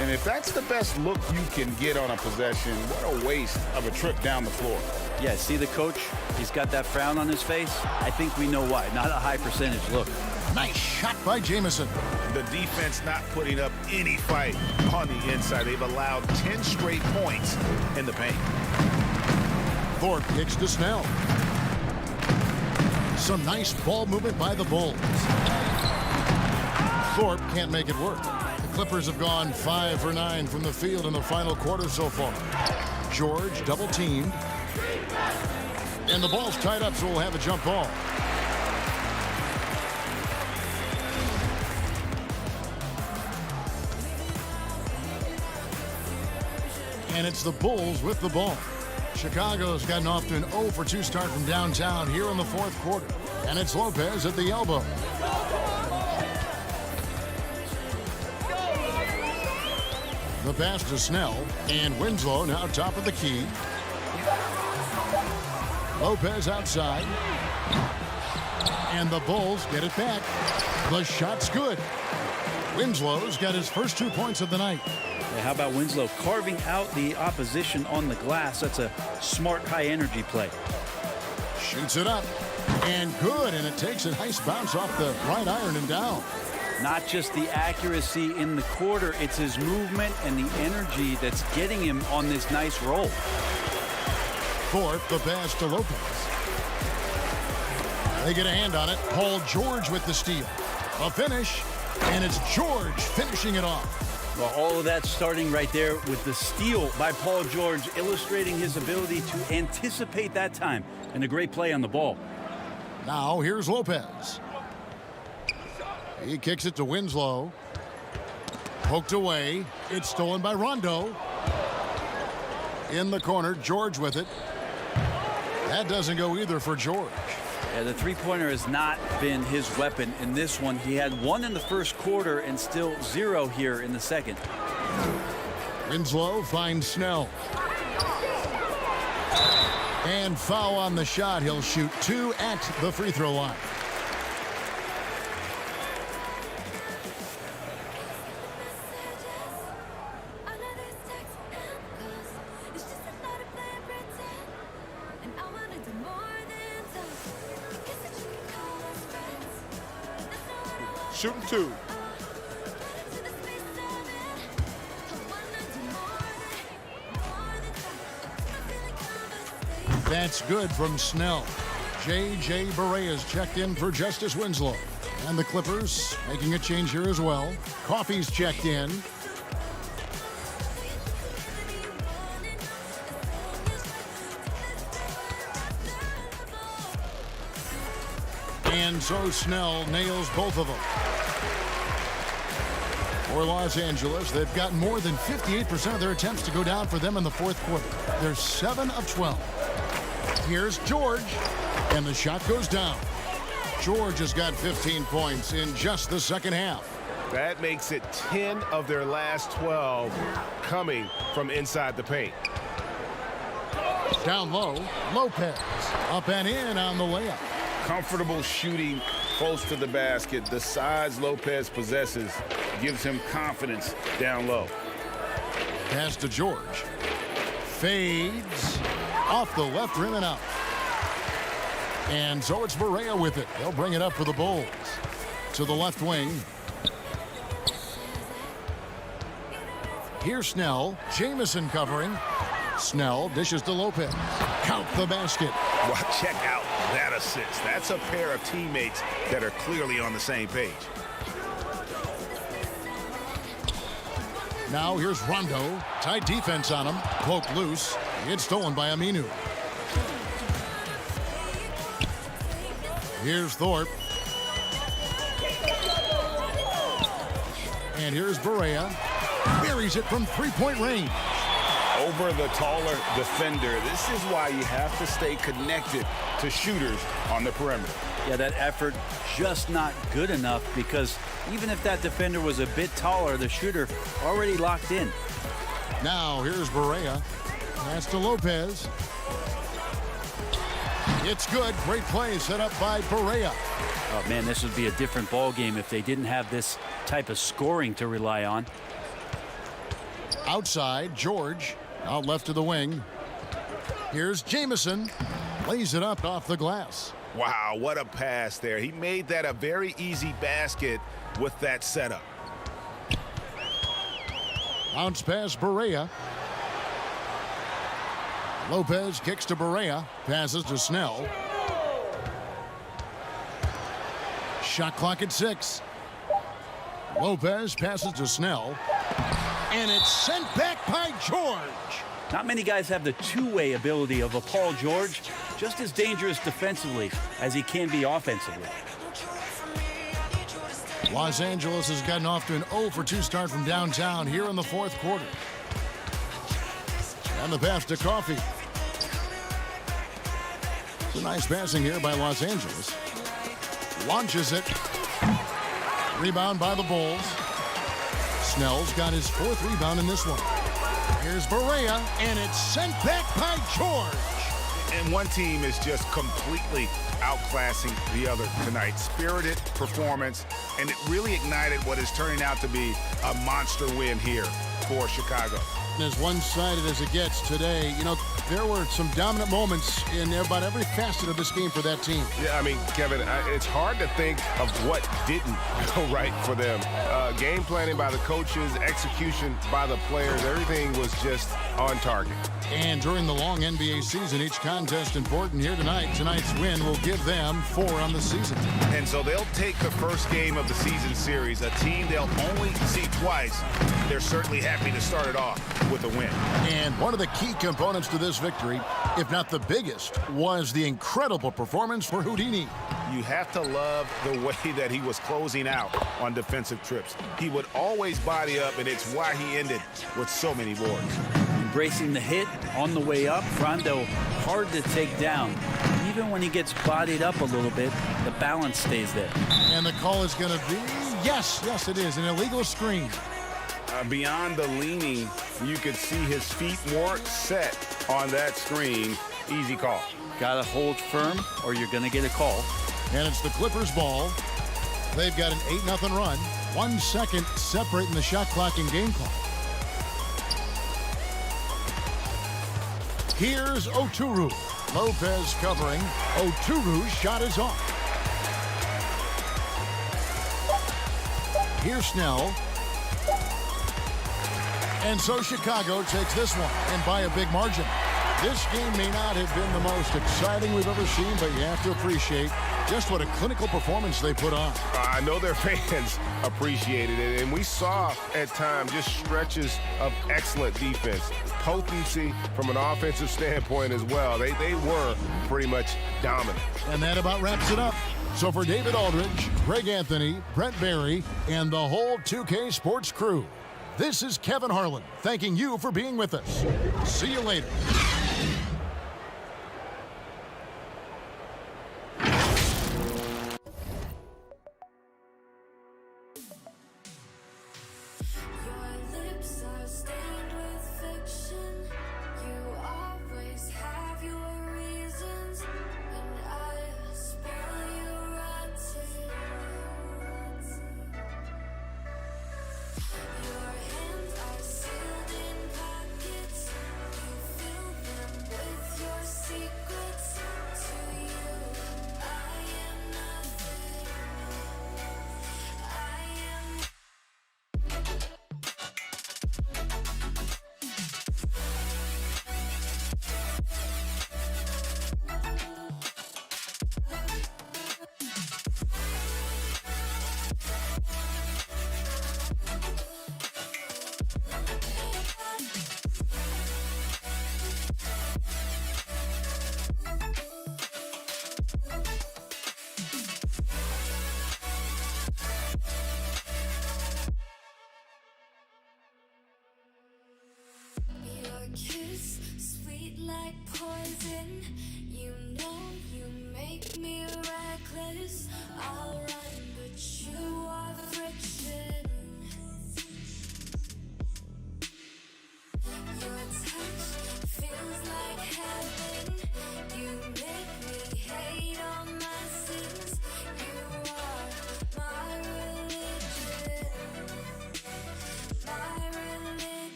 And if that's the best look you can get on a possession, what a waste of a trip down the floor. Yeah, see the coach? He's got that frown on his face. I think we know why. Not a high percentage look. Nice shot by Jamison. The defense not putting up any fight on the inside. They've allowed 10 straight points in the paint. Thorpe kicks to Snell. Some nice ball movement by the Bulls. Thorpe can't make it work. The Clippers have gone 5 for 9 from the field in the final quarter so far. George double teamed. And the ball's tied up, so we'll have a jump ball. And it's the Bulls with the ball. Chicago's gotten off to an 0 for 2 start from downtown here in the fourth quarter. And it's Lopez at the elbow. The pass to Snell, and Winslow now top of the key. Lopez outside. And the Bulls get it back. The shot's good. Winslow's got his first 2 points of the night. Yeah, how about Winslow carving out the opposition on the glass? That's a smart, high-energy play. Shoots it up. And good, and it takes a nice bounce off the right iron and down. Not just the accuracy in the quarter, it's his movement and the energy that's getting him on this nice roll. Thorpe, the pass to Lopez. They get a hand on it. Paul George with the steal. A finish, and it's George finishing it off. Well, all of that starting right there with the steal by Paul George, illustrating his ability to anticipate that time, and a great play on the ball. Now here's Lopez. He kicks it to Winslow. Poked away. It's stolen by Rondo. In the corner, George with it. That doesn't go either for George. Yeah, the three-pointer has not been his weapon in this one. He had 1 in the first quarter and still 0 here in the second. Winslow finds Snell. And foul on the shot. He'll shoot 2 at the free throw line. Shooting 2. That's good from Snell. J.J. Barea's checked in for Justice Winslow. And the Clippers making a change here as well. Coffey's checked in. And so Snell nails both of them. For Los Angeles, they've gotten more than 58% of their attempts to go down for them in the fourth quarter. They're 7 of 12. Here's George, and the shot goes down. George has got 15 points in just the second half. That makes it 10 of their last 12 coming from inside the paint. Down low, Lopez up and in on the layup. Comfortable shooting close to the basket. The size Lopez possesses gives him confidence down low. Pass to George. Fades off the left rim and out. And so it's Barea with it. They'll bring it up for the Bulls. To the left wing. Here's Snell. Jamison covering. Snell dishes to Lopez. Count the basket. Well, check out that assist. That's a pair of teammates that are clearly on the same page. Now here's Rondo. Tight defense on him. Poke loose. It's stolen by Aminu. Here's Thorpe. And here's Barea. Buries it from three-point range. Over the taller defender. This is why you have to stay connected to shooters on the perimeter. Yeah, that effort just not good enough, because even if that defender was a bit taller, the shooter already locked in. Now here's Barea. Pass to Lopez. It's good. Great play set up by Barea. Oh, man, this would be a different ball game if they didn't have this type of scoring to rely on. Outside, George. Out left to the wing. Here's Jamison. Lays it up off the glass. Wow, what a pass there. He made that a very easy basket with that setup. Bounce pass, Barea. Lopez kicks to Barea. Passes to Snell. Shot clock at 6. Lopez passes to Snell. And it's sent back by George. Not many guys have the two-way ability of a Paul George, just as dangerous defensively as he can be offensively. Los Angeles has gotten off to an 0-for-2 start from downtown here in the fourth quarter. And the pass to Coffey. It's a nice passing here by Los Angeles. Launches it. Rebound by the Bulls. Snell's got his 4th rebound in this one. Here's Barea, and it's sent back by George. And one team is just completely outclassing the other tonight. Spirited performance, and it really ignited what is turning out to be a monster win here for Chicago. And as one-sided as it gets today, you know, there were some dominant moments in about every facet of this game for that team. Yeah, I mean, Kevin, it's hard to think of what didn't go right for them. Game planning by the coaches, execution by the players, everything was just on target. And during the long NBA season, each contest important here tonight. Tonight's win will give them 4 on the season. And so they'll take the first game of the season series, a team they'll only see twice. They're certainly happy to start it off with a win. And one of the key components to this victory, if not the biggest, was the incredible performance for Houdini. You have to love the way that he was closing out on defensive trips. He would always body up, and it's why he ended with so many boards. Embracing the hit on the way up. Rondo hard to take down. Even when he gets bodied up a little bit, the balance stays there. And the call is going to be, yes, it is, an illegal screen. Beyond the leaning, you could see his feet more set on that screen. Easy call. Got to hold firm or you're going to get a call. And it's the Clippers' ball. They've got an 8-0 run. 1 second separating the shot clock and game clock. Here's Oturu. Lopez covering. Oturu's shot is off. Here's Snell. And so Chicago takes this one, and by a big margin. This game may not have been the most exciting we've ever seen, but you have to appreciate just what a clinical performance they put on. I know their fans appreciated it, and we saw at times just stretches of excellent defense. Potency from an offensive standpoint as well. They were pretty much dominant. And that about wraps it up. So for David Aldridge, Greg Anthony, Brent Barry, and the whole 2K Sports crew, this is Kevin Harlan thanking you for being with us. See you later.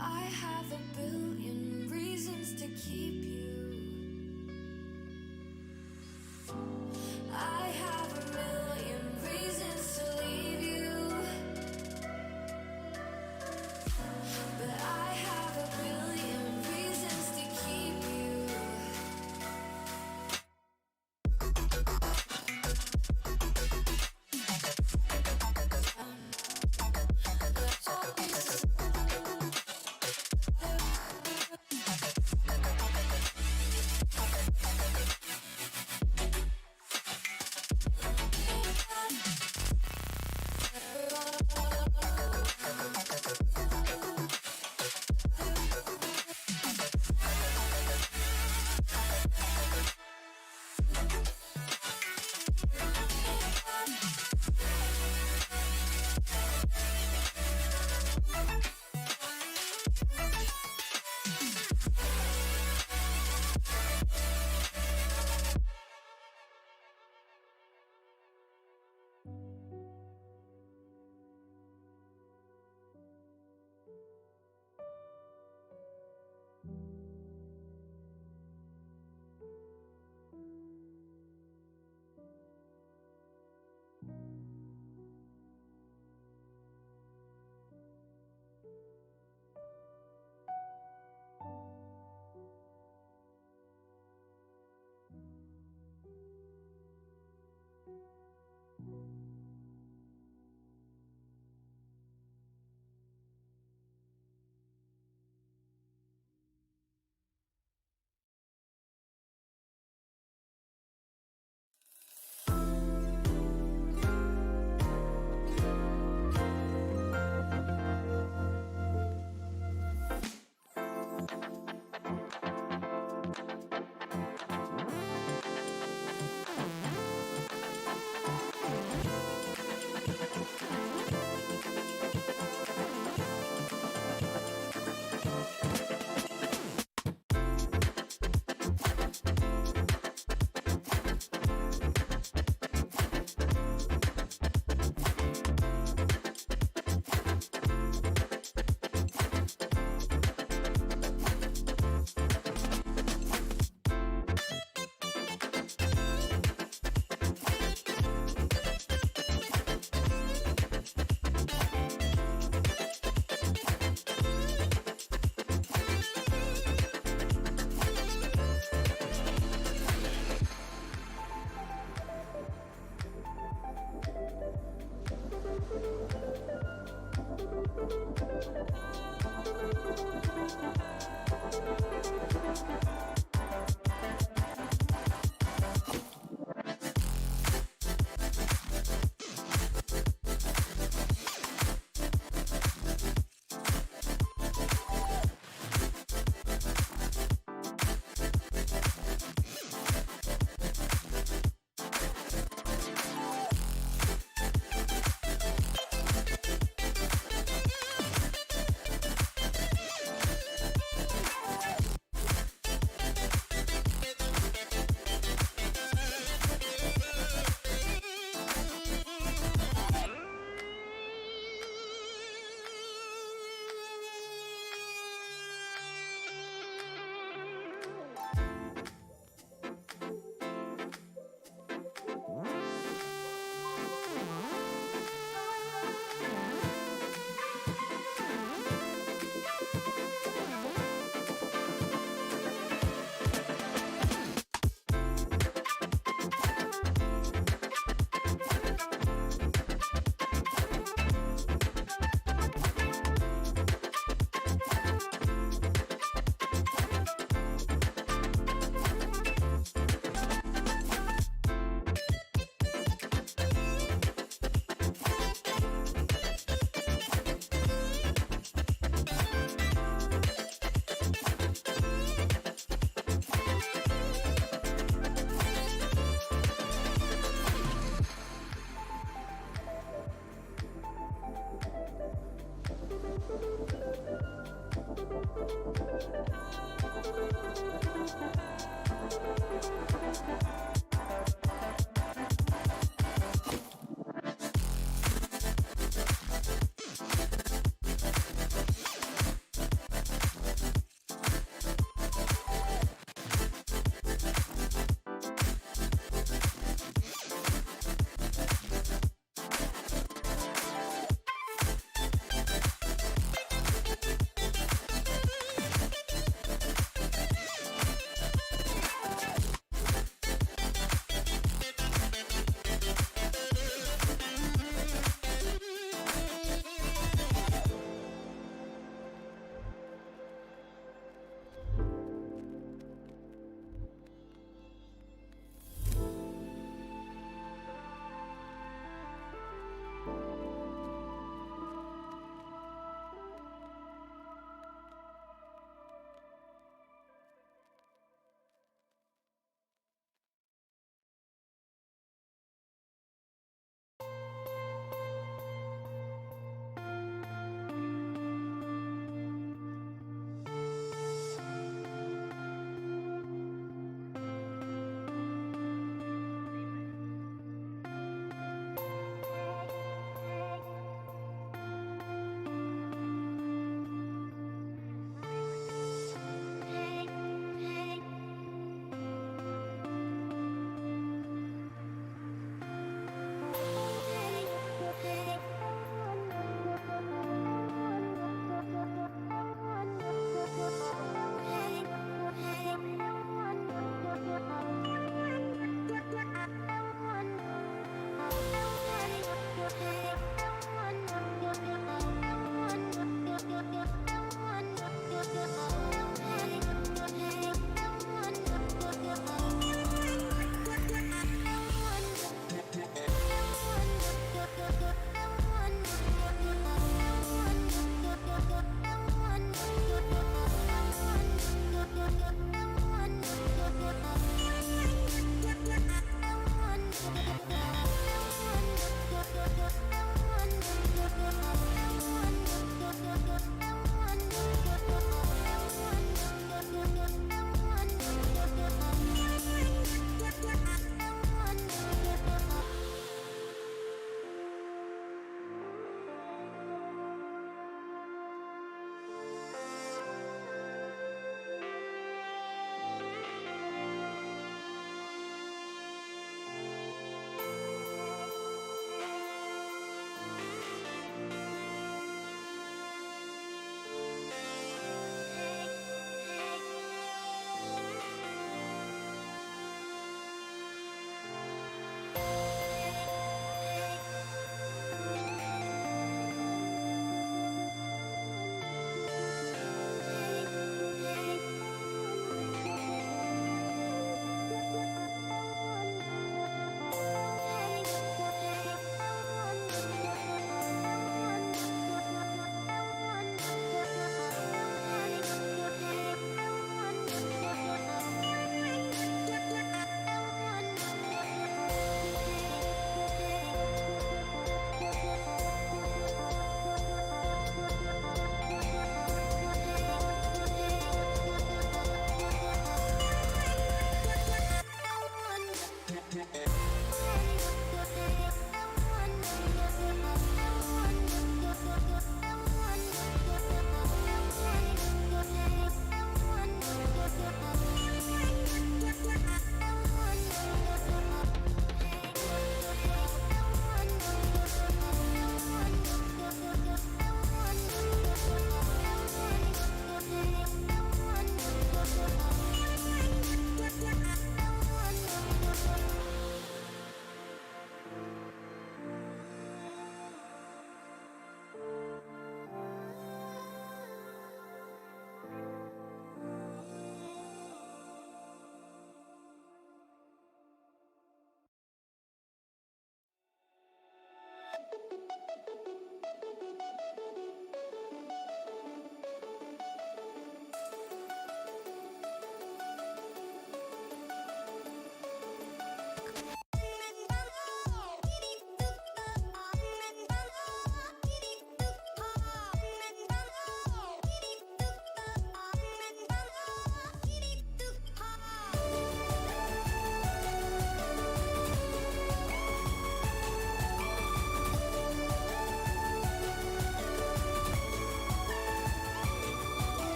I have a billion reasons to keep you. I have a million reasons to leave you. But I have a billion reasons to keep you.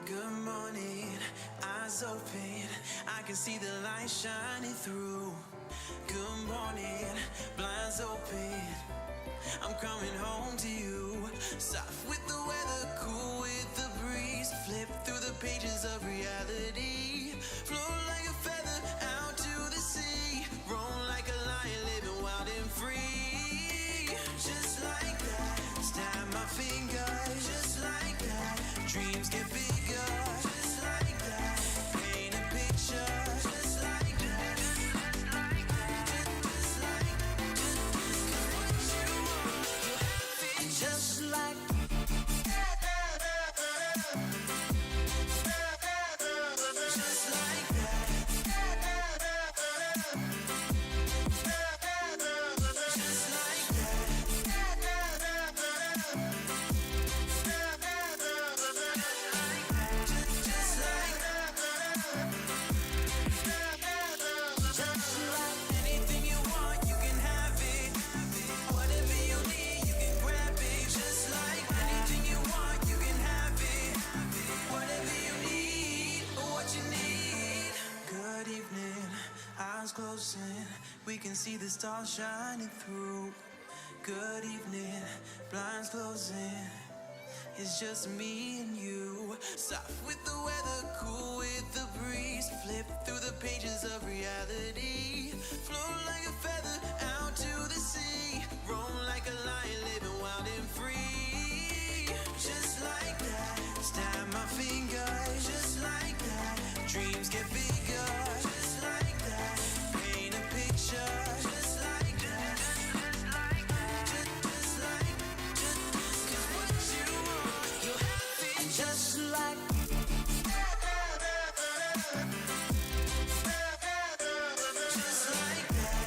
Good morning, eyes open. I can see the light shining through. Good morning, blinds open. I'm coming home to you. Soft with the weather, cool with the breeze. Flip through the pages of reality. Float like a feather out to the sea. Roam like a lion, living wild and free. Just like that, snap my fingers. Just like that, dreams get bigger. Just like that, paint a picture. Just like that, just like that, just like that. Just what you want, you have it. Just like. Just like that. Just like anything you want, you can have it. Whatever you need, you can grab it. Just like anything you want, you can have it. Whatever you need, what you need. Good evening, eyes closing. We can see the stars shining through. Good evening, blinds closing. It's just me and you. Soft with the weather, cool with the breeze. Flip through the pages of reality. Float like a feather out to the sea. Roam like a lion, living wild and free. Just like that, snap my fingers. Just like that, dreams get bigger. Just like that, paint a picture. Just like that, just like that, just like, just what you want, you have it. Just like. Just like that.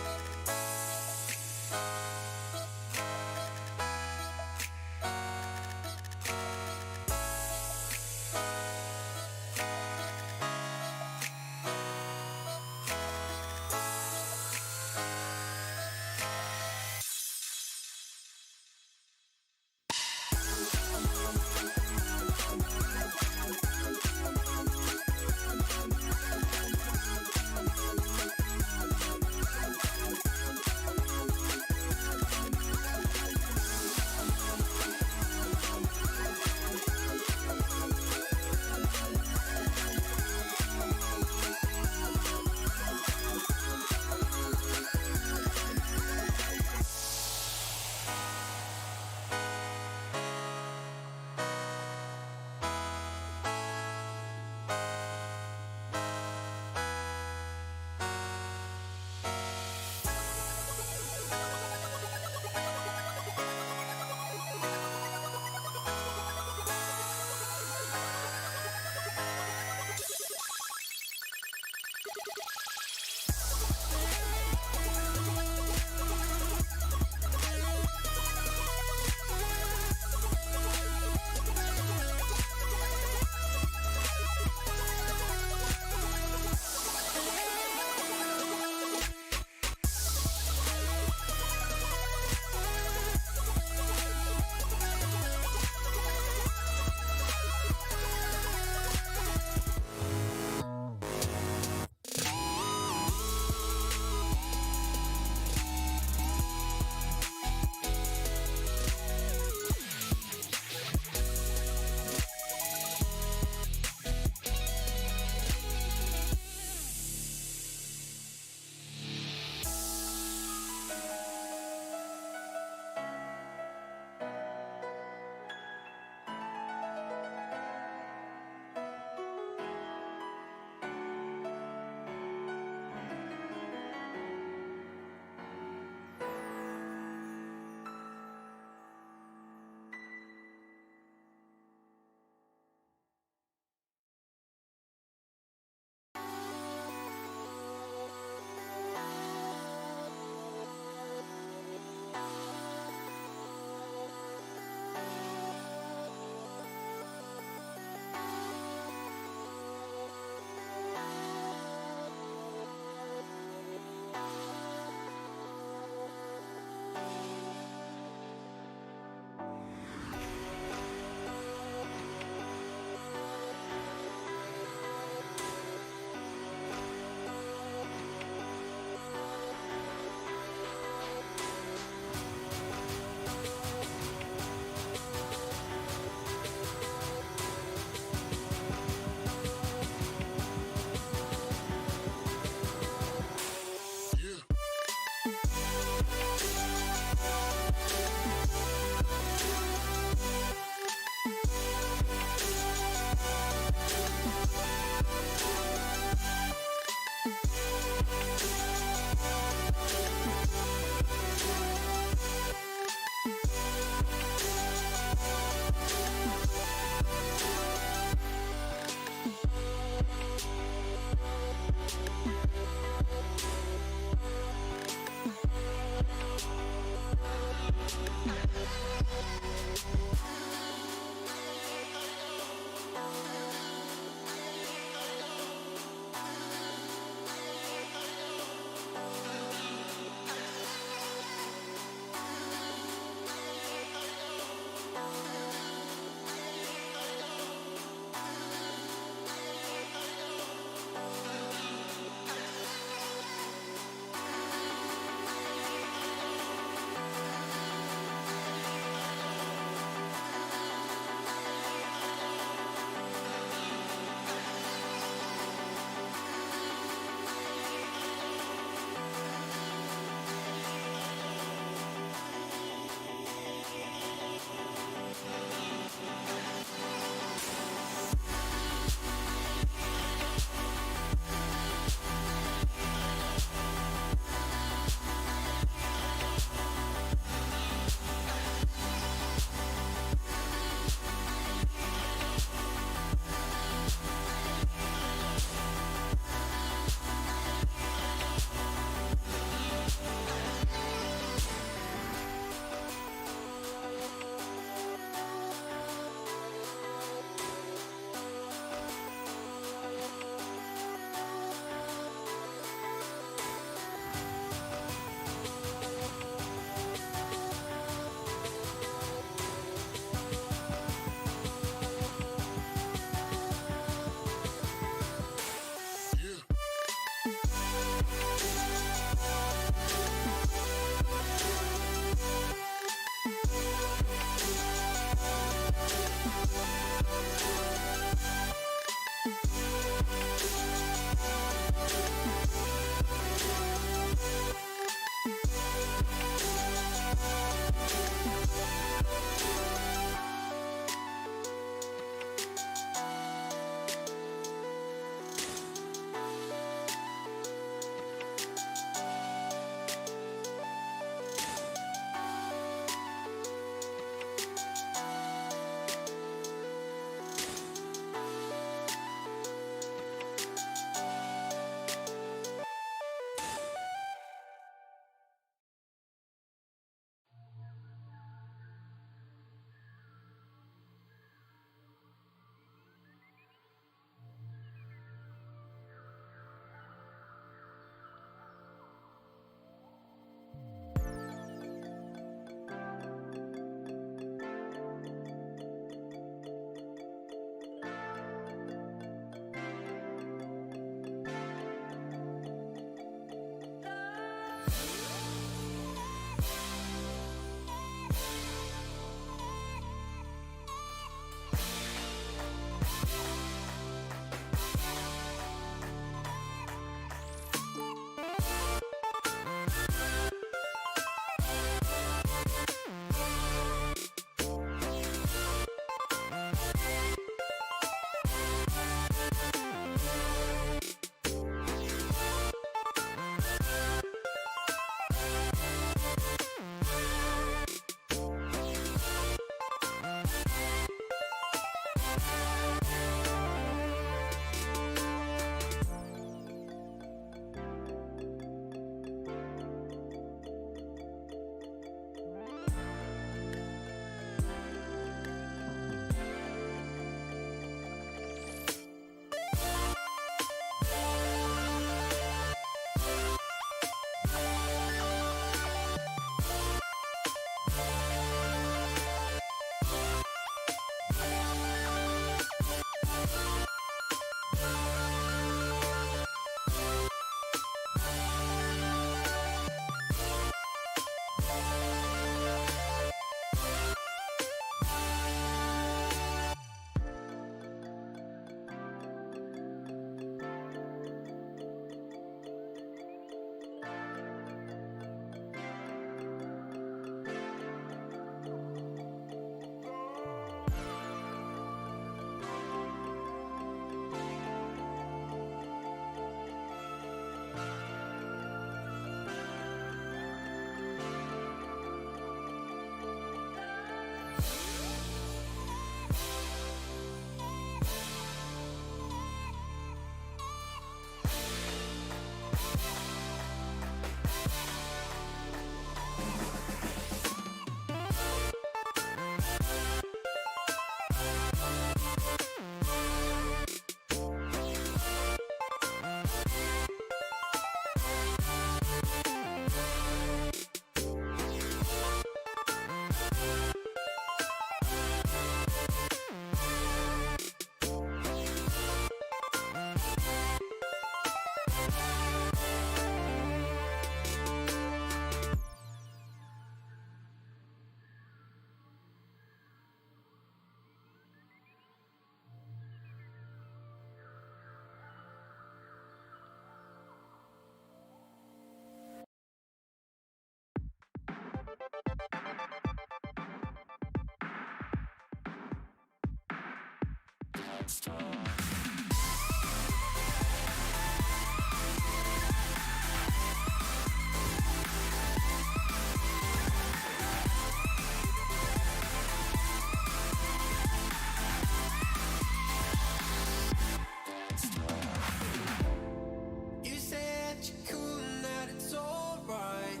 You said you're cool and that it's alright,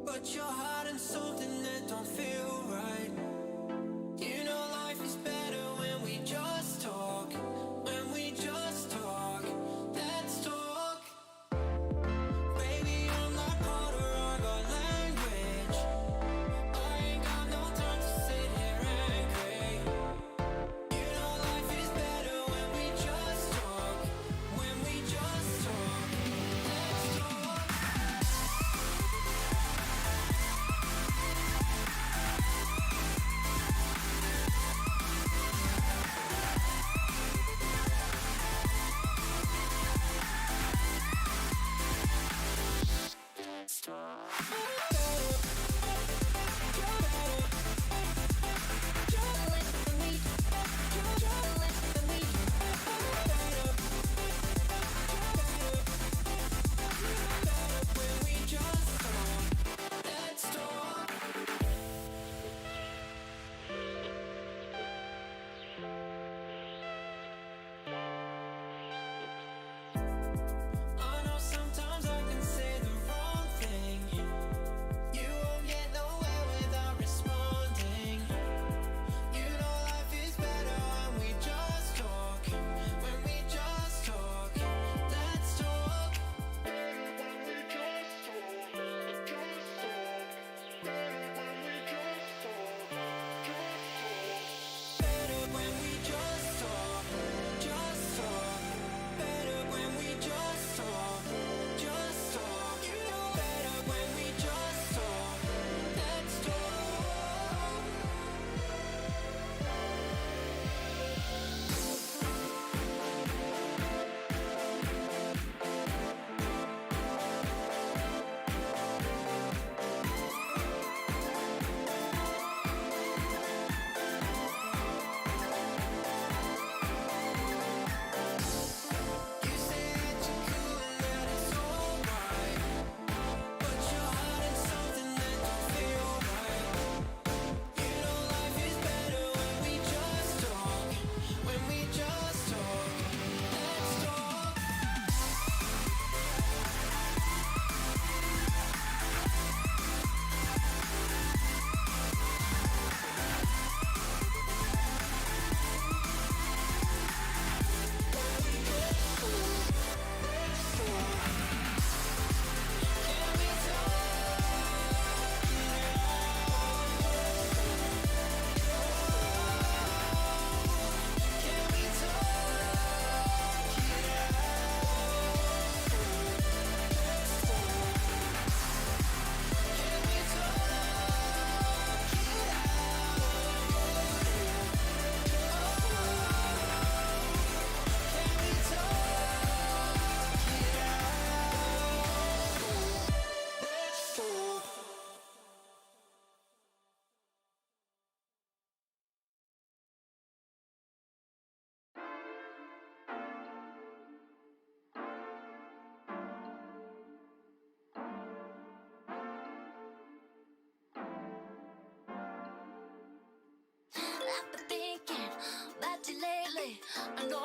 but you're hiding something that don't feel right. You know life is better when we just talk.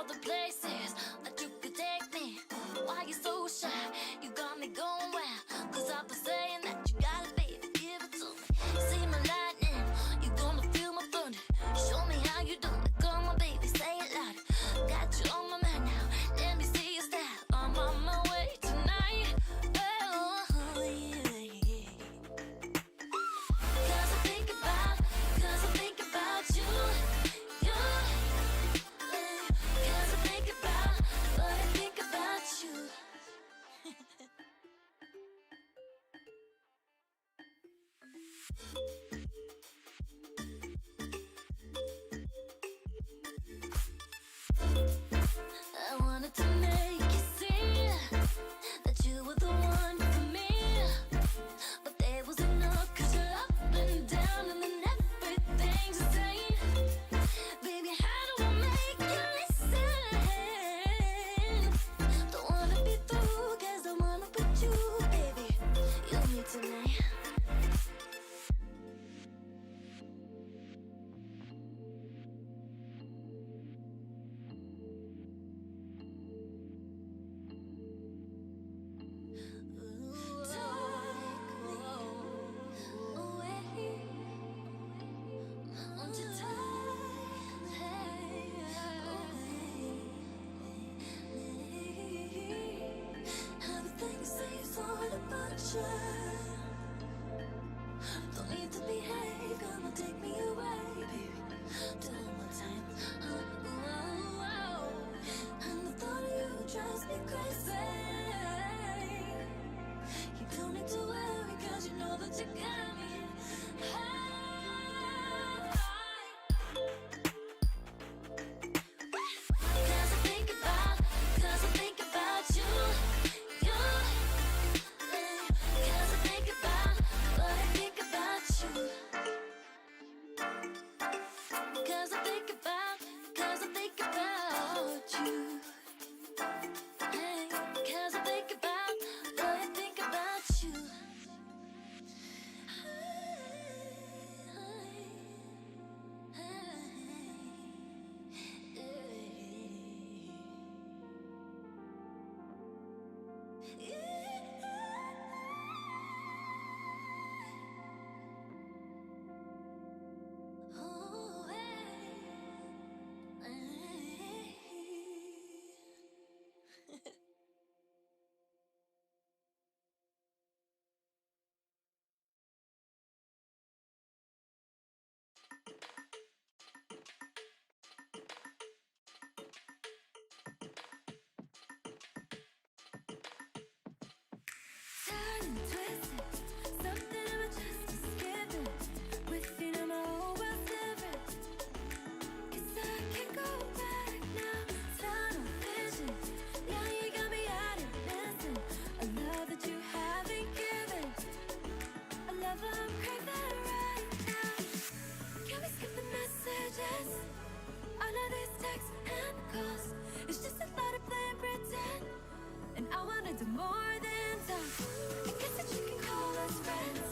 the places that you could take me. Why you so shy? You got me going wild. 'Cause I've been saying that you got it, baby. Give it to me. See my lightning, you gonna feel my thunder. Show me how you do it. Come on, baby, say it louder. Got you on my mind now. Let me see your style. I'm on my way tonight. Oh, yeah, yeah. 'Cause I think about you. You. 'Cause I think about you. I wanted to make you see that you were the one for me. But there was enough 'cause you're up and down and then everything's the same. Baby, how do I make you listen? Don't wanna be through 'cause I wanna put you, baby. You and me tonight. Don't need to behave, gonna take me away, baby. Do it one more time. And the thought of you drives me crazy. You don't need to worry, 'cause you know that you got me. Cause I think about you. You. 'Cause I think about you. 'Cause I think about you. Hey, 'cause I think about you. Turn and twist it, something in my chest is skipping. With you now my whole world's different. 'Cause I can't go back now, tunnel vision. Now you got me out and missing a love that you haven't given, a love I'm craving right now. Can we skip the messages? All of these texts and calls, it's just a lot of playing pretend. And I wanna do more than talk. I guess that you can call us friends,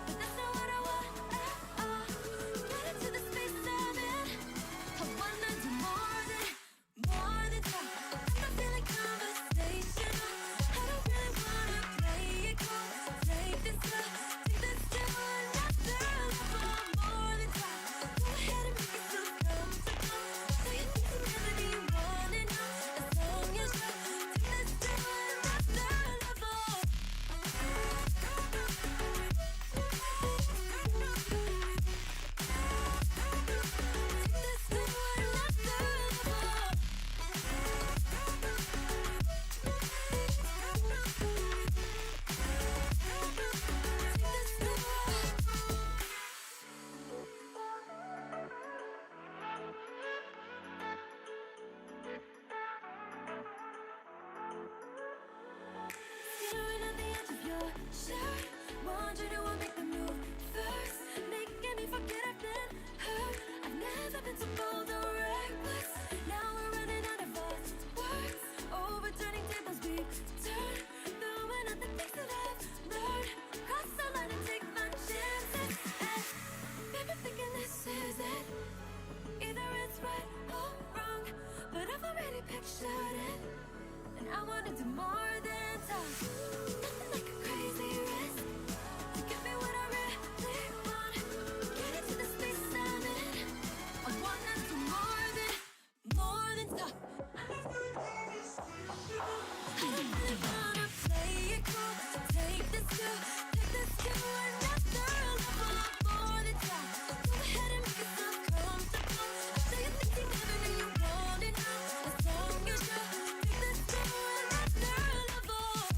but that's not what I want at all. Get into the space I'm in. I wanna do more than talk. I'm not feeling conversational. I don't really wanna play it cool. Take this to another level. More than talk. Go ahead and make yourself comfortable. So you think you really wanna know? As long as you take this to another level. Skittering on the edge of your shirt, wondering who will make the move first, making me forget I've been hurt. I've never been so bold or reckless. Now we're running out of words, overturning tables we turn, throwing out the things that I've learned. Cross the line and take my chances. And baby, thinking this is it. Either it's right or wrong, but I've already do more than talk. Nothing like a crazy risk. You give me what I really want. Get into the space I'm in. I wanna do more than talk. I really wanna play it cool. So take this to another level. More than talk. Go ahead and make yourself comfortable. I'll show you things you never knew you wanted now. As long as you take this to another level.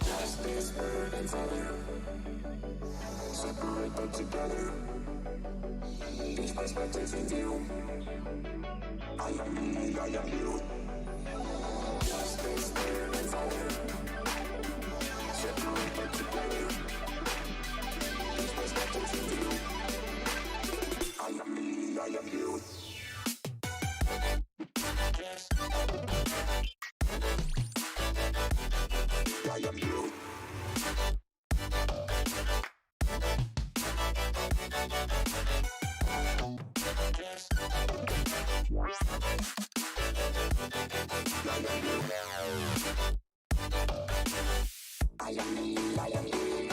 Just this bird and feather, separate but together. Each perspective in view. I am me, I am you. Just this bird and feather, separate but together. Each perspective in view. I am me, I am you. I am you. I am me, I am you.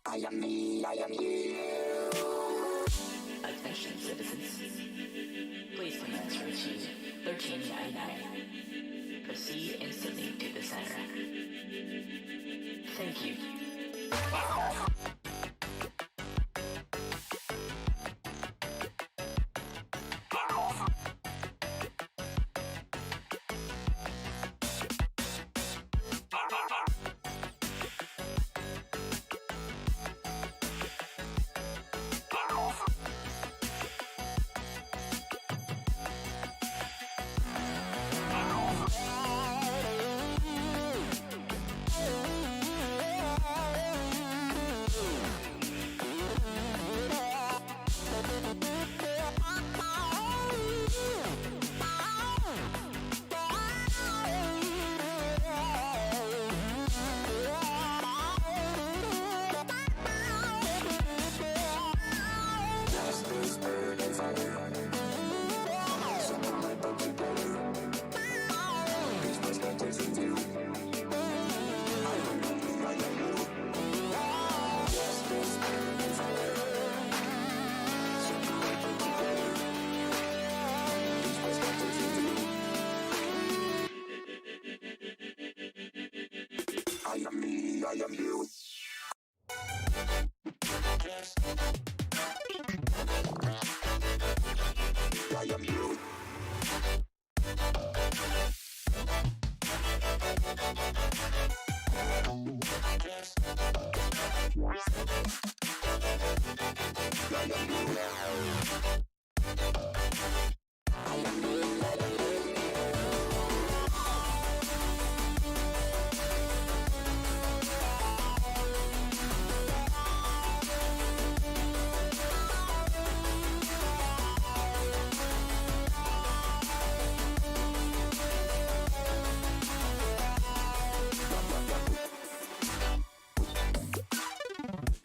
I am me, I am you. Attention citizens. Please transfer to 1399. Proceed instantly to the center. Thank you. I am me, I am you. I am you.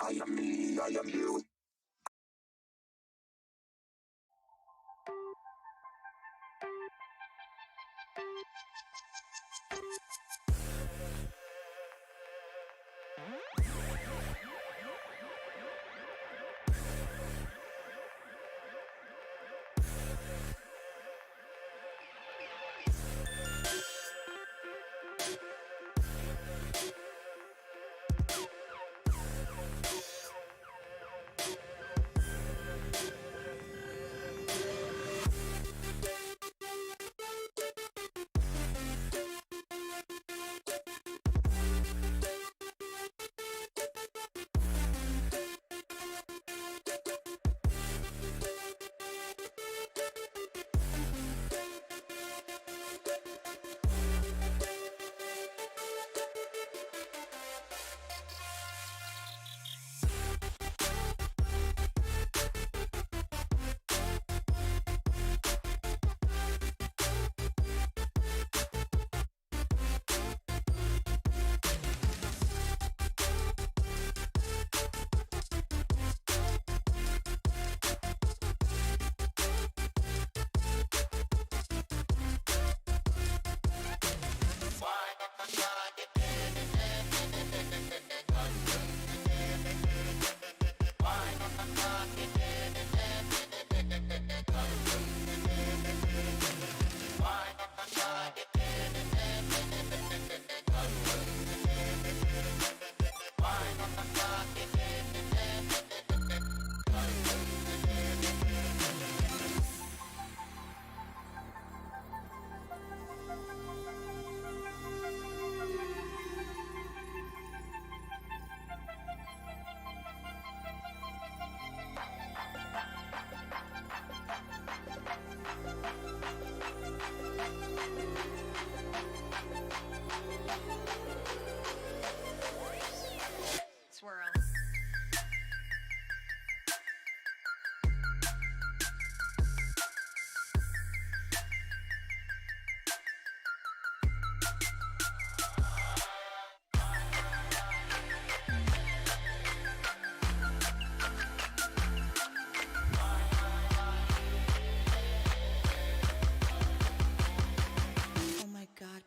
I am me, I am you. Swirl. Oh my God.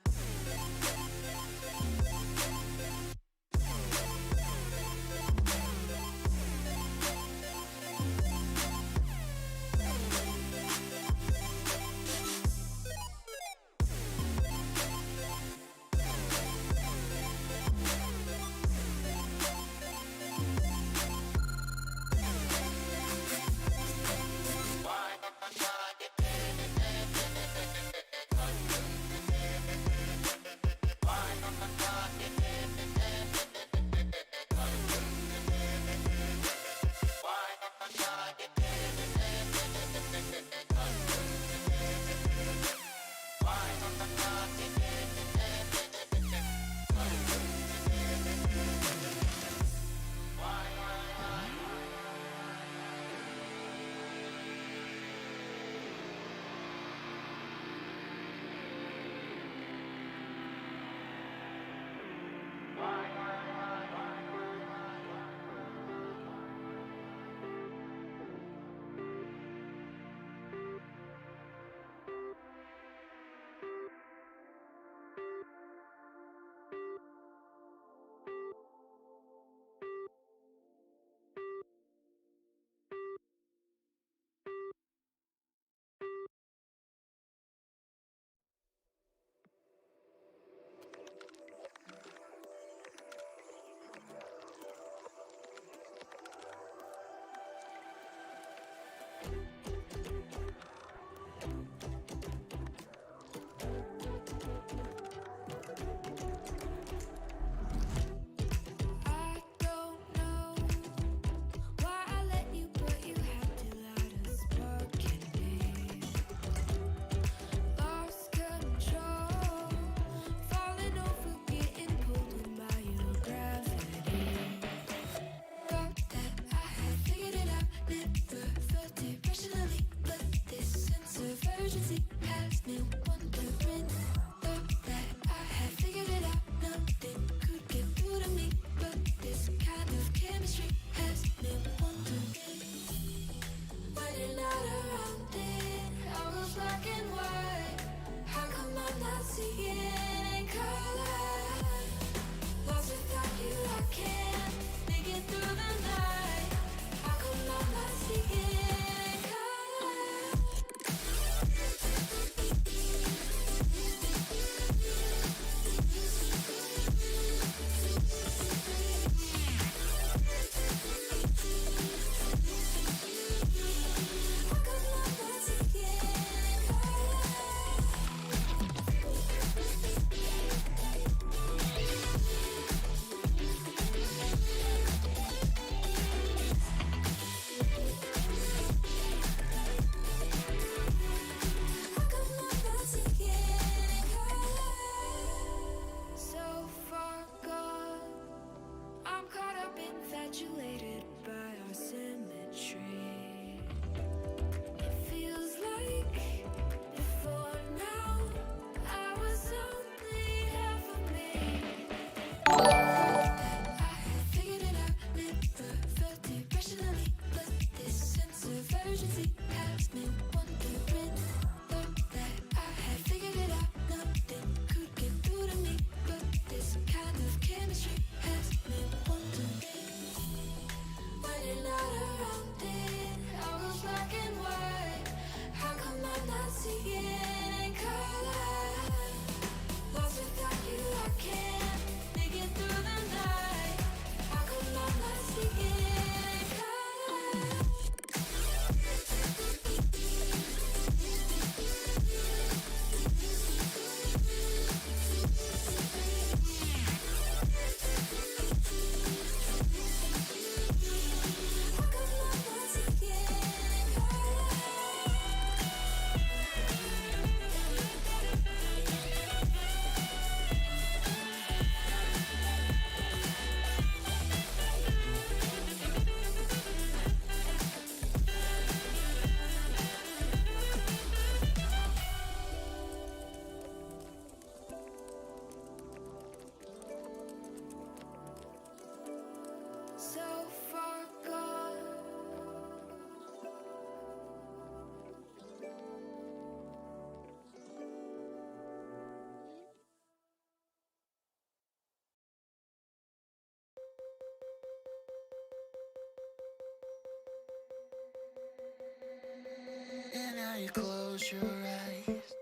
now you close your eyes.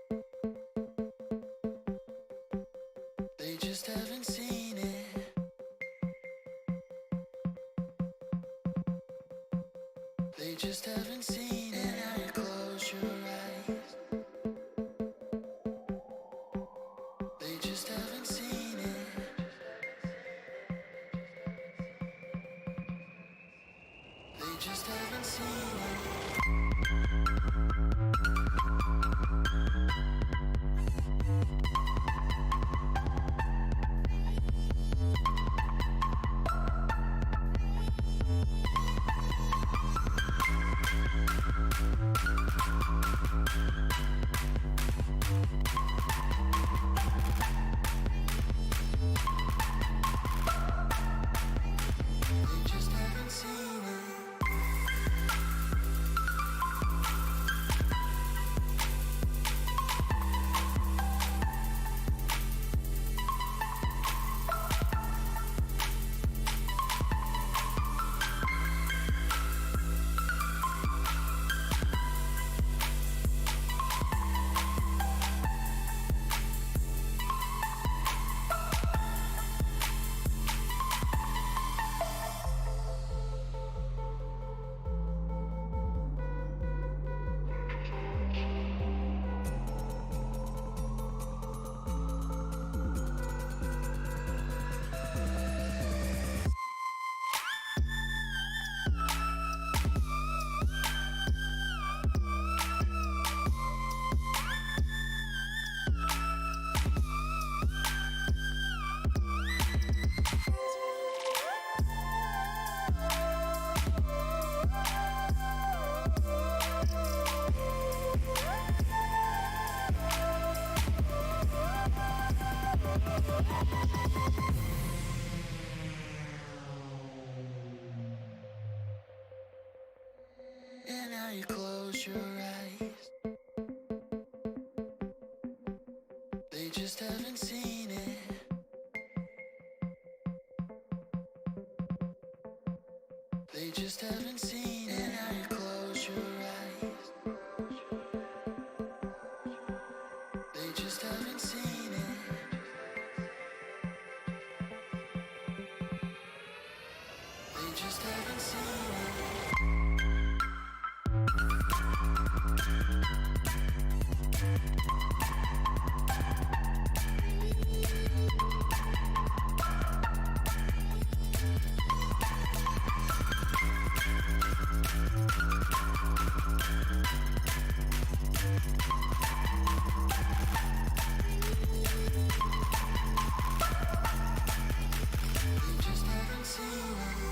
They just haven't seen it. They just haven't seen it. Now you close your eyes. They just haven't seen it. They just haven't seen it. They just haven't seen it. And now you close your eyes. They just haven't seen it. They just haven't seen it. And now you close your eyes. They just haven't seen it. They just haven't seen it. They just haven't seen it.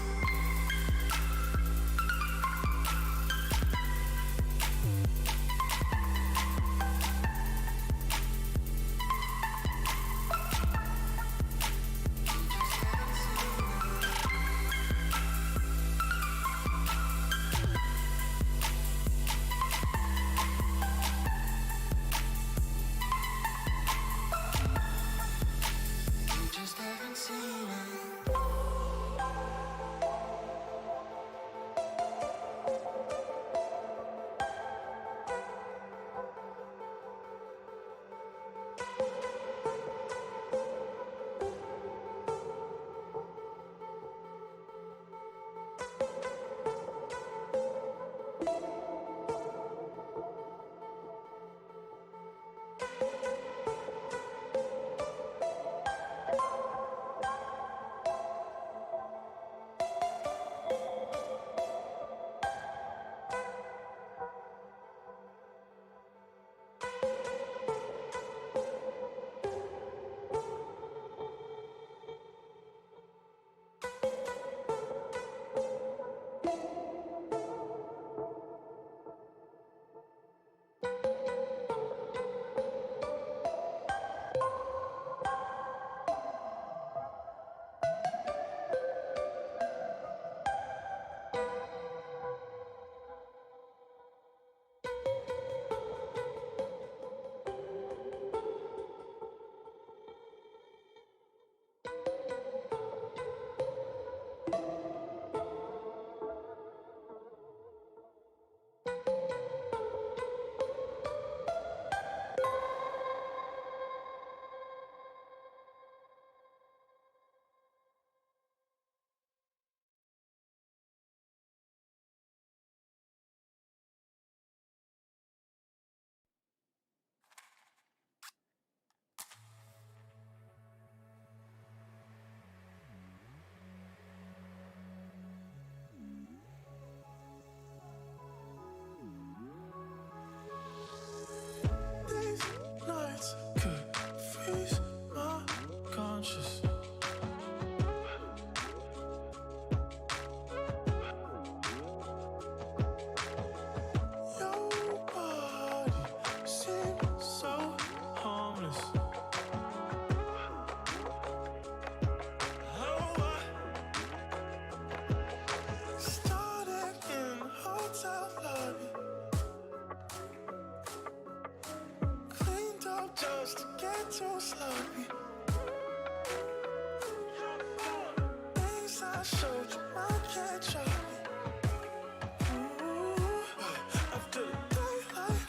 up just to get too sloppy. Things I showed you, I can't show me. Ooh, after the daylight,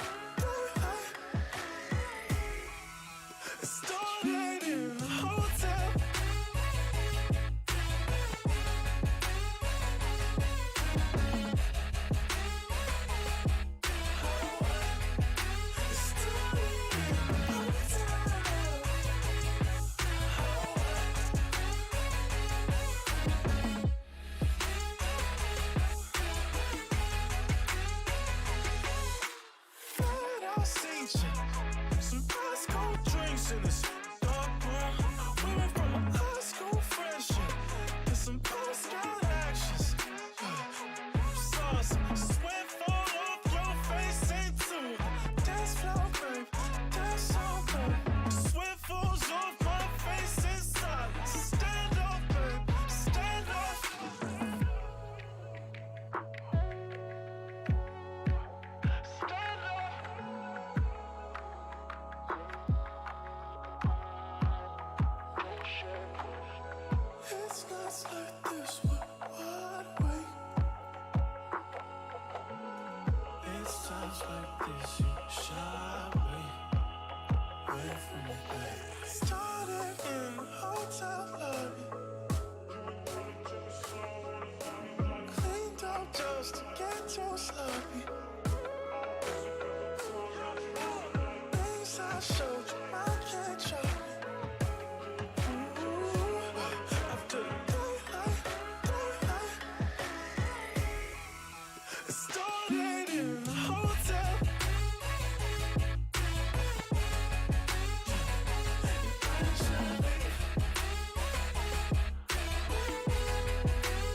it started in a hotel. Some high school drinks in this dark room. We went from a high school friendship to some post-out actions. Saw some sweat fall off your face into the dance floor, babe. Dance on, babe. Sweat falls off my face in silence. Stand up, babe. Stand up. It's nights like this we're wide awake. It's times like this you shy away from me, babe. Started in a hotel lobby. Cleaned up just to get too sloppy. Things I showed you, I can't show me. After the daylight, it started in a hotel.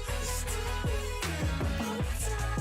It started in a hotel.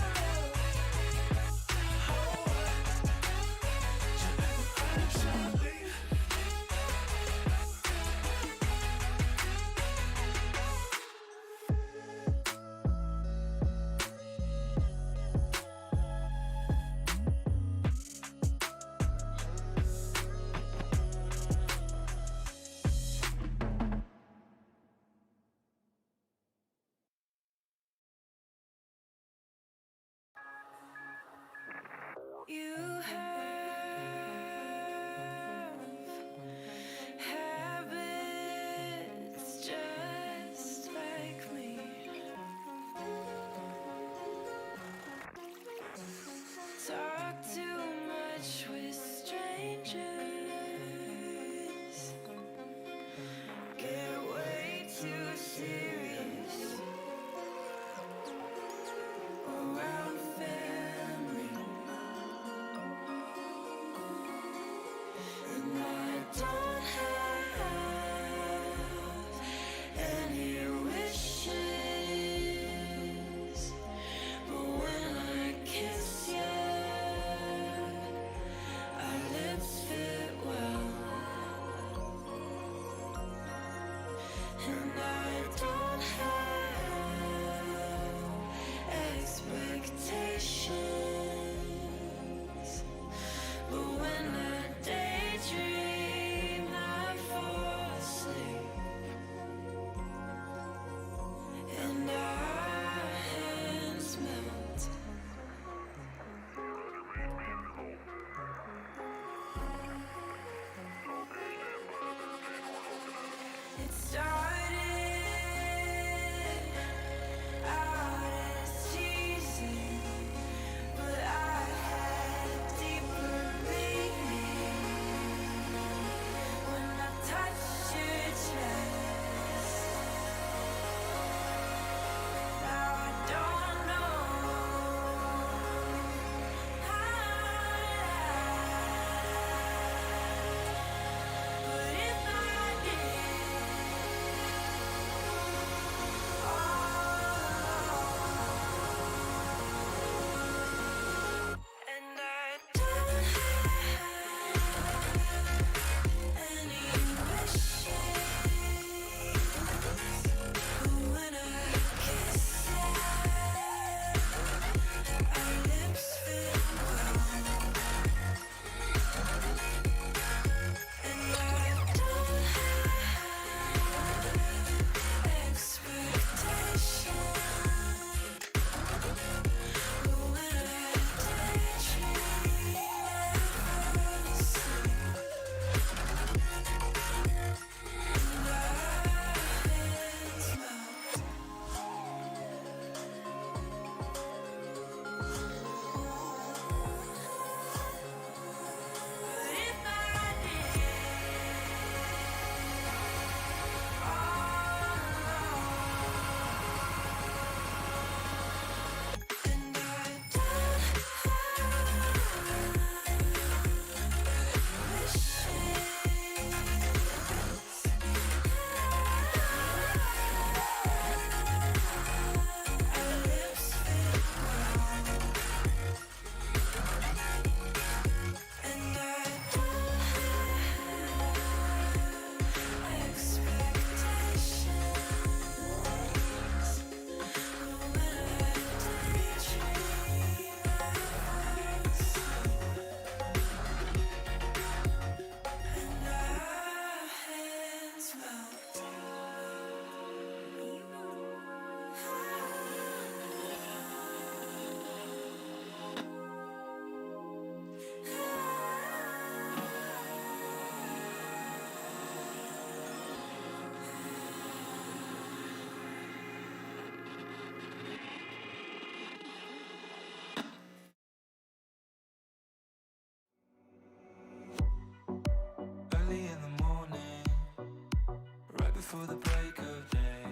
before the break of day.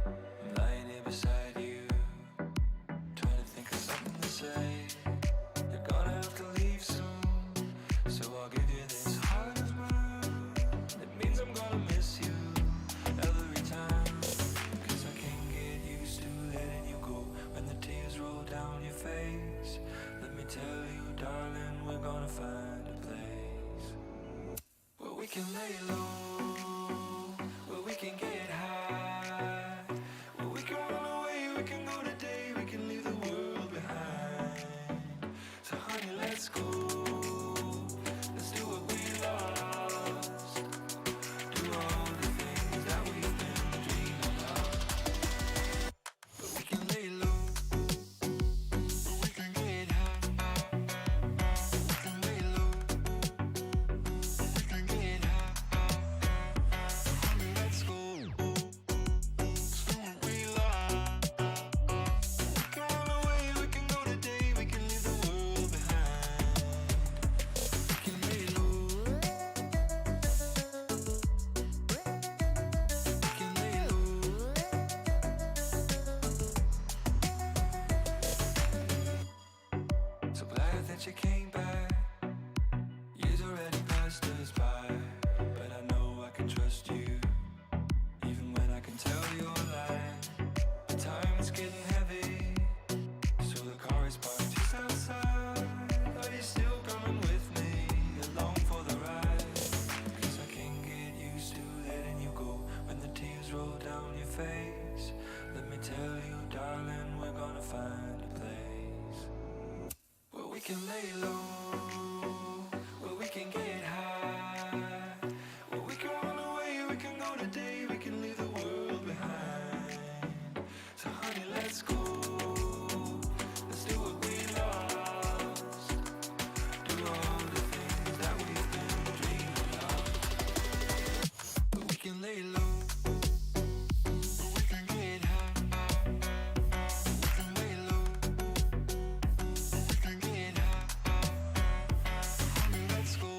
I'm lying here beside you, trying to think of something to say. You're gonna have to leave soon, so I'll give you this heart of mine. It means I'm gonna miss you every time, 'cause I can't get used to letting you go when the tears roll down your face. Let me tell you, darling, we're gonna find a place where we can lay low, where we can get high, where we can run away, we can go today, we can leave the world behind. So honey, let's go, let's do what we lost, do all the things that we've been dreaming of. But we can lay low, but we can get high, we can lay low, we can get high. Honey, let's go, let's do what we lost. We can run away, we can go today, we can leave the world behind. We can lay low, we can lay low. So glad that you came back. Years already passed us by, but I know I can trust you, even when I can tell you're lying. The time is getting heavy, so the car is parked just outside. Are you still coming with me along for the ride? 'Cause I can't get used to letting you go when the tears roll down your face. Let me tell you, darling, we're gonna find a place where we can lay low, where we can get high, where we can run away, we can go today, we can leave the world behind. So honey, let's go, let's do what we lost, do all the things that we've been dreaming of. But we can lay low, but we can get high, we can lay low, we can get high. Honey, let's go,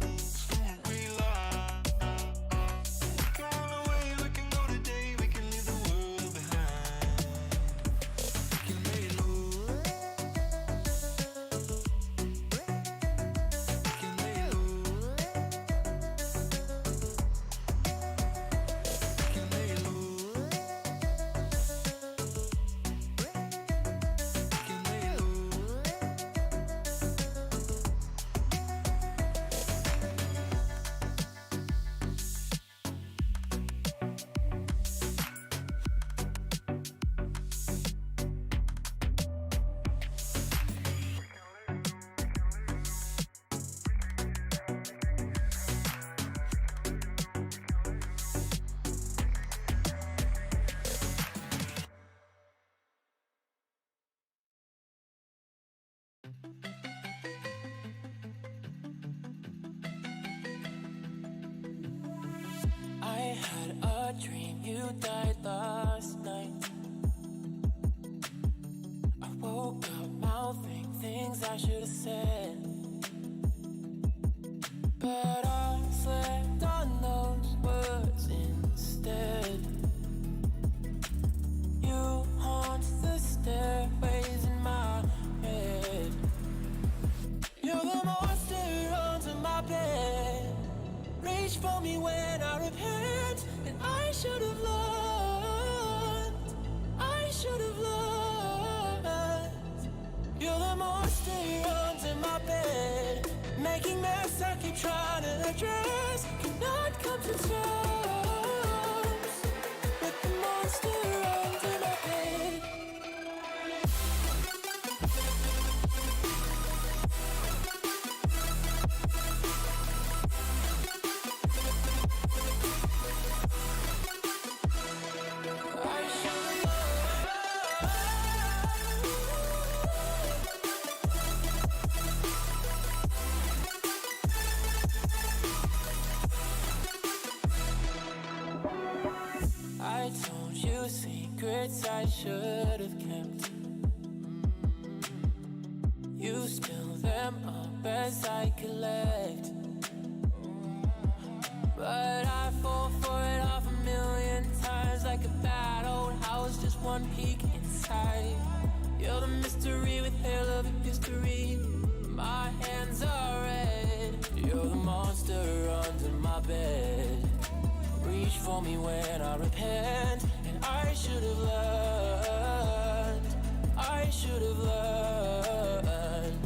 let's do what we lost. We can run away, we can go today, we can leave the world behind. We can lay low, we can lay low, we can lay low, we can lay low. I had a dream you died last night. I woke up mouthing things I should have said, but I slept on those words instead. You haunt the stairways in my head. You're the monster under my bed. Reach for me when I repent, and I should have learned, I should have learned. You're the monster under my bed, making mess I keep trying to address. Cannot come to terms with the monster under my bed. I told you secrets I should have kept. You spill them up as I collect, but I fall for it one peek inside. You're the mystery with hell of a history. My hands are red. You're the monster under my bed. Reach for me when I repent, and I should have learned. I should have learned.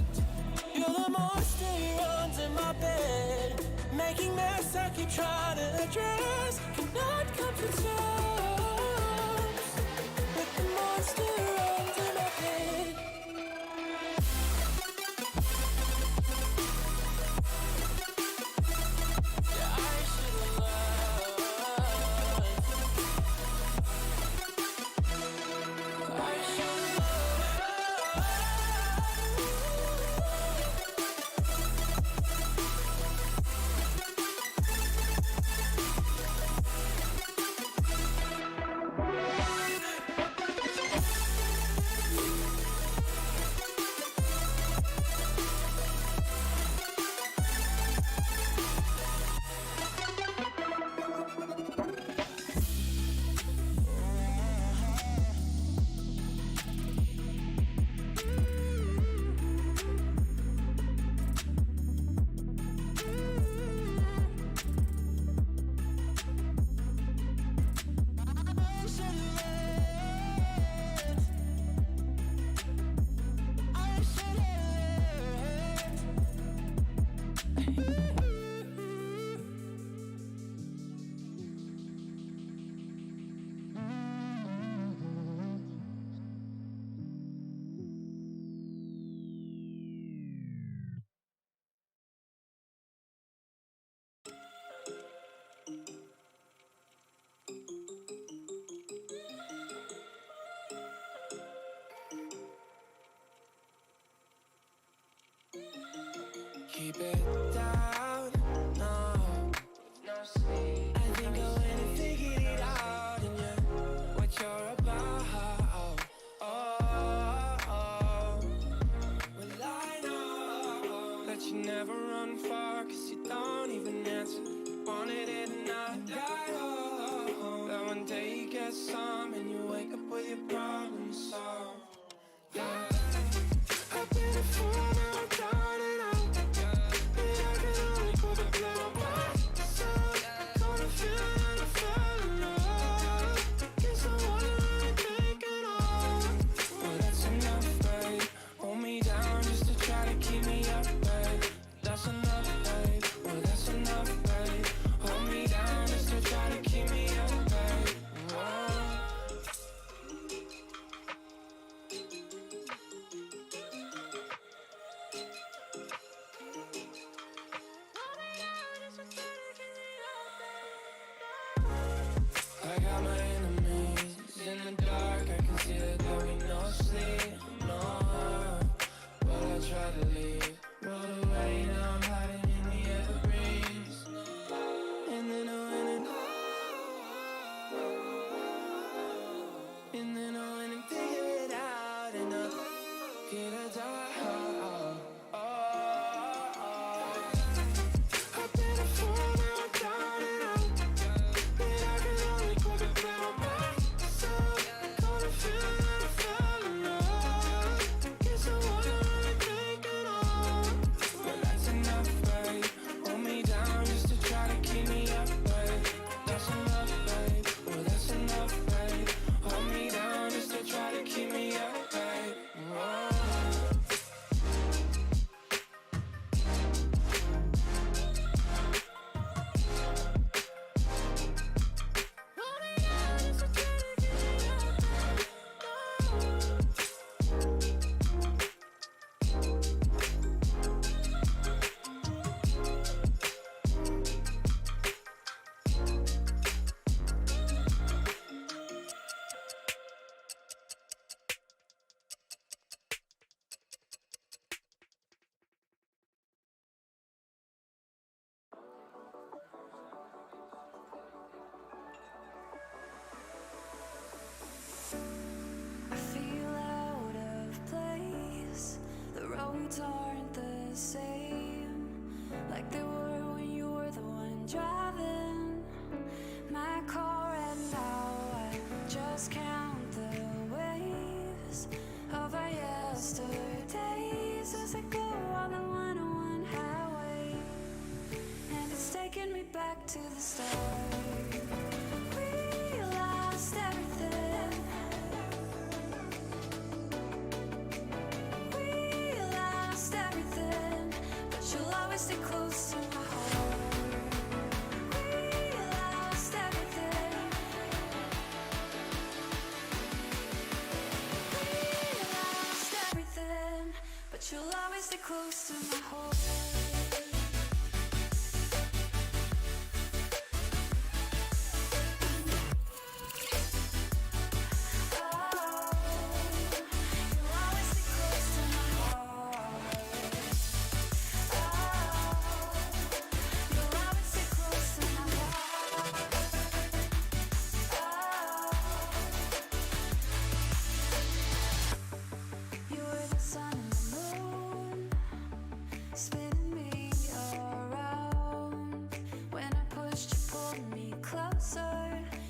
You're the monster under my bed, making mess I keep trying to address. Cannot come to terms with the monster under my bed. Keep it down, no, no sleep. I think I went and figured it out, and you're what you're about. Well, I know that you never run far, 'cause you don't even answer. Wanted it and I got home. That one day you get some and you wake up with your problems solved. Yeah, I've been a fool, now I'm down and out. back to the start. We lost everything. We lost everything, but you'll always stay close to my heart. We lost everything. We lost everything, but you'll always stay close to my heart. Spinning me around. When I pushed, you pulled me closer,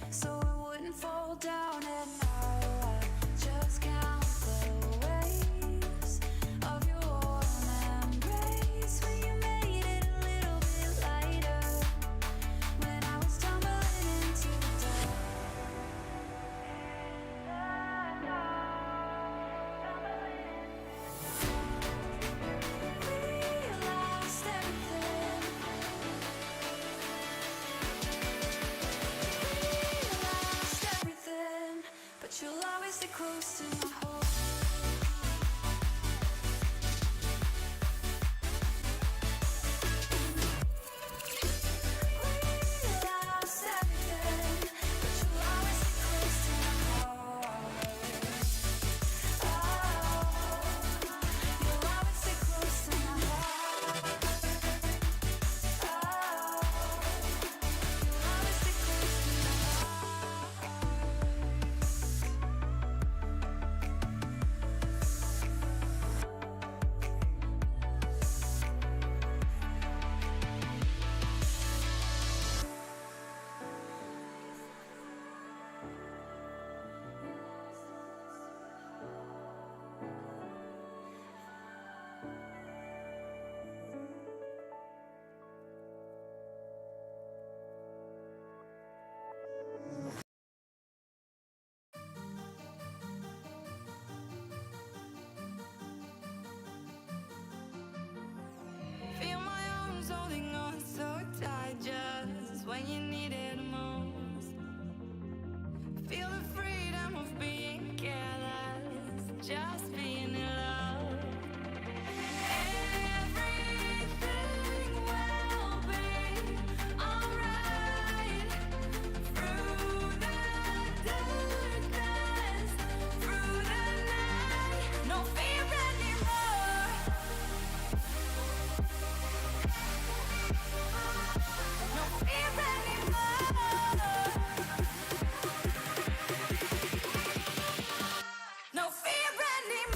so I wouldn't fall down. And now I just count the waves of your warm embrace. When you made it a little bit lighter, when I was tumbling into the dark. But you'll always stay close to my heart. We lost everything, but you'll always stay close to my heart. Oh, you'll always stay close to my heart. Oh, you'll always stay close to my heart. Feel my arms holding on so tight just when you need it most. Feel the freedom of being careless, just being in love. Everything will be alright. Through the darkness, through the night, no fear anymore. No fear anymore. No fear anymore.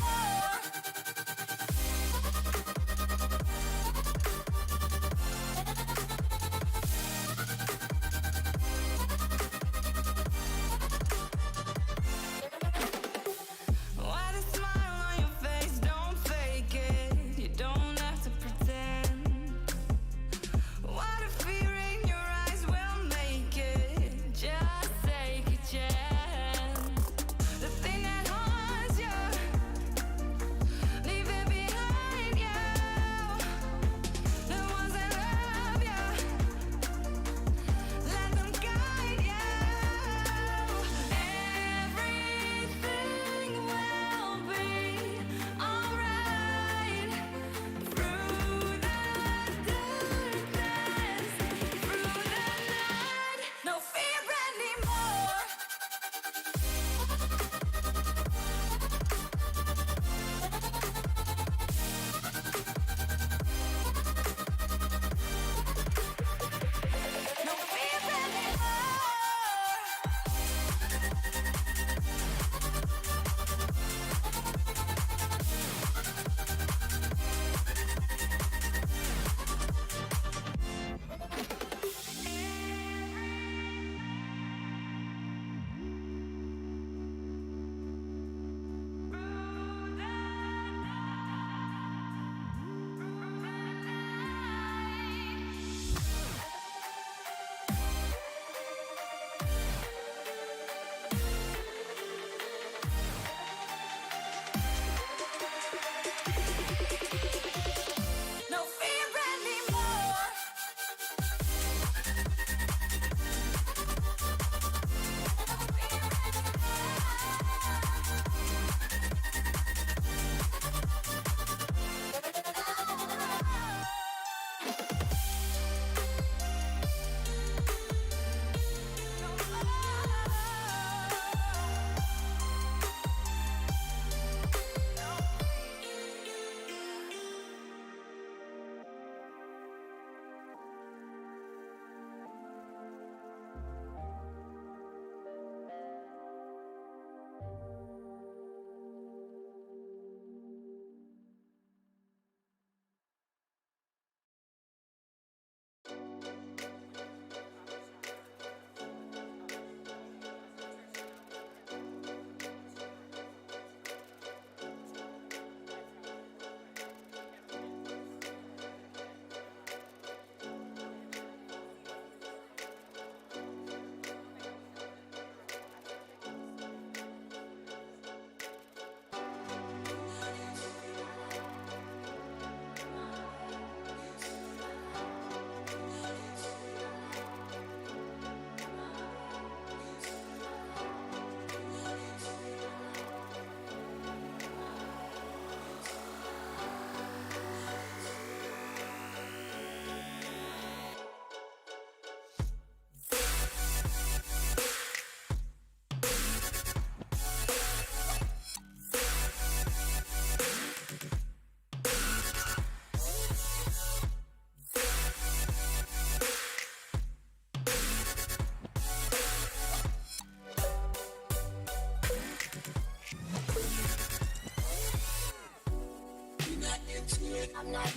I'm not.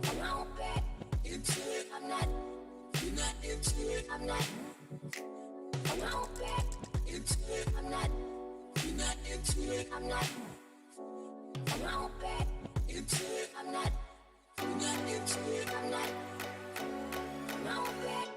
I'm not back into it. I'm not. You're not into it. I'm not. I'm not back into it. I'm not. You're not into it. I'm not. I'm not back into it. I'm not. You're not into it. I'm not. I'm not back.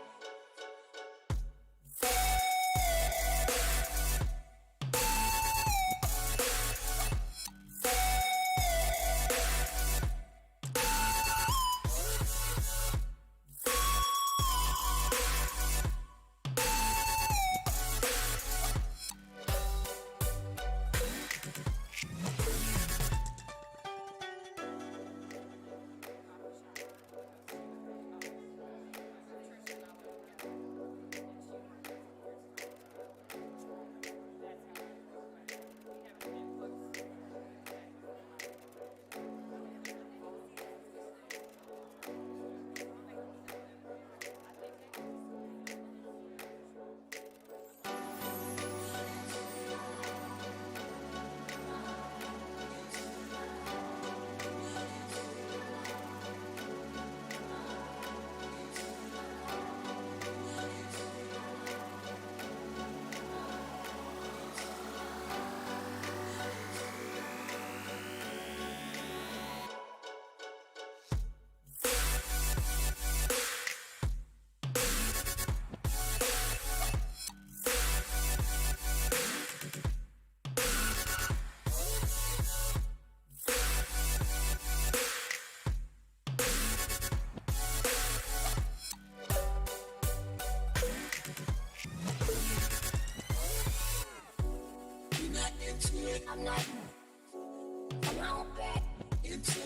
I'm not.